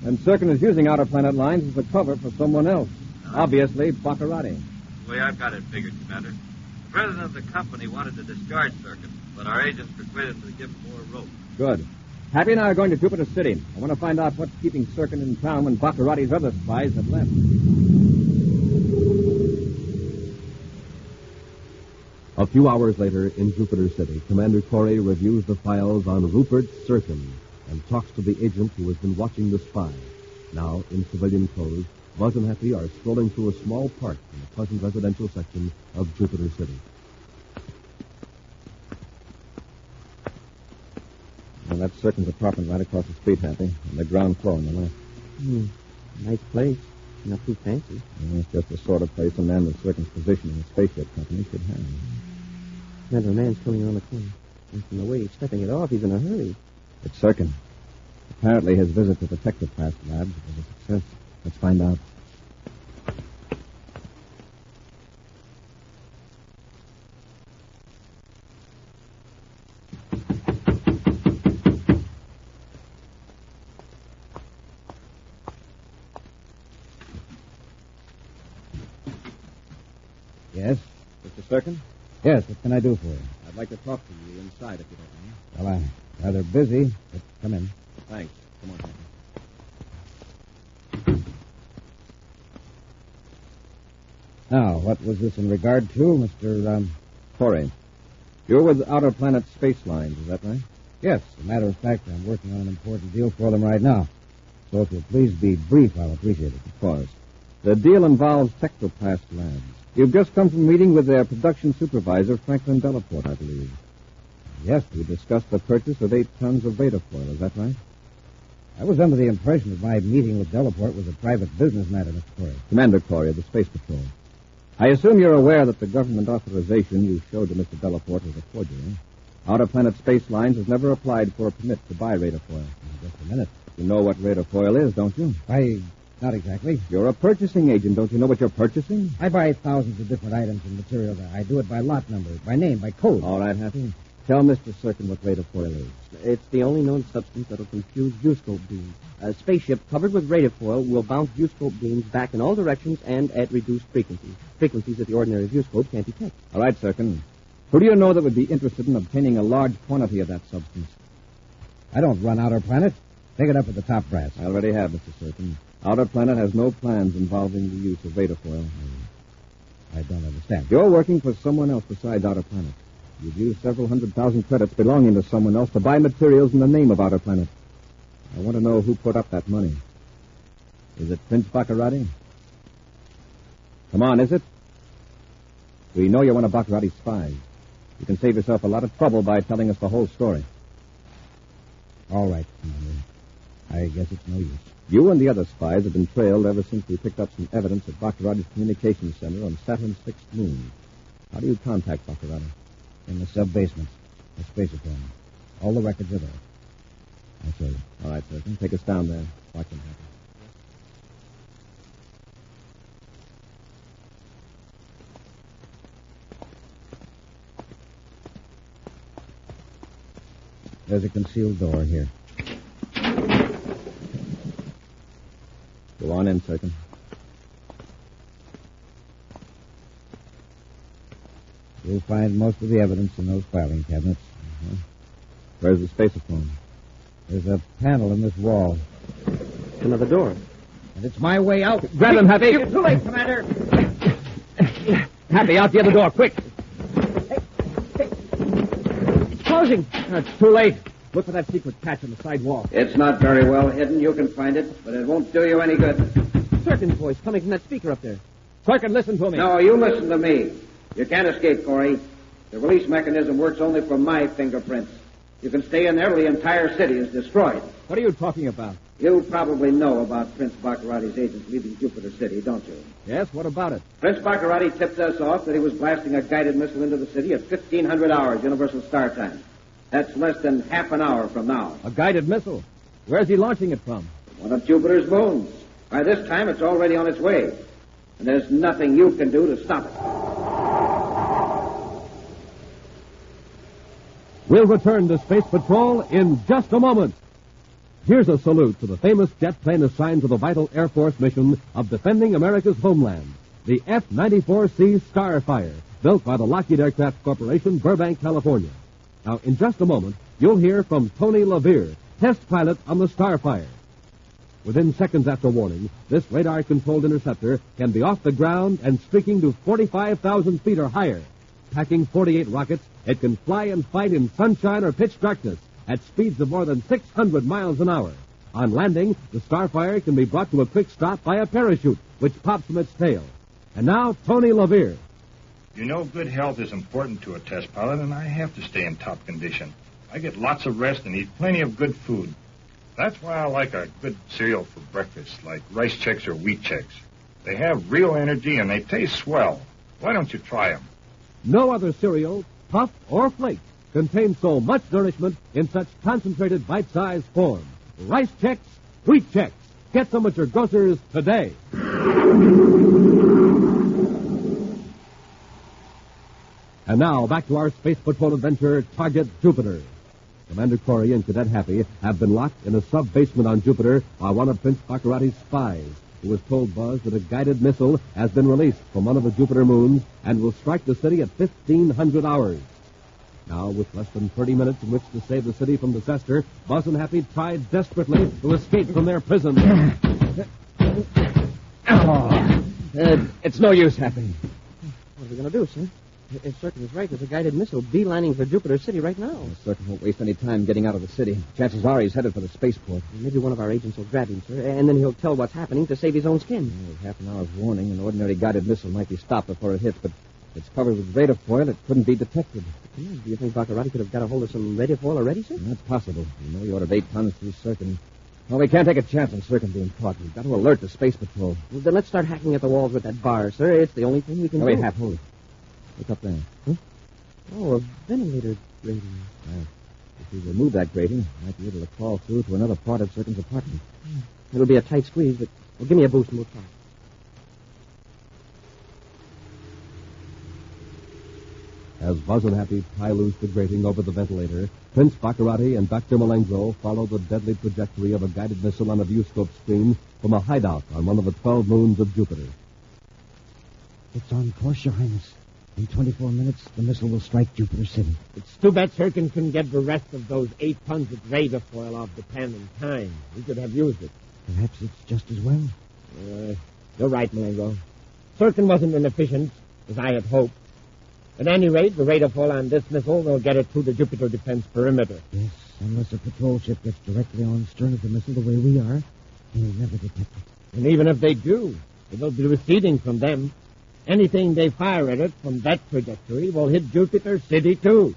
And Serkin is using Outer Planet Lines as a cover for someone else. Obviously, Bacarratti. The way I've got it figured, Commander. The president of the company wanted to discharge Serkin, but our agents persuaded him to give him more rope. Good. Happy and I are going to Jupiter City. I want to find out what's keeping Serkin in town when Bacarratti's other spies have left. A few hours later, in Jupiter City, Commander Corry reviews the files on Rupert Serkin and talks to the agent who has been watching the spy. Now, in civilian clothes, Buzz and Happy are strolling through a small park in the pleasant residential section of Jupiter City. Well, that's Serkin's apartment right across the street, Happy, on the ground floor on the left. Nice place. Not too fancy. It's just the sort of place a man with Serkin's position in a spaceship company should have. Remember, a man's coming around the corner. And from the way he's stepping it off, he's in a hurry. It's Serkin. Apparently his visit to the Technoplast Labs was a success. Let's find out. Yes? Mr. Serkin? Yes, what can I do for you? I'd like to talk to you inside, if you don't mind. Well, I'm rather busy, but come in. Thanks. Come on, Happy. Now, what was this in regard to, Mr. Corry? You're with Outer Planet Space Lines, is that right? Yes, as a matter of fact, I'm working on an important deal for them right now. So if you'll please be brief, I'll appreciate it. Of course. The deal involves Technoplast Labs. You've just come from a meeting with their production supervisor, Franklin Delaporte, I believe. Yes. We discussed the purchase of 8 tons of beta foil, is that right? I was under the impression that my meeting with Delaporte was a private business matter, Mr. Corry. Commander Corry of the Space Patrol. I assume you're aware that the government authorization you showed to Mr. Delaporte was a forgery. Outer Planet Space Lines has never applied for a permit to buy radar foil. Just a minute. You know what radar foil is, don't you? Not exactly. You're a purchasing agent. Don't you know what you're purchasing? I buy thousands of different items and materials. I do it by lot number, by name, by code. All right, Happy. Tell Mr. Serkin what radar foil is. It's the only known substance that'll confuse viewscope beams. A spaceship covered with radiofoil will bounce viewscope beams back in all directions and at reduced frequencies. Frequencies that the ordinary viewscope can't detect. All right, Serkin. Who do you know that would be interested in obtaining a large quantity of that substance? I don't run Outer Planet. Take it up with the top brass. I already have, Mr. Serkin. Outer Planet has no plans involving the use of radiofoil. I don't understand. You're working for someone else besides Outer Planet. You've used several 100,000 credits belonging to someone else to buy materials in the name of Outer Planet. I want to know who put up that money. Is it Prince Bacarratti? Come on, is it? We know you're one of Bacarratti's spies. You can save yourself a lot of trouble by telling us the whole story. All right, Commander. I guess it's no use. You and the other spies have been trailed ever since we picked up some evidence at Bacarratti's communications center on Saturn's 6th moon. How do you contact Bacarratti? In the sub-basement. The spaceophone. All the records are there. I'll show you. All right, sir. Take us down there. Watch him happen. There's a concealed door here. Go on in, Serkin. You'll find most of the evidence in those filing cabinets. Uh-huh. Where's the spaceophone? There's a panel in this wall. Another door. And it's my way out. Grab him, Happy. You're too late, Commander. Happy, out the other door, quick. It's closing. It's too late. Look for that secret patch on the side wall. It's not very well hidden. You can find it, but it won't do you any good. Serkin's voice coming from that speaker up there. Circuit, listen to me. No, you listen to me. You can't escape, Corry. The release mechanism works only from my fingerprints. You can stay in there till the entire city is destroyed. What are you talking about? You probably know about Prince Bacarratti's agents leaving Jupiter City, don't you? Yes, what about it? Prince Bacarratti tipped us off that he was blasting a guided missile into the city at 1500 hours Universal Star Time. That's less than half an hour from now. A guided missile? Where's he launching it from? One of Jupiter's moons. By this time, it's already on its way. And there's nothing you can do to stop it. We'll return to Space Patrol in just a moment. Here's a salute to the famous jet plane assigned to the vital Air Force mission of defending America's homeland, the F-94C Starfire, built by the Lockheed Aircraft Corporation, Burbank, California. Now, in just a moment, you'll hear from Tony LaVere, test pilot on the Starfire. Within seconds after warning, this radar-controlled interceptor can be off the ground and streaking to 45,000 feet or higher. Packing 48 rockets, it can fly and fight in sunshine or pitch darkness at speeds of more than 600 miles an hour. On landing, the Starfire can be brought to a quick stop by a parachute, which pops from its tail. And now, Tony LaVere. You know, good health is important to a test pilot, and I have to stay in top condition. I get lots of rest and eat plenty of good food. That's why I like a good cereal for breakfast, like rice checks or wheat checks. They have real energy and they taste swell. Why don't you try them? No other cereal, puff, or flake contains so much nourishment in such concentrated bite-sized form. Rice Chex, Wheat Chex. Get some at your grocers today. And now, back to our Space Patrol adventure, Target Jupiter. Commander Corry and Cadet Happy have been locked in a sub-basement on Jupiter by one of Prince Bacarratti's spies, who has told Buzz that a guided missile has been released from one of the Jupiter moons and will strike the city at 1500 hours. Now, with less than 30 minutes in which to save the city from disaster, Buzz and Happy tried desperately to escape from their prison. It's no use, Happy. What are we going to do, sir? If Circuit is right, there's a guided missile beelining for Jupiter City right now. Circuit won't waste any time getting out of the city. Chances are he's headed for the spaceport. Maybe one of our agents will grab him, sir, and then he'll tell what's happening to save his own skin. With half an hour's warning, an ordinary guided missile might be stopped before it hits, but if it's covered with radar foil, it couldn't be detected. Do you think Bacarratti could have got a hold of some radar foil already, sir? That's possible. You know, he ordered 8 tons through Circuit. Well, we can't take a chance on Circuit being caught. We've got to alert the Space Patrol. Well, then let's start hacking at the walls with that bar, sir. It's the only thing we can do. Wait, hold it. Look up there. Huh? Oh, a ventilator grating. If we remove that grating, we might be able to crawl through to another part of Circuit's apartment. It'll be a tight squeeze, but well, give me a boost and we'll try. As Buzz and Happy pry loose the grating over the ventilator, Prince Bacarratti and Dr. Melengro follow the deadly trajectory of a guided missile on a viewscope screen from a hideout on one of the 12 moons of Jupiter. It's on course, Your Highness. In 24 minutes, the missile will strike Jupiter City. It's too bad Circuit couldn't get the rest of those 8 tons of radar foil off the pan in time. We could have used it. Perhaps it's just as well. You're right, Malengo. Circuit wasn't inefficient, as I had hoped. At any rate, the radar foil on this missile will get it through the Jupiter defense perimeter. Yes, unless a patrol ship gets directly on stern of the missile the way we are, they'll never detect it. And even if they do, it will be receding from them. Anything they fire at it from that trajectory will hit Jupiter City, too.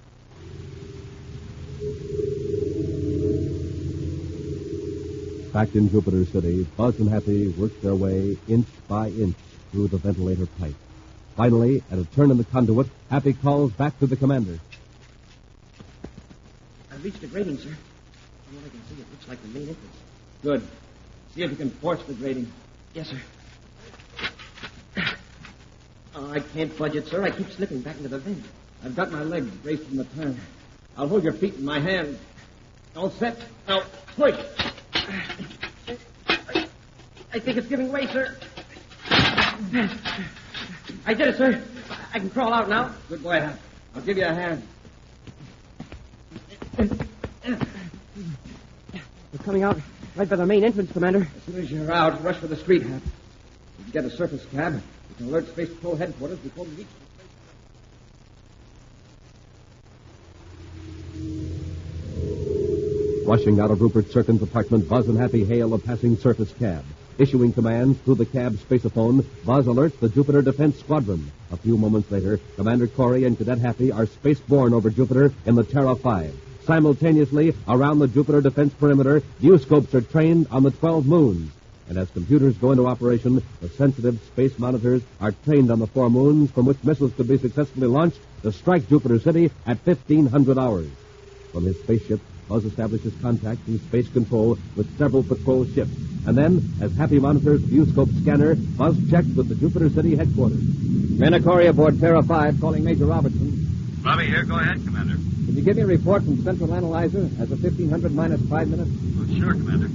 Back in Jupiter City, Buzz and Happy worked their way inch by inch through the ventilator pipe. Finally, at a turn in the conduit, Happy calls back to the commander. I've reached the grating, sir. From what I can see, it looks like the main entrance. Good. See if you can force the grating. Yes, sir. Oh, I can't budge it, sir. I keep slipping back into the vent. I've got my legs braced from the turn. I'll hold your feet in my hands. All set. Now, push. I think it's giving way, sir. I did it, sir. I can crawl out now. Good boy, Hap. I'll give you a hand. We're coming out right by the main entrance, Commander. As soon as you're out, rush for the street, Hap. You can get a surface cab. You can alert Space Patrol headquarters before we reach the Rushing out of Rupert Cirkin's apartment, Buzz and Happy hail a passing surface cab. Issuing commands through the cab spaceophone, Buzz alerts the Jupiter Defense Squadron. A few moments later, Commander Corry and Cadet Happy are spaceborne over Jupiter in the Terra 5. Simultaneously, around the Jupiter defense perimeter, viewscopes are trained on the 12 moons. And as computers go into operation, the sensitive space monitors are trained on the 4 moons from which missiles could be successfully launched to strike Jupiter City at 1500 hours. From his spaceship, Buzz establishes contact in space control with several patrol ships. And then, as Happy monitors the viewscope scanner, Buzz checks with the Jupiter City headquarters. Commander Corry aboard Terra 5, calling Major Robertson. Robbie here. Go ahead, Commander. Can you give me a report from Central Analyzer as of 1500 minus 5 minutes? Well, sure, Commander.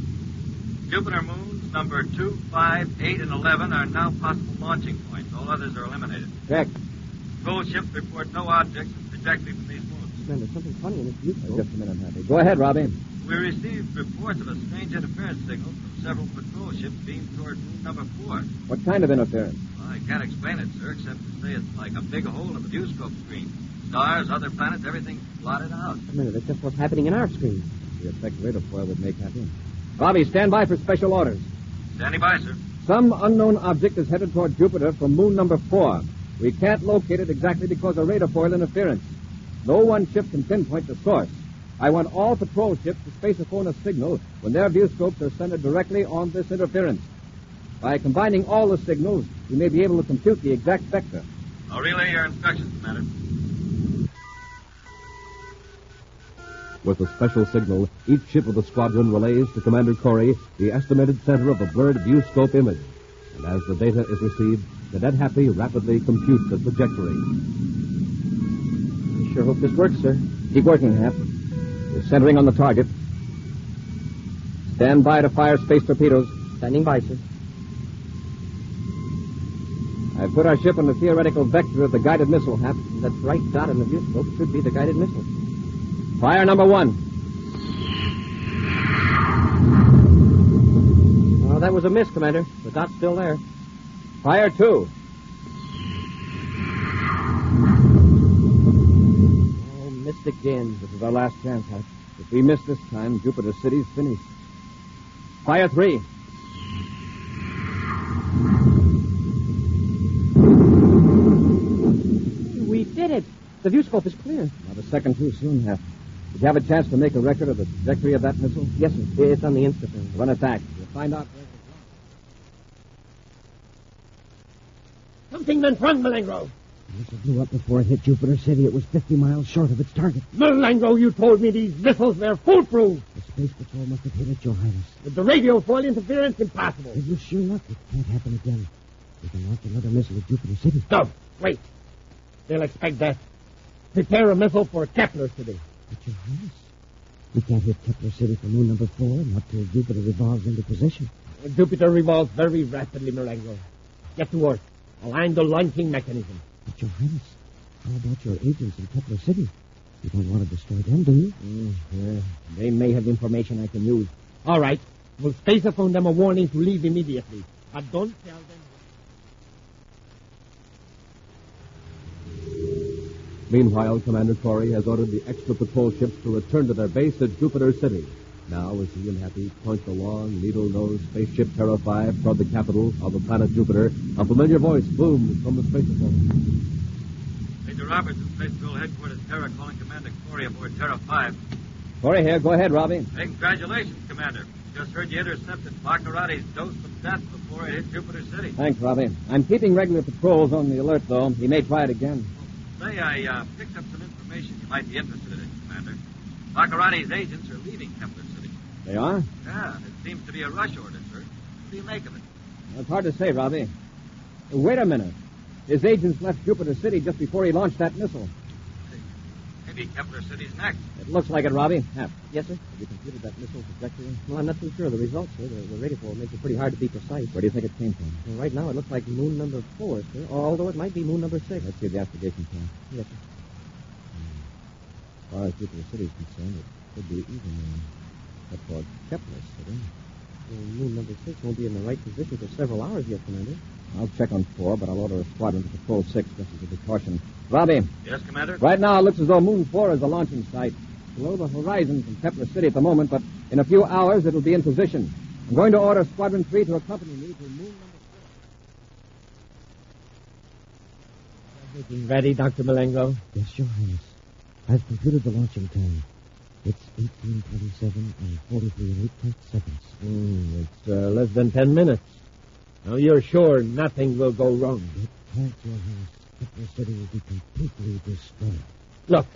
Jupiter moons number 2, 5, 8, and 11 are now possible launching points. All others are eliminated. Check. Control ships report no objects in trajectory from these moons. There's something funny in this viewscope. Just a minute, Happy. Go ahead, Robbie. We received reports of a strange interference signal from several patrol ships beamed toward moon number 4. What kind of interference? Well, I can't explain it, sir, except to say it's like a big hole in the viewscope screen. Stars, other planets, everything's blotted out. A minute, that's just what's happening in our screen. The effect radar foil would make Happy. Robbie, stand by for special orders. Standing by, sir. Some unknown object is headed toward Jupiter from moon number 4. We can't locate it exactly because of radar foil interference. No one ship can pinpoint the source. I want all patrol ships to spaceophone a signal when their viewscopes are centered directly on this interference. By combining all the signals, we may be able to compute the exact vector. I'll relay your instructions, Commander. With a special signal, each ship of the squadron relays to Commander Corry the estimated center of the blurred viewscope image. And as the data is received, Cadet Happy rapidly computes the trajectory. I sure hope this works, sir. Keep working, Hap. We're centering on the target. Stand by to fire space torpedoes. Standing by, sir. I've put our ship on the theoretical vector of the guided missile, Hap. That bright dot in the viewscope should be the guided missile. Fire number 1. Oh, that was a miss, Commander. The dot's still there. Fire 2. Oh, missed again. This is our last chance, Hap. If we miss this time, Jupiter City's finished. Fire 3. We did it. The viewscope is clear. Now, the second too soon, Hap. Did you have a chance to make a record of the trajectory of that missile? Yes, sir. It's on the Instafilm. Run it back. We'll find out. Something went wrong, Malengo. The missile blew up before it hit Jupiter City. It was 50 miles short of its target. Malengo, you told me these missiles were foolproof. The Space Patrol must have hit it, Your Highness. With the radio foil interference, impossible. It was sheer luck. It can't happen again. We can launch another missile at Jupiter City. No, wait. They'll expect that. Prepare a missile for Kepler City. But, Your Highness, we can't hit Kepler City from moon number 4, not till Jupiter revolves into position. Jupiter revolves very rapidly, Malengo. Get to work. Align the launching mechanism. But, Your Highness, how about your agents in Kepler City? You don't want to destroy them, do you? They may have information I can use. All right. We'll spaceophone them a warning to leave immediately. But don't tell them. Meanwhile, Commander Corry has ordered the extra patrol ships to return to their base at Jupiter City. Now, as he and Happy point the long, needle-nosed spaceship Terra 5 toward the capital of the planet Jupiter, a familiar voice booms from the spaceophone. Major Roberts at Space Patrol Headquarters Terra calling Commander Corry aboard Terra 5. Corry here. Go ahead, Robbie. Hey, congratulations, Commander. Just heard you intercepted Bacarratti's dose of death before it hit Jupiter City. Thanks, Robbie. I'm keeping regular patrols on the alert, though. He may try it again. Say, I picked up some information you might be interested in, Commander. Bacarratti's agents are leaving Kepler City. They are? Yeah, it seems to be a rush order, sir. What do you make of it? Well, it's hard to say, Robbie. Wait a minute. His agents left Jupiter City just before he launched that missile. Maybe Kepler City's next. It looks like it, Robbie. Hap. Yes, sir? Have you computed that missile trajectory? Well, I'm not too sure of the results, sir. The radio foil makes it pretty hard to be precise. Where do you think it came from? Well, right now, it looks like moon number 4, sir. Although it might be moon number 6. Let's see the astrogation plan. Yes, sir. As far as Jupiter City is concerned, it could be even but for Kepler City. Well, moon number 6 won't be in the right position for several hours yet, Commander. I'll check on 4, but I'll order a squadron to patrol 6 just as a precaution. Robbie. Yes, Commander? Right now, it looks as though Moon 4 is the launching site. Below the horizon from Kepler City at the moment, but in a few hours, it'll be in position. I'm going to order Squadron 3 to accompany me to moon number 4. Everything ready, Dr. Malengo? Yes, Your Highness. I've computed the launching time. It's 18:27 and 43 seconds. It's less than 10 minutes. Now, you're sure nothing will go wrong? It can't, Your Highness. Kepler City will be completely destroyed. Look.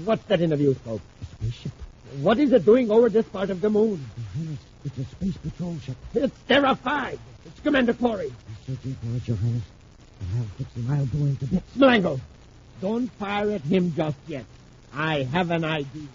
What's that in the viewscope? A spaceship. What is it doing over this part of the moon? Your Highness, it's a space patrol ship. It's Terra 5. It's Commander Corry. I'm searching for it, Your Highness. I'll fix him. I'll blow him to bits. Malengo, don't fire at him just yet. I have an idea.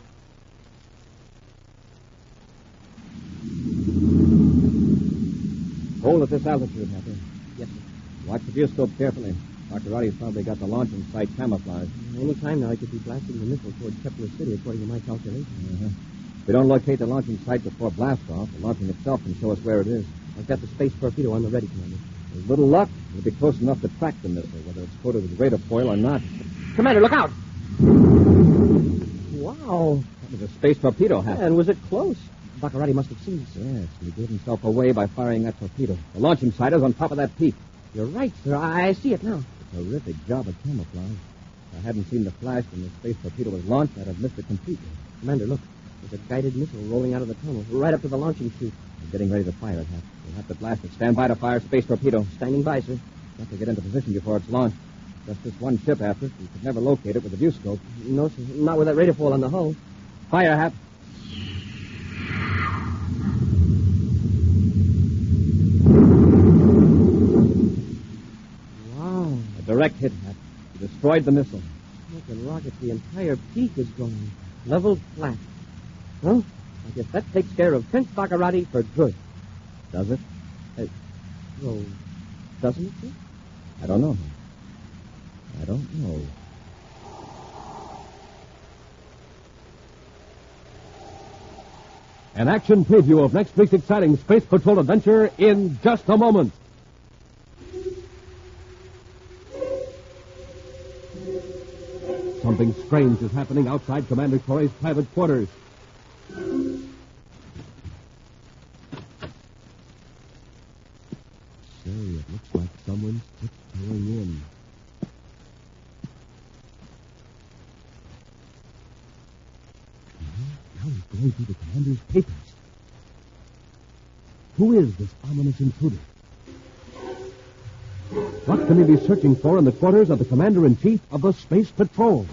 Hold at this altitude, Happy. Yes, sir. Watch the viewscope carefully. Bacarratti's probably got the launching site camouflaged. Any time now, I could be blasting the missile toward Kepler City, according to my calculations. If we don't locate the launching site before blast-off, the launching itself can show us where it is. I've got the space torpedo on the ready, Commander. With little luck, we'll be close enough to track the missile, whether it's coated with radar foil or not. Commander, look out! Wow. That was a space torpedo, Happy. And was it close? Bacarratti must have seen us. Yes, he gave himself away by firing that torpedo. The launching site is on top of that peak. You're right, sir. I see it now. Terrific job of camouflage. If I hadn't seen the flash when the space torpedo was launched, I'd have missed it completely. Commander, look. There's a guided missile rolling out of the tunnel, right up to the launching chute. We're getting ready to fire it, Hap. We'll have to blast it. Stand by to fire space torpedo. Standing by, sir. We'll have to get into position before it's launched. Just this one ship after it. We could never locate it with a viewscope. No, sir. Not with that radar foil on the hull. Fire, Hap. Wow. A direct hit, Hap. He destroyed the missile. Smoke and rockets, the entire peak is gone. Leveled flat. Well, I guess that takes care of Prince Bacarratti for good. Does it? Well, doesn't it, sir? I don't know. I don't know. An action preview of next week's exciting Space Patrol adventure in just a moment. Something strange is happening outside Commander Corry's private quarters. Say, it looks like someone's tiptoeing in. Now he's going through the commander's papers. Who is this ominous intruder? What can he be searching for in the quarters of the Commander-in-Chief of the Space Patrol?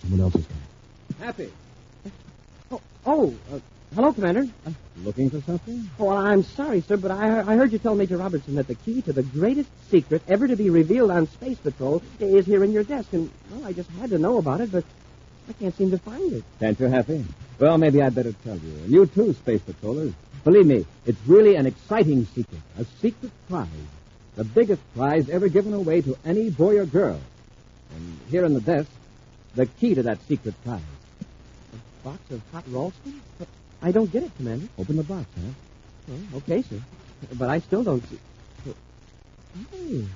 Someone else is coming. Happy. Hello, Commander. Looking for something? Oh, well, I'm sorry, sir, but I heard you tell Major Robertson that the key to the greatest secret ever to be revealed on Space Patrol is here in your desk, and, well, I just had to know about it, but I can't seem to find it. Can't you, Happy? Well, maybe I'd better tell you. And you too, Space Patrollers. Believe me, it's really an exciting secret. A secret prize. The biggest prize ever given away to any boy or girl. And here in the desk, the key to that secret prize. A box of hot Ralston? But I don't get it, Commander. Open the box, huh? Well, okay, sir. But I still don't see... Hey,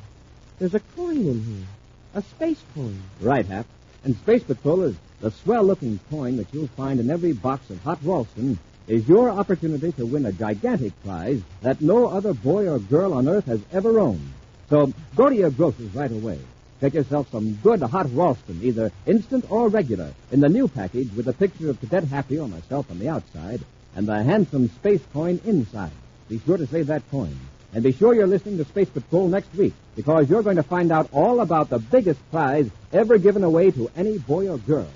there's a coin in here. A space coin. Right, Hap. And Space Patrollers, the swell-looking coin that you'll find in every box of hot Ralston is your opportunity to win a gigantic prize that no other boy or girl on Earth has ever owned. So go to your grocer's right away. Get yourself some good hot Ralston, either instant or regular, in the new package with a picture of Cadet Happy or myself on the outside and the handsome space coin inside. Be sure to save that coin. And be sure you're listening to Space Patrol next week, because you're going to find out all about the biggest prize ever given away to any boy or girl.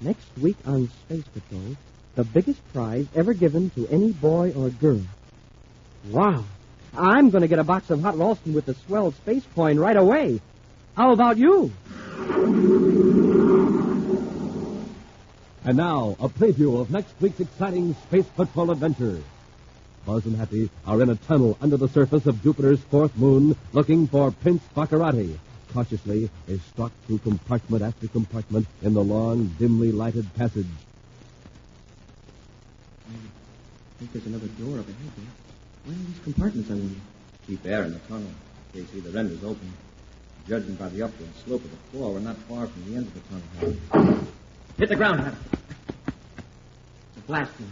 Next week on Space Patrol, the biggest prize ever given to any boy or girl. Wow. I'm going to get a box of hot Ralston with the swell space coin right away. How about you? And now, a preview of next week's exciting Space Patrol adventure. Buzz and Happy are in a tunnel under the surface of Jupiter's fourth moon looking for Prince Bacarratti. Cautiously, they stalk through compartment after compartment in the long, dimly lighted passage. I think there's another door up ahead there. Why are these compartments, I wonder? Cheap air in the tunnel, in case either end is open. Judging by the upward slope of the floor, we're not far from the end of the tunnel. Hit the ground, Happy. It's a Blast him.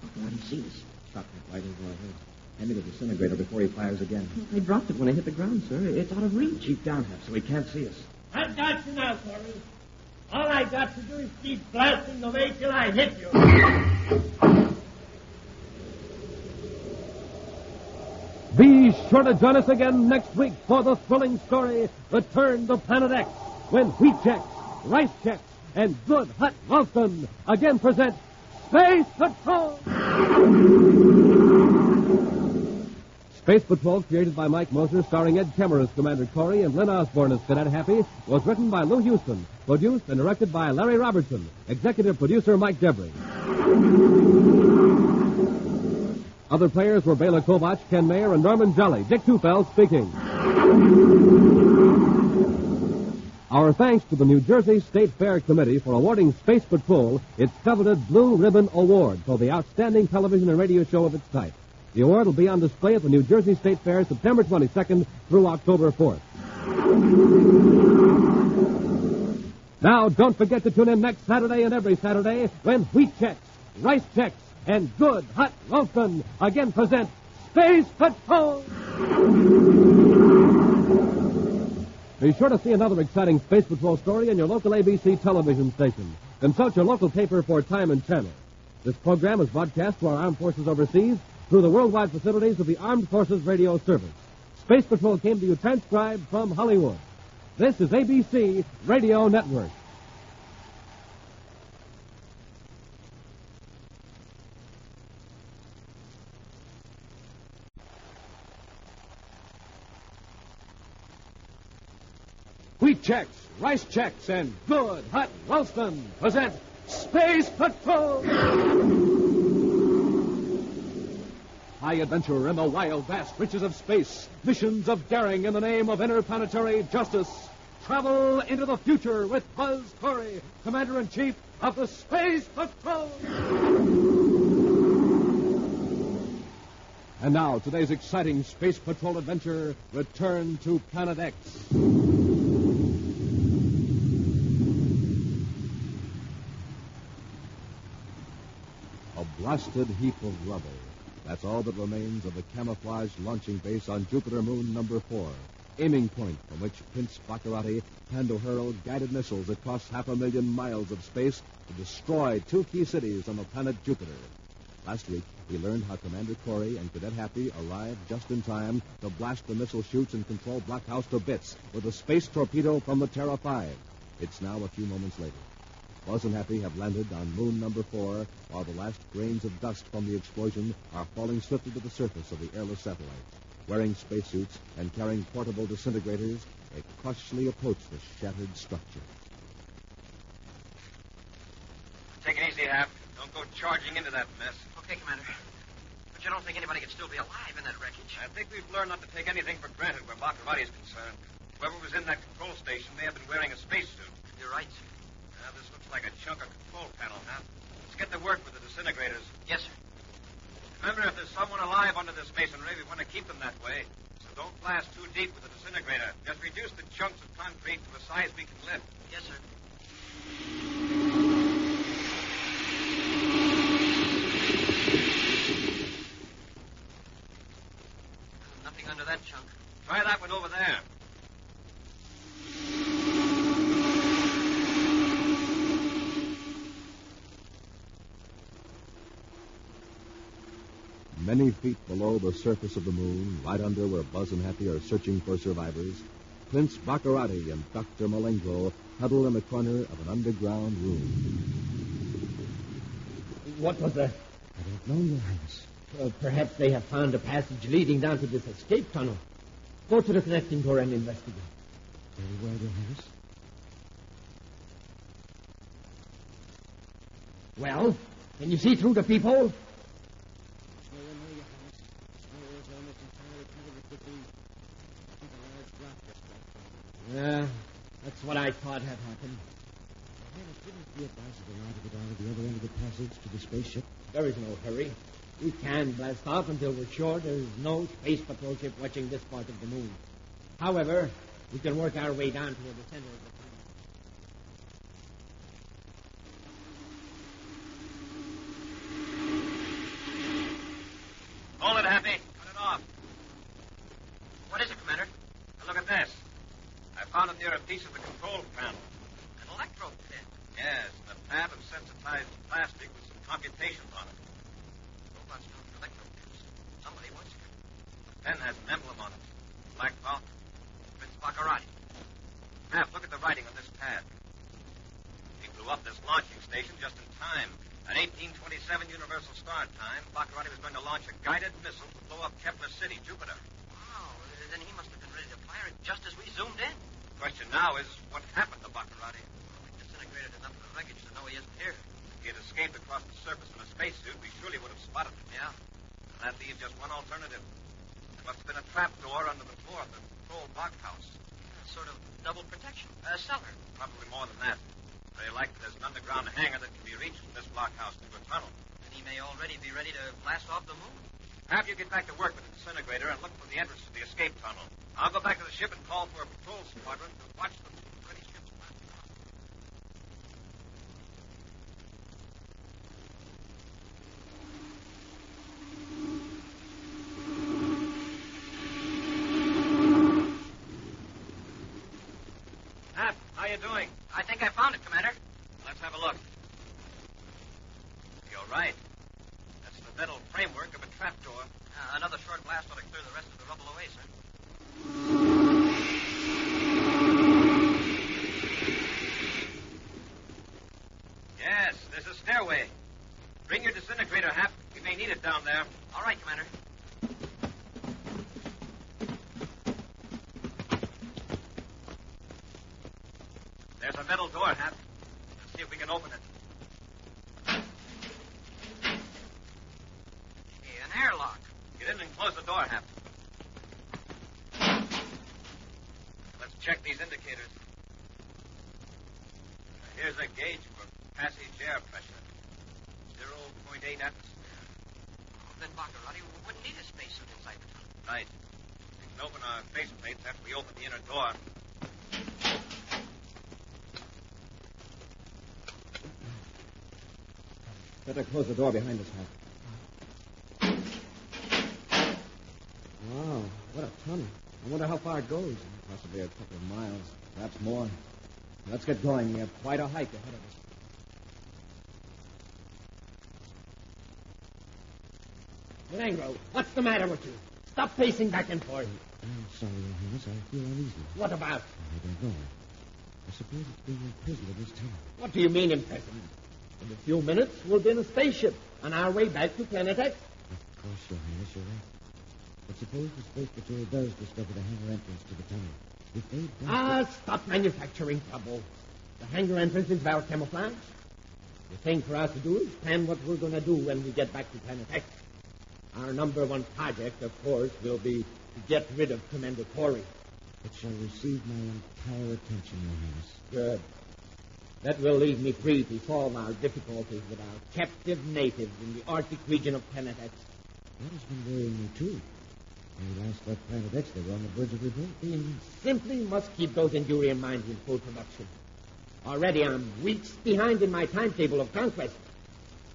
Oh, he sees. Stop that light over our heads. Hand me the disintegrator before he fires again. I dropped it when I hit the ground, sir. It's out of reach. Keep down half so he can't see us. I've got you now, Corry. All I got to do is keep blasting the way till I hit you. Be sure to join us again next week for the thrilling story, Return to Planet X, when Wheat Checks, Rice Checks, and Good Hot Ralston again present Space Patrol! Space Patrol, created by Mike Moser, starring Ed Kemmer as Commander Corry and Lyn Osborn as Cadet Happy, was written by Lou Houston, produced and directed by Larry Robertson, executive producer Mike Debris. Other players were Bela Kovach, Ken Mayer, and Norman Jolly. Dick Tufeld speaking. Our thanks to the New Jersey State Fair Committee for awarding Space Patrol its coveted Blue Ribbon Award for the outstanding television and radio show of its type. The award will be on display at the New Jersey State Fair September 22nd through October 4th. Now, don't forget to tune in next Saturday and every Saturday when Wheat Checks, Rice Checks, and Good Hot Ralston again present Space Patrol! Be sure to see another exciting Space Patrol story in your local ABC television station. Consult your local paper for time and channel. This program is broadcast to our armed forces overseas through the worldwide facilities of the Armed Forces Radio Service. Space Patrol came to you transcribed from Hollywood. This is ABC Radio Network. Wheat Checks, Rice Checks, and Good Hot Ralston present Space Patrol! High adventure in the wild, vast reaches of space. Missions of daring in the name of interplanetary justice. Travel into the future with Buzz Corry, Commander-in-Chief of the Space Patrol! And now, today's exciting Space Patrol adventure, Return to Planet X. A blasted heap of rubble. That's all that remains of the camouflaged launching base on Jupiter moon number 4, aiming point from which Prince Bacarratti planned to hurl guided missiles across 500,000 miles of space to destroy 2 key cities on the planet Jupiter. Last week, we learned how Commander Corry and Cadet Happy arrived just in time to blast the missile chutes and control blockhouse to bits with a space torpedo from the Terra 5. It's now a few moments later. Buzz and Happy have landed on moon number 4, while the last grains of dust from the explosion are falling swiftly to the surface of the airless satellite. Wearing spacesuits and carrying portable disintegrators, they cautiously approach the shattered structure. Take it easy, Hap. Don't go charging into that mess. Okay, Commander. But you don't think anybody can still be alive in that wreckage? I think we've learned not to take anything for granted where Bacarratti is concerned. Whoever was in that control station may have been wearing a spacesuit. You're right. This looks like a chunk of control panel, Hap. Let's get to work with the disintegrators. Yes, sir. Remember, if there's someone alive under this masonry, we want to keep them that way. So don't blast too deep with the disintegrator. Just reduce the chunks of concrete to the size we can lift. Yes, sir. Nothing under that chunk. Try that one over there. Many feet below the surface of the moon, right under where Buzz and Happy are searching for survivors, Prince Bacarratti and Dr. Malengro huddle in the corner of an underground room. What was that? I don't know, Your Highness. Perhaps they have found a passage leading down to this escape tunnel. Go to the connecting door and investigate. Very well, Your Highness. Well, can you see through the peephole? Yeah, that's what I thought had happened. Wouldn't it be advisable now to get out of the other end of the passage to the spaceship? There is no hurry. We can blast off until we're sure there's no space patrol ship watching this part of the moon. However, we can work our way down toward the center of the tunnel. Hold it, Happy. Cut it off. What is it, Commander? Now look at this. I found it near a piece of the control panel. An electro pin. Yes, and a pad of sensitized plastic with some computations on it. Robots known for electro pins. Somebody wants it. The pen has an emblem on it. Black Falcon. Prince Bacarratti. Half, look at the writing on this pad. He blew up this launching station just in time. At 1827 Universal Star Time, Bacarratti was going to launch a guided missile to blow up Kepler City, Jupiter. Wow, then he must have been ready to fire it just as we zoomed in. The question now is, what happened to Bacarratti? Well, we disintegrated enough of the wreckage to know he isn't here. If he had escaped across the surface in a spacesuit, we surely would have spotted him. Yeah. And that leaves just one alternative. There must have been a trapdoor under the floor of the control blockhouse. Yeah, sort of double protection. A cellar. Probably more than that. Very likely there's an underground hangar that can be reached from this blockhouse through a tunnel. And he may already be ready to blast off the moon. Have you get back to work with the disintegrator and look for the entrance to the escape tunnel. I'll go back to the ship and call for a patrol squadron to watch them. Ready ships blasting off. Hap, how you doing? I think I found it, Commander. Let's have a look. You're right. That's the metal framework of a trapdoor. Another short blast ought to clear the rest of the rubble away, sir. Yes, there's a stairway. Bring your disintegrator, Hap. We may need it down there. All right, Commander. There's a metal door, Hap. Let's see if we can open it. Hey, an airlock. Get in and close the door, Hap. Let's check these indicators. Here's a gauge for passage air pressure. 0.8 atmosphere. Oh, then Bacarratti wouldn't need a spacesuit inside the tunnel. Right. We can open our faceplates after we open the inner door. Better close the door behind us, Hap. Wow, what a tunnel. I wonder how far it goes. Possibly a couple of miles, perhaps more. Let's get going. We have quite a hike ahead of us. Durango, what's the matter with you? Stop pacing back and forth. I'm sorry, Your Highness. I feel uneasy. What about? I don't know. I suppose it's being imprisoned in this tunnel. What do you mean imprisoned? In a few minutes, we'll be in a spaceship on our way back to Planet X. Of course, Your Highness, you're right. But suppose the Space Patrol does discover the hangar entrance to the tunnel. If they don't... Stop manufacturing trouble. The hangar entrance is our camouflage. The thing for us to do is plan what we're going to do when we get back to Planet X. Our number one project, of course, will be to get rid of Commander Corry. It shall receive my entire attention, Your Highness. Good. That will leave me free to solve our difficulties with our captive natives in the Arctic region of Planet X. That has been worrying me, too. When we last left Planet X, they were on the verge of revolt. We simply must keep those enduring mines in full production. Already I'm weeks behind in my timetable of conquest.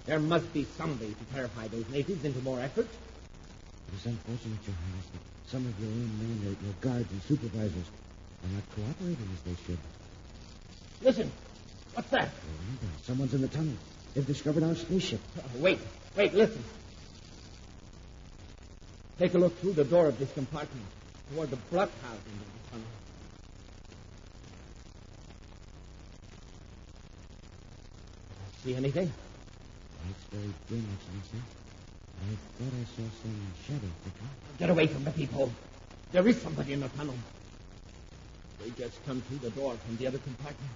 There must be some way to terrify those natives into more effort. It is unfortunate, Your Highness, that some of your own men, your guards and supervisors, are not cooperating as they should. Listen. What's that? Remember, someone's in the tunnel. They've discovered our spaceship. Wait, listen. Take a look through the door of this compartment toward the blockhouse into the tunnel. See anything? It's very dim, Excellency. I thought I saw some shadow flicker. Get away from the people. There is somebody in the tunnel. They just come through the door from the other compartment.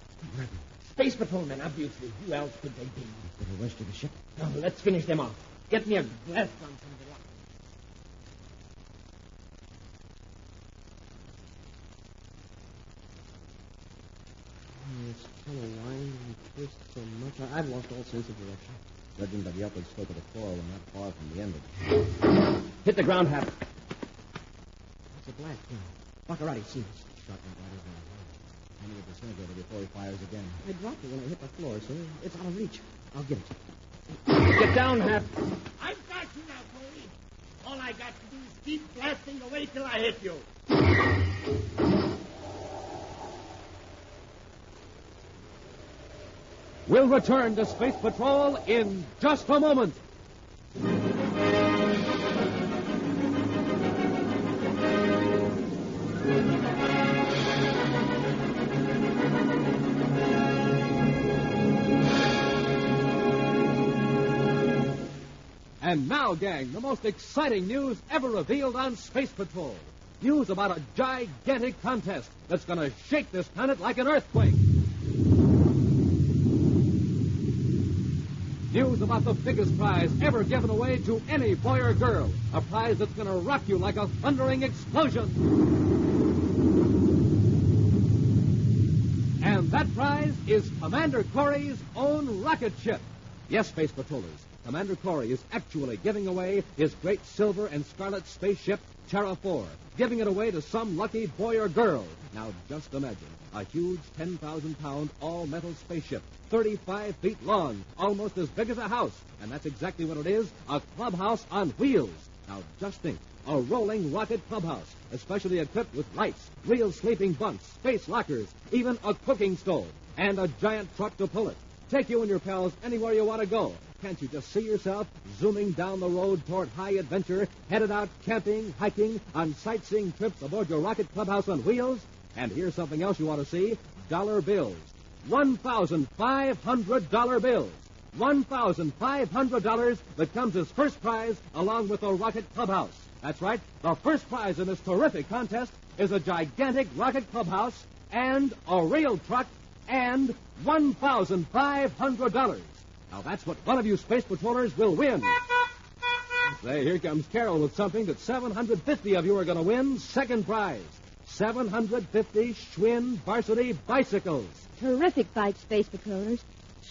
Space patrolmen, obviously. Who else could they be? Better rush to the ship. Now, let's finish them off. Get me a blast gun from the lock. This tunnel winds and twists so much. I've lost all sense of direction. Judging by the upward slope of the floor, we're not far from the end of it. Hit the ground, Hap. It's a black cloud. Bacarratti seen us. Shot my body's on the I need a disintegrator before he fires again. I dropped it when I hit the floor, so it's out of reach. I'll get it. Get down, Hap. I've got you now, Corey. All I got to do is keep blasting away till I hit you. We'll return to Space Patrol in just a moment. And now, gang, the most exciting news ever revealed on Space Patrol. News about a gigantic contest that's going to shake this planet like an earthquake. News about the biggest prize ever given away to any boy or girl. A prize that's going to rock you like a thundering explosion. And that prize is Commander Corry's own rocket ship. Yes, Space Patrollers, Commander Corry is actually giving away his great silver and scarlet spaceship, Terra 4, giving it away to some lucky boy or girl. Now, just imagine, a huge 10,000-pound all-metal spaceship, 35 feet long, almost as big as a house. And that's exactly what it is, a clubhouse on wheels. Now, just think, a rolling rocket clubhouse, especially equipped with lights, real sleeping bunks, space lockers, even a cooking stove, and a giant truck to pull it. Take you and your pals anywhere you want to go. Can't you just see yourself zooming down the road toward high adventure, headed out camping, hiking, on sightseeing trips aboard your rocket clubhouse on wheels? And here's something else you want to see. Dollar bills. $1,500 bills. $1,500 that comes as first prize along with the rocket clubhouse. That's right. The first prize in this terrific contest is a gigantic rocket clubhouse and a rail truck and $1,500. Now, that's what one of you Space Patrollers will win. Say, here comes Carol with something that 750 of you are going to win. Second prize, 750 Schwinn varsity bicycles. Terrific fight, Space Patrollers.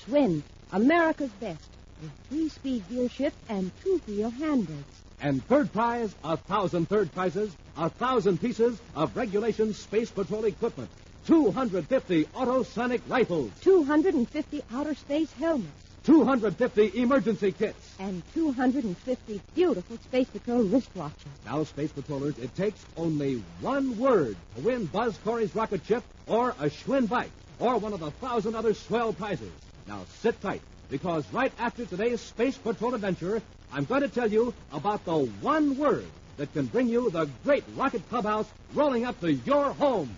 Schwinn, America's best, with 3-speed gear shift and 2 for your handbrakes. And third prize, 1,000 third prizes, 1,000 pieces of regulation Space Patrol equipment. 250 autosonic rifles. 250 outer space helmets. 250 emergency kits. And 250 beautiful Space Patrol wristwatches. Now, Space Patrollers, it takes only one word to win Buzz Corry's rocket ship or a Schwinn bike or one of the 1,000 other swell prizes. Now, sit tight, because right after today's Space Patrol adventure, I'm going to tell you about the one word that can bring you the great rocket clubhouse rolling up to your home.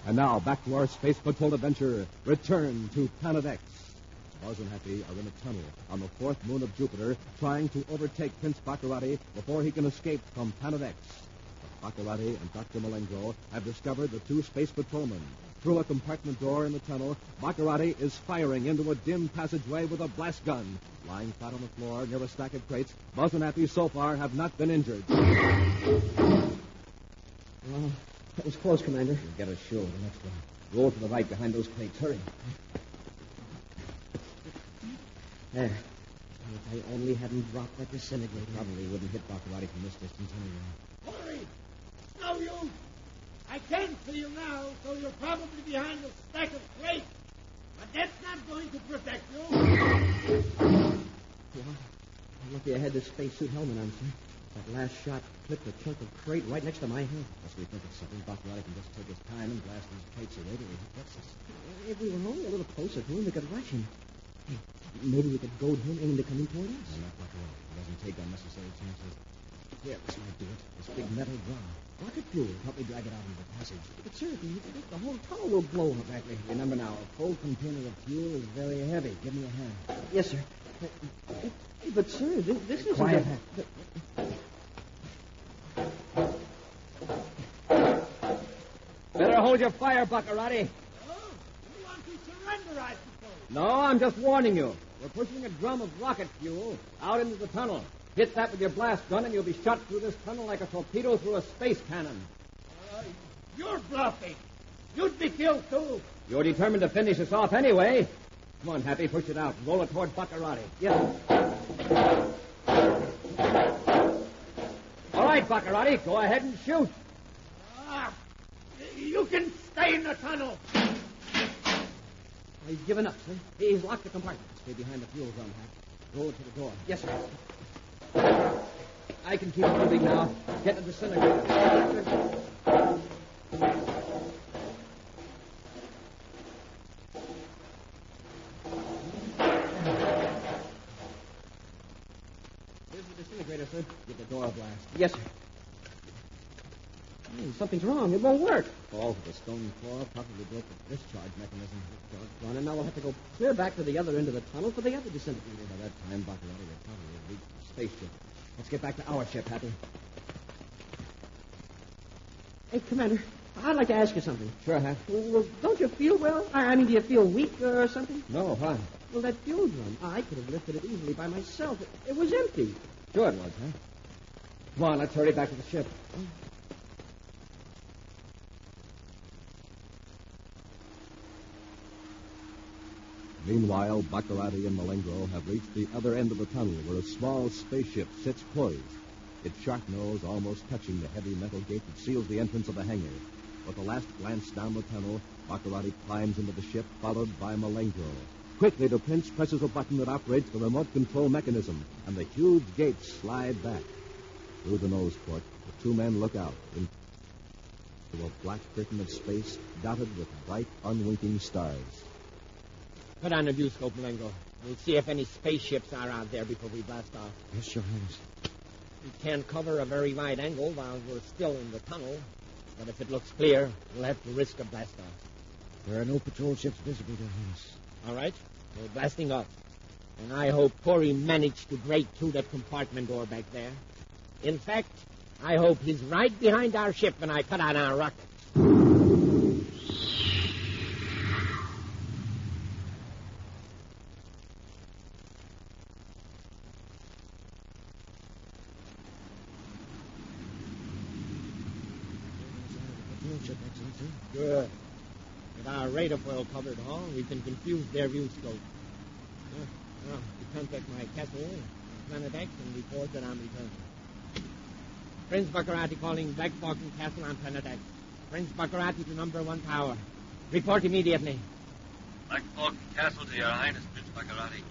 And now, back to our Space Patrol adventure. Return to Planet X. Buzz and Happy are in a tunnel on the fourth moon of Jupiter, trying to overtake Prince Bacarratti before he can escape from Planet X. But Bacarratti and Dr. Malengro have discovered the 2 Space Patrolmen. Through a compartment door in the tunnel, Bacarratti is firing into a dim passageway with a blast gun. Lying flat on the floor near a stack of crates, Buzz and Happy so far have not been injured. Well, that was close, Commander. You'll get us sure the next one. Roll to the right behind those crates. Hurry. There. If I only hadn't dropped that disintegrator. Probably wouldn't hit Bacarratti from this distance anyway. Hurry! No use! I can't see you now, so you're probably behind a stack of crates. But that's not going to protect you. Well, lucky I had this spacesuit helmet on, sir. That last shot clipped a chunk of crate right next to my head. Unless we think it's something Bacarratti can just take his time and blast these crates away till he gets us. If we were only a little closer to him, we could rush him. Hey, maybe we could goad him into coming toward us. No, not Bacarratti. He doesn't take unnecessary chances. Here, this might do it. This big metal drum. Rocket fuel. Help me drag it out into the passage. But, sir, the whole tunnel will blow up. Exactly. Remember now, a full container of fuel is very heavy. Give me a hand. Yes, sir. But, sir, this is... Quiet. Better hold your fire, Bacarratti. Oh, you want to surrender, I suppose. No, I'm just warning you. We're pushing a drum of rocket fuel out into the tunnel. Hit that with your blast gun, and you'll be shot through this tunnel like a torpedo through a space cannon. You're bluffing. You'd be killed, too. You're determined to finish us off anyway. Come on, Happy, push it out. Roll it toward Bacarratti. Yes. All right, Bacarratti, go ahead and shoot. You can stay in the tunnel. He's given up, sir. He's locked the compartment. Stay behind the fuel drum, Hack. Roll it to the door. Yes, sir. I can keep it moving now. Get the disintegrator. Here's the disintegrator, sir. Get the door a blast. Yes, sir. Something's wrong. It won't work. Fall to the stone floor, probably broke the discharge mechanism. Doggone, and now we'll have to go clear back to the other end of the tunnel for the other disintegrator. By that time, Bacarratti will probably have reached the spaceship. Let's get back to our ship, Happy. Hey, Commander, I'd like to ask you something. Sure, Hack. Well, don't you feel well? I mean, do you feel weak or something? No, why? Well, that fuel drum, I could have lifted it easily by myself. It was empty. Sure it was, huh? Come on, let's hurry back to the ship. Meanwhile, Bacarratti and Malengro have reached the other end of the tunnel where a small spaceship sits poised, its sharp nose almost touching the heavy metal gate that seals the entrance of the hangar. With a last glance down the tunnel, Bacarratti climbs into the ship, followed by Malengro. Quickly, the Prince presses a button that operates the remote control mechanism, and the huge gates slide back. Through the nose port, the two men look out into a black curtain of space dotted with bright, unwinking stars. Put on the viewscope, Malengo. We'll see if any spaceships are out there before we blast off. Yes, Your Highness. We can't cover a very wide angle while we're still in the tunnel, but if it looks clear, we'll have to risk a blast off. There are no patrol ships visible, Your Highness. All right, we're blasting off. And I hope Corry managed to break through that compartment door back there. In fact, I hope he's right behind our ship when I cut on our rocket. Good. With our radar foil covered, we can confuse their view scope. Well, to contact my castle on Planet X and report that I'm returning. Prince Bacarratti calling Black Falcon Castle on Planet X. Prince Bacarratti to number 1 tower. Report immediately. Black Falcon Castle to Your Highness, Prince Bacarratti.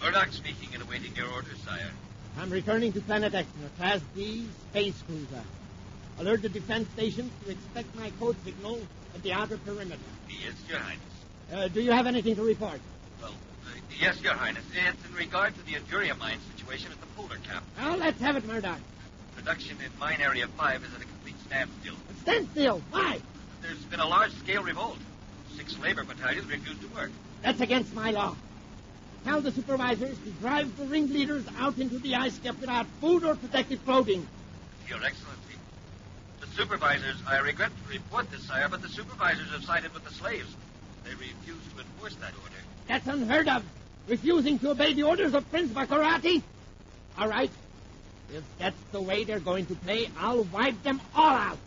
Murdoch speaking and awaiting your orders, sire. I'm returning to Planet X in a Class D space cruiser. Alert the defense stations to expect my code signal at the outer perimeter. Yes, Your Highness. Do you have anything to report? Well, yes, Your Highness. It's in regard to the Aduria mine situation at the polar cap. Well, let's have it, Murdoch. Production in Mine Area 5 is at a complete standstill. Standstill? Why? There's been a large-scale revolt. 6 labor battalions refuse to work. That's against my law. Tell the supervisors to drive the ringleaders out into the ice cap without food or protective clothing. Your Excellency. The supervisors, I regret to report this, sire, but the supervisors have sided with the slaves. They refuse to enforce that order. That's unheard of. Refusing to obey the orders of Prince Bacarratti. All right. If that's the way they're going to play, I'll wipe them all out.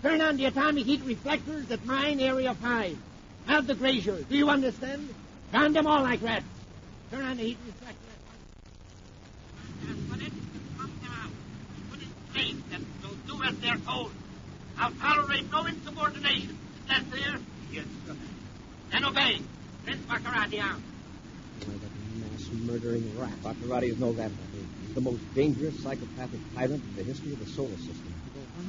Turn on the atomic heat reflectors at Mine Area 5. Have the brazier. Do you understand? Drown them all like rats. Turn on the heat reflector. Put it, pump them out. Put in place that they'll do as they're told. I'll tolerate no insubordination. Is that clear? Yes, sir. Then obey. Prince Bacarratti out. Why, that mass-murdering rat. Bacarratti knows that. He's the most dangerous psychopathic tyrant in the history of the solar system.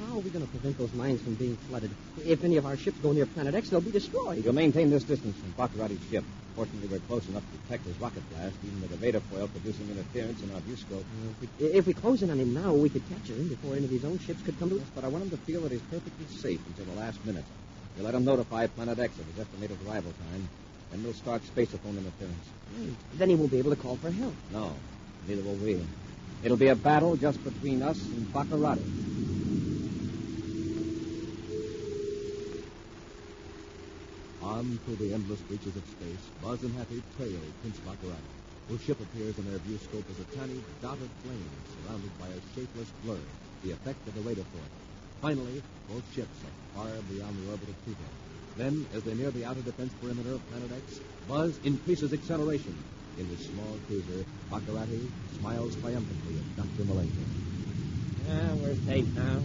How are we going to prevent those mines from being flooded? If any of our ships go near Planet X, they'll be destroyed. You'll maintain this distance from Bacarratti's ship. Fortunately, we're close enough to detect his rocket blast, even with the radar foil producing interference in our view scope. If we close in on him now, we could capture him before any of his own ships could come to us. But I want him to feel that he's perfectly safe until the last minute. We'll let him notify Planet X of his estimated arrival time, and we'll start spaceophone interference. Then he won't be able to call for help. No, neither will we. It'll be a battle just between us and Bacarratti. On through the endless reaches of space, Buzz and Happy trail Prince Bacarratti, whose ship appears in their view scope as a tiny dotted flame surrounded by a shapeless blur, the effect of the radar foil. Finally, both ships are far beyond the orbit of Pluto. Then, as they near the outer defense perimeter of Planet X, Buzz increases acceleration. In his small cruiser, Bacarratti smiles triumphantly at Dr. Malenko. We're safe now.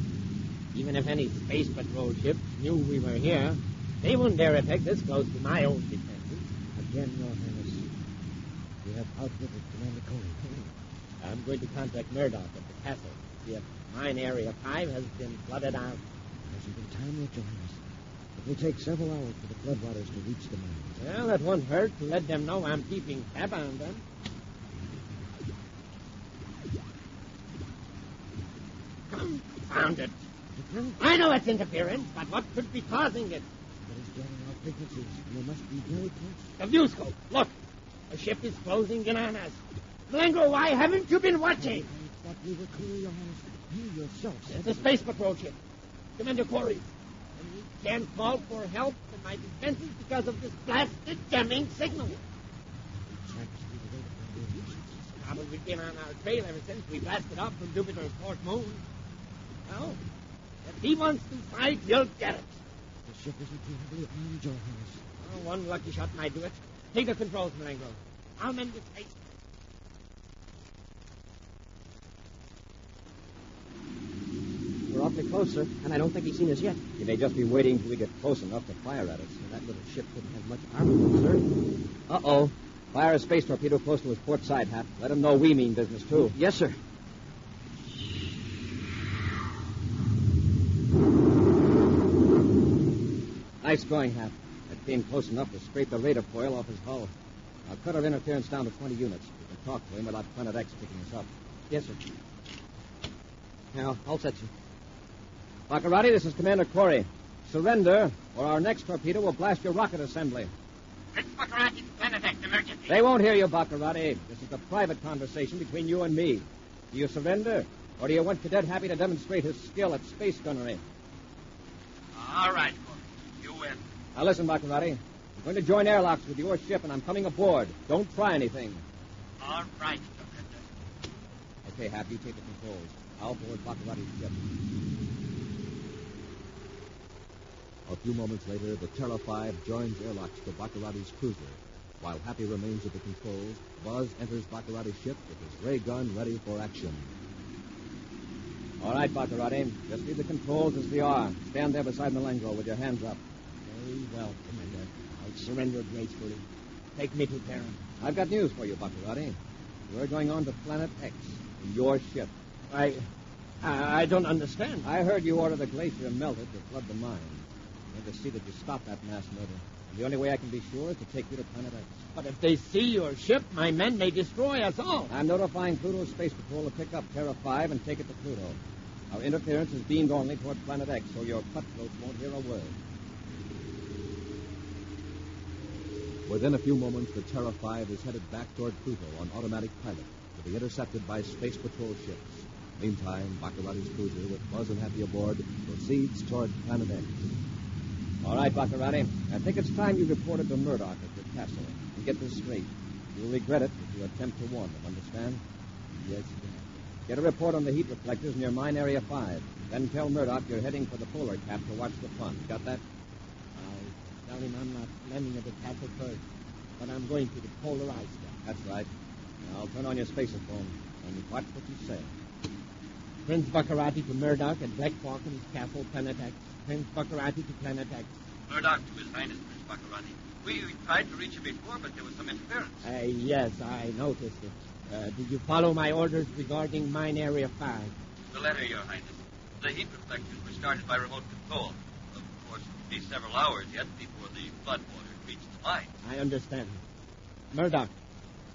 Even if any space patrol ships knew we were here, they wouldn't dare attack this close to my own defenses. again, Your Highness. We have outwitted Commander Corry. I'm going to contact Murdoch at the castle. See if mine Area 5 has been flooded out. Hasn't been time yet, Your Highness. It will take several hours for the floodwaters to reach the mine. Well, that won't hurt to let them know I'm keeping tab on them. Confound it. I know it's interference, but what could be causing it? It is jamming our frequencies. We must be very close. The view scope. Look. The ship is closing in on us. Malengo, why haven't you been watching? I thought we were clear, Your Highness. You yourself said... It's a space patrol ship. Commander Corry. And we can't call for help from my defenses because of this blasted jamming signal. It's probably been on our trail ever since we blasted off from Jupiter's fourth moon. Well, if he wants to fight, he'll get it. The ship isn't too heavily armed, Your Highness. Oh, one lucky shot might do it. Take the controls, Malengo. I'll mend the space. We're awfully close, sir, and I don't think he's seen us yet. He may just be waiting till we get close enough to fire at us. And that little ship couldn't have much armament, sir. Uh-oh. Fire a space torpedo close to his port side, Hap. Let him know we mean business, too. Yes, sir. Nice going, Hap. That came close enough to scrape the radar foil off his hull. I'll cut our interference down to 20 units. We can talk to him without Planet X picking us up. Yes, sir. Now, I'll set you. Bacarratti, this is Commander Corry. Surrender, or our next torpedo will blast your rocket assembly. Prince Bacarratti, Planet X, emergency. They won't hear you, Bacarratti. This is a private conversation between you and me. Do you surrender, or do you want Cadet Happy to demonstrate his skill at space gunnery? All right, Corry. You win. Now listen, Bacarratti. I'm going to join airlocks with your ship, and I'm coming aboard. Don't try anything. All right, Commander. Okay, Hap, you take the controls. I'll board Bacarratti's ship. A few moments later, the Terra 5 joins airlocks to Bacarratti's cruiser. While Happy remains at the controls, Buzz enters Bacarratti's ship with his ray gun ready for action. All right, Bacarratti. Just leave the controls as they are. Stand there beside Malengo with your hands up. Very well, Commander. I'll surrender gracefully. Take me to Terra. I've got news for you, Bacarratti. We're going on to Planet X in your ship. I don't understand. I heard you ordered the glacier melted to flood the mine. I'm going to see that you stop that mass murder. And the only way I can be sure is to take you to Planet X. But if they see your ship, my men may destroy us all. I'm notifying Pluto's Space Patrol to pick up Terra 5 and take it to Pluto. Our interference is beamed only toward Planet X, so your cutthroats won't hear a word. Within a few moments, the Terra 5 is headed back toward Pluto on automatic pilot to be intercepted by Space Patrol ships. Meantime, Bacarratti's cruiser, with Buzz and Happy aboard, proceeds toward Planet X. All right, Bacarratti. I think it's time you reported to Murdoch at your castle. And get this straight. You'll regret it if you attempt to warn them, understand? Yes, sir. Get a report on the heat reflectors near Mine Area 5. Then tell Murdoch you're heading for the polar cap to watch the fun. Got that? I'll tell him I'm not landing at the castle first, but I'm going to the polar ice cap. That's right. Now, I'll turn on your spaceophone and watch what you say. Prince Bacarratti to Murdoch at Black Falcon's castle, Planet X. Prince Bacarratti to Planet X. Murdoch to His Highness, Prince Bacarratti. We tried to reach you before, but there was some interference. Yes, I noticed it. Did you follow my orders regarding Mine Area 5? The letter, Your Highness. The heat reflectors were started by remote control. Of course, it would be several hours yet before the floodwater reached the mine. I understand. Murdoch,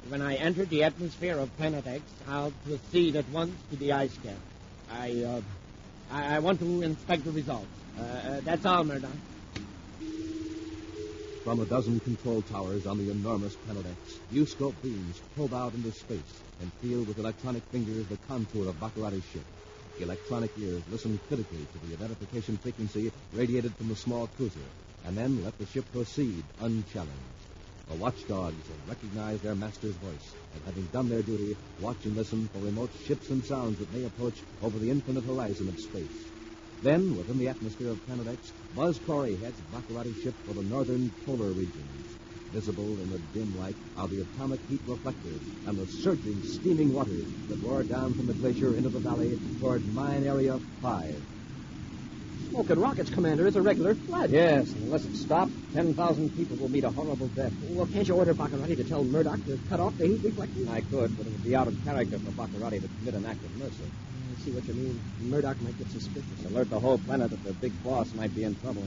when I enter the atmosphere of Planet X, I'll proceed at once to the ice cap. I want to inspect the results. That's all, Murdoch. From a dozen control towers on the enormous Planet X, viewscope beams probe out into space and feel with electronic fingers the contour of Bacarratti's ship. Electronic ears listen critically to the identification frequency radiated from the small cruiser, and then let the ship proceed unchallenged. The watchdogs have recognized their master's voice, and having done their duty, watch and listen for remote ships and sounds that may approach over the infinite horizon of space. Then, within the atmosphere of Planet X, Buzz Corry heads Bacarratti's ship for the northern polar regions. Visible in the dim light are the atomic heat reflectors and the surging, steaming waters that roar down from the glacier into the valley toward Mine Area 5. Smoking rockets, Commander. It's a regular flood. Yes, and unless it's stopped, 10,000 people will meet a horrible death. Well, can't you order Bacarratti to tell Murdoch to cut off the heat reflectors? I could, but it would be out of character for Bacarratti to commit an act of mercy. I see what you mean. Murdoch might get suspicious. Alert the whole planet that the big boss might be in trouble.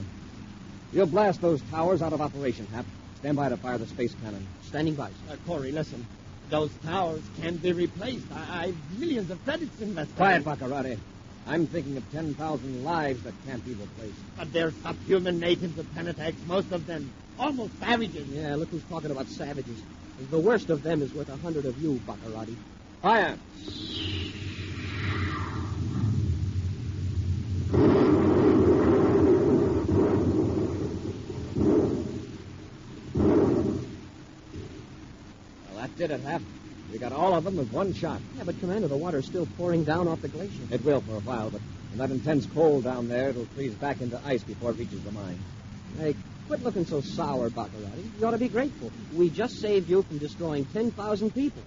You'll blast those towers out of operation, Hap. Stand by to fire the space cannon. Standing by. Corry, listen. Those towers can be replaced. I've millions of credits invested. Quiet, Bacarratti. I'm thinking of 10,000 lives that can't be replaced. But they're subhuman natives of Planet X, most of them almost savages. Yeah, look who's talking about savages. The worst of them is worth 100 of you, Bacarratti. Fire! Well, that did it, Hap. We got all of them with one shot. Yeah, but, Commander, the water's still pouring down off the glacier. It will for a while, but in that intense cold down there, it'll freeze back into ice before it reaches the mine. Hey, quit looking so sour, Bacarratti. You ought to be grateful. We just saved you from destroying 10,000 people.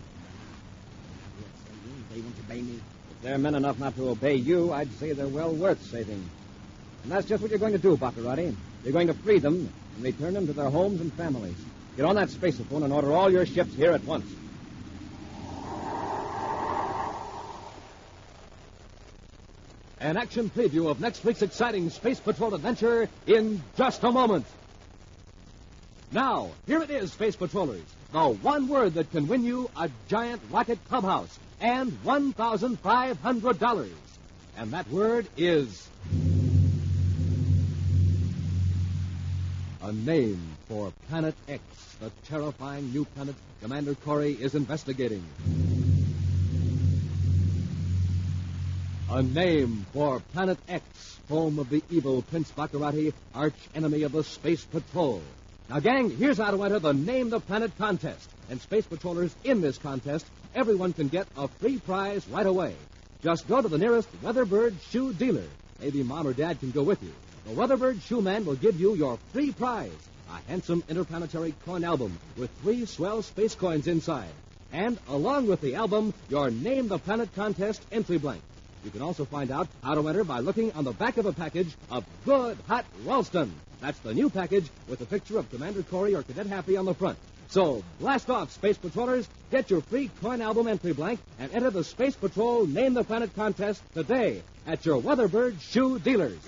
They won't obey me. If they're men enough not to obey you, I'd say they're well worth saving. And that's just what you're going to do, Bacarratti. You're going to free them and return them to their homes and families. Get on that spaceophone and order all your ships here at once. An action preview of next week's exciting Space Patrol adventure in just a moment. Now, here it is, Space Patrollers. The one word that can win you a giant rocket clubhouse and $1,500. And that word is a name for Planet X, the terrifying new planet Commander Corry is investigating. A name for Planet X, home of the evil Prince Bacarratti, arch enemy of the Space Patrol. Now, gang, here's how to enter the Name the Planet contest. And Space Patrollers, in this contest, everyone can get a free prize right away. Just go to the nearest Weatherbird shoe dealer. Maybe Mom or Dad can go with you. The Weatherbird shoe man will give you your free prize, a handsome interplanetary coin album with 3 swell space coins inside. And, along with the album, your Name the Planet contest entry blank. You can also find out how to enter by looking on the back of a package of Good Hot Ralston. That's the new package with a picture of Commander Corry or Cadet Happy on the front. So, blast off, Space Patrollers. Get your free coin album entry blank and enter the Space Patrol Name the Planet contest today at your Weatherbird shoe dealers.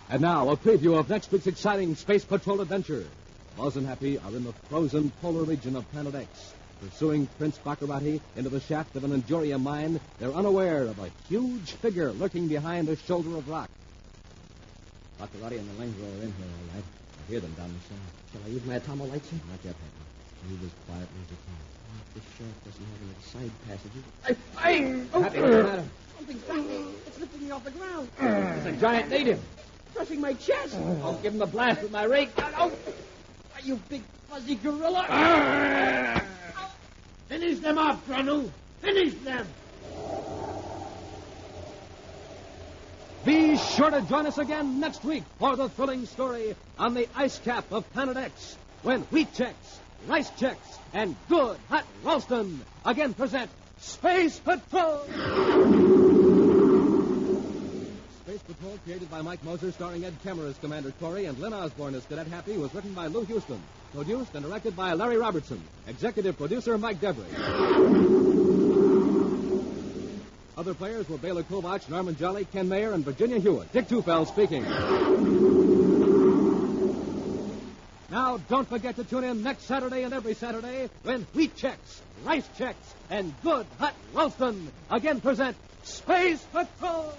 And now, a preview of next week's exciting Space Patrol adventure. Buzz and Happy are in the frozen polar region of Planet X. Pursuing Prince Bacarratti into the shaft of an Endurium mine, they're unaware of a huge figure lurking behind a shoulder of rock. Bacarratti and the Langro are in here, all right. I hear them down the shaft. Shall I use my atomo light, sir? Not yet, Happy. Move as quietly as you can. This shaft doesn't have any side passages. Happy, what's the matter? Something's happening. It's lifting me off the ground. It's a giant native. Crushing my chest. I'll give him a blast with my rake. Oh, you big fuzzy gorilla. Finish them off, Granu. Finish them. Be sure to join us again next week for the thrilling story on the ice cap of Planet X, when Wheat Chex, Rice Chex, and Good Hot Ralston again present Space Patrol. Space Patrol, created by Mike Moser, starring Ed Kemmer as Commander Corry and Lyn Osborn as Cadet Happy, was written by Lou Houston. Produced and directed by Larry Robertson. Executive producer Mike Debris. Other players were Bela Kovach, Norman Jolly, Ken Mayer, and Virginia Hewitt. Dick Tufeld speaking. Now, don't forget to tune in next Saturday and every Saturday when Wheat Chex, Rice Chex, and Good Hot Ralston again present Space Patrol.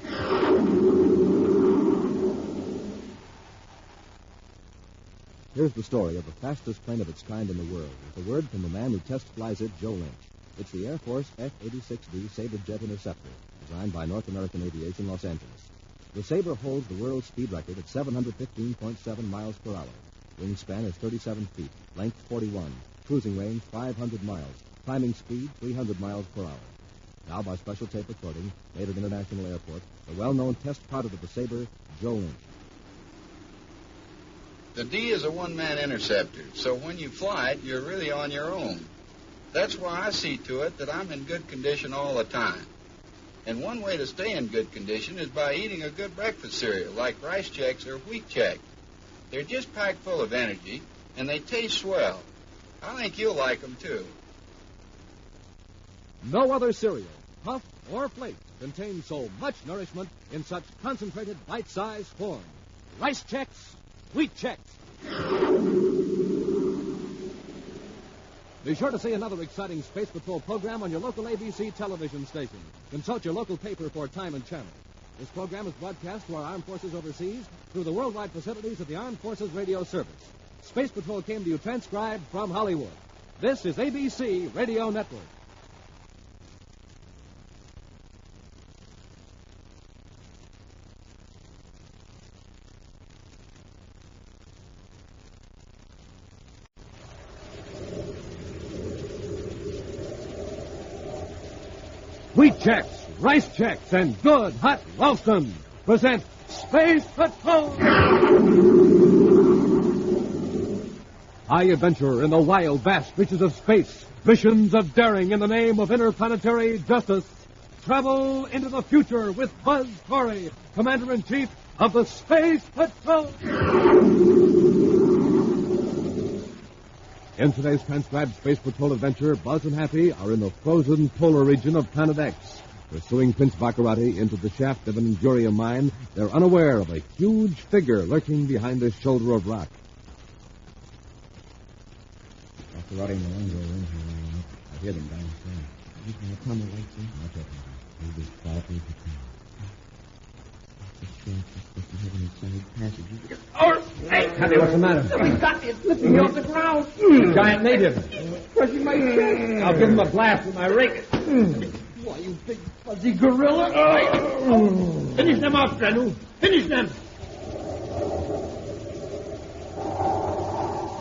Here's the story of the fastest plane of its kind in the world, with a word from the man who test flies it, Joe Lynch. It's the Air Force F-86D Sabre Jet Interceptor, designed by North American Aviation, Los Angeles. The Sabre holds the world speed record at 715.7 miles per hour. Wingspan is 37 feet, length 41, cruising range 500 miles, climbing speed 300 miles per hour. Now, by special tape recording, made at International Airport, the well-known test pilot of the Sabre, Joe Lynch. The D is a one-man interceptor, so when you fly it, you're really on your own. That's why I see to it that I'm in good condition all the time. And one way to stay in good condition is by eating a good breakfast cereal like Rice Chex or Wheat Chex. They're just packed full of energy, and they taste swell. I think you'll like them, too. No other cereal, puff or flake, contains so much nourishment in such concentrated bite-sized form. Rice Chex, Wheat Chex. Be sure to see another exciting Space Patrol program on your local ABC television station. Consult your local paper for time and channel. This program is broadcast to our armed forces overseas through the worldwide facilities of the Armed Forces Radio Service. Space Patrol came to you transcribed from Hollywood. This is ABC Radio Network. Wheat Chex, Rice Chex, and good hot Ralston present Space Patrol! High adventure in the wild, vast reaches of space. Missions of daring in the name of interplanetary justice. Travel into the future with Buzz Corry, Commander-in-Chief of the Space Patrol! In today's transcribed Space Patrol adventure, Buzz and Happy are in the frozen polar region of Planet X. Pursuing Prince Bacarratti into the shaft of an Endurium mine, they're unaware of a huge figure lurking behind a shoulder of rock. Bacarratti and the one go in here right now. I hear them downstairs. He's going to come right in. Watch out, Happy. He'll be quietly prepared. The shaft is supposed to have an inside passage. Oh, hey! Happy, what's the matter? He's got me. It's lifting me off the ground. Giant native. Crushing my chest. I'll give him a blast with my rake. Why, you big fuzzy gorilla. Finish them off, Granu. Finish them.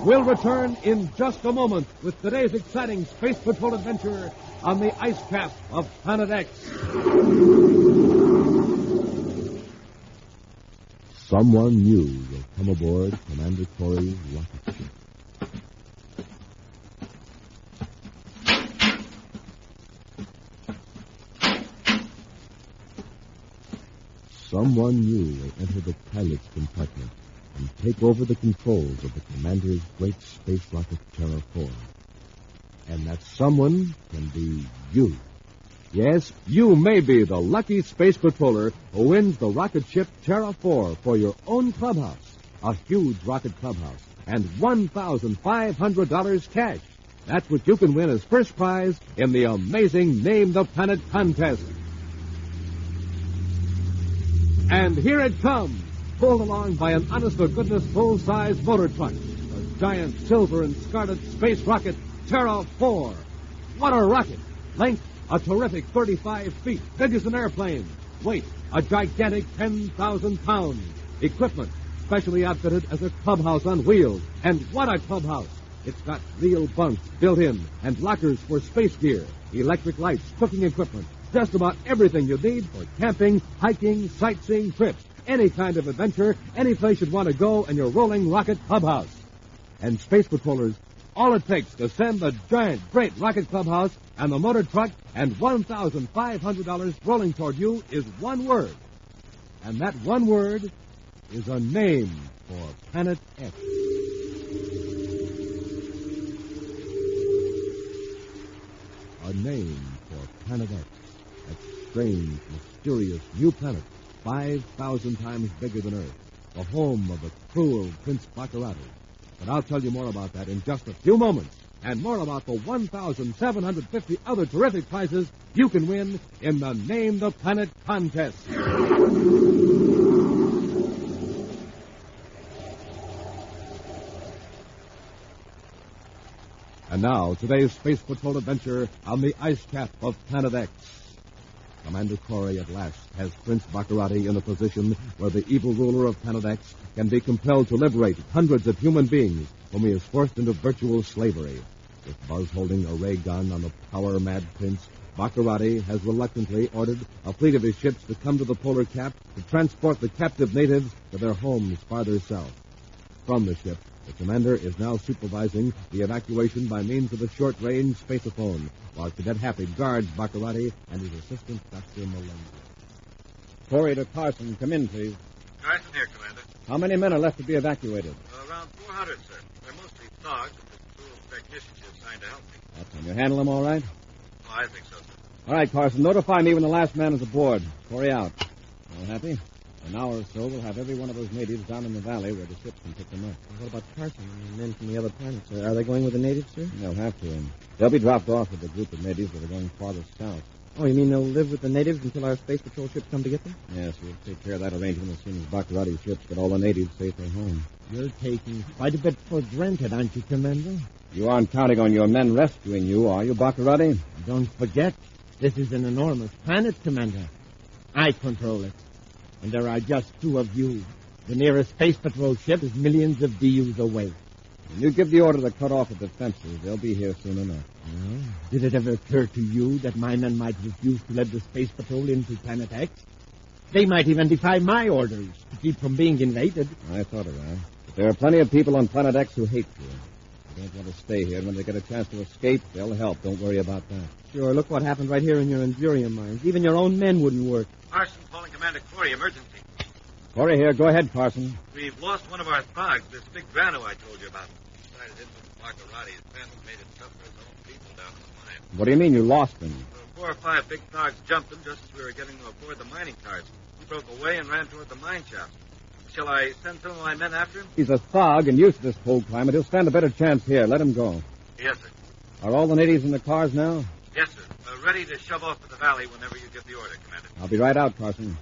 We'll return in just a moment with today's exciting Space Patrol adventure on the ice cap of Planet X. Someone new will come aboard Commander Corry's rocket ship. Someone new will enter the pilot's compartment and take over the controls of the commander's great space rocket Terra 4. And that someone can be you. Yes, you may be the lucky space patroller who wins the rocket ship Terra 4 for your own clubhouse. A huge rocket clubhouse and $1,500 cash. That's what you can win as first prize in the amazing Name the Planet contest. And here it comes, pulled along by an honest-to-goodness full-size motor truck. A giant silver and scarlet space rocket, Terra 4. What a rocket! Length, a terrific 35 feet, big as an airplane. Weight, a gigantic 10,000 pounds. Equipment, specially outfitted as a clubhouse on wheels. And what a clubhouse! It's got real bunks built in and lockers for space gear, electric lights, cooking equipment, just about everything you need for camping, hiking, sightseeing trips, any kind of adventure, any place you'd want to go in your rolling rocket clubhouse. And Space Patrollers, all it takes to send the giant, great rocket clubhouse and the motor truck and $1,500 rolling toward you is one word. And that one word is a name for Planet X. A name for Planet X. That strange, mysterious new planet, 5,000 times bigger than Earth. The home of the cruel Prince Bacarratti. But I'll tell you more about that in just a few moments. And more about the 1,750 other terrific prizes you can win in the Name the Planet contest. And now, today's Space Patrol adventure on the ice cap of Planet X. Commander Corry at last has Prince Bacarratti in a position where the evil ruler of Planet X can be compelled to liberate hundreds of human beings whom he has forced into virtual slavery. With Buzz holding a ray gun on the power-mad Prince, Bacarratti has reluctantly ordered a fleet of his ships to come to the polar cap to transport the captive natives to their homes farther south. From the ship, The commander is now supervising the evacuation by means of a short-range spaceophone, while Cadet Happy guards Bacarratti and his assistant, Dr. Malenga. Corry to Carson. Come in, please. Carson here, Commander. How many men are left to be evacuated? Around 400, sir. They're mostly thugs, and the two technicians you assigned to help me. That's fine. You handle them all right? Oh, I think so, sir. All right, Carson. Notify me when the last man is aboard. Corry out. All happy? In an hour or so, we'll have every one of those natives down in the valley where the ships can pick them up. What about Carson and the men from the other planets? Are they going with the natives, sir? They'll have to. And they'll be dropped off with the group of natives that are going farthest south. Oh, you mean they'll live with the natives until our space patrol ships come to get them? Yes, we'll take care of that arrangement as soon as Bacarratti's ships get all the natives safely home. You're taking quite a bit for granted, aren't you, Commander? You aren't counting on your men rescuing you, are you, Bacarratti? Don't forget, this is an enormous planet, Commander. I control it. And there are just two of you. The nearest space patrol ship is millions of DUs away. When you give the order to cut off the defenses, they'll be here soon enough. Oh, did it ever occur to you that my men might refuse to let the space patrol into Planet X? They might even defy my orders to keep from being invaded. I thought of that. But there are plenty of people on Planet X who hate you. They don't want to stay here. When they get a chance to escape, they'll help. Don't worry about that. Sure, look what happened right here in your Endurium mines. Even your own men wouldn't work. Carson calling Commander Corry, emergency. Corry here. Go ahead, Carson. We've lost one of our thugs, this big Grano I told you about. Decided in with Bacarratti. His family made it tough for his own people down in the mine. What do you mean you lost him? 4 or 5 big thugs jumped him just as we were getting them aboard the mining cars. He broke away and ran toward the mine shaft. Shall I send some of my men after him? He's a thug and used to this cold climate. He'll stand a better chance here. Let him go. Yes, sir. Are all the natives in the cars now? Yes, sir. Ready to shove off to the valley whenever you give the order, Commander. I'll be right out, Carson.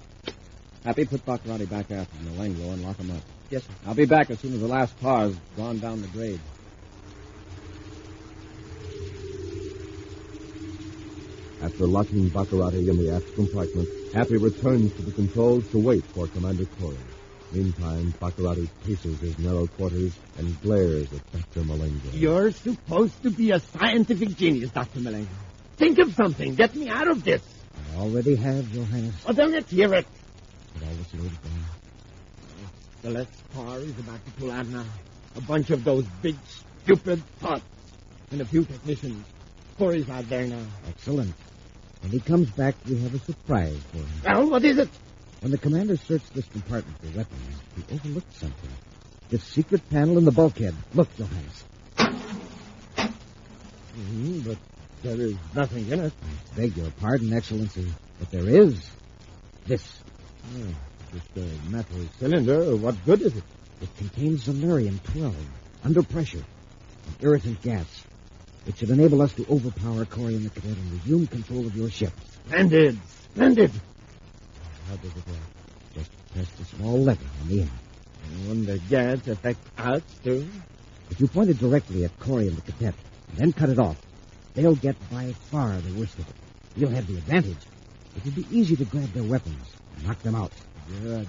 Happy, put Bacarratti back after Malenga and lock him up. Yes, sir. I'll be back as soon as the last car's gone down the grade. After locking Bacarratti in the aft compartment, Happy returns to the controls to wait for Commander Corry. Meantime, Bacarratti paces his narrow quarters and glares at Dr. Malenga. You're supposed to be a scientific genius, Dr. Malenga. Think of something. Get me out of this. I already have, Your Highness. Well, then let's hear it. But I was loaded down. The left car is about to pull out now. A bunch of those big, stupid thugs. And a few technicians. Corry's out there now. Excellent. When he comes back, we have a surprise for him. Well, what is it? When the commander searched this compartment for weapons, he overlooked something. This secret panel in the bulkhead. Look, Your Highness. But there is nothing in it. I beg your pardon, Excellency, but there is this. Oh, just a metal cylinder. What good is it? It contains Valerium-12, under pressure, an irritant gas. It should enable us to overpower Corry and the cadet and resume control of your ship. Splendid! Splendid! How does it work? Just press the small lever on the end. And when the gas affect us, too? If you point it directly at Corry and the cadet, and then cut it off, they'll get by far the worst of it. You'll have the advantage. It will be easy to grab their weapons and knock them out. Good.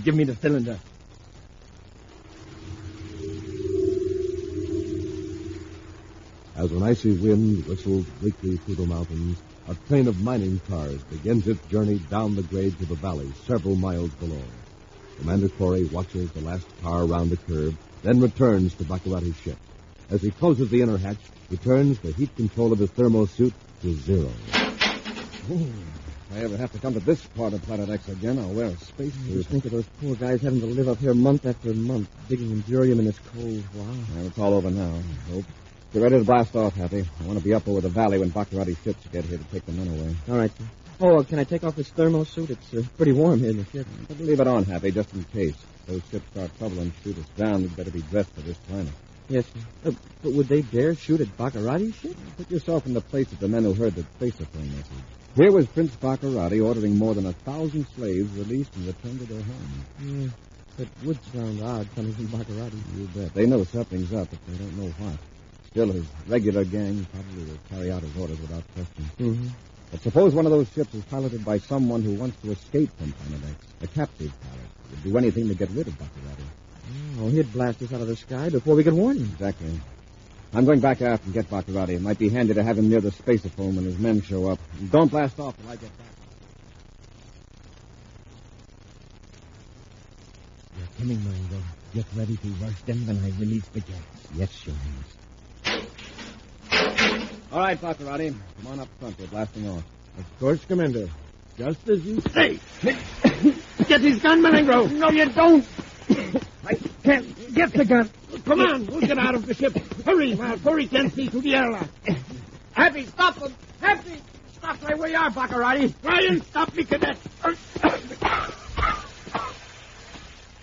Give me the cylinder. As an icy wind whistles bleakly through the mountains, a train of mining cars begins its journey down the grade to the valley, several miles below. Commander Corry watches the last car round the curve, then returns to Bacarratti's ship. As he closes the inner hatch, he turns the heat control of his thermosuit to 0. If I ever have to come to this part of Planet X again, I'll wear a spacesuit. Just think of those poor guys having to live up here month after month, digging Endurium in this cold. Wow. Well, it's all over now, I hope. Get ready to blast off, Happy. I want to be up over the valley when Bacarratti's ships get here to take the men away. All right, sir. Oh, can I take off this thermosuit? It's pretty warm here in the ship. But leave it on, Happy, just in case. If those ships start trouble and shoot us down, we'd better be dressed for this planet. Yes, sir. But would they dare shoot at Bacarratti's ship? Put yourself in the place of the men who heard the spaceophone message. Here was Prince Bacarratti ordering more than 1,000 slaves released and returned to their homes. Yeah, that would sound odd coming from Bacarratti. You bet. They know something's up, but they don't know what. Still, his regular gang probably will carry out his orders without question. Mm-hmm. But suppose one of those ships is piloted by someone who wants to escape from Planet X, a captive pilot. Would do anything to get rid of Bacarratti. Oh, he'd blast us out of the sky before we could warn him. Exactly. I'm going back aft and get Bacarratti. It might be handy to have him near the spaceophone when his men show up. And don't blast off till I get back. They're coming, Marengo. Get ready to rush them when I release the gas. Yes, Your Highness. All right, Bacarratti. Come on up front. We're blasting off. Of course, Commander. Just as you say. Get his gun, Marengo. No, you don't. I can't get the gun. Come on, we'll get out of the ship. Hurry, while Corry can't see through the airlock. Happy, stop them. Happy. Stop right where you are, Bacarratti. Try and stop me, Cadet.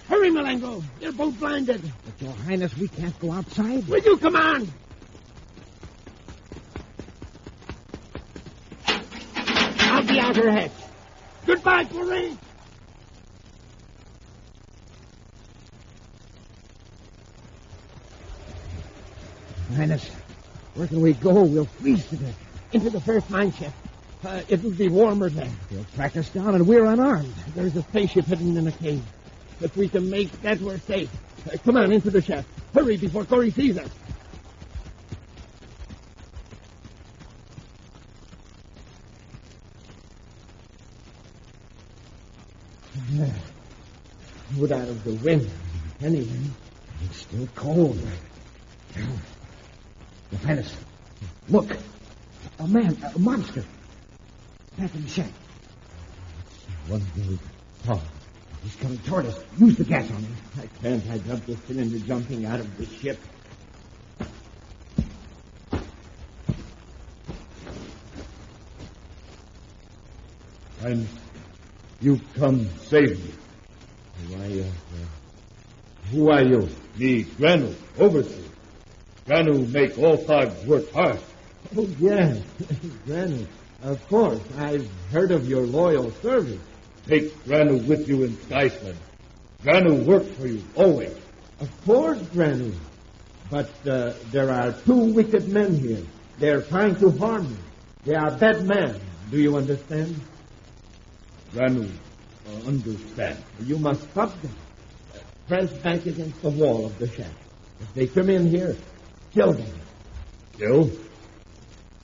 Hurry, Marengo. They're both blinded. But, Your Highness, we can't go outside. Will you come on? I'll be out her hatch. Goodbye, Corry. Your Highness, where can we go? We'll freeze to death. Into the first mine shaft. It'll be warmer there. They'll track us down and we're unarmed. There's a spaceship hidden in a cave. If we can make that, we're safe. Come on, into the shaft. Hurry before Corry sees us. Wood out of the wind. Anyway, it's still cold. Your Highness, look. A man, a monster. Back in the shack. One big paw. He's coming toward us. Use the gas on him. I can't. I jumped the cylinder jumping out of the ship. And you come save me. Who are you? Me, Granu, overseer. Granu make all thugs work hard. Oh, yes. Granu. Of course. I've heard of your loyal service. Take Granu with you in Iceland. Granu work for you, always. Of course, Granu. But there are two wicked men here. They're trying to harm me. They are bad men. Do you understand? Granu, understand. You must stop them. Press back against the wall of the shack. If they come in here, kill them. Kill?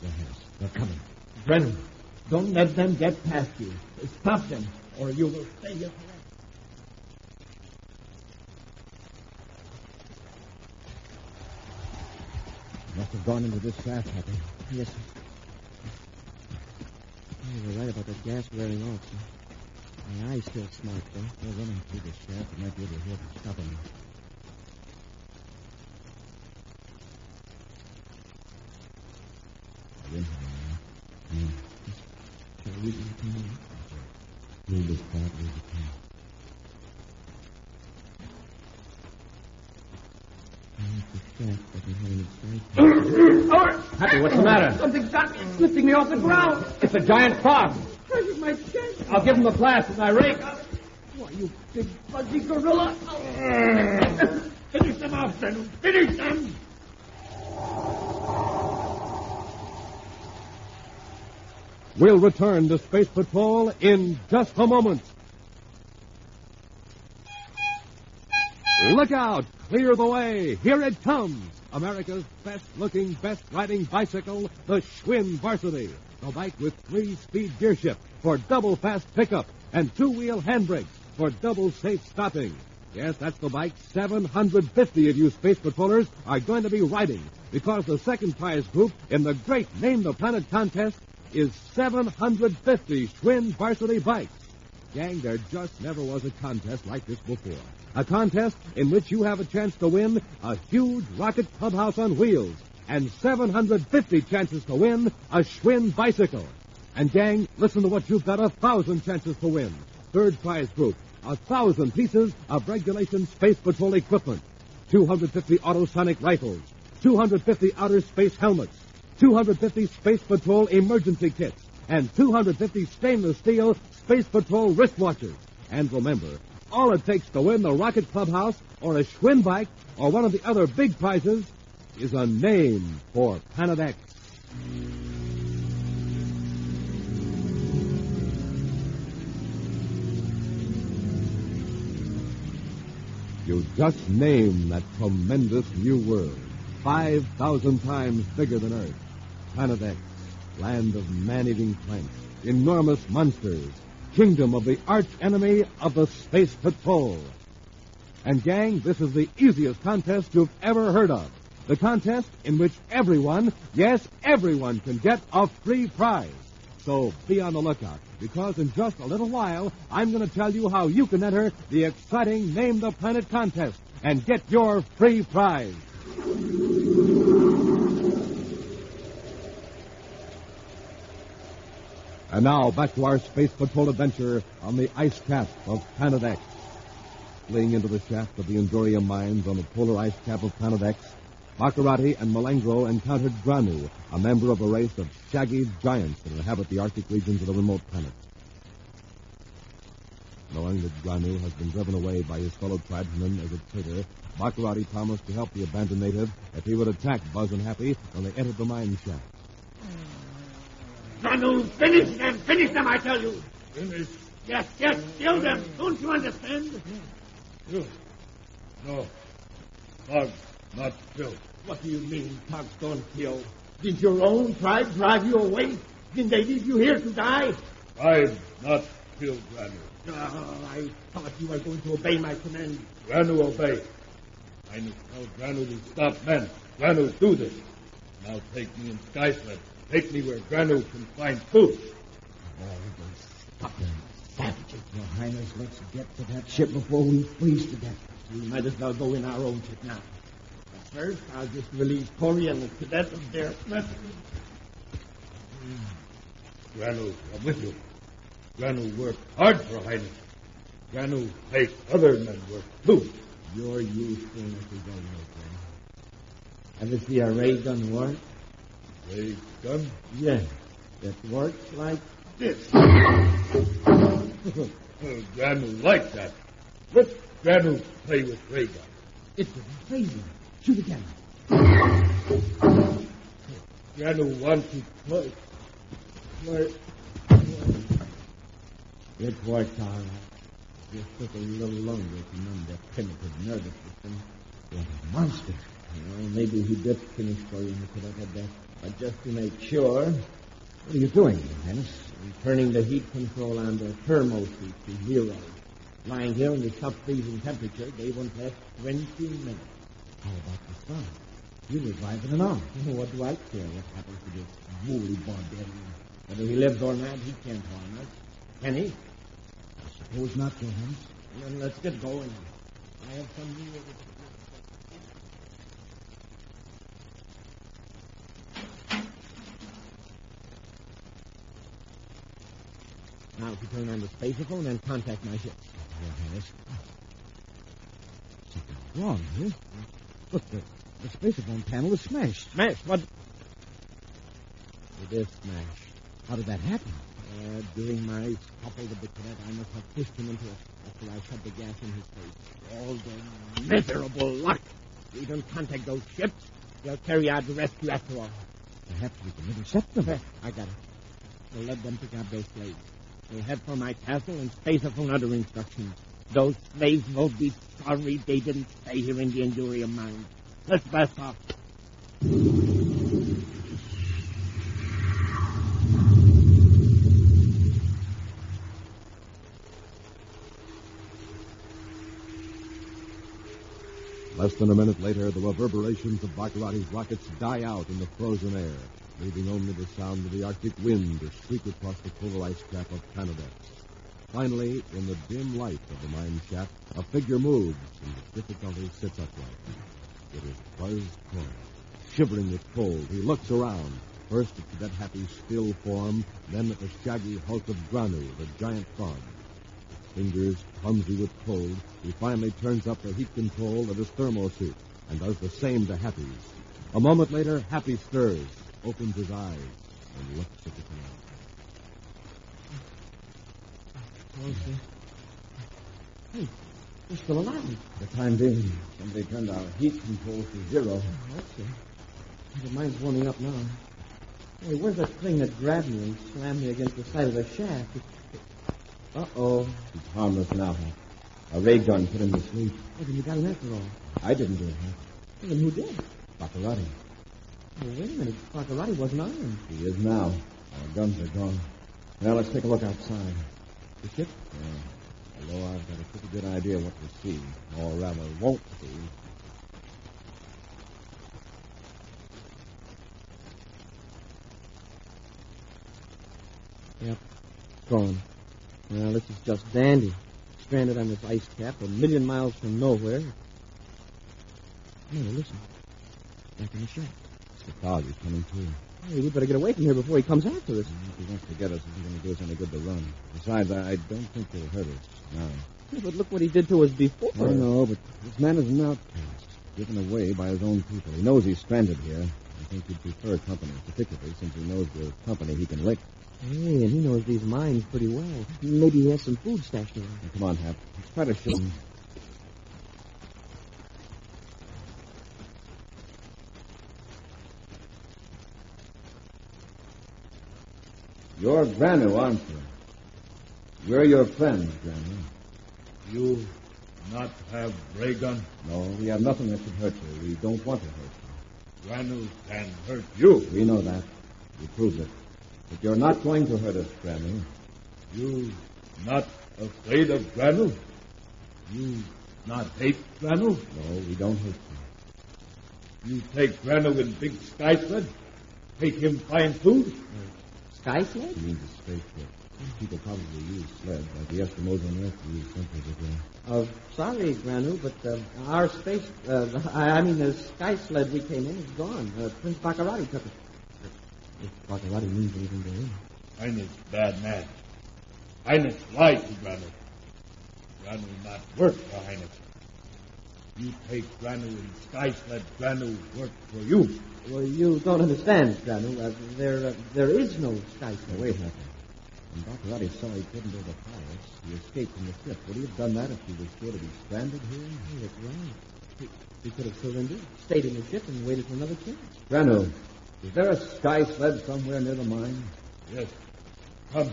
Yes, they're coming. Brennan, don't let them get past you. Stop them, or you will stay here forever. Must have gone into this shaft, Happy. Yes, sir. You were right about that gas wearing off, sir. My eye's still smart, though. They're running through the shaft. You might be able to hear them stopping. Shall I read it to you? Move as quietly as you can. Happy, what's the matter? Something's got me. It's lifting me off the ground. It's a giant frog. Where's my chest? I'll give him a blast with my rake. Why, you big fuzzy gorilla. Finish them off, Brennan. Finish them. We'll return to Space Patrol in just a moment. Look out! Clear the way! Here it comes! America's best-looking, best-riding bicycle, the Schwinn Varsity. The bike with 3-speed gearshift for double-fast pickup and 2-wheel handbrakes for double-safe stopping. Yes, that's the bike 750 of you Space Patrollers are going to be riding, because the second prize group in the great Name the Planet contest is 750 Schwinn Varsity bikes. Gang, there just never was a contest like this before. A contest in which you have a chance to win a huge rocket clubhouse on wheels and 750 chances to win a Schwinn bicycle. And, gang, listen to what you've got 1,000 chances to win. Third prize group, 1,000 pieces of regulation Space Patrol equipment, 250 autosonic rifles, 250 outer space helmets, 250 Space Patrol emergency kits, and 250 stainless steel Space Patrol wristwatches. And remember, all it takes to win the Rocket Clubhouse or a Schwinn bike or one of the other big prizes is a name for Planet X. You just name that tremendous new world, 5,000 times bigger than Earth. Planet X, land of man-eating plants, enormous monsters, kingdom of the arch-enemy of the Space Patrol. And, gang, this is the easiest contest you've ever heard of. The contest in which everyone, yes, everyone, can get a free prize. So be on the lookout, because in just a little while, I'm going to tell you how you can enter the exciting Name the Planet contest and get your free prize. And now, back to our Space Patrol adventure on the ice cap of Planet X. Fleeing into the shaft of the Endurium mines on the polar ice cap of Planet X, Bacarratti and Malengro encountered Granu, a member of a race of shaggy giants that inhabit the Arctic regions of the remote planet. Knowing that Granu has been driven away by his fellow tribesmen as a traitor, Bacarratti promised to help the abandoned native if he would attack Buzz and Happy when they entered the mine shaft. Granu, finish them, I tell you. Finish? Yes, kill them. Don't you understand? No. Bugs, not kill. What do you mean, Pugs don't kill? Did your own tribe drive you away? Did they leave you here to die? Tribe not kill Granu. I thought you were going to obey my command. Granu obey. I need to tell Granu to stop men. Granu do this. Now take me in Skysled. Take me where Granu can find food. Fucking savages, Your Highness. Let's get to that ship before we freeze to death. We might as well go in our own ship now. But first, I'll just release Corry and the cadet of their message. Granu, I'm with you. Granu work hard for Highness. Granu make other men work too. You're useful if you don't know, friend. Ever see a ray gun work? Ray gun? Yes. It works like this. Granu like that. Let Granu play with ray gun. It's a crazy. Shoot again. Granu wants to play. It worked all right. Just took a little longer to numb their primitive nervous system. What a monster. Well, maybe he did finish for you, Cadet. But just to make sure... What are you doing, Your Highness? I'm turning the heat control on the thermo suit to 0. Lying here in the sub-freezing temperature, they won't last 20 minutes. How about the sun? You revive it and all. What do I care what happens to this woolly barbarian? Whether he lives or not, he can't harm us. Can he? I suppose not, Your Highness. Then let's get going. I have some new... Now, if you turn on the spaceophone and contact my ship. Your Highness. Something's wrong here. Look, the spaceophone panel is smashed. Smashed? What? It is smashed. How did that happen? During my scuffle with the cadet, I must have pushed him into it after I shoved the gas in his face. All their miserable luck. We don't contact those ships. They'll carry out the rescue after all. Perhaps we can intercept them. I got it. We'll let them pick up those slaves. They'll head for my castle and spaceophone other instructions. Those slaves will be sorry they didn't stay here in the Endurium mine. Let's blast off. Less than a minute later, the reverberations of Bacarratti's rockets die out in the frozen air, leaving only the sound of the Arctic wind to streak across the polar ice cap of Planet X. Finally, in the dim light of the mine shaft, a figure moves and with difficulty sits upright. It is Buzz Corry. Shivering with cold, he looks around, first at Cadet Happy's still form, then at the shaggy hulk of Granu, the giant frog. Fingers clumsy with cold, he finally turns up the heat control of his thermosuit and does the same to Happy's. A moment later, Happy stirs, opens his eyes, and looks at the command. Hey, you're still alive. For the time being, somebody turned our heat control to 0. Oh, okay. The mine's warming up now. Hey, where's that thing that grabbed me and slammed me against the side of the shaft? Uh-oh. He's harmless now. A ray gun put him to sleep. Oh, then you got him after all. I didn't do it, Well, then who did? Bacarratti. Oh, wait a minute. Bacarratti wasn't armed. He is now. Our guns are gone. Now let's take a look outside. The ship? Yeah. Although I've got a pretty good idea what to see, or rather won't see. Yep. Gone. Well, this is just dandy. Stranded on this ice cap a million miles from nowhere. Hey, listen. Back in the shack. It's the fog. He's coming too. Hey, we better get away from here before he comes after us. If he wants to get us, it isn't going to do us any good to run. Besides, I don't think he'll hurt us now. Yeah, but look what he did to us before. I know, but this man is an outcast, given away by his own people. He knows he's stranded here. I think he'd prefer company, particularly since he knows the company he can lick. Hey, and he knows these mines pretty well. Maybe he has some food stashed around. Now, come on, Hap. Let's try to shoot him. You're Granu, aren't you? We're your friends, Granu. You not have ray gun? No, we have nothing that should hurt you. We don't want to hurt you. Granu can hurt you. We know that. You proved it. But you're not going to hurt us, Granu. You not afraid of Granu? You not hate Granu? No, we don't hate you. You take Granu in big sky sled? Take him find food? Sky sled? He means a spaceship. People probably use sleds like the Eskimos on Earth use centuries ago. Sorry, Granu, but our space... the sky sled we came in is gone. Prince Bacarratti took it. If Bacarratti means anything to him. Highness bad man. Highness lied to Granu. Granu not work for Highness. You take Granu in sky sled, Granu work for you. Well, you don't understand, Granu. There is no sky sled. Wait, Happy. When Bacarratti saw he couldn't overpower us, he escaped from the ship. Would he have done that if he was sure to be stranded here? Hey, that's right. He could have surrendered, stayed in the ship, and waited for another chance. Granu, is there a sky sled somewhere near the mine? Yes. Come.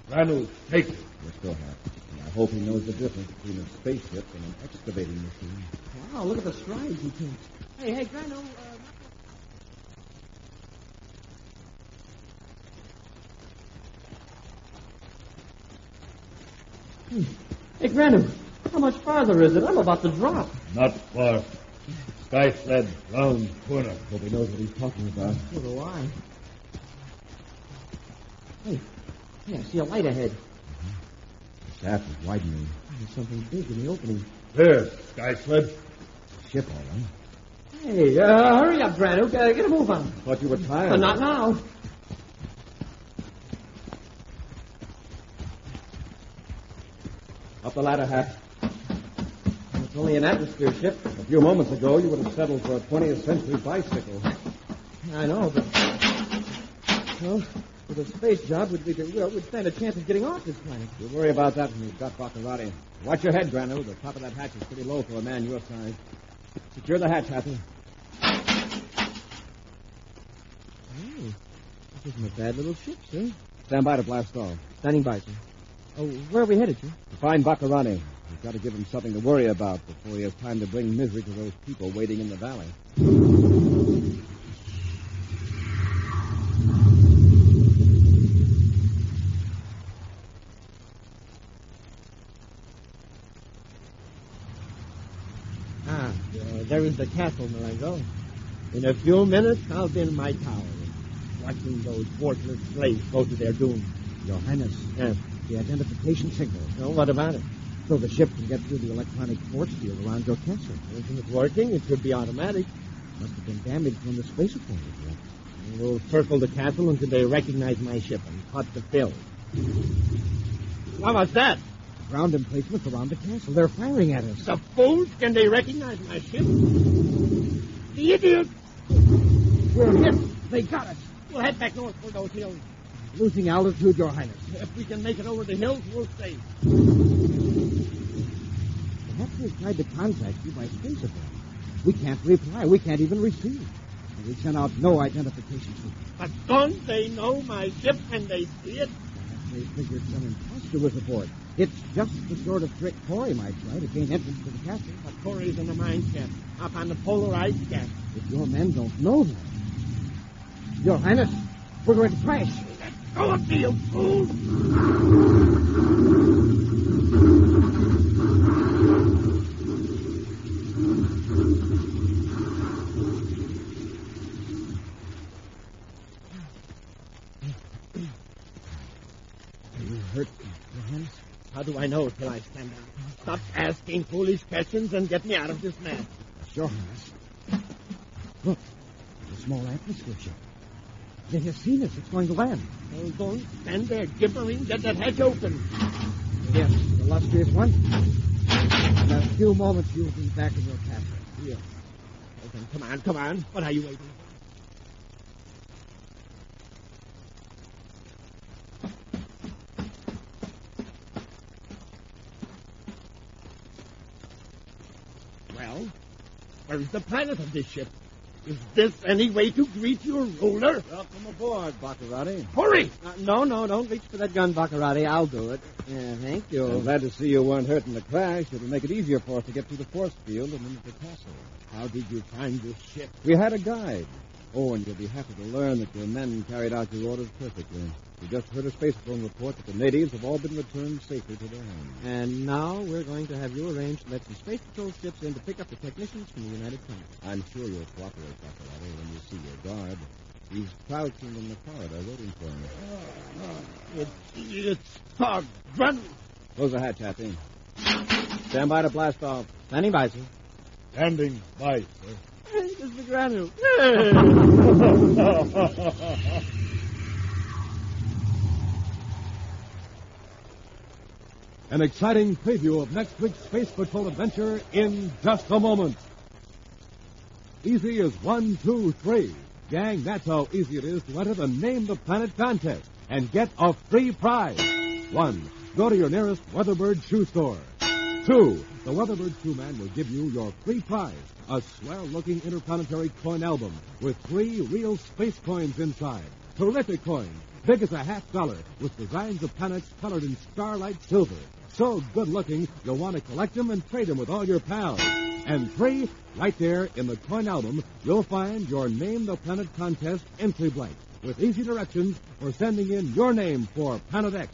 Granu, take it. Let's go, Hap. I hope he knows the difference between a spaceship and an excavating machine. Wow, look at the strides he takes. Hey, Granu, Hey, Granu, how much farther is it? I'm about to drop. Not far. Sky sled, round corner. Hope he knows what he's talking about. So do I. Hey, I see a light ahead. The shaft is widening. There's something big in the opening. There, sky sled. It's a ship, all right. Hey, hurry up, Granu. Get a move on. I thought you were tired. Not now. Up the ladder, Hap. It's only an atmosphere ship. A few moments ago, you would have settled for a 20th century bicycle. I know, but... Well, with a space job, we'd stand a chance of getting off this planet. You'll worry about that when you've got Bacarratti. Watch your head, Granu. The top of that hatch is pretty low for a man your size. Secure the hatch, Happy. Hey, this isn't a bad little ship, sir. Stand by to blast off. Standing by, sir. Oh, where are we headed, sir? To find Bacarratti. We've got to give him something to worry about before he has time to bring misery to those people waiting in the valley. There is the castle, Marengo. In a few minutes, I'll be in my tower, watching those worthless slaves go to their doom. Your Highness. Yes. The identification signal. Well, what about it? So the ship can get through the electronic force field around your castle. Isn't it working? It should be automatic. Must have been damaged when the space support was wrecked. We'll circle the castle until they recognize my ship and cut the fill. What was that? Ground emplacements around the castle. They're firing at us. The fools! Can they recognize my ship? The idiot! We're hit. They got us. We'll head back north for those hills. Losing altitude, Your Highness. If we can make it over the hills, we'll stay. Perhaps they tried to contact you by space support. We can't reply. We can't even receive. We sent out no identification signal. But don't they know my ship and they see it? Perhaps they figured some imposter was aboard. It's just the sort of trick Corry might try to gain entrance to the castle. But Corry's in the mine shaft, up on the polar ice cap. If your men don't know that. Your Highness, we're going to crash. Go up to you, fool! hurt, Johannes? How do I know till I stand up? Stop asking foolish questions and get me out of this mess. Sure, Hans. Look, a small atmosphere ship. They have seen us. It's going to land. Oh, don't stand there gibbering. Get that hatch open. Yes, the illustrious one. In a few moments, you'll be back in your castle. Here. Open. Come on. What are you waiting for? Well, where's the pilot of this ship? Is this any way to greet your ruler? Welcome aboard, Bacarratti. Hurry! No, don't reach for that gun, Bacarratti. I'll do it. Yeah, thank you. I'm glad to see you weren't hurt in the crash. It'll make it easier for us to get through the force field and into the castle. How did you find this ship? We had a guide. Oh, and you'll be happy to learn that your men carried out your orders perfectly. We just heard a space phone report that the natives have all been returned safely to their homes. And now we're going to have you arrange to let some Space Patrol ships in to pick up the technicians from the United Planets. I'm sure you'll cooperate, Bacarratti, when you see your guard. He's crouching in the corridor waiting for me. It's fog. Run! Close the hatch, Happy. Stand by to blast off. Standing by, sir. Standing by, sir. It's the granule. An exciting preview of next week's Space Patrol adventure in just a moment. Easy as 1, 2, 3. Gang, that's how easy it is to enter the Name the Planet contest and get a free prize. 1. Go to your nearest Weatherbird shoe store. 2. The Weatherbird shoe man will give you your free prize, a swell-looking interplanetary coin album with 3 real space coins inside. Terrific coins, big as a $50, with designs of planets colored in starlight silver. So good-looking, you'll want to collect them and trade them with all your pals. And 3, right there in the coin album, you'll find your Name the Planet contest entry blank with easy directions for sending in your name for Planet X.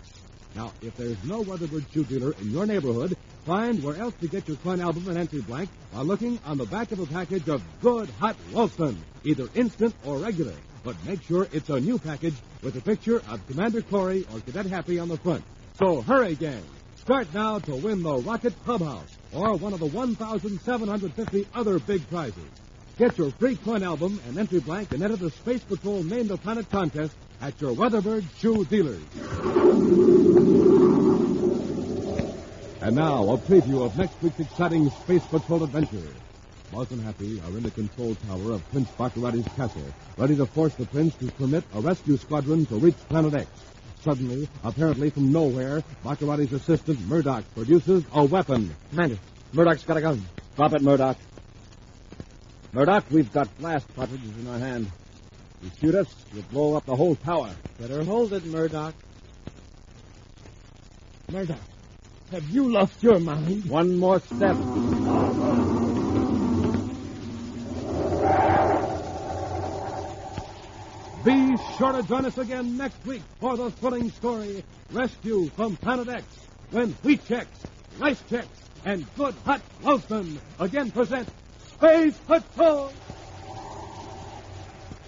Now, if there's no Weatherbird shoe dealer in your neighborhood, find where else to get your coin album and entry blank by looking on the back of a package of good hot Ralston, either instant or regular. But make sure it's a new package with a picture of Commander Corry or Cadet Happy on the front. So hurry, gang. Start now to win the Rocket Clubhouse or one of the 1,750 other big prizes. Get your free coin album and entry blank and enter the Space Patrol Name the Planet contest at your Weatherbird shoe dealers. And now, a preview of next week's exciting Space Patrol adventure. Buzz and Happy are in the control tower of Prince Bacarratti's castle, ready to force the prince to permit a rescue squadron to reach Planet X. Suddenly, apparently from nowhere, Bacarratti's assistant, Murdoch, produces a weapon. Commander, Murdoch's got a gun. Drop it, Murdoch. Murdoch, we've got blast cartridges in our hand. If you shoot us, you'll blow up the whole tower. Better hold it, Murdoch. Murdoch, have you lost your mind? One more step. Be sure to join us again next week for the thrilling story, Rescue from Planet X, when Wheat Checks, Rice Checks, and Good Hot Ralston again present Space Patrol!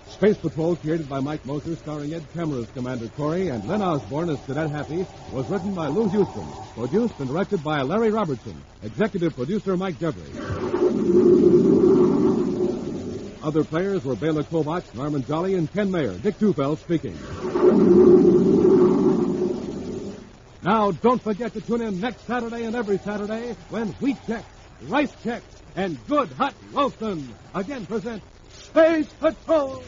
Space Patrol, created by Mike Moser, starring Ed Kemmer as Commander Corry and Lyn Osborn as Cadet Happy, was written by Lou Houston, produced and directed by Larry Robertson, executive producer Mike Jeffrey. Other players were Bela Kovacs, Norman Jolly, and Ken Mayer. Dick Tufeld speaking. Now, don't forget to tune in next Saturday and every Saturday when Wheat Checks, Rice Checks, and Good Hot Ralston again present Space Patrol!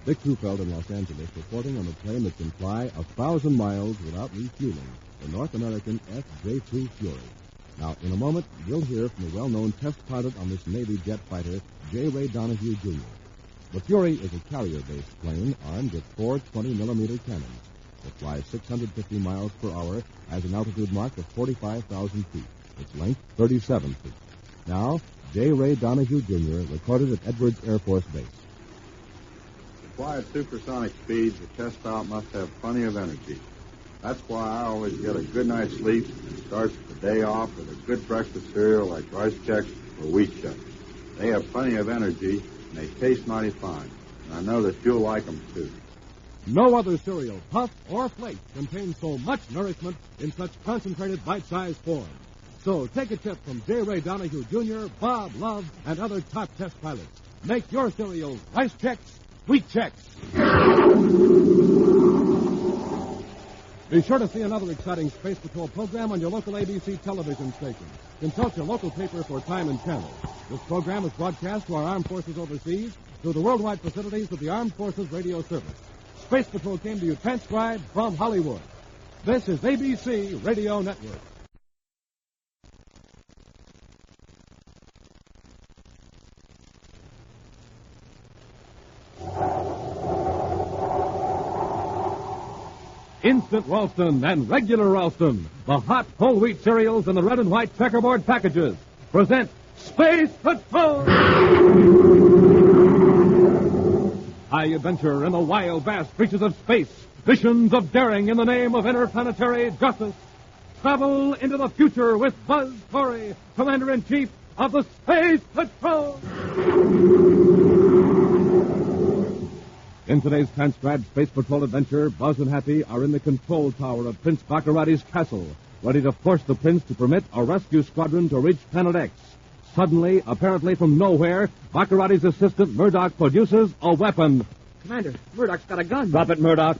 Dick Tufeld in Los Angeles reporting on a plane that can fly 1,000 miles without refueling, the North American F-J-2 Fury. Now, in a moment, you'll hear from the well-known test pilot on this Navy jet fighter, J. Ray Donahue, Jr. The Fury is a carrier-based plane armed with 4 20-millimeter cannons. It flies 650 miles per hour, has an altitude mark of 45,000 feet. Its length, 37 feet. Now, J. Ray Donahue, Jr., recorded at Edwards Air Force Base. To fly at supersonic speeds, the test pilot must have plenty of energy. That's why I always get a good night's sleep and start the day off with a good breakfast cereal like Rice Chex or Wheat Chex. They have plenty of energy and they taste mighty fine. And I know that you'll like them, too. No other cereal, puff or flake, contains so much nourishment in such concentrated bite-sized form. So take a tip from J. Ray Donahue Jr., Bob Love, and other top test pilots. Make your cereals Rice Chex, Wheat Chex. Be sure to see another exciting Space Patrol program on your local ABC television station. Consult your local paper for time and channel. This program is broadcast to our armed forces overseas through the worldwide facilities of the Armed Forces Radio Service. Space Patrol came to you transcribed from Hollywood. This is ABC Radio Network. Instant Ralston and regular Ralston, the hot whole wheat cereals in the red and white checkerboard packages, present Space Patrol! High adventure in the wild, vast reaches of space. Missions of daring in the name of interplanetary justice. Travel into the future with Buzz Corry, Commander-in-Chief of the Space Patrol! In today's transcribed Space Patrol adventure, Buzz and Happy are in the control tower of Prince Bacarratti's castle, ready to force the prince to permit a rescue squadron to reach Planet X. Suddenly, apparently from nowhere, Bacarratti's assistant, Murdoch, produces a weapon. Commander, Murdoch's got a gun. Drop it, Murdoch.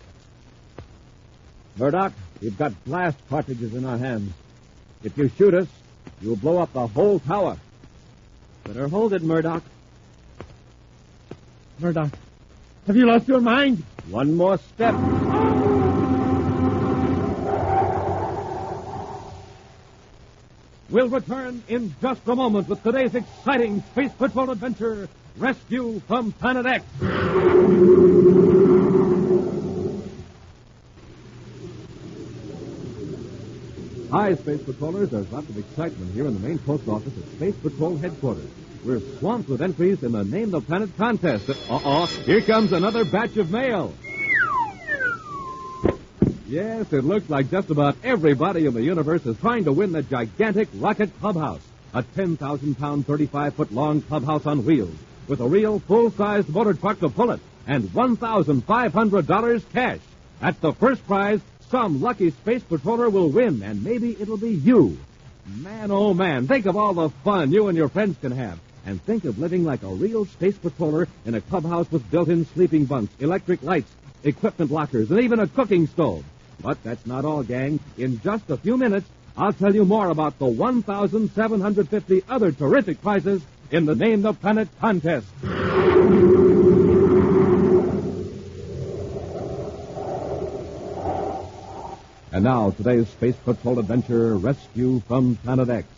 Murdoch, we've got blast cartridges in our hands. If you shoot us, you'll blow up the whole tower. Better hold it, Murdoch. Murdoch, have you lost your mind? One more step. We'll return in just a moment with today's exciting Space Patrol adventure, Rescue from Planet X. Hi, Space Patrollers. There's lots of excitement here in the main post office at Space Patrol headquarters. We're swamped with entries in the Name the Planet contest. Here comes another batch of mail. Yes, it looks like just about everybody in the universe is trying to win the gigantic rocket clubhouse. A 10,000-pound, 35-foot-long clubhouse on wheels with a real full-sized motor truck to pull it and $1,500 cash. That's the first prize some lucky space patroller will win, and maybe it'll be you. Man, oh man, think of all the fun you and your friends can have. And think of living like a real space patroller in a clubhouse with built-in sleeping bunks, electric lights, equipment lockers, and even a cooking stove. But that's not all, gang. In just a few minutes, I'll tell you more about the 1,750 other terrific prizes in the Name the Planet contest. And now, today's Space Patrol adventure, Rescue from Planet X.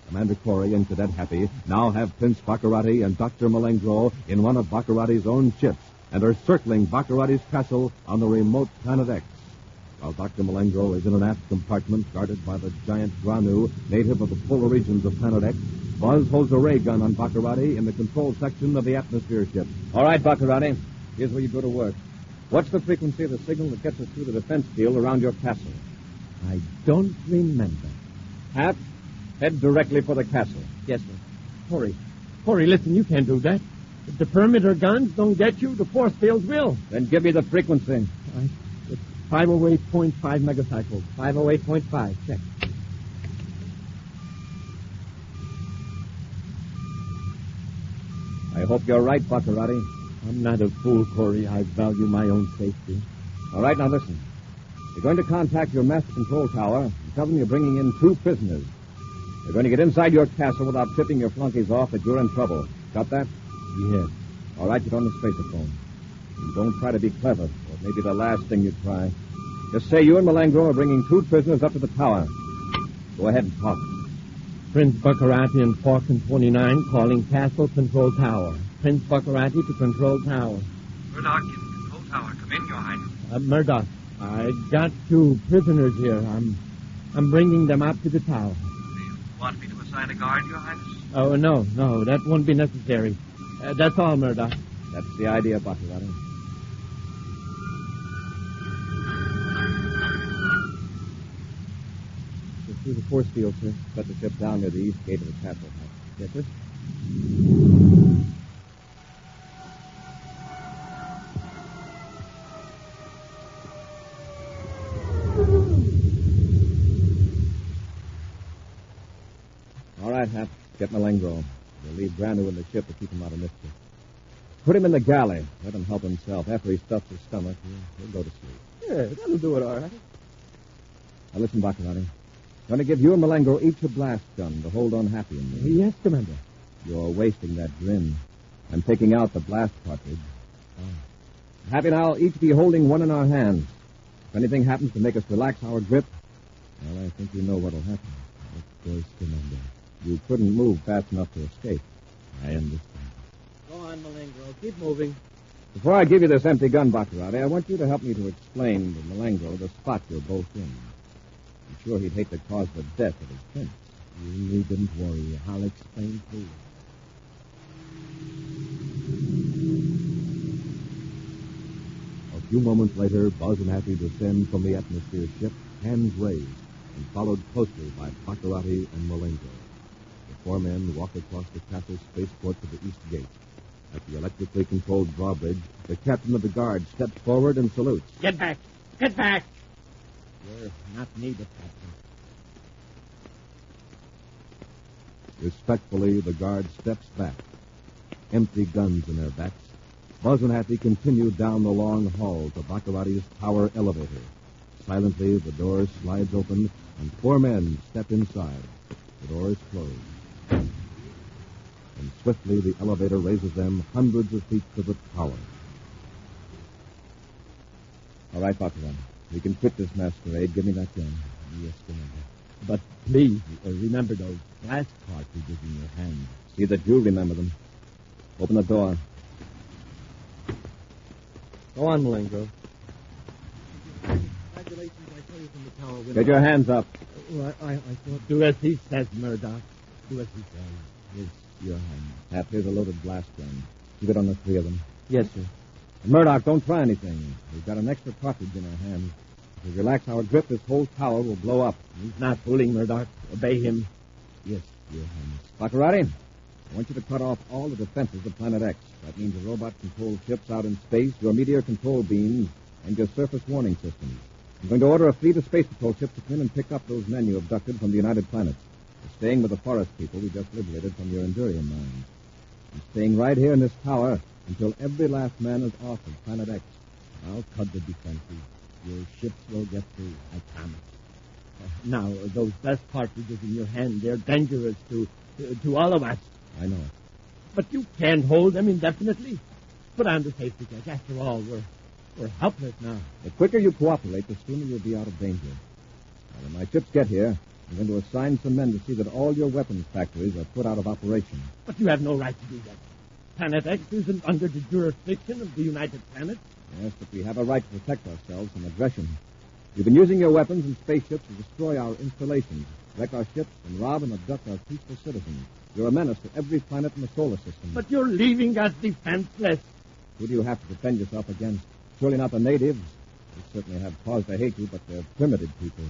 Commander Corry and Cadet Happy now have Prince Bacarratti and Dr. Malengro in one of Bacarratti's own ships and are circling Bacarratti's castle on the remote Planet X. While Dr. Malengro is in an aft compartment guarded by the giant Granu, native of the polar regions of Planet X, Buzz holds a ray gun on Bacarratti in the control section of the atmosphere ship. All right, Bacarratti. Here's where you go to work. What's the frequency of the signal that gets us through the defense field around your castle? I don't remember. Hap, head directly for the castle. Yes, sir. Corry, listen, you can't do that. If the perimeter guns don't get you, the force fields will. Then give me the frequency. It's 508.5 megacycles. 508.5. Check. I hope you're right, Bacarratti. I'm not a fool, Corry. I value my own safety. All right, now listen. You're going to contact your master control tower and tell them you're bringing in 2 prisoners. They're going to get inside your castle without tipping your flunkies off that you're in trouble. Got that? Yes. All right, get on the spaceophone. And don't try to be clever, or it may be the last thing you try. Just say you and Malengro are bringing 2 prisoners up to the tower. Go ahead and talk. Prince Bacarratti and Falcon 29 calling Castle Control Tower. Prince Bacarratti to Control Tower. Murdoch in Control Tower. Come in, Your Highness. Murdoch, I got 2 prisoners here. I'm bringing them up to the tower. Do you want me to assign a guard, Your Highness? Oh, no, that won't be necessary. That's all, Murdoch. That's the idea, Bacarratti. Through the force field, sir. Set the ship down near the east gate of the castle. Yes, sir. Get Malengro. We'll leave Grandu in the ship to keep him out of mischief. Put him in the galley. Let him help himself. After he stuffs his stomach, he'll go to sleep. Yeah, that'll do it all right. Now listen, Bacarratti. I'm going to give you and Malengro each a blast gun to hold on Happy and me. Yes, Commander. You're wasting that grin. I'm taking out the blast cartridge. Happy and I'll each be holding one in our hands. If anything happens to make us relax our grip, well, I think you know what'll happen. Of course, Commander. You couldn't move fast enough to escape. I understand. Go on, Malengro. Keep moving. Before I give you this empty gun, Bacarratti, I want you to help me to explain to Malengro the spot you're both in. I'm sure he'd hate to cause the death of his prince. You needn't worry. I'll explain to you. A few moments later, Buzz and Happy descend from the atmosphere ship, hands raised, and followed closely by Bacarratti and Malengro. The four men walk across the castle spaceport to the east gate. At the electrically controlled drawbridge, the captain of the guard steps forward and salutes. Get back! Get back! You're not needed, Captain. Respectfully, the guard steps back. Empty guns in their backs, Buzz and Happy continue down the long hall to Bacarratti's tower elevator. Silently, the door slides open, and four men step inside. The door is closed. And swiftly, the elevator raises them hundreds of feet to the tower. All right, Bacarratti. We can quit this masquerade. Give me that gun. Yes, Commander. But please, remember those blast cartridges in your hand. See that you remember them. Open the door. Go on, Malengro. Congratulations, I tell you from the tower window. Get your hands up. Well, I thought... Do as he says, Murdoch. Do as he says. Yes, your hand. Hap, here's a loaded blast gun. Keep it on the three of them. Yes, sir. And Murdoch, don't try anything. We've got an extra cartridge in our hands. If we relax our grip, this whole tower will blow up. He's not fooling, Murdoch. Obey him. Yes, your hand. Bacarratti, I want you to cut off all the defenses of Planet X. That means the robot-controlled ships out in space, your meteor control beams, and your surface warning systems. I'm going to order a fleet of space patrol ships to come in and pick up those men you abducted from the United Planets. They're staying with the forest people we just liberated from your Endurian mines. I'm staying right here in this tower until every last man is off of Planet X. I'll cut the defenses. Your ships will get through, I promise. Now, those blast cartridges in your hand, they're dangerous to all of us. I know it. But you can't hold them indefinitely. Put on the safety catch. After all, we're helpless now. The quicker you cooperate, the sooner you'll be out of danger. Now, when my ships get here, I'm going to assign some men to see that all your weapons factories are put out of operation. But you have no right to do that. Planet X isn't under the jurisdiction of the United Planets. Yes, but we have a right to protect ourselves from aggression. You've been using your weapons and spaceships to destroy our installations, wreck our ships, and rob and abduct our peaceful citizens. You're a menace to every planet in the solar system. But you're leaving us defenseless. Who do you have to defend yourself against? Surely not the natives. They certainly have cause to hate you, but they're primitive people.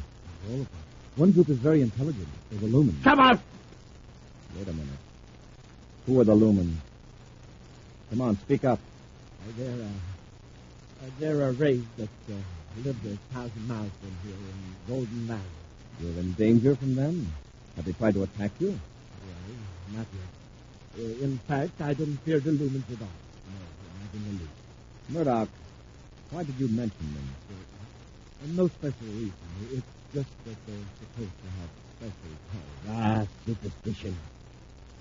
All of them. One group is very intelligent. They're the Lumens. Come on! Wait a minute. Who are the Lumens? Come on, speak up. They're a race that lived 1,000 miles from here in Golden Valley. You're in danger from them? Have they tried to attack you? Well, not yet. In fact, I don't fear the Lumens at all. No, not in the least. Murdoch, why did you mention them? No special reason. It's just that they're supposed to have special powers. Superstition.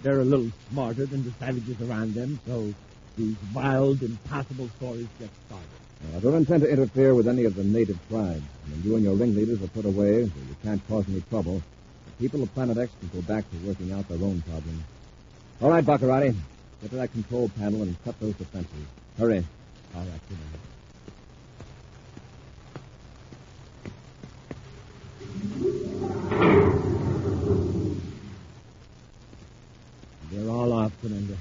They're a little smarter than the savages around them, so these wild, impossible stories get started. I don't intend to interfere with any of the native tribes. When you and your ringleaders are put away, so you can't cause any trouble, the people of Planet X can go back to working out their own problems. All right, Bacarratti. Get to that control panel and cut those defenses. Hurry. All right, Commander. They're all off, Commander.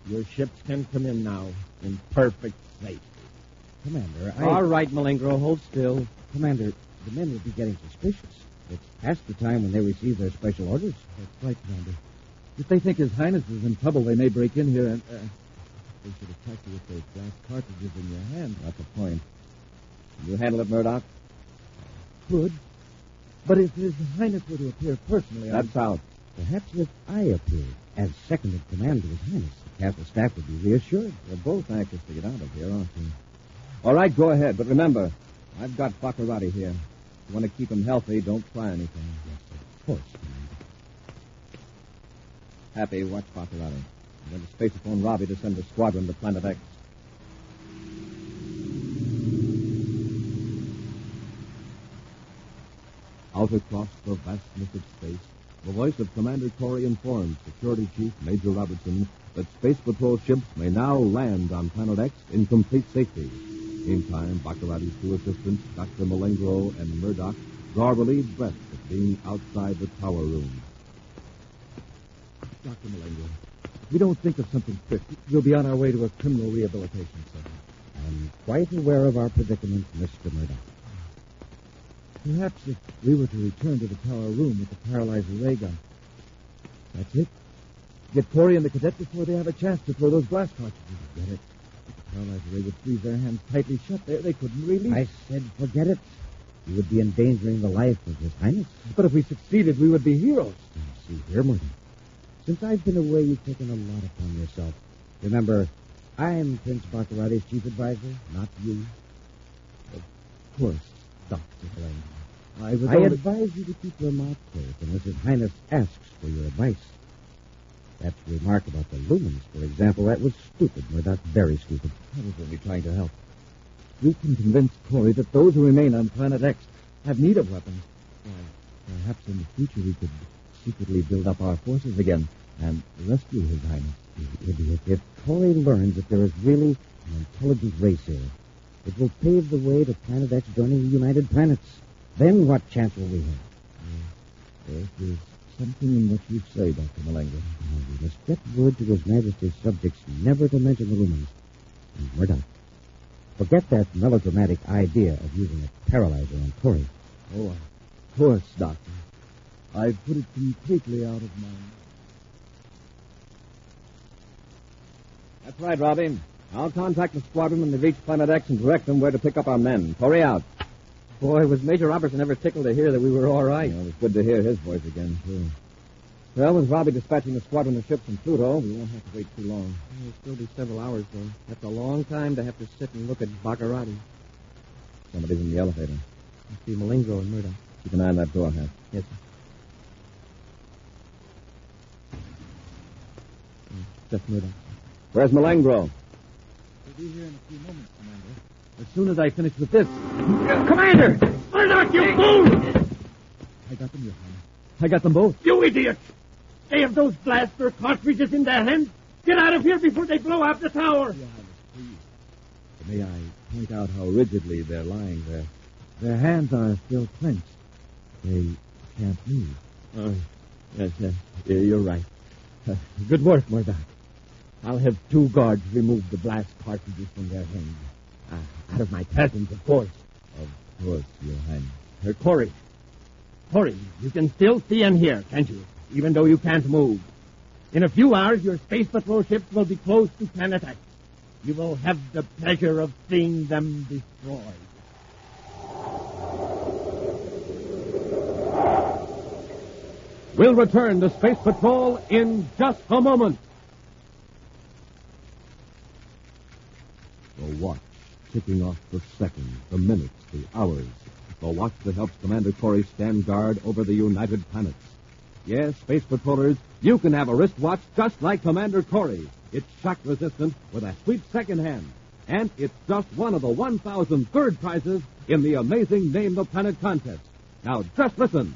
Your ships can come in now in perfect safety. Commander, All right, Malengro, hold still. Commander, the men will be getting suspicious. It's past the time when they receive their special orders. That's right, Commander. If they think His Highness is in trouble, they may break in here and... they should attack you with those blast cartridges in your hand. That's the point. Can you handle it, Murdoch? Good. But if His Highness were to appear personally... That's out. Perhaps if I appeared as second in command to His Highness, the castle staff would be reassured. We're both anxious to get out of here, aren't we? All right, go ahead. But remember, I've got Bacarratti here. If you want to keep him healthy, don't try anything. Yes, of course, Commander. Happy, watch Bacarratti. I'm going to spacephone Robbie to send a squadron to Planet X. Out across the vastness of space, the voice of Commander Corry informs Security Chief Major Robertson that Space Patrol ships may now land on Planet X in complete safety. Meantime, Bacarratti's two assistants, Dr. Malengro and Murdoch, draw relieved breaths at being outside the tower room. Dr. Malengro, if we don't think of something quick, we'll be on our way to a criminal rehabilitation center. I'm quite aware of our predicament, Mr. Murdoch. Perhaps if we were to return to the tower room with the paralyzer ray gun. That's it. Get Corry and the cadet before they have a chance to throw those blast cartridges. Get it. The paralyzer ray would freeze their hands tightly shut. They couldn't release. I said forget it. You would be endangering the life of His Highness. But if we succeeded, we would be heroes. Now, see here, Murdoch. Since I've been away, you've taken a lot upon yourself. Remember, I'm Prince Bacarratti's chief advisor, not you. Of course, Dr. Blaine. I advise you to keep your mouth closed unless His Highness asks for your advice. That remark about the lumens, for example, that was stupid, Murdoch, very stupid. I was only trying to help. We can convince Corry that those who remain on Planet X have need of weapons. Perhaps in the future we could secretly build up our forces again and rescue His Highness. You idiot. If Corry learns that there is really an intelligent race here, it will pave the way to Planet X joining the United Planets. Then what chance will we have? There's something in what you say, Dr. Malengro. We must get word to His Majesty's subjects never to mention the lumens. And Murdoch, forget that melodramatic idea of using a paralyzer on Corry. Oh, of course, Doctor. I've put it completely out of mind. That's right, Robbie. I'll contact the squadron when they reach Planet X and direct them where to pick up our men. Corry out. Boy, was Major Robertson ever tickled to hear that we were all right. It was good to hear his voice again, too. Well, with Robbie dispatching a squadron of ships from Pluto, we won't have to wait too long. It'll still be several hours, though. That's a long time to have to sit and look at Bacarratti. Somebody's in the elevator. I see Malengro and Murdoch. Keep an eye on that door, Hap. Yes, sir. Just Murdoch. Where's Malengro? He'll be here in a few moments, Commander. As soon as I finish with this. Commander! Murdoch, you fool! I got them, Your Highness. I got them both. You idiot! They have those blaster cartridges in their hands. Get out of here before they blow up the tower. Your Highness, please. May I point out how rigidly they're lying there? Their hands are still clenched. They can't move. Oh, yes, you're right. Good work, Murdoch. I'll have 2 guards remove the blast cartridges from their hands. Out of my presence, of course. Of course, Your Highness. Corry, you can still see and hear, can't you? Even though you can't move. In a few hours, your Space Patrol ships will be close to Planet X. You will have the pleasure of seeing them destroyed. We'll return to Space Patrol in just a moment. The watch, ticking off the seconds, the minutes, the hours. The watch that helps Commander Corry stand guard over the United Planets. Yes, Space Patrollers, you can have a wristwatch just like Commander Corry. It's shock-resistant with a sweet second hand. And it's just one of the 1,000 third prizes in the amazing Name the Planet contest. Now, just listen.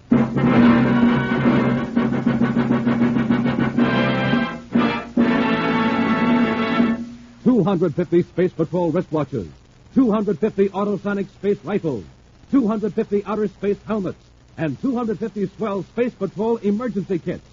250 Space Patrol wristwatches, 250 autosonic space rifles, 250 outer space helmets, and 250 swell Space Patrol emergency kits.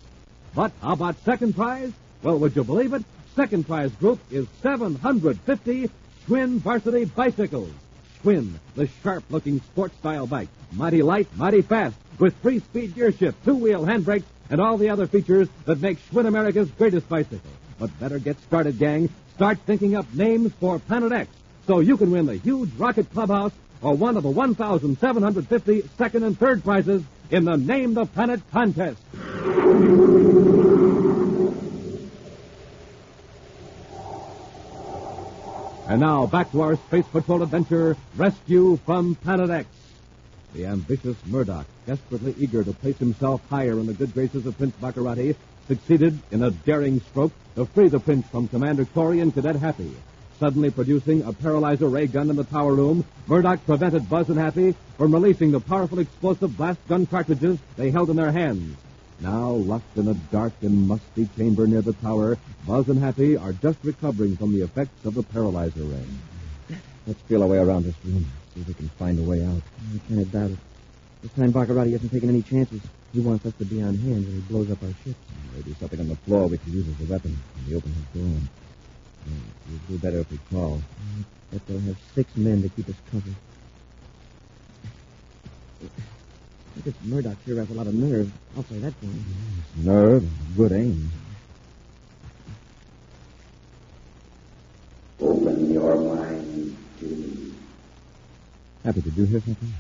But how about second prize? Well, would you believe it? Second prize group is 750 Schwinn varsity bicycles. Schwinn, the sharp-looking sports-style bike. Mighty light, mighty fast, with 3-speed gear shift, 2-wheel handbrakes, and all the other features that make Schwinn America's greatest bicycle. But better get started, gang. Start thinking up names for Planet X so you can win the huge rocket clubhouse or one of the 1,750 second and third prizes in the Name the Planet contest. And now, back to our Space Patrol adventure, Rescue from Planet X. The ambitious Murdoch, desperately eager to place himself higher in the good graces of Prince Bacarratti, succeeded in a daring stroke to free the prince from Commander Corry and Cadet Happy. Suddenly producing a paralyzer ray gun in the tower room, Murdoch prevented Buzz and Happy from releasing the powerful explosive blast gun cartridges they held in their hands. Now, locked in a dark and musty chamber near the tower, Buzz and Happy are just recovering from the effects of the paralyzer ray. Let's feel our way around this room, see if we can find a way out. I can't doubt it. This time Bacarratti hasn't taken any chances. He wants us to be on hand when he blows up our ship. Maybe something on the floor we can use as a weapon when we open his door. We'd do better if we crawl. I bet they'll have 6 men to keep us covered. I guess Murdoch sure has a lot of nerve. I'll say that for him. Nerve and good aim. Open your mind to me. Happy, did you hear something?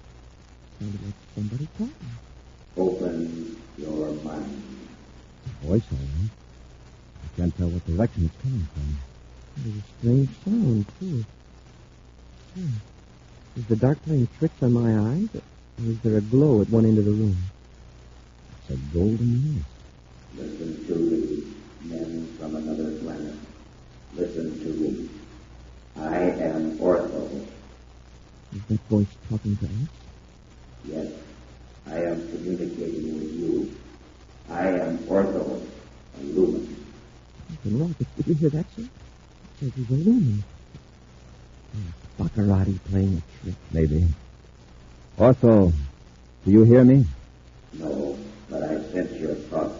Sounded like somebody talking. Open your mind. Voice, all right. I can't tell what direction it's coming from. There's a strange sound, too. Is the dark playing tricks on my eyes, or is there a glow at one end of the room? It's a golden mist. Listen to me, men from another planet. Listen to me. I am Ortho. Is that voice talking to us? Yes, I am communicating with you. I am Ortho, a lumen. Something wrong. Did you hear that, sir? It says he's a lumen. Bacarratti playing a trick. Maybe. Ortho, do you hear me? No, but I sense your thoughts.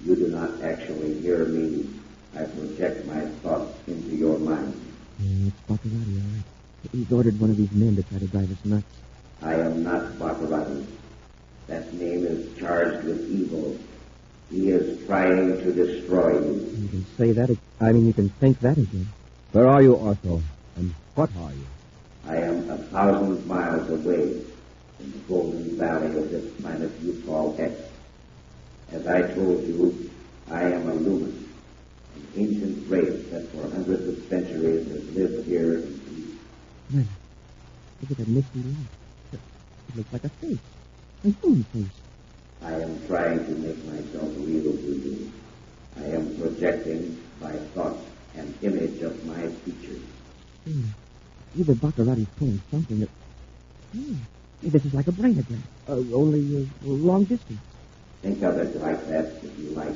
You do not actually hear me. I project my thoughts into your mind. It's Bacarratti, all right. He's ordered one of these men to try to drive us nuts. I am not Bacarratti. That name is charged with evil. He is trying to destroy you. You can say that. You can think that again. Where are you, Ortho? And what are you? I am 1,000 miles away in the golden valley of this planet you call X. As I told you, I am a lumen, an ancient race that for hundreds of centuries has lived here in peace. Well, look at that misty light. It looks like a face. A human face. I am trying to make myself real to you. I am projecting by thought an image of my features. Either Bacarratti's pulling something that... this is like a brainogram, only long distance. Think of it like that if you like.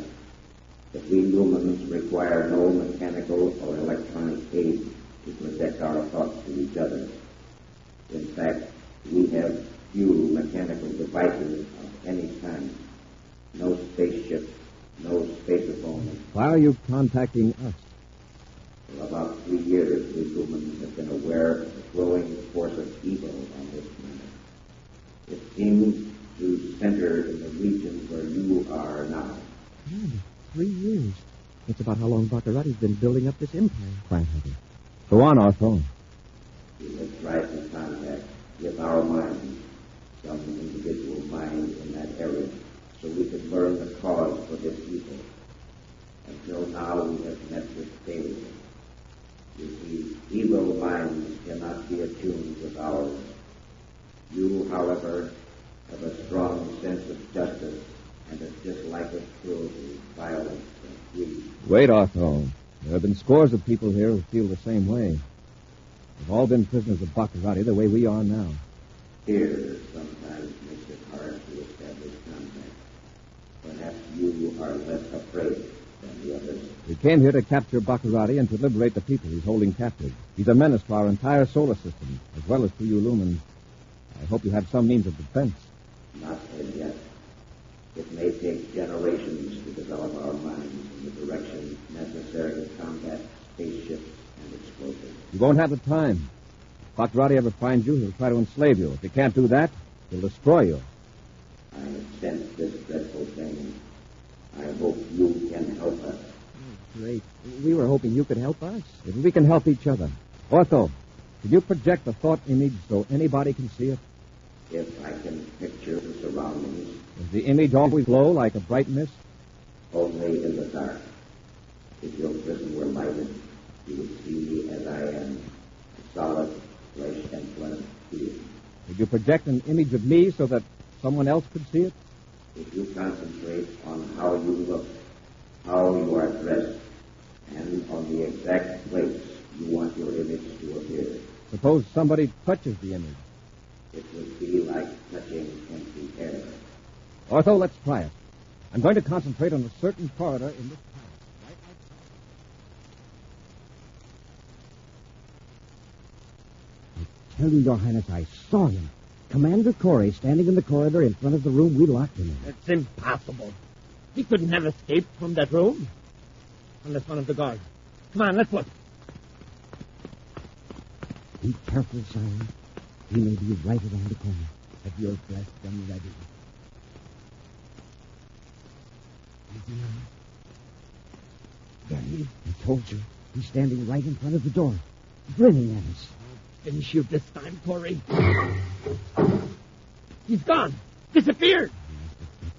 But we lumens require no mechanical or electronic aid to project our thoughts to each other. In fact, we have few mechanical devices of any kind. No spaceships, no spacephones. Why are you contacting us? For about 3 years, we lumens have been aware of the growing force of evil on this planet. It seems to center in the region where you are now. 3 years. That's about how long Bacarratti's been building up this empire. Quite happy. Go on, Ortho. We have tried to contact with our minds some individual mind in that area so we could learn the cause for this evil. Until now, we have met with failure. You see, evil minds cannot be attuned with ours. You, however, have a strong sense of justice and a dislike of cruelty, violence, and greed. Wait, Ortho. There have been scores of people here who feel the same way. They've all been prisoners of Bacarratti the way we are now. Fear sometimes makes it hard to establish contact. Perhaps you are less afraid than the others. We came here to capture Bacarratti and to liberate the people he's holding captive. He's a menace to our entire solar system, as well as to you lumens. I hope you have some means of defense. Not as yet. It may take generations to develop our minds in the direction necessary to combat spaceships and explosives. You won't have the time. If Bacarratti ever finds you, he'll try to enslave you. If he can't do that, he'll destroy you. I have sensed this dreadful thing. I hope you can help us. Great. We were hoping you could help us. If we can help each other. Ortho, could you project the thought image so anybody can see it? If I can picture the surroundings. Does the image always glow like a bright mist? Only in the dark. If your prison were lighted, you would see me as I Did you project an image of me so that someone else could see it? If you concentrate on how you look, how you are dressed, and on the exact place you want your image to appear, Suppose somebody touches the image. it would be like touching empty air. Ortho, let's try it. I'm going to concentrate on a certain corridor in this palace, right outside. I tell you, Your Highness, I saw him. Commander Corry standing in the corridor in front of the room we locked him in. It's impossible. He couldn't have escaped from that room. Unless one of the guards. Come on, let's look. Be careful, Siren. He may be right around the corner. Have your blast gun ready. Easy now. There he is. I told you. He's standing right in front of the door, grinning at us. I'll finish you this time, Corry. He's gone. Disappeared.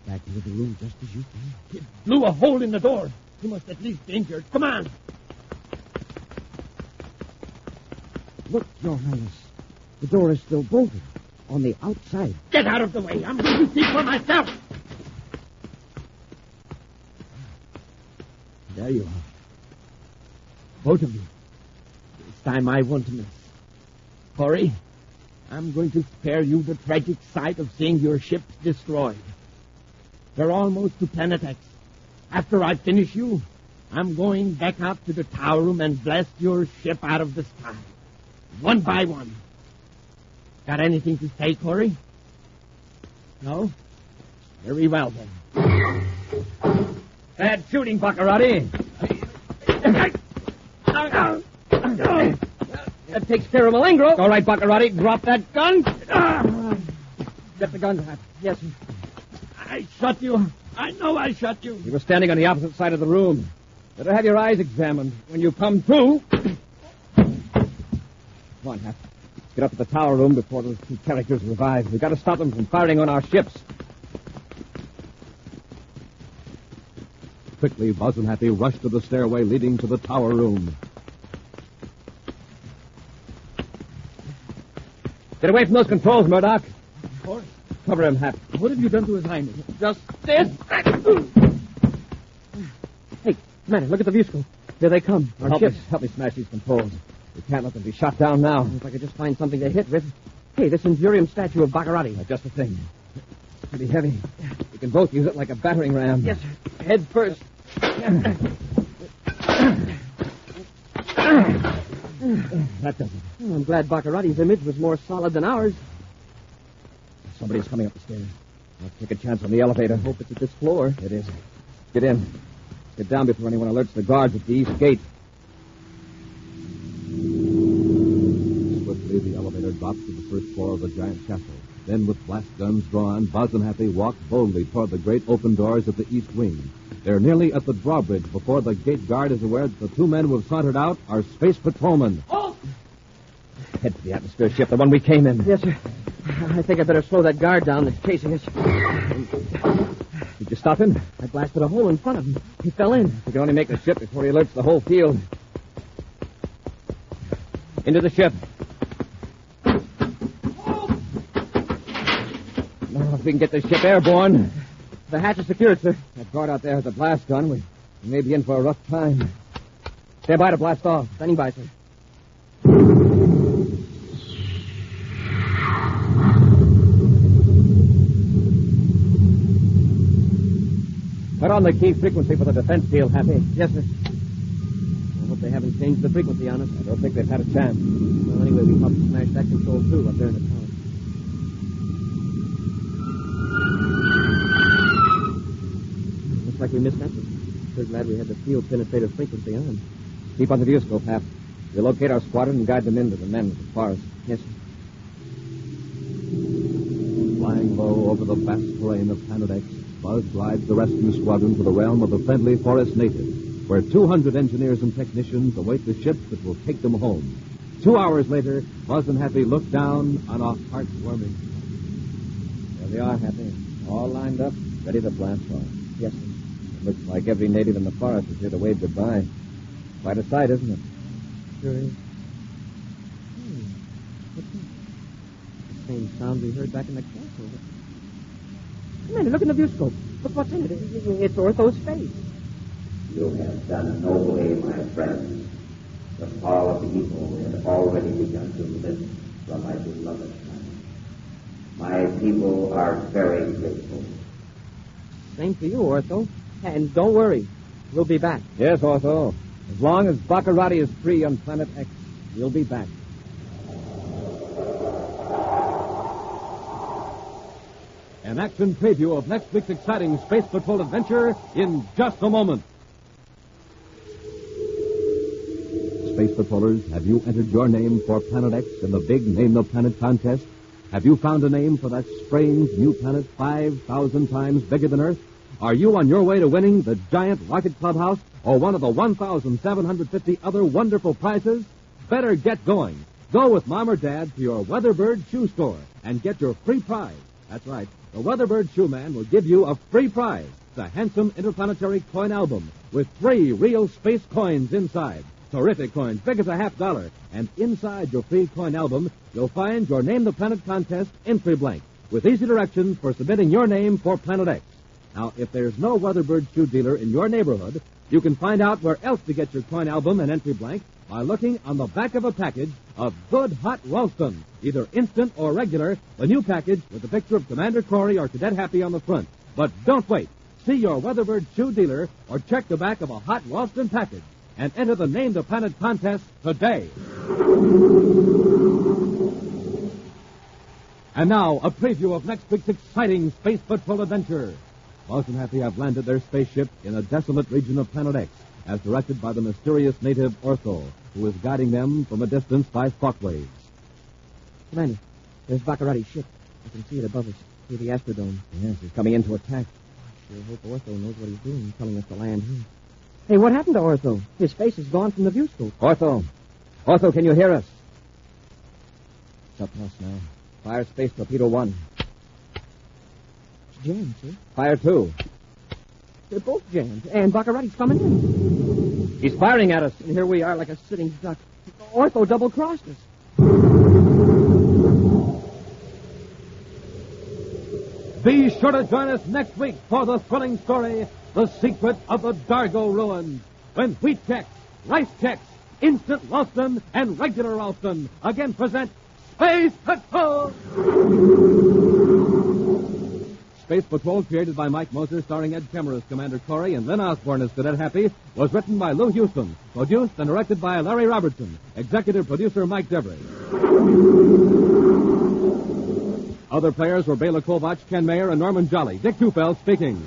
Back into the room just as you came. He blew a hole in the door. He must at least be injured. Come on. Look, Your Highness. The door is still bolted. On the outside. Get out of the way. I'm going to see for myself. There you are. Both of you. This time I won't miss. Corry, I'm going to spare you the tragic sight of seeing your ships destroyed. They're almost to Planet X. After I finish you, I'm going back out to the tower room and blast your ship out of the sky. One by one. Got anything to say, Corry? No? Very well, then. Bad shooting, Bacarratti. That takes care of Malingro. All right, Bacarratti, drop that gun. Get the gun, Hat. Yes, sir. I shot you. I know I shot you. You were standing on the opposite side of the room. Better have your eyes examined. When you come to... Come on, Hat. Get up to the tower room before those two characters revive. We've got to stop them from firing on our ships. Quickly, Buzz and Happy rushed to the stairway leading to the tower room. Get away from those controls, Murdoch. Of course. Cover him, Hap. What have you done to his highness? Just this. Hey, Commander, look at the view scope. Here they come. Our ships. Help me smash these controls. We can't let them be shot down now. If I could just find something to hit with. Hey, this Infurium statue of Bacarratti. Just the thing. It's pretty heavy. We can both use it like a battering ram. Yes, sir. Head first. That does it. Oh, I'm glad Bacarratti's image was more solid than ours. Somebody's coming up the stairs. I'll take a chance on the elevator. Hope it's at this floor. It is. Get in. Get down before anyone alerts the guards at the east gate. Swiftly, the elevator drops to the first floor of the giant castle. Then, with blast guns drawn, Buzz and Happy walk boldly toward the great open doors of the east wing. They're nearly at the drawbridge before the gate guard is aware that the two men who have sauntered out are space patrolmen. Oh! Head for the atmosphere ship, the one we came in. Yes, sir. I think I better slow that guard down that's chasing us. Did you stop him? I blasted a hole in front of him. He fell in. We can only make the ship before he alerts the whole field. Into the ship. Now, if we can get this ship airborne. The hatch is secured, sir. That guard out there has a blast gun. We may be in for a rough time. Stand by to blast off. Standing by, sir. Put on the key frequency for the defense field, Happy. Yes, sir. I hope they haven't changed the frequency on us. I don't think they've had a chance. Well, anyway, we helped smash that control, too, up there in the tower. Looks like we missed that one. Sure glad we had the field penetrative frequency on. Keep on the viewscope, Hap. We'll locate our squadron and guide them into the men with the forest. Yes, sir. Flying low over the vast terrain of Planet X, Buzz glides the rescue squadron to the realm of the friendly forest natives, where 200 engineers and technicians await the ships that will take them home. 2 hours later, Buzz and Happy look down on a heartwarming. There they are, Happy. All lined up, ready to blast off. Yes, sir. It looks like every native in the forest is here to wave goodbye. Quite a sight, isn't it? Sure is. What's that? The same sound we heard back in the castle. Commander, look in the viewscope. Look what's in it. It's Ortho's face. You have done nobly, my friends. The fall of evil has already begun to lift from my beloved planet. My people are very grateful. Same to you, Ortho. And don't worry. We'll be back. Yes, Ortho. As long as Bacarratti is free on Planet X, we'll be back. An action preview of next week's exciting Space Patrol adventure in just a moment. Space Patrollers, have you entered your name for Planet X in the big Name the Planet contest? Have you found a name for that strange new planet 5,000 times bigger than Earth? Are you on your way to winning the giant rocket clubhouse or one of the 1,750 other wonderful prizes? Better get going. Go with Mom or Dad to your Weatherbird shoe store and get your free prize. That's right. The Weatherbird Shoe Man will give you a free prize. It's a handsome interplanetary coin album with 3 real space coins inside. Terrific coins, big as a $50. And inside your free coin album, you'll find your Name the Planet contest entry blank with easy directions for submitting your name for Planet X. Now, if there's no Weatherbird shoe dealer in your neighborhood, you can find out where else to get your coin album and entry blank by looking on the back of a package of good hot Ralston, either instant or regular, the new package with a picture of Commander Corry or Cadet Happy on the front. But don't wait. See your Weatherbird shoe dealer or check the back of a hot Ralston package and enter the Name the Planet contest today. And now, a preview of next week's exciting Space Patrol adventure. Buzz and Happy have landed their spaceship in a desolate region of Planet X, as directed by the mysterious native Ortho, who is guiding them from a distance by thought waves. Commander, there's Bacarratti's ship. I can see it above us through the Astrodome. Yes, he's coming in to attack. I sure hope Ortho knows what he's doing, telling us to land here. Hey, what happened to Ortho? His face is gone from the viewscope. Ortho, can you hear us? It's up to us now. Fire Space Torpedo 1. It's jammed, sir. Fire 2. They're both jammed, and Bacarratti's coming in. He's firing at us. And here we are like a sitting duck. Ortho double-crossed us. Be sure to join us next week for the thrilling story, The Secret of the Adargo Ruins, when wheat checks, rice checks, instant Ralston, and regular Ralston again present Space Patrol! Space Patrol, created by Mike Moser, starring Ed Kemmer as Commander Corry and Lyn Osborn as Cadet Happy, was written by Lou Houston, produced and directed by Larry Robertson, executive producer Mike Devery. Other players were Bela Kovach, Ken Mayer, and Norman Jolly. Dick Tufeld speaking.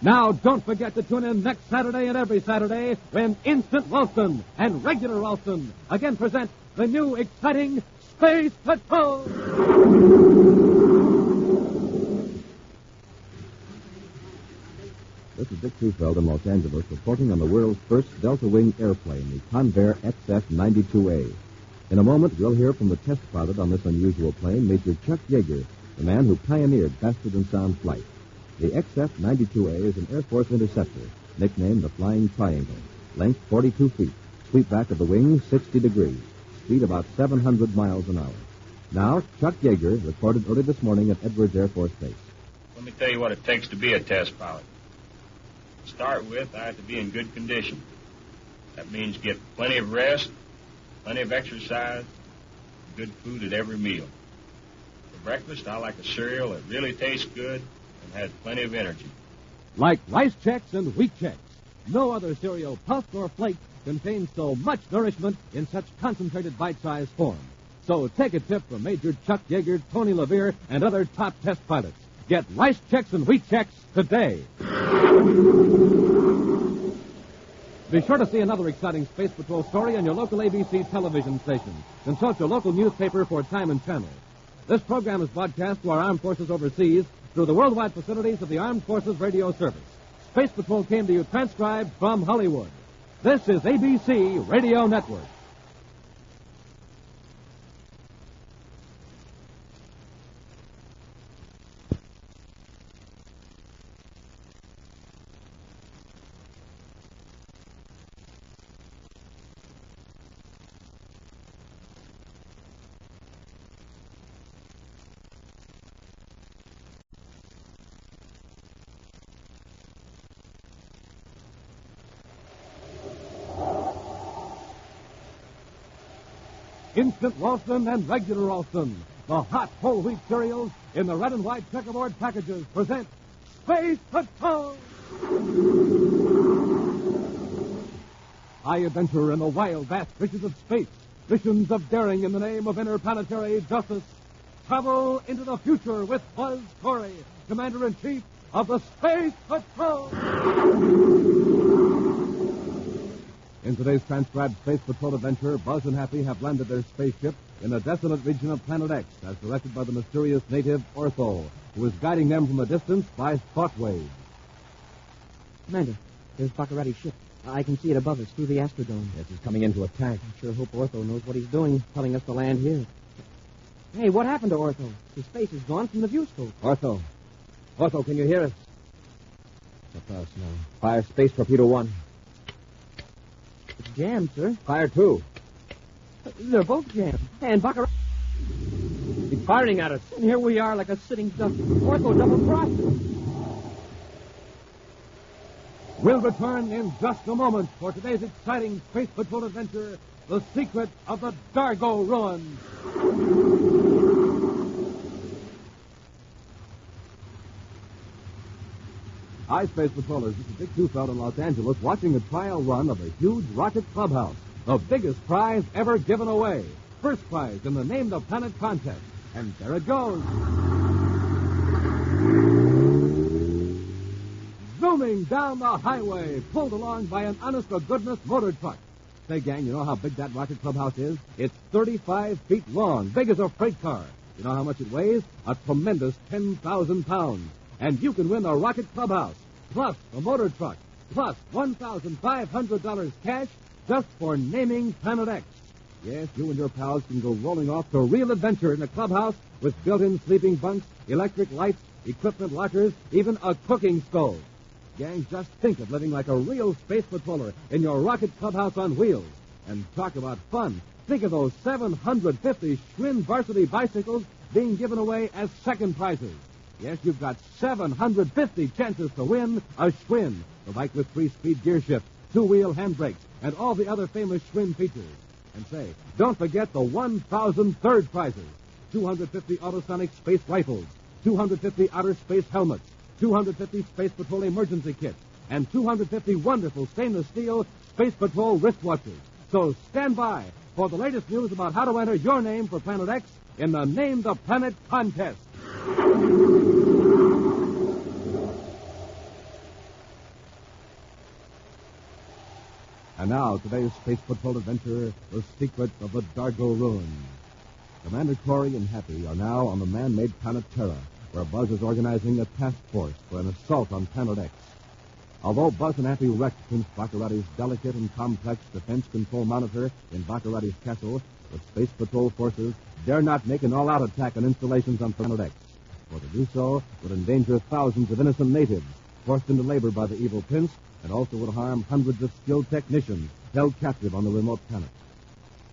Now, don't forget to tune in next Saturday and every Saturday when Instant Ralston and Regular Ralston again present the new exciting Space Patrol! This is Dick Tufeld in Los Angeles reporting on the world's first Delta-wing airplane, the Convair XF-92A. In a moment, we'll hear from the test pilot on this unusual plane, Major Chuck Yeager, the man who pioneered faster-than-sound flight. The XF-92A is an Air Force interceptor, nicknamed the Flying Triangle. Length 42 feet, sweep back of the wing 60 degrees, speed about 700 miles an hour. Now, Chuck Yeager reported early this morning at Edwards Air Force Base. Let me tell you what it takes to be a test pilot. To start with, I have to be in good condition. That means get plenty of rest, plenty of exercise, good food at every meal. For breakfast, I like a cereal that really tastes good and has plenty of energy. Like rice checks and wheat checks, no other cereal, puffed or flaked, contains so much nourishment in such concentrated bite-sized form. So take a tip from Major Chuck Yeager, Tony LeVere, and other top test pilots. Get rice checks and wheat checks today. Be sure to see another exciting Space Patrol story on your local ABC television station. Consult your local newspaper for time and channel. This program is broadcast to our armed forces overseas through the worldwide facilities of the Armed Forces Radio Service. Space Patrol came to you transcribed from Hollywood. This is ABC Radio Network. Instant Ralston and regular Ralston. The hot whole wheat cereals in the red and white checkerboard packages present Space Patrol! High adventure in the wild, vast reaches of space. Missions of daring in the name of interplanetary justice. Travel into the future with Buzz Corry, Commander-in-Chief of the Space Patrol. In today's transcribed Space Patrol adventure, Buzz and Happy have landed their spaceship in a desolate region of Planet X, as directed by the mysterious native Ortho, who is guiding them from a distance by thought waves. Commander, there's Bacarratti's ship. I can see it above us through the Astrodome. Yes, he's coming in to attack. I sure hope Ortho knows what he's doing, telling us to land here. Hey, what happened to Ortho? His face is gone from the viewscope. Ortho, can you hear us? It's up to us now. Fire Space Torpedo 1. It's jammed, sir. Fire 2. They're both jammed. And Bacarratti... He's firing at us. And here we are like a sitting duck. Ortho double-crossed us. We'll return in just a moment for today's exciting Space Patrol adventure, The Secret of the Adargo Ruins. Hi, Space Patrollers. This is Dick Tufeld in Los Angeles watching a trial run of a huge rocket clubhouse, the biggest prize ever given away. First prize in the Name the Planet contest. And there it goes. Zooming down the highway, pulled along by an honest-to-goodness motor truck. Say, gang, you know how big that rocket clubhouse is? It's 35 feet long, big as a freight car. You know how much it weighs? A tremendous 10,000 pounds. And you can win the rocket clubhouse, plus the motor truck, plus $1,500 cash just for naming Planet X. Yes, you and your pals can go rolling off to real adventure in a clubhouse with built-in sleeping bunks, electric lights, equipment lockers, even a cooking stove. Gang, just think of living like a real space patroller in your rocket clubhouse on wheels. And talk about fun. Think of those 750 Schwinn varsity bicycles being given away as second prizes. Yes, you've got 750 chances to win a Schwinn, the bike with 3-speed gear shift, 2-wheel handbrakes, and all the other famous Schwinn features. And say, don't forget the 1,000 third prizes. 250 autosonic space rifles, 250 outer space helmets, 250 Space Patrol emergency kits, and 250 wonderful stainless steel Space Patrol wristwatches. So stand by for the latest news about how to enter your name for Planet X in the Name the Planet contest. And now, today's Space Patrol adventure, The Secret of the Adargo Ruins. Commander Corry and Happy are now on the man-made planet Terra, where Buzz is organizing a task force for an assault on Planet X. Although Buzz and Happy wrecked Prince Bacarratti's delicate and complex defense control monitor in Bacarratti's castle, the Space Patrol forces dare not make an all-out attack on installations on Planet X. For to do so would endanger thousands of innocent natives forced into labor by the evil prince, and also would harm hundreds of skilled technicians held captive on the remote planet.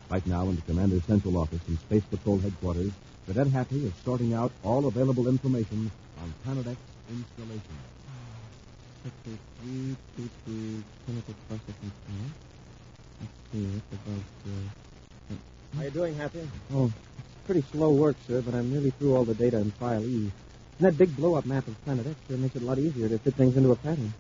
Right now, in the Commander's central office in Space Patrol headquarters, Cadet Happy is sorting out all available information on Planet X installations. Sector 322, chemical processing plant. Let's see, what's about... How you doing, Happy? Oh, it's pretty slow work, sir, but I'm nearly through all the data in File E. And that big blow-up map of Planet X sure makes it a lot easier to fit things into a pattern.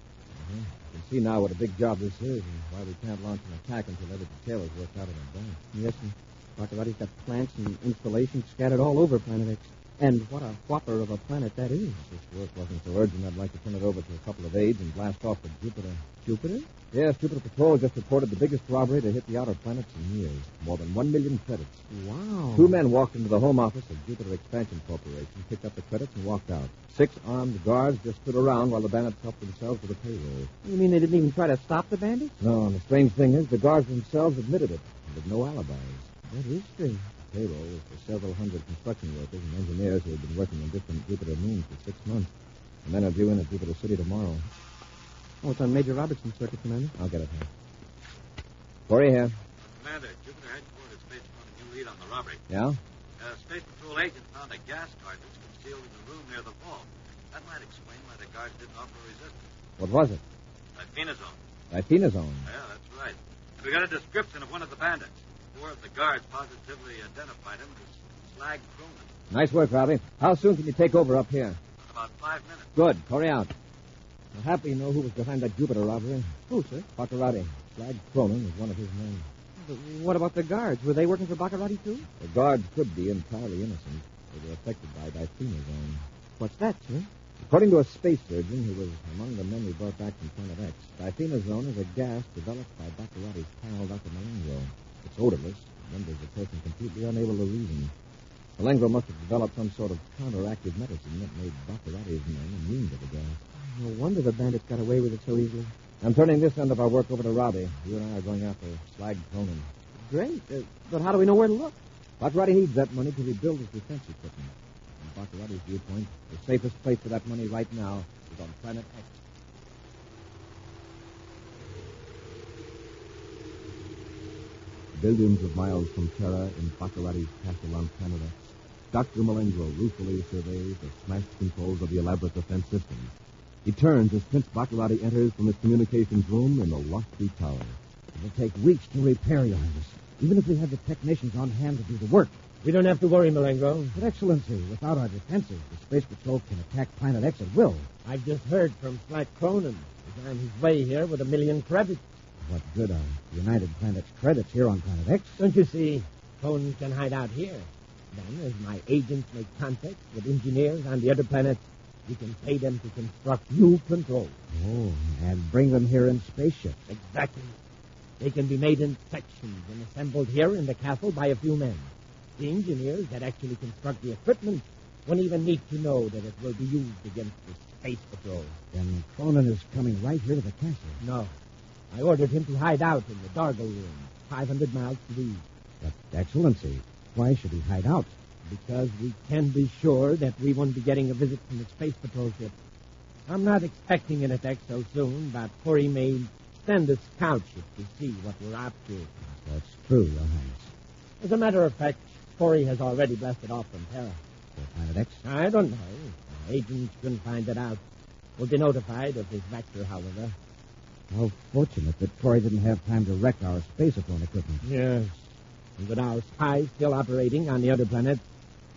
You can see now what a big job this is and why we can't launch an attack until every detail is worked out in advance. Yes, sir. Bacarratti's got plants and installations scattered all over Planet X. And what a whopper of a planet that is. If this work wasn't so urgent, I'd like to turn it over to a couple of aides and blast off to Jupiter. Jupiter? Yes, Jupiter Patrol just reported the biggest robbery to hit the outer planets in years. More than 1 million credits. Wow. 2 men walked into the home office of Jupiter Expansion Corporation, picked up the credits, and walked out. 6 armed guards just stood around while the bandits helped themselves to the payroll. You mean they didn't even try to stop the bandits? No, and the strange thing is the guards themselves admitted it, with no alibis. That is strange. Payroll was for several hundred construction workers and engineers who had been working on different Jupiter moons for 6 months. The men are due in at Jupiter City tomorrow. Oh, it's on Major Robertson's circuit, Commander. I'll get it here. Corry here. Commander, Jupiter headquarters based on a new lead on the robbery. Yeah? Space Patrol agent found a gas cartridge concealed in the room near the vault. That might explain why the guards didn't offer resistance. What was it? Diphenazone. Diphenazone. Yeah, that's right. And we got a description of one of the bandits. 4 of the guards positively identified him as Slag Cronin. Nice work, Robbie. How soon can you take over up here? In about 5 minutes. Good. Corry out. I'm happy you know who was behind that Jupiter robbery. Who, sir? Bacarratti. Slag Cronin was one of his men. But what about the guards? Were they working for Bacarratti, too? The guards could be entirely innocent. They were affected by diphenazone. What's that, sir? According to a space surgeon who was among the men we brought back from Planet X, diphenazone is a gas developed by Bacarratti's pal, Dr. Malengro. It's odorless and renders a person completely unable to reason. Malengro must have developed some sort of counteractive medicine that made Bacarratti's men immune to the gas. No wonder the bandits got away with it so easily. I'm turning this end of our work over to Robbie. You and I are going after Slag Cronin. Great. But how do we know where to look? Bacarratti needs that money to rebuild his defense equipment. From Bacarratti's viewpoint, the safest place for that money right now is on Planet X. Billions of miles from Terra in Bacarratti's castle on Planet X, Dr. Malengro ruefully surveys the smashed controls of the elaborate defense system. He turns as Prince Bacarratti enters from his communications room in the lofty tower. It will take weeks to repair, Your Highness, even if we have the technicians on hand to do the work. We don't have to worry, Malengro. But, Excellency, without our defenses, the Space Patrol can attack Planet X at will. I've just heard from Slag Cronin. He's on his way here with 1 million credits. What good are United Planets credits here on Planet X? Don't you see? Cronin can hide out here. Then, as my agents make contact with engineers on the other planets, we can pay them to construct new controls. Oh, and bring them here in spaceships. Exactly. They can be made in sections and assembled here in the castle by a few men. The engineers that actually construct the equipment won't even need to know that it will be used against the Space Patrol. Then Cronin is coming right here to the castle. No. I ordered him to hide out in the Adargo room, 500 miles to the east. But, Excellency, why should he hide out? Because we can be sure that we won't be getting a visit from the Space Patrol ship. I'm not expecting an attack so soon, but Corry may send a scout ship to see what we're up to. That's true, Your Highness. As a matter of fact, Corry has already blasted off from Terra. For Planet X? I don't know. Our agents couldn't find it out. We'll be notified of his vector, however. How fortunate that Corry didn't have time to wreck our spaceophone equipment. Yes. And with our spies still operating on the other planet,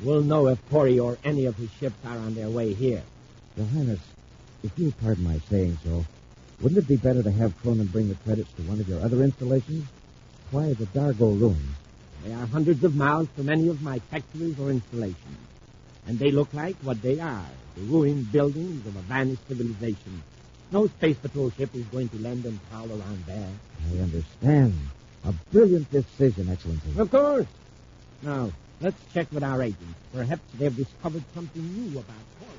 we'll know if Corry or any of his ships are on their way here. Your Highness, if you'll pardon my saying so, wouldn't it be better to have Cronin bring the credits to one of your other installations? Why the Adargo ruins? They are hundreds of miles from any of my factories or installations. And they look like what they are, the ruined buildings of a vanished civilization. No Space Patrol ship is going to land and prowl around there. I understand. A brilliant decision, Excellency. Of course. Now, let's check with our agents. Perhaps they've discovered something new about Corry.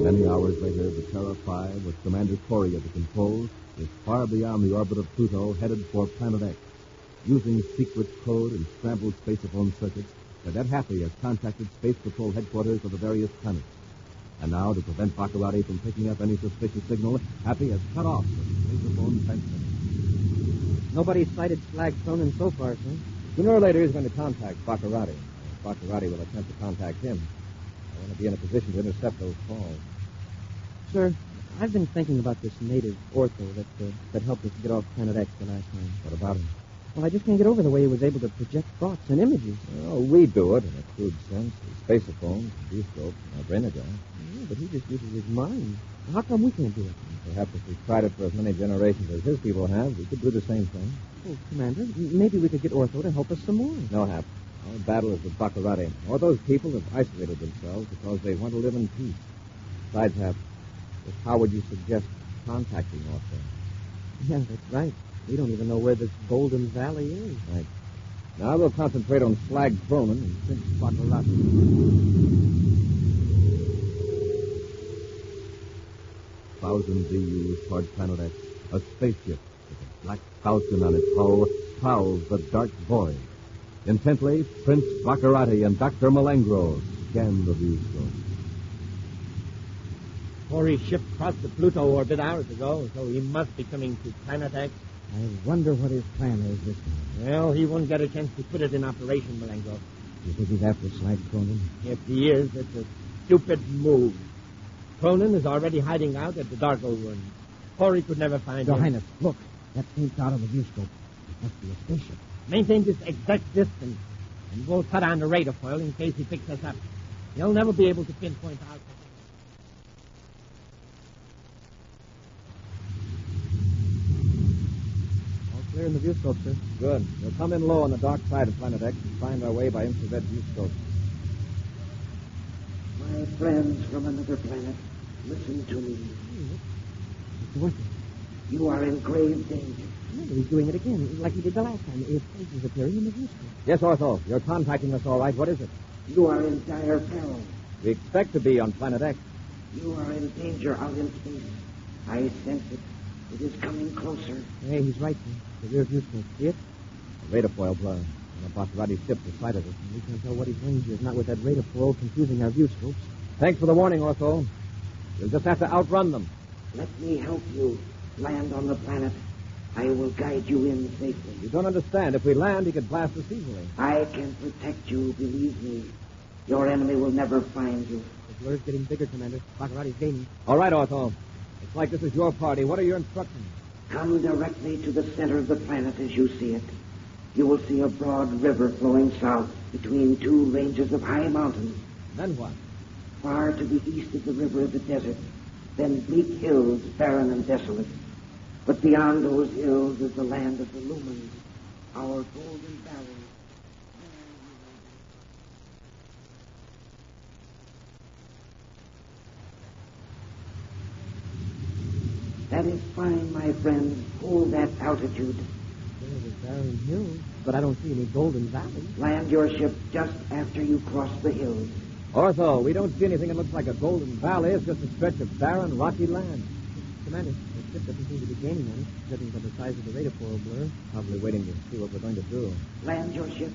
Many hours later, the Terra 5, with Commander Corry at the controls, is far beyond the orbit of Pluto, headed for Planet X. Using secret code and scrambled spaceophone circuits, Cadet Happy has contacted Space Patrol headquarters of the various planets. And now, to prevent Bacarratti from picking up any suspicious signal, Happy has cut off the spaceophone transmitter. Nobody's sighted Slag Cronin so far, sir. Sooner or later, he's going to contact Bacarratti. Bacarratti will attempt to contact him. I want to be in a position to intercept those calls. Sir, I've been thinking about this native ortho that helped us get off Planet X the last time. What about him? Well, I just can't get over the way he was able to project thoughts and images. Well, we do it in a crude sense. Spaceophones, V-scope, brainograph. Yeah, but he just uses his mind. How come we can't do it? Perhaps if we tried it for as many generations as his people have, we could do the same thing. Oh, Commander, maybe we could get Ortho to help us some more. No, Hap. Our battle is with Bacarratti. All those people have isolated themselves because they want to live in peace. Besides, Hap, just how would you suggest contacting Ortho? Yeah, that's right. We don't even know where this Golden Valley is. Right. Now we'll concentrate on Slag Cronin and Prince Bacarratti. Thousands EUs toward Planet X. A spaceship with a black falcon on its hull prowls the dark void. Intently, Prince Bacarratti and Dr. Malengro scan the viewscope. Corry's ship crossed the Pluto orbit hours ago, so he must be coming to Planet X. I wonder what his plan is this time. Well, he won't get a chance to put it in operation, Malengro. You think he's after Slag Cronin? If he is, it's a stupid move. Cronin is already hiding out at the Adargo room. Corry could never find Your him. Highness, look. That faint dot on the viewscope. It must be a spaceship. Maintain this exact distance, and we'll cut on the radar foil in case he picks us up. He'll never be able to pinpoint out. All clear in the viewscope, sir. Good. We'll come in low on the dark side of Planet X and find our way by infrared viewscope. My friends from another planet, listen to me. You are in grave danger. Remember, he's doing it again, like he did the last time. His face is appearing in the viewscope. Yes, Ortho. You're contacting us all right. What is it? You are in dire peril. We expect to be on Planet X. You are in danger out in space. I sense it. It is coming closer. Hey, he's right, sir. The rear viewscope. See it? The radar foil blur. And the Bacarratti ship beside of it. We can't tell what his range is, not with that radar foil confusing our viewscopes. Thanks for the warning, Ortho. You'll just have to outrun them. Let me help you. Land on the planet. I will guide you in safely. You don't understand. If we land, he could blast us easily. I can protect you, believe me. Your enemy will never find you. The blur's getting bigger, Commander. Bacarratti's gaining. All right, Ortho. It's like this is your party. What are your instructions? Come directly to the center of the planet as you see it. You will see a broad river flowing south between two ranges of high mountains. Then what? Far to the east of the river is a desert, then bleak hills, barren and desolate. But beyond those hills is the land of the Lumens, our golden valley. That is fine, my friend. Hold that altitude. There's a barren hills, but I don't see any golden valleys. Land your ship just after you cross the hills. Ortho, we don't see anything that looks like a golden valley. It's just a stretch of barren, rocky land. Commander, the ship doesn't seem to be gaining on us, judging by the size of the radar foil blur. Probably waiting to see what we're going to do. Land your ship.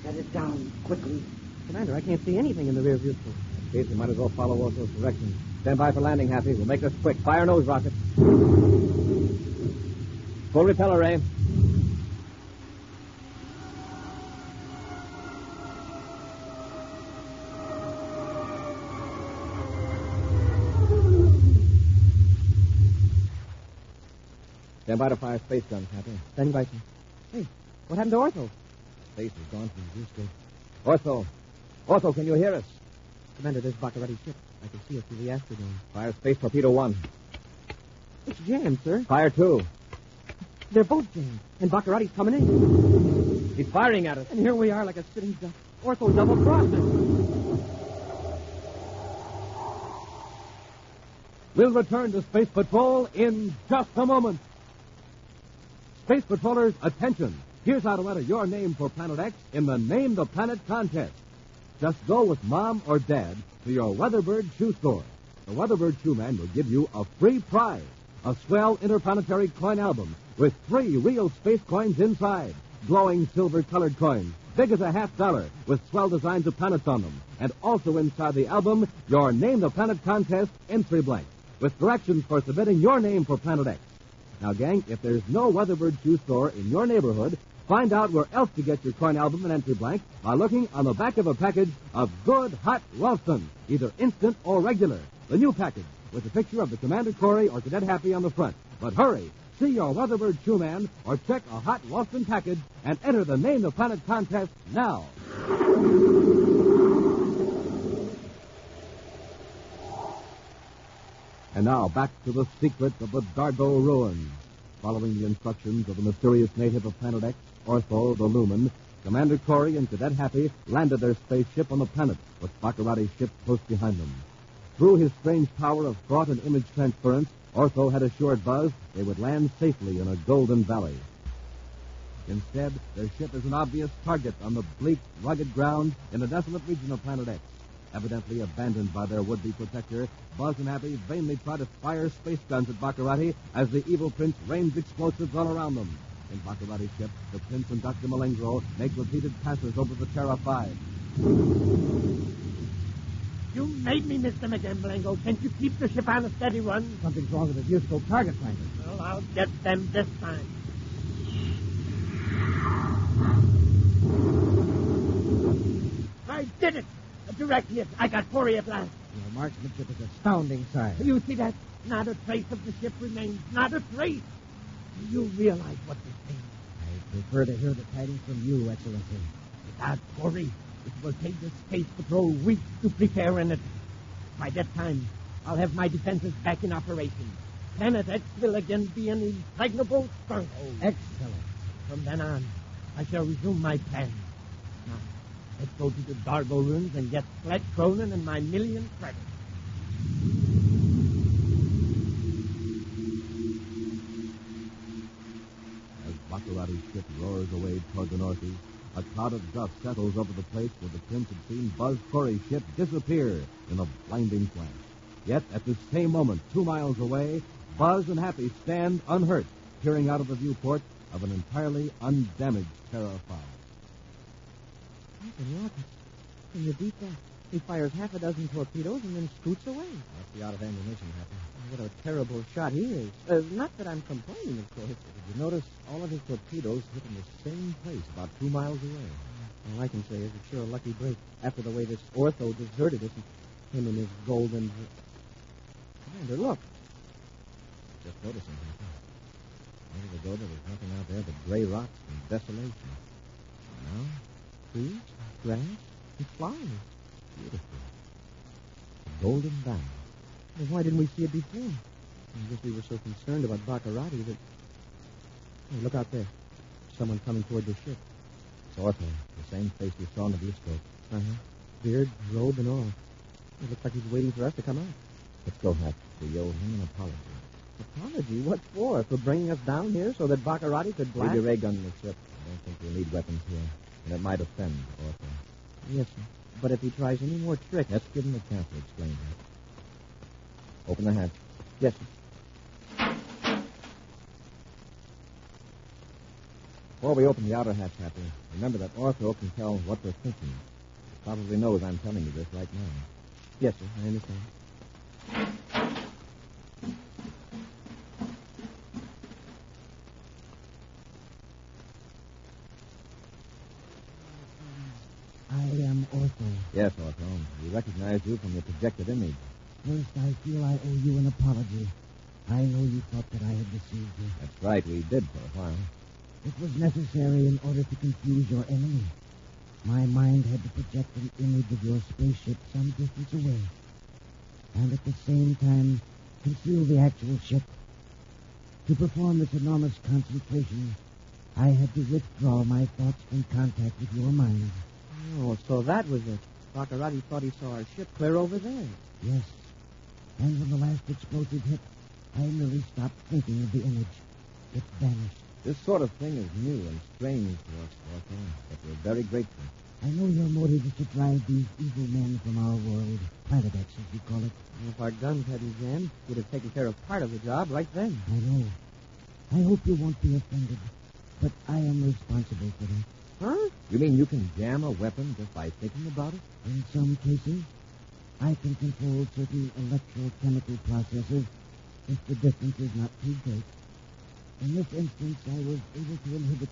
Set it down quickly. Commander, I can't see anything in the rear viewscope. In case we might as well follow Ortho's directions. Stand by for landing, Happy. We'll make this quick. Fire nose rocket. Full repeller ray. Stand by to fire space guns, Happy. Standing by, sir. Hey, what happened to Ortho? Space is gone from the viewscope. Ortho. Ortho, can you hear us? Commander, there's Bacarratti's ship. I can see it through the astrodome. Fire space torpedo 1. It's jammed, sir. Fire 2. They're both jammed. And Bacarratti's coming in. He's firing at us. And here we are like a sitting duck. Ortho double-crossed us. We'll return to Space Patrol in just a moment. Space Patrollers, attention. Here's how to enter your name for Planet X in the Name the Planet contest. Just go with Mom or Dad to your Weatherbird shoe store. The Weatherbird shoe man will give you a free prize, a swell interplanetary coin album with 3 real space coins inside, glowing silver-colored coins, big as a $50, with swell designs of planets on them. And also inside the album, your Name the Planet contest entry blank, with directions for submitting your name for Planet X. Now, gang, if there's no Weatherbird shoe store in your neighborhood, find out where else to get your coin album and entry blank by looking on the back of a package of good, hot Ralston, either instant or regular. The new package, with a picture of the Commander Corry or Cadet Happy on the front. But hurry, see your Weatherbird shoe man or check a hot Ralston package and enter the Name the Planet contest now. And now, back to the secret of the Adargo ruins. Following the instructions of the mysterious native of Planet X, Ortho, the Lumen, Commander Corry and Cadet Happy landed their spaceship on the planet, with Bacarratti's ship close behind them. Through his strange power of thought and image transference, Ortho had assured Buzz they would land safely in a golden valley. Instead, their ship is an obvious target on the bleak, rugged ground in a desolate region of Planet X. Evidently abandoned by their would-be protector, Buzz and Happy vainly try to fire space guns at Bacarratti as the evil prince rains explosives all around them. In Bacarratti's ship, the prince and Dr. Malengro make repeated passes over the Terra 5. You made me, Mr. McGamblango. Can't you keep the ship on a steady run? Something's wrong with the viewscope target finder. Well, I'll get them this time. I did it! A direct hit. I got Corry at last. Your marksmanship is astounding, sire. You see that? Not a trace of the ship remains. Not a trace. Do you realize what this means? I prefer to hear the tidings from you, Excellency. Without Corry, it will take the Space Patrol weeks to prepare in it. By that time, I'll have my defenses back in operation. Planet X will again be an impregnable stronghold. Excellent. From then on, I shall resume my plans. Now, let's go to the Adargo ruins and get Flat Cronin and my million credits. As Bacarratti's ship roars away toward the northeast, a cloud of dust settles over the place where the Prince had seen Buzz Corry's ship disappear in a blinding flash. Yet, at the same moment, 2 miles away, Buzz and Happy stand unhurt, peering out of the viewport of an entirely undamaged Terra 5. Captain Rocket, can you beat that? He fires half a dozen torpedoes and then scoots away. Must be out of ammunition, Happy. What a terrible shot he is. Not that I'm complaining, of course. Did you notice all of his torpedoes hit in the same place, about 2 miles away? All I can say is it's sure a lucky break after the way this Ortho deserted us. Him and his golden... Commander, look. Just noticing, Happy. A minute ago, there was nothing out there but gray rocks and desolation. Now, trees, grass, and flowers. Beautiful. A golden bough. Well, why didn't we see it before? I guess we were so concerned about Bacarratti that... Hey, look out there. Someone coming toward the ship. It's Ortho, the same face we saw in the viewscope. Uh-huh. Beard, robe, and all. It looks like he's waiting for us to come out. Let's go, Happy. We owe him an apology. Apology? What for? For bringing us down here so that Bacarratti could blast... Leave your ray gun in the ship. I don't think we'll need weapons here. And it might offend Ortho. Yes, sir. But if he tries any more tricks... Let's give him a chance to explain that. Open the hatch. Yes, sir. Before we open the outer hatch, Happy, remember that Ortho can tell what we're thinking. He probably knows I'm telling you this right now. Yes, sir. I understand. I am Ortho. Yes, Ortho. We recognize you from your projected image. First, I feel I owe you an apology. I know you thought that I had deceived you. That's right, we did for a while. It was necessary in order to confuse your enemy. My mind had to project an image of your spaceship some distance away, and at the same time conceal the actual ship. To perform this enormous concentration, I had to withdraw my thoughts from contact with your mind. Oh, so that was it. Bacarratti thought he saw our ship clear over there. Yes. And when the last explosive hit, I merely stopped thinking of the image. It vanished. This sort of thing is new and strange to us, Ortho, but we're very grateful. I know your motive is to drive these evil men from our world, Planet X, as you call it. If our guns hadn't jammed, we'd have taken care of part of the job right then. I know. I hope you won't be offended, but I am responsible for that. Huh? You mean you can jam a weapon just by thinking about it? In some cases, I can control certain electrochemical processes if the distance is not too great. In this instance, I was able to inhibit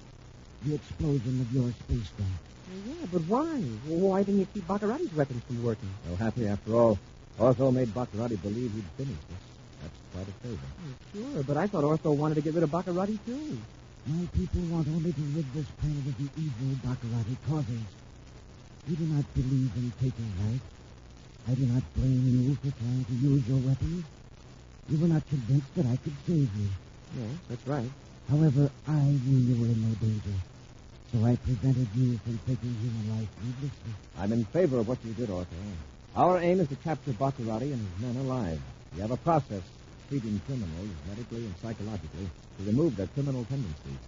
the explosion of your spacecraft. Yeah, but why? Why didn't you keep Bacarratti's weapons from working? Well, Happy, after all, Ortho made Bacarratti believe he'd finished us. That's quite a favor. Oh, sure, but I thought Ortho wanted to get rid of Bacarratti, too. My people want only to rid this planet of the evil Bacarratti causes. You do not believe in taking life. I do not blame you for trying to use your weapons. You were not convinced that I could save you. Yes, that's right. However, I knew you were in no danger, so I prevented you from taking human life needlessly. I'm in favor of what you did, Ortho. Our aim is to capture Bacarratti and his men alive. We have a process treating criminals medically and psychologically to remove their criminal tendencies.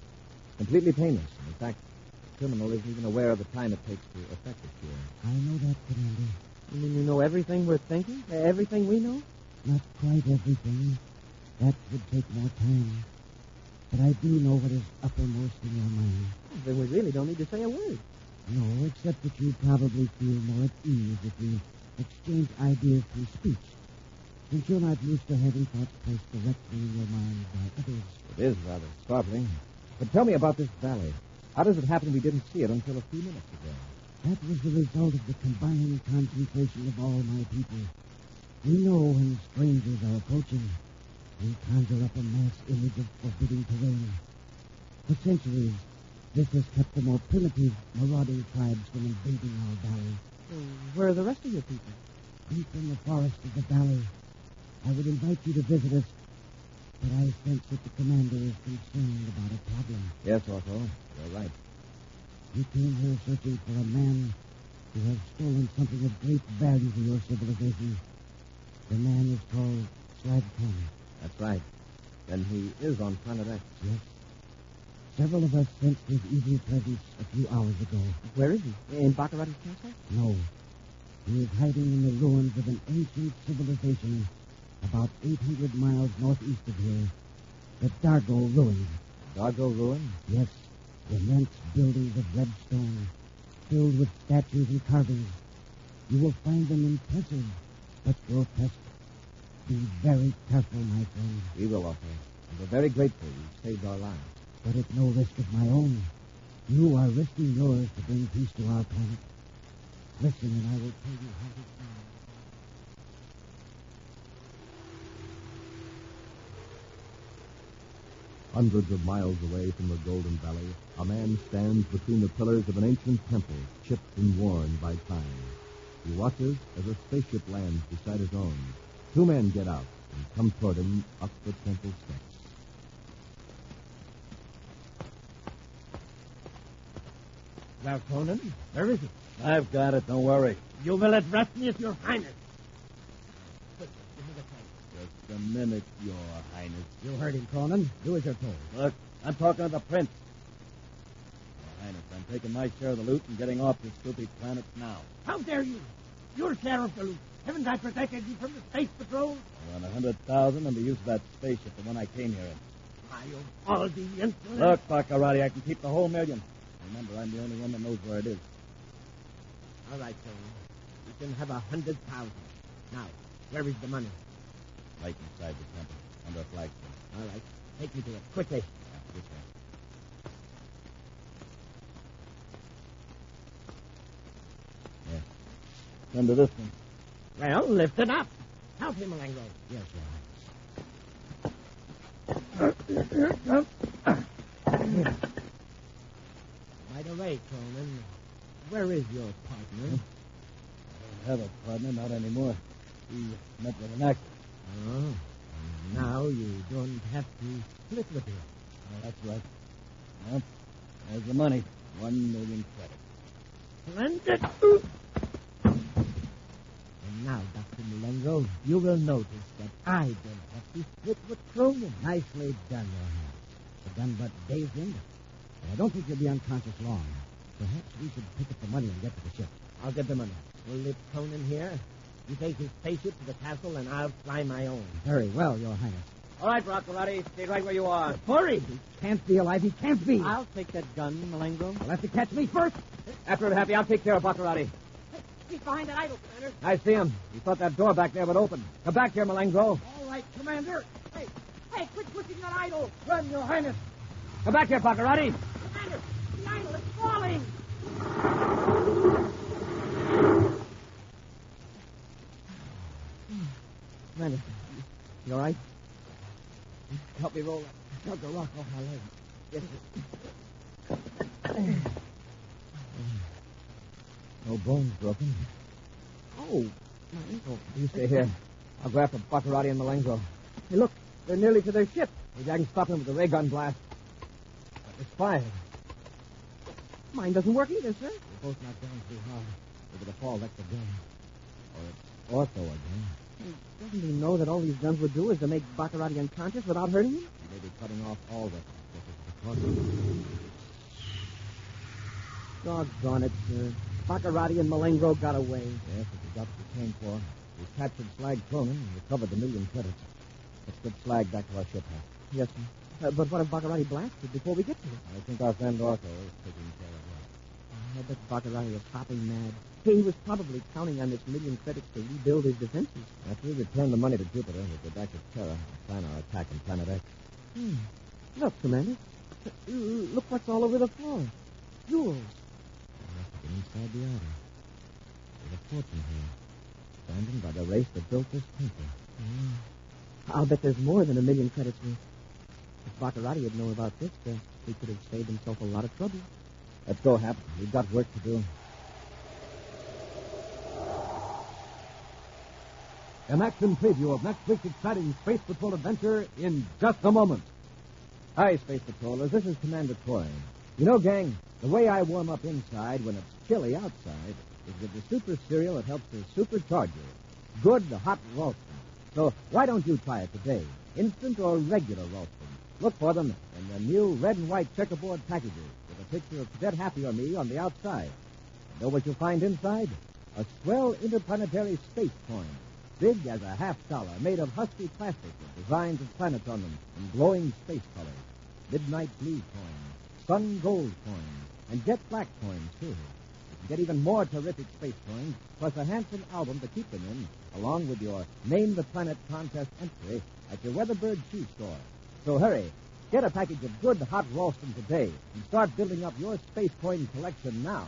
Completely painless. In fact, the criminal isn't even aware of the time it takes to effect a cure. I know that, Commander. You mean you know everything we're thinking? Everything we know? Not quite everything. That would take more time. But I do know what is uppermost in your mind. Then we really don't need to say a word. No, except that you probably feel more at ease if we exchange ideas through speech. Since you're not used to having thoughts placed directly in your mind by others. It is rather startling. But tell me about this valley. How does it happen we didn't see it until a few minutes ago? That was the result of the combined concentration of all my people. We know when strangers are approaching. We conjure up a mass image of forbidding terrain. For centuries, this has kept the more primitive, marauding tribes from invading our valley. Where are the rest of your people? Deep in the forest of the valley. I would invite you to visit us, but I sense that the commander is concerned about a problem. Yes, Otto. You're right. We came here searching for a man who has stolen something of great value to your civilization. The man is called Cyclone. That's right. Then he is on Planet X. Yes. Several of us sensed his evil presence a few hours ago. Where is he? In Bacarratti's castle? No. He is hiding in the ruins of an ancient civilization about 800 miles northeast of here. The Adargo ruins. Adargo ruins? Yes. Immense buildings of red stone, filled with statues and carvings. You will find them impressive, but grotesque. Be very careful, my friend. We will, Otto. And we're very grateful you saved our lives. But at no risk of my own. You are risking yours to bring peace to our planet. Listen, and I will tell you how to stand. Hundreds of miles away from the Golden Valley, a man stands between the pillars of an ancient temple, chipped and worn by time. He watches as a spaceship lands beside his own. Two men get out and come toward him up the temple steps. Well, Conan, where is it? I've got it, don't worry. You will address me as Your Highness. Just a minute, Your Highness. You heard him, Conan. Do as you're told. Look, I'm talking to the Prince. Your Highness, I'm taking my share of the loot and getting off this stupid planet now. How dare you? Your share of the loot. Haven't I protected you from the space patrol? I want 100,000 and the use of that spaceship, the one I came here in. I of all the insolence. Look, Bacarratti, I can keep the whole million. Remember, I'm the only one that knows where it is. All right, Conan. You can have 100,000. Now, where is the money? Right inside the temple, under a flagstone. All right. Take me to it, quickly. Yeah, this way. Yeah. Under this one. Well, lift it up. Help him, Malengo. Yes, By the way, Conan, where is your partner? I don't have a partner, not anymore. He met with an accident. Oh, and now you don't have to split with him. Oh, that's right. Well, there's the money. 1 million credits. Splendid. And now, Dr. Malengo, you will notice that I don't have to split with Cronin. Nicely done, Your Highness. The gun but dazed him. I don't think you'll be unconscious long. Perhaps we should pick up the money and get to the ship. I'll get the money. We'll leave Conan here. You take his spaceship to the castle, and I'll fly my own. Very well, Your Highness. All right, Bacarratti. Stay right where you are. Hurry! He can't be alive. He can't be. I'll take that gun, Malengo. You'll have to catch me first. After it, Happy, I'll take care of Bacarratti. He's behind that idol, Commander. I see him. He thought that door back there would open. Come back here, Malengo. All right, Commander. Hey, quit pushing that idol. Run, Your Highness. Come back here, Bacarratti. Commander, the idol is falling. Commander, you all right? Help me roll that chunk of rock off my leg. Yes, sir. No bones broken. Oh, my ankle. You stay here. I'll go after Bacarratti and Malengo. Hey, look. They're nearly to their ship. Maybe I can stop them with a ray gun blast. It's fired. Mine doesn't work either, sir. We're both knocked down too hard. We're going to fall like the gun. Or it's Ortho again. Hey, doesn't he know that all these guns would do is to make Bacarratti unconscious without hurting him? He may be cutting off all weapons. Doggone it, sir. Bacarratti and Malengo got away. Yes, but we got what we came for. We captured Slag Cronin and recovered the million credits. Let's get Slag back to our ship now. Yes, sir. But what if Bacarratti blasted before we get to it? I think our friend Ortho is taking care of that. I bet Bacarratti is hopping mad. He was probably counting on this million credits to rebuild his defenses. After we return the money to Jupiter, we'll go back to Terra and plan our attack on Planet X. Look, Commander. Look what's all over the floor. Jewels. They must have been inside the idol. There's a fortune here. abandoned by the race that built this temple. I'll bet there's more than 1 million credits worth. If Bacarratti had known about this, he could have saved himself a lot of trouble. Let's go, Hap. We've got work to do. An action preview of next week's exciting Space Patrol adventure in just a moment. Hi, Space Patrollers. This is Commander Corry. You know, gang, the way I warm up inside when it's chilly outside is with the super cereal that helps to supercharge you. Good hot roasting. So why don't you try it today? Instant or regular roasting. Look for them in the new red and white checkerboard packages with a picture of Cadet Happy or me on the outside. And know what you'll find inside? A swell interplanetary space coin. Big as a $50, made of husky plastic with designs of planets on them in glowing space colors. Midnight blue coins, sun gold coins, and jet black coins, too. You can get even more terrific space coins, plus a handsome album to keep them in, along with your Name the Planet contest entry at your Weatherbird shoe store. So hurry, get a package of good hot roasting today and start building up your space coin collection now.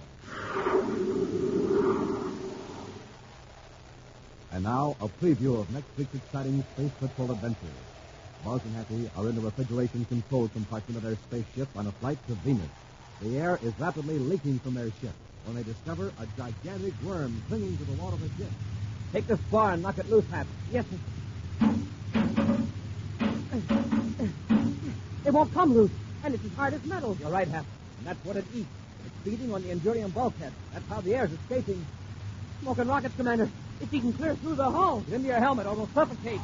And now, a preview of next week's exciting Space Patrol adventure. Buzz and Happy are in the refrigeration control compartment of their spaceship on a flight to Venus. The air is rapidly leaking from their ship when they discover a gigantic worm clinging to the wall of the ship. Take the spar and knock it loose, Hap. Yes, sir. It won't come loose, and it's as hard as metal. You're right, Hap. And that's what it eats. It's feeding on the Endurium bulkhead. That's how the air's escaping. Smoking rockets, Commander. It's eating clear through the hull. Get into your helmet or it'll suffocate.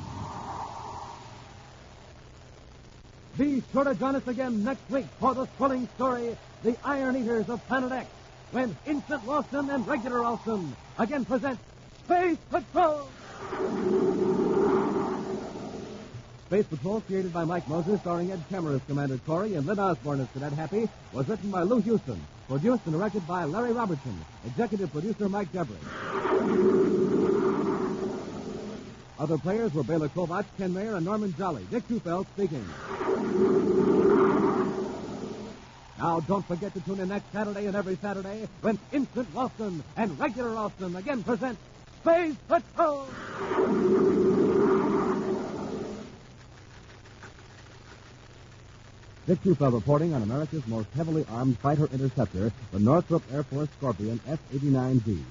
Be sure to join us again next week for the thrilling story, The Iron Eaters of Planet X, when Instant Ralston and Regular Ralston again present Space Patrol! Space Patrol, created by Mike Moses, starring Ed Kemmer as Commander Corry and Lyn Osborn as Cadet Happy, was written by Lou Houston, produced and directed by Larry Robertson, executive producer Mike Devery. Other players were Bela Kovacs, Ken Mayer, and Norman Jolly. Dick Tufeld speaking. Now, don't forget to tune in next Saturday and every Saturday when Instant Ralston and Regular Ralston again present Space Patrol! Dick Tufeld reporting on America's most heavily armed fighter interceptor, the Northrop Air Force Scorpion F-89D.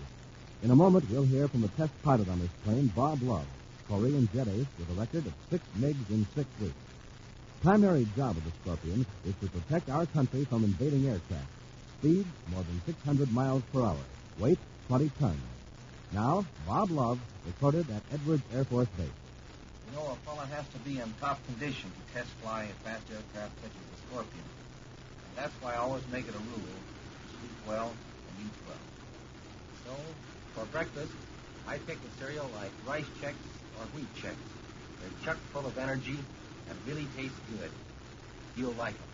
In a moment, we'll hear from the test pilot on this plane, Bob Love, Korean jet ace with a record of 6 MiGs in 6 weeks. Primary job of the Scorpion is to protect our country from invading aircraft. Speed, more than 600 miles per hour. Weight, 20 tons. Now, Bob Love, recorded at Edwards Air Force Base. You know, a fella has to be in top condition to test fly a fast aircraft such as the Scorpion. And that's why I always make it a rule to sleep well and eat well. So, for breakfast, I pick a cereal like Rice Chex or Wheat Chex. They're chock full of energy and really taste good. You'll like them.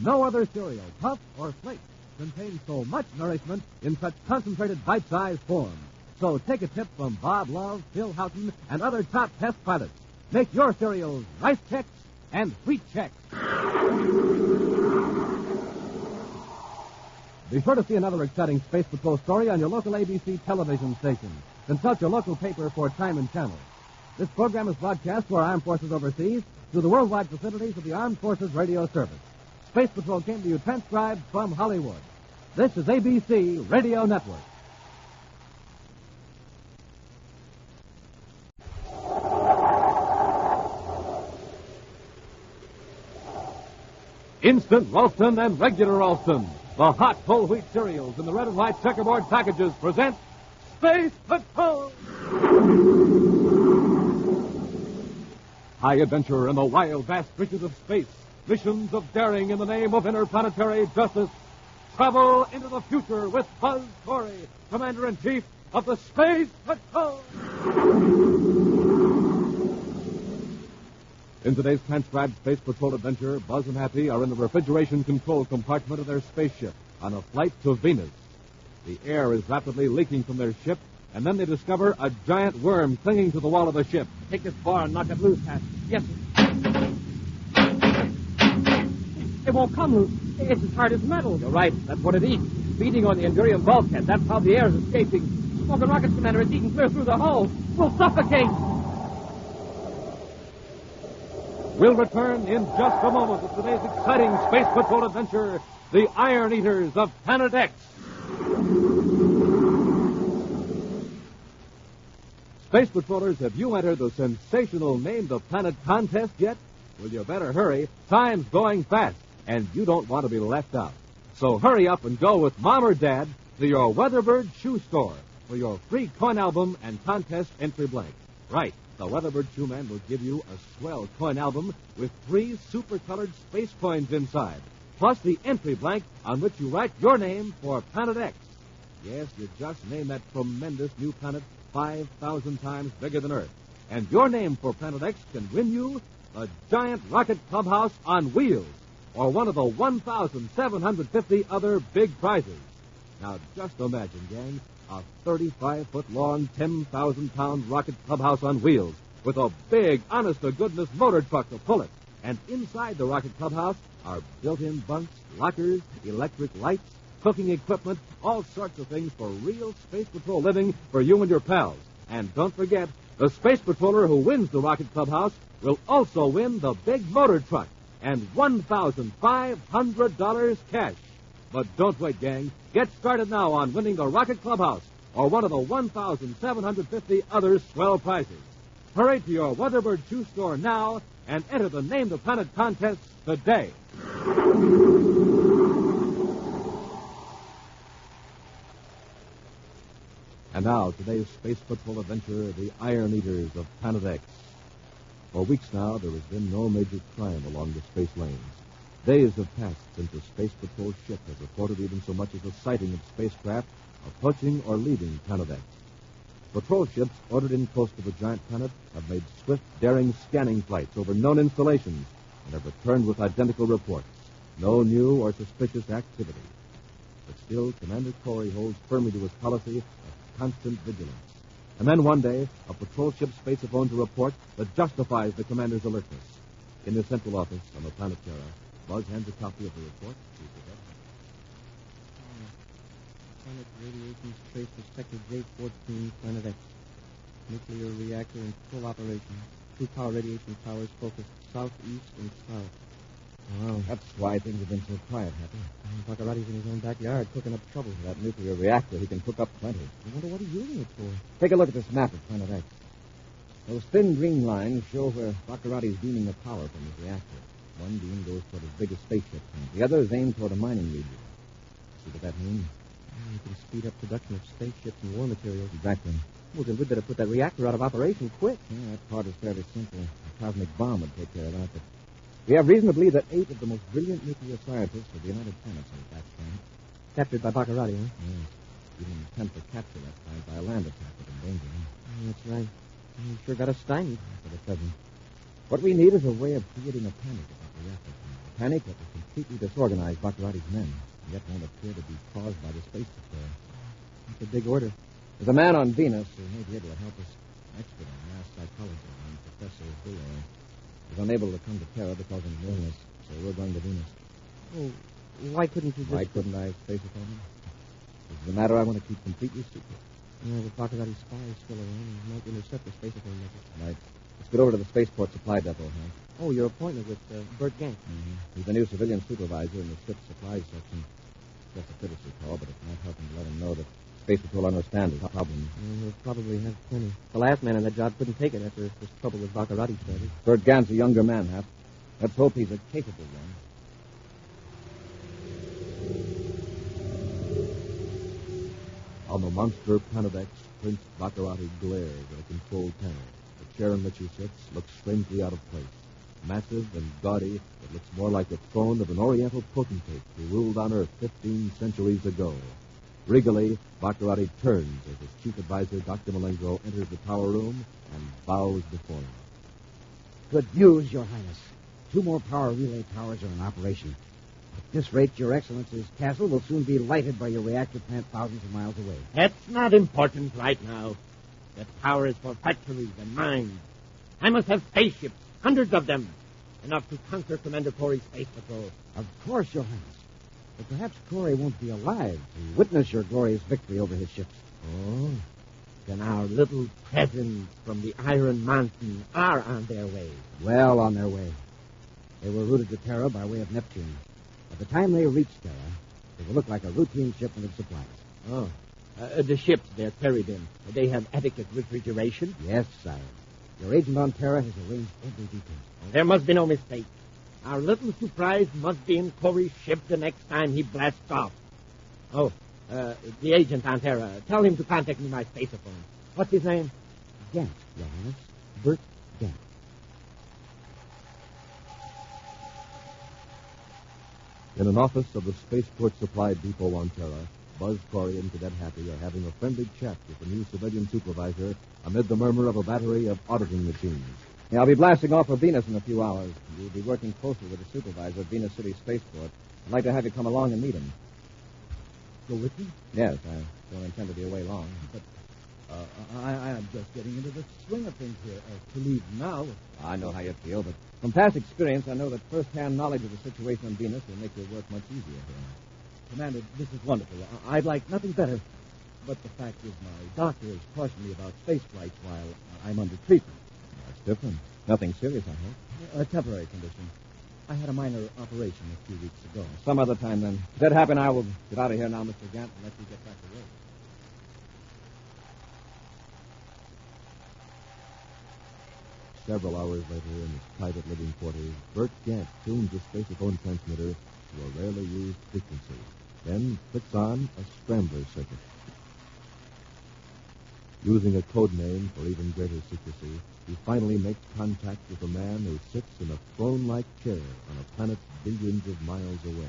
No other cereal, puff or flake, contains so much nourishment in such concentrated bite-sized form. So take a tip from Bob Love, Phil Houghton, and other top test pilots. Make your cereals Rice Chex and Wheat Chex. Be sure to see another exciting Space Patrol story on your local ABC television station. Consult your local paper for time and channel. This program is broadcast to our armed forces overseas through the worldwide facilities of the Armed Forces Radio Service. Space Patrol came to you transcribed from Hollywood. This is ABC Radio Network. Instant Ralston and Regular Ralston, the hot whole wheat cereals in the red and white checkerboard packages, present Space Patrol! High adventure in the wild, vast reaches of space. Missions of daring in the name of interplanetary justice. Travel into the future with Buzz Corry, Commander-in-Chief of the Space Patrol! In today's transcribed Space Patrol adventure, Buzz and Happy are in the refrigeration control compartment of their spaceship on a flight to Venus. The air is rapidly leaking from their ship, and then they discover a giant worm clinging to the wall of the ship. Take this bar and knock it loose, Hap. Yes, sir. It won't come loose. It's as hard as metal. You're right. That's what it eats. Feeding on the Endurium bulkhead. That's how the air's escaping. smoke of rockets, Commander. It's eating clear through the hull. We'll suffocate. We'll return in just a moment with today's exciting Space Patrol adventure, the Iron Eaters of Planet X. Space Patrollers, have you entered the sensational Name the Planet contest yet? Well, you better hurry. Time's going fast, and you don't want to be left out. So hurry up and go with Mom or Dad to your Weatherbird shoe store for your free coin album and contest entry blank. Right, the Weatherbird shoe man will give you a swell coin album with 3 super-colored space coins inside, plus the entry blank on which you write your name for Planet X. Yes, you just name that tremendous new planet 5,000 times bigger than Earth. And your name for Planet X can win you a giant rocket clubhouse on wheels, or one of the 1,750 other big prizes. Now, just imagine, gang, a 35-foot-long, 10,000-pound rocket clubhouse on wheels with a big, honest-to-goodness motor truck to pull it. And inside the rocket clubhouse are built-in bunks, lockers, electric lights, cooking equipment, all sorts of things for real Space Patrol living for you and your pals. And don't forget, the Space Patroller who wins the rocket clubhouse will also win the big motor truck and $1,500 cash. But don't wait, gang. Get started now on winning the rocket clubhouse or one of the 1,750 other swell prizes. Hurry to your Weatherbird shoe store now and enter the Name the Planet contest today. And now, today's Space Patrol adventure, the Iron Eaters of Planet X. For weeks now, there has been no major crime along the space lanes. Days have passed since a Space Patrol ship has reported even so much as a sighting of spacecraft approaching or leaving Planet X. Patrol ships ordered in close to the giant planet have made swift, daring scanning flights over known installations and have returned with identical reports. No new or suspicious activity. But still, Commander Corry holds firmly to his policy of constant vigilance. And then one day, a patrol ship spaceophone to report that justifies the commander's alertness. In the central office on the planet Terra, Buzz hands a copy of the report to Cadet Planet radiation trace suspected J-14, Planet X. Nuclear reactor in full operation. 2 power radiation towers focused southeast and south. Well, that's why things have been so quiet, Happy. Bacarratti's in his own backyard cooking up trouble. That nuclear reactor, he can cook up plenty. I wonder what he's using it for. Take a look at this map of Planet X. Those thin green lines show where Bacarratti's beaming the power from his reactor. One beam goes toward his biggest spaceship, and the other is aimed toward a mining region. See what that means? You can speed up production of spaceships and war materials. Exactly. Well, then we'd better put that reactor out of operation quick. Yeah, that part is fairly simple. A cosmic bomb would take care of that, but we have reason to believe that 8 of the most brilliant nuclear scientists of the United Planets are back then. Captured by Bacarratti, huh? Yes. We didn't attempt to capture that time by a land attack with danger. That's right. You sure got us stymied. For the present. What we need is a way of creating a panic about the reactor. A panic that will completely disorganize Bacarratti's men, yet won't appear to be caused by the space patrol. That's a big order. There's a man on Venus who may be able to help us. An expert on mass psychology named Professor Buller. He's unable to come to Terra because of an illness, so we're going to Venus. Oh, why couldn't you just... Why couldn't I space upon him? This is a matter I want to keep completely secret. Yeah, the Bacarratti spies still around. He might intercept the spaceophone message. Right. Let's get over to the spaceport supply depot, Hank. Oh, your appointment with Bert Gank. Mm-hmm. He's the new civilian supervisor in the ship's supplies section. Just a courtesy call, but it might help him to let him know that Space Patrol understands his problem. He'll probably have plenty. The last man on that job couldn't take it after this trouble with Bacarratti started. Bert Gant's a younger man, Hap. Let's hope he's a capable one. On the monster Planet X, Prince Bacarratti glares at a control panel. The chair in which he sits looks strangely out of place. Massive and gaudy, it looks more like the throne of an oriental potentate who ruled on Earth 15 centuries ago. Regally, Bacarratti turns as his chief advisor, Dr. Malengo, enters the tower room and bows before him. Good news, Your Highness. 2 more power relay towers are in operation. At this rate, Your Excellency's castle will soon be lighted by your reactor plant thousands of miles away. That's not important right now. The power is for factories and mines. I must have spaceships, hundreds of them, enough to conquer Commander Corry's space patrol. Of course, Your Highness. But perhaps Corry won't be alive to witness your glorious victory over his ships. Oh, Then our little presents from the Iron Mountain are on their way. Well on their way. They were routed to Terra by way of Neptune. By the time they reached Terra, it will look like a routine shipment of supplies. Oh. The ships they're carried in, they have adequate refrigeration? Yes, sire. Your agent on Terra has arranged every detail. There must be no mistake. Our little surprise must be in Corry's ship the next time he blasts off. Oh, the agent on Terra. Tell him to contact me by spaceophone. What's his name? Gant, Your Highness. Bert Gant. In an office of the Spaceport Supply Depot on Terra, Buzz Corry and Cadet Happy are having a friendly chat with the new civilian supervisor amid the murmur of a battery of auditing machines. Yeah, I'll be blasting off for Venus in a few hours. You'll be working closely with the supervisor of Venus City Spaceport. I'd like to have you come along and meet him. Go with me? Yes, I don't intend to be away long. But I am just getting into the swing of things here. To leave now... I know how you feel, but from past experience, I know that first-hand knowledge of the situation on Venus will make your work much easier here. Commander, this is wonderful. I'd like nothing better. But the fact is, my doctor has cautioned me about space flights while I'm under treatment. That's different. Nothing serious, I hope. A temporary condition. I had a minor operation a few weeks ago. Some other time, then. Cadet Happy and I will get out of here now, Mr. Gant, and let you get back to work. Several hours later, in his private living quarters, Bert Gant tunes the spaceophone transmitter to a rarely used frequency, then clicks on a scrambler circuit. Using a code name for even greater secrecy, he finally makes contact with a man who sits in a throne-like chair on a planet billions of miles away.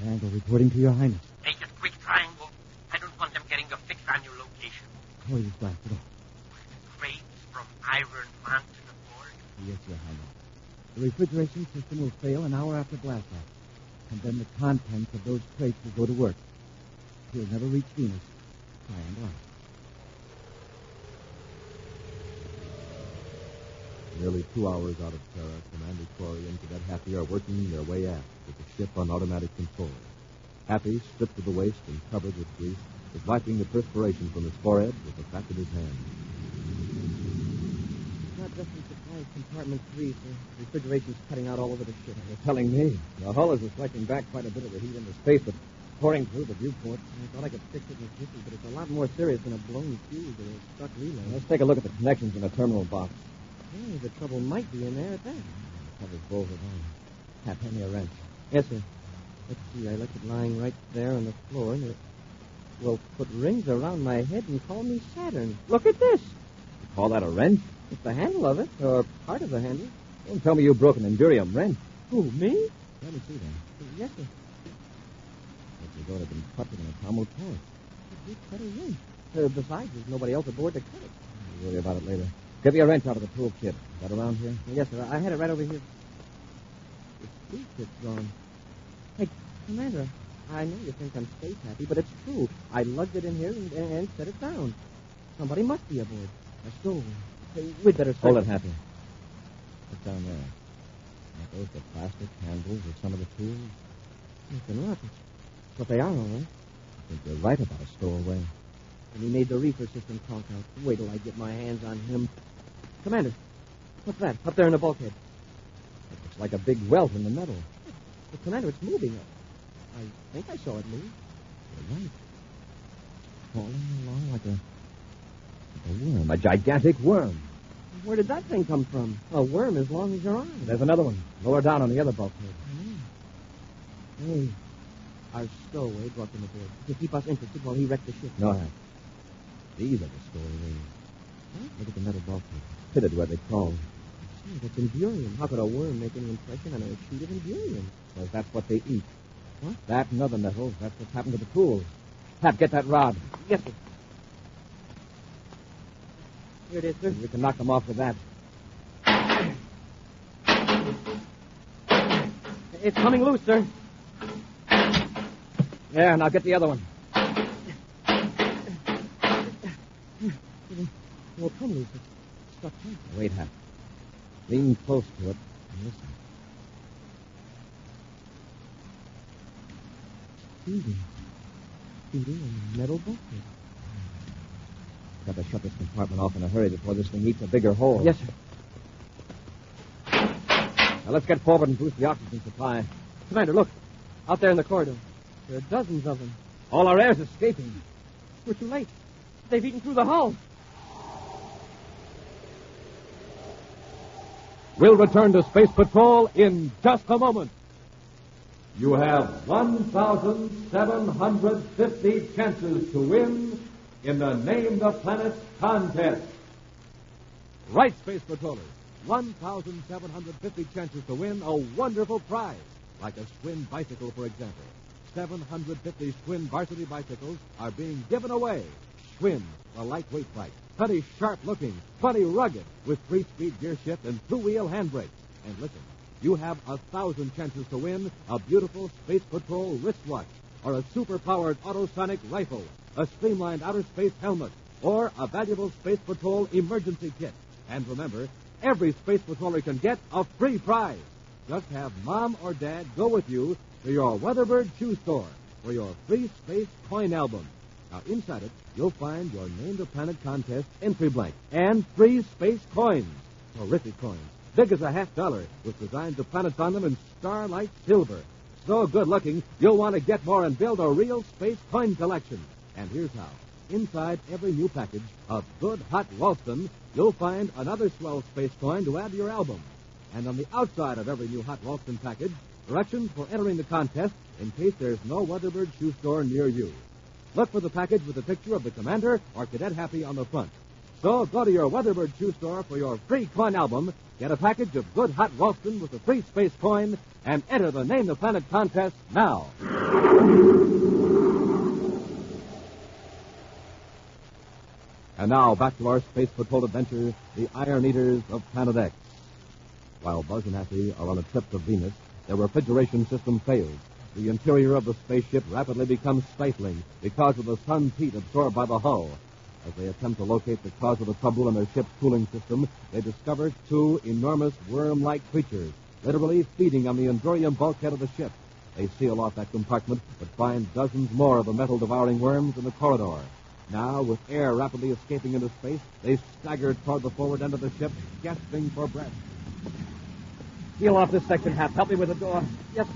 Triangle reporting to Your Highness. Make it quick, Triangle. I don't want them getting a fix on your location. Corry's blasted off. Crates from Iron Mountain aboard? Yes, Your Highness. The refrigeration system will fail an hour after blastoff, and then the contents of those crates will go to work. He'll never reach Venus. Triangle out. Nearly 2 hours out of Terra, Commander Corry and Cadet Happy are working their way aft with the ship on automatic control. Happy, stripped to the waist and covered with grease, is wiping the perspiration from his forehead with the back of his hand. Not just in supply compartment 3, sir. Refrigeration's cutting out all over the ship. You're telling me? The hull is reflecting back quite a bit of the heat into space, but pouring through the viewport. I thought I could fix it in a jiffy, but it's a lot more serious than a blown fuse or a stuck relay. Let's take a look at the connections in the terminal box. Hey, the trouble might be in there at that. The cover's bolted on. Pat, hand me a wrench. Yes, sir. Let's see, I left it lying right there on the floor. And it will put rings around my head and call me Saturn. Look at this. You call that a wrench? It's the handle of it, or part of the handle. Don't tell me you broke an Endurium wrench. Who, me? Let me see that. Yes, sir. But you would have been cut with an atomic torch. You cut a wrench. Besides, there's nobody else aboard to cut it. We'll worry about it later. Get me a wrench out of the tool kit. Is that around here? Yes, sir. I had it right over here. The tool kit's gone. Hey, Commander, I know you think I'm space happy, but it's true. I lugged it in here and set it down. Somebody must be aboard. A stowaway. We'd better search. Hold it, Happy. What's down there? Are those the plastic handles of some of the tools? Nothing rockets. But they are, all right. I think you're right about a stowaway. And he made the reefer system conk out. Wait till I get my hands on him. Commander, what's that? Up there in the bulkhead. It looks like a big welt in the metal. But, Commander, it's moving. I think I saw it move. You're right. Falling along like a worm. A gigantic worm. Where did that thing come from? A worm as long as your arm. There's another one. Lower down on the other bulkhead. Hey, our stowaway brought them aboard to keep us interested while he wrecked the ship. No, Hank. These are the stowaways. Huh? Look at the metal bulkhead. Pitted where they crawled. Say, that's Endurium. How could a worm make any impression on a sheet of Endurium? Because that's what they eat. What? That and other metals. That's what's happened to the tools. Pat, get that rod. Yes, sir. Here it is, sir. We can knock them off with that. It's coming loose, sir. Yeah, now get the other one. It won't come loose. It's stuck tight. Wait, Hap. Lean close to it and listen. Feeding in the metal bucket. Got to shut this compartment off in a hurry before this thing eats a bigger hole. Yes, sir. Now let's get forward and boost the oxygen supply. Commander, look. Out there in the corridor. There are dozens of them. All our air's escaping. We're too late. They've eaten through the hull. We'll return to Space Patrol in just a moment. You have 1,750 chances to win in the Name the Planet contest. Right, Space Patrollers. 1,750 chances to win a wonderful prize, like a Schwinn bicycle, for example. 750 Schwinn varsity bicycles are being given away. Schwinn, the lightweight bike, plenty sharp-looking, plenty rugged, with 3-speed gear shift and 2-wheel handbrake. And listen, you have 1,000 chances to win a beautiful Space Patrol wristwatch, or a super-powered autosonic rifle, a streamlined outer space helmet, or a valuable Space Patrol emergency kit. And remember, every Space Patroller can get a free prize. Just have Mom or Dad go with you to your Weatherbird shoe store for your free space coin album. Now, inside it, you'll find your Name the Planet contest entry blank and free space coins. Terrific coins, big as $50, with designs of planets on them in starlight silver. So good-looking, you'll want to get more and build a real space coin collection. And here's how. Inside every new package of good hot Ralston, you'll find another swell space coin to add to your album. And on the outside of every new hot Ralston package, directions for entering the contest in case there's no Weatherbird shoe store near you. Look for the package with a picture of the Commander or Cadet Happy on the front. So go to your Weatherbird shoe store for your free coin album, get a package of good hot Ralston with a free space coin, and enter the Name the Planet contest now. And now, back to our Space Patrol adventure, the Iron Eaters of Planet X. While Buzz and Happy are on a trip to Venus, their refrigeration system fails. The interior of the spaceship rapidly becomes stifling because of the sun's heat absorbed by the hull. As they attempt to locate the cause of the trouble in their ship's cooling system, they discover 2 enormous worm-like creatures, literally feeding on the endurium bulkhead of the ship. They seal off that compartment, but find dozens more of the metal-devouring worms in the corridor. Now, with air rapidly escaping into space, they stagger toward the forward end of the ship, gasping for breath. Seal off this section, Hap. Help me with the door. Yes, sir.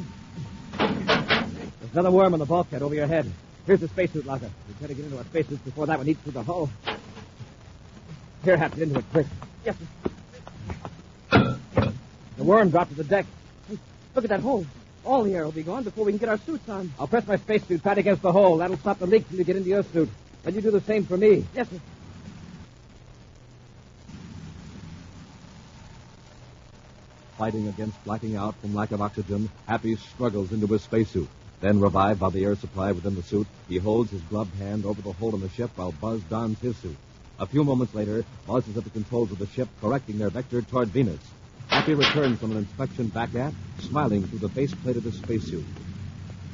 There's another worm on the bulkhead over your head. Here's the spacesuit locker. We'd better get into our spacesuits before that one eats through the hull. Here, Hap, get into it quick. Yes, sir. The worm dropped to the deck. Hey, look at that hole. All the air will be gone before we can get our suits on. I'll press my spacesuit tight against the hole. That'll stop the leak till you get into your suit. Then you do the same for me. Yes, sir. Fighting against blacking out from lack of oxygen, Happy struggles into his spacesuit. Then, revived by the air supply within the suit, he holds his gloved hand over the hole in the ship while Buzz dons his suit. A few moments later, Buzz is at the controls of the ship, correcting their vector toward Venus. Happy returns from an inspection back aft, smiling through the faceplate of his spacesuit.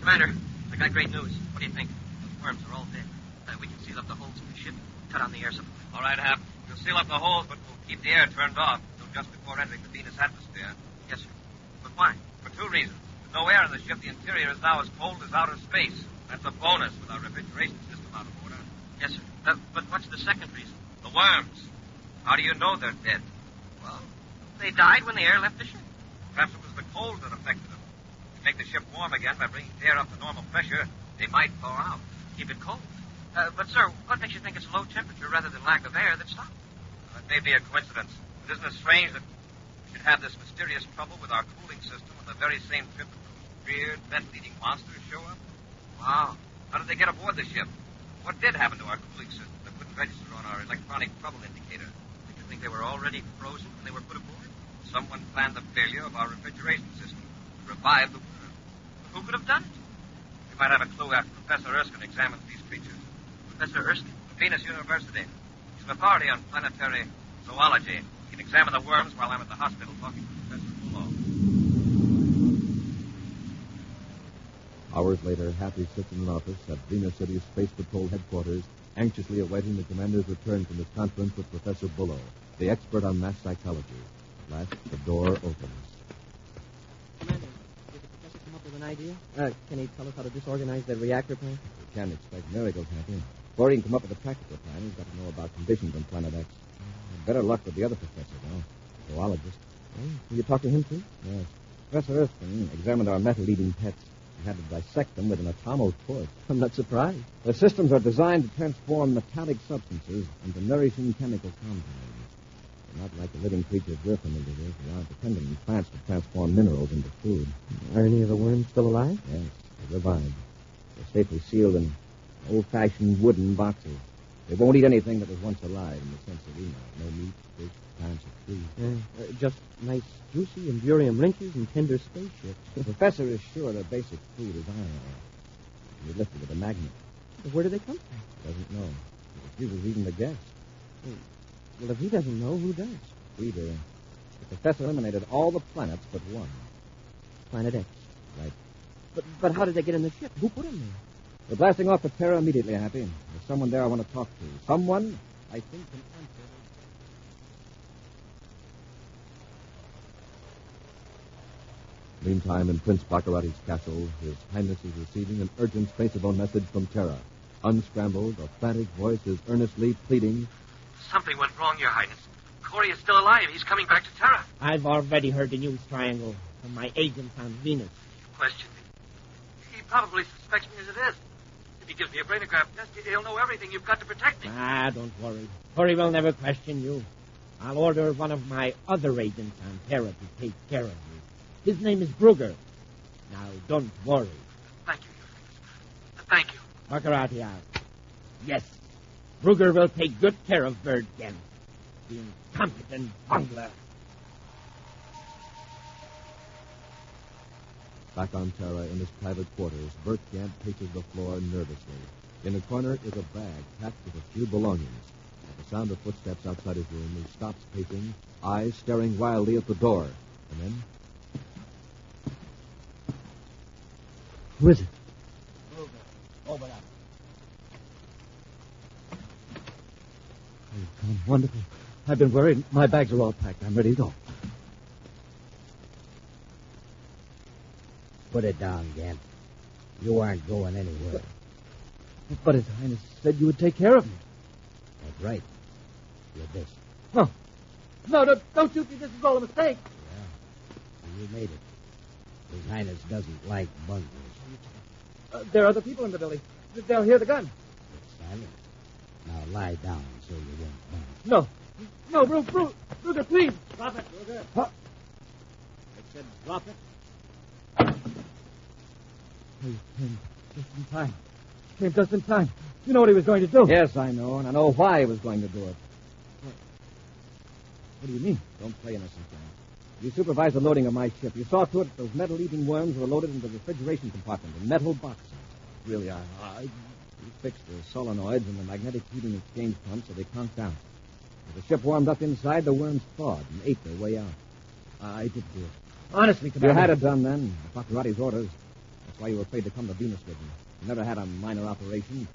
Commander, I got great news. What do you think? Those worms are all dead. We can seal up the holes in the ship, cut on the air supply. All right, Hap. We'll seal up the holes, but we'll keep the air turned off until just before entering the Venus atmosphere. Yes, sir. But why? For 2 reasons. With no air in the ship, the interior is now as cold as outer space. That's a bonus with our refrigeration system out of order. Yes, sir. But what's the second reason? The worms. How do you know they're dead? Well, they died when the air left the ship. Perhaps it was the cold that affected them. To make the ship warm again by bringing air up to normal pressure, they might thaw out. Keep it cold. But, sir, what makes you think it's low temperature rather than lack of air that stopped it? That may be a coincidence. But isn't it strange that we should have this mysterious trouble with our cooling system on the very same trip that those weird, vent-leading monsters show up? Wow. How did they get aboard the ship? What did happen to our cooling system that wouldn't register on our electronic trouble indicator? Did you think they were already frozen when they were put aboard? Someone planned the failure of our refrigeration system to revive the worm. Who could have done it? We might have a clue after Professor Erskine examines these creatures. Professor Erskine? Venus University. He's an authority on planetary zoology. He can examine the worms while I'm at the hospital talking to Professor Bulow. Hours later, Happy sits in an office at Venus City Space Patrol headquarters, anxiously awaiting the commander's return from his conference with Professor Bulow, the expert on mass psychology. At last, the door opens. Commander, did the professor come up with an idea? Can he tell us how to disorganize the reactor plant? We can't expect miracles, Happy. Before he can come up with a practical plan, he's got to know about conditions on Planet X. Better luck with the other professor, though. Zoologist. Oh, will you talk to him, too? Yes. Professor Erskine examined our metal-eating pets. He had to dissect them with an atomo torch. I'm not surprised. The systems are designed to transform metallic substances into nourishing chemical compounds. They're not like the living creatures we're familiar with. They aren't dependent on plants to transform minerals into food. Are any of the worms still alive? Yes, they revived. They're safely sealed in old-fashioned wooden boxes. They won't eat anything that was once alive in the sense that we know. No meat, fish, plants, or trees. Just nice, juicy Endurium wrenches and tender spaceships. The professor is sure their basic food is iron ore. We lifted with a magnet. But where do they come from? He doesn't know. He refuses even to guess. Well, if he doesn't know, who does? We do. The professor eliminated all the planets but one. Planet X. Right. But how did they get in the ship? Who put them there? We're blasting off the Terra immediately, Happy. There's someone there I want to talk to. Someone I think can answer. Meantime, in Prince Bacarratti's castle, His Highness is receiving an urgent spaceable message from Terra. Unscrambled, a frantic voice is earnestly pleading. Something went wrong, Your Highness. Corry is still alive. He's coming back to Terra. I've already heard the news, Triangle, from my agents on Venus. Question me. He probably suspects me as it is. If he gives me a brainograph test, he'll know everything. You've got to protect me. Don't worry. Corry will never question you. I'll order one of my other agents on Terra to take care of you. His name is Brugger. Now, don't worry. Thank you, Your Highness. Thank you. Bacarratti out. Yes, Brugger will take good care of Bird Gant, the incompetent bungler. Back on Terra in his private quarters, Bert Gant paces the floor nervously. In a corner is a bag packed with a few belongings. At the sound of footsteps outside his room, he stops pacing, eyes staring wildly at the door. And then... Who is it? Over there. Oh, Tom, wonderful. I've been worried. My bags are all packed. I'm ready to go. Put it down, Gant. You aren't going anywhere. But His Highness said you would take care of me. That's right. You're this. No. Don't shoot me. This is all a mistake. Yeah. You made it. His Highness doesn't like bunglers. There are other people in the building. They'll hear the gun. It's silent. Now lie down so you won't burn. No, Brugger, please. Drop it, Brugger. Huh? I said drop it. He came just in time. Came just in time. You know what he was going to do. Yes, I know, and I know why he was going to do it. What do you mean? Don't play innocent, Gant. You supervised the loading of my ship. You saw to it that those metal-eating worms were loaded into the refrigeration compartment in metal boxes. Really, You fixed the solenoids and the magnetic heating exchange pumps so they conked out. As the ship warmed up inside, the worms thawed and ate their way out. I did do it. Honestly, You Commander. had it done then, at Bacarratti's orders. That's why you were afraid to come to Venus with me. You never had a minor operation.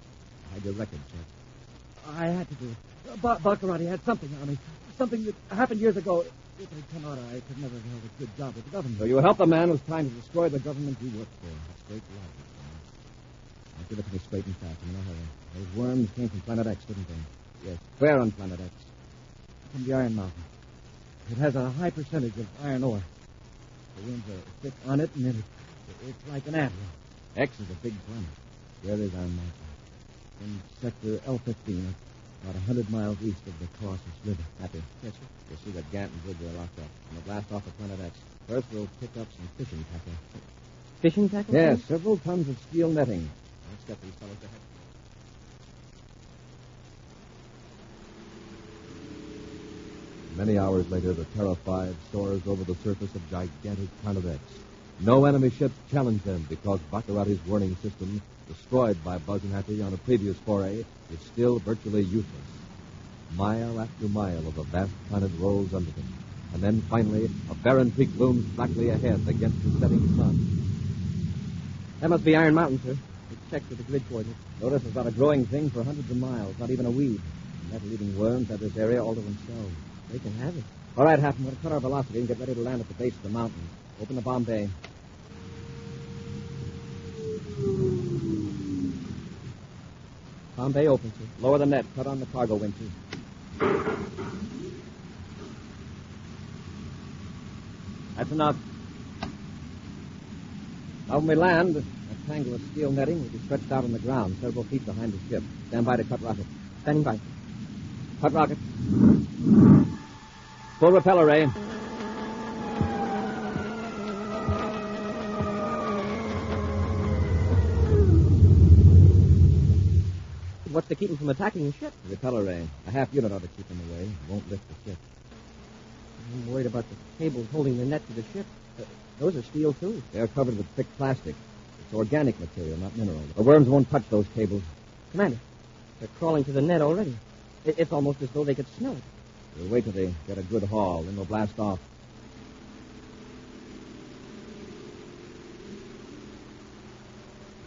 I had your record checked. I had to do it. Bacarratti had something on me. Something that happened years ago. If it had come out, I could never have held a good job with the government. So you helped a man who's trying to destroy the government you worked for. That's great logic. Now give it to me straight and fast. I'm in a hurry. Those worms came from Planet X, didn't they? Yes. Where on Planet X? From the Iron Mountain. It has a high percentage of iron ore. The worms are thick on it, and it's like an antler. X is a big planet. Where is Iron Mountain? In sector L-15, about 100 miles east of the Colossus River. Happy. Yes, sir. You'll see that Gant and Brugger are locked up. And we'll blast off of Planet X. First, we'll pick up some fishing tackle. Fishing tackle? Yes, several tons of steel netting. Let's get these fellows ahead. Many hours later, the Terra 5 soars over the surface of gigantic Planet X. No enemy ships challenge them because Bacarratti's warning system, destroyed by Buzz and Happy on a previous foray, is still virtually useless. Mile after mile of the vast planet rolls under them. And then, finally, a barren peak looms blackly ahead against the setting sun. That must be Iron Mountain, sir. It's checked with the grid coordinates. Notice it's not a growing thing for hundreds of miles, not even a weed. The metal-eating worms have this area all to themselves. They can have it. All right, Happen, we'll cut our velocity and get ready to land at the base of the mountain. Open the bomb bay. Palm Bay open, sir. Lower the net. Cut on the cargo winches. That's enough. Now, when we land, a tangle of steel netting will be stretched out on the ground several feet behind the ship. Stand by to cut rockets. Standing by. Cut rockets. Full repeller ray. What's to keep them from attacking the ship? The repeller ray. A half unit ought to keep them away. It won't lift the ship. I'm worried about the cables holding the net to the ship. Those are steel, too. They're covered with thick plastic. It's organic material, not mineral. The worms won't touch those cables. Commander, they're crawling to the net already. It's almost as though they could smell it. We'll wait till they get a good haul, then we'll blast off.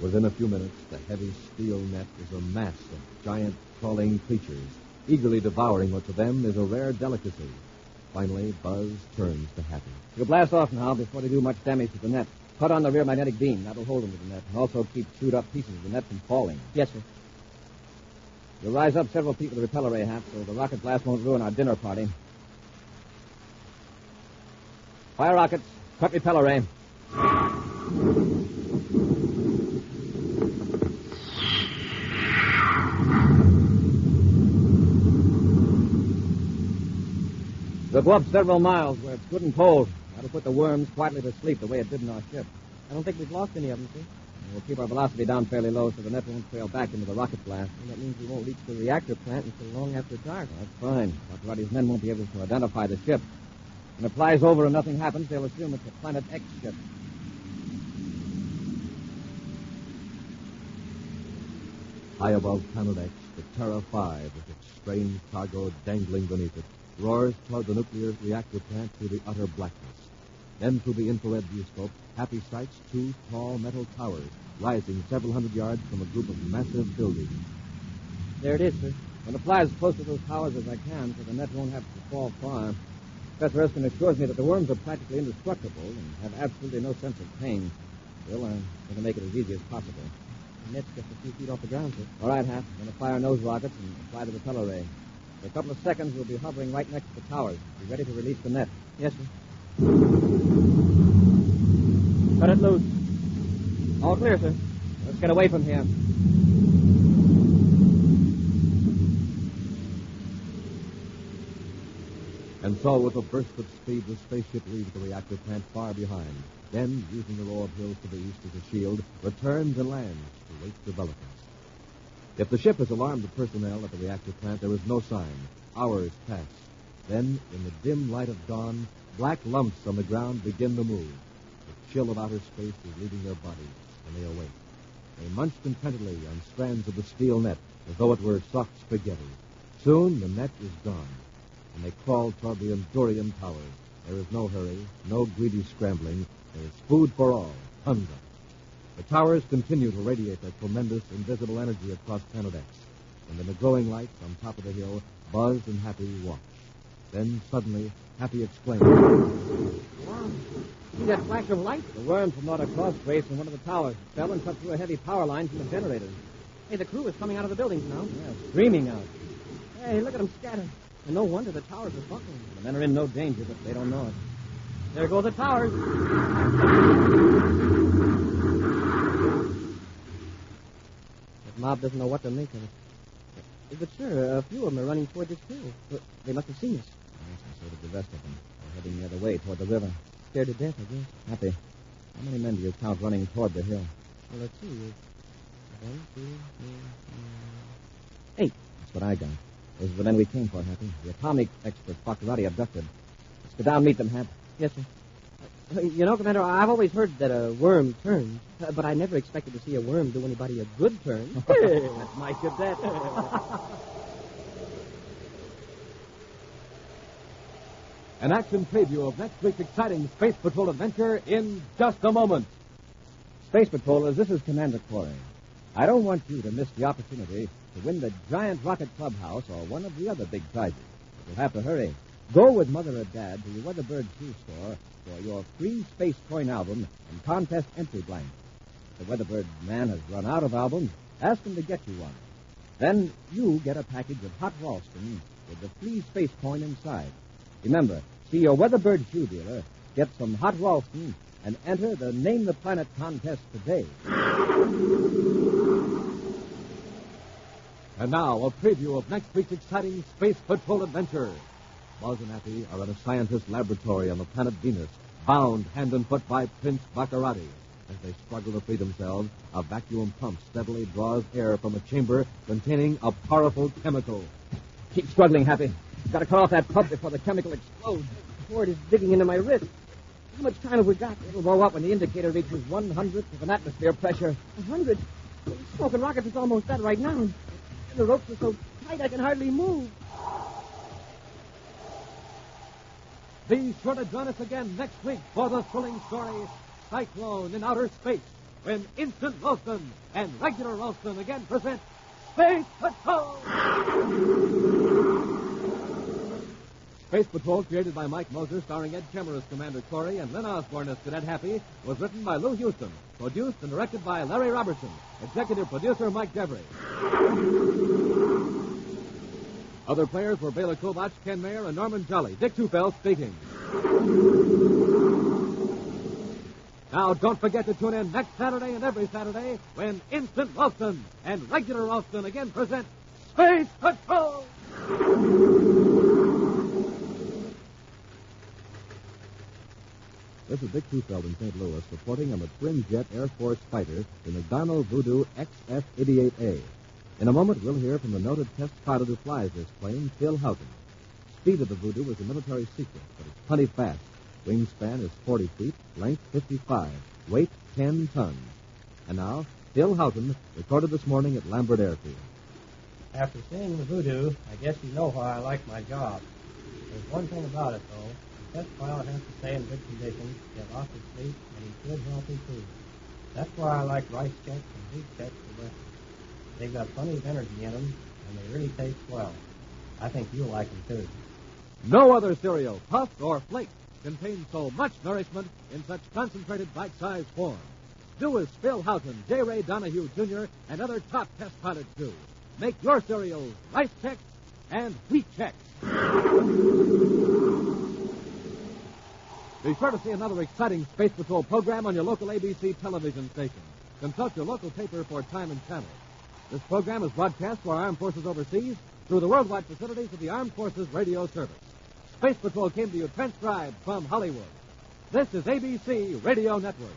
Within a few minutes, the heavy steel net is a mass of giant crawling creatures, eagerly devouring what to them is a rare delicacy. Finally, Buzz turns to Happy. We'll blast off now before they do much damage to the net. Cut on the rear magnetic beam. That'll hold them to the net, and also keep chewed-up pieces of the net from falling. Yes, sir. You'll rise up several feet with the repeller ray, Hap, so the rocket blast won't ruin our dinner party. Fire rockets. Cut repeller ray. We'll go up several miles where it's good and cold. That'll put the worms quietly to sleep the way it did in our ship. I don't think we've lost any of them, sir. And we'll keep our velocity down fairly low so the net won't trail back into the rocket blast. And that means we won't reach the reactor plant until long after dark. That's fine. Bacarratti's men won't be able to identify the ship. When it flies over and nothing happens, they'll assume it's a Planet X ship. High above Planet X, the Terra 5, with its strange cargo dangling beneath it, roars toward the nuclear reactor plant through the utter blackness. Then, through the infrared viewscope, Happy sights two tall metal towers rising several hundred yards from a group of massive buildings. There it is, sir. I'm going to fly as close to those towers as I can so the net won't have to fall far. Professor Erskine assures me that the worms are practically indestructible and have absolutely no sense of pain. Still, I'm going to make it as easy as possible. The net's just a few feet off the ground, sir. All right, Hap. I'm going to fire nose rockets and apply the repeller ray. For a couple of seconds, we'll be hovering right next to the towers. Be ready to release the net. Yes, sir. Cut it loose. All clear, sir. Let's get away from here. And so, with a burst of speed, the spaceship leaves the reactor plant far behind. Then, using the row of hills to the east as a shield, returns and lands to wait developments. If the ship has alarmed the personnel at the reactor plant, there is no sign. Hours pass. Then, in the dim light of dawn, black lumps on the ground begin to move. The chill of outer space is leaving their bodies, and they awake. They munch contentedly on strands of the steel net, as though it were soft spaghetti. Soon, the net is gone, and they crawl toward the Endurian towers. There is no hurry, no greedy scrambling. There is food for all, hunger. The towers continue to radiate their tremendous invisible energy across Planet X. And in the growing lights on top of the hill, Buzz and Happy watch. Then, suddenly, Happy exclaims, Wow. See that flash of light? The worm from North cross trace in one of the towers. It fell and cut through a heavy power line from the generators. Hey, the crew is coming out of the buildings now. Yeah, screaming out. Hey, look at them scatter. And no wonder the towers are buckling. The men are in no danger, but they don't know it. There go the towers. The mob doesn't know what to make of it. But, sir, a few of them are running toward this hill. They must have seen us. Yes, and so did the rest of them. They're heading the other way, toward the river. Scared to death, I guess. Happy, how many men do you count running toward the hill? Well, let's see. 1, 2, 3, 4, 8. That's what I got. Those are the men we came for, Happy. The atomic expert Bacarratti abducted. Let's go down and meet them, Hap. Yes, sir. You know, Commander, I've always heard that a worm turns, but I never expected to see a worm do anybody a good turn. That's my cadet. An action preview of next week's exciting Space Patrol adventure in just a moment. Space Patrollers, this is Commander Corry. I don't want you to miss the opportunity to win the Giant Rocket Clubhouse or one of the other big prizes. But you'll have to hurry. Go with Mother or Dad to your Weatherbird shoe store for your free Space Coin album and contest entry blank. If the Weatherbird man has run out of albums, ask him to get you one. Then you get a package of hot Ralston with the free space coin inside. Remember, see your Weatherbird shoe dealer, get some hot Ralston, and enter the Name the Planet contest today. And now, a preview of next week's exciting Space Patrol adventure. Buzz and Happy are in a scientist's laboratory on the planet Venus, bound hand and foot by Prince Bacarratti. As they struggle to free themselves, a vacuum pump steadily draws air from a chamber containing a powerful chemical. Keep struggling, Happy. Got to cut off that pump before the chemical explodes. The cord is digging into my wrist. How much time have we got? It'll blow up when the indicator reaches 100th of an atmosphere pressure. 100? Smoking rockets is almost that right now. And the ropes are so tight I can hardly move. Be sure to join us again next week for the thrilling story, Cyclone in Outer Space, when Instant Ralston and Regular Ralston again present Space Patrol! Space Patrol, created by Mike Moser, starring Ed Kemmer as Commander Corry and Lyn Osborn as Cadet Happy, was written by Lou Houston, produced and directed by Larry Robertson, executive producer Mike Devery. Other players were Bela Kovach, Ken Mayer, and Norman Jolly. Dick Tufeld speaking. Now, don't forget to tune in next Saturday and every Saturday when Instant Ralston and Regular Ralston again present Space Patrol! This is Dick Tufeld in St. Louis reporting on the twin-jet Air Force fighter, the McDonnell Voodoo XF-88A. In a moment, we'll hear from the noted test pilot who flies this plane, Phil Houghton. Speed of the Voodoo is a military secret, but it's plenty fast. Wingspan is 40 feet, length 55, weight 10 tons. And now, Phil Houghton, recorded this morning at Lambert Airfield. After seeing the Voodoo, I guess you know why I like my job. There's one thing about it, though. The test pilot has to stay in good condition, get lots of sleep, and eat good, healthy food. That's why I like rice checks and wheat checks for breakfast. They've got plenty of energy in them, and they really taste well. I think you'll like them, too. No other cereal, puffed or flaked, contains so much nourishment in such concentrated bite-sized form. Do as Phil Houghton, J. Ray Donahue, Jr., and other top test pilots do. Make your cereals rice checks and wheat checks. Be sure to see another exciting Space Patrol program on your local ABC television station. Consult your local paper for time and channel. This program is broadcast to our armed forces overseas through the worldwide facilities of the Armed Forces Radio Service. Space Patrol came to you transcribed from Hollywood. This is ABC Radio Network.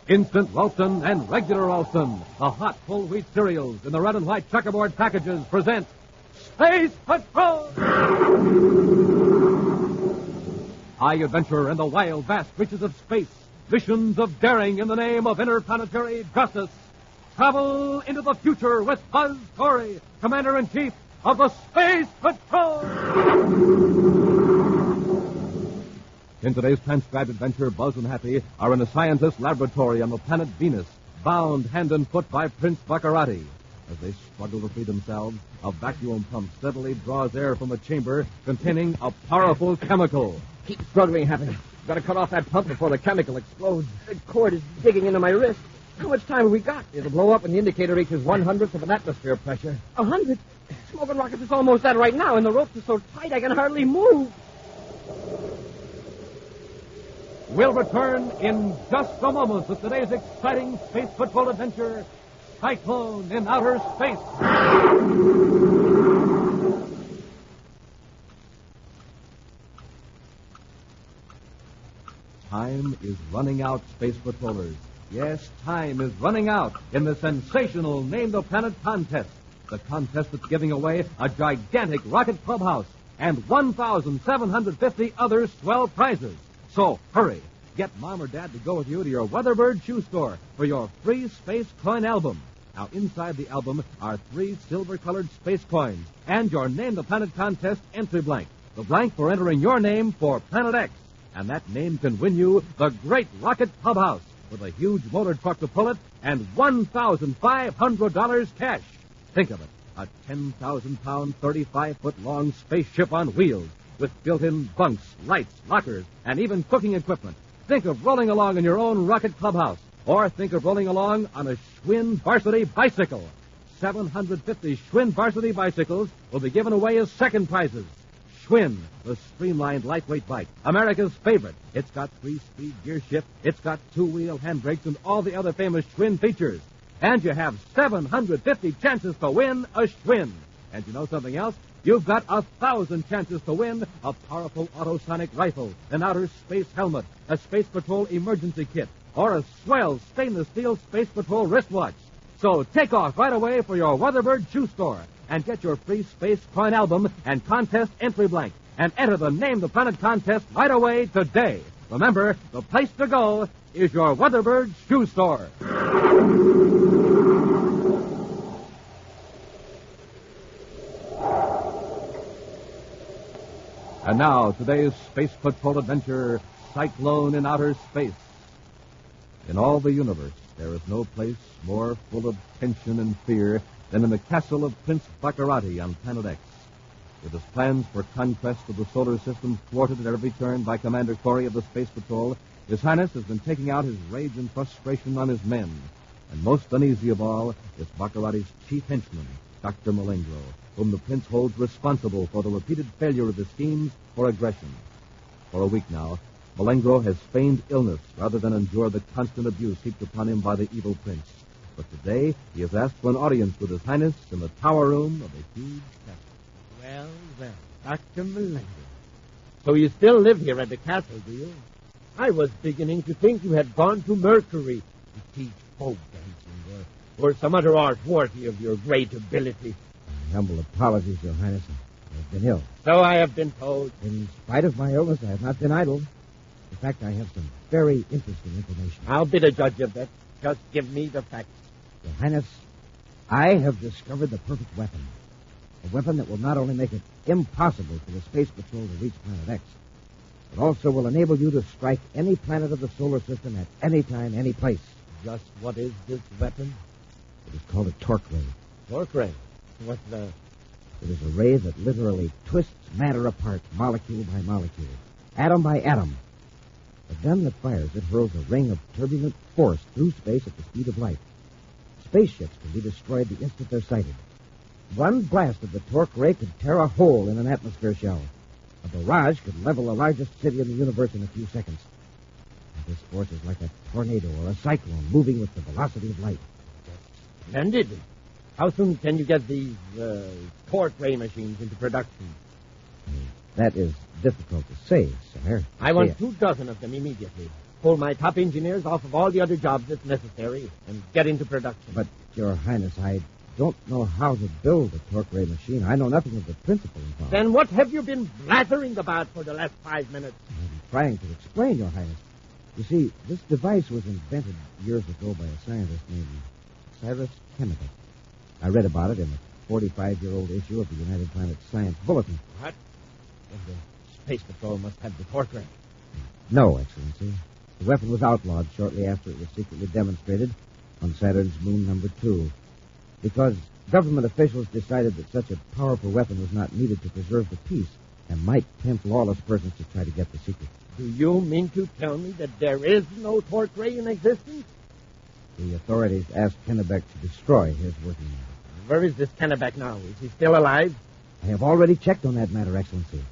Instant Ralston and Regular Ralston, the hot full wheat cereals in the red and white checkerboard packages, present Space Patrol! High adventure in the wild, vast reaches of space. Missions of daring in the name of interplanetary justice. Travel into the future with Buzz Corry, Commander-in-Chief of the Space Patrol! In today's transcribed adventure, Buzz and Happy are in a scientist's laboratory on the planet Venus, bound hand and foot by Prince Bacarratti. As they struggle to free themselves, a vacuum pump steadily draws air from a chamber containing a powerful chemical. Keep struggling, Happy. Got to cut off that pump before the chemical explodes. The cord is digging into my wrist. How much time have we got? It'll blow up when the indicator reaches 100th of an atmosphere pressure. 100? Smoking rockets is almost that right now, and the ropes are so tight I can hardly move. We'll return in just a moment with today's exciting Space Patrol adventure, Cyclone in Outer Space. Time is running out, Space Patrollers. Yes, time is running out in the sensational Name the Planet contest. The contest that's giving away a gigantic rocket clubhouse and 1,750 other swell prizes. So hurry, get Mom or Dad to go with you to your Weatherbird shoe store for your free space coin album. Now, inside the album are 3 silver-colored space coins and your Name the Planet contest entry blank. The blank for entering your name for Planet X. And that name can win you the great rocket clubhouse. with a huge motor truck to pull it and $1,500 cash. Think of it. A 10,000-pound, 35-foot-long spaceship on wheels with built-in bunks, lights, lockers, and even cooking equipment. Think of rolling along in your own rocket clubhouse. Or think of rolling along on a Schwinn Varsity bicycle. 750 Schwinn Varsity bicycles will be given away as second prizes. Schwinn, the streamlined lightweight bike, America's favorite. It's got 3-speed gear shift, it's got 2-wheel handbrakes, and all the other famous Schwinn features. And you have 750 chances to win a Schwinn. And you know something else? You've got 1,000 chances to win a powerful autosonic rifle, an outer space helmet, a Space Patrol emergency kit, or a swell stainless steel Space Patrol wristwatch. So take off right away for your Weatherbird shoe store and get your free Space Coin album and contest entry blank and enter the Name the Planet contest right away today. Remember, the place to go is your Weatherbird shoe store. And now, today's Space Patrol adventure, Cyclone in Outer Space. In all the universe, there is no place more full of tension and fear than in the castle of Prince Bacarratti on Planet X. With his plans for conquest of the solar system thwarted at every turn by Commander Corry of the Space Patrol, His Highness has been taking out his rage and frustration on his men. And most uneasy of all is Bacarratti's chief henchman, Dr. Malengro, whom the Prince holds responsible for the repeated failure of his schemes for aggression. For a week now, Malengro has feigned illness rather than endure the constant abuse heaped upon him by the evil Prince. But today, he has asked for an audience with His Highness in the tower room of a huge castle. Well, Dr. Malengro. So you still live here at the castle, do you? I was beginning to think you had gone to Mercury to teach folk dancing or some other art worthy of your great ability. Humble apologies, Your Highness. I have been ill. So I have been told. In spite of my illness, I have not been idle. In fact, I have some very interesting information. I'll be the judge of that. Just give me the facts. Your Highness, I have discovered the perfect weapon. A weapon that will not only make it impossible for the Space Patrol to reach Planet X, but also will enable you to strike any planet of the solar system at any time, any place. Just what is this weapon? It is called a torque ray. Torque ray? What's the... It is a ray that literally twists matter apart, molecule by molecule, atom by atom. The gun that fires it hurls a ring of turbulent force through space at the speed of light. Spaceships can be destroyed the instant they're sighted. One blast of the torque ray could tear a hole in an atmosphere shell. A barrage could level the largest city in the universe in a few seconds. And this force is like a tornado or a cyclone moving with the velocity of light. Splendid. How soon can you get these torque ray machines into production? That is difficult to say, sire. I want 24 of them immediately. Pull my top engineers off of all the other jobs that's necessary and get into production. But, Your Highness, I don't know how to build a torque ray machine. I know nothing of the principle involved. Then what have you been blathering about for the last 5 minutes? I'm trying to explain, Your Highness. You see, this device was invented years ago by a scientist named Cyrus Kemmer. I read about it in the 45-year-old issue of the United Planets Science Bulletin. What? Well, the Space Patrol must have the torque ray. No, Excellency. The weapon was outlawed shortly after it was secretly demonstrated on Saturn's moon number 2. Because government officials decided that such a powerful weapon was not needed to preserve the peace and might tempt lawless persons to try to get the secret. Do you mean to tell me that there is no torque ray in existence? The authorities asked Kennebec to destroy his working matter. Where is this Kennebec now? Is he still alive? I have already checked on that matter, Excellency.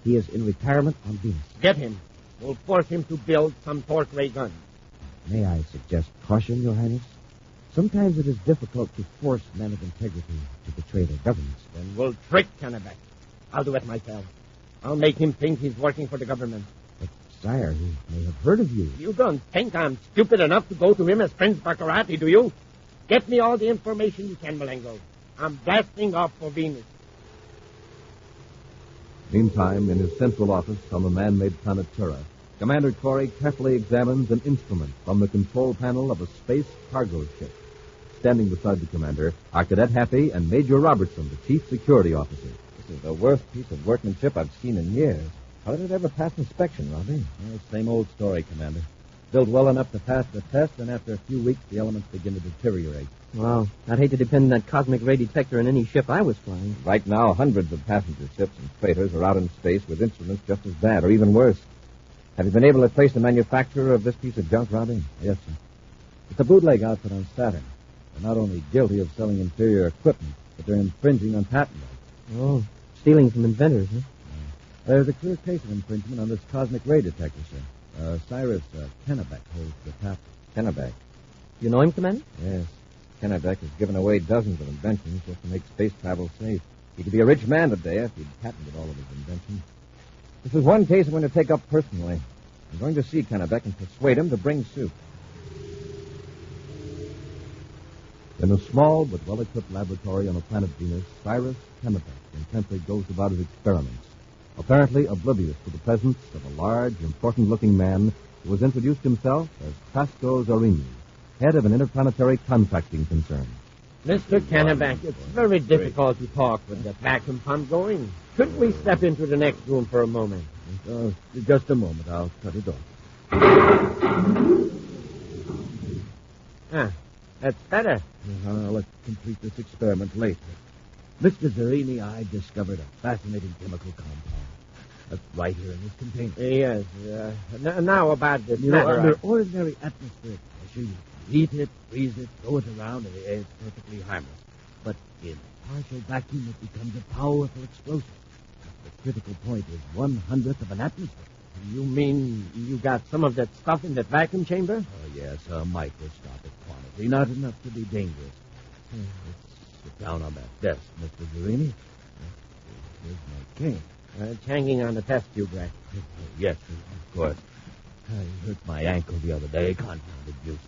He is in retirement on Venus. Get him. We'll force him to build some torque ray gun. May I suggest caution, Your Highness? Sometimes it is difficult to force men of integrity to betray their governments. Then we'll trick Kennebec. I'll do it myself. I'll make him think he's working for the government. But, sire, he may have heard of you. You don't think I'm stupid enough to go to him as Prince Bacarratti, do you? Get me all the information you can, Malengro. I'm blasting off for Venus. Meantime, in his central office on the man-made planet Terra, Commander Corry carefully examines an instrument from the control panel of a space cargo ship. Standing beside the commander are Cadet Happy and Major Robertson, the chief security officer. This is the worst piece of workmanship I've seen in years. How did it ever pass inspection, Robbie? Well, same old story, Commander. built well enough to pass the test, and after a few weeks, the elements begin to deteriorate. Well, I'd hate to depend on that cosmic ray detector in any ship I was flying. Right now, hundreds of passenger ships and freighters are out in space with instruments just as bad, or even worse. Have you been able to trace the manufacturer of this piece of junk, Robbie? Yes, sir. It's a bootleg outfit on Saturn. They're not only guilty of selling inferior equipment, but they're infringing on patent rights. Oh, stealing from inventors, huh? There's a clear case of infringement on this cosmic ray detector, sir. Cyrus Kennebec holds the patent. Kennebec? You know him, Commander? Yes. Kennebec has given away dozens of inventions just to make space travel safe. He could be a rich man today if he'd patented all of his inventions. This is one case I'm going to take up personally. I'm going to see Kennebec and persuade him to bring suit. In a small but well-equipped laboratory on the planet Venus, Cyrus Kennebec intently goes about his experiments, apparently oblivious to the presence of a large, important-looking man who has introduced himself as Prasco Zarini, head of an interplanetary contracting concern. Mr. Kennebec, it's very difficult to talk with that vacuum pump going. Couldn't we step into the next room for a moment? Just a moment. I'll cut it off. That's better. Let's complete this experiment later. Mr. Zarini, I discovered a fascinating chemical compound. That's right here in this container. Yes. Now about this matter. Under ordinary atmospheric pressure, you can heat it, freeze it, throw it around, and it's perfectly harmless. But in partial vacuum, it becomes a powerful explosive. The critical point is 1/100th of an atmosphere. You mean you got some of that stuff in that vacuum chamber? Oh, yes, a microscopic quantity. Not enough to be dangerous. Let's sit down on that desk, Mr. Zarini. Here's my cane. It's hanging on the test tube rack. Yes, of course. I hurt my ankle the other day. Confounded juice.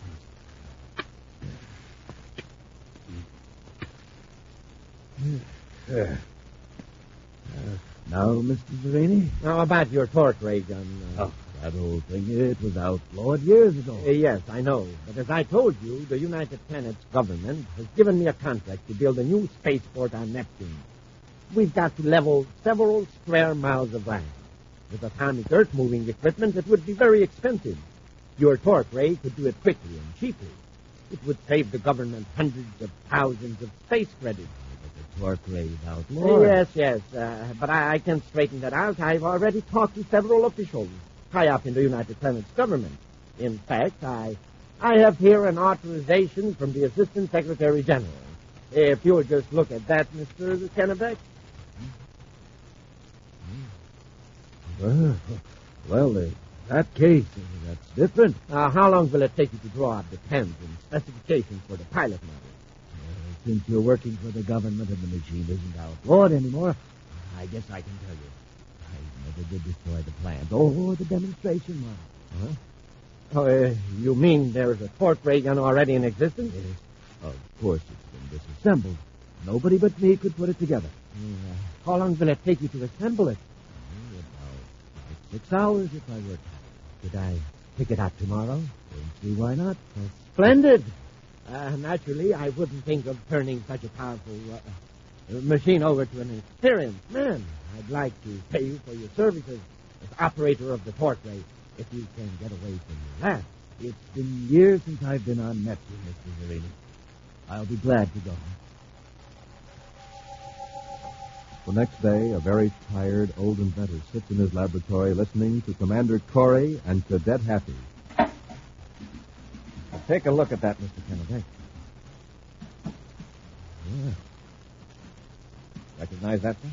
Now, Mr. Zarini? Now, about your torque ray gun. That old thing, it was outlawed years ago. Yes, I know. But as I told you, the United Planets government has given me a contract to build a new spaceport on Neptune. We've got to level several square miles of land. With atomic earth-moving equipment, it would be very expensive. Your torque ray could do it quickly and cheaply. It would save the government hundreds of thousands of space credits. But the torque ray is outlawed. Yes. But I can straighten that out. I've already talked to several officials high up in the United Planets government. In fact, I have here an authorization from the Assistant Secretary General. If you'll just look at that, Mr. Kennebec. Well, in that case, that's different. How long will it take you to draw up the plans and specifications for the pilot model? Since you're working for the government and the machine isn't outlawed anymore, I guess I can tell you. I never did destroy the plans or the demonstration model. Oh, you mean there's a torque ray gun already in existence? Yes. Of course, it's been disassembled. Nobody but me could put it together. How long will it take you to assemble it? About 6 hours if I were to. Could I pick it up tomorrow? Don't see why not. Splendid. Naturally, I wouldn't think of turning such a powerful machine over to an experienced man. I'd like to pay you for your services as operator of the torque ray, if you can get away from your lab. It's been years since I've been on Neptune, Mr. Zarini. I'll be glad to go. The next day, a very tired old inventor sits in his laboratory listening to Commander Corry and Cadet Happy. Take a look at that, Mr. Kennedy. Yeah. Recognize that, sir?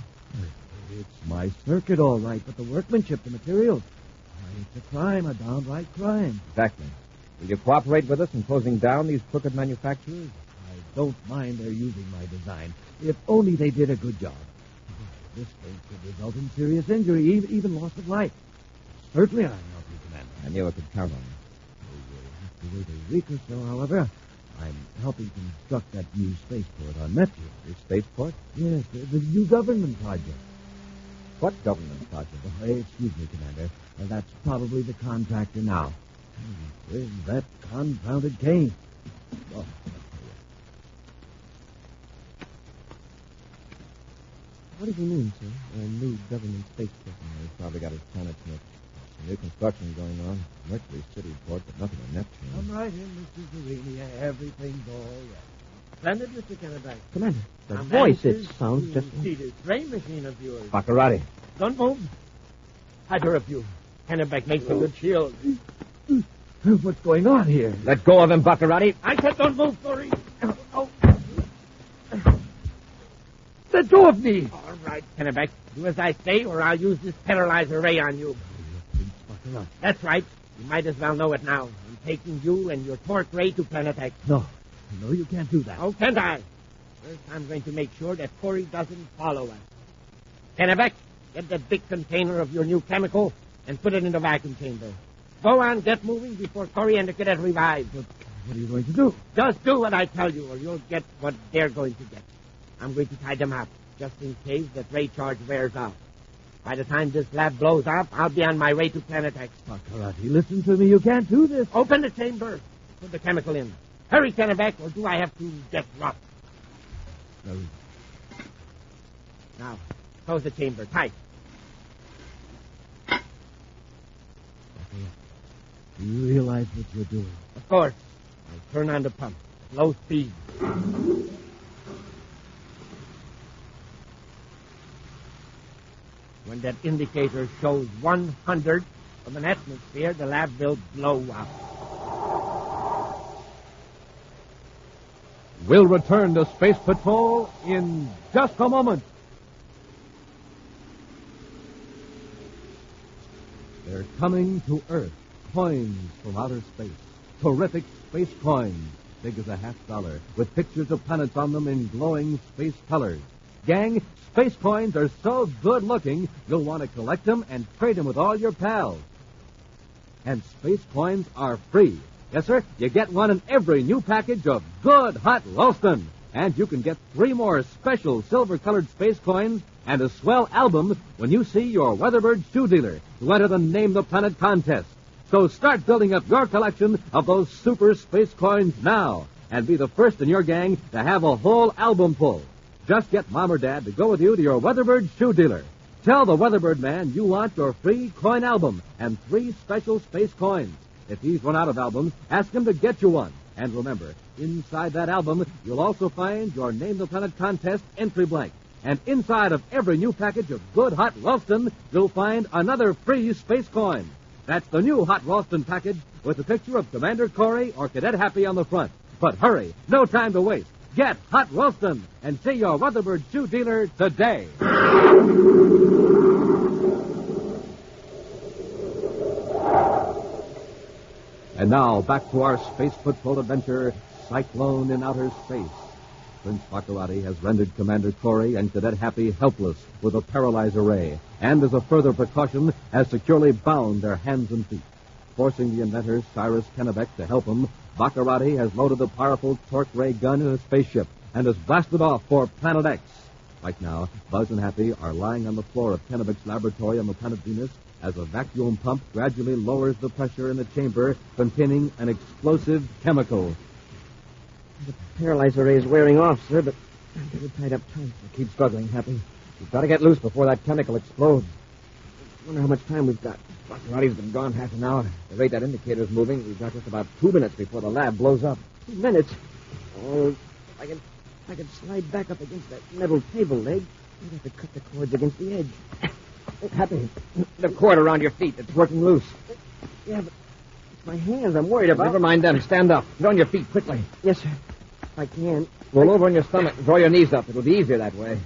It's my circuit, all right, but the workmanship, the materials. It's a crime, a downright crime. Exactly. Will you cooperate with us in closing down these crooked manufacturers? I don't mind their using my design, if only they did a good job. This thing could result in serious injury, even loss of life. Certainly I'll help you, Commander. I knew I could count on you. We'll have to wait a week or so, however. I'm helping construct that new spaceport on Neptune. The spaceport? Yes, the new government project. What government project? Excuse me, Commander. That's probably the contractor now. Where's that confounded cane? Oh. What does he mean, sir? A new government spaceport. He's probably got his planets mixed. New construction going on. Mercury City port, but nothing on Neptune. Come right in, Mr. Zerini. Everything's all right. Splendid, Mr. Kennebec. Commander, that Now, voice, it Manchester, sounds just... See this brain machine of yours. Bacarratti. Don't move. Either of you. Kennebec makes a good shield. What's going on here? Let go of him, Bacarratti. I said don't move, Corry. Oh. Let go of me. All right, Kennebec. Do as I say, or I'll use this paralyzer ray on you. That's right. You might as well know it now. I'm taking you and your torque ray to Planet X. No, you can't do that. Oh, can't I? First, I'm going to make sure that Corry doesn't follow us. Kennebec, get that big container of your new chemical and put it in the vacuum chamber. Go on, get moving before Corry and the cadet revive. What are you going to do? Just do what I tell you, or you'll get what they're going to get. I'm going to tie them up, just in case that ray charge wears out. By the time this lab blows up, I'll be on my way to Planet X. Bacarratti, listen to me. You can't do this. Open the chamber. Put the chemical in. Hurry, Kennebec, or do I have to get rough? No. Now, close the chamber tight. Do you realize what you're doing? Of course. I'll turn on the pump. Low speed. When that indicator shows 100 of an atmosphere, the lab will blow up. We'll return to Space Patrol in just a moment. They're coming to Earth. Coins from outer space. Terrific space coins, big as a $50, with pictures of planets on them in glowing space colors. Gang, space coins are so good looking, you'll want to collect them and trade them with all your pals. And space coins are free. Yes, sir, you get one in every new package of good hot Ralston. And you can get 3 more special silver-colored space coins and a swell album when you see your Weatherbird shoe dealer to enter the Name the Planet contest. So start building up your collection of those super space coins now and be the first in your gang to have a whole album full. Just get Mom or Dad to go with you to your Weatherbird shoe dealer. Tell the Weatherbird man you want your free coin album and 3 special space coins. If he's run out of albums, ask him to get you one. And remember, inside that album, you'll also find your Name the Planet contest entry blank. And inside of every new package of good hot Ralston, you'll find another free space coin. That's the new hot Ralston package with a picture of Commander Corry or Cadet Happy on the front. But hurry, no time to waste. Get hot Ralston and see your Weatherbird shoe dealer today. And now, back to our Space Patrol adventure, Cyclone in Outer Space. Prince Bacarratti has rendered Commander Corry and Cadet Happy helpless with a paralyzer ray, and as a further precaution, has securely bound their hands and feet. Forcing the inventor, Cyrus Kennebec, to help him, Bacarratti has loaded a powerful torque ray gun in a spaceship and has blasted off for Planet X. Right now, Buzz and Happy are lying on the floor of Kennebec's laboratory on the planet Venus as a vacuum pump gradually lowers the pressure in the chamber containing an explosive chemical. The paralyzer ray is wearing off, sir, but I'm getting tied up tight. Keep struggling, Happy. You've got to get loose before that chemical explodes. I wonder how much time we've got. Bacarratti's been gone half an hour. The rate that indicator's moving, we've got just about 2 minutes before the lab blows up. 2 minutes? Oh, I can slide back up against that metal table leg. I'd have to cut the cords against the edge. Happy, the cord around your feet. It's working loose. Yeah, but it's my hands I'm worried about. Never mind them. Stand up. Get on your feet quickly. Yes, sir. If I can. Roll over on your stomach and draw your knees up. It'll be easier that way.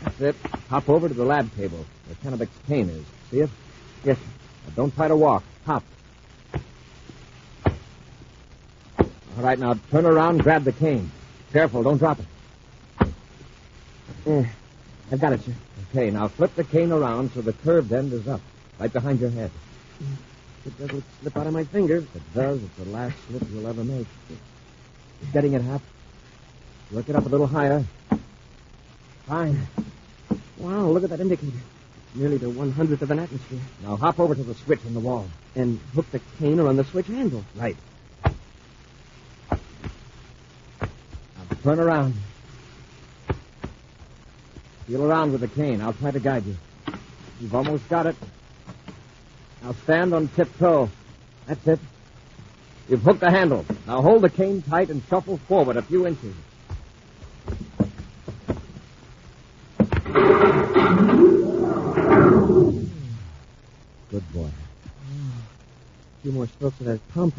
That's it. Hop over to the lab table where Kennebec's cane is. See it? Yes, sir. Now, don't try to walk. Hop. All right, now turn around and grab the cane. Careful, don't drop it. Yeah, I've got it, sir. Okay, now flip the cane around so the curved end is up, right behind your head. It doesn't slip out of my fingers. If it does, it's the last slip you'll ever make. Getting it, Hap. Work it up a little higher. Fine. Wow, look at that indicator. It's nearly the 100th of an atmosphere. Now hop over to the switch in the wall. And hook the cane around the switch handle. Right. Now turn around. Feel around with the cane. I'll try to guide you. You've almost got it. Now stand on tiptoe. That's it. You've hooked the handle. Now hold the cane tight and shuffle forward a few inches. Good boy. A few more strokes of that pump.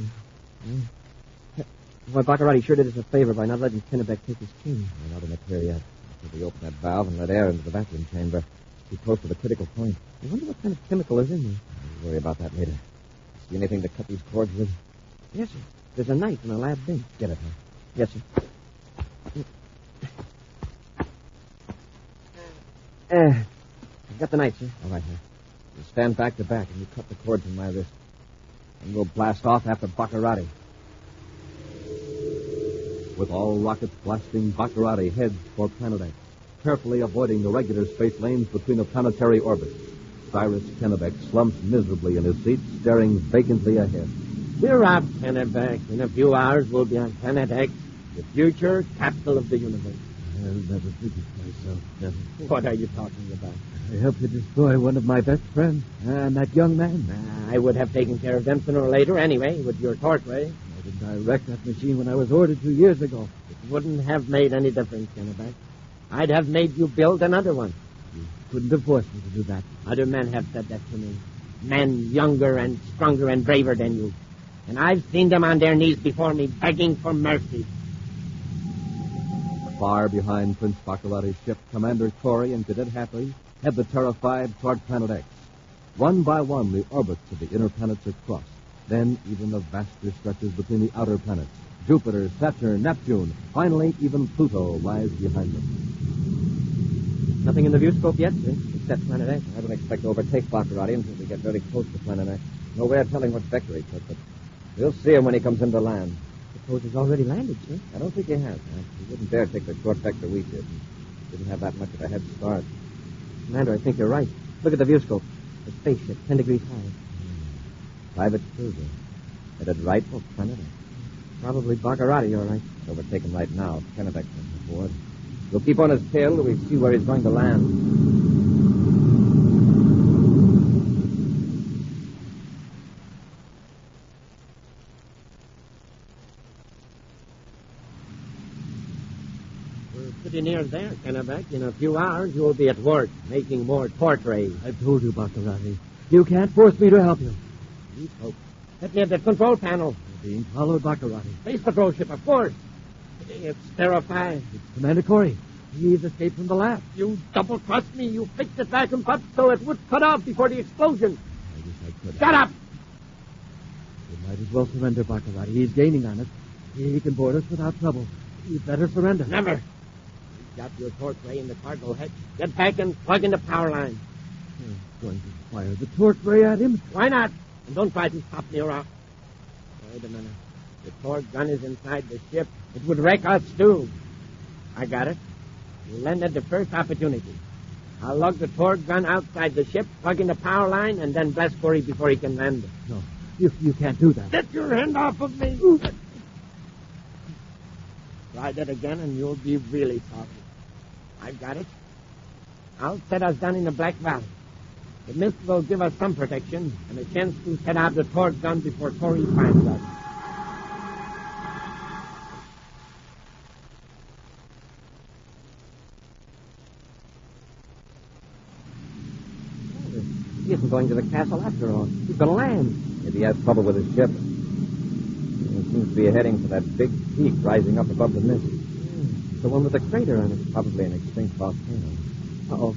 Boy, Bacarratti sure did us a favor by not letting Kennebec take his cane. We're not in it here yet. After we open that valve and let air into the vacuum chamber, too close to the critical point. I wonder what kind of chemical is in there. We'll worry about that later. See anything to cut these cords with? Yes, sir. There's a knife in a lab bench. Get it, huh? Yes, sir. I've got the knife, sir. All right, sir. You stand back to back and you cut the cords in my wrist. And we'll blast off after Bacarratti. With all rockets blasting, Bacarratti heads for Planet X, carefully avoiding the regular space lanes between the planetary orbits. Cyrus Kennebec slumps miserably in his seat, staring vacantly ahead. Cheer up, Kennebec. In a few hours, we'll be on Planet X, the future capital of the universe. I'll never forget myself, never. What are you talking about? I helped to destroy one of my best friends, and that young man. I would have taken care of them sooner or later anyway, with your torch ray. I didn't direct that machine when I was ordered 2 years ago. It wouldn't have made any difference, Kennebec. I'd have made you build another one. You couldn't have forced me to do that. Other men have said that to me. Men younger and stronger and braver than you. And I've seen them on their knees before me, begging for mercy. Far behind Prince Bacarratti's ship, Commander Corry and Cadet Happy head the Terrified toward Planet X. One by one, the orbits of the inner planets are crossed. Then even the vaster stretches between the outer planets. Jupiter, Saturn, Neptune. Finally, even Pluto lies behind them. Nothing in the viewscope yet, sir, except Planet X. I don't expect to overtake Bacarratti until we get very close to Planet X. No way of telling what vector he took, but we'll see him when he comes into land. Suppose he's already landed, sir? I don't think he has. He wouldn't dare take the short vector we did. Didn't have that much of a head start. Commander, I think you're right. Look at the viewscope. The spaceship, 10 degrees high. Private cruiser. Headed right for Planet X. Probably Bacarratti, all right. It's overtaken right now. Kennebec comes aboard. We'll keep on his tail till we see where he's going to land. Pretty near there, Kennebec. In a few hours, you'll be at work, making more torch rays. I've told you, Bacarratti. You can't force me to help you. You folks. Let me have the control panel. You're being followed, Bacarratti. Space patrol ship, of course. It's terrifying. It's Commander Corry. He's escaped from the lab. You double-crossed me. You fixed the vacuum pump so it would cut off before the explosion. I wish I could. Shut up! You might as well surrender, Bacarratti. He's gaining on us. He can board us without trouble. You'd better surrender. Never. Got your torch ray in the cargo hatch. Get back and plug in the power line. You're going to fire the torch ray at him? Why not? And don't try to stop me around. Wait a minute. The torch gun is inside the ship. It would wreck us, too. I got it. You land at the first opportunity. I'll lug the torch gun outside the ship, plug in the power line, and then blast Corry before he can land. No, you can't do that. Get your hand off of me. Try that again, and you'll be really sorry. I've got it. I'll set us down in the Black Valley. The mist will give us some protection and a chance to set out the torch gun before Corry finds us. He isn't going to the castle after all. He's going to land. Maybe he has trouble with his ship. He seems to be heading for that big peak rising up above the mist. The one with the crater on it. Probably an extinct volcano. Uh-oh.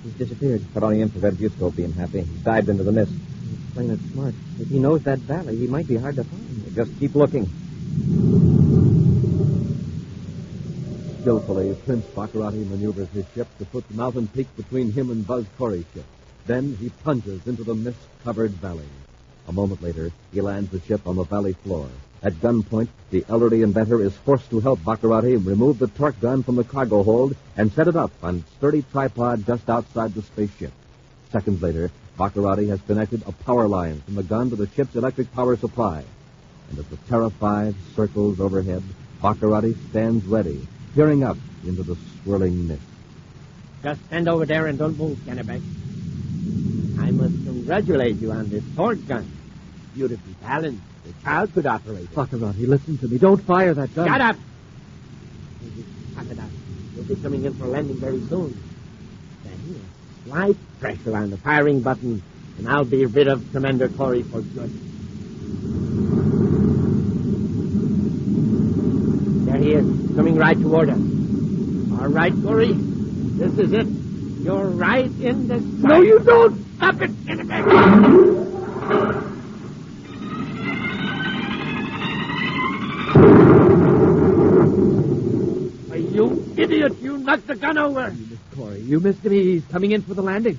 He's disappeared. Put on the infrared viewscope, being Happy. He's dived into the mist. He's playing it smart. If he knows that valley, he might be hard to find. Just keep looking. Skillfully, Prince Bacarratti maneuvers his ship to put the mountain peak between him and Buzz Corry's ship. Then he plunges into the mist-covered valley. A moment later, he lands the ship on the valley floor. At gunpoint, the elderly inventor is forced to help Bacarratti remove the torque gun from the cargo hold and set it up on a sturdy tripod just outside the spaceship. Seconds later, Bacarratti has connected a power line from the gun to the ship's electric power supply. And as the Terrified circles overhead, Bacarratti stands ready, peering up into the swirling mist. Just stand over there and don't move, Kennebec. I must soon congratulate you on this torque gun. Beautifully balanced. A child could operate it. Baccarratti, listen to me. Don't fire that gun. Shut up! Pack it up. You'll be coming in for landing very soon. Then slight pressure on the firing button, and I'll be rid of Commander Corry for good. There he is, coming right toward us. All right, Corry. This is it. You're right in the sight. No, you don't! Stop it! Get it back! You idiot! You knocked the gun over! Miss Corry, you missed him. He's coming in for the landing.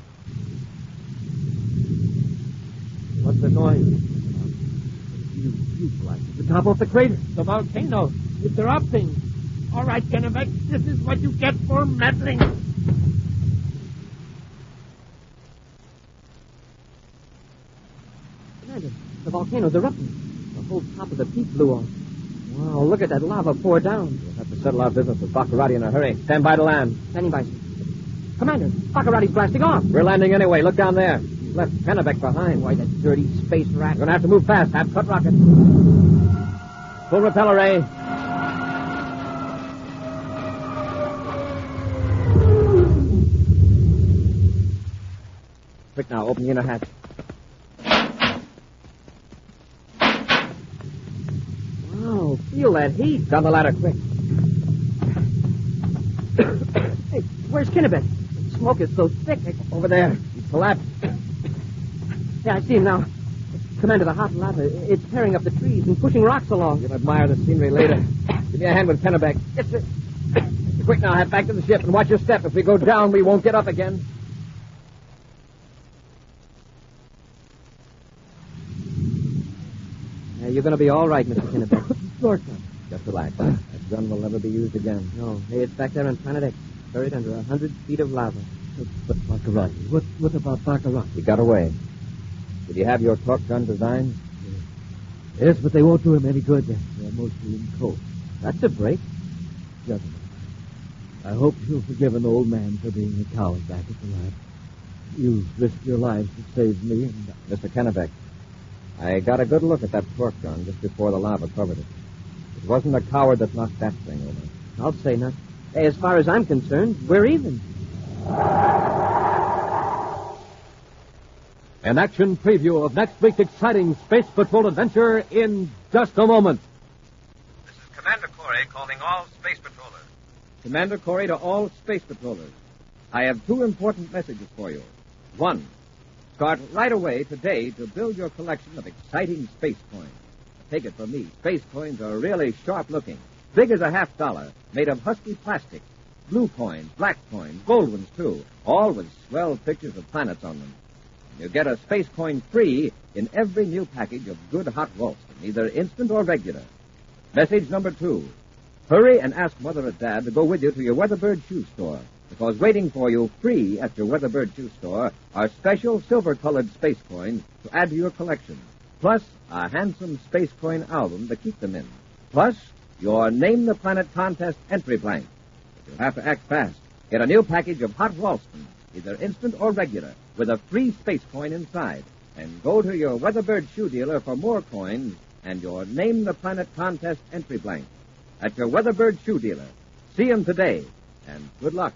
What's the noise? You blasted the top off the crater. The volcano. It's erupting. All right, Kennebec, this is what you get for meddling. Commander, the volcano's erupting. The whole top of the peak blew off. Wow, look at that lava pour down. We'll have to settle our business with Bacarratti in a hurry. Stand by to land. Standing by, sir. Commander, Bacarratti's blasting off. We're landing anyway. Look down there. He's left Kennebec behind. Why, that dirty space rat. We're going to have to move fast. Have cut rockets. Full repeller, Ray. Quick now. Open the inner hatch. Wow, feel that heat. Down the ladder, quick. Hey, where's Kennebec? The smoke is so thick. Over there. He's collapsed. Yeah, I see him now. Commander, the hot lava, it's tearing up the trees and pushing rocks along. You'll admire the scenery later. Give me a hand with Kennebec. Yes, sir. Quick now, head back to the ship and watch your step. If we go down, we won't get up again. You're going to be all right, Mr. Kennebec. Of course not. Just relax. That gun will never be used again. No, hey, it's back there on Planet X, buried under 100 feet of lava. But Bacarratti, what about Bacarratti? He got away. Did he have your torque gun designed? Yes, but they won't do him any good. They're mostly in coat. That's a break. Gentlemen, I hope you'll forgive an old man for being a coward back at the lab. You risked your lives to save me and... Mr. Kennebec, I got a good look at that torque gun just before the lava covered it. It wasn't a coward that knocked that thing over. I'll say not. Hey, as far as I'm concerned, we're even. An action preview of next week's exciting Space Patrol adventure in just a moment. This is Commander Corry calling all Space Patrollers. Commander Corry to all Space Patrollers. I have two important messages for you. One, start right away today to build your collection of exciting space coins. Take it from me, space coins are really sharp-looking, big as a $50, made of husky plastic. Blue coins, black coins, gold ones, too, all with swell pictures of planets on them. You get a space coin free in every new package of good hot Ralston, either instant or regular. Message number 2. Hurry and ask Mother or Dad to go with you to your Weatherbird shoe store, because waiting for you free at your Weatherbird shoe store are special silver-colored space coins to add to your collection, plus a handsome space coin album to keep them in, plus your Name the Planet contest entry blank. You'll have to act fast. Get a new package of hot Ralston, either instant or regular, with a free space coin inside. And go to your Weatherbird shoe dealer for more coins and your Name the Planet contest entry blank. At your Weatherbird shoe dealer. See him today, and good luck.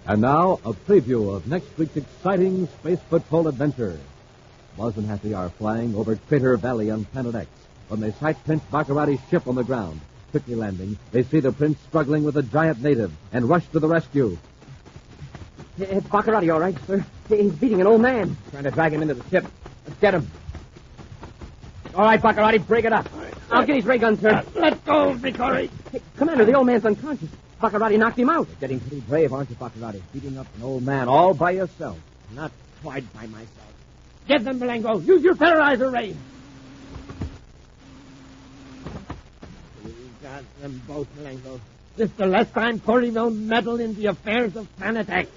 And now, a preview of next week's exciting Space Patrol adventure. Buzz and Happy are flying over Crater Valley on Planet X when they sight Prince Bacarratti's ship on the ground. Quickly landing, they see the prince struggling with a giant native and rush to the rescue. It's Bacarratti, all right, sir. He's beating an old man. Trying to drag him into the ship. Let's get him. All right, Bacarratti, break it up. I'll get his ray gun, sir. Let go of me, Corry. Hey, Commander, the old man's unconscious. Bacarratti knocked him out. You're getting pretty brave, aren't you, Bacarratti? Beating up an old man all by yourself. Not quite by myself. Get them, Malengo. Use your terrorizer ray. You got them both, Malengo. This is the last time Corry will meddle in the affairs of Planet X.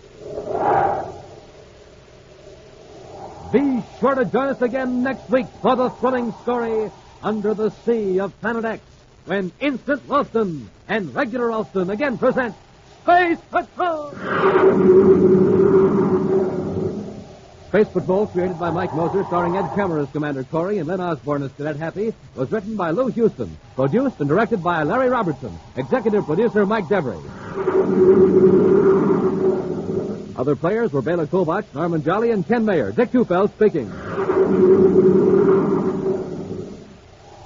Be sure to join us again next week for the thrilling story Under the Sea of Planet X, when Instant Ralston and Regular Ralston again present Space Patrol! Space Patrol, created by Mike Moser, starring Ed Kemmer as Commander Corry and Lyn Osborn as Cadet Happy, was written by Lou Houston, produced and directed by Larry Robertson, executive producer Mike Devery. Other players were Bela Kovach, Norman Jolly, and Ken Mayer. Dick Tufeld speaking.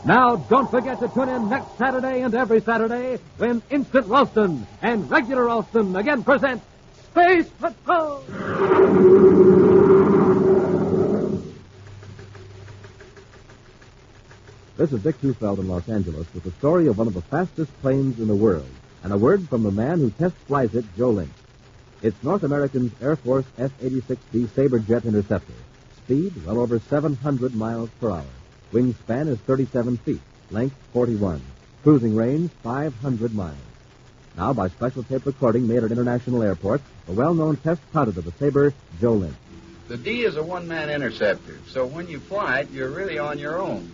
Now, don't forget to tune in next Saturday and every Saturday when Instant Ralston and Regular Ralston again present Space Patrol! This is Dick Tufeld in Los Angeles with the story of one of the fastest planes in the world, and a word from the man who test flies it, Joe Lynch. It's North American's Air Force F-86B Sabre Jet Interceptor. Speed, well over 700 miles per hour. Wingspan is 37 feet. Length, 41. Cruising range, 500 miles. Now, by special tape recording made at international airports, the well-known test pilot of the Sabre, Joe Lynch. The D is a one-man interceptor, so when you fly it, you're really on your own.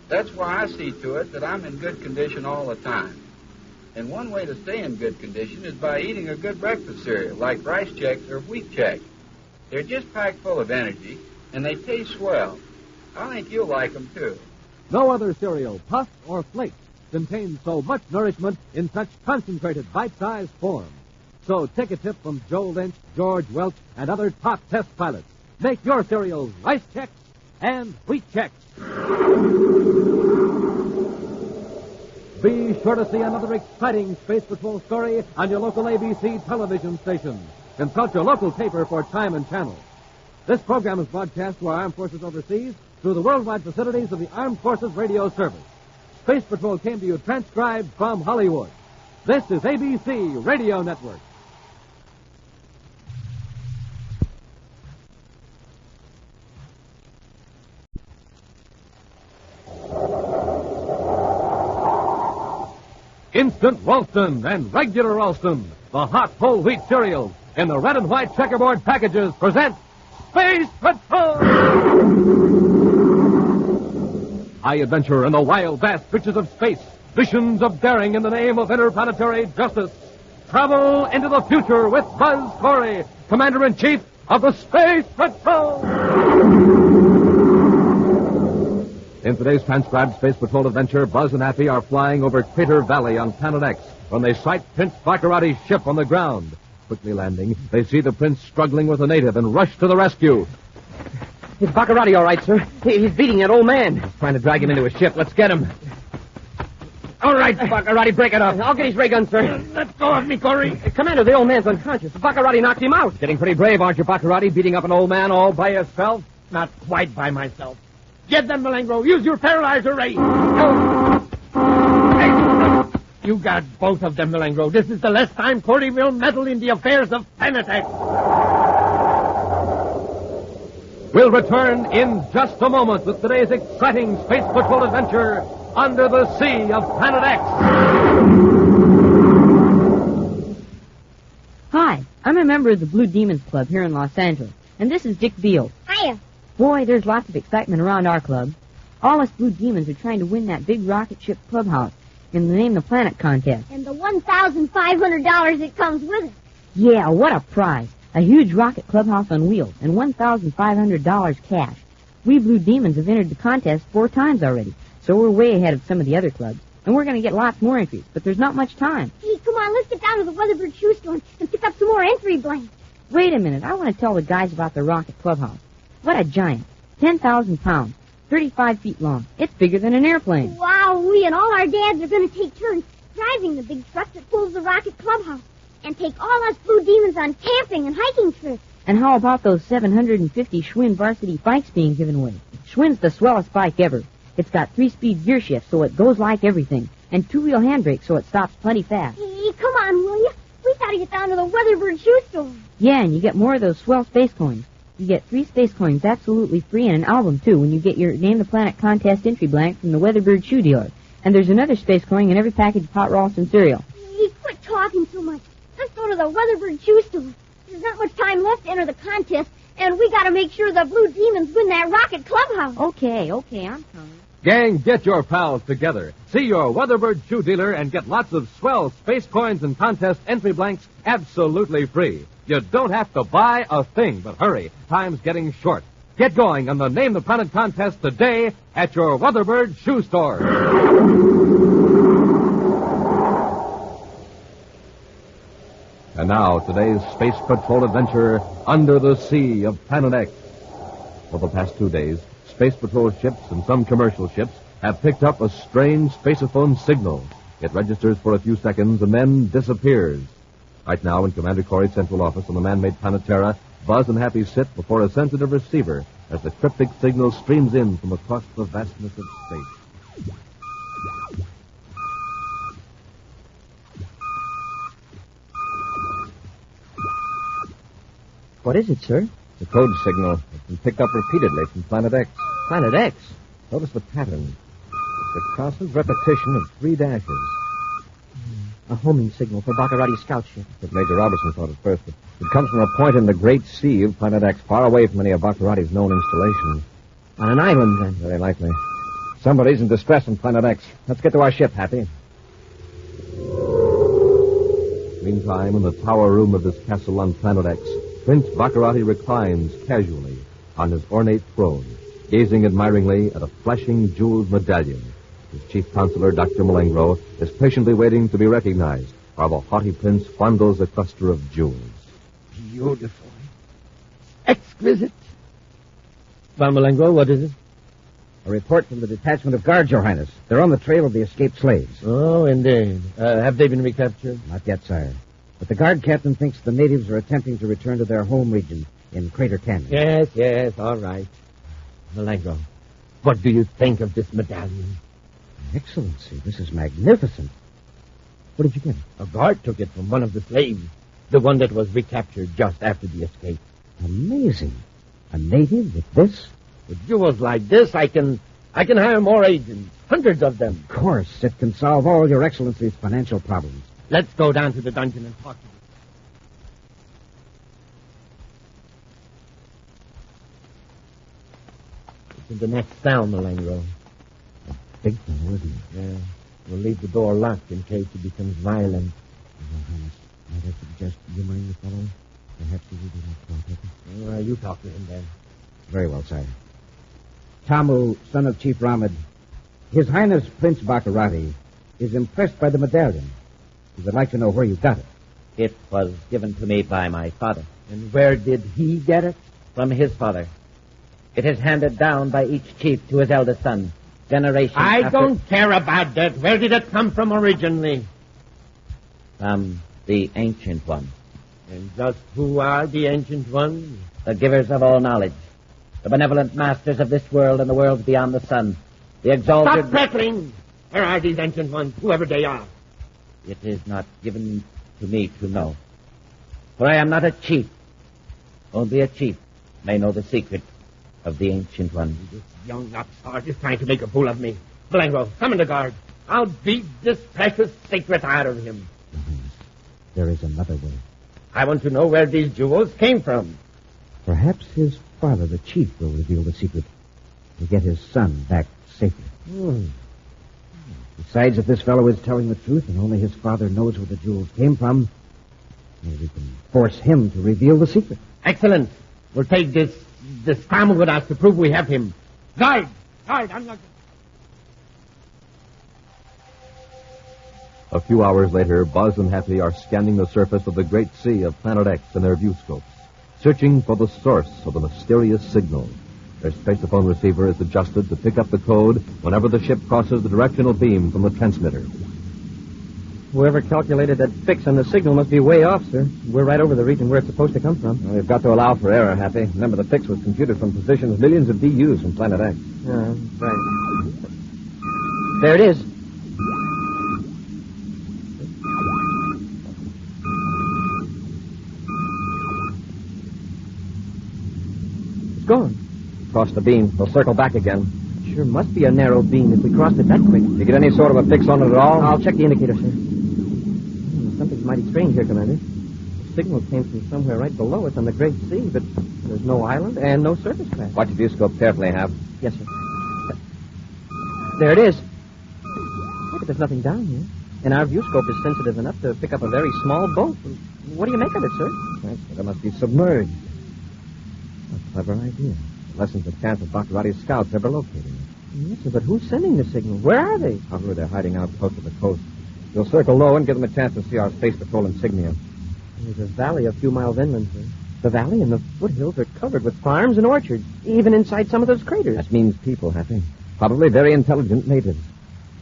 That's why I see to it that I'm in good condition all the time. And one way to stay in good condition is by eating a good breakfast cereal, like Rice Chex or Wheat Chex. They're just packed full of energy, and they taste swell. I think you'll like them, too. No other cereal, puff or flake, contains so much nourishment in such concentrated bite-sized form. So take a tip from Joe Lynch, George Welch, and other top test pilots. Make your cereals Rice Chex and Wheat Chex. Be sure to see another exciting Space Patrol story on your local ABC television station. Consult your local paper for time and channel. This program is broadcast to our armed forces overseas through the worldwide facilities of the Armed Forces Radio Service. Space Patrol came to you transcribed from Hollywood. This is ABC Radio Network. Instant Ralston and Regular Ralston, the hot whole wheat cereals in the red and white checkerboard packages, present Space Patrol! High adventure in the wild, vast reaches of space. Visions of daring in the name of interplanetary justice. Travel into the future with Buzz Corry, Commander-in-Chief of the Space Patrol! In today's transcribed Space Patrol adventure, Buzz and Happy are flying over Crater Valley on Planet X when they sight Prince Bacarratti's ship on the ground. Quickly landing, they see the prince struggling with a native and rush to the rescue. Is Bacarratti all right, sir? He's beating that old man. He's trying to drag him into his ship. Let's get him. All right, Bacarratti, break it up. I'll get his ray gun, sir. Let go of me, Corry. Commander, the old man's unconscious. Bacarratti knocked him out. Getting pretty brave, aren't you, Bacarratti, beating up an old man all by yourself? Not quite by myself. Get them, Malengro. Use your paralyzer ray. You got both of them, Malengro. This is the last time Corry will meddle in the affairs of Planet X. We'll return in just a moment with today's exciting Space Patrol adventure under the sea of Planet X. Hi, I'm a member of the Blue Demons Club here in Los Angeles, and this is Dick Beale. Hiya. Boy, there's lots of excitement around our club. All us Blue Demons are trying to win that big rocket ship clubhouse in the Name the Planet contest. And the $1,500 that comes with it. Yeah, what a prize. A huge rocket clubhouse on wheels and $1,500 cash. We Blue Demons have entered the contest 4 times already, so we're way ahead of some of the other clubs. And we're going to get lots more entries, but there's not much time. Hey, come on, let's get down to the Weatherbird shoe store and pick up some more entry blanks. Wait a minute, I want to tell the guys about the rocket clubhouse. What a giant. 10,000 pounds. 35 feet long. It's bigger than an airplane. Wow, we and all our dads are going to take turns driving the big truck that pulls the rocket clubhouse and take all us Blue Demons on camping and hiking trips. And how about those 750 Schwinn varsity bikes being given away? Schwinn's the swellest bike ever. It's got 3-speed gear shift, so it goes like everything, and 2-wheel handbrake, so it stops plenty fast. Hey, come on, will you? We got to get down to the Weatherbird shoe store. Yeah, and you get more of those swell space coins. You get 3 space coins absolutely free and an album, too, when you get your Name the Planet contest entry blank from the Weatherbird shoe dealer. And there's another space coin in every package of hot Ralston cereal. Hey, quit talking so much. Let's go to the Weatherbird shoe store. There's not much time left to enter the contest, and we got to make sure the Blue Demons win that rocket clubhouse. Okay, I'm coming. Gang, get your pals together. See your Weatherbird shoe dealer and get lots of swell space coins and contest entry blanks absolutely free. You don't have to buy a thing, but hurry. Time's getting short. Get going on the Name the Planet contest today at your Weatherbird shoe store. And now, today's Space Patrol adventure under the sea of Planet X. For the past 2 days, Space Patrol ships and some commercial ships have picked up a strange spaceophone signal. It registers for a few seconds and then disappears. Right now, in Commander Corry's central office on the man-made planet Terra, Buzz and Happy sit before a sensitive receiver as the cryptic signal streams in from across the vastness of space. What is it, sir? The code signal has been picked up repeatedly from Planet X. Planet X? Notice the pattern. It's a constant repetition of 3 dashes. A homing signal for Bacarratti's scout ship. That's what Major Robertson thought at first, but it comes from a point in the great sea of Planet X, far away from any of Bacarratti's known installations. On an island, then? Very likely. Somebody's in distress on Planet X. Let's get to our ship, Happy. Meantime, in the tower room of this castle on Planet X, Prince Bacarratti reclines casually on his ornate throne, gazing admiringly at a flashing jeweled medallion. His chief counselor, Dr. Malengro, is patiently waiting to be recognized while the haughty prince fondles a cluster of jewels. Beautiful. Exquisite. Well, Malengro, what is it? A report from the detachment of guards, Your Highness. They're on the trail of the escaped slaves. Oh, indeed. Have they been recaptured? Not yet, sire. But the guard captain thinks the natives are attempting to return to their home region in Crater Canyon. Yes, all right. Malengro, what do you think of this medallion? Excellency, this is magnificent. Where did you get it? A guard took it from one of the slaves, the one that was recaptured just after the escape. Amazing. A native with this? With jewels like this, I can hire more agents, hundreds of them. Of course, it can solve all Your Excellency's financial problems. Let's go down to the dungeon and talk to them. It's in the next cell, Malengro. Big fellow, isn't it? Yeah. We'll leave the door locked in case he becomes violent. Your Highness, might I suggest humoring the fellow? Perhaps he will be more cooperative. You talk to him then. Very well, sire. Tamu, son of Chief Ramad, His Highness Prince Bacarratti is impressed by the medallion. He would like to know where you got it. It was given to me by my father. And where did he get it? From his father. It is handed down by each chief to his eldest son. Generation I don't care about that. Where did it come from originally? From the Ancient One. And just who are the Ancient Ones? The givers of all knowledge. The benevolent masters of this world and the worlds beyond the sun. The exalted... Stop prattling! Where are these Ancient Ones, whoever they are? It is not given to me to know. For I am not a chief. Only a chief may know the secret of the Ancient One. This young upstart is trying to make a fool of me. Malengro, summon the guard. I'll beat this precious secret out of him. There is another way. I want to know where these jewels came from. Perhaps his father, the chief, will reveal the secret to get his son back safely. Besides, if this fellow is telling the truth and only his father knows where the jewels came from, maybe we can force him to reveal the secret. Excellent. We'll take this Tamu with us to prove we have him. Guard, unlock it. A few hours later, Buzz and Happy are scanning the surface of the great sea of Planet X in their viewscopes, searching for the source of the mysterious signal. Their spaceophone receiver is adjusted to pick up the code whenever the ship crosses the directional beam from the transmitter. Whoever calculated that fix on the signal must be way off, sir. We're right over the region where it's supposed to come from. Well, we've got to allow for error, Happy. Remember, the fix was computed from positions millions of DUs from Planet X. Yeah, right. There it is. It's gone. Cross the beam. We'll circle back again. Sure must be a narrow beam if we crossed it that quick. Did you get any sort of a fix on it at all? I'll check the indicator, sir. Something's mighty strange here, Commander. The signal came from somewhere right below us on the Great Sea, but there's no island and no surface craft. Watch your viewscope carefully, Hap. Yes, sir. There it is. Look, there's nothing down here. And our viewscope is sensitive enough to pick up a very small boat. What do you make of it, sir? It must be submerged. A clever idea. It lessens the chance of Bacarratti's scouts ever locating it. Yes, sir, but who's sending the signal? Where are they? Probably they're hiding out close to the coast. We'll circle low and give them a chance to see our Space Patrol insignia. There's a valley a few miles inland, sir. The valley and the foothills are covered with farms and orchards, even inside some of those craters. That means people, Happy. Probably very intelligent natives.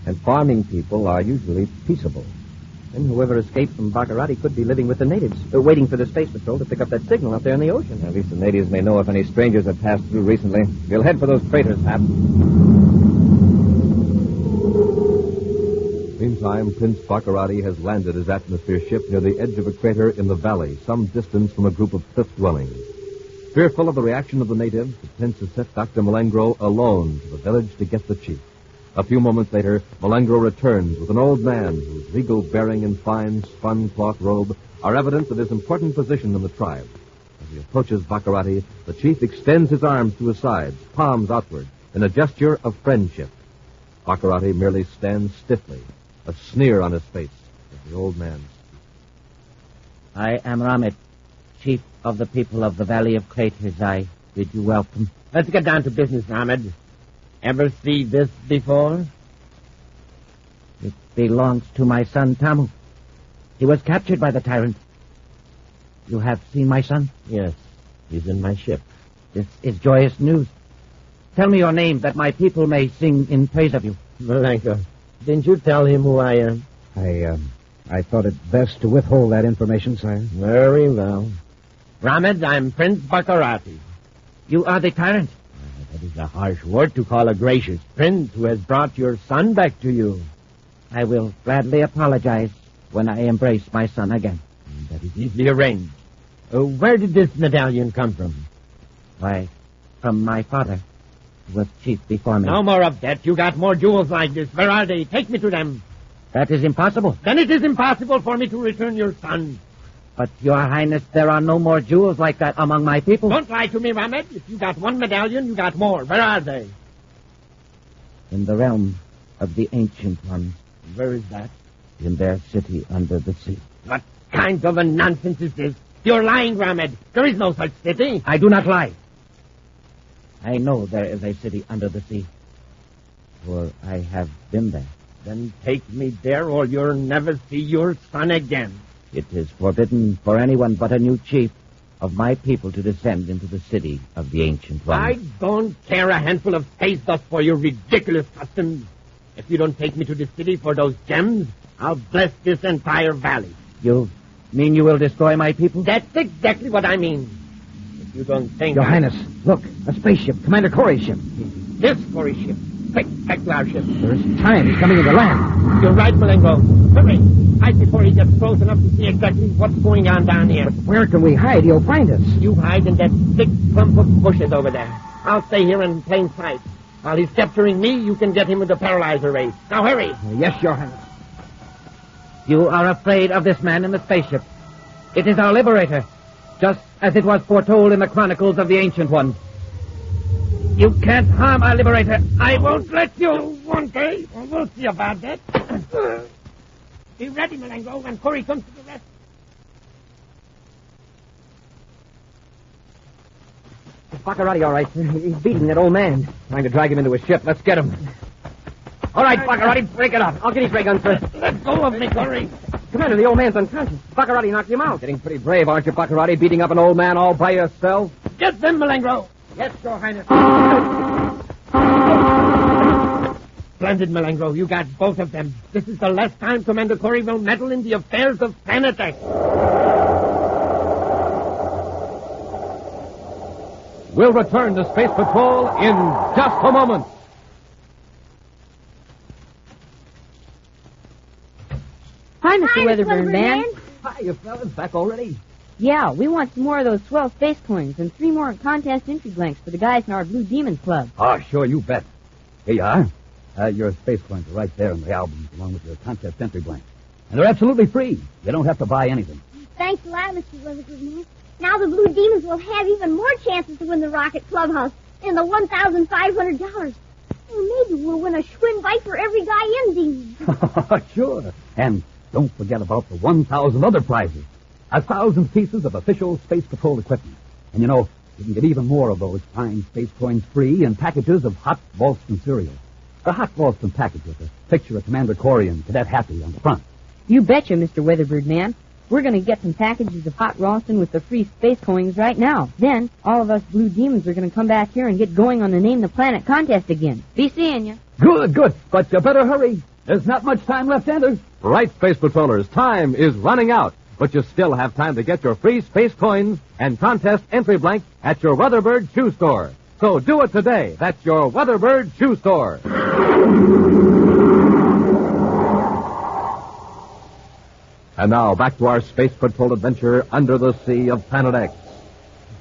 And farming people are usually peaceable. And whoever escaped from Bacarratti could be living with the natives, waiting for the Space Patrol to pick up that signal out there in the ocean. At least the natives may know if any strangers have passed through recently. We'll head for those craters, Hap. Meantime, Prince Bacarratti has landed his atmosphere ship near the edge of a crater in the valley, some distance from a group of cliff dwellings. Fearful of the reaction of the natives, the prince has sent Dr. Malengro alone to the village to get the chief. A few moments later, Malengro returns with an old man whose regal bearing and fine spun cloth robe are evidence of his important position in the tribe. As he approaches Bacarratti, the chief extends his arms to his sides, palms outward, in a gesture of friendship. Bacarratti merely stands stiffly, a sneer on his face, as the old man speaks. I am Ramit, chief of the people of the Valley of Craters. I bid you welcome. Let's get down to business, Ramit. Ever see this before? It belongs to my son, Tamu. He was captured by the tyrant. You have seen my son? Yes, he's in my ship. This is joyous news. Tell me your name, that my people may sing in praise of you. Malenko, didn't you tell him who I am? I thought it best to withhold that information, sire. Very well. Ramid, I'm Prince Bacarratti. You are the tyrant? That is a harsh word to call a gracious prince who has brought your son back to you. I will gladly apologize when I embrace my son again. That is easily arranged. Where did this medallion come from? Why, from my father, who was chief before me. No more of that. You got more jewels like this. Where are they? Take me to them. That is impossible. Then it is impossible for me to return your son. But, Your Highness, there are no more jewels like that among my people. Don't lie to me, Ramit. If you got one medallion, you got more. Where are they? In the realm of the Ancient Ones. Where is that? In their city under the sea. What kind of a nonsense is this? You're lying, Ramit. There is no such city. I do not lie. I know there is a city under the sea. For I have been there. Then take me there or you'll never see your son again. It is forbidden for anyone but a new chief of my people to descend into the city of the Ancient Ones. I don't care a handful of space dust for your ridiculous customs. If you don't take me to the city for those gems, I'll bless this entire valley. You mean you will destroy my people? That's exactly what I mean. If you don't think... Your Highness, look, a spaceship, Commander Corry's ship. This Corry ship. Quick, back to our ship. There's time. He's coming into land. You're right, Malenko. Hurry. Hide before he gets close enough to see exactly what's going on down here. But where can we hide? He'll find us. You hide in that thick clump of bushes over there. I'll stay here in plain sight. While he's capturing me, you can get him with the paralyzer race. Now hurry. Yes, Your Highness. You are afraid of this man in the spaceship. It is our liberator, just as it was foretold in the chronicles of the Ancient Ones. You can't harm our liberator. I won't let you, won't I? We'll see about that. Be ready, Malenko, when Corry comes to the rescue. Bacarratti, all right, sir. He's beating that old man. Trying to drag him into his ship. Let's get him. All right, Bacarratti, break it up. I'll get his ray gun, sir. Let go of me, Corry. Commander, the old man's unconscious. Bacarratti knocked him out. Getting pretty brave, aren't you, Bacarratti, beating up an old man all by yourself? Get them, Malenko. Yes, Your Highness. Splendid, Malenko. You got both of them. This is the last time Commander Corry will meddle in the affairs of Planet X. We'll return to Space Patrol in just a moment. Hi, Mr. Weatherburn Man. Hi, you fellas. Back already? Yeah, we want some more of those swell space coins and 3 more contest entry blanks for the guys in our Blue Demon Club. Oh, sure, you bet. Here you are. Your space coins are right there in the albums, along with your contest entry blanks. And they're absolutely free. You don't have to buy anything. Thanks a lot, Mr. Weatherburn Man. Now the Blue Demons will have even more chances to win the Rocket Clubhouse and the $1,500. Or maybe we'll win a Schwinn bite for every guy in Demon. Sure. And don't forget about the 1,000 other prizes. 1,000 pieces of official Space Patrol equipment. And you know, you can get even more of those fine space coins free in packages of hot Boston cereal. The hot Boston package with a picture of Commander Corry and Cadet Happy on the front. You betcha, Mr. Weatherbird Man. We're going to get some packages of hot Ralston with the free space coins right now. Then, all of us blue demons are going to come back here and get going on the Name the Planet contest again. Be seeing you. Good. But you better hurry. There's not much time left, either. Right, Space Patrollers, time is running out. But you still have time to get your free space coins and contest entry blank at your Weatherbird shoe store. So do it today. That's your Weatherbird shoe store. And now, back to our Space Patrol adventure under the sea of Planet X.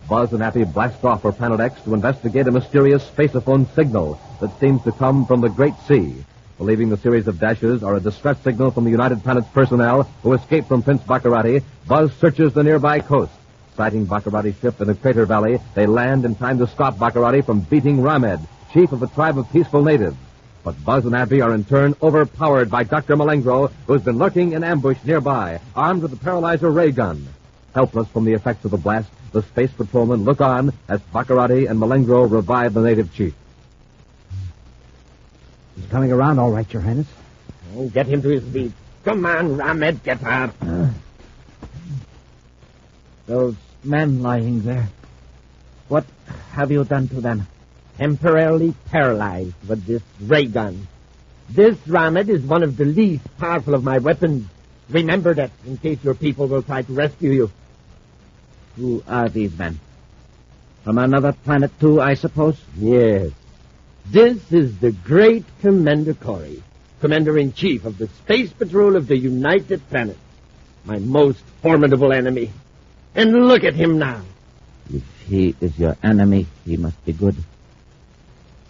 Buzz and Happy blast off for Planet X to investigate a mysterious spaceophone signal that seems to come from the Great Sea. Believing the series of dashes are a distress signal from the United Planets personnel who escaped from Prince Bacarratti, Buzz searches the nearby coast. Sighting Bacarratti's ship in the crater valley, they land in time to stop Bacarratti from beating Ramed, chief of a tribe of peaceful natives. But Buzz and Happy are in turn overpowered by Dr. Malengro, who's been lurking in ambush nearby, armed with a paralyzer ray gun. Helpless from the effects of the blast, the space patrolmen look on as Bacarratti and Malengro revive the native chief. He's coming around all right, Your Highness. Oh, get him to his feet. Come on, Ramed, get up. Those men lying there. What have you done to them? Temporarily paralyzed with this ray gun. This, Ramed, is one of the least powerful of my weapons. Remember that, in case your people will try to rescue you. Who are these men? From another planet, too, I suppose? Yes. This is the great Commander Corry, Commander-in-Chief of the Space Patrol of the United Planets. My most formidable enemy. And look at him now. If he is your enemy, he must be good.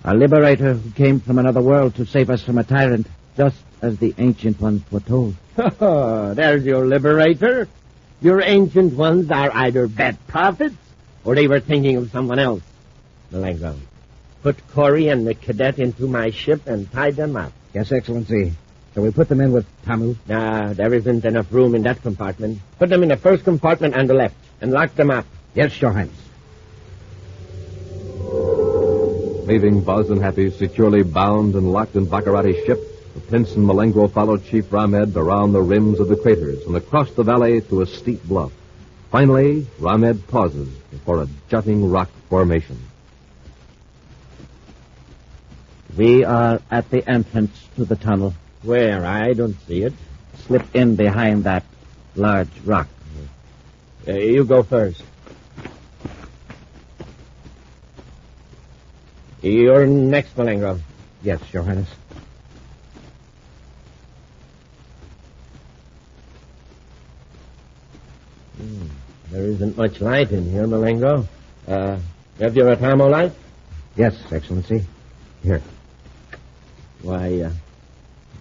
A liberator who came from another world to save us from a tyrant, just as the Ancient Ones foretold. There's your liberator. Your Ancient Ones are either bad prophets, or they were thinking of someone else. Malengro, put Corry and the cadet into my ship and tie them up. Yes, Excellency. Shall we put them in with Tamu? Nah, there isn't enough room in that compartment. Put them in the first compartment on the left, and lock them up. Yes, Your Highness. Leaving Buzz and Happy securely bound and locked in Bacarratti's ship, the Prince and Malengro followed Chief Ramed around the rims of the craters and across the valley to a steep bluff. Finally, Ramed pauses before a jutting rock formation. We are at the entrance to the tunnel. Where? I don't see it. Slip in behind that large rock. You go first. You're next, Malengro. Yes, Your Highness. There isn't much light in here, Malengro. Have your Atamo light? Yes, Excellency. Here. Why,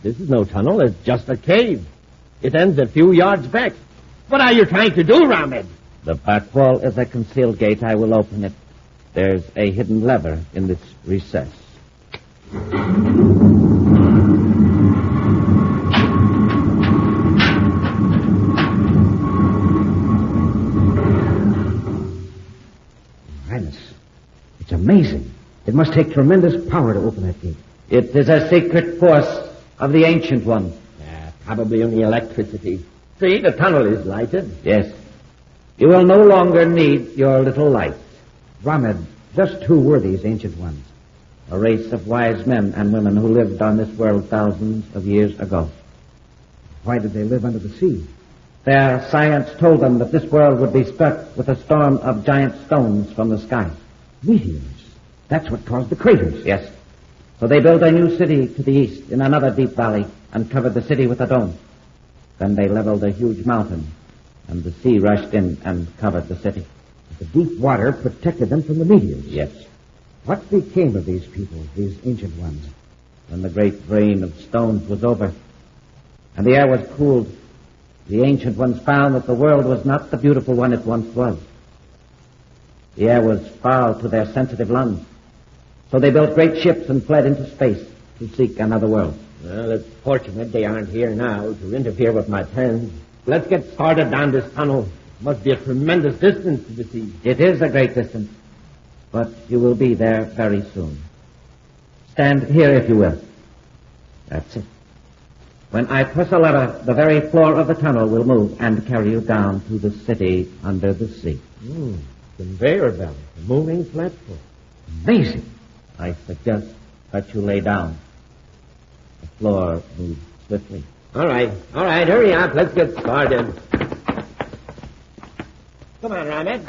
this is no tunnel. It's just a cave. It ends a few yards back. What are you trying to do, Ramed? The back wall is a concealed gate. I will open it. There's a hidden lever in this recess. Highness, it's amazing. It must take tremendous power to open that gate. It is a secret force of the Ancient One. Probably only electricity. See, the tunnel is lighted. Yes. You will no longer need your little light. Ramed, just who were these Ancient Ones? A race of wise men and women who lived on this world thousands of years ago. Why did they live under the sea? Their science told them that this world would be struck with a storm of giant stones from the sky. Meteors. That's what caused the craters. Yes. So they built a new city to the east in another deep valley and covered the city with a dome. Then they leveled a huge mountain, and the sea rushed in and covered the city. The deep water protected them from the meteors. Yes. What became of these people, these Ancient Ones? When the great rain of stones was over, and the air was cooled, the Ancient Ones found that the world was not the beautiful one it once was. The air was foul to their sensitive lungs. So they built great ships and fled into space, to seek another world. Well, it's fortunate they aren't here now to interfere with my plans. Let's get started down this tunnel. Must be a tremendous distance to the sea. It is a great distance, but you will be there very soon. Stand here if you will. That's it. When I press a lever, the very floor of the tunnel will move and carry you down to the city under the sea. Conveyor belt, a moving platform. Amazing. I suggest that you lay down. The floor moves swiftly. All right, hurry up. Let's get started. Come on, Rabbit.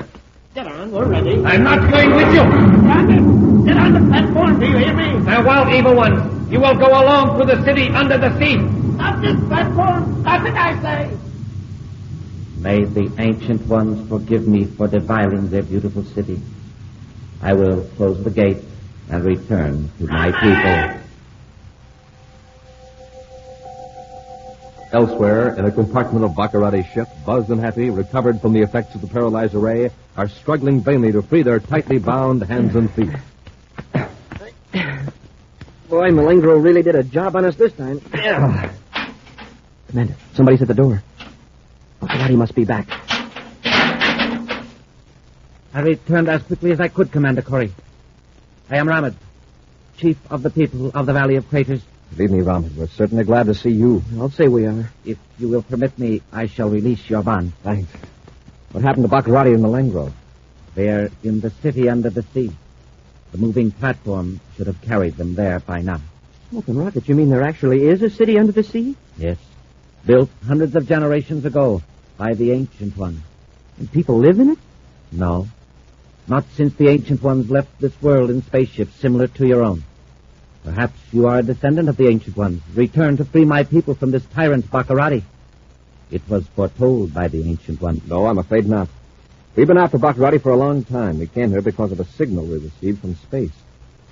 Get on, we're ready. I'm not going with you. Rabbit, get on the platform, do you hear me? Farewell, evil ones. You will go alone to the city under the sea. Stop this platform. Stop it, I say. May the ancient ones forgive me for defiling their beautiful city. I will close the gate and return to my people. Elsewhere, in a compartment of Bacarratti's ship, Buzz and Happy, recovered from the effects of the paralyzer ray, are struggling vainly to free their tightly bound hands and feet. Boy, Malengro really did a job on us this time. Commander, somebody's at the door. Bacarratti must be back. I returned as quickly as I could, Commander Corry. I am Ramad, chief of the people of the Valley of Craters. Believe me, Ramad, we're certainly glad to see you. I'll say we are. If you will permit me, I shall release your bond. Thanks. What happened to Bacarratti and Malengro? They're in the city under the sea. The moving platform should have carried them there by now. Smoking rockets, you mean there actually is a city under the sea? Yes. Built hundreds of generations ago by the Ancient Ones. And people live in it? No. Not since the Ancient Ones left this world in spaceships similar to your own. Perhaps you are a descendant of the Ancient Ones, returned to free my people from this tyrant Bacarratti. It was foretold by the Ancient Ones. No, I'm afraid not. We've been after Bacarratti for a long time. We came here because of a signal we received from space.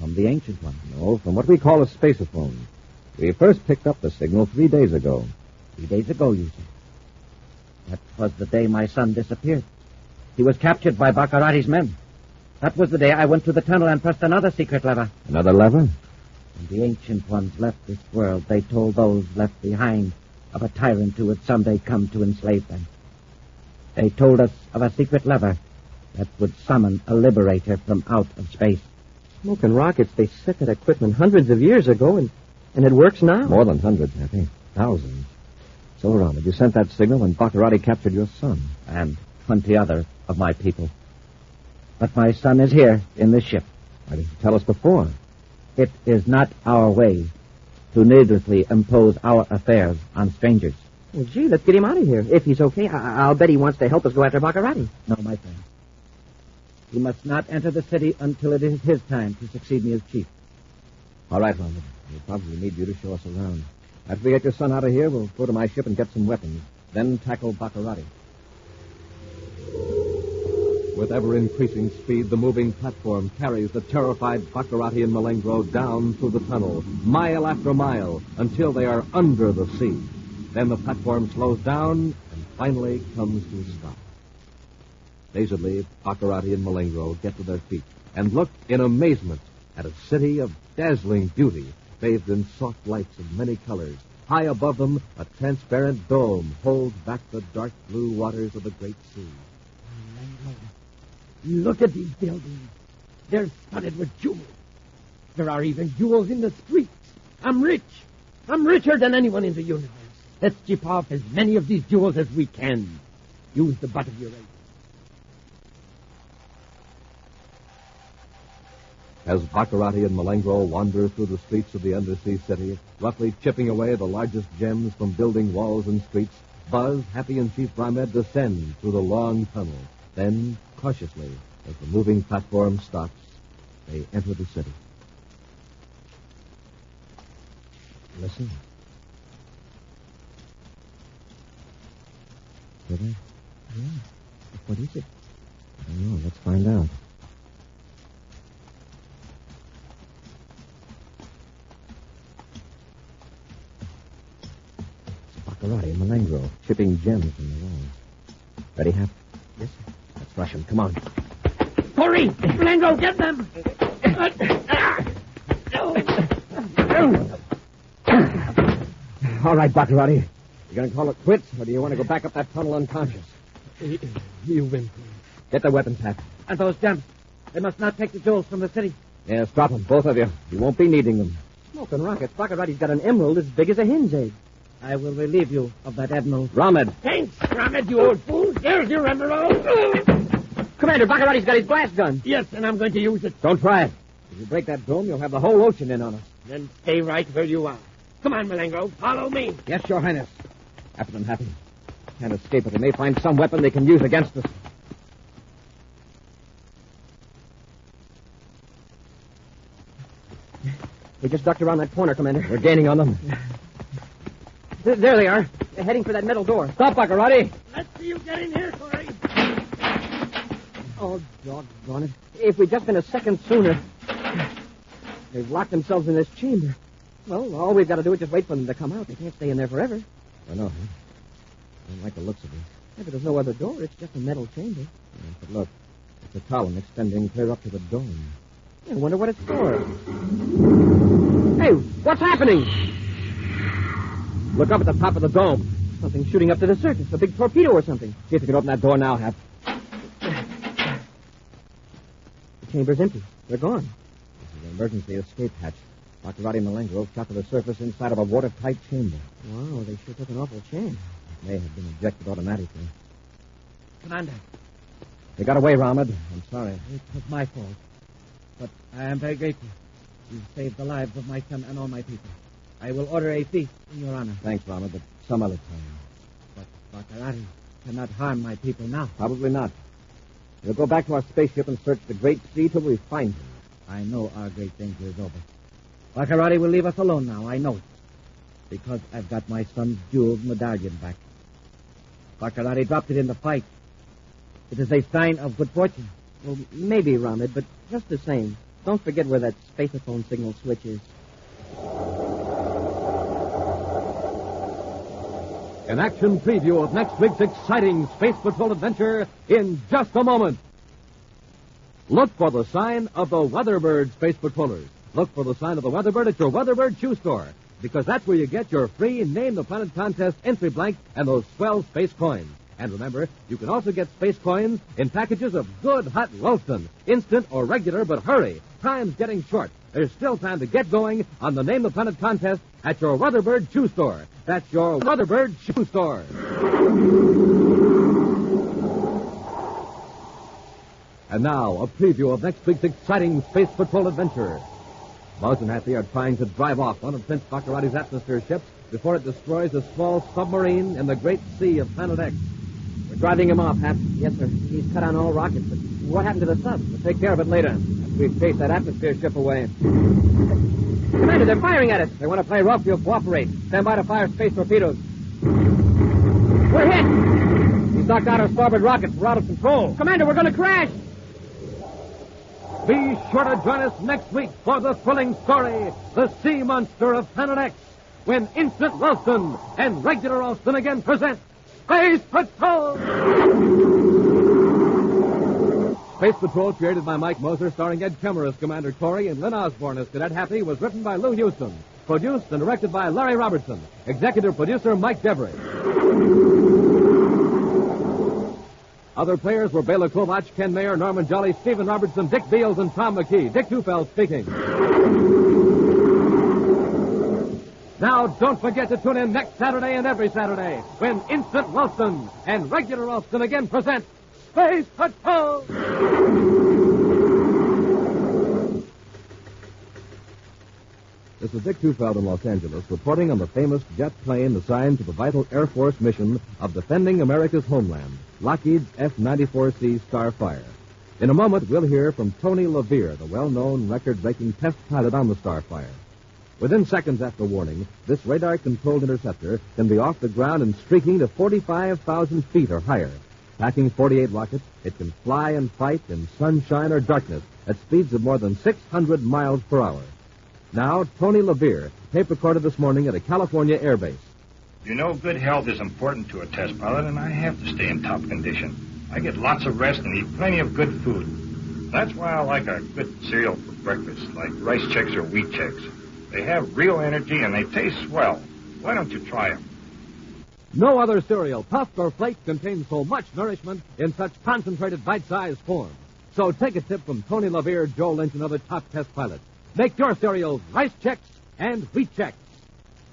From the Ancient Ones? No, from what we call a spaceophone. We first picked up the signal 3 days ago. 3 days ago, you say? That was the day my son disappeared. He was captured by Bacarratti's men. That was the day I went to the tunnel and pressed another secret lever. Another lever? When the Ancient Ones left this world, they told those left behind of a tyrant who would someday come to enslave them. They told us of a secret lever that would summon a liberator from out of space. Smoking rockets, they set that equipment hundreds of years ago, and it works now. More than hundreds, I think. Thousands. So, Ronald, you sent that signal when Bacarratti captured your son. And 20 other of my people. But my son is here in this ship. Why didn't you tell us before? It is not our way to needlessly impose our affairs on strangers. Well, gee, let's get him out of here. If he's okay, I'll bet he wants to help us go after Bacarratti. No, my friend. He must not enter the city until it is his time to succeed me as chief. All right, Ronald. We'll probably need you to show us around. After we get your son out of here, we'll go to my ship and get some weapons. Then tackle Bacarratti. With ever-increasing speed, the moving platform carries the terrified Bacarratti and Malengro down through the tunnel, mile after mile, until they are under the sea. Then the platform slows down and finally comes to a stop. Dazedly, Bacarratti and Malengro get to their feet and look in amazement at a city of dazzling beauty, bathed in soft lights of many colors. High above them, a transparent dome holds back the dark blue waters of the great sea. Look at these buildings. They're studded with jewels. There are even jewels in the streets. I'm rich. I'm richer than anyone in the universe. Let's chip off as many of these jewels as we can. Use the butt of your razor. As Bacarratti and Malengro wander through the streets of the undersea city, roughly chipping away the largest gems from building walls and streets, Buzz, Happy, and Chief Ramed descend through the long tunnel. Then, cautiously, as the moving platform stops, they enter the city. Listen. Did I? Yeah. What is it? I don't know. Let's find out. It's Bacarratti and Malengro chipping gems from the walls. Ready, Hap? Yes, sir. Let's rush them. Come on. Corry! Malengro, get them! All right, Bacarratti. You going to call it quits, or do you want to go back up that tunnel unconscious? You win. Get the weapon, Pat. And those gems. They must not take the jewels from the city. Yes, drop them, both of you. You won't be needing them. Smoking rockets. Bacarratti's got an emerald as big as a hen's egg. I will relieve you of that emerald. Ramad. Thanks, Ramad, you old fool. There's your emerald. Commander, Bacarratti's got his blast gun. Yes, and I'm going to use it. Don't try it. If you break that dome, you'll have the whole ocean in on us. Then stay right where you are. Come on, Malengo. Follow me. Yes, Your Highness. Captain Happy. Can't escape it. They may find some weapon they can use against us. They just ducked around that corner, Commander. We're gaining on them. There they are. They're heading for that metal door. Stop, Bacarratti. Let's see you get in here, Corry. Oh, doggone it. If we'd just been a second sooner. They've locked themselves in this chamber. Well, all we've got to do is just wait for them to come out. They can't stay in there forever. I know, huh? I don't like the looks of it. Yeah, but there's no other door. It's just a metal chamber. Yeah, but look, it's a column extending clear up to the dome. I wonder what it's for. Hey, what's happening? Look up at the top of the dome. Something shooting up to the surface. A big torpedo or something. See if you can open that door now, Hap. The chamber's empty. They're gone. This is an emergency escape hatch. Bacarratti and Malengo shot to the surface inside of a watertight chamber. Wow, they sure took an awful chance. It may have been ejected automatically. Commander. They got away, Ramad. I'm sorry. It was my fault. But I am very grateful. You saved the lives of my son and all my people. I will order a feast in your honor. Thanks, Ramad, but some other time. But Bacarratti cannot harm my people now. Probably not. We'll go back to our spaceship and search the great sea till we find him. I know our great danger is over. Bacarratti will leave us alone now, I know it. Because I've got my son's jeweled medallion back. Bacarratti dropped it in the fight. It is a sign of good fortune. Well, maybe, Ramad, but just the same, don't forget where that spaceophone signal switch is. An action preview of next week's exciting Space Patrol adventure in just a moment. Look for the sign of the Weatherbird Space Patrollers. Look for the sign of the Weatherbird at your Weatherbird shoe store, because that's where you get your free Name the Planet contest entry blank and those swell space coins. And remember, you can also get space coins in packages of good hot Ralston, instant or regular, but hurry. Time's getting short. There's still time to get going on the Name the Planet contest at your Weatherbird shoe store. That's your Weatherbird shoe store. And now, a preview of next week's exciting Space Patrol adventure. Buzz and Happy are trying to drive off one of Prince Bacarratti's atmosphere ships before it destroys a small submarine in the great sea of Planet X. We're driving him off, Hap. Yes, sir. He's cut on all rockets, but what happened to the sub? We'll take care of it later. After we chase that atmosphere ship away. Commander, they're firing at us. They want to play rough. You'll cooperate. Stand by to fire space torpedoes. We're hit. He's knocked out our starboard rockets. We're out of control. Commander, we're going to crash. Be sure to join us next week for the thrilling story, The Sea Monster of Planet X, when Instant Ralston and Regular Ralston again present Space Patrol! Space Patrol, created by Mike Moser, starring Ed Kemmer as Commander Corry and Lyn Osborn as Cadet Happy, was written by Lou Houston, produced and directed by Larry Robertson, executive producer Mike Devery. Other players were Bela Kovach, Ken Mayer, Norman Jolly, Stephen Robertson, Dick Beals, and Tom McKee. Dick Tufeld speaking. Now, don't forget to tune in next Saturday and every Saturday when Instant Ralston and Regular Ralston again present Space Patrol! This is Dick Tufeld in Los Angeles reporting on the famous jet plane assigned to the vital Air Force mission of defending America's homeland, Lockheed's F-94C Starfire. In a moment, we'll hear from Tony LaVere, the well-known record-breaking test pilot on the Starfire. Within seconds after warning, this radar-controlled interceptor can be off the ground and streaking to 45,000 feet or higher. Packing 48 rockets, it can fly and fight in sunshine or darkness at speeds of more than 600 miles per hour. Now, Tony LaVere, tape recorded this morning at a California air base. You know, good health is important to a test pilot, and I have to stay in top condition. I get lots of rest and eat plenty of good food. That's why I like a good cereal for breakfast, like rice checks or wheat checks. They have real energy and they taste swell. Why don't you try them? No other cereal, puffed or flaked, contains so much nourishment in such concentrated bite-sized form. So take a tip from Tony LaVere, Joe Lynch, and other top test pilots. Make your cereals Rice Chex and Wheat Chex.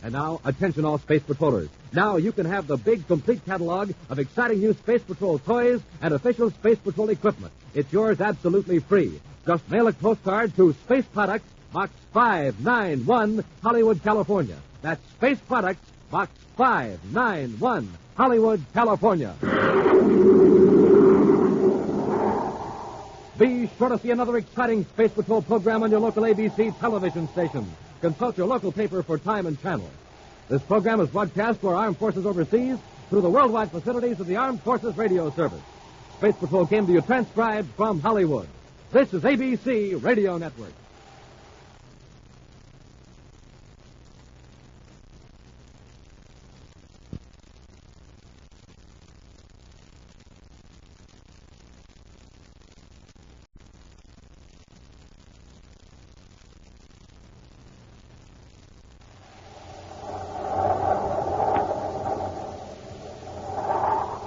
And now, attention all Space Patrollers. Now you can have the big, complete catalog of exciting new Space Patrol toys and official Space Patrol equipment. It's yours absolutely free. Just mail a postcard to Space Products, Box 591, Hollywood, California. That's Space Products, Box 591, Hollywood, California. Be sure to see another exciting Space Patrol program on your local ABC television station. Consult your local paper for time and channel. This program is broadcast to our armed forces overseas through the worldwide facilities of the Armed Forces Radio Service. Space Patrol came to you transcribed from Hollywood. This is ABC Radio Network.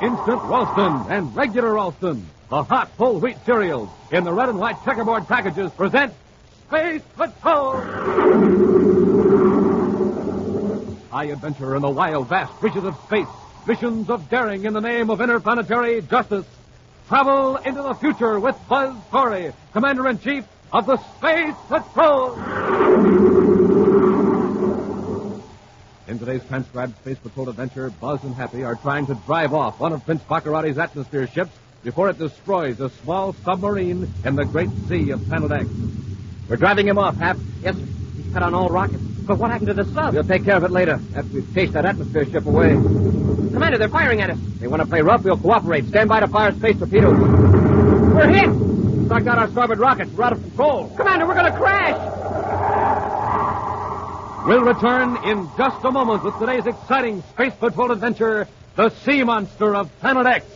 Instant Ralston and regular Ralston, the hot whole wheat cereals in the red and white checkerboard packages present Space Patrol! High adventure in the wild, vast reaches of space. Missions of daring in the name of interplanetary justice. Travel into the future with Buzz Corry, Commander-in-Chief of the Space Patrol! In today's transcribed Space Patrol adventure, Buzz and Happy are trying to drive off one of Prince Bacarratti's atmosphere ships before it destroys a small submarine in the great sea of Planet X. We're driving him off, Hap. Yes, sir. He's cut on all rockets. But what happened to the sub? We'll take care of it later, after we've chased that atmosphere ship away. Commander, they're firing at us. They want to play rough, we'll cooperate. Stand by to fire space torpedoes. We're hit! Knocked out our starboard rockets. We're out of control. Commander, we're going to crash! We'll return in just a moment with today's exciting Space Patrol adventure, the Sea Monster of Planet X.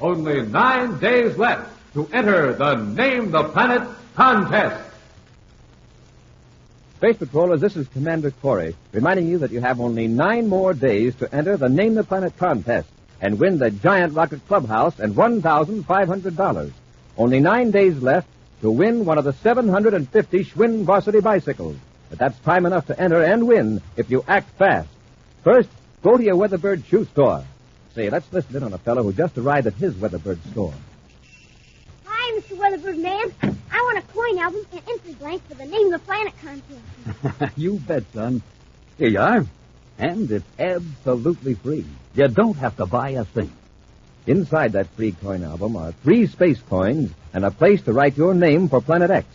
Only 9 days left to enter the Name the Planet contest. Space Patrollers, this is Commander Corry, reminding you that you have only 9 more days to enter the Name the Planet contest and win the giant rocket clubhouse and $1,500. Only 9 days left to win one of the 750 Schwinn varsity bicycles. But that's time enough to enter and win if you act fast. First, go to your Weatherbird shoe store. Say, let's listen in on a fellow who just arrived at his Weatherbird store. Hi, Mr. Weatherbird Man. I want a coin album and entry blank for the Name the Planet contest. You bet, son. Here you are. And it's absolutely free. You don't have to buy a thing. Inside that free coin album are 3 space coins and a place to write your name for Planet X.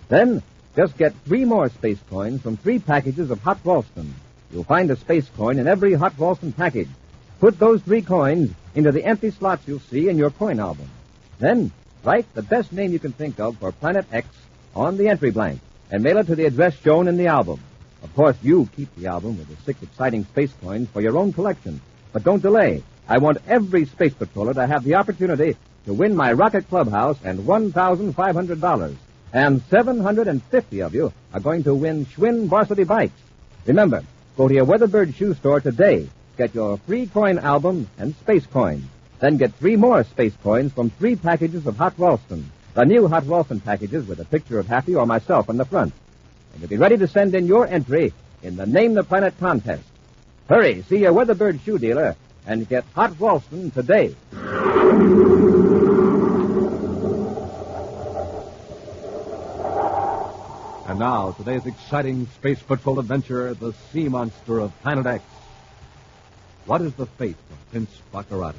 Then, just get 3 more space coins from 3 packages of Hot Ralston. You'll find a space coin in every Hot Ralston package. Put those 3 coins into the empty slots you'll see in your coin album. Then, write the best name you can think of for Planet X on the entry blank and mail it to the address shown in the album. Of course, you keep the album with the 6 exciting space coins for your own collection. But don't delay. I want every Space Patroller to have the opportunity to win my rocket clubhouse and $1,500. And 750 of you are going to win Schwinn varsity bikes. Remember, go to your Weatherbird shoe store today. Get your free coin album and space coins. Then get 3 more space coins from 3 packages of Hot Ralston. The new Hot Ralston packages with a picture of Happy or myself on the front. And you'll be ready to send in your entry in the Name the Planet contest. Hurry, see your Weatherbird shoe dealer and get Hot Ralston today. And now, today's exciting Space Patrol adventure, the Sea Monster of Planet X. What is the fate of Prince Bacarratti?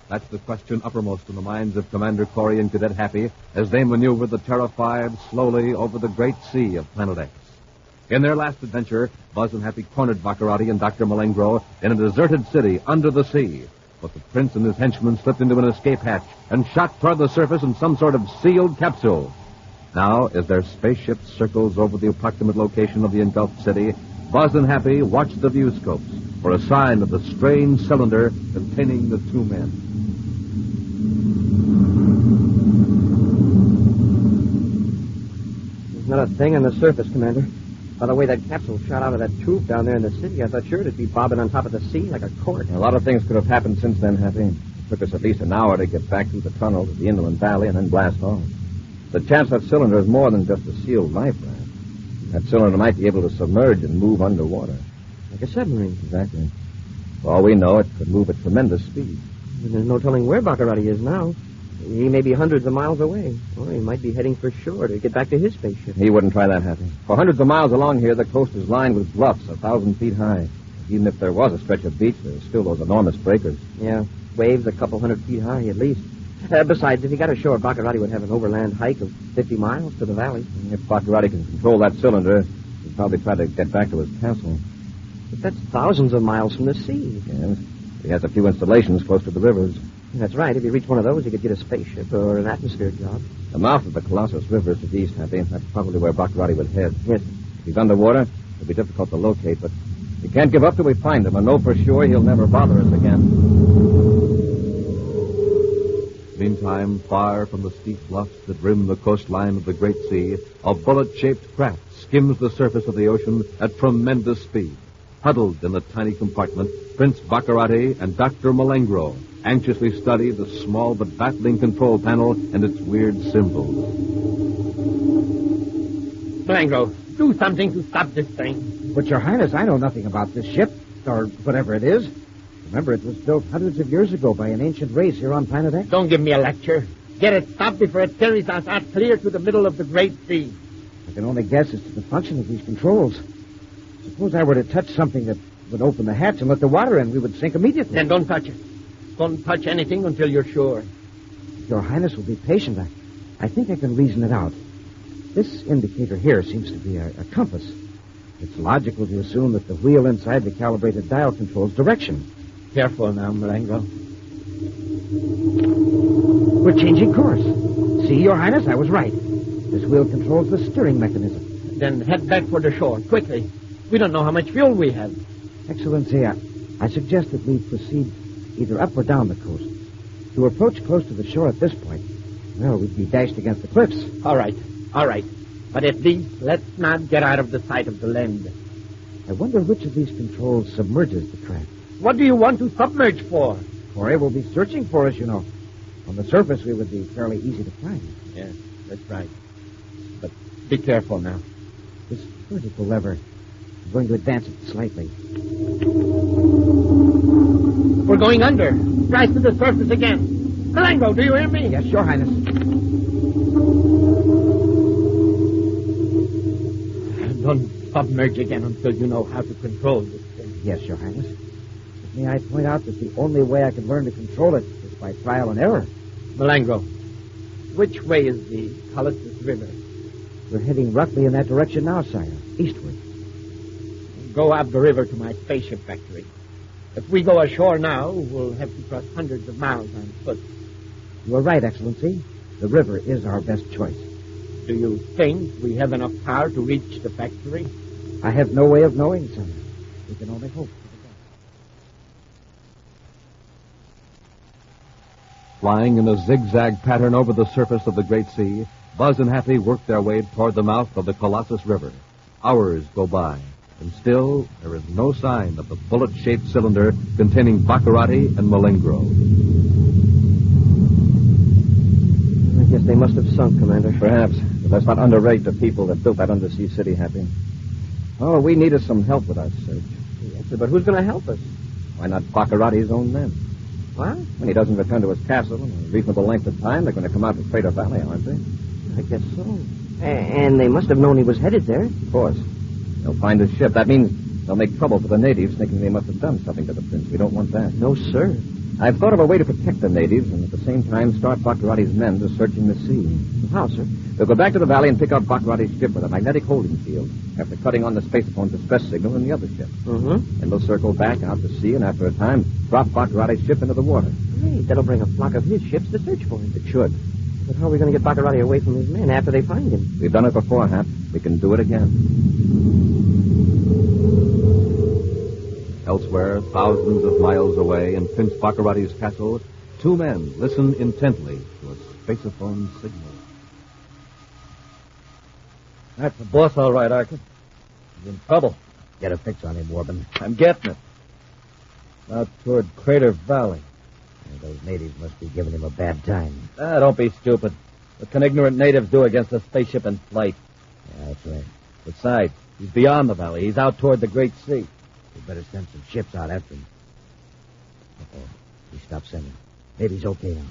That's the question uppermost in the minds of Commander Corry and Cadet Happy as they maneuver the Terrified slowly over the great sea of Planet X. In their last adventure, Buzz and Happy cornered Bacarratti and Dr. Malengro in a deserted city under the sea. But the prince and his henchmen slipped into an escape hatch and shot toward the surface in some sort of sealed capsule. Now, as their spaceship circles over the approximate location of the engulfed city, Buzz and Happy watch the viewscopes for a sign of the strange cylinder containing the 2 men. Not a thing on the surface, Commander. By the way that capsule shot out of that tube down there in the city, I thought sure it'd be bobbing on top of the sea like a cork. A lot of things could have happened since then, Happy. It took us at least an hour to get back through the tunnel to the inland valley and then blast off. The chance that cylinder is more than just a sealed life raft. That cylinder might be able to submerge and move underwater. Like a submarine. Exactly. For all we know, it could move at tremendous speed. And there's no telling where Bacarratti is now. He may be hundreds of miles away. Or he might be heading for shore to get back to his spaceship. He wouldn't try that, Happy. For hundreds of miles along here, the coast is lined with bluffs 1,000 feet high. Even if there was a stretch of beach, there's still those enormous breakers. Yeah, waves a couple hundred feet high at least. Besides, if he got ashore, Bacarratti would have an overland hike of 50 miles to the valley. If Bacarratti can control that cylinder, he'd probably try to get back to his castle. But that's thousands of miles from the sea. Yes. He has a few installations close to the rivers. That's right. If he reached one of those, he could get a spaceship or an atmosphere job. The mouth of the Colossus River is to the east, Happy. That's probably where Bacarratti would head. Yes. If he's underwater, it'll be difficult to locate, but we can't give up till we find him and know for sure he'll never bother us again. Meantime, far from the steep bluffs that rim the coastline of the Great Sea, a bullet-shaped craft skims the surface of the ocean at tremendous speed. Huddled in the tiny compartment, Prince Bacarratti and Dr. Malengro anxiously study the small but battling control panel and its weird symbols. Malengro, do something to stop this thing. But, Your Highness, I know nothing about this ship, or whatever it is. Remember, it was built hundreds of years ago by an ancient race here on Planet X. Don't give me a lecture. Get it stopped before it carries us out clear to the middle of the Great Sea. I can only guess as to the function of these controls. Suppose I were to touch something that would open the hatch and let the water in, we would sink immediately. Then don't touch it. Don't touch anything until you're sure. Your Highness will be patient. I think I can reason it out. This indicator here seems to be a compass. It's logical to assume that the wheel inside the calibrated dial controls direction. Careful now, Malengro. We're changing course. See, Your Highness, I was right. This wheel controls the steering mechanism. Then head back for the shore, quickly. We don't know how much fuel we have. Excellency, I suggest that we proceed either up or down the coast. To approach close to the shore at this point, well, we'd be dashed against the cliffs. All right. But at least let's not get out of the sight of the land. I wonder which of these controls submerges the craft. What do you want to submerge for? Corry will be searching for us, you know. On the surface, we would be fairly easy to find. Yes, that's right. But be careful now. This vertical lever, I'm going to advance it slightly. We're going under. Rise to the surface again. Malengro, do you hear me? Yes, Your Highness. Don't submerge again until you know how to control this thing. Yes, Your Highness. But may I point out that the only way I can learn to control it is by trial and error. Malengro, which way is the Colossus River? We're heading roughly in that direction now, sire. Eastward. Go up the river to my spaceship factory. If we go ashore now, we'll have to cross hundreds of miles on foot. You are right, Excellency. The river is our best choice. Do you think we have enough power to reach the factory? I have no way of knowing, sire. We can only hope. Flying in a zigzag pattern over the surface of the Great Sea, Buzz and Happy work their way toward the mouth of the Colossus River. Hours go by, and still there is no sign of the bullet-shaped cylinder containing Bacarratti and Malengro. I guess they must have sunk, Commander. Perhaps, but let's not underrate the people that built that undersea city, Happy. All we need is some help with our search. Yes, but who's going to help us? Why not Bacarratti's own men? What? When he doesn't return to his castle in a reasonable length of time, they're going to come out to Crater Valley, aren't they? I guess so. And they must have known he was headed there. Of course. They'll find his ship. That means they'll make trouble for the natives, thinking they must have done something to the prince. We don't want that. No, sir. I've thought of a way to protect the natives and at the same time start Bacarratti's men to searching the sea. How, sir? They'll go back to the valley and pick up Bacarratti's ship with a magnetic holding field after cutting on the spacephone's distress signal in the other ship. Mm-hmm. And we'll circle back out to sea and after a time drop Bacarratti's ship into the water. Great. That'll bring a flock of his ships to search for him. It should. But how are we going to get Bacarratti away from his men after they find him? We've done it before, Hap. We can do it again. Elsewhere, thousands of miles away in Prince Bacarratti's castle, two men listen intently to a spaceophone signal. That's the boss, all right, Arkin. He's in trouble. Get a fix on him, Warbin. I'm getting it. Out toward Crater Valley. Those natives must be giving him a bad time. Don't be stupid. What can ignorant natives do against a spaceship in flight? Yeah, that's right. Besides, he's beyond the valley. He's out toward the Great Sea. We better send some ships out after him. Uh-oh. He stopped sending. Maybe he's okay now.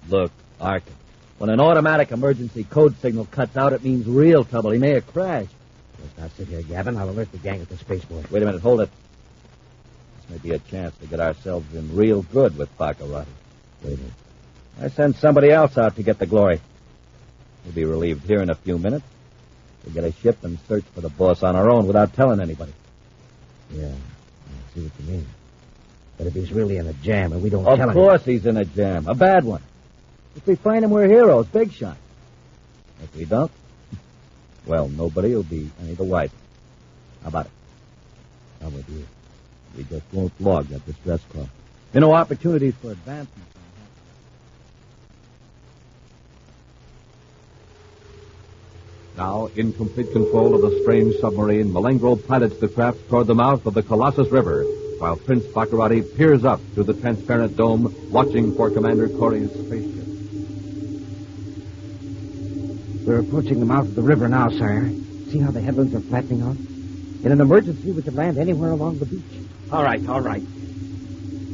Look, Arkin, when an automatic emergency code signal cuts out, it means real trouble. He may have crashed. Let's not sit here, Gavin. I'll alert the gang at the spaceport. Wait a minute, hold it. This may be a chance to get ourselves in real good with Bacarratti. Wait a minute. I send somebody else out to get the glory. We'll be relieved here in a few minutes. We'll get a ship and search for the boss on our own without telling anybody. Yeah, I see what you mean. But if he's really in a jam and we don't tell him... Of course he's in a jam. A bad one. If we find him, we're heroes. Big shot. If we don't, well, nobody will be any the wiser. How about it? I'm with you. We just won't log that distress call. Opportunities for advancement. Now, in complete control of the strange submarine, Malengro pilots the craft toward the mouth of the Colossus River, while Prince Bacarratti peers up through the transparent dome, watching for Commander Corry's spaceship. We're approaching the mouth of the river now, sire. See how the headlands are flattening out? In an emergency, we could land anywhere along the beach. All right.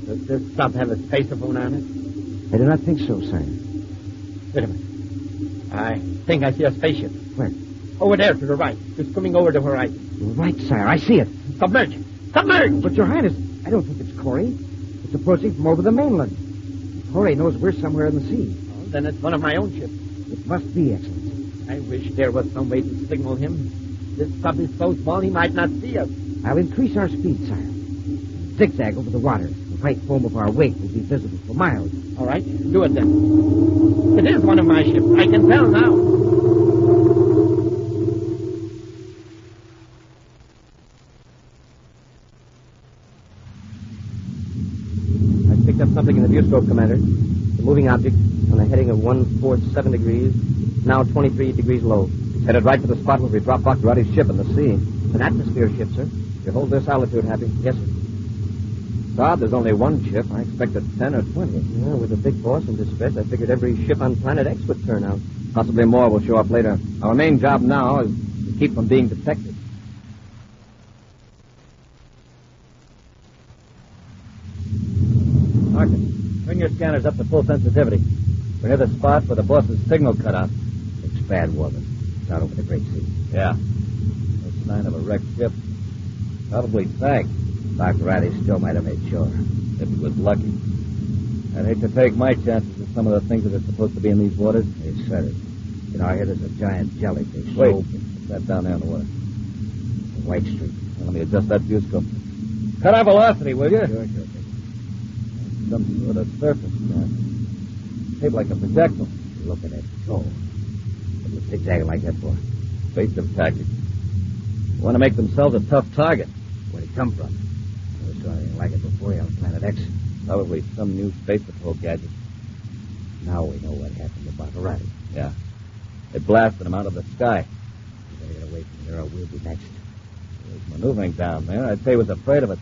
Does this sub have a spaceophone on it? I do not think so, sire. Wait a minute. I think I see a spaceship. Where? Over there to the right. It's coming over the horizon. Right, sire. I see it. Submerge! But, Your Highness, I don't think it's Corry. It's approaching from over the mainland. Corry knows we're somewhere in the sea. Oh, then it's one of my own ships. It must be, Excellency. I wish there was some way to signal him. This sub is so small he might not see us. I'll increase our speed, sire. Zigzag over the water. The white foam of our wake will be visible for miles. All right, do it then. It is one of my ships. I can tell now. I picked up something in the viewscope, Commander. The moving object on a heading of 147 degrees, now 23 degrees low. Headed right for the spot where we dropped Bacarratti's ship in the sea. It's an atmosphere ship, sir. You hold this altitude, Happy? Yes, sir. God, there's only one ship. I expected 10 or 20. Yeah, with the big boss in distress, I figured every ship on Planet X would turn out. Possibly more will show up later. Our main job now is to keep from being detected. Arkin, turn your scanners up to full sensitivity. We're near the spot where the boss's signal cut out. Looks bad, Warbin. It's out over the Great Sea. Yeah. No sign of a wrecked ship. Probably sank. Bacarratti still might have made sure. If he was lucky. I'd hate to take my chances with some of the things that are supposed to be in these waters. They said it. You know, I hear there's a giant jellyfish. Wait. Put that down there in the water. The white streak. Now, let me adjust that viewscope. Cut our velocity, will you? Sure. Some sort of surface craft. Shaped like a projectile. Look at it. Oh. What was zigzagging like that for? Evasive tactics. They want to make themselves a tough target. Where'd it come from? Never saw anything like it before on Planet X. Probably some new space patrol gadget. Now we know what happened to Bacarratti. Yeah. They blasted him out of the sky. We better get away from here or we'll be next. There's maneuvering down there. I'd say he was afraid of it.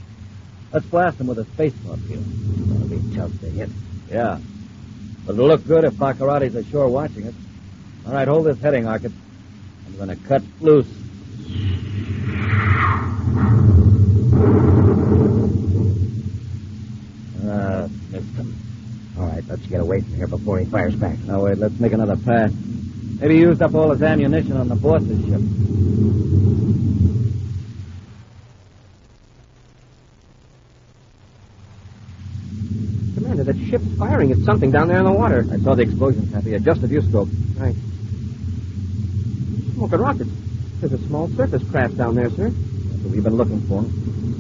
Let's blast him with a space torpedo. It'll be tough to hit. Yeah. But it'll look good if Bacarratti's ashore watching it. All right, hold this heading, Arkin. I'm going to cut loose. Missed him. All right, let's get away from here before he fires back. Now, wait, let's make another pass. Maybe he used up all his ammunition on the boss's ship. Commander, that ship's firing at something down there in the water. I saw the explosion, Happy. Adjust the viewscope. Right. Smoking rockets. There's a small surface craft down there, sir. That's what we've been looking for.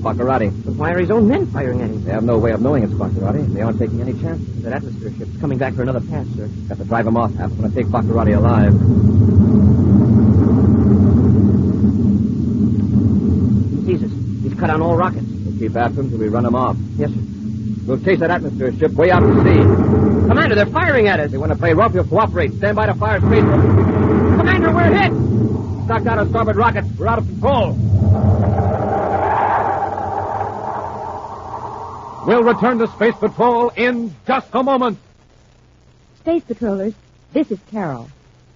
Bacarratti. But why are his own men firing at him? They have no way of knowing it's Bacarratti. They aren't taking any chances. That atmosphere ship's coming back for another pass, sir. Got to drive him off, Hap. I'm going to take Bacarratti alive. He sees us. He's cut on all rockets. We'll keep after him till we run him off. Yes, sir. We'll chase that atmosphere ship way out to sea. Commander, they're firing at us. They want to play rough. You'll cooperate. Stand by to fire straight. Commander, we're hit. knocked out our starboard rockets. We're out of control. We'll return to Space Patrol in just a moment. Space Patrollers, this is Carol.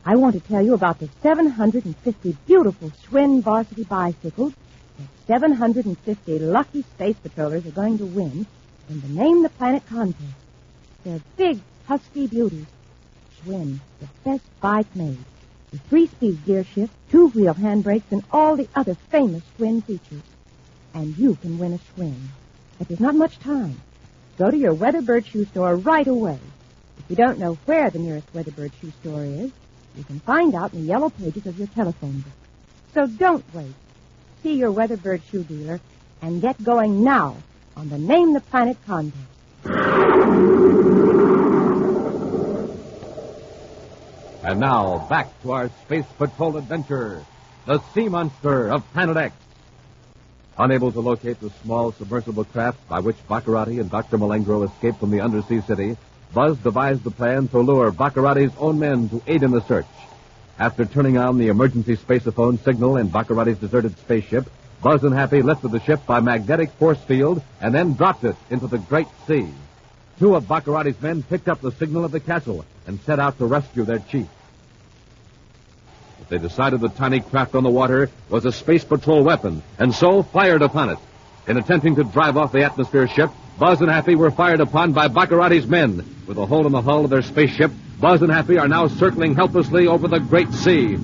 I want to tell you about the 750 beautiful Schwinn varsity bicycles that 750 lucky Space Patrollers are going to win in the Name the Planet contest. They're big, husky beauties. Schwinn, the best bike made. With 3-speed gear shift, 2-wheel handbrakes, and all the other famous Schwinn features. And you can win a Schwinn. But there's not much time. Go to your Weatherbird shoe store right away. If you don't know where the nearest Weatherbird shoe store is, you can find out in the yellow pages of your telephone book. So don't wait. See your Weatherbird shoe dealer and get going now on the Name the Planet contest. And now, back to our Space Patrol adventure, the Sea Monster of Planet X. Unable to locate the small submersible craft by which Bacarratti and Dr. Malengro escaped from the undersea city, Buzz devised the plan to lure Bacarratti's own men to aid in the search. After turning on the emergency spaceophone signal in Bacarratti's deserted spaceship, Buzz and Happy lifted the ship by magnetic force field and then dropped it into the great sea. 2 of Bacarratti's men picked up the signal of the castle and set out to rescue their chief. But they decided the tiny craft on the water was a Space Patrol weapon, and so fired upon it. In attempting to drive off the atmosphere ship, Buzz and Happy were fired upon by Bacarratti's men. With a hole in the hull of their spaceship, Buzz and Happy are now circling helplessly over the great sea.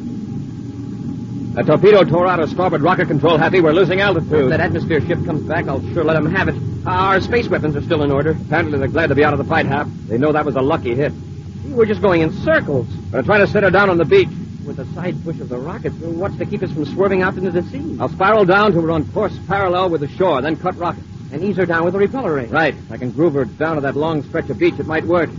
A torpedo tore out of starboard rocket control, Happy. We're losing altitude. If that atmosphere ship comes back, I'll sure let them have it. Our space weapons are still in order. Apparently they're glad to be out of the fight, Hap. They know that was a lucky hit. We're just going in circles. They're trying to set her down on the beach. With the side push of the rockets, what's to keep us from swerving out into the sea? I'll spiral down till we're on course parallel with the shore, then cut rockets. And ease her down with a repeller ray. Right. If I can groove her down to that long stretch of beach, it might work.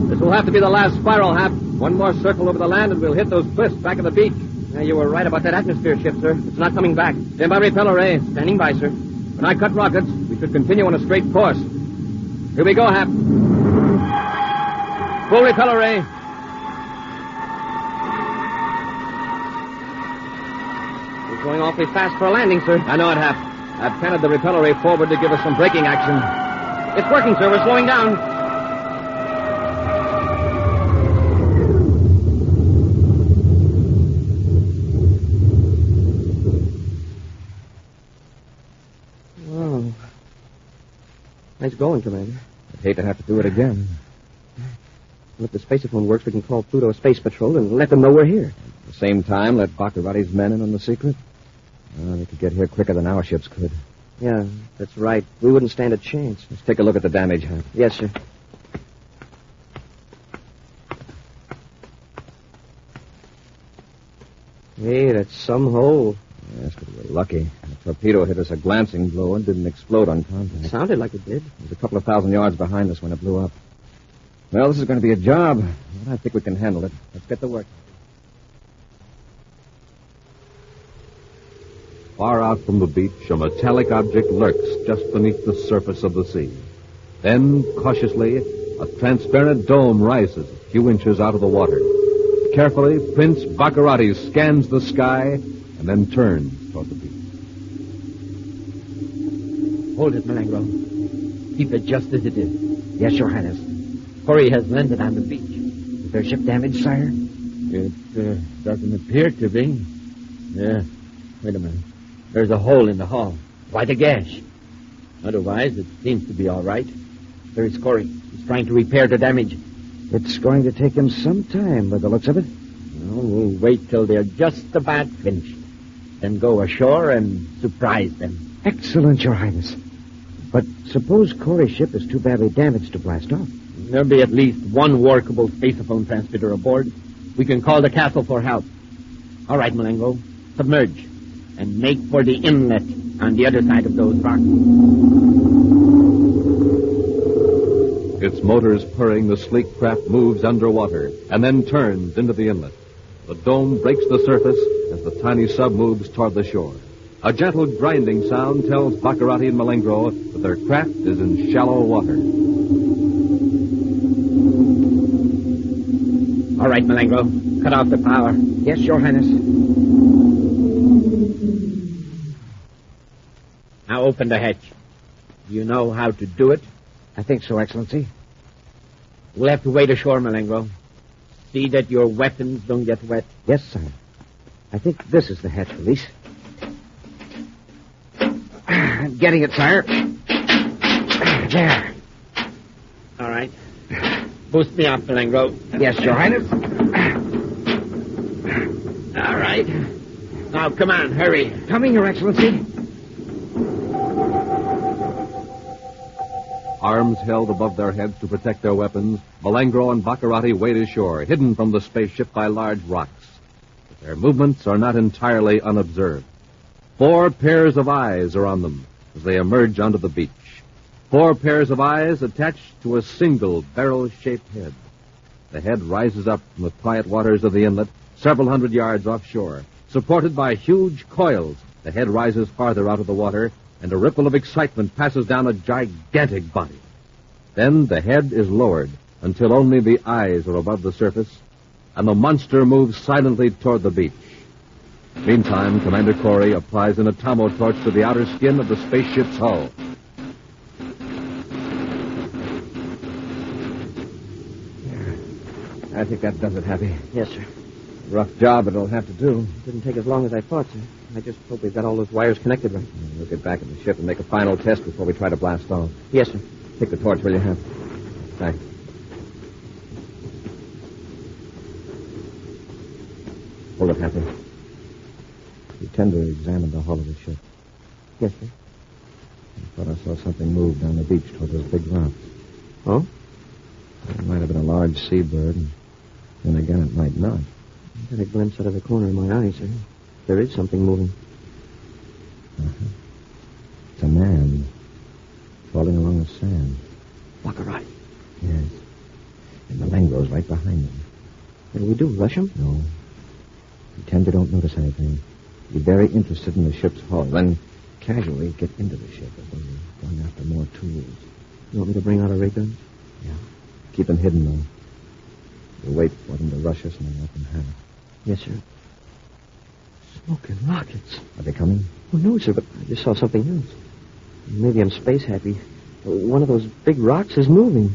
This will have to be the last spiral, Hap. One more circle over the land and we'll hit those cliffs back of the beach. Yeah, you were right about that atmosphere ship, sir. It's not coming back. Stand by repeller ray. Standing by, sir. When I cut rockets, we should continue on a straight course. Here we go, Hap. Full repeller ray. We're going awfully fast for a landing, sir. I know it, Hap. I've canted the repeller ray forward to give us some braking action. It's working, sir. We're slowing down. Nice going, Commander. I'd hate to have to do it again. Well, if the spaceophone works, we can call Pluto Space Patrol and let them know we're here. At the same time, let Bacarratti's men in on the secret? They could get here quicker than our ships could. Yeah, that's right. We wouldn't stand a chance. Let's take a look at the damage, Hap. Yes, sir. Hey, that's some hole. Yes, but we're lucky. The torpedo hit us a glancing blow and didn't explode on contact. It sounded like it did. It was a couple of thousand yards behind us when it blew up. Well, this is going to be a job. But I think we can handle it. Let's get to work. Far out from the beach, a metallic object lurks just beneath the surface of the sea. Then, cautiously, a transparent dome rises a few inches out of the water. Carefully, Prince Bacarratti scans the sky and then turns toward the beach. Hold it, Malengro. Keep it just as it is. Yes, Your Highness. Corry has landed on the beach. Is their ship damaged, sire? It doesn't appear to be. Yeah. Wait a minute. There's a hole in the hull. Quite a gash. Otherwise, it seems to be all right. There is Corry. He's trying to repair the damage. It's going to take him some time by the looks of it. Well, we'll wait till they're just about finished. Then go ashore and surprise them. Excellent, Your Highness. But suppose Corry's ship is too badly damaged to blast off. There'll be at least one workable spaceophone transmitter aboard. We can call the castle for help. All right, Malengo. Submerge. And make for the inlet on the other side of those rocks. Its motors purring, the sleek craft moves underwater and then turns into the inlet. The dome breaks the surface as the tiny sub moves toward the shore. A gentle grinding sound tells Bacarratti and Malengro that their craft is in shallow water. All right, Malengro. Cut off the power. Yes, Your Highness. Now open the hatch. Do you know how to do it? I think so, Excellency. We'll have to wait ashore, Malengro. See that your weapons don't get wet. Yes, sir. I think this is the hatch release. Getting it, sire. There. All right. Boost me up, Malengro. Yes, Your Highness. All right. Now, come on, hurry. Coming, Your Excellency. Arms held above their heads to protect their weapons, Malengro and Bacarratti wade ashore, hidden from the spaceship by large rocks. But their movements are not entirely unobserved. 4 pairs of eyes are on them as they emerge onto the beach. 4 pairs of eyes attached to a single barrel-shaped head. The head rises up from the quiet waters of the inlet, several hundred yards offshore. Supported by huge coils, the head rises farther out of the water, and a ripple of excitement passes down a gigantic body. Then the head is lowered until only the eyes are above the surface, and the monster moves silently toward the beach. Meantime, Commander Corry applies an atomo torch to the outer skin of the spaceship's hull. I think that does it, Happy. Yes, sir. Rough job it'll have to do. Didn't take as long as I thought, sir. I just hope we've got all those wires connected right. We'll get back in the ship and make a final test before we try to blast off. Yes, sir. Take the torch, will you, Hap? Thanks. Hold it, Happy. You tend to examine the hull of the ship. Yes, sir. I thought I saw something move down the beach toward those big rocks. Oh? It might have been a large seabird, and then again it might not. I got a glimpse out of the corner of my eye, sir. There is something moving. Uh-huh. It's a man crawling along the sand. Bacarratti. Yes. And Malengro's right behind him. What do we do, rush him? No. Pretend you don't notice anything. Be very interested in the ship's hull. Then casually get into the ship as though you're going after more tools. You want me to bring out a ray gun? Yeah. Keep them hidden, though. We'll wait for them to rush us and then let them have it. Yes, sir. Smoking rockets. Are they coming? Oh, no, sir, but I just saw something else. Maybe I'm space happy. One of those big rocks is moving.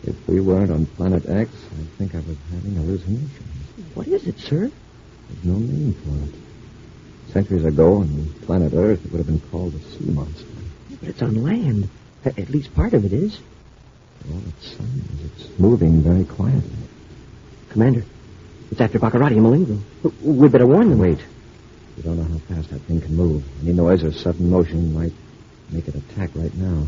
If we weren't on Planet X, I'd think I was having hallucinations. What is it, sir? There's no name for it. Centuries ago, on planet Earth, it would have been called a sea monster. But it's on land. At least part of it is. All it seems, it's moving very quietly. Commander, it's after Bacarratti and Malengro. We'd better warn them. Wait. We don't know how fast that thing can move. Any noise or sudden motion might make it attack right now.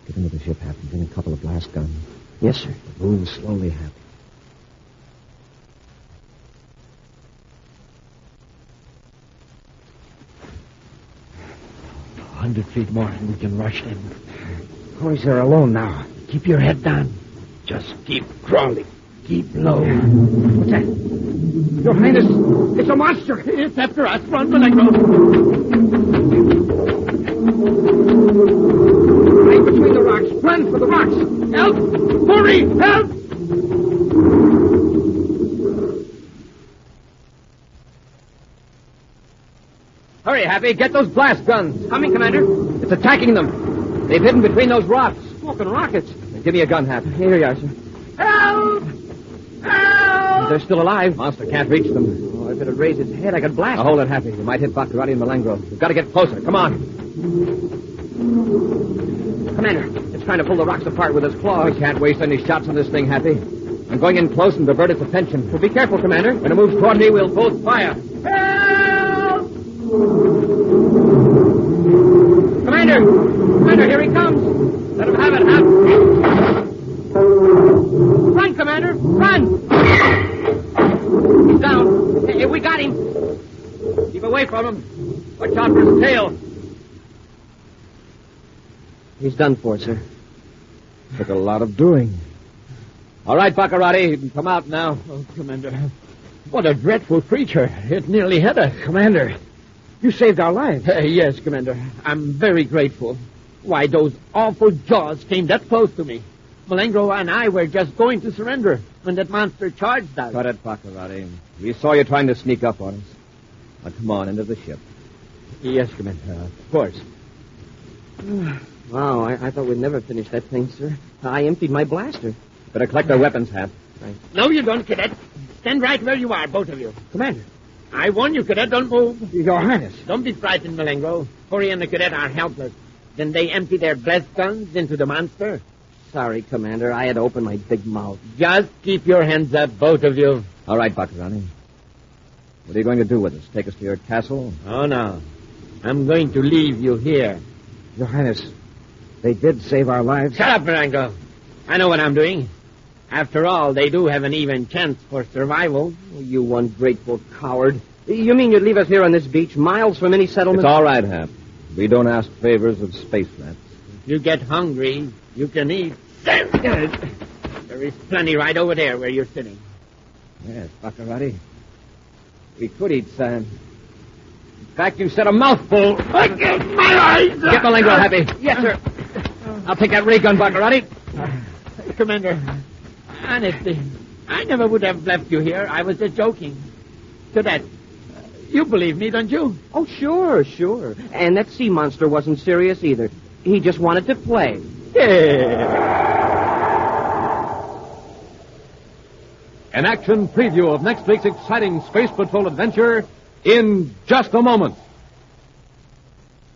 Get into the ship, Hap, and bring a couple of blast guns. Yes, sir. Move slowly, Hap. 100 feet more and we can rush in. Boys are alone now. Keep your head down. Just keep crawling. Keep low. What's that? Your Highness, it's a monster. It's after us. Run, Malengro. Right between the rocks. Run for the rocks. Help! Hurry! Help! Hurry, Happy. Get those blast guns. Coming, Commander. It's attacking them. They've hidden between those rocks. Smoking rockets. Give me a gun, Hap. Here you are, sir. Help! Help! They're still alive. Monster can't reach them. Oh, if it'd raise its head, I could blast Now, hold it, Happy. You might hit Bacarratti and Malengro. We've got to get closer. Come on. Commander, it's trying to pull the rocks apart with its claws. We can't waste any shots on this thing, Happy. I'm going in close and divert its attention. Well, be careful, Commander. When it moves toward me, we'll both fire. Help! Commander! Commander, here he comes. Let him have it, Hap. Run, Commander! Run! He's down. Hey, we got him. Keep away from him. Watch out for his tail. He's done for, sir. Took a lot of doing. All right, Bacarratti, you can come out now. Oh, Commander. What a dreadful creature. It nearly hit us. Commander, you saved our lives. Yes, Commander. I'm very grateful. Why, those awful jaws came that close to me. Malengro and I were just going to surrender when that monster charged us. Cut it, Bacarratti. We saw you trying to sneak up on us. Now, come on, into the ship. Yes, Commander. Of course. Wow, I thought we'd never finish that thing, sir. I emptied my blaster. Better collect our weapons, Hap. Right. No, you don't, Cadet. Stand right where you are, both of you. Commander. I warn you, Cadet, don't move. Your Highness. Don't be frightened, Malengro. Corry and the Cadet are helpless. Then they empty their blast guns into the monster. Sorry, Commander. I had to open my big mouth. Just keep your hands up, both of you. All right, Bacarratti. What are you going to do with us? Take us to your castle? Oh, no. I'm going to leave you here. Your Highness, they did save our lives. Shut up, Malengro. I know what I'm doing. After all, they do have an even chance for survival. You ungrateful coward. You mean you'd leave us here on this beach, miles from any settlement? It's all right, Hap. We don't ask favors of space rats. If you get hungry, you can eat. There is plenty right over there where you're sitting. Yes, Bacarratti. We could eat sand. In fact, you said a mouthful. Get my eyes! Get Malengro, Happy. Yes, sir. I'll take that ray gun, Bacarratti. Commander, honestly, I never would have left you here. I was just joking. Cadet, you believe me, don't you? Oh, sure. And that sea monster wasn't serious either. He just wanted to play. An action preview of next week's exciting Space Patrol adventure in just a moment.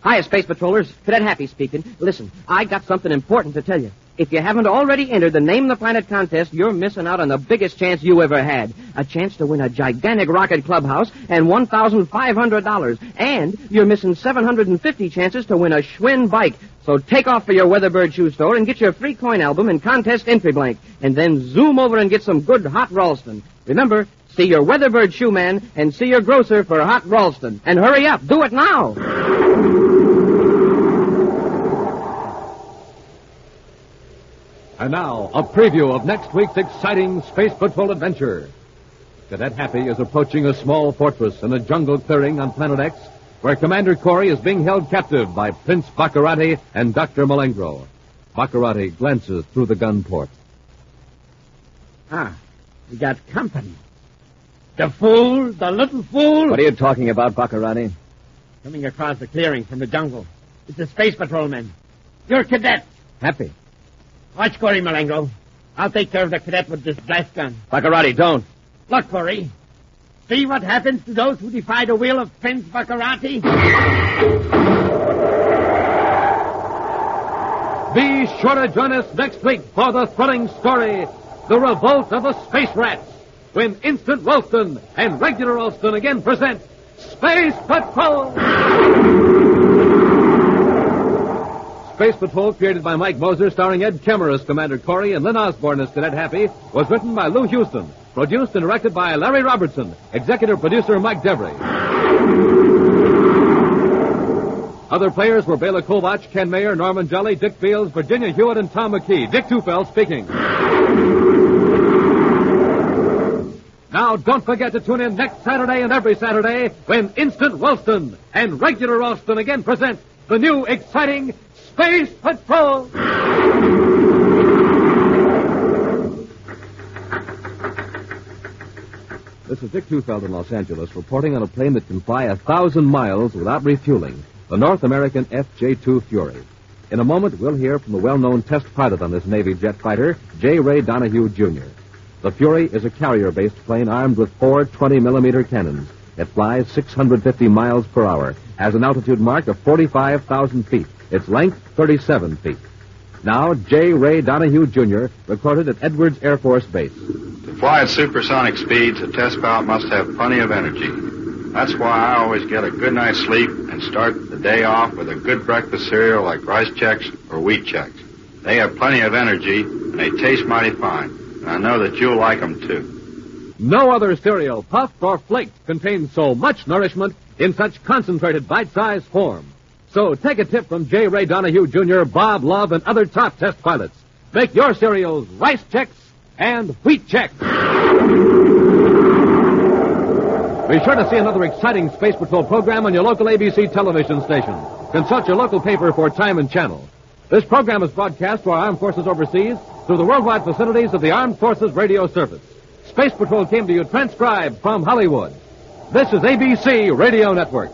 Hiya, Space Patrollers. Cadet Happy speaking. Listen, I got something important to tell you. If you haven't already entered the Name the Planet contest, you're missing out on the biggest chance you ever had. A chance to win a gigantic rocket clubhouse and $1,500. And you're missing 750 chances to win a Schwinn bike. So take off for your Weatherbird shoe store and get your free coin album and contest entry blank. And then zoom over and get some good hot Ralston. Remember, see your Weatherbird shoe man and see your grocer for hot Ralston. And hurry up. Do it now. And now, a preview of next week's exciting Space Patrol adventure. Cadet Happy is approaching a small fortress in a jungle clearing on Planet X, where Commander Corry is being held captive by Prince Bacarratti and Dr. Malengro. Bacarratti glances through the gun port. We got company. The fool, the little fool. What are you talking about, Bacarratti? Coming across the clearing from the jungle. It's a space patrolman. You're a cadet. Happy. Watch Corry, Malengro. I'll take care of the cadet with this blast gun. Bacarratti, don't. Look, Corry. See what happens to those who defy the will of Prince Bacarratti? Be sure to join us next week for the thrilling story, The Revolt of the Space Rats, when Instant Ralston and Regular Ralston again present Space Patrol! Space Patrol, created by Mike Moser, starring Ed Kemmer as Commander Corry and Lyn Osborn as Cadet Happy, was written by Lou Houston, produced and directed by Larry Robertson, executive producer Mike Devery. Other players were Bela Kovach, Ken Mayer, Norman Jolly, Dick Fields, Virginia Hewitt, and Tom McKee. Dick Tufeld speaking. Now, don't forget to tune in next Saturday and every Saturday when Instant Ralston and Regular Ralston again present the new exciting Space Patrol! This is Dick Tufeld in Los Angeles, reporting on a plane that can fly 1,000 miles without refueling, the North American FJ-2 Fury. In a moment, we'll hear from the well-known test pilot on this Navy jet fighter, J. Ray Donahue, Jr. The Fury is a carrier-based plane armed with 4 20-millimeter cannons. It flies 650 miles per hour, has an altitude mark of 45,000 feet. Its length, 37 feet. Now, J. Ray Donahue, Jr., recorded at Edwards Air Force Base. To fly at supersonic speeds, a test pilot must have plenty of energy. That's why I always get a good night's sleep and start the day off with a good breakfast cereal like Rice Chex or Wheat Chex. They have plenty of energy, and they taste mighty fine. And I know that you'll like them, too. No other cereal, puffed or flaked, contains so much nourishment in such concentrated bite-sized form. So take a tip from J. Ray Donahue, Jr., Bob Love, and other top test pilots. Make your cereals Rice Chex and Wheat Chex. Be sure to see another exciting Space Patrol program on your local ABC television station. Consult your local paper for time and channel. This program is broadcast to our armed forces overseas through the worldwide facilities of the Armed Forces Radio Service. Space Patrol came to you transcribed from Hollywood. This is ABC Radio Network.